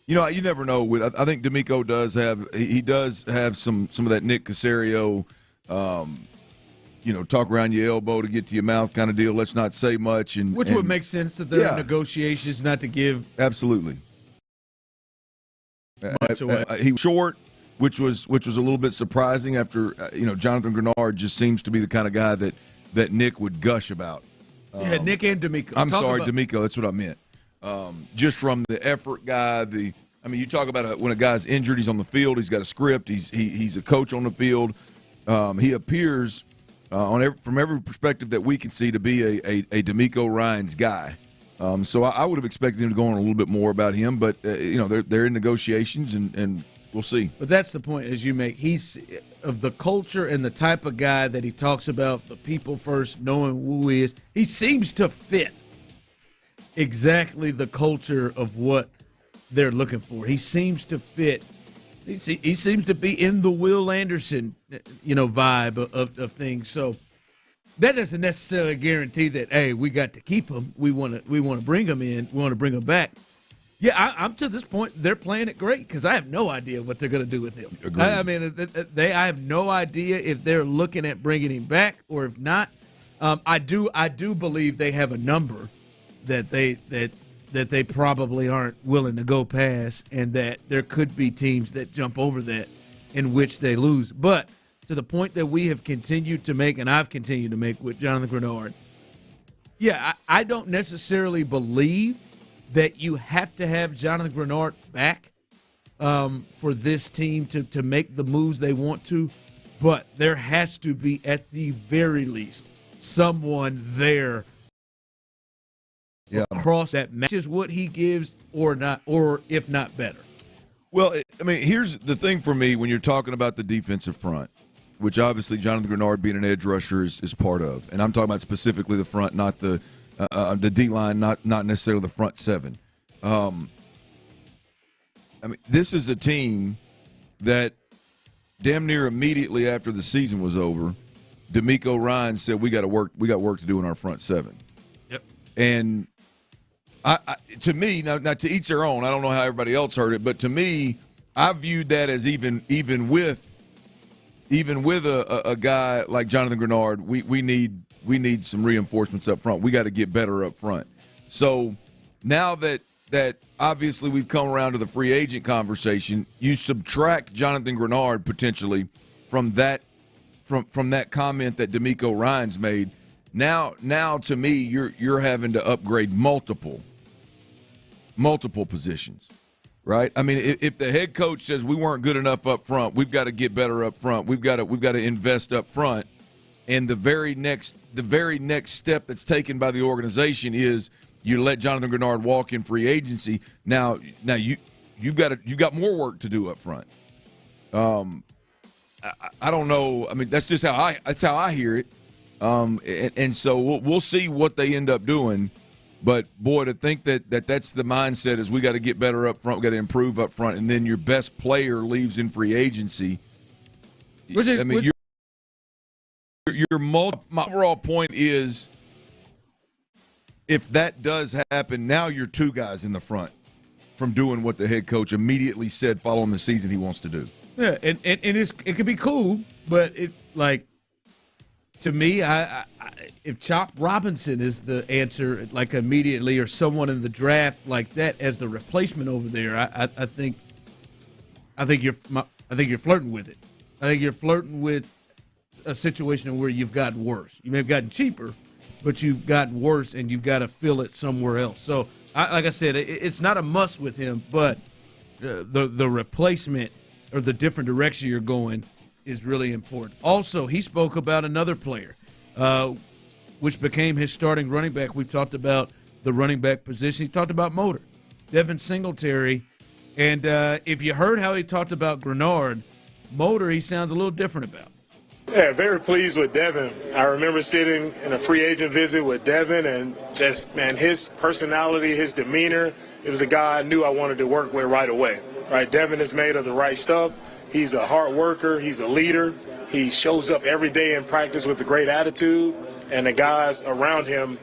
you never know. I think DeMeco does have some of that Nick Caserio. Talk around your elbow to get to your mouth kind of deal. Let's not say much. Which would make sense that there are negotiations not to give. Absolutely. Much away. He was short, which was a little bit surprising after, Jonathan Grenard just seems to be the kind of guy that Nick would gush about. Nick and DeMeco. I'm sorry, DeMeco. That's what I meant. Just from the effort guy, you talk about when a guy's injured, he's on the field, he's got a script, he's a coach on the field. He appears from every perspective that we can see to be a DeMeco Ryans guy. So I would have expected him to go on a little bit more about him, but they're in negotiations and we'll see. But that's the point, as you make. He's of the culture and the type of guy that he talks about, the people first, knowing who he is. He seems to fit exactly the culture of what they're looking for. He seems to fit. He seems to be in the Will Anderson, vibe of things. So that doesn't necessarily guarantee that, hey, we got to keep him. We want to bring him in. We want to bring him back. Yeah, I'm to this point. They're playing it great because I have no idea what they're going to do with him. I have no idea if they're looking at bringing him back or if not. I do believe they have a number that they probably aren't willing to go past, and that there could be teams that jump over that in which they lose. But to the point that we have continued to make, and I've continued to make with Jonathan Grenard, I don't necessarily believe that you have to have Jonathan Grenard back for this team to make the moves they want to, but there has to be, at the very least, someone there across that matches what he gives or not, or if not better. Well, here's the thing for me when you're talking about the defensive front, which obviously Jonathan Grenard being an edge rusher is part of, and I'm talking about specifically the front, not the D-line, not necessarily the front seven. This is a team that damn near immediately after the season was over, DeMeco Ryans said we got work to do in our front seven. Yep. And to me, now to each their own. I don't know how everybody else heard it, but to me, I viewed that as even with even with a guy like Jonathan Grenard, we need some reinforcements up front. We got to get better up front. So now that obviously we've come around to the free agent conversation, you subtract Jonathan Grenard potentially from that comment that DeMeco Ryans made. Now to me, you're having to upgrade multiple positions. Right? I mean, if the head coach says we weren't good enough up front, we've got to get better up front. We've got to invest up front. And the very next step that's taken by the organization is you let Jonathan Grenard walk in free agency. Now you've got more work to do up front. I don't know. I mean, that's just how I hear it. And so we'll see what they end up doing. But, boy, to think that's the mindset is we got to get better up front, we got to improve up front, and then your best player leaves in free agency. My overall point is if that does happen, now you're two guys in the front from doing what the head coach immediately said following the season he wants to do. Yeah, and it could be cool, but to me, if Chop Robinson is the answer, like immediately, or someone in the draft like that as the replacement over there, I think you're flirting with it. I think you're flirting with a situation where you've gotten worse. You may have gotten cheaper, but you've gotten worse, and you've got to fill it somewhere else. So, like I said, it's not a must with him, but the replacement or the different direction you're going is really important. Also, he spoke about another player, which became his starting running back. We've talked about the running back position. He talked about Motor, Devin Singletary. And if you heard how he talked about Grenard, Motor he sounds a little different about. Yeah, very pleased with Devin. I remember sitting in a free agent visit with Devin and just, man, his personality, his demeanor, it was a guy I knew I wanted to work with right away. Right, Devin is made of the right stuff. He's a hard worker. He's a leader. He shows up every day in practice with a great attitude, and the guys around him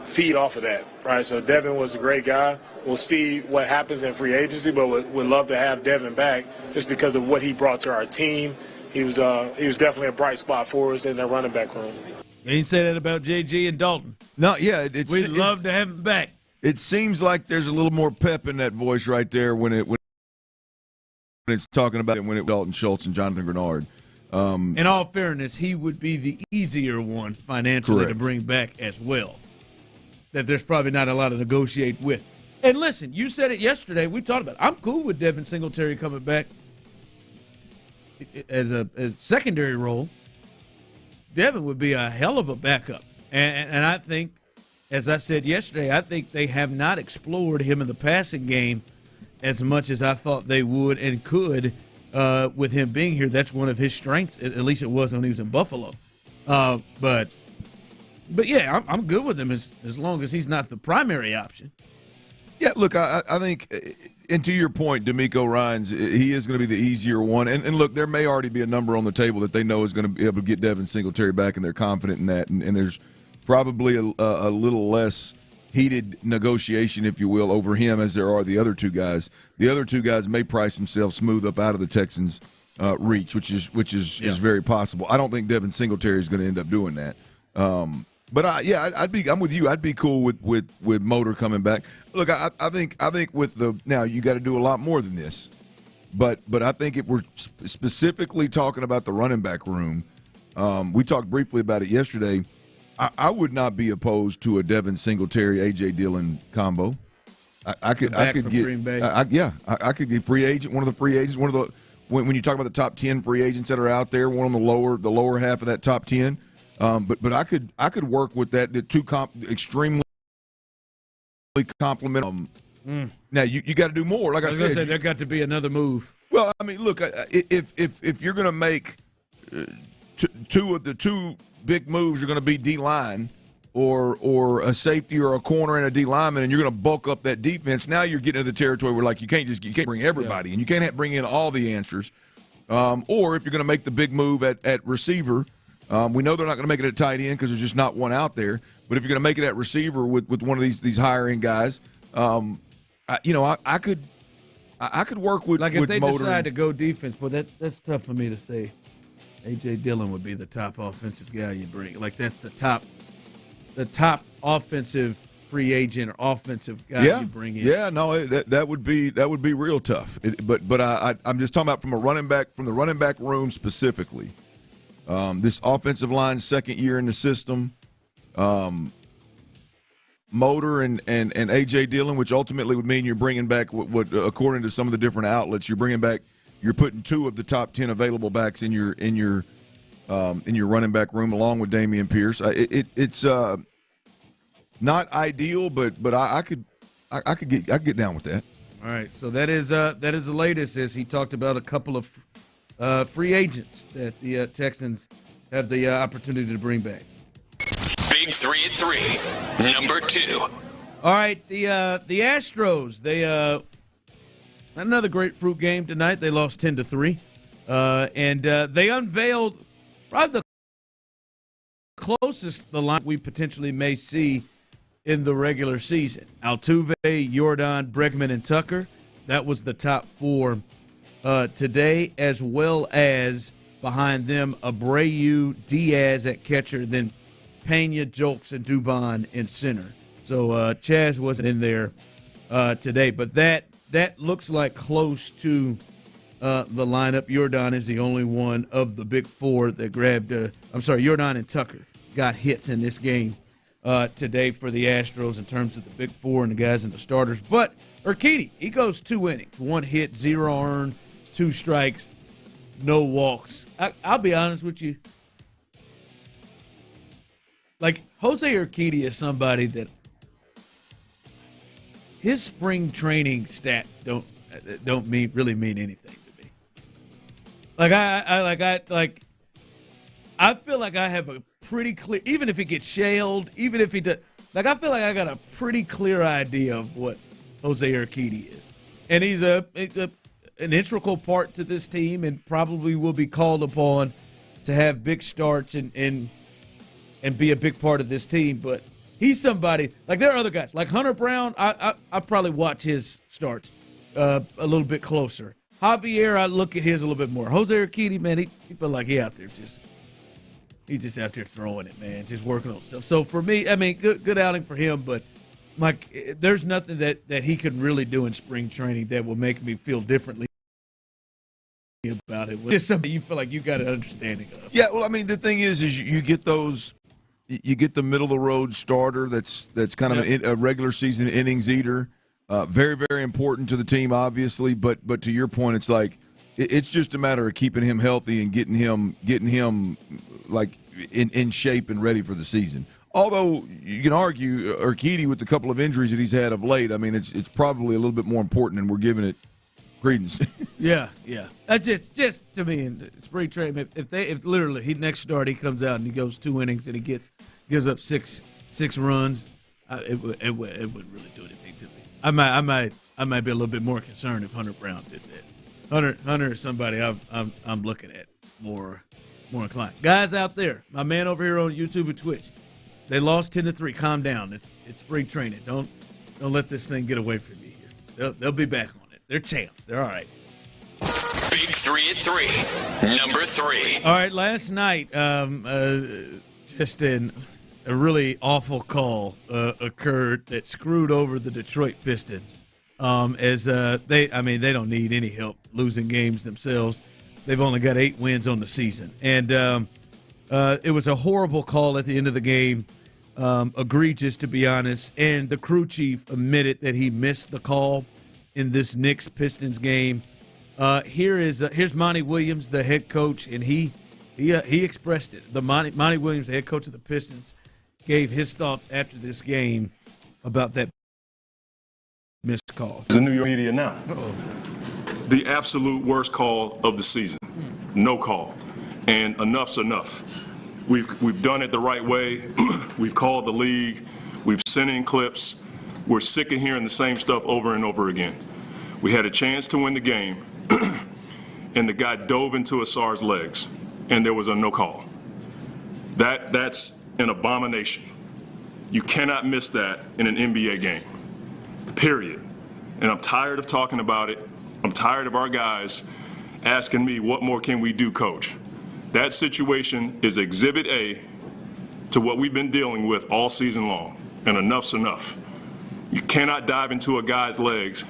feed off of that, right? So Devin was a great guy. We'll see what happens in free agency, but we'd love to have Devin back just because of what he brought to our team. He was definitely a bright spot for us in the running back room. You ain't say that about JG and Dalton. No, yeah. We'd love to have him back. It seems like there's a little more pep in that voice right there when it's talking about it, when it Dalton Schultz and Jonathan Grenard. In all fairness, he would be the easier one financially Correct. to bring back as well. That there's probably not a lot to negotiate with. And listen, you said it yesterday. We talked about it. I'm cool with Devin Singletary coming back as a secondary role. Devin would be a hell of a backup. And I think, as I said yesterday, I think they have not explored him in the passing game as much as I thought they would and could with him being here. That's one of his strengths. At least it was when he was in Buffalo. But yeah, I'm good with him as long as he's not the primary option. Yeah, look, I think, and to your point, DeMeco Ryans, he is going to be the easier one. And look, there may already be a number on the table that they know is going to be able to get Devin Singletary back, and they're confident in that. And there's probably a little less heated negotiation, if you will, over him as there are the other two guys. The other two guys may price themselves smooth up out of the Texans' reach, which is very possible. I don't think Devin Singletary is going to end up doing that. But I'm with you. I'd be cool with Motor coming back. Look, I think with now you got to do a lot more than this. But I think if we're specifically talking about the running back room, we talked briefly about it yesterday. I would not be opposed to a Devin Singletary, A.J. Dillon combo. I could get Green Bay. I could get free agent, one of the free agents, one of the when you talk about the top 10 free agents that are out there, one on the lower half of that top 10. But I could work with that. The two extremely complement. Now you got to do more. Like I said, there got to be another move. Well, I mean, look, if you're going to make two of the two big moves, you're going to be D-line or a safety or a corner and a D lineman, and you're going to bulk up that defense. Now you're getting into the territory where like you can't bring everybody, and you can't bring in all the answers. Or if you're going to make the big move at receiver. We know they're not going to make it at tight end because there's just not one out there. But if you're going to make it at receiver with one of these higher end guys, I could work with like if they Motor decide to go defense, but that's tough for me to say. A.J. Dillon would be the top offensive guy you bring. Like, that's the top offensive free agent or offensive guy you bring in. Yeah, no, that would be real tough. But I'm just talking about from the running back room specifically. This offensive line's second year in the system. Motor and A.J. Dillon, which ultimately would mean you're bringing back what according to some of the different outlets, you're putting 2 of the top 10 available backs in your running back room along with Damian Pierce. It's not ideal, but I could get down with that. All right, so that is the latest. As he talked about a couple of free agents that the Texans have the opportunity to bring back. Big 3 at 3, number 2. All right, the Astros, they had another grapefruit game tonight. They lost 10-3, and they unveiled probably the closest the line we potentially may see in the regular season. Altuve, Jordan, Bregman, and Tucker. That was the top 4 today, as well as behind them Abreu, Diaz at catcher, then Pena, Jolks, and Dubon in center. So Chaz wasn't in there today, but that looks like close to the lineup. Jordan is the only one of the big 4 that grabbed. Jordan and Tucker got hits in this game today for the Astros in terms of the big 4 and the guys in the starters. But Urquidy, he goes 2 innings, 1 hit, 0 earned, 2 strikes, no walks. I'll be honest with you. Like, Jose Urquidy is somebody that his spring training stats don't really mean anything to me. I feel like I have a pretty clear, even if he gets shelled, even if he does, like, I feel like I got a pretty clear idea of what Jose Urquidy is. And he's an integral part to this team and probably will be called upon to have big starts and be a big part of this team. But he's somebody, like, there are other guys. Like Hunter Brown, I probably watch his starts a little bit closer. Javier, I look at his a little bit more. Jose Urquidy, man, he feel like he out there he's just out there throwing it, man, just working on stuff. So for me, I mean, good outing for him, but like, there's nothing that he could really do in spring training that will make me feel differently about it. It's just something you feel like you got an understanding of. Yeah, well, I mean, the thing is you get those. You get the middle-of-the-road starter that's kind of a regular season innings eater. Very, very important to the team, obviously. But to your point, it's like it's just a matter of keeping him healthy and getting him like in shape and ready for the season. Although you can argue Urquidy, with the couple of injuries that he's had of late, I mean, it's probably a little bit more important than we're giving it credence. Yeah. That's just to me in spring training. If literally he next start he comes out and he goes 2 innings and he gives up six runs, it wouldn't really do anything to me. I might be a little bit more concerned if Hunter Brown did that. Hunter is somebody I'm looking at more inclined. Guys out there, my man over here on YouTube and Twitch, they lost 10-3. Calm down. It's spring training. Don't let this thing get away from you here. They'll be back on. They're champs. They're all right. Big 3 at 3, number 3. All right, last night, just a really awful call occurred that screwed over the Detroit Pistons. They don't need any help losing games themselves. They've only got 8 wins on the season. And it was a horrible call at the end of the game, egregious to be honest. And the crew chief admitted that he missed the call in this Knicks-Pistons game. Here's Monty Williams, the head coach, and he expressed it. Monty Williams, the head coach of the Pistons, gave his thoughts after this game about that missed call. The New York media now. Uh-oh. The absolute worst call of the season. No call. And enough's enough. We've done it the right way. We've called the league. We've sent in clips. We're sick of hearing the same stuff over and over again. We had a chance to win the game, and the guy dove into Asar's legs, and there was a no call. That's an abomination. You cannot miss that in an NBA game, period. And I'm tired of talking about it. I'm tired of our guys asking me, what more can we do, coach? That situation is Exhibit A to what we've been dealing with all season long, and enough's enough. You cannot dive into a guy's legs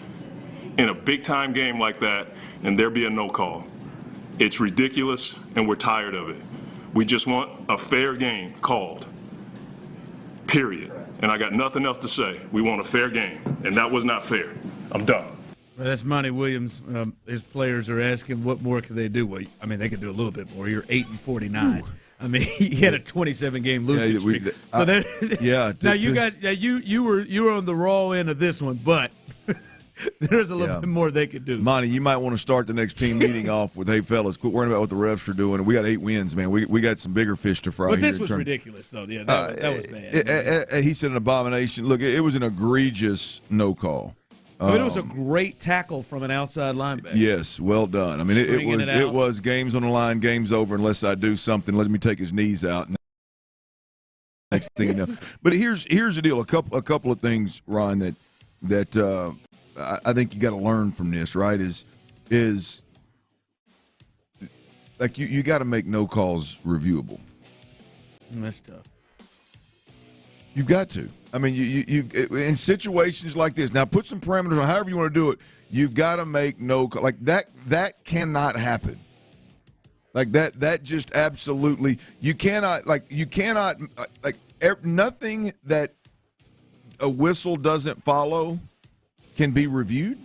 in a big-time game like that and there be a no call. It's ridiculous, and we're tired of it. We just want a fair game called, period. And I got nothing else to say. We want a fair game, and that was not fair. I'm done. Well, that's Monty Williams. His players are asking, what more can they do? Well, I mean, they could do a little bit more. You're 8-49. Ooh. I mean, he had a 27-game losing streak. So now you were on the raw end of this one, but there's a little bit more they could do. Monty, you might want to start the next team meeting off with, hey, fellas, quit worrying about what the refs are doing. We got 8 wins, man. We got some bigger fish to fry. But this was ridiculous, though. Yeah, that was bad. He said an abomination. Look, it was an egregious no call. It was a great tackle from an outside linebacker. Yes, well done. I mean, it was games on the line, game's over unless I do something. Let me take his knees out. Next thing you know. But here's the deal. A couple of things, Ron, that I think you got to learn from this. Right? Is like you got to make no calls reviewable. That's tough. You've got to. I mean, you in situations like this. Now, put some parameters on however you want to do it. You've got to make no like that. That cannot happen. Like that. That just absolutely. You cannot nothing that a whistle doesn't follow can be reviewed.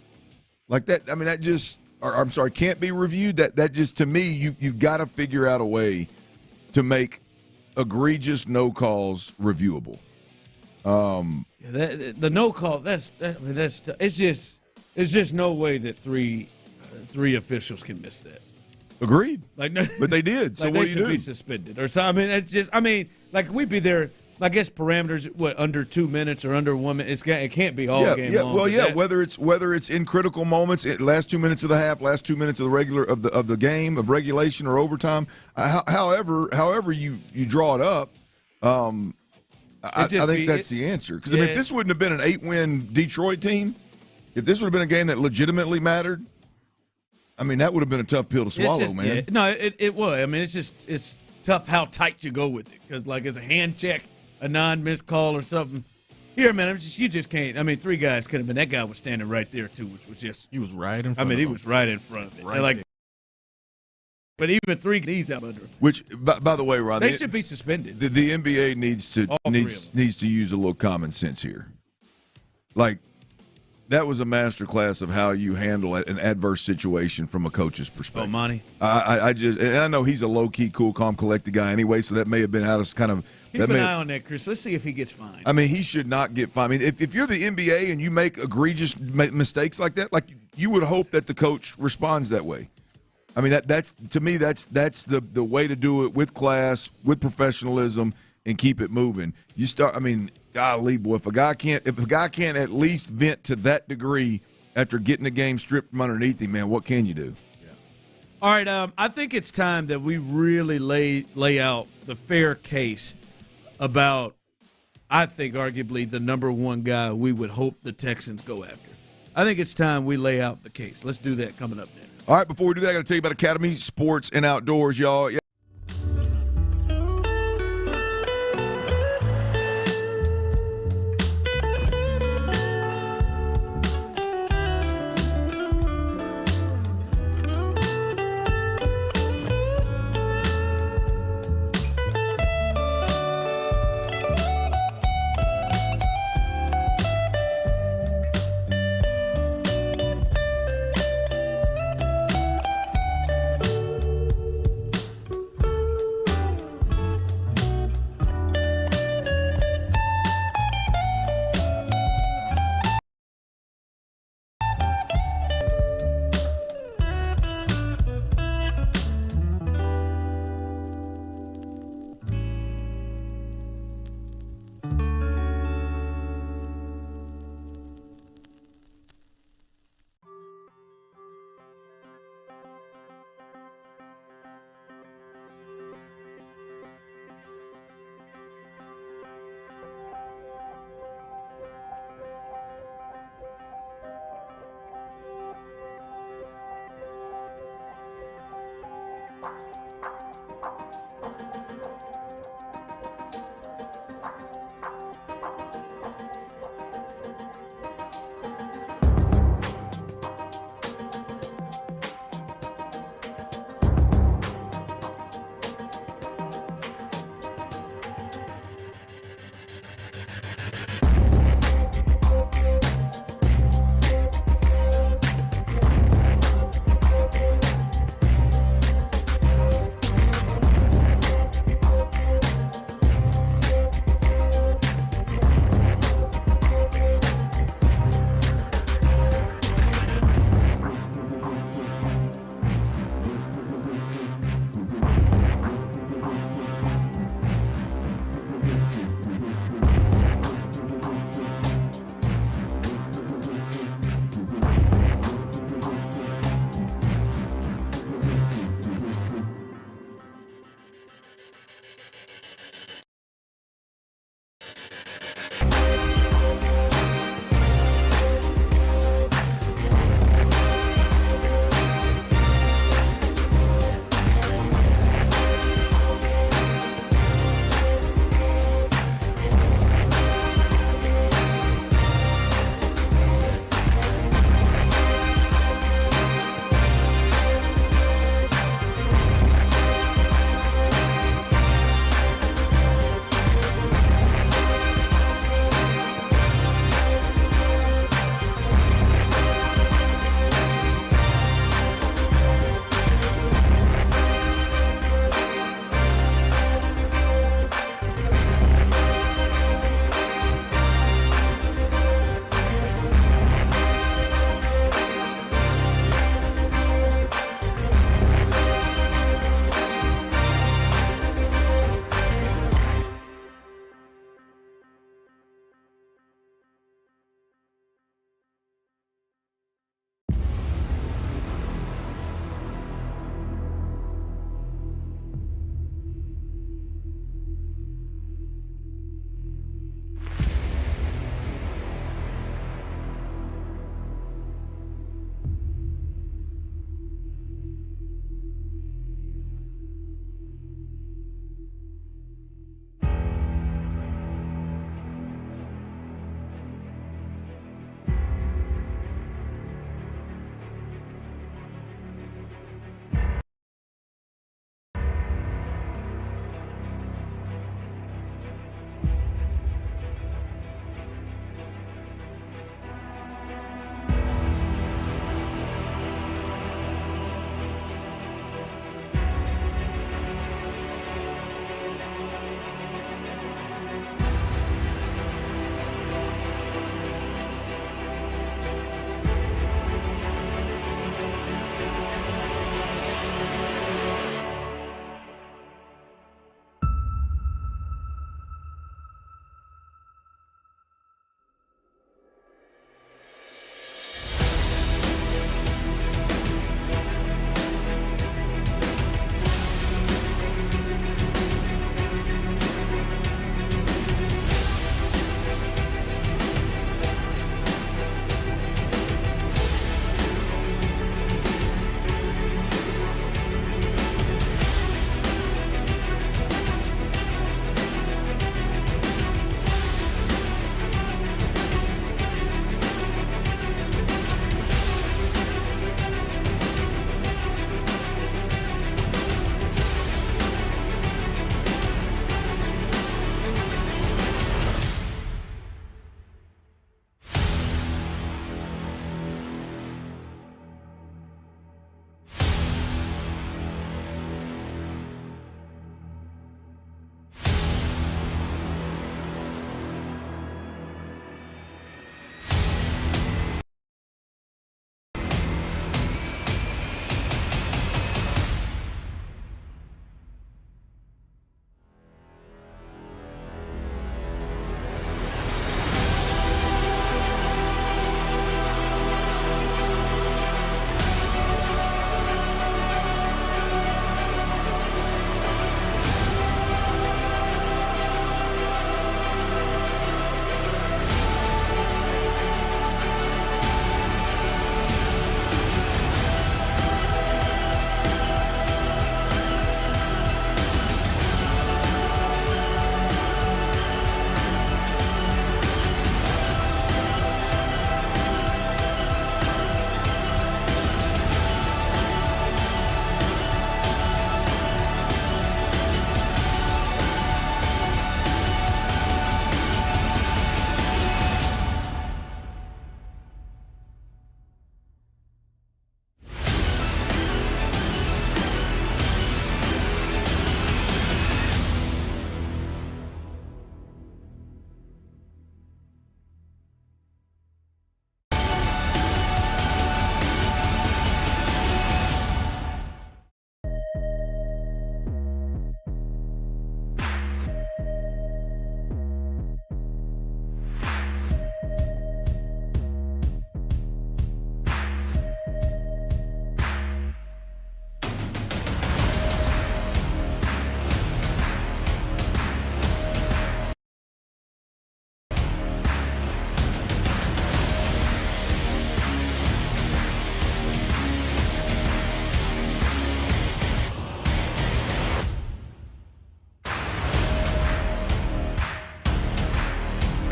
Like that. I mean, that just. Or, I'm sorry, can't be reviewed. That just to me, you've got to figure out a way to make egregious no calls reviewable. The no call. It's just no way that three officials can miss that. Agreed. But they did. So like what they do should you do? be suspended or something. I mean, like we'd be there. I guess parameters under 2 minutes or under 1 minute. It can't be all game long. Well, whether it's in critical moments, last 2 minutes of the half, last 2 minutes of the regular of the game of regulation or overtime. However you draw it up. I think that's the answer. Because if this wouldn't have been an 8-win Detroit team, if this would have been a game that legitimately mattered, I mean, that would have been a tough pill to swallow, man. Yeah. No, it would. I mean, it's tough how tight you go with it. Because, like, it's a hand check, a non-missed call or something. Here, man, you just can't. I mean, 3 guys could have been. That guy was standing right there, too, which was just. He was right in front of him. I mean, he was right in front of it. Right like, but even 3 knees out under him. Which, by the way, Ron, they should be suspended. The NBA needs to use a little common sense here. Like, that was a masterclass of how you handle an adverse situation from a coach's perspective. Oh, Monty. I know he's a low-key, cool, calm, collected guy anyway, so that may have been out of kind of. Keep an eye on that, Chris. Let's see if he gets fined. I mean, he should not get fined. I mean, if you're the NBA and you make egregious mistakes like that, like you would hope that the coach responds that way. I mean, that's to me, that's the way to do it with class, with professionalism, and keep it moving. You start. I mean, golly, boy, if a guy can't at least vent to that degree after getting the game stripped from underneath him, man, what can you do? Yeah. All right, I think it's time that we really lay out the fair case about, I think, arguably the number one guy we would hope the Texans go after. I think it's time we lay out the case. Let's do that coming up next. All right, before we do that, I got to tell you about Academy Sports and Outdoors, y'all. Yeah.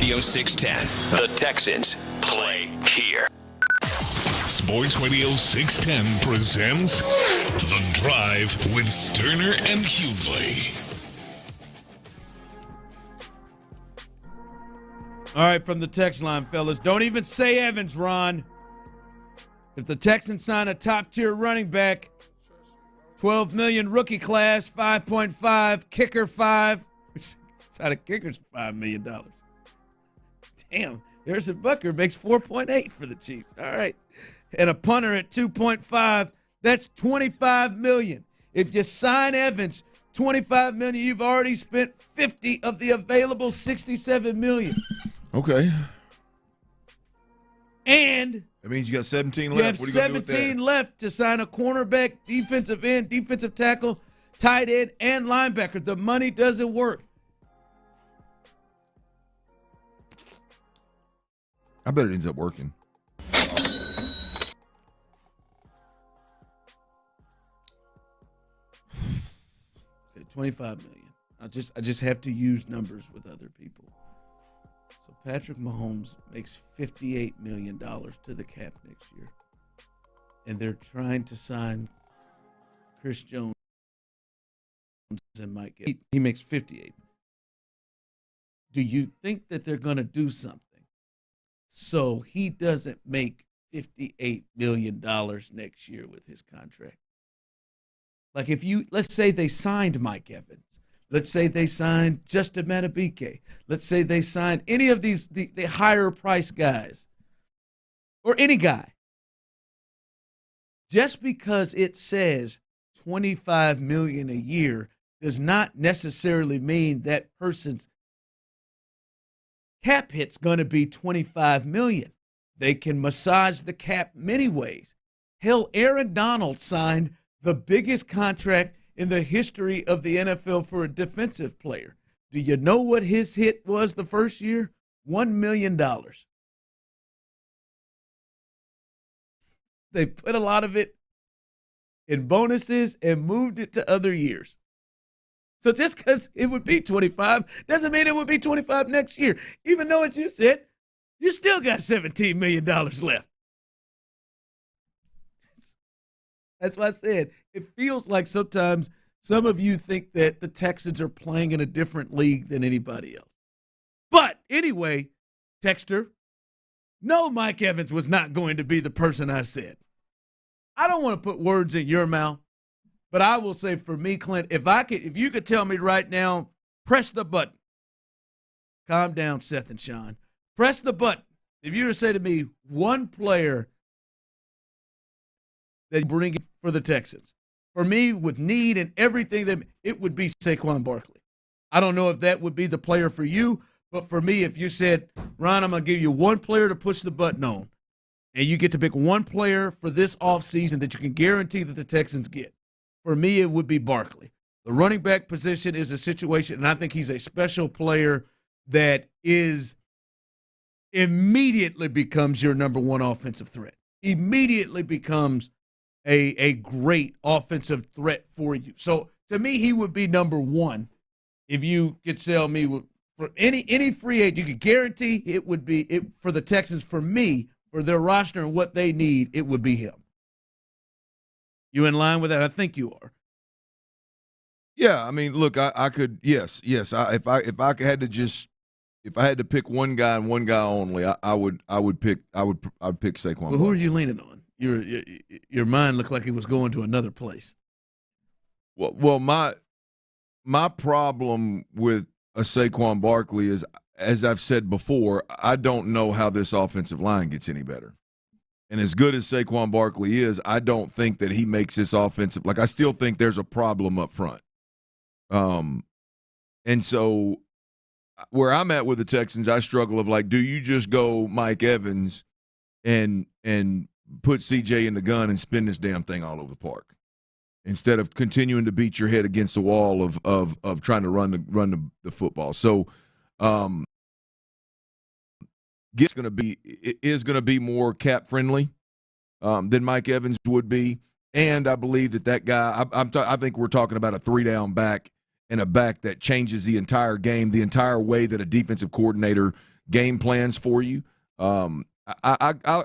Radio 610. The Texans play here. Sports Radio 610 presents The Drive with Stoerner and Hughley. All right, from the text line, fellas. Don't even say Evans, Ron. If the Texans sign a top-tier running back, $12 million rookie class, 5.5, kicker 5. Side of kicker's $5 million. Damn, Harrison Butker makes 4.8 for the Chiefs. All right. And a punter at 2.5, that's $25 million. If you sign Evans, $25 million, you've already spent 50 of the available $67 million. Okay. And that means you got 17 left. You have what are you gonna do with 17 that? left to sign a cornerback, defensive end, defensive tackle, tight end, and linebacker. The money doesn't work. I bet it ends up working. Okay, $25 million. I just have to use numbers with other people. So Patrick Mahomes makes $58 million to the cap next year. And they're trying to sign Chris Jones and Mike. He makes 58. Do you think that they're going to do something so he doesn't make $58 million next year with his contract? Like let's say they signed Mike Evans. Let's say they signed Justin Madubuike. Let's say they signed any of these the higher price guys or any guy. Just because it says $25 million a year does not necessarily mean that person's cap hit's going to be $25 million. They can massage the cap many ways. Hell, Aaron Donald signed the biggest contract in the history of the NFL for a defensive player. Do you know what his hit was the first year? $1 million. They put a lot of it in bonuses and moved it to other years. So just because it would be 25 doesn't mean it would be 25 next year. Even though, as you said, you still got $17 million left. That's why I said it feels like sometimes some of you think that the Texans are playing in a different league than anybody else. But anyway, Texter, no, Mike Evans was not going to be the person I said. I don't want to put words in your mouth, but I will say for me, Clint, if you could tell me right now, press the button. Calm down, Seth and Sean. Press the button. If you were to say to me, one player that you bring in for the Texans, for me, with need and everything, it would be Saquon Barkley. I don't know if that would be the player for you, but for me, if you said, Ron, I'm going to give you one player to push the button on, and you get to pick one player for this offseason that you can guarantee that the Texans get, for me, it would be Barkley. The running back position is a situation, and I think he's a special player that immediately becomes your number one offensive threat. Immediately becomes a great offensive threat for you. So to me, he would be number one. If you could sell me for any free agent, you could guarantee it would be it for the Texans. For me, for their roster and what they need, it would be him. You in line with that? I think you are. Yeah, I mean, look, I could, yes. If I had to pick one guy and one guy only, I'd pick Saquon. Well, who are you leaning on? Your mind looked like it was going to another place. Well, my problem with a Saquon Barkley is, as I've said before, I don't know how this offensive line gets any better. And as good as Saquon Barkley is, I don't think that he makes this offensive. Like, I still think there's a problem up front. And so where I'm at with the Texans, I struggle of like, do you just go Mike Evans and put CJ in the gun and spin this damn thing all over the park instead of continuing to beat your head against the wall of trying to run the football? So, is going to be more cap friendly than Mike Evans would be, and I believe that guy. I think we're talking about a 3-down back and a back that changes the entire game, the entire way that a defensive coordinator game plans for you. I'd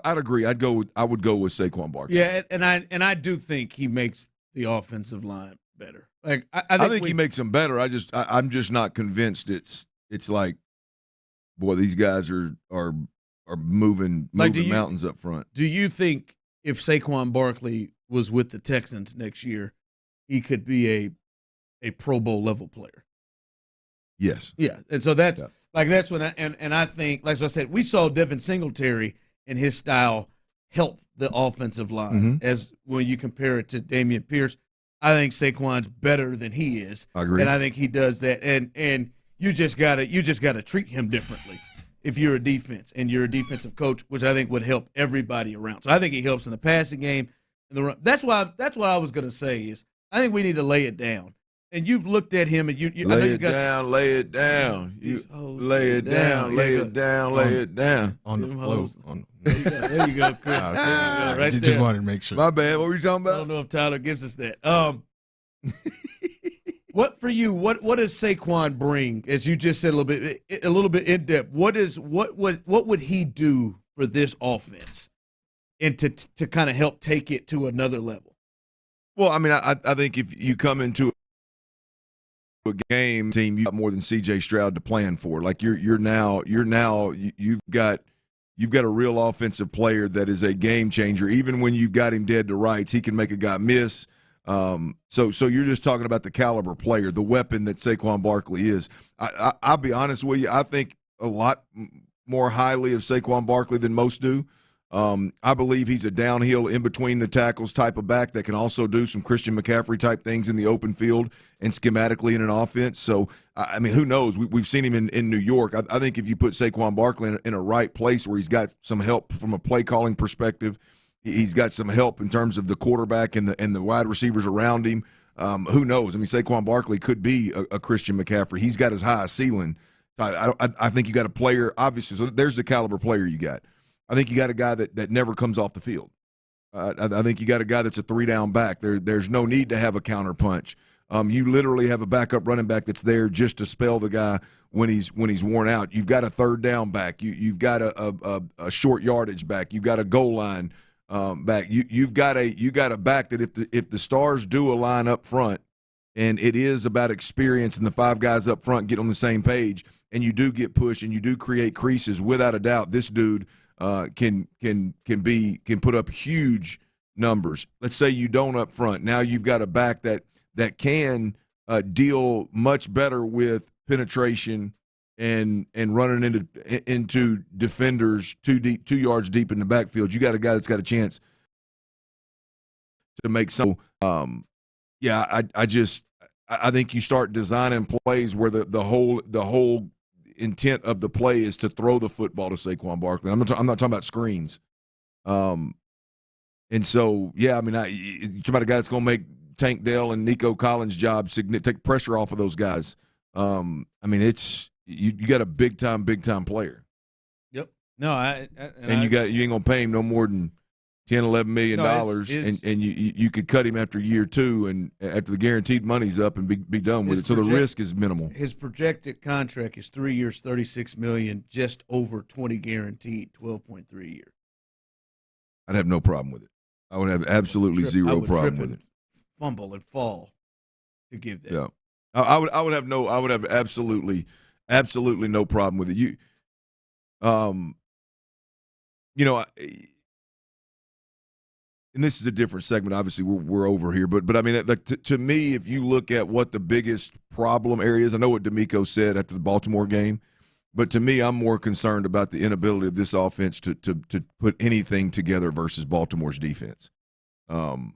agree. I would go with Saquon Barkley. Yeah, and I do think he makes the offensive line better. Like I think he makes them better. I'm just not convinced. It's like, boy, these guys are moving mountains up front. Do you think if Saquon Barkley was with the Texans next year, he could be a Pro Bowl level player? Yes. Yeah, and so that's when I think, like I said, we saw Devin Singletary and his style help the offensive line as when you compare it to Damian Pierce. I think Saquon's better than he is. I agree. And I think he does that. And you just gotta treat him differently if you're a defense and you're a defensive coach, which I think would help everybody around. So I think he helps in the passing game and the run. That's what I was gonna say is I think we need to lay it down. And you've looked at him and you lay it down. Lay it down on the float. There you go, Chris. Right just there. wanted to make sure. My bad. What were you talking about? I don't know if Tyler gives us that. What for you? What does Saquon bring? As you just said a little bit in depth. What would he do for this offense, and to kind of help take it to another level? Well, I mean, I think if you come into a game team, you got more than C.J. Stroud to plan for. Like you've got a real offensive player that is a game changer. Even when you've got him dead to rights, he can make a guy miss. So you're just talking about the caliber player, the weapon that Saquon Barkley is. I'll be honest with you. I think a lot more highly of Saquon Barkley than most do. I believe he's a downhill, in between the tackles type of back that can also do some Christian McCaffrey type things in the open field and schematically in an offense. So, I mean, who knows? We've seen him in New York. I think if you put Saquon Barkley in a right place where he's got some help from a play calling perspective, he's got some help in terms of the quarterback and the wide receivers around him. Who knows? I mean, Saquon Barkley could be a Christian McCaffrey. He's got as high a ceiling. I think you got a player, obviously. So there's the caliber player you got. I think you got a guy that never comes off the field. I think you got a guy that's a 3-down back. There's no need to have a counter punch. You literally have a backup running back that's there just to spell the guy when he's worn out. You've got a 3rd-down back. You've got a short yardage back. You've got a goal line back. You've got a back that if the stars do align up front, and it is about experience and the 5 guys up front get on the same page, and you do get pushed and you do create creases, without a doubt, this dude can put up huge numbers. Let's say you don't up front. Now you've got a back that can deal much better with penetration and running into defenders 2 yards deep in the backfield. You got a guy that's got a chance to make some. I think you start designing plays where the whole intent of the play is to throw the football to Saquon Barkley. I'm not talking about screens. And so, yeah, I mean, you're talking about a guy that's going to make Tank Dell and Nico Collins' job, take pressure off of those guys. I mean, it's you got a big time player. Yep. No, you ain't going to pay him no more than $10, $11 million, and you could cut him after year 2, and after the guaranteed money's up, and be done with it. So the risk is minimal. His projected contract is 3 years, $36 million, just over 20 guaranteed, 12.3 a year. I'd have no problem with it. I would have absolutely zero problem with it. Fumble and fall to give that. Yeah, I would have absolutely no problem with it. And this is a different segment. Obviously, we're over here, but I mean, to me, if you look at what the biggest problem area is, I know what DeMeco said after the Baltimore game, but to me, I'm more concerned about the inability of this offense to put anything together versus Baltimore's defense. And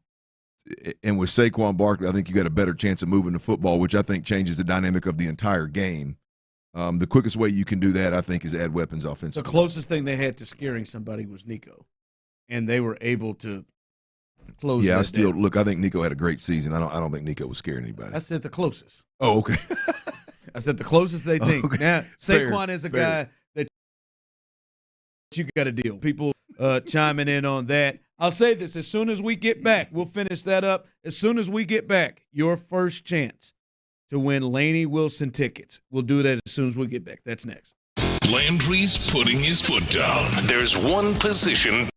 with Saquon Barkley, I think you got a better chance of moving the football, which I think changes the dynamic of the entire game. The quickest way you can do that, I think, is add weapons offensively. The closest thing they had to scaring somebody was Nico, and they were able to close. Yeah, that I think Nico had a great season. I don't think Nico was scaring anybody. I said the closest. Oh, okay. I said the closest they think. Okay. Now Saquon is a guy that you got to deal. People chiming in on that. I'll say this: as soon as we get back, we'll finish that up. As soon as we get back, your first chance to win Laney Wilson tickets. We'll do that as soon as we get back. That's next. Landry's putting his foot down. There's one position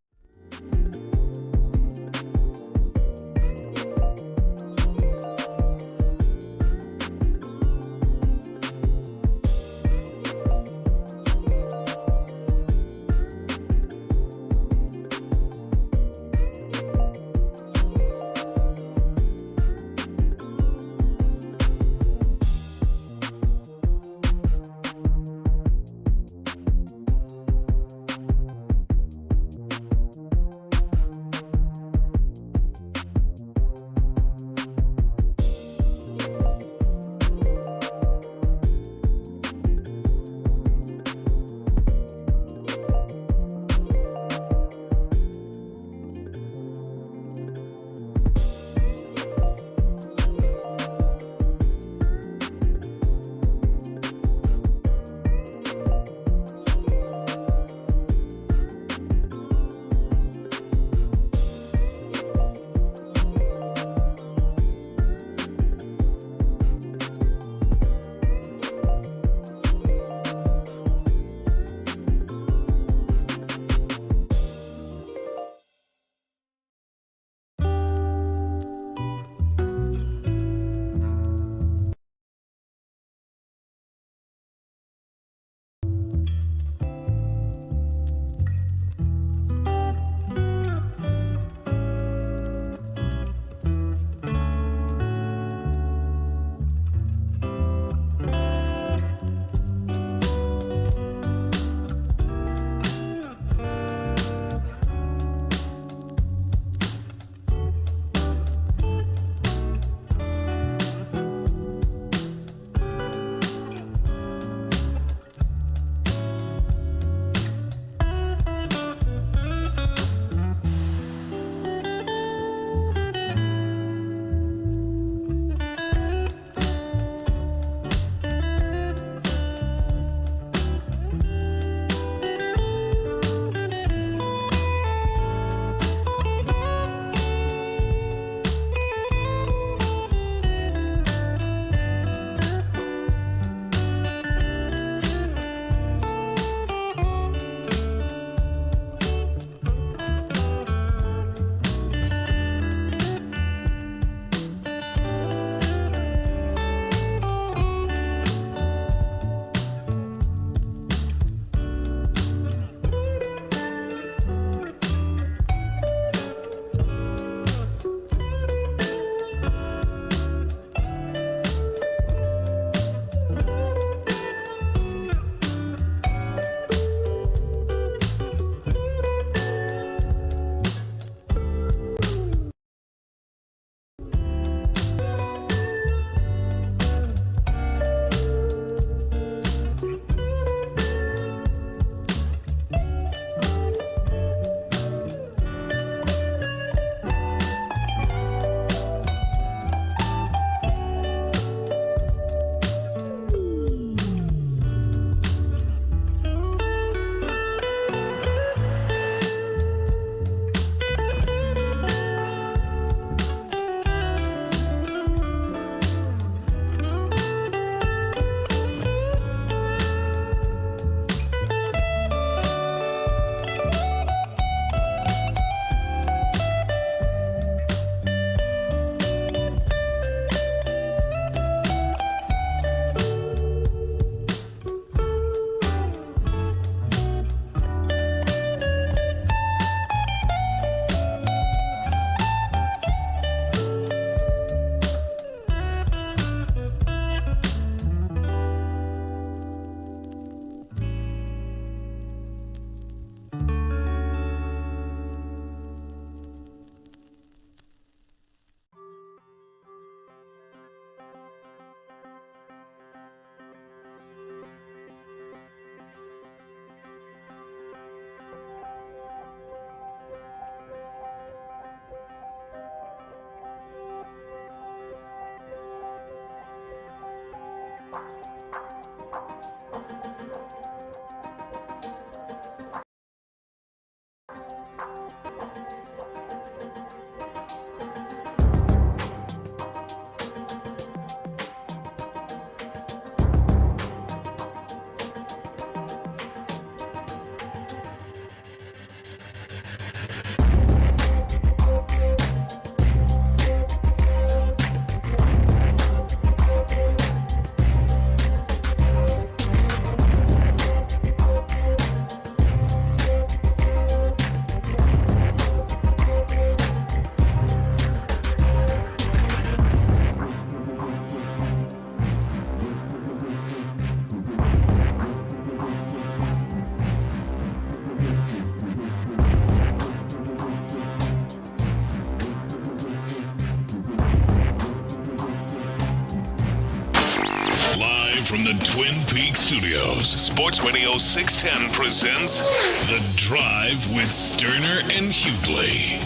Twin Peaks Studios, Sports Radio 610 presents The Drive with Stoerner and Hughley.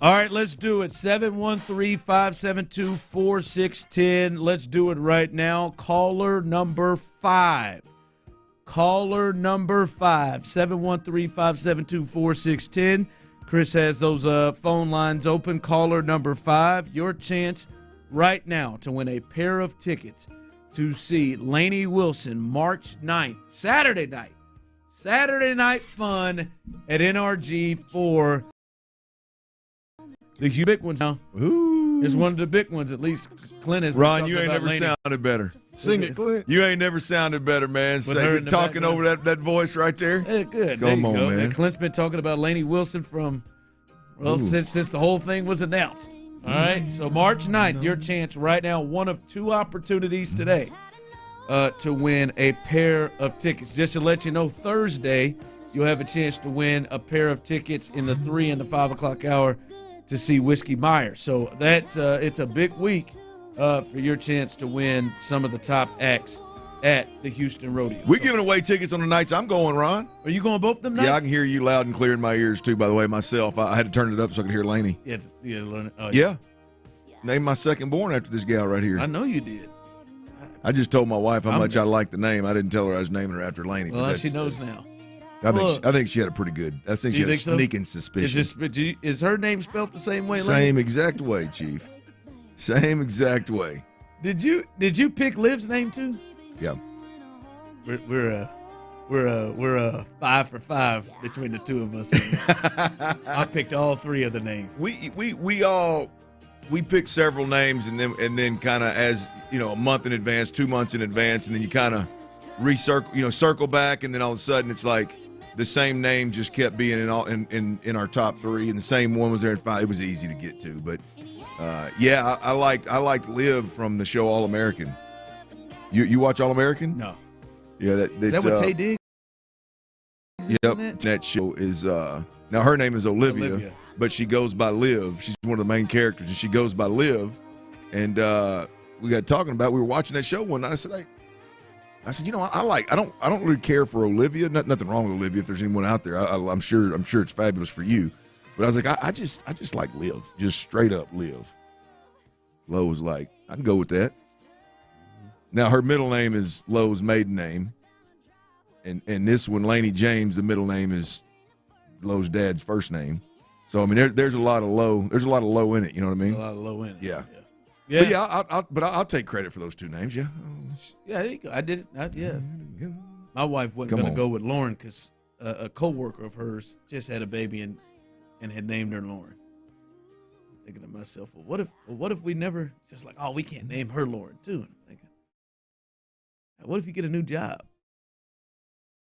All right, let's do it. 713-572-4610. Let's do it right now. Caller number 5. Caller number 5. 713-572-4610. Chris has those phone lines open. Caller number 5. Your chance right now to win a pair of tickets to see Lainey Wilson March 9th, Saturday night. Saturday night fun at NRG for the big ones now. Ooh. It's one of the big ones, at least. Clint has been Ron, talking you ain't about never Lainey. sounded better. Sing it, Clint. You ain't never sounded better, man. With her You're in the talking background. over that voice right there. Hey, good. Come There you on, go. man. And Clint's been talking about Lainey Wilson from, Ooh. since the whole thing was announced. All right, so March 9th, your chance right now, one of 2 opportunities today to win a pair of tickets. Just to let you know, Thursday, you'll have a chance to win a pair of tickets in the 3 and the 5 o'clock hour to see Whiskey Myers. So that's it's a big week for your chance to win some of the top acts at the Houston Rodeo. We're giving away tickets on the nights I'm going, Ron. Are you going both them nights? Yeah, I can hear you loud and clear in my ears, too, by the way, myself. I had to turn it up so I could hear Lainey. Yeah, learn it. Oh, Yeah. Named my second born after this gal right here. I know you did. I just told my wife how much I liked the name. I didn't tell her I was naming her after Lainey. Well, she knows now. I think she had a pretty good. I think she had a sneaking suspicion. Is her name spelled the same way? Same exact way, Chief. Same exact way. Did you pick Liv's name too? Yeah. We're 5 for 5 between the two of us. I picked all 3 of the names. We picked several names and then kind of, as you know, a month in advance, 2 months in advance, and then you kind of circle back, and then all of a sudden it's like the same name just kept being in our top 3, and the same one was there at 5. It was easy to get to, but I liked Liv from the show All American. You watch All American? No. Yeah, Is that what Tay Diggs? Yep, that show is now her name is Olivia, but she goes by Liv. She's one of the main characters, and she goes by Liv. And we got talking about. We were watching that show one night. I said, I don't really care for Olivia. Nothing wrong with Olivia. If there's anyone out there, I'm sure it's fabulous for you. But I was like, I just like Liv, just straight up Liv. Lo was like, I can go with that. Now her middle name is Lo's maiden name, and this one, Lainey James, the middle name is Lo's dad's first name. So I mean, there's a lot of Lo. There's a lot of Lo in it. You know what I mean? A lot of Lo in it. Yeah. Yeah. But I'll take credit for those 2 names. Yeah. Yeah, there you go. I did it. Yeah. My wife wasn't going to go with Lauren because a coworker of hers just had a baby and had named her Lauren. Thinking to myself, well, what if we never just like, oh, we can't name her Lauren too? And I'm thinking, what if you get a new job?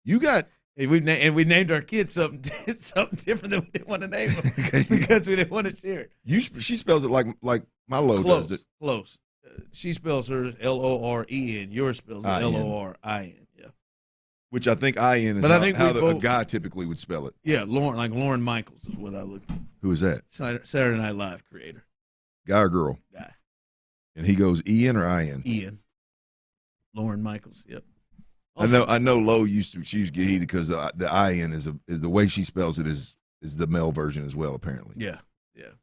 You got. And we named our kids something different than we didn't want to name them because we didn't want to share it. She spells it like my Lo does it. Close. She spells hers Loren. Yours spells it Lorin. Yeah. Which I think IN is how a guy typically would spell it. Yeah, Lauren, like Lauren Michaels is what I looked at. Who is that? Saturday Night Live creator. Guy or girl? Guy. And he goes Ian or IN? Ian. Lauren Michaels. Yep. I know Lo used to get heated because the IN is the way she spells it is the male version as well, apparently. Yeah.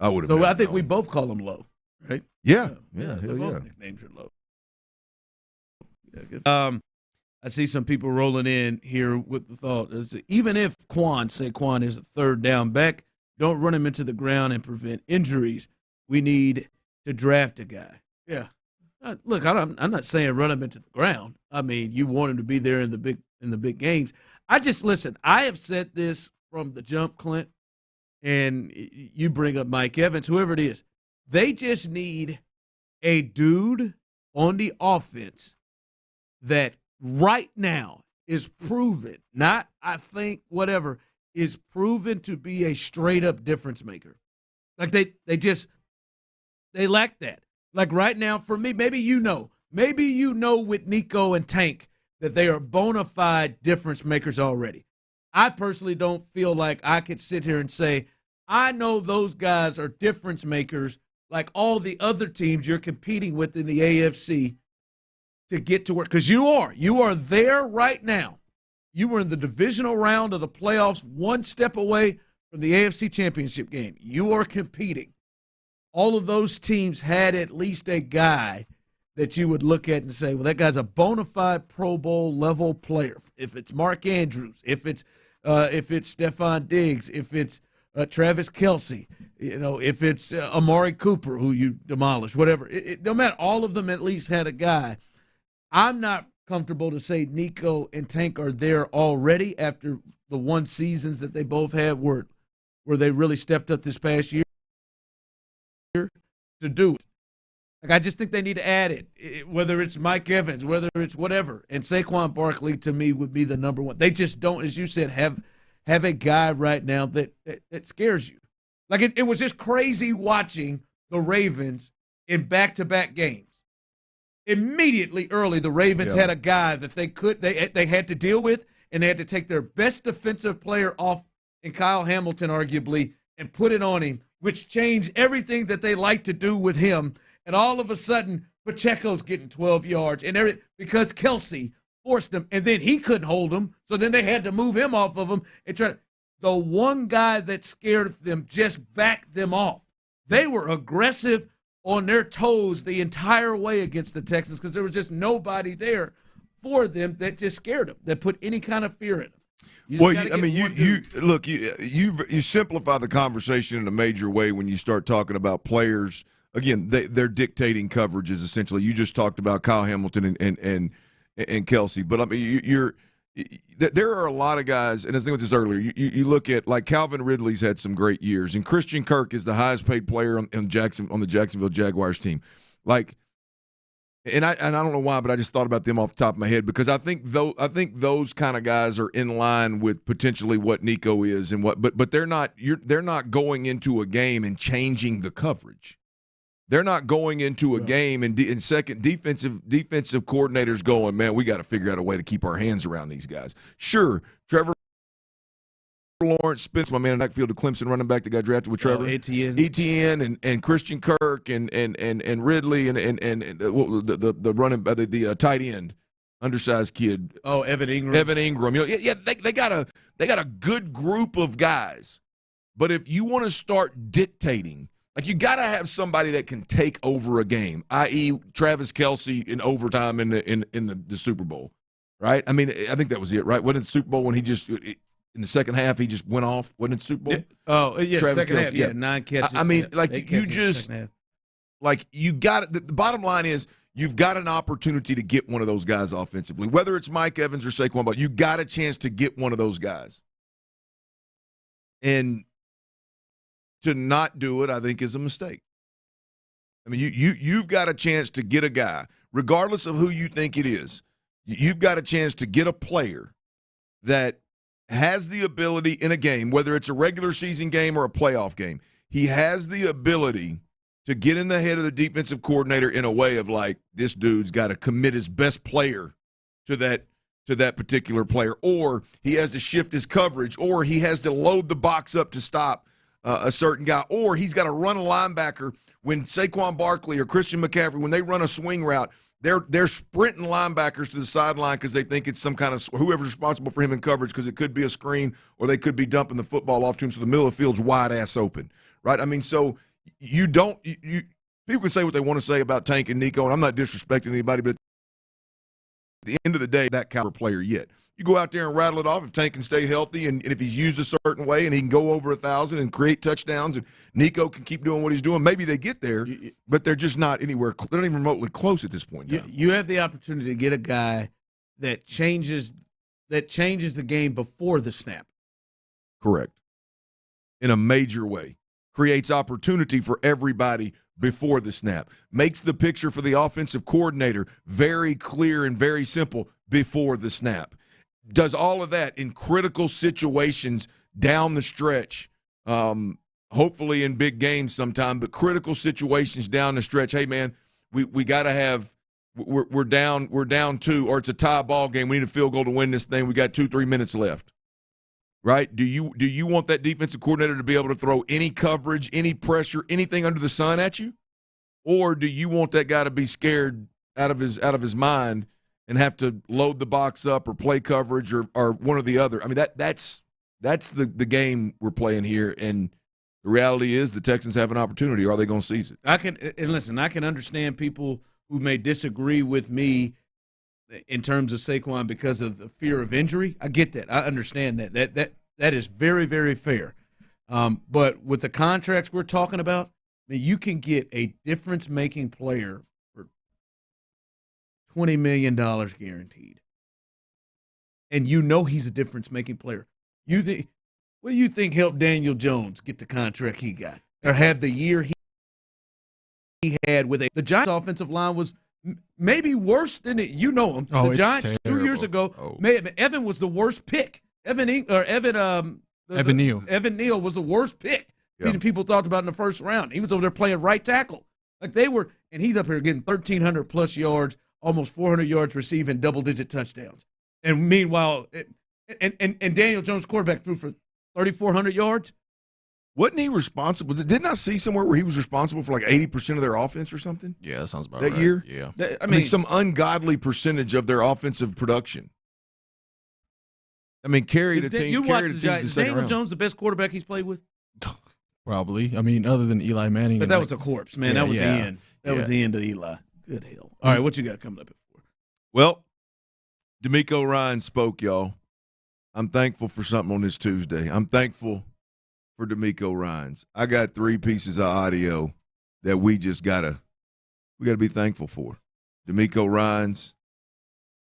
I would have. So I think we both call him Lo, right? Yeah. Hell yeah. Both nicknames are Lo. Yeah, good. I see some people rolling in here with the thought, even if Saquon is a 3rd down back, don't run him into the ground and prevent injuries. We need to draft a guy. Yeah. Look, I'm not saying run him into the ground. I mean, you want him to be there in the big games. Listen. I have said this from the jump, Clint, and you bring up Mike Evans, whoever it is. They just need a dude on the offense that right now is proven, not I think whatever, is proven to be a straight up difference maker. Like they lack that. Like right now, for me, maybe you know with Nico and Tank that they are bona fide difference makers already. I personally don't feel like I could sit here and say I know those guys are difference makers like all the other teams you're competing with in the AFC to get to work. Because you are there right now. You were in the divisional round of the playoffs, one step away from the AFC Championship game. You are competing. All of those teams had at least a guy that you would look at and say, well, that guy's a bona fide Pro Bowl level player. If it's Mark Andrews, if it's Stephon Diggs, if it's Travis Kelce, if it's Amari Cooper, who you demolished, whatever. No matter, all of them at least had a guy. I'm not comfortable to say Nico and Tank are there already after the one seasons that they both had where they really stepped up this past year to do it. Like, I just think they need to add it, whether it's Mike Evans, whether it's whatever. And Saquon Barkley, to me, would be the number one. They just don't, as you said, have a guy right now that scares you. Like, it was just crazy watching the Ravens in back-to-back games. Immediately early, the Ravens had a guy that they had to deal with, and they had to take their best defensive player off, in Kyle Hamilton, arguably, and put it on him, which changed everything that they like to do with him. And all of a sudden, Pacheco's getting 12 yards, and because Kelce forced him, and then he couldn't hold him, so then they had to move him off of him and try. The one guy that scared them just backed them off. They were aggressive on their toes the entire way against the Texans because there was just nobody there for them that just scared them, that put any kind of fear in them. You simplify the conversation in a major way when you start talking about players. Again, they're dictating coverages essentially. You just talked about Kyle Hamilton and Kelce, but I mean there are a lot of guys, and I was thinking about this earlier. You look at, like, Calvin Ridley's had some great years, and Christian Kirk is the highest paid player on the Jacksonville Jaguars team. Like, and I don't know why, but I just thought about them off the top of my head because I think those kind of guys are in line with potentially what Nico is and but they're not going into a game and changing the coverage. They're not going into a game and second defensive coordinators going, man, we got to figure out a way to keep our hands around these guys. Sure, Trevor Lawrence Spence, my man in the backfield, the Clemson running back that got drafted with Trevor. Etienne and Christian Kirk and Ridley and the running the tight end, undersized kid. Oh, Evan Ingram. They got a good group of guys. But if you want to start dictating, like, you got to have somebody that can take over a game, i.e. Travis Kelce in overtime in the Super Bowl, right? I mean, I think that was it, right? Wasn't it the Super Bowl when he just in the second half he just went off? Wasn't it the Super Bowl? Travis second Kelce, half, 9 catches. I mean, you got the bottom line is you've got an opportunity to get one of those guys offensively, whether it's Mike Evans or Saquon, but you got a chance to get one of those guys, and to not do it, I think, is a mistake. I mean, you've got a chance to get a guy, regardless of who you think it is. You've got a chance to get a player that has the ability in a game, whether it's a regular season game or a playoff game, he has the ability to get in the head of the defensive coordinator in a way of, like, this dude's got to commit his best player to that particular player, or he has to shift his coverage, or he has to load the box up to stop a certain guy, or he's got to run a linebacker when Saquon Barkley or Christian McCaffrey, when they run a swing route, they're sprinting linebackers to the sideline because they think it's some kind of whoever's responsible for him in coverage because it could be a screen or they could be dumping the football off to him so the middle of the field's wide ass open, right? I mean, so people can say what they want to say about Tank and Nico, and I'm not disrespecting anybody, but at the end of the day, that caliber player yet. You go out there and rattle it off if Tank can stay healthy and if he's used a certain way and he can go over 1,000 and create touchdowns and Nico can keep doing what he's doing. Maybe they get there, but they're just not anywhere. They're not even remotely close at this point. You have the opportunity to get a guy that changes the game before the snap. Correct. In a major way. Creates opportunity for everybody before the snap. Makes the picture for the offensive coordinator very clear and very simple before the snap. Does all of that in critical situations down the stretch, hopefully in big games sometime, but critical situations down the stretch. Hey, man, we got to have we're down 2, or it's a tie ball game. We need a field goal to win this thing. We got 2-3 minutes left. right? Do you want that defensive coordinator to be able to throw any coverage, any pressure, anything under the sun at you? Or do you want that guy to be scared out of his mind and have to load the box up or play coverage or one or the other? I mean, that's the game we're playing here, and the reality is the Texans have an opportunity. Are they going to seize it? I can understand people who may disagree with me in terms of Saquon because of the fear of injury. I get that. I understand that. That is very, very fair. But with the contracts we're talking about, I mean, you can get a difference-making player for $20 million guaranteed, and you know he's a difference-making player. What do you think helped Daniel Jones get the contract he got or have the year he had with the Giants' offensive line was maybe worse than it. You know him. Oh, the Giants it's 2 years ago, Evan was the worst pick. Evan Neal was the worst pick. Yep. People talked about in the first round. He was over there playing right tackle. Like they were, and he's up here getting 1,300 plus yards, almost 400 yards receiving, double-digit touchdowns. And meanwhile, and Daniel Jones, quarterback, threw for 3,400 yards. Wasn't he responsible? Didn't I see somewhere where he was responsible for like 80% of their offense or something? Yeah, that sounds about that right. year. Yeah, I mean, some ungodly percentage of their offensive production. I mean, carried the team. You watch the team Giants. to Is second Daniel round. Jones the best quarterback he's played with? probably. I mean, other than Eli Manning. But that was a corpse, man. That was the end. That was the the end of Eli. Good hell. All right, what you got coming up for? Well, DeMeco Ryans spoke, y'all. I'm thankful for something on this Tuesday. I'm thankful for DeMeco Ryans. I got 3 pieces of audio that we gotta be thankful for. DeMeco Ryans,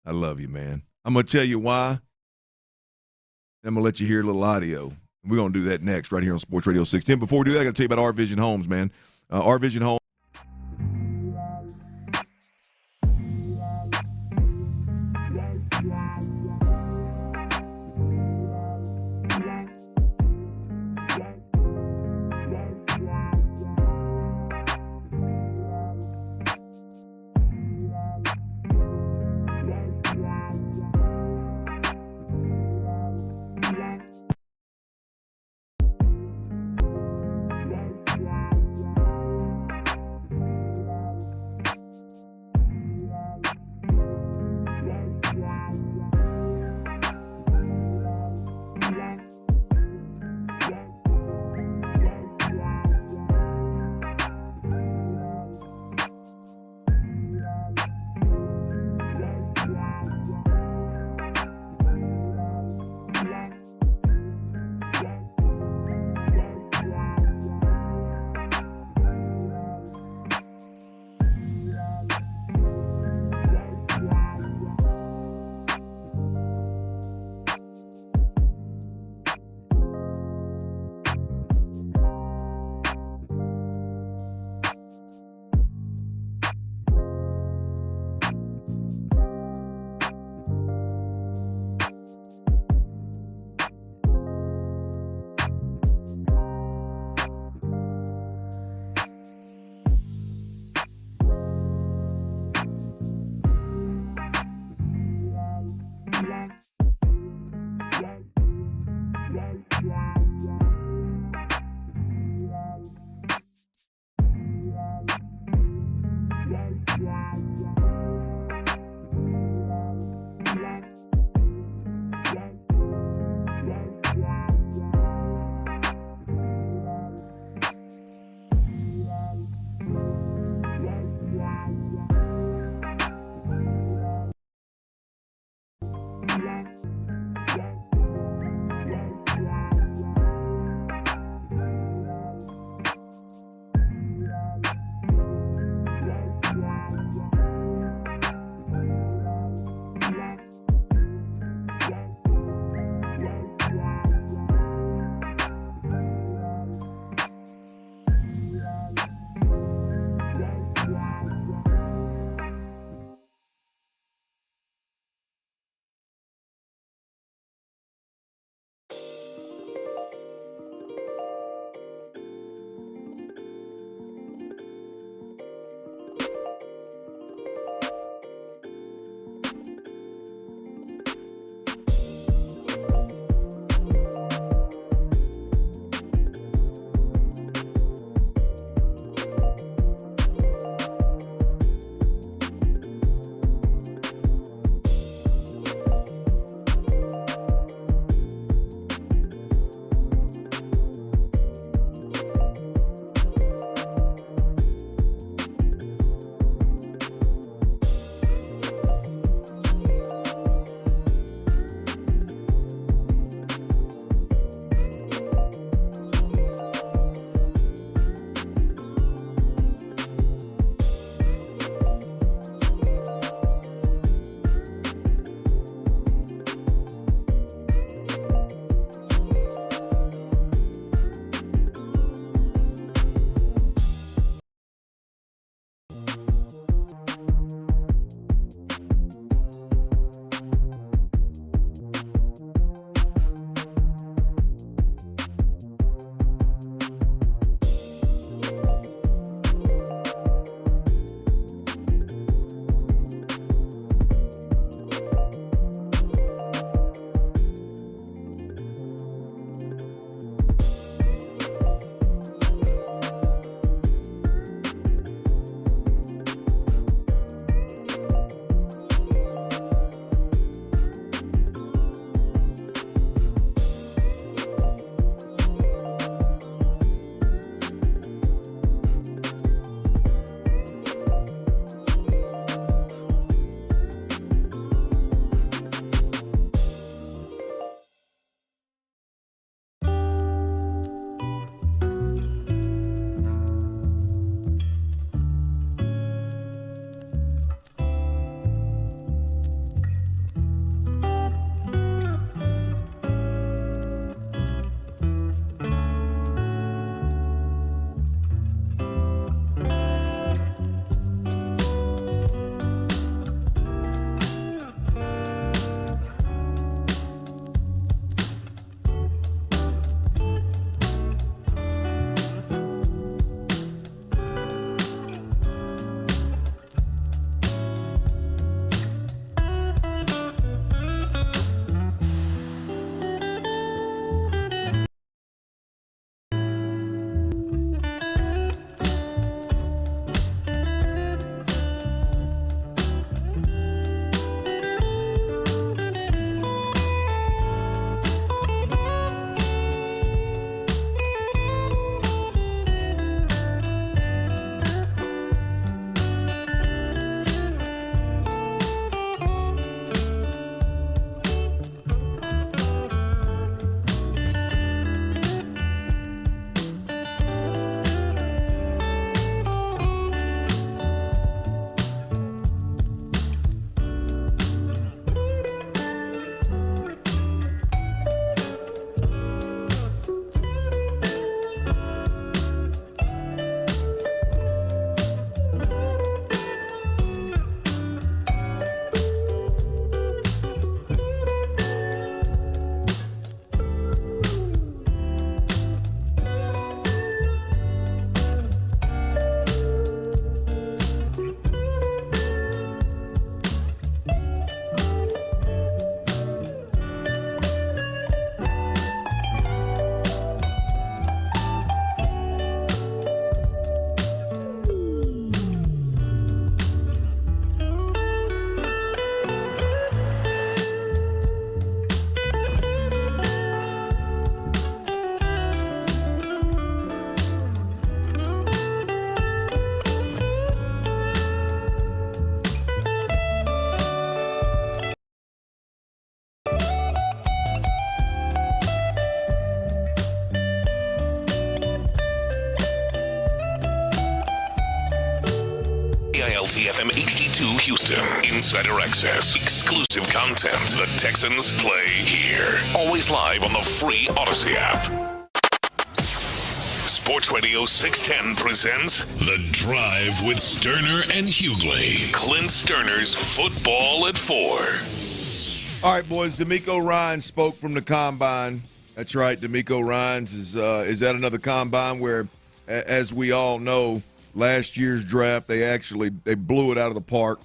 I love you, man. I'm gonna tell you why. I'm gonna let you hear a little audio. We're gonna do that next, right here on Sports Radio 610. Before we do that, I gotta tell you about Our Vision Homes, man. Our Vision Homes. AILT-FM HD2 Houston. Insider access. Exclusive content. The Texans play here. Always live on the free Odyssey app. Sports Radio 610 presents The Drive with Stoerner and Hughley. Clint Stoerner's Football at 4. All right, boys. DeMeco Ryans spoke from the combine. That's right. DeMeco Ryans is at another combine where, as we all know, last year's draft they blew it out of the park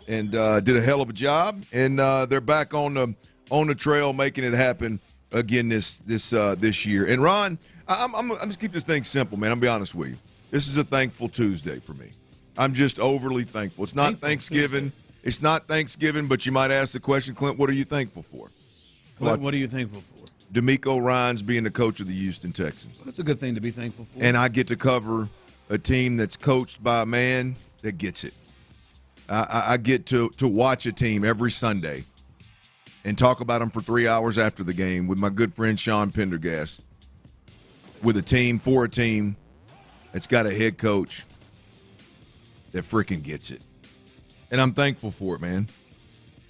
and did a hell of a job. And they're back on the trail, making it happen again this year. And Ron, I'm just keep this thing simple, man. I'm gonna be honest with you. This is a thankful Tuesday for me. I'm just overly thankful. It's not Thanksgiving. It's not Thanksgiving, but you might ask the question, Clint, what are you thankful for? Clint, what are you thankful for? DeMeco Ryans being the coach of the Houston Texans. That's a good thing to be thankful for. And I get to cover a team that's coached by a man that gets it. I get to watch a team every Sunday and talk about them for 3 hours after the game with my good friend Sean Pendergast, with a team, for a team that's got a head coach that freaking gets it. And I'm thankful for it, man.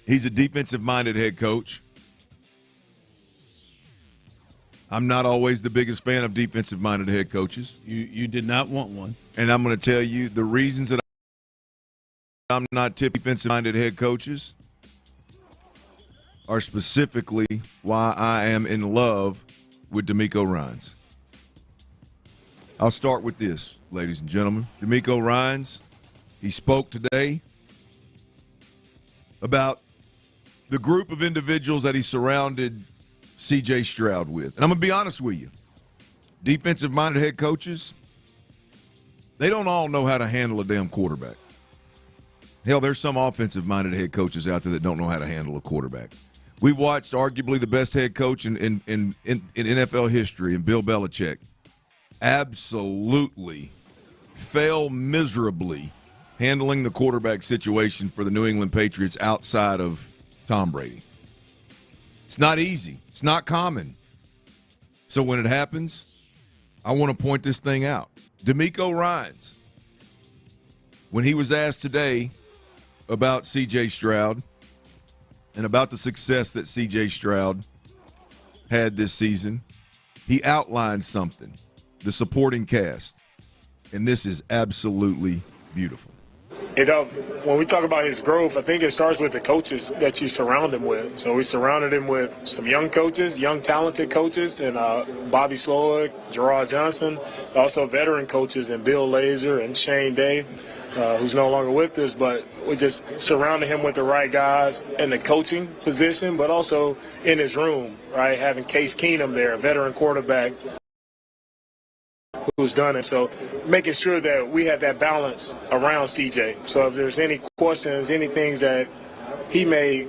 He's a defensive-minded head coach. I'm not always the biggest fan of defensive-minded head coaches. You did not want one. And I'm going to tell you the reasons that I'm not defensive-minded head coaches are specifically why I am in love with DeMeco Ryans. I'll start with this, ladies and gentlemen. DeMeco Ryans, he spoke today about the group of individuals that he surrounded C.J. Stroud with. And I'm going to be honest with you. Defensive-minded head coaches, they don't all know how to handle a damn quarterback. Hell, there's some offensive-minded head coaches out there that don't know how to handle a quarterback. We've watched arguably the best head coach in NFL history, in Bill Belichick, absolutely fail miserably handling the quarterback situation for the New England Patriots outside of Tom Brady. It's not easy. It's not common. So when it happens, I want to point this thing out. DeMeco Ryans, when he was asked today about C.J. Stroud and about the success that C.J. Stroud had this season, he outlined something, the supporting cast, and this is absolutely beautiful. When we talk about his growth, I think it starts with the coaches that you surround him with. So we surrounded him with some young coaches, young talented coaches, and Bobby Slowick, Gerard Johnson, also veteran coaches, and Bill Lazor and Shane Day, who's no longer with us. But we just surrounded him with the right guys in the coaching position, but also in his room, right? Having Case Keenum there, a veteran quarterback who's done it. So making sure that we have that balance around CJ. So if there's any questions, any things that he may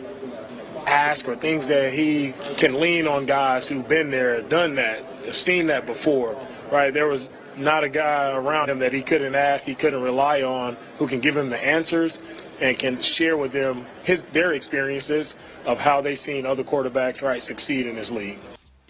ask or things that he can lean on guys who've been there, done that, have seen that before, right? There was not a guy around him that he couldn't ask, he couldn't rely on, who can give him the answers and can share with them their experiences of how they've seen other quarterbacks, right, succeed in this league.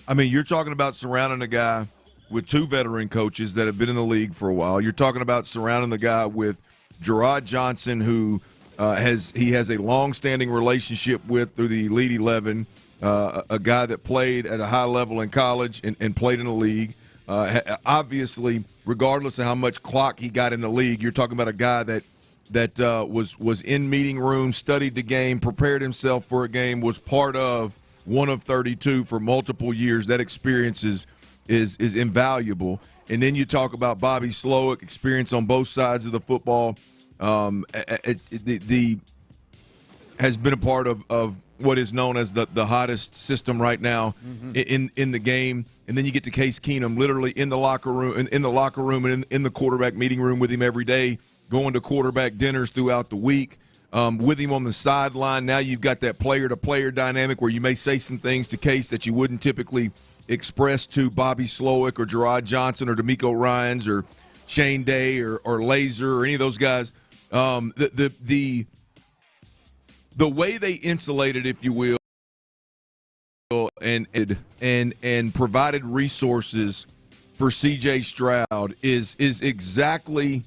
I mean, you're talking about surrounding a guy with two veteran coaches that have been in the league for a while. You're talking about surrounding the guy with Gerard Johnson, who has a long-standing relationship with through the Elite 11, a guy that played at a high level in college and played in the league. Obviously, regardless of how much clock he got in the league, you're talking about a guy that was in meeting rooms, studied the game, prepared himself for a game, was part of one of 32 for multiple years. That experience is invaluable. And then you talk about Bobby Slowick, experience on both sides of the football. Has been a part of what is known as the hottest system right now in the game. And then you get to Case Keenum, literally in the locker room, and in the quarterback meeting room with him every day, going to quarterback dinners throughout the week. With him on the sideline, now you've got that player-to-player dynamic where you may say some things to Case that you wouldn't typically express to Bobby Slowick or Gerard Johnson or DeMeco Ryans or Shane Day or Lazor or any of those guys. The way they insulated, if you will, and provided resources for C.J. Stroud is exactly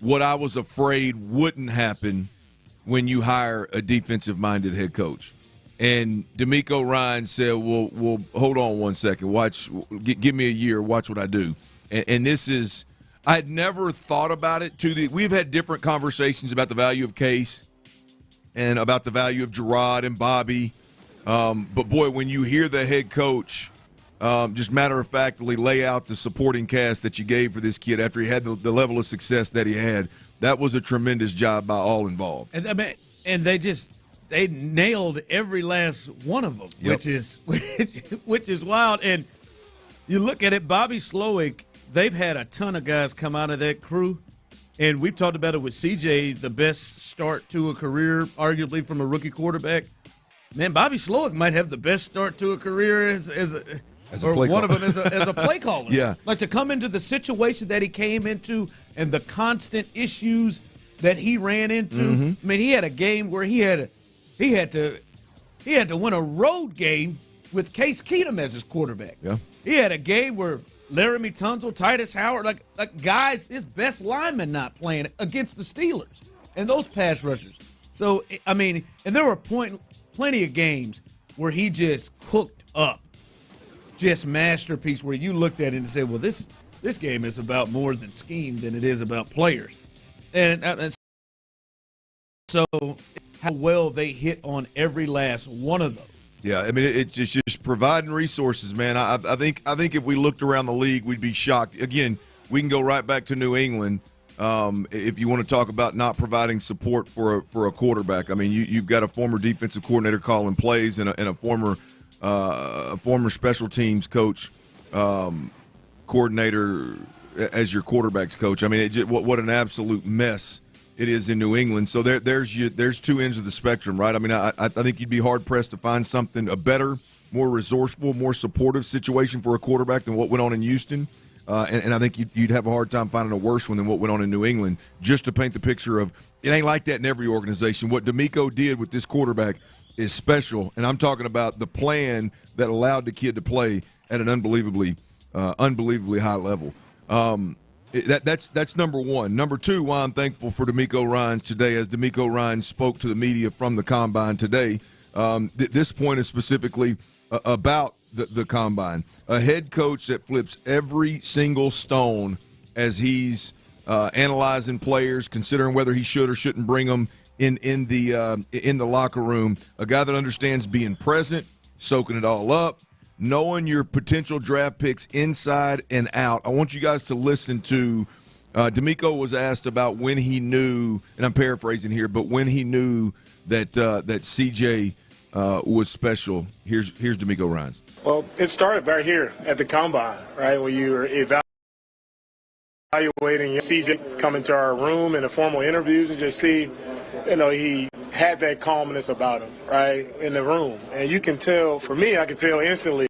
what I was afraid wouldn't happen when you hire a defensive-minded head coach. And DeMeco Ryans said, well, hold on one second. Give me a year. Watch what I do. And this is – I had never thought about it. We've had different conversations about the value of Case and about the value of Gerard and Bobby. But, boy, when you hear the head coach just matter-of-factly lay out the supporting cast that you gave for this kid after he had the level of success that he had, that was a tremendous job by all involved. And they nailed every last one of them, Yep. which is wild. And you look at it, Bobby Slowick, they've had a ton of guys come out of that crew. And we've talked about it with CJ, the best start to a career, arguably from a rookie quarterback. Man, Bobby Slowick might have the best start to a career as a play caller. Yeah. Like to come into the situation that he came into and the constant issues that he ran into. Mm-hmm. I mean, he had a game where he had to win a road game with Case Keenum as his quarterback. Yeah. He had a game where Laramie Tunsil, Titus Howard, like guys, his best linemen not playing against the Steelers and those pass rushers. So, I mean, and there were plenty of games where he just cooked up, just masterpiece, where you looked at it and said, well, this game is about more than scheme than it is about players. And so how well they hit on every last one of those. Yeah, I mean, it's just providing resources, man. I think if we looked around the league, we'd be shocked. Again, we can go right back to New England if you want to talk about not providing support for a quarterback. I mean, you've got a former defensive coordinator calling plays and a former special teams coach coordinator as your quarterback's coach. I mean, what an absolute mess it is in New England. So there's two ends of the spectrum, right? I mean, I think you'd be hard-pressed to find a better, more resourceful, more supportive situation for a quarterback than what went on in Houston. And I think you'd have a hard time finding a worse one than what went on in New England, just to paint the picture of it ain't like that in every organization. What DeMeco did with this quarterback is special, and I'm talking about the plan that allowed the kid to play at an unbelievably high level. That's number one. Number two, why I'm thankful for DeMeco Ryans today, as DeMeco Ryans spoke to the media from the Combine today. This point is specifically about the Combine. A head coach that flips every single stone as he's analyzing players, considering whether he should or shouldn't bring them in the locker room. A guy that understands being present, soaking it all up, knowing your potential draft picks inside and out. I want you guys to listen to DeMeco was asked about when he knew, and I'm paraphrasing here, but when he knew that CJ was special. Here's DeMeco Ryans. Well, it started right here at the Combine, right, when you were evaluating CJ, come into our room in the formal interviews and just see, he had that calmness about him, right, in the room. And you can tell, for me, I can tell instantly,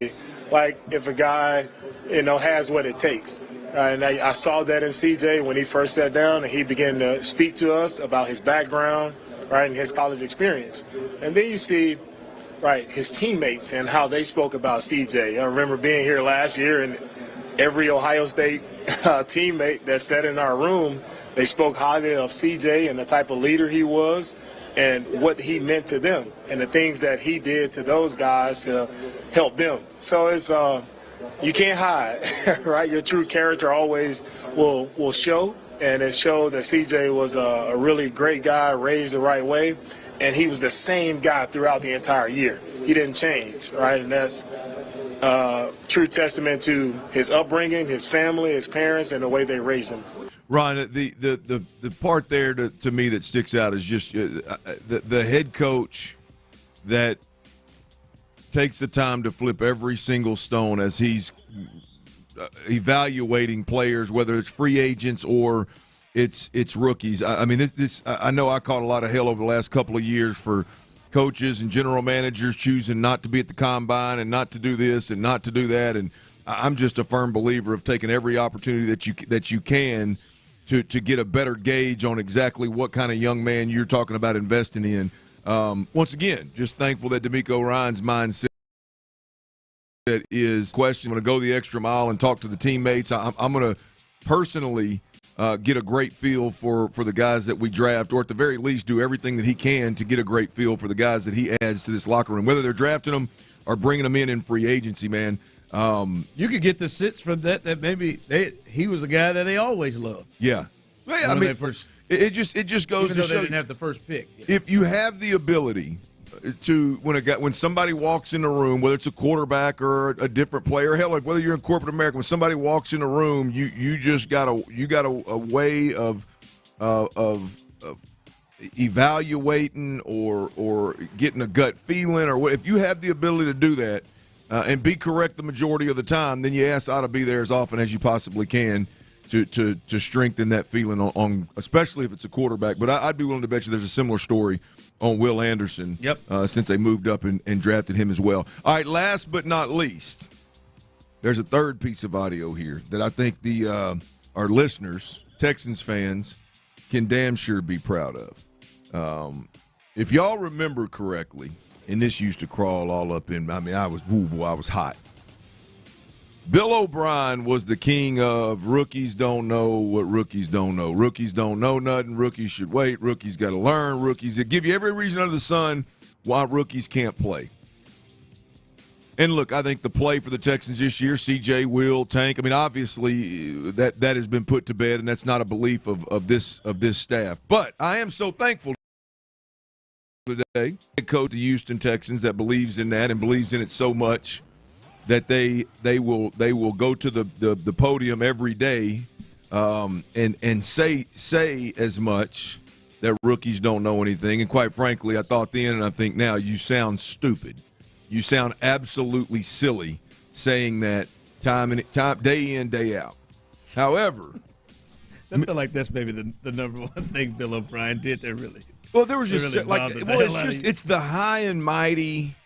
like, if a guy, has what it takes. And I saw that in CJ when he first sat down and he began to speak to us about his background, right, and his college experience. And then you see, right, his teammates and how they spoke about CJ. I remember being here last year and every Ohio State teammate that sat in our room, they spoke highly of CJ and the type of leader he was and what he meant to them and the things that he did to those guys to help them. So it's you can't hide, right? Your true character always will show, and it showed that CJ was a really great guy, raised the right way, and he was the same guy throughout the entire year. He didn't change, right? And that's true testament to his upbringing, his family, his parents, and the way they raised him. Ron, the part there to me that sticks out is just the head coach that takes the time to flip every single stone as he's evaluating players, whether it's free agents or it's rookies. I mean, I know I caught a lot of hell over the last couple of years for coaches and general managers choosing not to be at the Combine and not to do this and not to do that. And I'm just a firm believer of taking every opportunity that you can to get a better gauge on exactly what kind of young man you're talking about investing in. Once again, just thankful that DeMeco Ryans' mindset is question. I'm going to go the extra mile and talk to the teammates. I'm going to personally get a great feel for the guys that we draft, or at the very least do everything that he can to get a great feel for the guys that he adds to this locker room, whether they're drafting them or bringing them in free agency, man. You could get the sense from that maybe he was a guy that they always loved. Yeah. Well, I mean, it just goes even to though show they didn't have the first pick. Yeah. If you have the ability to when somebody walks in the room, whether it's a quarterback or a different player, hell, like whether you're in corporate America, when somebody walks in the room, you just got a way of evaluating or getting a gut feeling, or if you have the ability to do that and be correct the majority of the time, then you ought to be there as often as you possibly can to strengthen that feeling on especially if it's a quarterback. But I'd be willing to bet you there's a similar story on Will Anderson. Yep. Since they moved up and drafted him as well. All right, last but not least, there's a third piece of audio here that I think our listeners, Texans fans, can damn sure be proud of. If y'all remember correctly, and this used to crawl all up in, I was hot. Bill O'Brien was the king of rookies don't know what rookies don't know. Rookies don't know nothing. Rookies should wait. Rookies got to learn. Rookies that give you every reason under the sun why rookies can't play. And look, I think the play for the Texans this year, CJ, Will, Tank, obviously that has been put to bed, and that's not a belief of this staff. But I am so thankful today, head coach of the Houston Texans that believes in that and believes in it so much that they will go to the podium every day and say as much that rookies don't know anything. And quite frankly, I thought then and I think now, you sound stupid. You sound absolutely silly saying that time day in, day out. However, I feel like that's maybe the number one thing Bill O'Brien did there, really. Well, there was just really it's the high and mighty.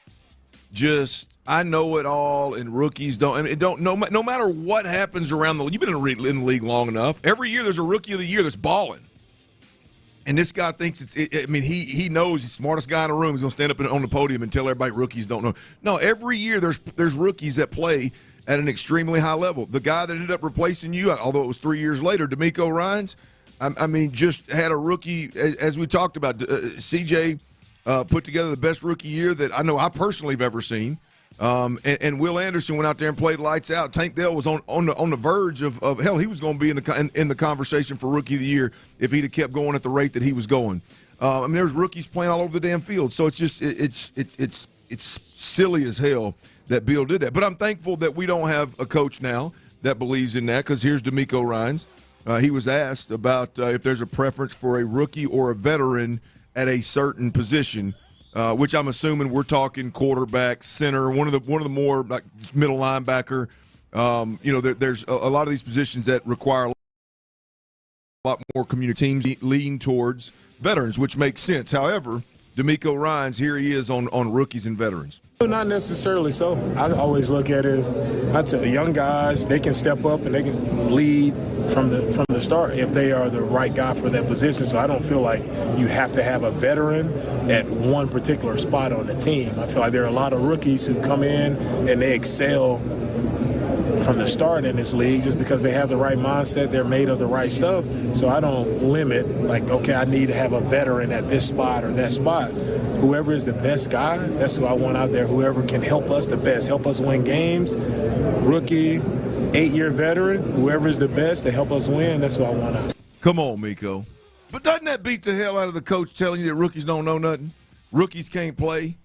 Just I know it all, and rookies don't. It don't. No matter what happens around the league, you've been in the league long enough. Every year there's a rookie of the year that's balling, and this guy thinks he knows he's the smartest guy in the room. He's gonna stand up on the podium and tell everybody rookies don't know. No, every year there's rookies that play at an extremely high level. The guy that ended up replacing you, although it was 3 years later, DeMeco Ryans, just had a rookie, as we talked about. CJ put together the best rookie year that I know I personally have ever seen. And Will Anderson went out there and played lights out. Tank Dell was on the verge of hell. He was going to be in the conversation for rookie of the year if he'd have kept going at the rate that he was going. There's rookies playing all over the damn field. So it's just it's silly as hell that Bill did that. But I'm thankful that we don't have a coach now that believes in that, because here's DeMeco Ryans. He was asked about if there's a preference for a rookie or a veteran at a certain position, which I'm assuming we're talking quarterback, center, one of the more like middle linebacker. There's a lot of these positions that require a lot more community. Teams lean towards veterans, which makes sense. However, DeMeco Ryans, here he is on rookies and veterans. Not necessarily so. I always look at it, I'd say the young guys, they can step up and they can lead from the start if they are the right guy for that position. So I don't feel like you have to have a veteran at one particular spot on the team. I feel like there are a lot of rookies who come in and they excel from the start in this league just because they have the right mindset, they're made of the right stuff. So I don't limit, like, okay, I need to have a veteran at this spot or that spot. Whoever is the best guy, that's who I want out there. Whoever can help us the best, help us win games. Rookie, 8-year veteran, whoever is the best to help us win, that's who I want out. Come on, Miko. But doesn't that beat the hell out of the coach telling you that rookies don't know nothing? Rookies can't play?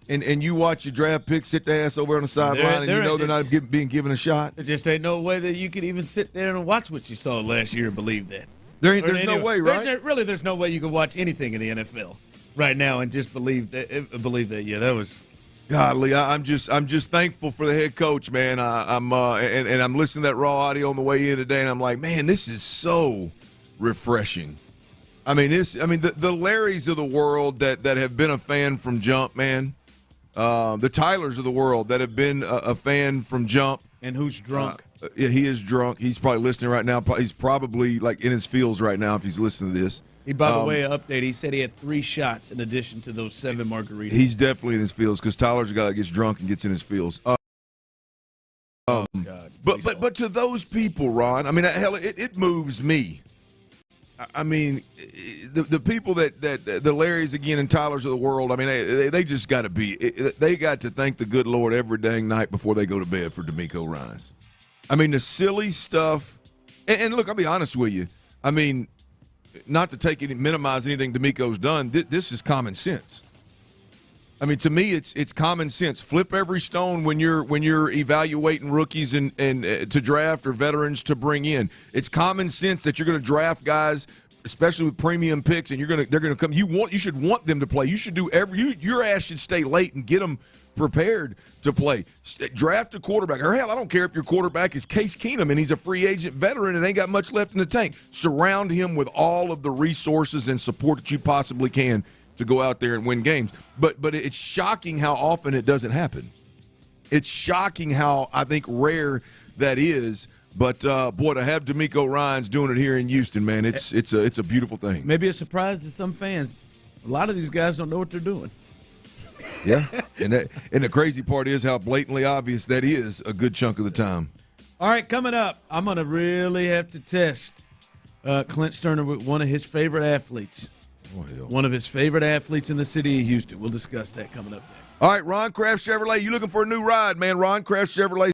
And you watch your draft picks sit their ass over on the sideline and you know they're not being given a shot? There just ain't no way that you could even sit there and watch what you saw last year and believe that. There's no way, right? There's no way you can watch anything in the NFL right now and just believe that. Yeah, that was. Godly, I'm just thankful for the head coach, man. I'm listening to that raw audio on the way in today, and I'm like, man, this is so refreshing. the Larrys of the world that have been a fan from jump, man. The Tylers of the world that have been a fan from jump. And who's drunk? Yeah, he is drunk. He's probably listening right now. He's probably like in his feels right now if he's listening to this. By the way, an update. He said he had 3 shots in addition to those 7 margaritas. He's definitely in his feels because Tyler's a guy that gets drunk and gets in his feels. God. But to those people, Ron, I mean, hell, it moves me. I mean, the people that the Larrys again and Tylers of the world, I mean, they just got to be. They got to thank the good Lord every dang night before they go to bed for DeMeco Ryans. I mean, the silly stuff. And look, I'll be honest with you. I mean, not to minimize anything DeMeco's done. This is common sense. I mean, to me, it's common sense. Flip every stone when you're evaluating rookies and to draft or veterans to bring in. It's common sense that you're going to draft guys, especially with premium picks, and they're going to come. You should want them to play. You should do your ass should stay late and get them prepared to play. Draft a quarterback. Or hell, I don't care if your quarterback is Case Keenum and he's a free agent veteran and ain't got much left in the tank. Surround him with all of the resources and support that you possibly can to go out there and win games. But it's shocking how often it doesn't happen. It's shocking how, I think, rare that is. But, boy, to have DeMeco Ryans doing it here in Houston, man, it's a beautiful thing. Maybe a surprise to some fans. A lot of these guys don't know what they're doing. Yeah, and the crazy part is how blatantly obvious that is a good chunk of the time. All right, coming up, I'm going to really have to test Clint Stoerner with one of his favorite athletes. One of his favorite athletes in the city of Houston. We'll discuss that coming up next. All right, Ron Kraft Chevrolet, you looking for a new ride, man. Ron Kraft Chevrolet.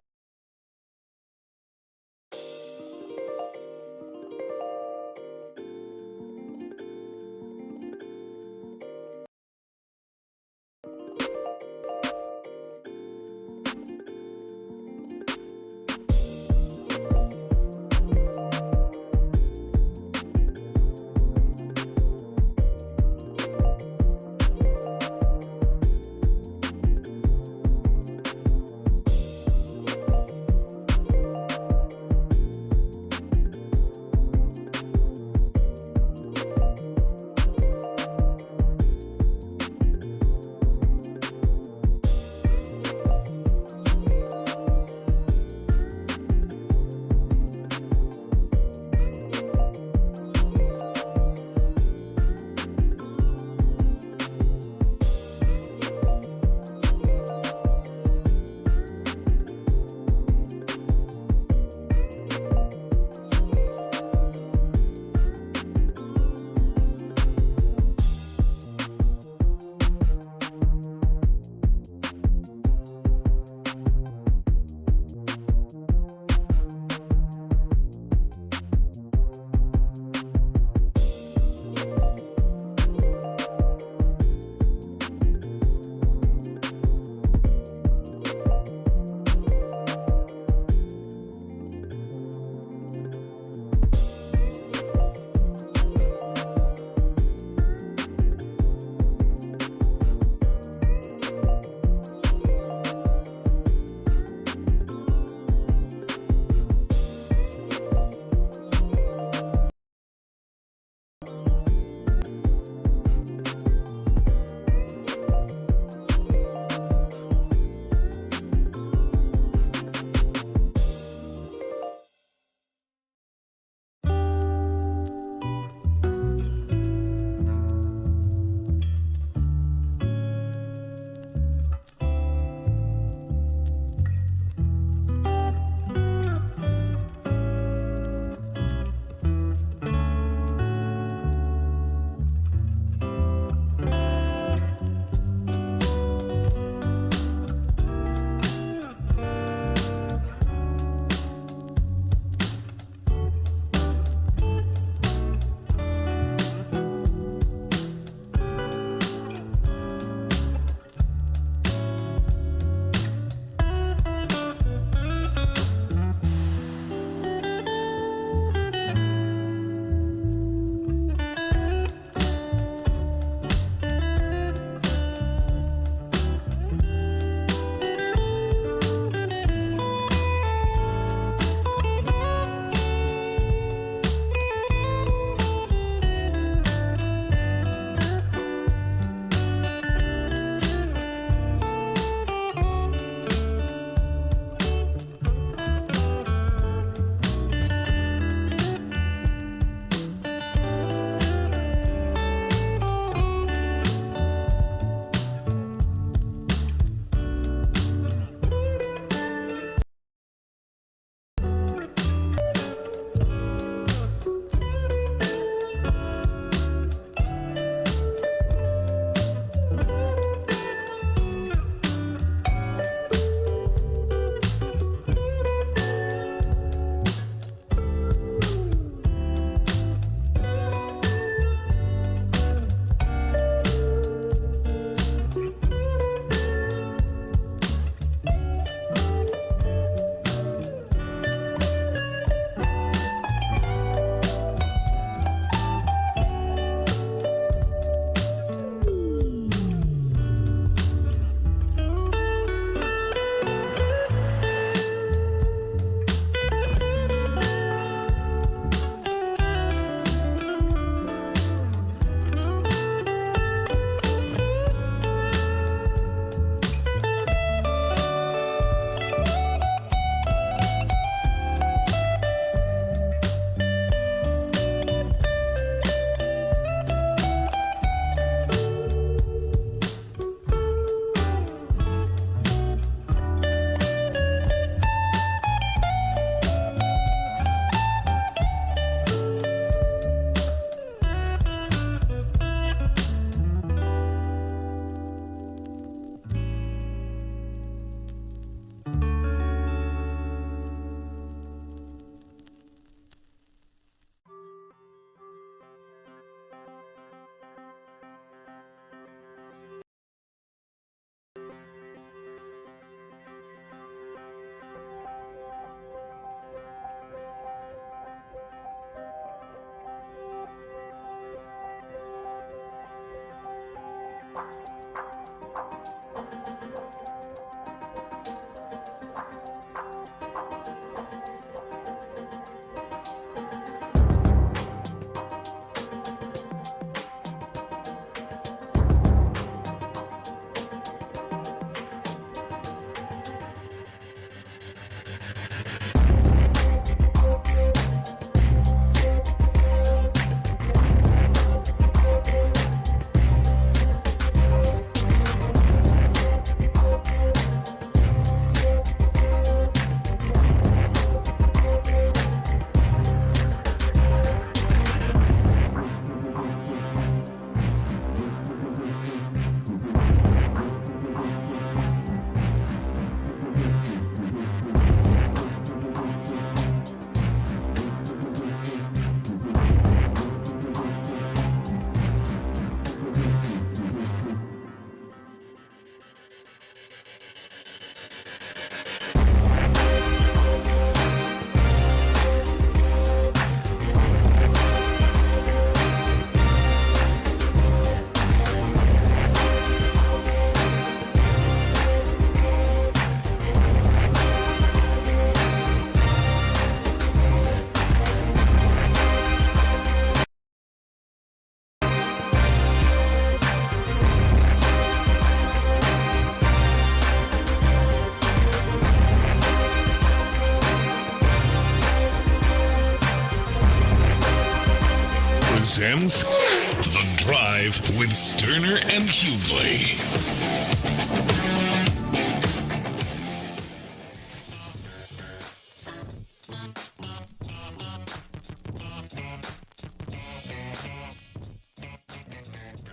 presents The Drive with Stoerner and Hughley.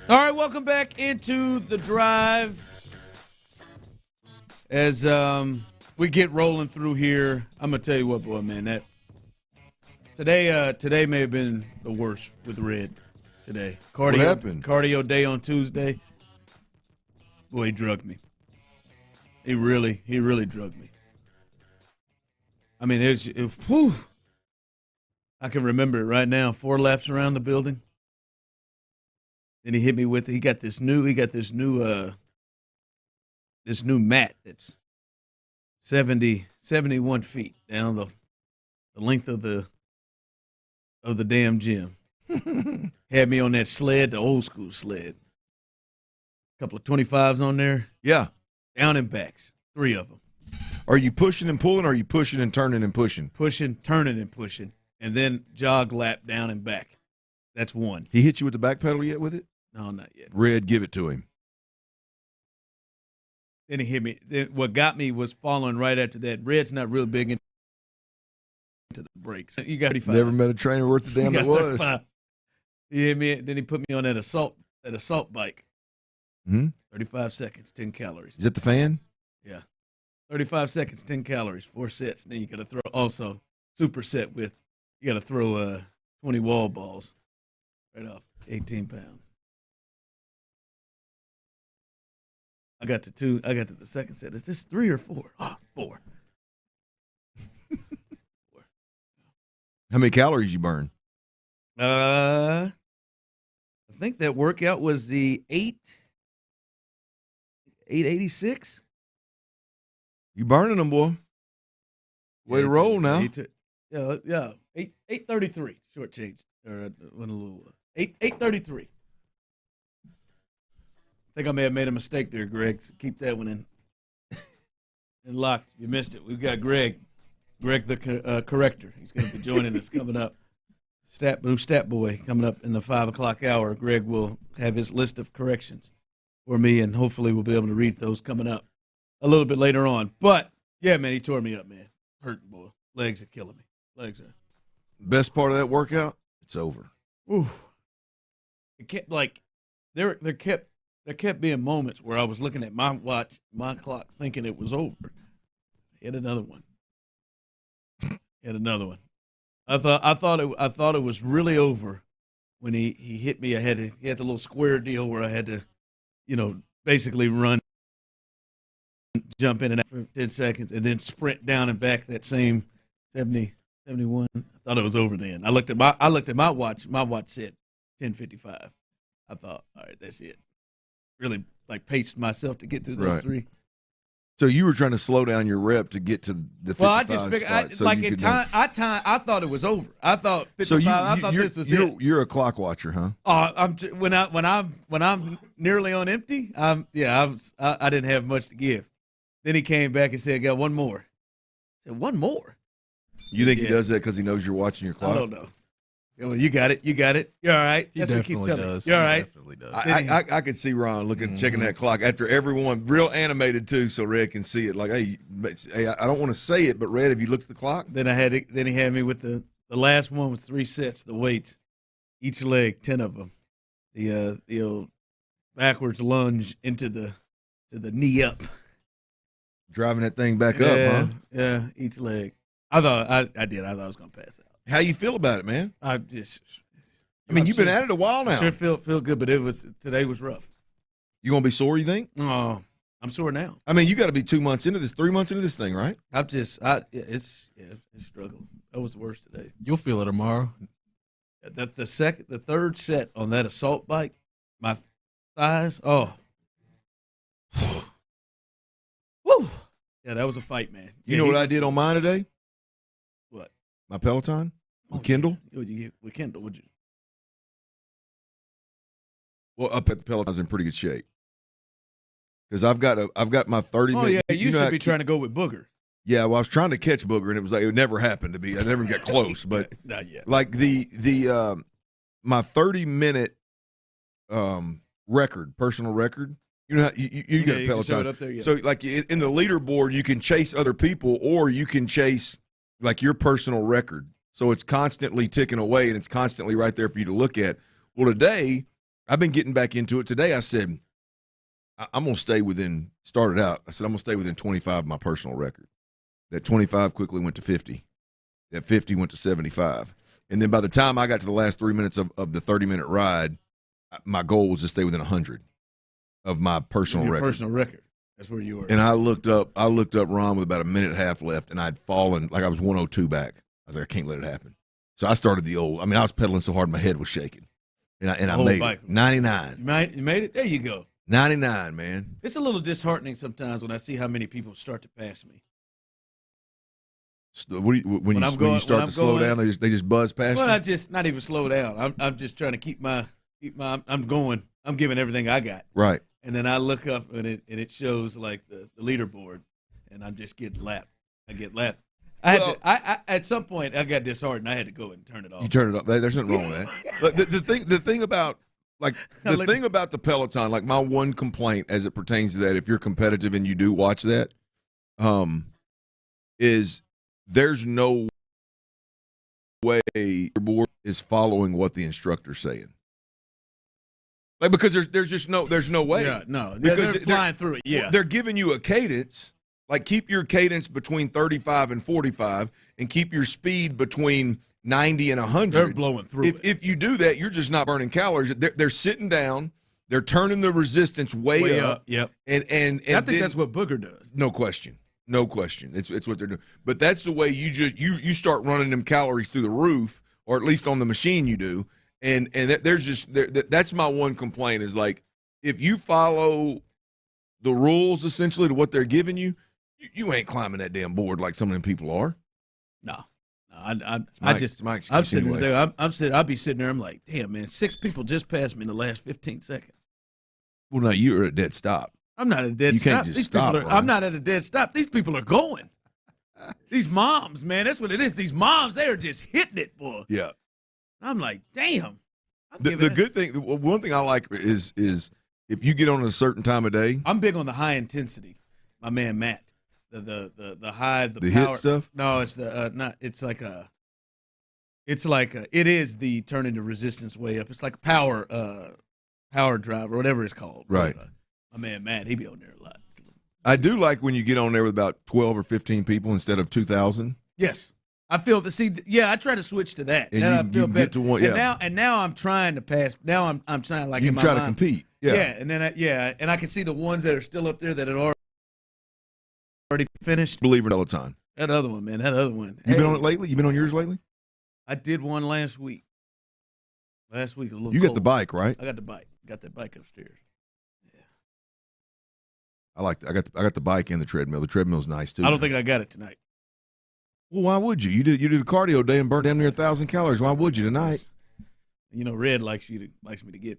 All right, welcome back into The Drive. As we get rolling through here, I'm going to tell you what, boy, man, that today may have been the worst with Red today. What happened? Cardio day on Tuesday. Boy, he drugged me. He really drugged me. I mean, whew. I can remember it right now. 4 laps around the building. Then he hit me with he got this new mat that's 71 feet down the length of the damn gym. Had me on that sled, the old school sled. A couple of 25s on there. Yeah. Down and backs. 3 of them. Are you pushing and pulling, or are you pushing and turning and pushing? Pushing, turning and pushing. And then jog lap down and back. That's 1. He hit you with the back pedal yet with it? No, not yet. Red, give it to him. Then he hit me. Then what got me was following right after that. Red's not real big into the brakes. You got 35. Never met a trainer worth the damn it was. 35. He hit me. Then he put me on that assault bike. 35 seconds, 10 calories. Is that the fan? Yeah. 35 seconds, 10 calories, 4 sets. Then you got to throw also superset with. You got to throw 20 wall balls right off. 18 pounds. I got to the second set. Is this 3 or 4? Oh, 4. How many calories you burn? I think that workout was the 886. You burning them, boy. Way to roll now. Yeah. 833. Short change. Or went a little 833. I think I may have made a mistake there, Greg. So keep that one in locked. You missed it. We've got Greg the corrector. He's going to be joining us coming up. New stat boy coming up in the 5 o'clock hour. Greg will have his list of corrections for me, and hopefully we'll be able to read those coming up a little bit later on. But, yeah, man, he tore me up, man. Hurting, boy. Legs are killing me. Legs are. Best part of that workout, it's over. Ooh. It kept, there kept being moments where I was looking at my watch, my clock, thinking it was over. He had another one. I thought it was really over when he hit me. He had the little square deal where I had to, basically run, jump in and out for 10 seconds, and then sprint down and back that same 70, 71. I thought it was over then. I looked at my watch. My watch said 10:55. I thought, all right, that's it. Really paced myself to get through those 3. So you were trying to slow down your rep to get to the 55 I just figured, I thought it was over. I thought 55. So I thought this was it. You're a clock watcher, huh? When I'm nearly on empty, I didn't have much to give. Then he came back and said, "Got one more." I said, "One more." You think he does that because he knows you're watching your clock? I don't know. Well, you got it. You're all right. That's what he keeps telling me. You're all right. Definitely does. I could see Ron checking that clock after everyone, real animated too, so Red can see it. Like, hey, I don't want to say it, but Red, have you looked at the clock? Then he had me with the last one was 3 sets, the weights, each leg, 10 of them. The old backwards lunge into the knee up, driving that thing back up, huh? Yeah, each leg. I thought I was gonna pass out. How you feel about it, man? You've been at it a while now. Sure feel good, but today was rough. You gonna be sore, you think? Oh, I'm sore now. You got to be 2 months into this, 3 months into this thing, right? It's struggle. That was the worst today. You'll feel it tomorrow. The third set on that assault bike, my thighs. Oh, woo! Yeah, that was a fight, man. You know what I did on mine today? What? My Peloton with Kindle. What'd you get with Kindle? Would you? Well, up at the Peloton, I was in pretty good shape because I've got my 30 minutes. Oh yeah, you should be trying to go with Booger. Yeah, well, I was trying to catch Booger, and it was like it never happened to be. I never got close, but not yet. Like my 30-minute personal record. You know how you get a Peloton. Up there, yeah. So like in the leaderboard, you can chase other people, or you can chase like your personal record. So it's constantly ticking away, and it's constantly right there for you to look at. Well, today I've been getting back into it. Today I said I'm going to stay within. Started out, I said I'm going to stay within 25 of my personal record. That 25 quickly went to 50. That 50 went to 75. And then by the time I got to the last 3 minutes of the 30-minute ride, my goal was to stay within 100 of my personal record. Personal record. That's where you were. And I looked up Ron with about a minute and a half left, and I'd fallen like I was 102 back. I was like, I can't let it happen. So I started I was pedaling so hard my head was shaking. And I made it. 99. You made it? There you go. 99, man. It's a little disheartening sometimes when I see how many people start to pass me. When you start to slow down, they just buzz past you? Well, not even slow down. I'm just trying to keep I'm going. I'm giving everything I got. Right. And then I look up and it shows like the leaderboard, and I'm just getting lapped. I get lapped. I at some point I got disheartened. I had to go and turn it off. You turn it off. There's nothing wrong with that. But the thing about thing about the Peloton, like my one complaint as it pertains to that, if you're competitive and you do watch that, is there's no way your board is following what the instructor's saying. Like, because there's no way. Yeah, no. Because they're flying through it, yeah. They're giving you a cadence. Like, keep your cadence between 35 and 45 and keep your speed between 90 and 100. They're blowing through it. If you do that, you're just not burning calories. They're sitting down. They're turning the resistance way up. Yep. And I think that's what Booger does. No question. No question. It's what they're doing. But that's the way you start running them calories through the roof, or at least on the machine you do. And that's my one complaint is, like, if you follow the rules essentially to what they're giving you, you ain't climbing that damn board like some of them people are. No. I'm sitting there. I'll be sitting there. I'm like, damn, man, 6 people just passed me in the last 15 seconds. Well, no, you're at a dead stop. I'm not at a dead stop. You can't just stop. I'm not at a dead stop. These people are going. These moms, man, that's what it is. These moms, they are just hitting it, boy. Yeah. I'm like, damn. The good thing, one thing I like is if you get on a certain time of day. I'm big on the high intensity. My man Matt, the high, the power hit stuff. No, it's the not. It's like it is the turning the resistance way up. It's like power drive or whatever it's called. Right. But, my man Matt, he be on there a lot. I do like when you get on there with about 12 or 15 people instead of 2,000. Yes. I feel I try to switch to that. And I feel better. Get to one, yeah. And now I'm trying to pass. Now I'm trying, like, you in can my try mind. to compete. Yeah. And then and I can see the ones that are still up there that had already finished. Believer Peloton. That other one, man. That other one. You been on it lately? You been on yours lately? I did one last week. Last week a little. You got the bike, right? I got the bike. Got that bike upstairs. Yeah. I got the bike and the treadmill. The treadmill's nice too. I don't think I got it tonight. Well, why would you? You did a cardio day and burned damn near 1,000 calories. Why would you tonight? You know, Red likes me to get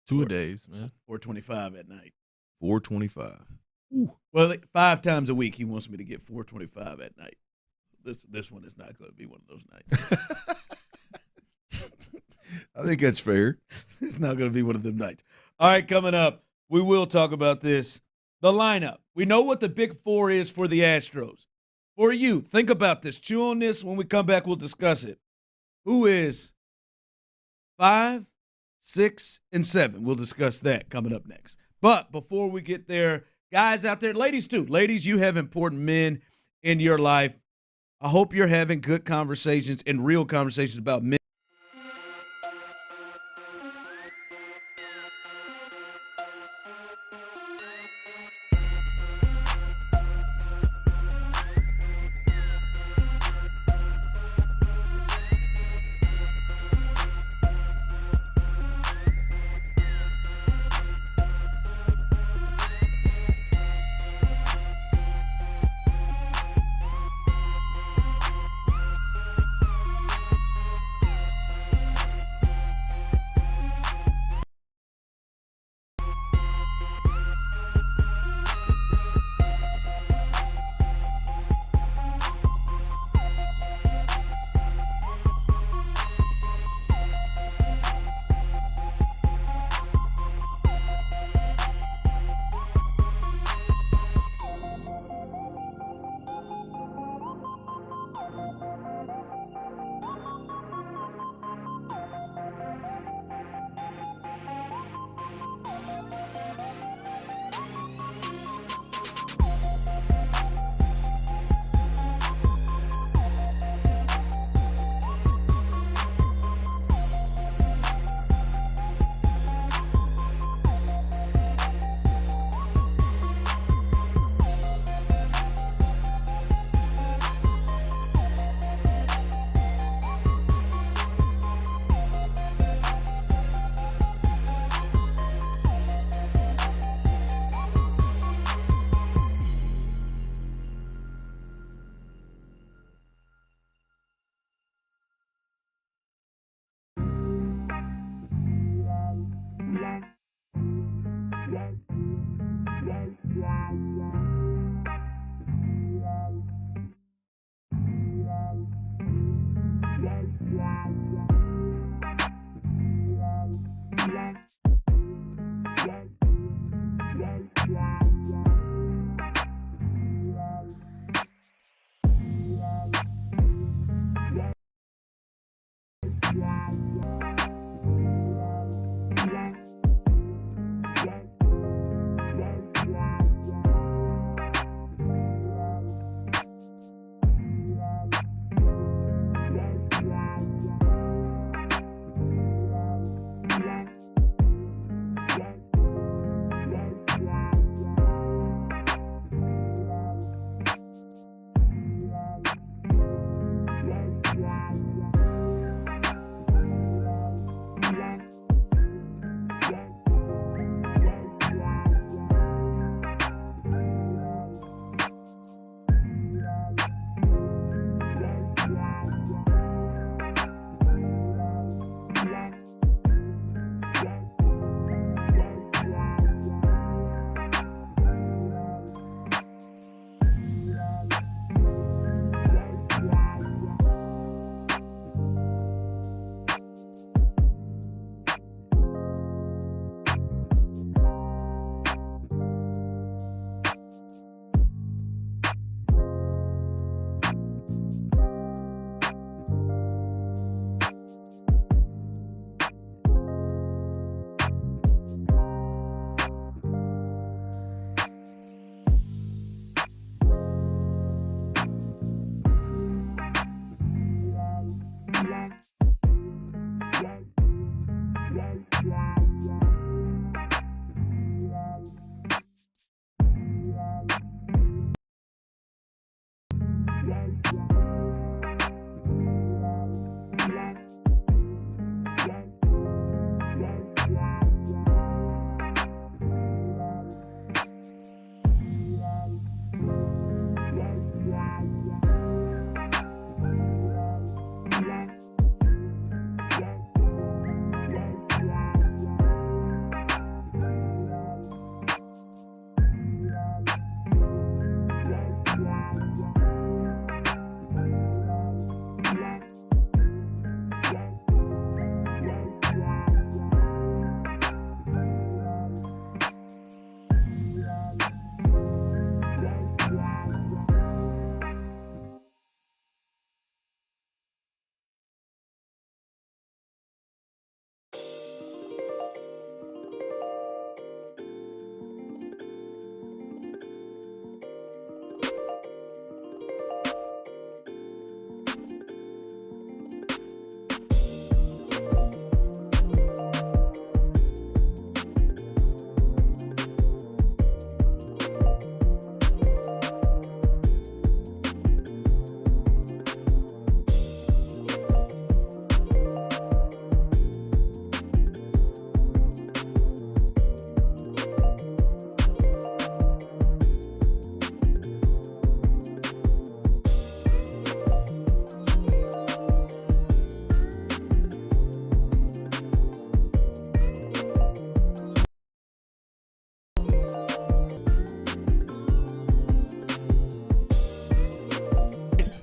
2 days, man. 425 at night. 425. Ooh. Well, 5 times a week he wants me to get 425 at night. This one is not going to be one of those nights. I think that's fair. It's not going to be one of them nights. All right, coming up, we will talk about this. The lineup. We know what the big 4 is for the Astros. For you, think about this. Chew on this. When we come back, we'll discuss it. Who is 5, 6, and 7? We'll discuss that coming up next. But before we get there, guys out there, ladies too. Ladies, you have important men in your life. I hope you're having good conversations and real conversations about men.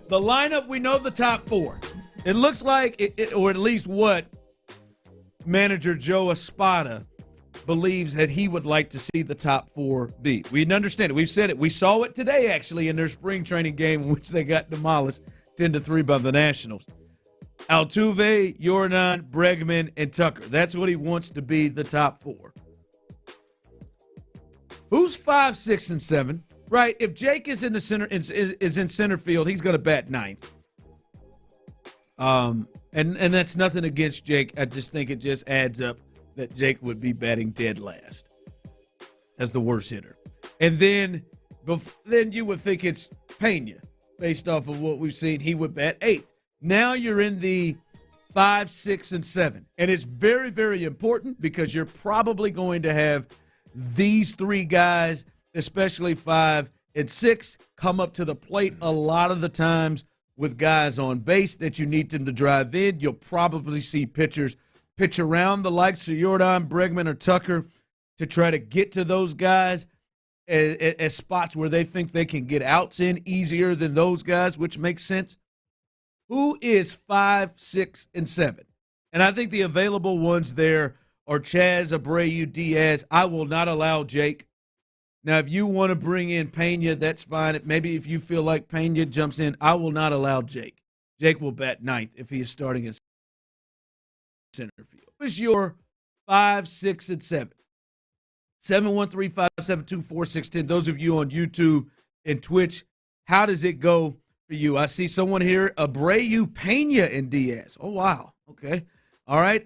The lineup, we know the top four. It looks like, or at least what manager Joe Espada believes that he would like to see the top four be. We understand it. We've said it. We saw it today, actually, in their spring training game in which they got demolished 10-3 by the Nationals. Altuve, Jordan, Bregman, and Tucker. That's what he wants to be the top four. Who's 5, 6, and 7? Right. If Jake is in the center, is in center field, he's going to bat ninth. And that's nothing against Jake. I just think it just adds up that Jake would be batting dead last as the worst hitter. And then you would think it's Pena, based off of what we've seen. He would bat eighth. Now you're in the 5, 6, and 7. And it's very, very important because you're probably going to have these three guys, especially 5 and 6, come up to the plate a lot of the times with guys on base that you need them to drive in. You'll probably see pitchers pitch around the likes of Jordan, Bregman, or Tucker to try to get to those guys as spots where they think they can get outs in easier than those guys, which makes sense. Who is 5, 6, and 7? And I think the available ones there are Chaz, Abreu, Diaz. I will not allow Jake. Now, if you want to bring in Pena, that's fine. Maybe if you feel like Pena jumps in, I will not allow Jake. Jake will bat ninth if he is starting in center field. What is your 5, 6, and 7? 713-572-4610. Those of you on YouTube and Twitch, how does it go for you? I see someone here, Abreu, Pena, and Diaz. Oh, wow. Okay. All right.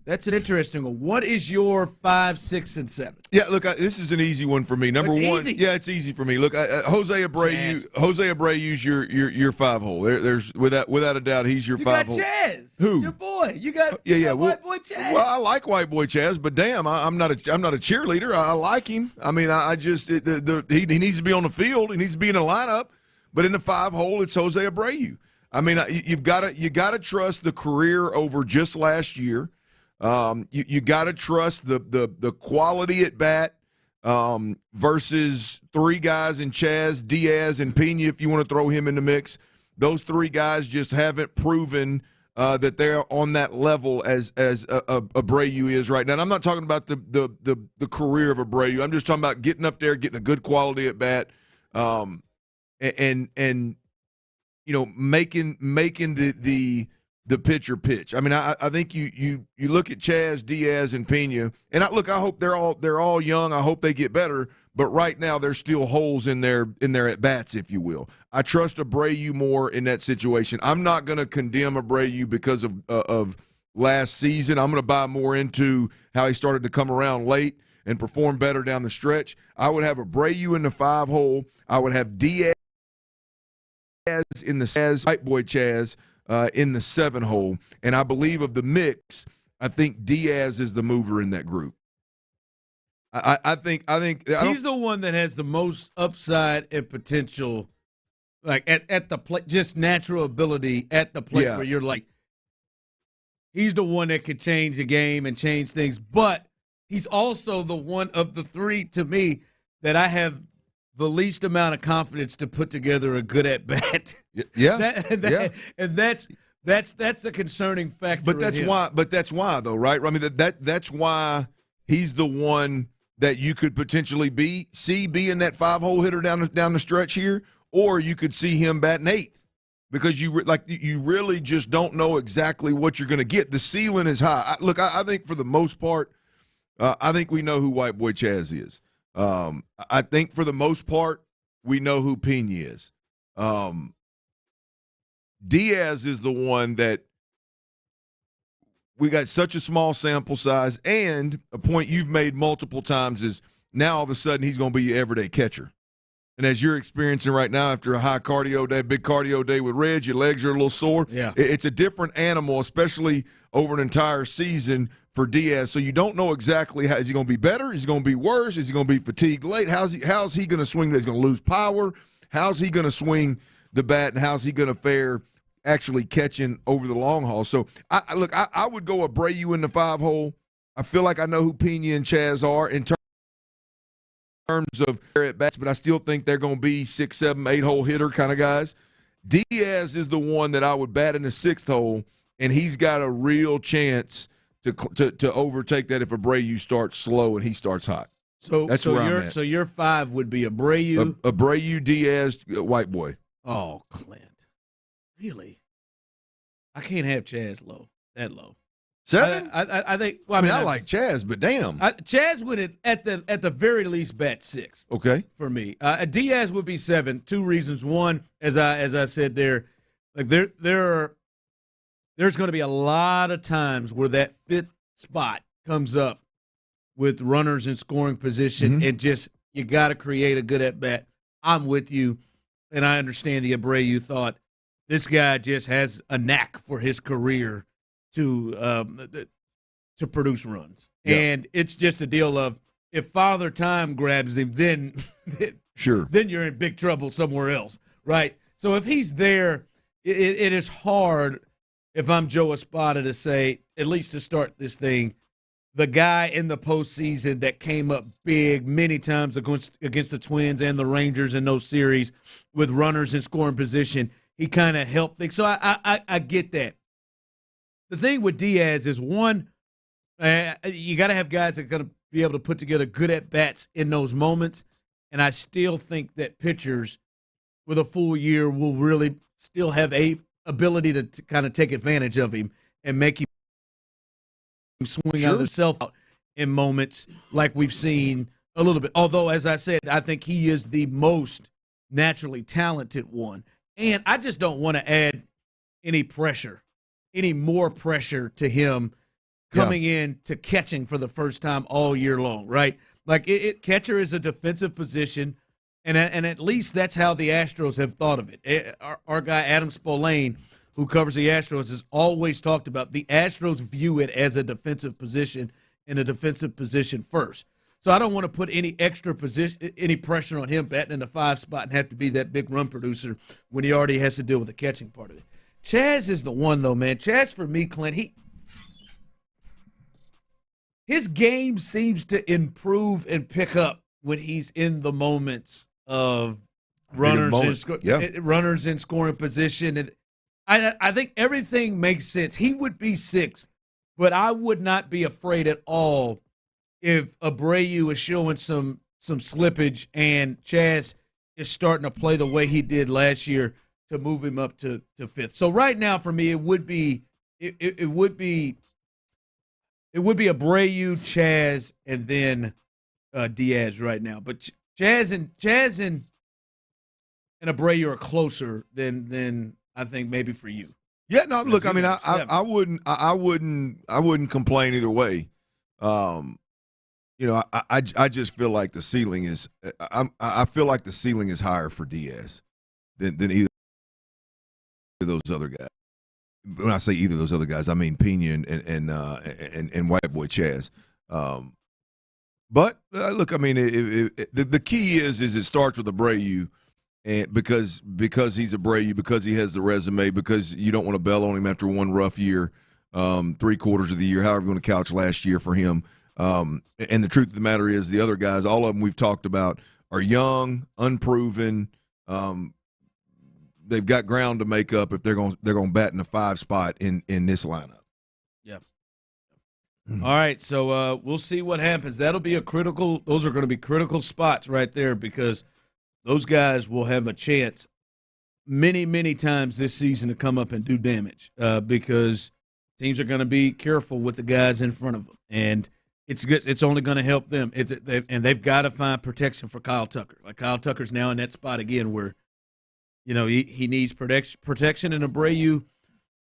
That's an interesting one. What is your 5, 6, and 7? Yeah, look, this is an easy one for me. Number one, easy. yeah, it's easy for me. Look, Jose Abreu's your 5-hole. There's without a doubt, he's your 5-hole. You got Chaz. Who? Your boy. You got White Boy Chaz. Well, I like White Boy Chaz, but damn, I'm not a cheerleader. I like him. I mean, I just he needs to be on the field. He needs to be in the lineup. But in the 5-hole, it's Jose Abreu. I mean, you got to trust the career over just last year. You got to trust the quality at bat versus three guys in Chaz, Diaz, and Pena, if you want to throw him in the mix. Those three guys just haven't proven that they're on that level as Abreu is right now. And I'm not talking about the career of Abreu. I'm just talking about getting up there, getting a good quality at bat, and you know, making the pitcher pitch. I mean, I think you look at Chaz, Diaz, and Pena, and I hope they're all young. I hope they get better. But right now, there's still holes in their at bats, if you will. I trust Abreu more in that situation. I'm not going to condemn Abreu because of last season. I'm going to buy more into how he started to come around late and perform better down the stretch. I would have Abreu in the 5-hole. I would have Diaz in the Chaz, White Boy Chaz. In the 7-hole, and I believe of the mix, I think Diaz is the mover in that group. I think he's the one that has the most upside and potential, like at the plate, just natural ability at the plate, where you're like, he's the one that could change the game and change things. But he's also the one of the three, to me, that I have the least amount of confidence to put together a good at bat. Yeah, and that's the concerning factor. But that's why though, right? I mean that's why he's the one that you could potentially see being that 5-hole hitter down the stretch here, or you could see him batting eighth because you really just don't know exactly what you're going to get. The ceiling is high. I think for the most part, I think we know who White Boy Chaz is. I think for the most part, we know who Pena is. Diaz is the one that we got such a small sample size, and a point you've made multiple times is now all of a sudden he's going to be your everyday catcher. And as you're experiencing right now after a high cardio day, big cardio day with Reg, your legs are a little sore. Yeah. It's a different animal, especially over an entire season for Diaz. So you don't know exactly how is he going to be better? Is he going to be worse? Is he going to be fatigued late? How's he going to swing? He's going to lose power. How's he going to swing the bat, and how's he going to fare actually catching over the long haul? So I would go Abreu in the 5-hole. I feel like I know who Pena and Chaz are in terms of their at bats, but I still think they're going to be 6, 7, 8-hole hitter kind of guys. Diaz is the one that I would bat in the sixth hole, and he's got a real chance to overtake that if Abreu starts slow and he starts hot. So that's where I'm at. So your 5 would be Abreu, Abreu, Diaz, White Boy. Oh, Clint, really? I can't have Chaz that low. 7? I think. Well, I like Chaz, but damn, Chaz would at the very least bat 6th. Okay, for me, Diaz would be 7. 2 reasons. One, as I said there, like there's going to be a lot of times where that 5th spot comes up with runners in scoring position, and just you got to create a good at bat. I'm with you, and I understand the Abreu thought. This guy just has a knack for his career to produce runs, and it's just a deal of if Father Time grabs him, then then you're in big trouble somewhere else, right? So if he's there, it is hard. If I'm Joe Espada to say, at least to start this thing, the guy in the postseason that came up big many times against the Twins and the Rangers in those series with runners in scoring position, he kind of helped things. So I get that. The thing with Diaz is, one, you got to have guys that are going to be able to put together good at-bats in those moments, and I still think that pitchers with a full year will really still have a ability to kind of take advantage of him and make him swing out of himself out in moments like we've seen a little bit. Although, as I said, I think he is the most naturally talented one. And I just don't want to add any more pressure to him coming in to catching for the first time all year long, right? Like, catcher is a defensive position, and at least that's how the Astros have thought of it. Our guy Adam Spolane, who covers the Astros, has always talked about the Astros view it as a defensive position and a defensive position first. So I don't want to put any any pressure on him batting in the 5 spot and have to be that big run producer when he already has to deal with the catching part of it. Chaz is the one, though, man. Chaz, for me, Clint, his game seems to improve and pick up when he's in the moments of runners in scoring position. And I think everything makes sense. He would be 6th, but I would not be afraid at all if Abreu is showing some slippage and Chaz is starting to play the way he did last year to move him up to 5th. So right now for me, it would be Abreu, Chaz, and then Diaz right now. But Chaz and Abreu are closer than I think maybe for you. Yeah, no, look, I mean, I wouldn't complain either way. I just feel like the ceiling is I feel like the ceiling is higher for Diaz than either of those other guys. When I say either of those other guys, I mean Pena and White Boy Chaz. But look, I mean, the key is it starts with Abreu, and because he's Abreu, because he has the resume, because you don't want to bail on him after one rough year, 3/4 of the year, however you want to couch last year for him. And the truth of the matter is, the other guys, all of them we've talked about, are young, unproven. They've got ground to make up if they're going to bat in the 5 spot in this lineup. Yeah. All right, so we'll see what happens. Those are going to be critical spots right there, because those guys will have a chance many, many times this season to come up and do damage, because teams are going to be careful with the guys in front of them, and it's only going to help them. And they've got to find protection for Kyle Tucker. Like, Kyle Tucker's now in that spot again where, he needs protection, and Abreu,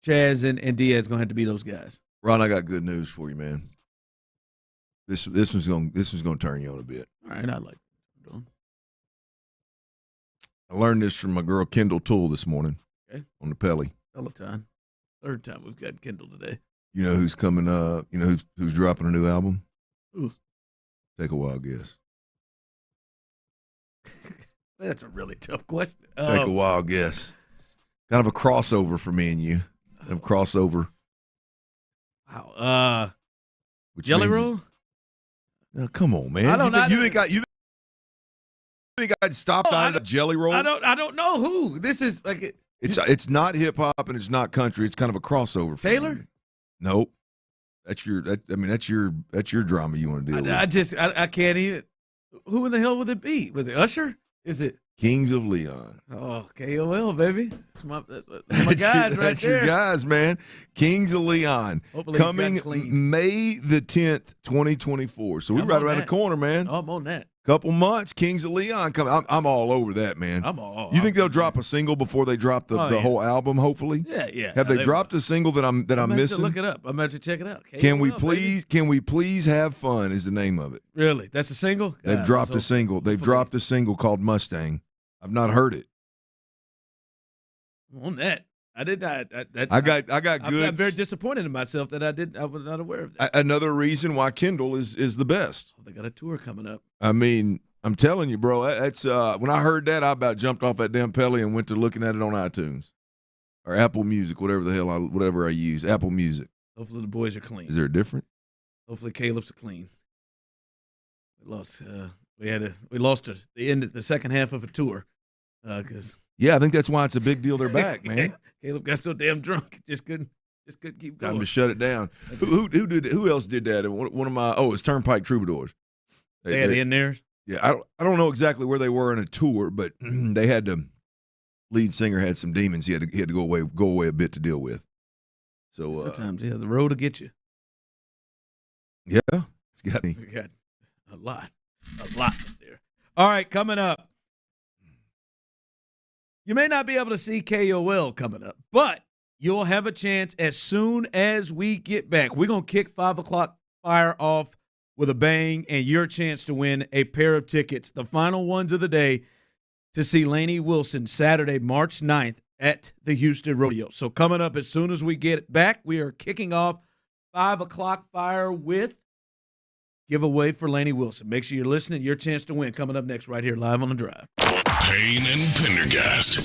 Chaz, and Diaz going to have to be those guys. Ron, I got good news for you, man. This one's going to turn you on a bit. All right, I like it. I learned this from my girl Kendall Toole this morning on the Pelly. Peloton. 3rd time we've got Kendall today. You know who's coming? Who's dropping a new album? Who? Take a wild guess. That's a really tough question. Take a wild guess. Kind of a crossover for me and you. Kind of a crossover. Wow. Jelly Roll? No, come on, man. You think I'd stop signing a Jelly Roll? I don't know who. This is like It's not hip hop and it's not country. It's kind of a crossover. Taylor? Nope. That's your drama you want to deal with. I can't even. Who in the hell would it be? Was it Usher? Is it Kings of Leon? Oh, KOL, baby. That's my guys right that's there. your guys, man. Kings of Leon. Hopefully coming he's gotten clean. May the 10th, 2024. So we're right around the corner, man. Oh, I'm on that. Couple months, Kings of Leon coming. I'm all over that, man. You think they'll drop a single before they drop the whole album? Hopefully, yeah. Have they dropped a single that I'm missing? To look it up. I'm about to check it out. Can we please have fun? Is the name of it? Really? That's a single? They've dropped a single. They've dropped a single called Mustang. I've not heard it. On that. I did not. I got good. I'm very disappointed in myself that I was not aware of that. Another reason why Kendall is the best. They got a tour coming up. I mean, I'm telling you, bro. That's when I heard that, I about jumped off that damn Pelly and went to looking at it on iTunes or Apple Music, whatever I use. Apple Music. Hopefully the boys are clean. Is there a different? Hopefully Caleb's clean. We lost. We lost the second half of a tour because. Yeah, I think that's why it's a big deal they're back, man. Caleb got so damn drunk, just couldn't keep going. Time to shut it down. Who else did that? One of my it's Turnpike Troubadours. They had in theirs. Yeah, I don't know exactly where they were in a tour, but they had to. Lead singer had some demons he had to go away a bit to deal with. So sometimes the road will get you. Yeah, it's got me. We got a lot up there. All right, coming up. You may not be able to see KOL coming up, but you'll have a chance as soon as we get back. We're going to kick 5 o'clock fire off with a bang and your chance to win a pair of tickets, the final ones of the day, to see Lainey Wilson Saturday, March 9th at the Houston Rodeo. So coming up as soon as we get back, we are kicking off 5 o'clock fire with giveaway for Lainey Wilson. Make sure you're listening. Your chance to win coming up next right here live on The Drive. Payne and Pendergast.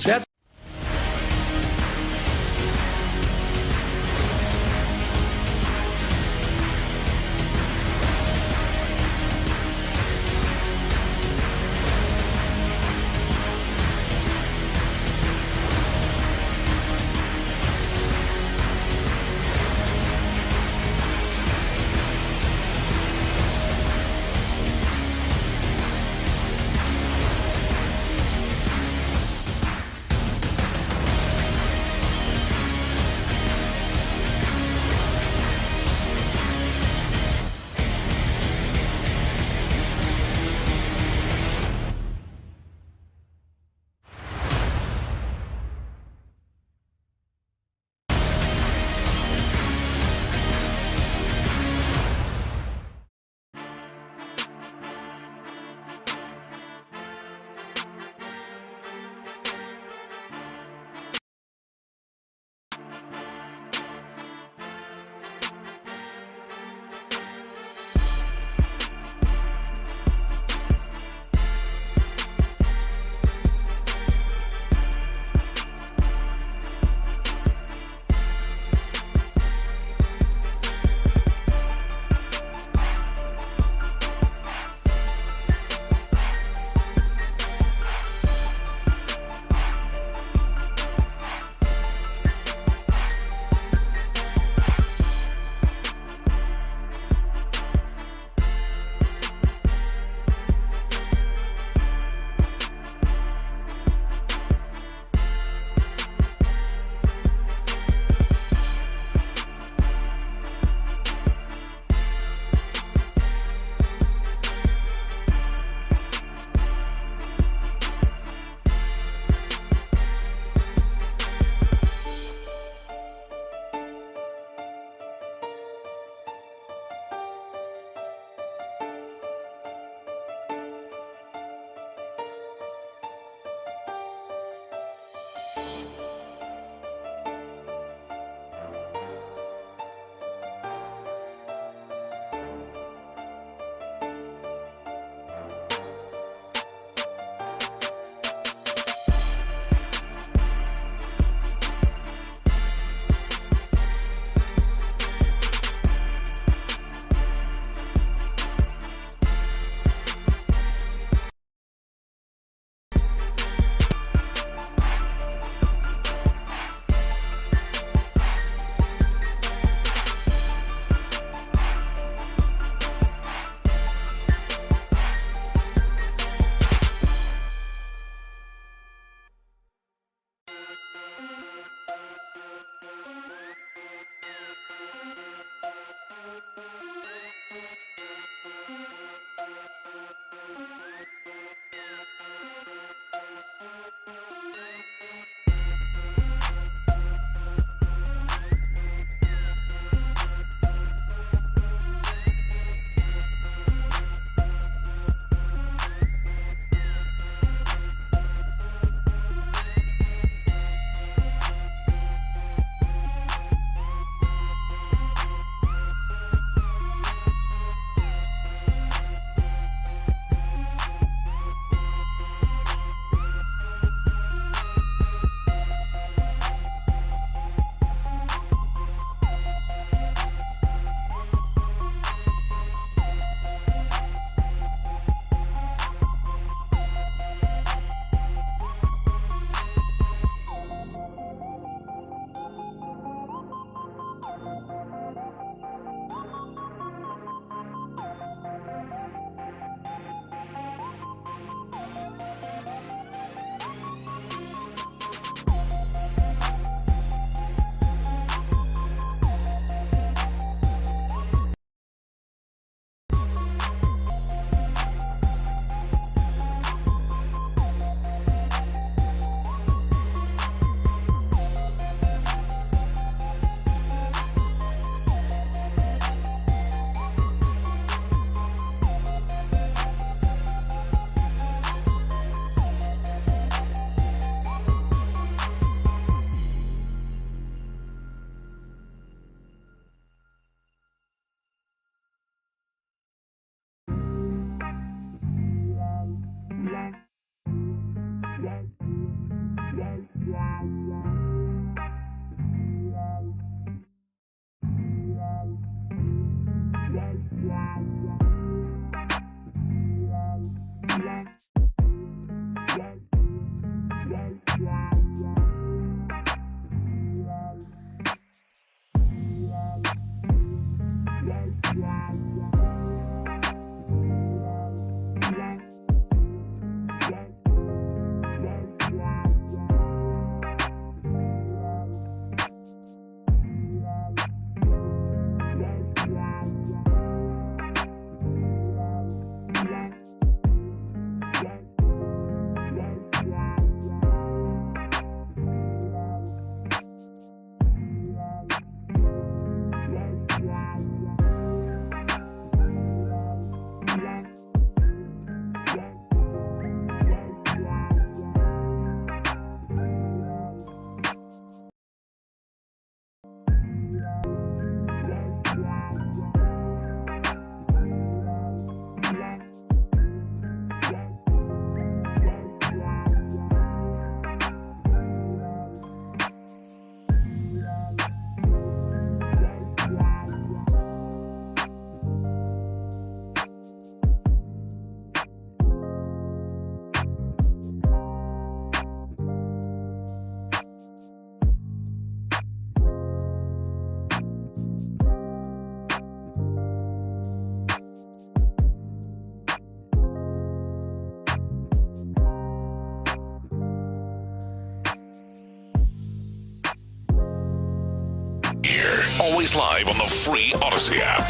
always live on the free Odyssey app.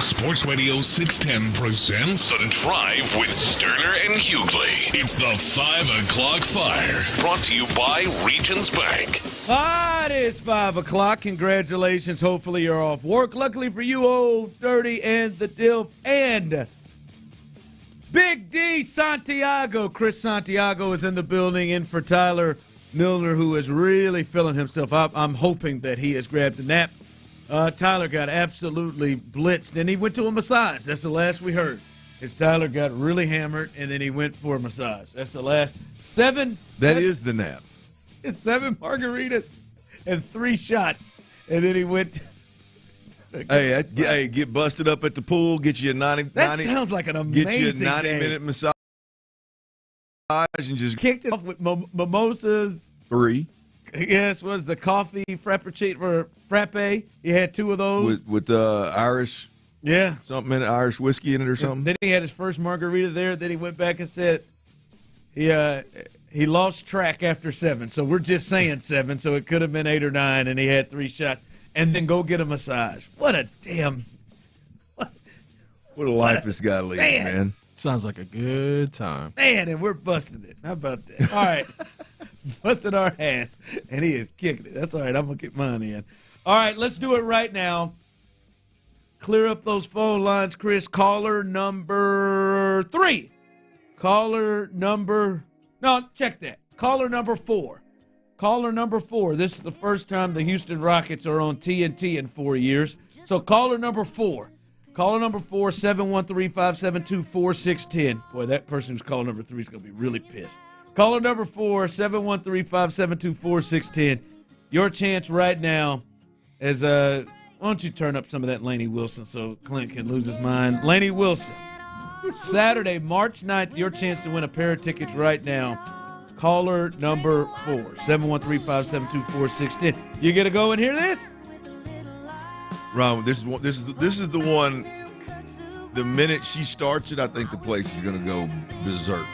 Sports Radio 610 presents The Drive with Stoerner and Hughley. It's the 5 o'clock fire, brought to you by Regions Bank. It is 5 o'clock. Congratulations. Hopefully you're off work. Luckily for you, Old Dirty and the Dilf and Big D Santiago. Chris Santiago is in the building in for Tyler Milner, who is really feeling himself. I'm hoping that he has grabbed a nap. Tyler got absolutely blitzed, and he went to a massage. That's the last we heard. Tyler got really hammered, and then he went for a massage. That's the last. That is the nap. It's 7 margaritas and 3 shots, and then he went. Hey, get busted up at the pool. Get you a 90. That sounds like an amazing. Get you a 90-minute massage and just kicked it off with mimosas. 3. Yes, was the coffee frappuccino for frappe. He had 2 of those with Irish. Yeah, something in it, Irish whiskey in it or something. Then he had his first margarita there. Then he went back and said he lost track after 7. So we're just saying 7. So it could have been 8 or 9. And he had 3 shots. And then go get a massage. What a life this guy leads, man. Sounds like a good time. Man, and we're busting it. How about that? All right. Busted our ass, and he is kicking it. That's all right. I'm going to get mine in. All right, let's do it right now. Clear up those phone lines, Chris. Caller number 3. Check that. Caller number 4. Caller number 4. This is the first time the Houston Rockets are on TNT in 4 years. So caller number 4. Caller number 4, 713-572-4610. Boy, that person who's caller number 3 is going to be really pissed. Caller number 4, 713-572-4610. Your chance right now is, why don't you turn up some of that Laney Wilson so Clint can lose his mind. Laney Wilson. Saturday, March 9th, your chance to win a pair of tickets right now. Caller number 4, 713-572-4610. You get to go and hear this? Ron, this is the one. The minute she starts it, I think the place is going to go berserk.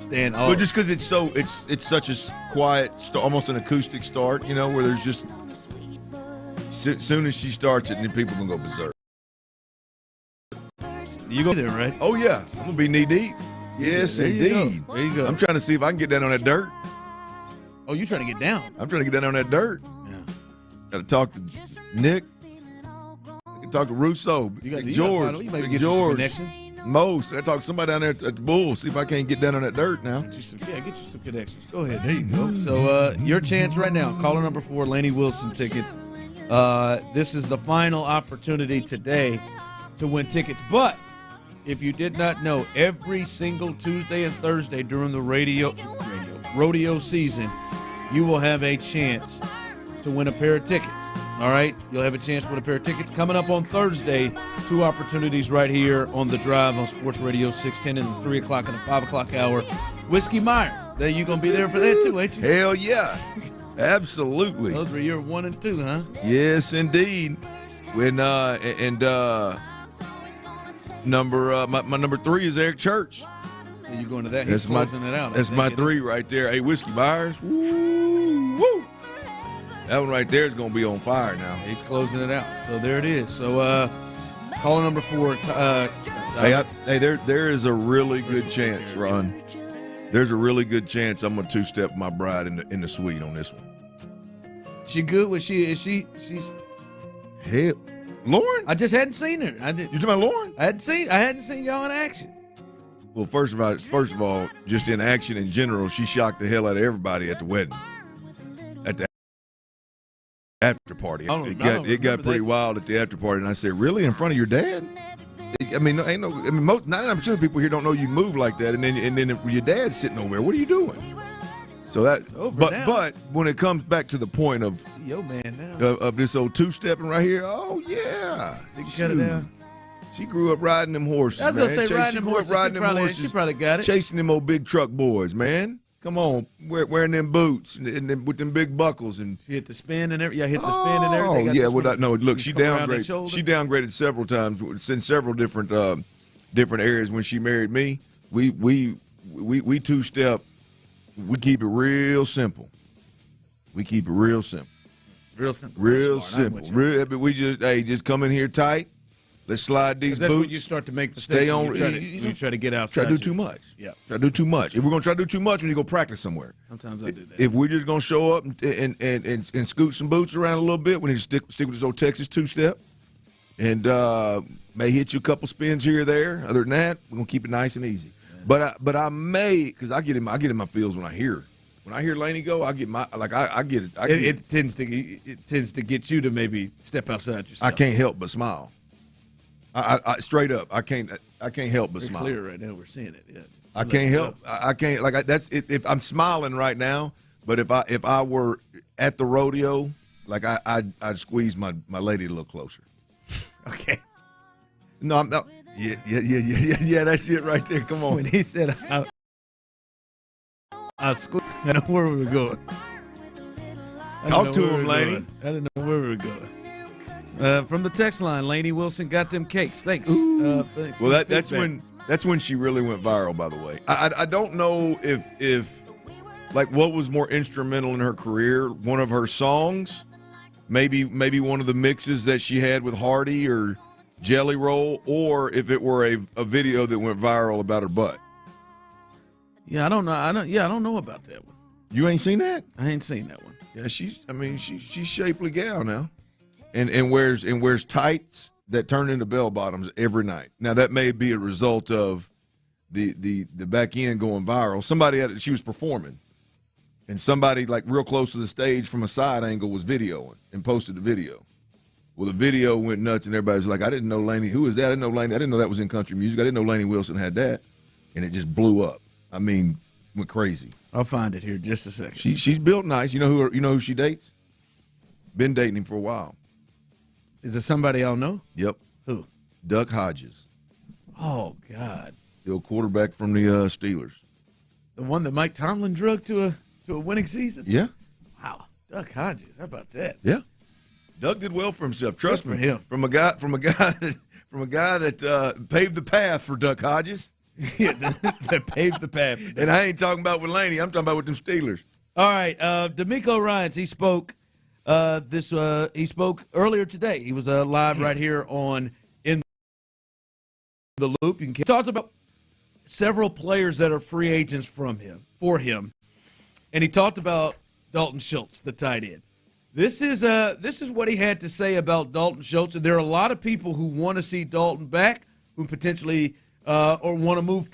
But just because it's such a quiet, almost an acoustic start, where there's just as soon as she starts it, and then people are going to go berserk. You go there, right? Oh yeah, I'm gonna be knee deep. Yes, there indeed. There you go. I'm trying to see if I can get down on that dirt. Oh, you trying to get down? I'm trying to get down on that dirt. Yeah. Got to talk to Nick. I can talk to Russo. George. You might get George. You some connections. Most. I talk to somebody down there at the Bulls. See if I can't get down on that dirt now. Get you some connections. Go ahead. There you go. So your chance right now. Caller number 4, Laney Wilson tickets. This is the final opportunity today to win tickets. But if you did not know, every single Tuesday and Thursday during the rodeo season, you will have a chance to win a pair of tickets. All right? You'll have a chance to win a pair of tickets. Coming up on Thursday, 2 opportunities right here on The Drive on Sports Radio 610 in the 3 o'clock and the 5 o'clock hour. Whiskey Myers. You going to be there for that too, ain't you? Hell yeah. Absolutely. Those were your 1 and 2, huh? Yes, indeed. When my number 3 is Eric Church. You going to that? He's closing it out. That's my 3 right there. Hey, Whiskey Myers. Woo! That one right there is going to be on fire now. He's closing it out. So there it is. So caller number 4. There is a really good chance, Ron. There's a really good chance I'm going to 2-step my bride in the suite on this one. She good? She's hell. Lauren? I just hadn't seen her. You talking about Lauren? I hadn't seen y'all in action. Well, first of all, just in action in general, she shocked the hell out of everybody at the wedding. At the after party. It got pretty wild at the after party, and I said, really? In front of your dad? I mean, 99% of the people here don't know you can move like that, and then your dad's sitting over there. What are you doing? So that, but when it comes back to the point of of this old 2-stepping right here, oh yeah, cut it down. She grew up riding them horses. I was gonna say riding them horses. She probably got it. Chasing them old big truck boys, man. Come on, wearing them boots and with them big buckles and she hit the spin and everything. Yeah, hit the spin and everything. Oh yeah, look, she downgraded. She downgraded several times in several different areas. When she married me, we 2-step. We keep it real simple. Real simple. Real That's smart. I'm simple. with you. But we just come in here tight. Let's slide these That's boots. when you start to make Stay mistakes. on. You try to get outside. Try to do too much. Yeah. Try to do too much. If we're gonna try to do too much, we need to go practice somewhere. Sometimes I do that. If we're just gonna show up and scoot some boots around a little bit, we need to stick with this old Texas two-step, and may hit you a couple spins here or there. Other than that, we're gonna keep it nice and easy. Yeah. But I may, because I get in my feels when I hear Laney go. I get it. It tends to get you to maybe step outside yourself. I can't help but smile. I straight up, I can't help but smile. Clear right now, we're seeing it. Yeah. I can't help. I can't that's it. If I'm smiling right now, but if I were at the rodeo, like I'd squeeze my lady a little closer. Okay. No, I'm not. Yeah. That's it right there. Come on. When he said I squeeze, I know where we were going. Talk to him, Laney. I didn't know where we were going. From the text line, Laney Wilson got them cakes. Thanks. Thanks. Well, that's when she really went viral. By the way, I don't know if like what was more instrumental in her career, one of her songs, maybe one of the mixes that she had with Hardy or Jelly Roll, or if it were a video that went viral about her butt. Yeah, I don't know. I don't know about that one. You ain't seen that? I ain't seen that one. Yeah, she's shapely gal now. And wears tights that turn into bell bottoms every night. Now that may be a result of the back end going viral. She was performing, and somebody like real close to the stage from a side angle was videoing and posted the video. Well, the video went nuts, and everybody's like, "I didn't know Laney. Who is that? I didn't know Laney. I didn't know that was in country music. I didn't know Laney Wilson had that," and it just blew up. I mean, went crazy. I'll find it here in just a second. She's built nice. You know who she dates? Been dating him for a while. Is it somebody I'll know? Yep. Who? Duck Hodges. Oh, God. The old quarterback from the Steelers. The one that Mike Tomlin drugged to a winning season? Yeah. Wow. Duck Hodges. How about that? Yeah. Duck did well for himself. Trust me. For him. From a guy that paved the path for Duck Hodges. Yeah, that paved the path. And I ain't talking about with Laney. I'm talking about with them Steelers. All right. DeMeco Ryans, he spoke. He spoke earlier today. He was live right here on In the Loop. He talked about several players that are free agents for him, and he talked about Dalton Schultz, the tight end. This is what he had to say about Dalton Schultz, and there are a lot of people who want to see Dalton back, who potentially or want to move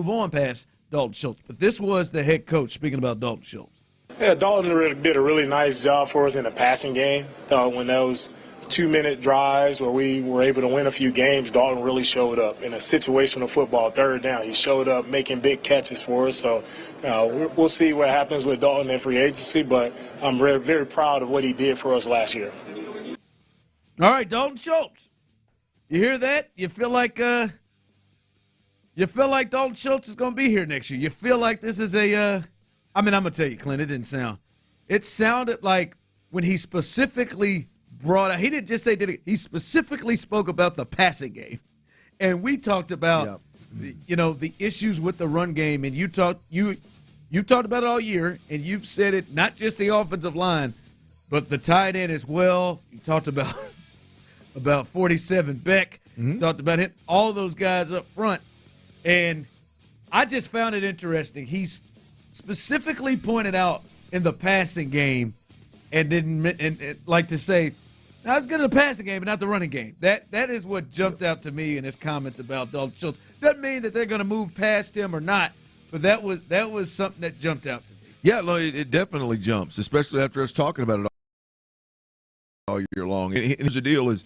on past Dalton Schultz. But this was the head coach speaking about Dalton Schultz. Yeah, Dalton did a really nice job for us in the passing game. When those 2-minute drives where we were able to win a few games, Dalton really showed up. In a situational football, third down, he showed up making big catches for us. So we'll see what happens with Dalton in free agency, but I'm very, very proud of what he did for us last year. All right, Dalton Schultz. You hear that? You feel like Dalton Schultz is going to be here next year. You feel like this is I'm going to tell you, Clint, it sounded like when he specifically brought out, he didn't just say he specifically spoke about the passing game. And we talked about, the issues with the run game, and you talked about it all year, and you've said it, not just the offensive line, but the tight end as well. You talked about 47 Beck, talked about him, all those guys up front. And I just found it interesting. He's specifically pointed out in the passing game and didn't like to say, "I was good in the passing game, but not the running game." That is what jumped out to me in his comments about Dalton Schultz. Doesn't mean that they're going to move past him or not, but that was something that jumped out to me. Yeah, no, it definitely jumps, especially after us talking about it all year long. And here's the deal: is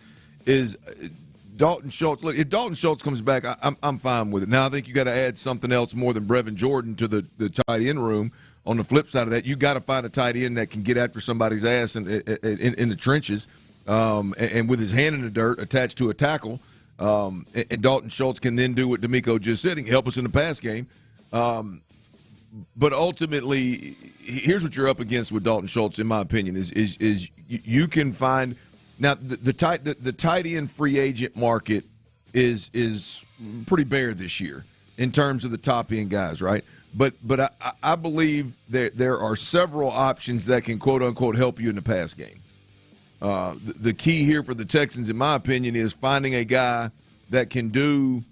Dalton Schultz. Look, if Dalton Schultz comes back, I'm fine with it. Now I think you got to add something else more than Brevin Jordan to the tight end room. On the flip side of that, you got to find a tight end that can get after somebody's ass in the trenches, and with his hand in the dirt attached to a tackle. And Dalton Schultz can then do what DeMeco just said and help us in the pass game. But ultimately, here's what you're up against with Dalton Schultz, in my opinion, is you can find now the tight end free agent market is pretty bare this year in terms of the top end guys, right? But I believe there are several options that can quote unquote help you in the pass game. The key here for the Texans, in my opinion, is finding a guy that can do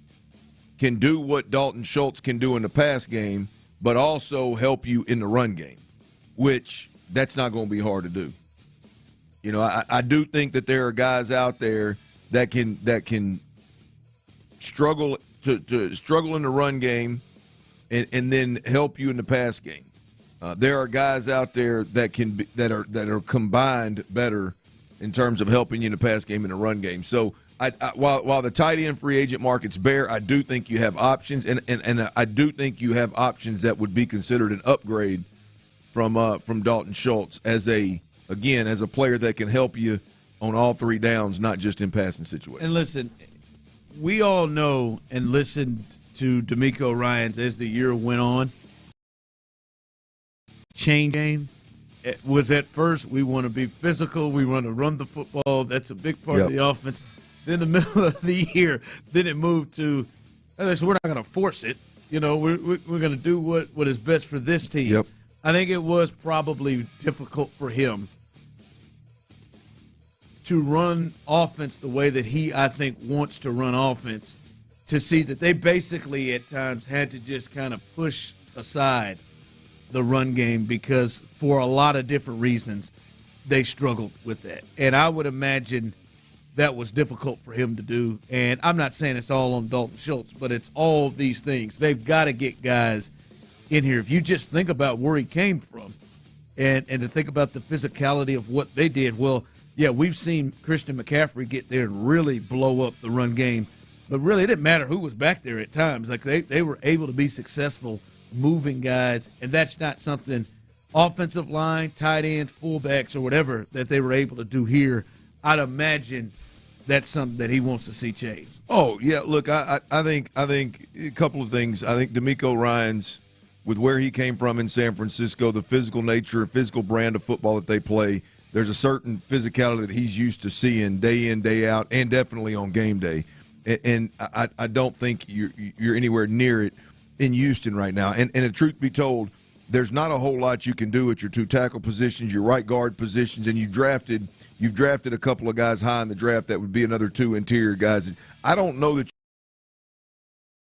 what Dalton Schultz can do in the pass game, but also help you in the run game, which that's not going to be hard to do. You know, I do think that there are guys out there that can struggle to struggle in the run game and then help you in the pass game. There are guys out there that are combined better in terms of helping you in the pass game and the run game. So while the tight end free agent market's bare, I do think you have options, and I do think you have options that would be considered an upgrade from Dalton Schultz as a player that can help you on all three downs, not just in passing situations. And listen, we all know and listened to DeMeco Ryans as the year went on. Chain game. It was at first, we want to be physical, we want to run the football. That's a big part of the offense. Then the middle of the year, then it moved to, we're not going to force it. You know, we're going to do what is best for this team. Yep. I think it was probably difficult for him to run offense the way that he, I think, wants to run offense, to see that they basically at times had to just kind of push aside the run game because for a lot of different reasons they struggled with that. And I would imagine that was difficult for him to do. And I'm not saying it's all on Dalton Schultz, but it's all these things. They've got to get guys in here. If you just think about where he came from and to think about the physicality of what they did, well, yeah, we've seen Christian McCaffrey get there and really blow up the run game. But really, it didn't matter who was back there at times. Like they were able to be successful moving guys, and that's not something offensive line, tight ends, fullbacks, or whatever that they were able to do here. I'd imagine that's something that he wants to see change. Oh, yeah, look, I think a couple of things. I think DeMeco Ryans, with where he came from in San Francisco, the physical nature, physical brand of football that they play, there's a certain physicality that he's used to seeing day in, day out, and definitely on game day. And I don't think you're anywhere near it in Houston right now. And the truth be told, there's not a whole lot you can do at your two tackle positions, your right guard positions, and you've drafted a couple of guys high in the draft that would be another two interior guys. I don't know that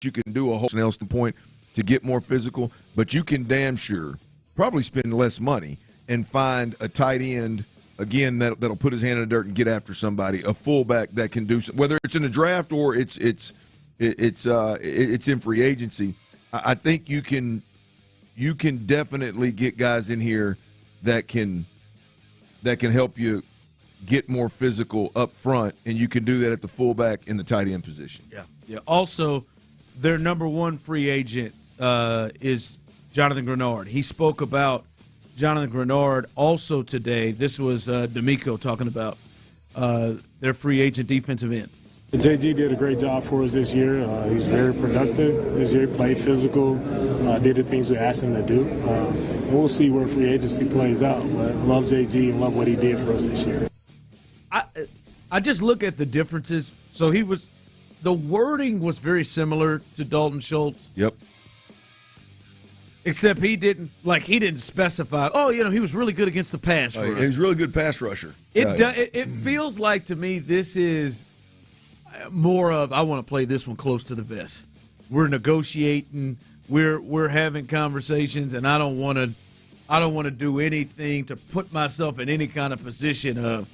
you can do a whole else to point to get more physical, but you can damn sure probably spend less money and find a tight end, again, that'll put his hand in the dirt and get after somebody, a fullback that can do something, whether it's in the draft or it's in free agency. I think you can definitely get guys in here that can help you get more physical up front, and you can do that at the fullback in the tight end position. Yeah. Also, their number one free agent is Jonathan Grenard. He spoke about Jonathan Grenard also today. This was DeMeco talking about their free agent defensive end. JG did a great job for us this year. He's very productive this year, played physical, did the things we asked him to do. We'll see where free agency plays out, but love JG and love what he did for us this year. I just look at the differences. So the wording was very similar to Dalton Schultz. Yep. Except he didn't specify, he was really good against the pass rush. He's a really good pass rusher. It feels like to me this is more of, I want to play this one close to the vest. We're negotiating, we're having conversations, and I don't want to do anything to put myself in any kind of position of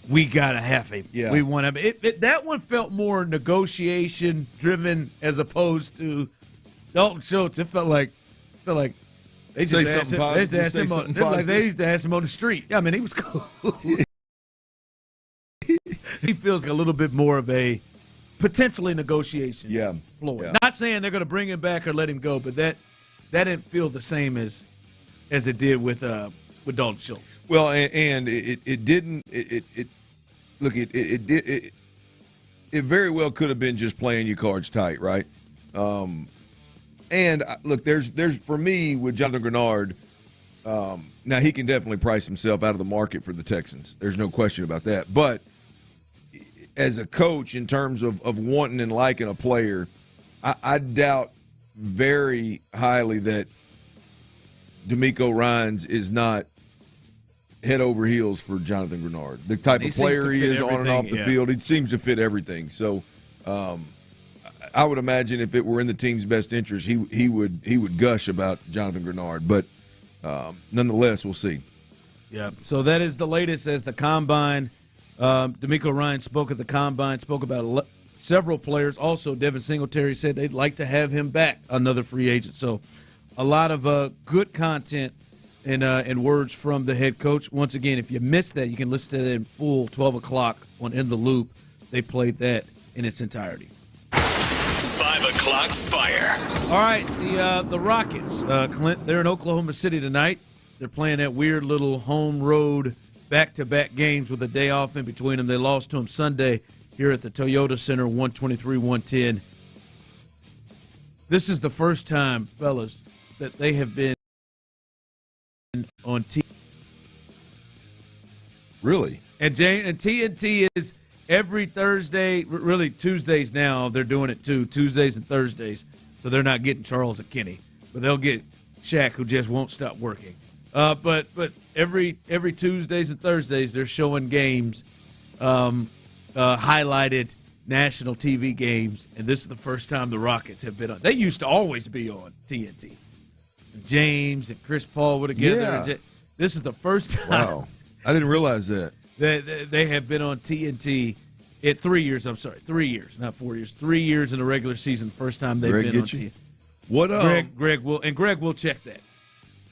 we got to have him. Yeah. We want him. That one felt more negotiation driven as opposed to Dalton Schultz. It felt like they just asked him. They used to ask him on the street. Yeah, I mean, he was cool. He feels like a little bit more of a potentially negotiation floor. Yeah. Not saying they're going to bring him back or let him go, but that didn't feel the same as it did with Dalton Schultz. Well, and it didn't. It very well could have been just playing your cards tight, right? And look, there's for me with Jonathan Grenard. Now he can definitely price himself out of the market for the Texans. There's no question about that. But as a coach, in terms of wanting and liking a player, I doubt very highly that DeMeco Ryans is not head over heels for Jonathan Grenard. The type of player he is on and off the field, he seems to fit everything. So I would imagine if it were in the team's best interest, he would gush about Jonathan Grenard. But nonetheless, we'll see. Yeah, so that is the latest as the Combine. DeMeco Ryans spoke at the Combine, spoke about several players. Also, Devin Singletary said they'd like to have him back, another free agent. So a lot of good content and words from the head coach. Once again, if you missed that, you can listen to that in full, 12 o'clock on In the Loop. They played that in its entirety. 5 o'clock fire. All right, the Rockets, Clint, they're in Oklahoma City tonight. They're playing that weird little home road back-to-back games with a day off in between them. They lost to them Sunday here at the Toyota Center, 123-110. This is the first time, fellas, that they have been on TV. Really? And TNT is every Thursday, really Tuesdays now, they're doing it too, Tuesdays and Thursdays. So they're not getting Charles and Kenny, but they'll get Shaq, who just won't stop working. But every Tuesdays and Thursdays they're showing games, highlighted national TV games, and this is the first time the Rockets have been on. They used to always be on TNT. James and Chris Paul were together. Yeah. This is the first time. Wow, I didn't realize that. They have been on TNT in 3 years. I'm sorry, 3 years, not 4 years. 3 years in the regular season. First time they've been on TNT. What? Greg will check that.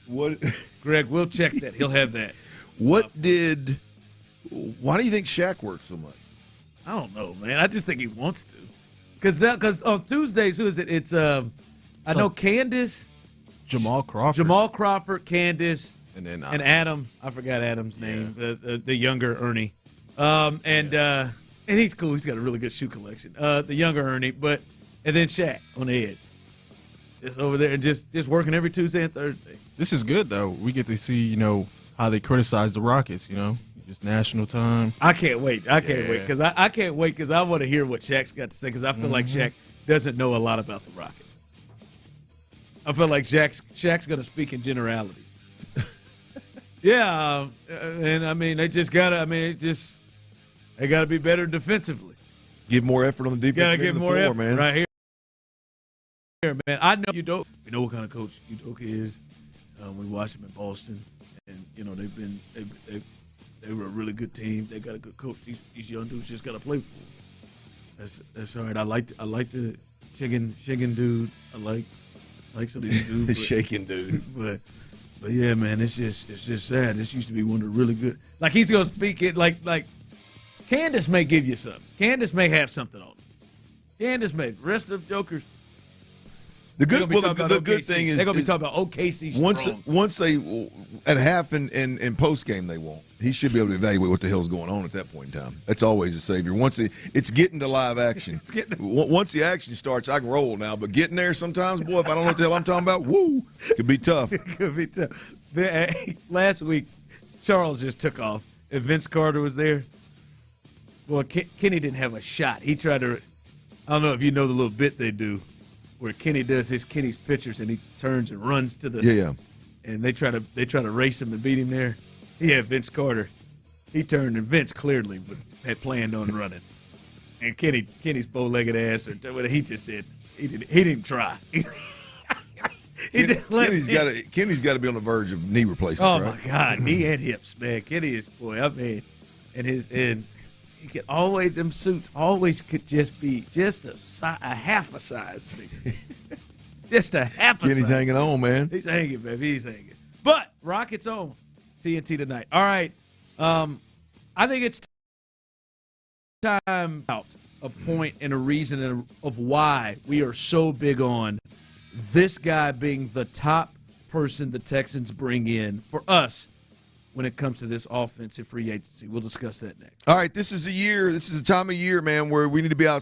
What? Greg will check that. He'll have that. Why do you think Shaq works so much? I don't know, man. I just think he wants to. Because on Tuesdays, who is it? It's I know Candace, Jamal Crawford, Candace, and Adam. I forgot Adam's name. The younger Ernie, and he's cool. He's got a really good shoe collection. The younger Ernie, and then Shaq on the edge. Just over there and just working every Tuesday and Thursday. This is good, though. We get to see, how they criticize the Rockets, just national time. I can't wait. I can't wait because I want to hear what Shaq's got to say because I feel like Shaq doesn't know a lot about the Rockets. I feel like Shaq's going to speak in generalities. Yeah, and I mean they got to be better defensively. Give more effort on the defense. Got to give more effort, man. right here, man. I know you don't. You know what kind of coach Udoka is. We watched him in Boston, and they were a really good team. They got a good coach. These young dudes just got to play for him. That's all right. I like the shaking dude. I like some of these dudes. The shaking dude. But yeah, man, it's just sad. This used to be one of the really good. Like he's gonna speak it like Candace may give you something. Candace may have something on him. Candace may. The rest of the jokers. The good thing is they're gonna be talking about OKC. Once they at half and post game they won't. He should be able to evaluate what the hell's going on at that point in time. That's always a savior. Once it's getting to live action. Once the action starts, I can roll now. But getting there sometimes, boy, if I don't know what the hell I'm talking about, it could be tough. It could be tough. Last week, Charles just took off, and Vince Carter was there. Well, Kenny didn't have a shot. He tried to. I don't know if you know the little bit they do, where Kenny does Kenny's pictures and he turns and runs to the. Yeah. And they try to race him and beat him there. Yeah, Vince Carter. He turned and Vince clearly had planned on running. And Kenny's bow-legged ass, he just said he didn't try. Kenny's got to be on the verge of knee replacement. Oh right? my God, knee and hips, man. Kenny is and he could always them suits always could just be just a half a size bigger. Just a half a size. Kenny's hanging on, man. He's hanging, baby. He's hanging. But Rockets on TNT tonight. All right. I think it's time out a point and a reason of why we are so big on this guy being the top person the Texans bring in for us when it comes to this offensive free agency. We'll discuss that next. All right, this is a time of year, man, where we need to be out.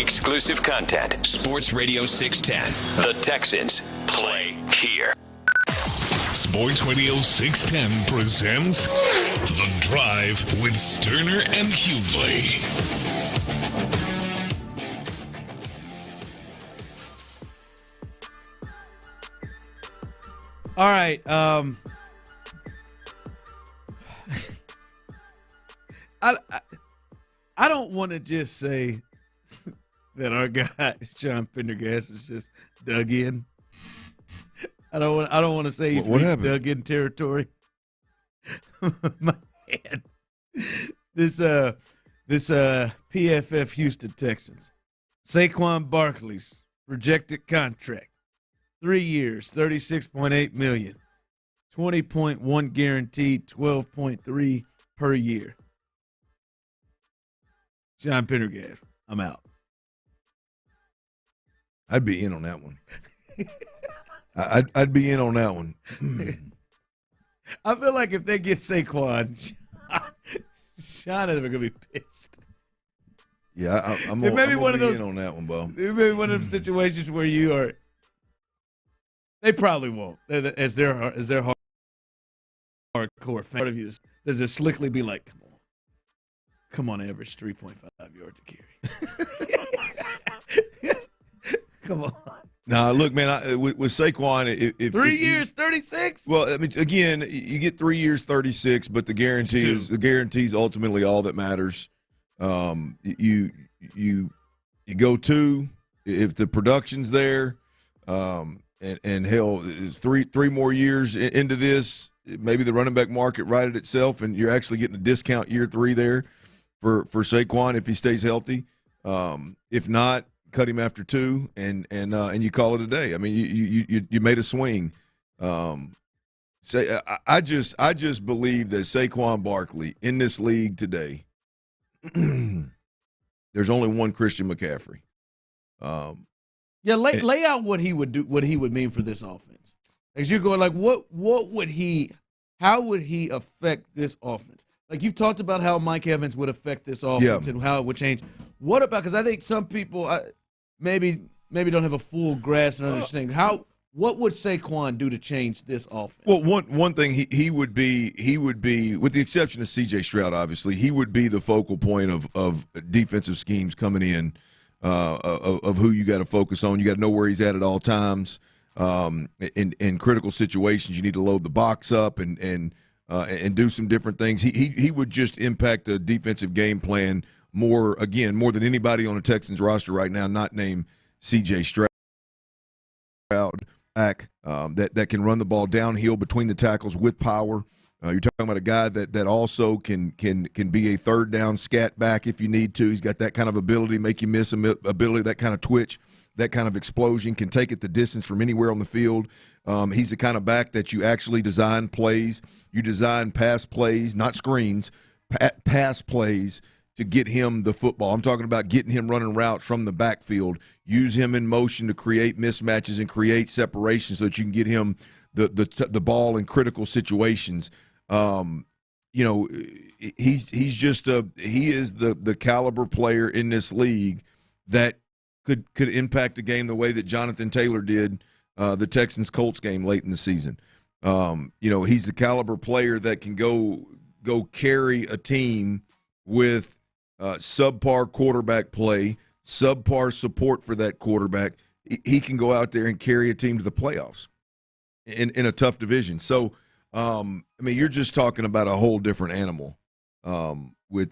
Exclusive content. Sports Radio 610. The Texans play here. Sports Radio 610 presents The Drive with Stoerner and Hughley. All right. I don't want to just say that our guy Sean Pendergast is just dug in. I don't want to say he's dug in territory. Man, this PFF Houston Texans, Saquon Barkley's projected contract, 3 years, $36.8 million, 20.1 guaranteed, 12.3 per year. Sean Pendergast, I'm out. I'd be in on that one. I'd be in on that one. I feel like if they get Saquon, Sean is going to be pissed. Yeah, I'm in on that one, Bo. It may be one of those situations where you are. They probably won't, as their hardcore fan of you. They'll just slickly be like, come on, average 3.5 yards a carry. Come on. Nah, look, man. With Saquon, if 3 years, 36. Well, I mean, again, you get 3 years, 36, but the guarantee is ultimately all that matters. You go 2 if the production's there, and hell, is three more years into this. Maybe the running back market righted itself, and you're actually getting a discount year 3 there for Saquon if he stays healthy. If not, cut him after 2, and you call it a day. I mean, you made a swing. I just believe that Saquon Barkley in this league today, there's only one Christian McCaffrey. Lay out what he would do, what he would mean for this offense. As you're going, like, how would he affect this offense? Like, you've talked about how Mike Evans would affect this offense and how it would change. What about, because I think some people maybe don't have a full grasp and understanding. What would Saquon do to change this offense? Well, one thing he would be, with the exception of C.J. Stroud, obviously, he would be the focal point of defensive schemes coming in, of who you got to focus on. You got to know where he's at all times. In critical situations, you need to load the box up and do some different things. He would just impact the defensive game plan more than anybody on the Texans roster right now, not named C.J. Stroud, that can run the ball downhill between the tackles with power. You're talking about a guy that also can be a third down scat back if you need to. He's got that kind of ability, make you miss ability, that kind of twitch, that kind of explosion, can take it the distance from anywhere on the field. He's the kind of back that you actually design plays. You design pass plays, not screens, pass plays to get him the football. I'm talking about getting him running routes from the backfield. Use him in motion to create mismatches and create separation so that you can get him the ball in critical situations. He is the caliber player in this league that could impact the game the way that Jonathan Taylor did the Texans-Colts game late in the season. He's the caliber player that can go carry a team with subpar quarterback play, subpar support for that quarterback. He can go out there and carry a team to the playoffs in a tough division. So, you're just talking about a whole different animal.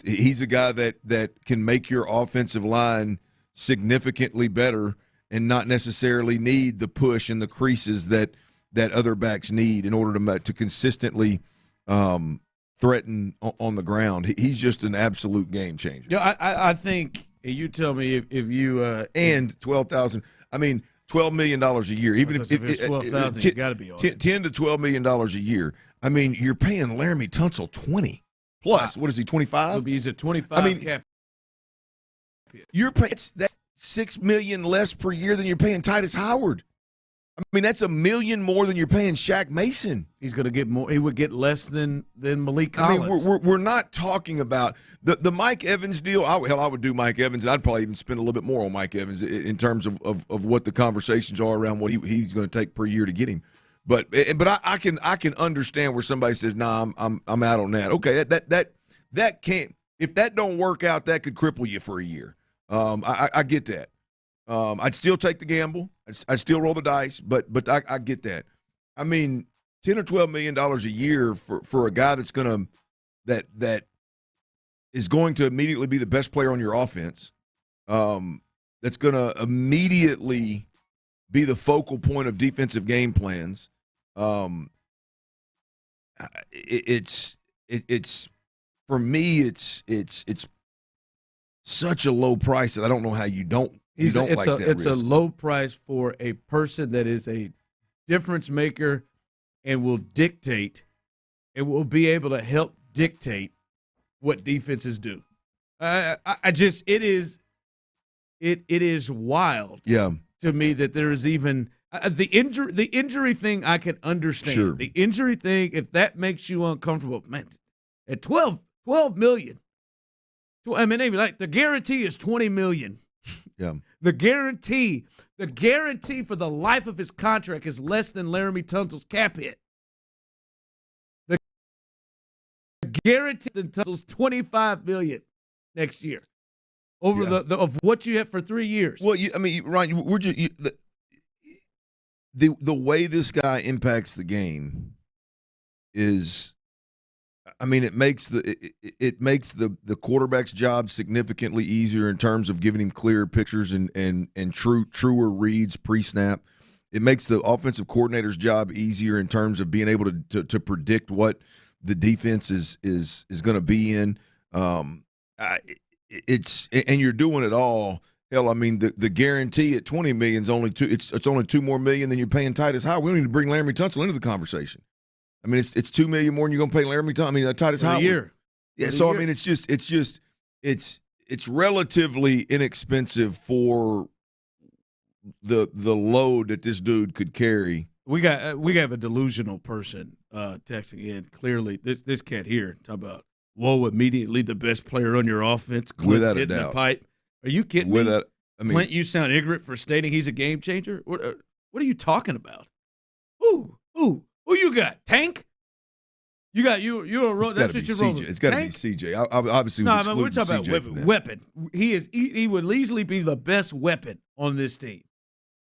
He's a guy that can make your offensive line significantly better and not necessarily need the push and the creases that other backs need in order to consistently threaten on the ground. He's just an absolute game changer. Yeah, I think you tell me if you and $12 million a year. Even if it's 12,000, you got to be on $10 to $12 million a year. I mean, you're paying Laramie Tunsil 20 plus. What is he? 25? He's at 25. Cap. You're paying that's $6 million less per year than you're paying Titus Howard. I mean, that's $1 million more than you're paying Shaq Mason. He's going to get more. He would get less than Malik Collins. I mean, we're not talking about the Mike Evans deal. I would do Mike Evans, and I'd probably even spend a little bit more on Mike Evans in terms of what the conversations are around what he's going to take per year to get him. But I can understand where somebody says, "Nah, I'm out on that." Okay, that can't. If that don't work out, that could cripple you for a year. I get that. I'd still take the gamble. I'd still roll the dice, but I get that. I mean, $10 or $12 million a year for a guy that's that is going to immediately be the best player on your offense. That's going to immediately be the focal point of defensive game plans. It's for me. It's such a low price that I don't know how you don't. It's a low price for a person that is a difference maker and will dictate and will be able to help dictate what defenses do. It is wild. Yeah. To me that there is even the injury thing I can understand. Sure. The injury thing, if that makes you uncomfortable, man, at $12 million. I mean, the guarantee is $20 million. Yeah. The guarantee for the life of his contract is less than Laramie Tunsil's cap hit. The guarantee that Tunsil's $25 million next year over of what you have for 3 years. Well, Ryan, we're just the way this guy impacts the game is. I mean, it makes the quarterback's job significantly easier in terms of giving him clearer pictures and truer reads pre-snap. It makes the offensive coordinator's job easier in terms of being able to predict what the defense is going to be in. It's and you're doing it all. Hell, I mean, the guarantee at $20 million is only it's only $2 more million than you're paying Titus Howard. We don't need to bring Laramie Tunsil into the conversation. I mean, it's $2 million more than you're going to pay Laramie Tunsil. I mean, Titus Howard. A year. Yeah, so I mean, it's relatively inexpensive for the load that this dude could carry. We have a delusional person texting in. Clearly, this cat here talk about immediately the best player on your offense. Clint's without a hitting doubt. The pipe. Are you kidding me? Clint, you sound ignorant for stating he's a game changer. What are you talking about? Who you got? Tank? You got you're a road. That's what you're rolling. It's got to be CJ. Obviously, we're talking about weapon. He would easily be the best weapon on this team.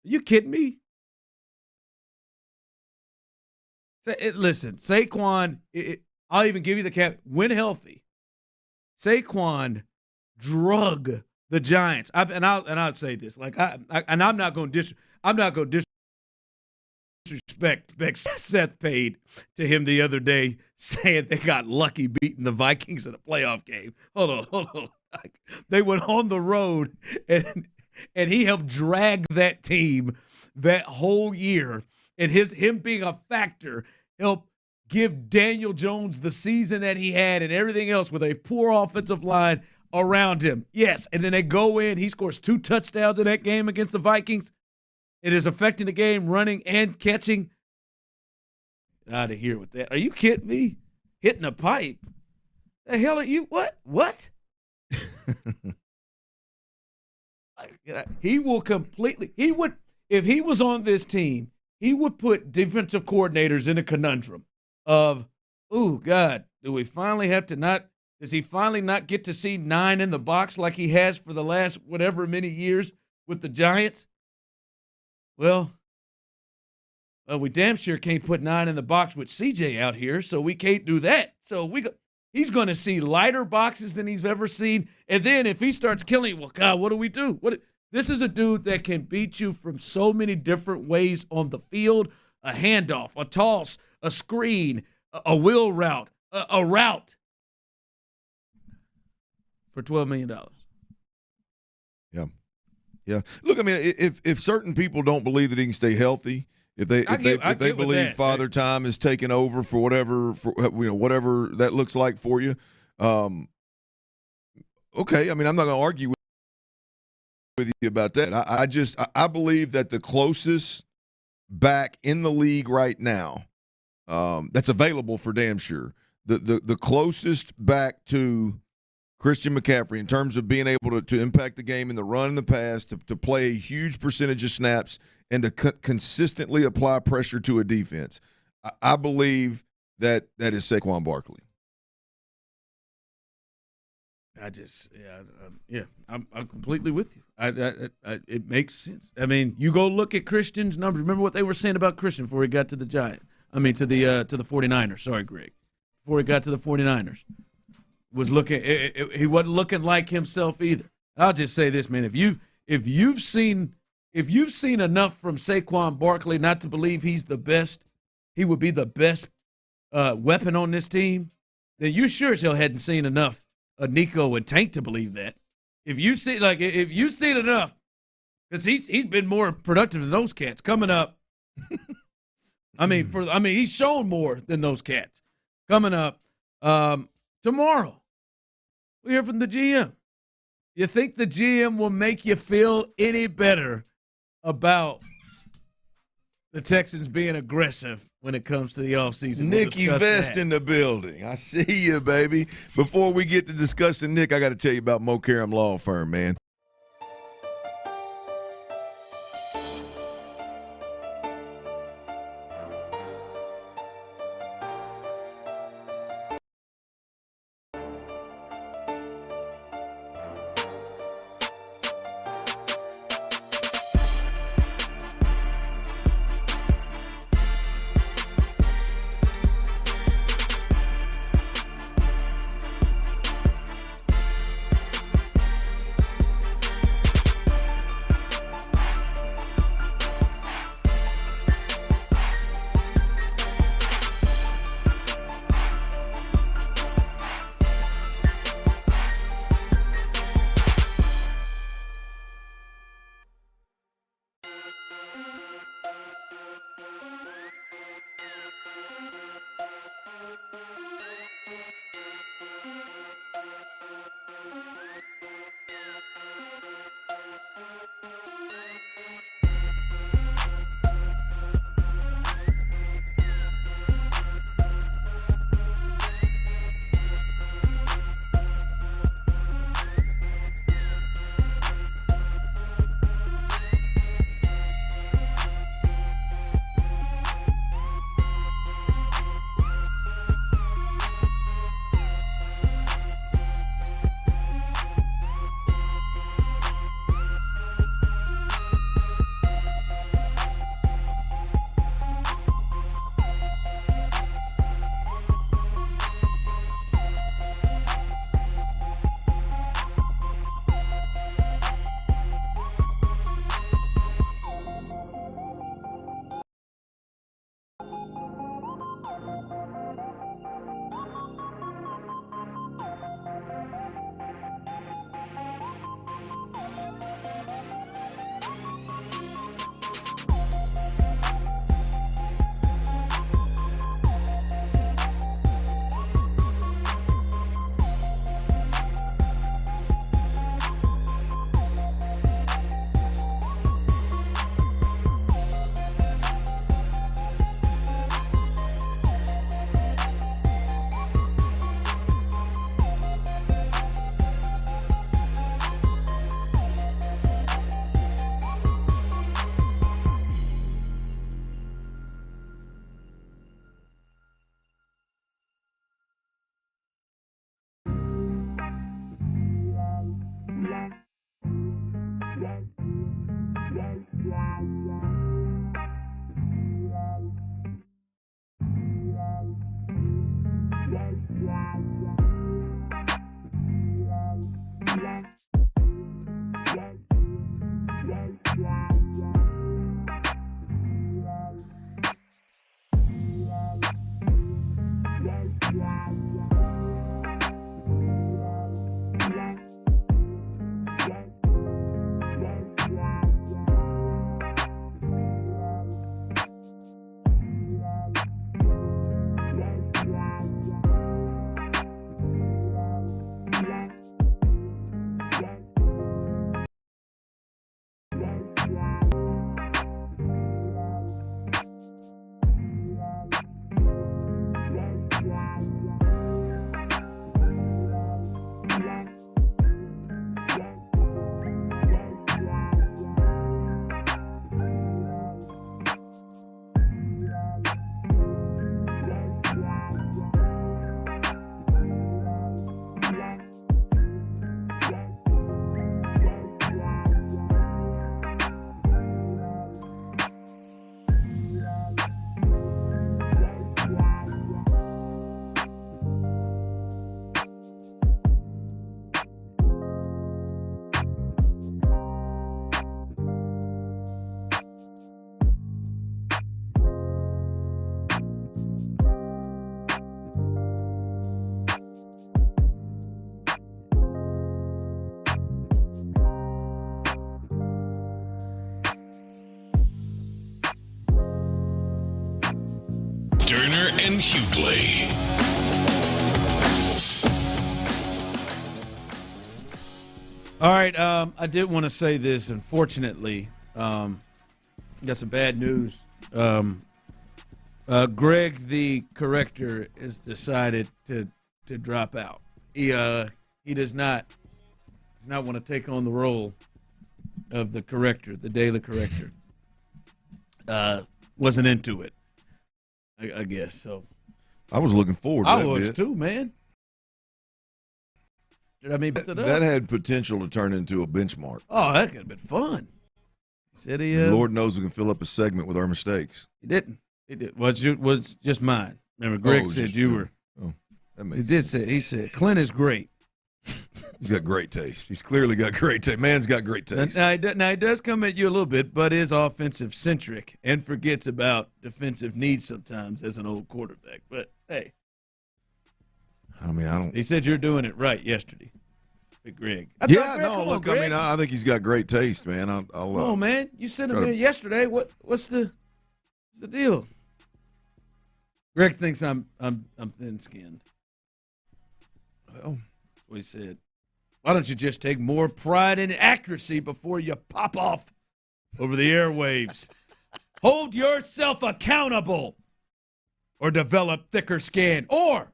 Are you kidding me? Listen, Saquon. I'll even give you the cap. When healthy, Saquon drug the Giants. I'll say this. I'm not going to disrespect Seth paid to him the other day saying they got lucky beating the Vikings in a playoff game. Hold on. They went on the road and he helped drag that team that whole year, and him being a factor helped give Daniel Jones the season that he had and everything else with a poor offensive line around him. Yes, and then they go in. He scores 2 touchdowns in that game against the Vikings. It is affecting the game, running and catching. Out of here with that. Are you kidding me? Hitting a pipe. The hell are you? What? He will completely. He would, if he was on this team, he would put defensive coordinators in a conundrum of, oh God, do we finally have to not? Does he finally not get to see 9 in the box like he has for the last whatever many years with the Giants? Well, we damn sure can't put 9 in the box with CJ out here, so we can't do that. So he's going to see lighter boxes than he's ever seen. And then if he starts killing, well, God, what do we do? This is a dude that can beat you from so many different ways on the field: a handoff, a toss, a screen, a wheel route, a route for $12 million. Yeah. Look, I mean, if certain people don't believe that he can stay healthy, if they believe Father Time is taking over for whatever that looks like for you, okay. I mean, I'm not going to argue with you about that. I believe that the closest back in the league right now that's available for damn sure. The closest back to Christian McCaffrey in terms of being able to impact the game in the run and the pass, to play a huge percentage of snaps, and to consistently apply pressure to a defense. I believe that is Saquon Barkley. I'm completely with you. It makes sense. I mean, you go look at Christian's numbers. Remember what they were saying about Christian before he got to the Giants. I mean, to the 49ers. Sorry, Greg. Before he got to the 49ers, he wasn't looking like himself either. I'll just say this, man. If you've seen enough from Saquon Barkley not to believe he's the best, he would be the best weapon on this team, then you sure as hell hadn't seen enough of Nico and Tank to believe that. If you've seen enough, because he's been more productive than those cats coming up. He's shown more than those cats coming up tomorrow. We hear from the GM. You think the GM will make you feel any better about the Texans being aggressive when it comes to the offseason? Nicky Vest in the building. I see you, baby. Before we get to discussing Nick, I got to tell you about Mo Karam Law Firm, man. Stoerner and Hughley. All right, I did want to say this. Unfortunately, got some bad news. Greg, the corrector, has decided to drop out. He does not want to take on the role of the corrector, the daily corrector. Wasn't into it, I guess. So I was looking forward to that. I was bit. too, man. I mean, that had potential to turn into a benchmark. Oh, that could have been fun. He said Lord knows we can fill up a segment with our mistakes. He didn't. He did. Was just mine. Remember, Greg said you were. Oh, that makes he did say. He said Clint is great. He's got great taste. He's clearly got great taste. Man's got great taste. Now he does come at you a little bit, but is offensive centric and forgets about defensive needs sometimes as an old quarterback. But hey. I mean, I don't. He said you're doing it right yesterday, Big Greg. Look. I mean, I think he's got great taste, man. I'll come on, man. You sent him in yesterday. What's the deal? Greg thinks I'm thin-skinned. Well, that's what he said. Why don't you just take more pride and accuracy before you pop off over the airwaves? Hold yourself accountable, or develop thicker skin, or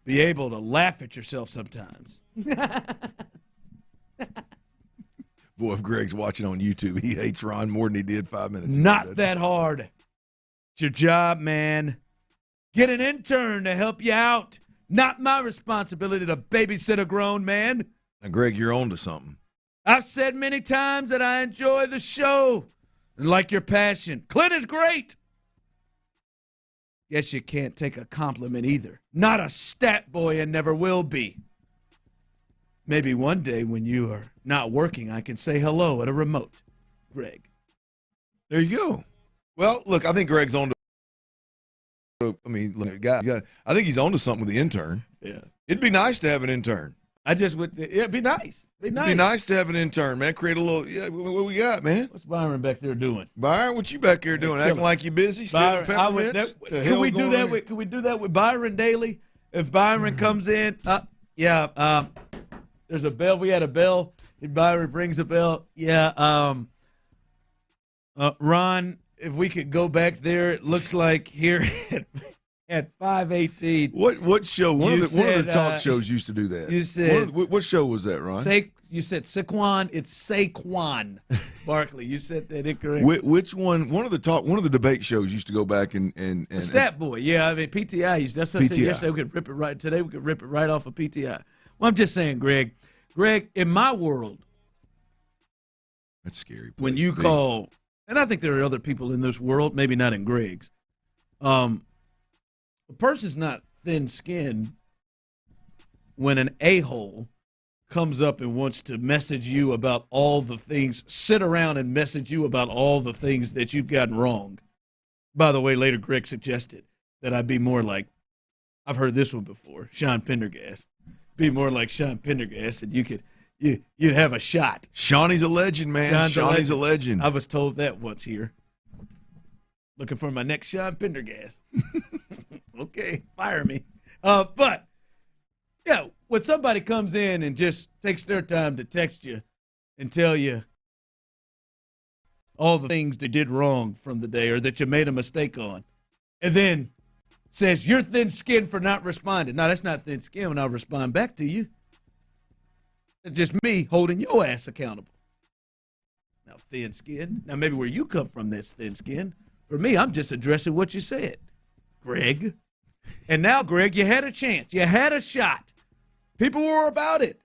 be able to laugh at yourself sometimes. Boy, if Greg's watching on YouTube, he hates Ron more than he did 5 minutes ago. Not that hard. It's your job, man. Get an intern to help you out. Not my responsibility to babysit a grown man. Now, Greg, you're on to something. I've said many times that I enjoy the show and like your passion. Clint is great. Guess you can't take a compliment either. Not a stat boy and never will be. Maybe one day when you are not working, I can say hello at a remote. Greg. There you go. Well, look, I think Greg's on to. I mean, look, I think he's on to something with the intern. Yeah. It'd be nice to have an intern. It'd be nice. It'd be nice to have an intern, man. Create a little. Yeah, what we got, man? What's Byron back there doing? Byron, what you back here doing? Acting like you busy, stealing peppermints? Can we do that? Can we do that with Byron daily? If Byron comes in, there's a bell. We had a bell. If Byron brings a bell, Ron, if we could go back there, it looks like here at 5:18. What show? One of the talk shows used to do that. You said what show was that, Ron? You said Saquon. It's Saquon Barkley. You said that incorrect. Which one? One of the debate shows used to go back and Stat Boy. Yeah, I mean PTI. That's what I said yesterday. We could rip it right today. We could rip it right off of PTI. Well, I'm just saying, Greg. Greg, in my world, that's scary. When you call, and I think there are other people in this world, maybe not in Greg's. A person's not thin-skinned when an a-hole comes up and wants to message you about all the things, sit around and message you about all the things that you've gotten wrong. By the way, later Greg suggested that I be more like, I've heard this one before, Sean Pendergast. Be more like Sean Pendergast, and you'd have a shot. Shawnee's a legend, man. Shawnee's a legend. I was told that once here. Looking for my next Sean Pendergast. Okay, fire me. But, yeah, when somebody comes in and just takes their time to text you and tell you all the things they did wrong from the day or that you made a mistake on, and then says you're thin-skinned for not responding. No, that's not thin-skinned when I respond back to you. It's just me holding your ass accountable. Now, thin-skinned. Now, maybe where you come from, that's thin-skinned. For me, I'm just addressing what you said, Greg. And now, Greg, you had a chance. You had a shot. People were about it.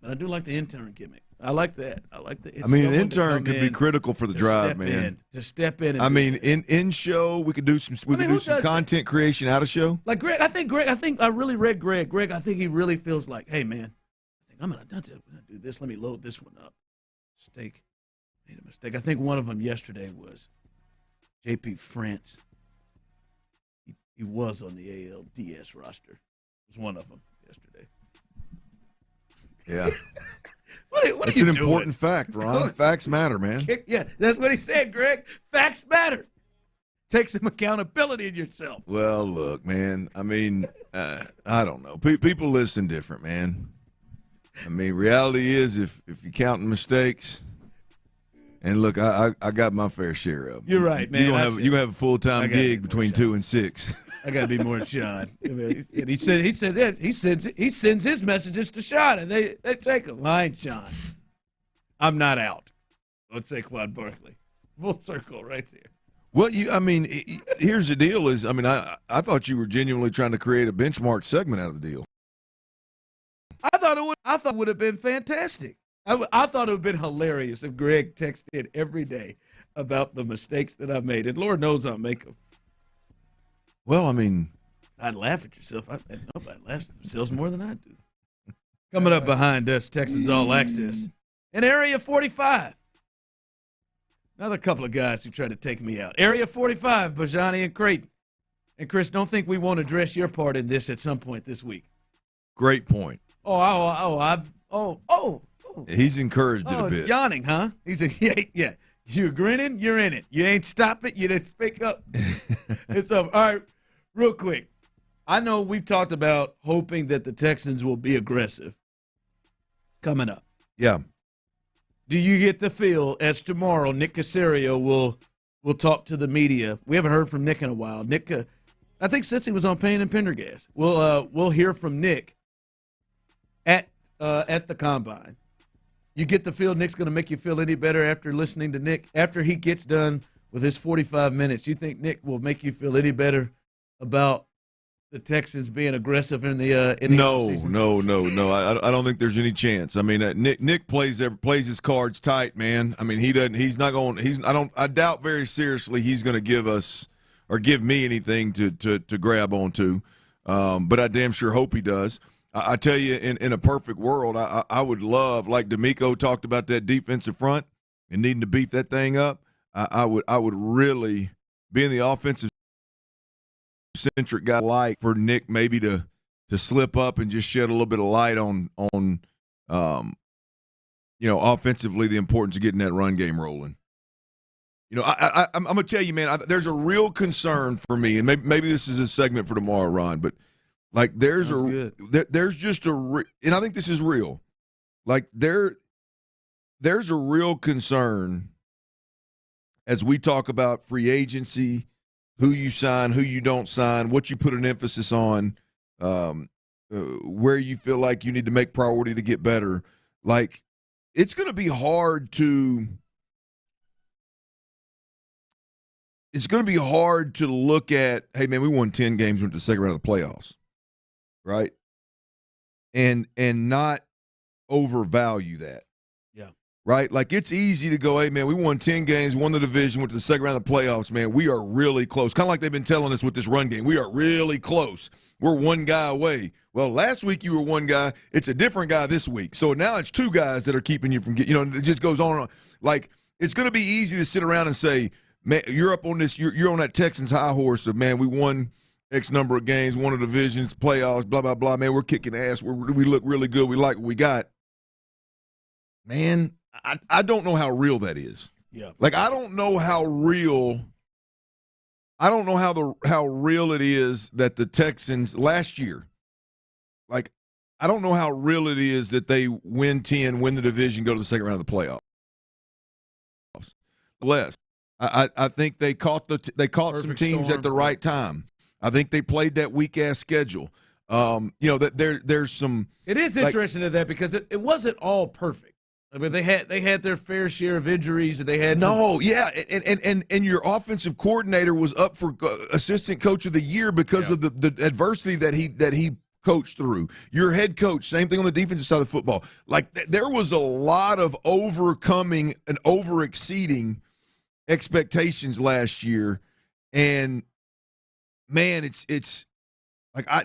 But I do like the intern gimmick. I like that. I mean, an intern could be critical for the drive, man. To step in. I mean, in show, we could do some content creation out of show. Like Greg, I think I really read Greg. Greg, I think he really feels like, hey, man, I think I'm gonna do this. Let me load this one up. Made a mistake. I think one of them yesterday was JP France. He was on the ALDS roster. It was one of them yesterday. Yeah. What It's an important fact, Ron. Facts matter, man. Yeah, that's what he said, Greg. Facts matter. Take some accountability in yourself. Well, look, man. I mean, I don't know. People listen different, man. I mean, reality is if you're counting mistakes, and look, I got my fair share of them. You're right, man. You have a full-time gig between 2 and 6. I got to be more than Sean. He sends his messages to Sean, and they take a line, Sean. I'm not out. Let's say Saquon Barkley. Full circle right there. Well, here's the deal is, I thought you were genuinely trying to create a benchmark segment out of the deal. I thought it would have been fantastic. I thought it would have been hilarious if Greg texted every day about the mistakes that I made, and Lord knows I'll make them. Well, I'd laugh at yourself. Nobody laughs at themselves more than I do. Coming up behind us, Texans All Access in Area 45. Another couple of guys who tried to take me out. Area 45, Bajani and Creighton. And, Chris, don't think we won't address your part in this at some point this week. Great point. He's encouraged it a bit. Yawning, huh? He's yeah. You're grinning, you're in it. You ain't stop it, you didn't speak up. It's over. All right, real quick. I know we've talked about hoping that the Texans will be aggressive coming up. Yeah. Do you get the feel as tomorrow Nick Caserio will talk to the media? We haven't heard from Nick in a while. Nick, I think since he was on Payne and Pendergast, we'll hear from Nick at the Combine. You get the feel Nick's going to make you feel any better after listening to Nick? After he gets done with his 45 minutes, you think Nick will make you feel any better about the Texans being aggressive in the offseason? No. I don't think there's any chance. Nick plays his cards tight, man. He doesn't. He's not going. I doubt very seriously he's going to give us or give me anything to grab onto. But I damn sure hope he does. I tell you, in a perfect world, I would love, like DeMeco talked about that defensive front and needing to beef that thing up. I would really, being the offensive centric guy, like for Nick maybe to slip up and just shed a little bit of light on offensively the importance of getting that run game rolling. I'm going to tell you, man, there's a real concern for me, and maybe this is a segment for tomorrow, Ron, but there's just and I think this is real. There's a real concern as we talk about free agency, who you sign, who you don't sign, what you put an emphasis on, where you feel like you need to make priority to get better. It's going to be hard to look at, hey, man, we won 10 games, went to the second round of the playoffs, right? And not overvalue that. Yeah. Right? It's easy to go, hey, man, we won 10 games, won the division, went to the second round of the playoffs, man. We are really close. Kind of like they've been telling us with this run game. We are really close. We're one guy away. Well, last week you were one guy. It's a different guy this week. So now it's two guys that are keeping you from getting, it just goes on and on. It's going to be easy to sit around and say, man, you're up on this, you're on that Texans high horse of, man, we won X number of games, won the divisions, playoffs, blah, blah, blah. Man, we're kicking ass. We look really good. We like what we got. Man, I don't know how real that is. Yeah. I don't know how real it is that the Texans last year, I don't know how real it is that they win 10, win the division, go to the second round of the playoffs. I think they caught some teams at the right time. I think they played that weak ass schedule. That there's some. It is interesting to that because it wasn't all perfect. They had their fair share of injuries, and they had and your offensive coordinator was up for assistant coach of the year because of the adversity that he coached through. Your head coach, same thing on the defensive side of the football. There was a lot of overcoming and over-exceeding expectations last year, and man, it's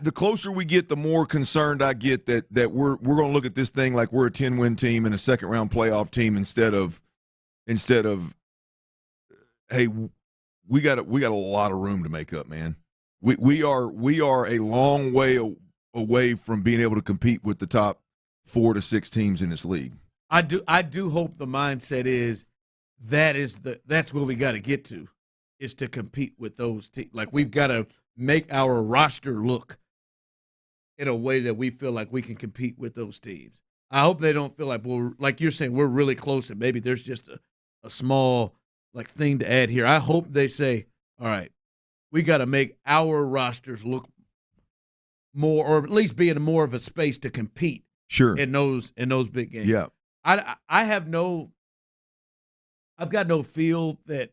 the closer we get, the more concerned I get that we're going to look at this thing like we're a 10-win team and a second-round playoff team instead of hey, we got a lot of room to make up, man. We are a long way away from being able to compete with the top 4 to 6 teams in this league. I do hope the mindset is that's where we got to get to. is to compete with those teams. Like, we've got to make our roster look in a way that we feel like we can compete with those teams. I hope they don't feel like, well, like you're saying, we're really close and maybe there's just a small thing to add here. I hope they say, all right, we got to make our rosters look more, or at least be in more of a space to compete. Sure. In those big games. Yeah. I've got no feel that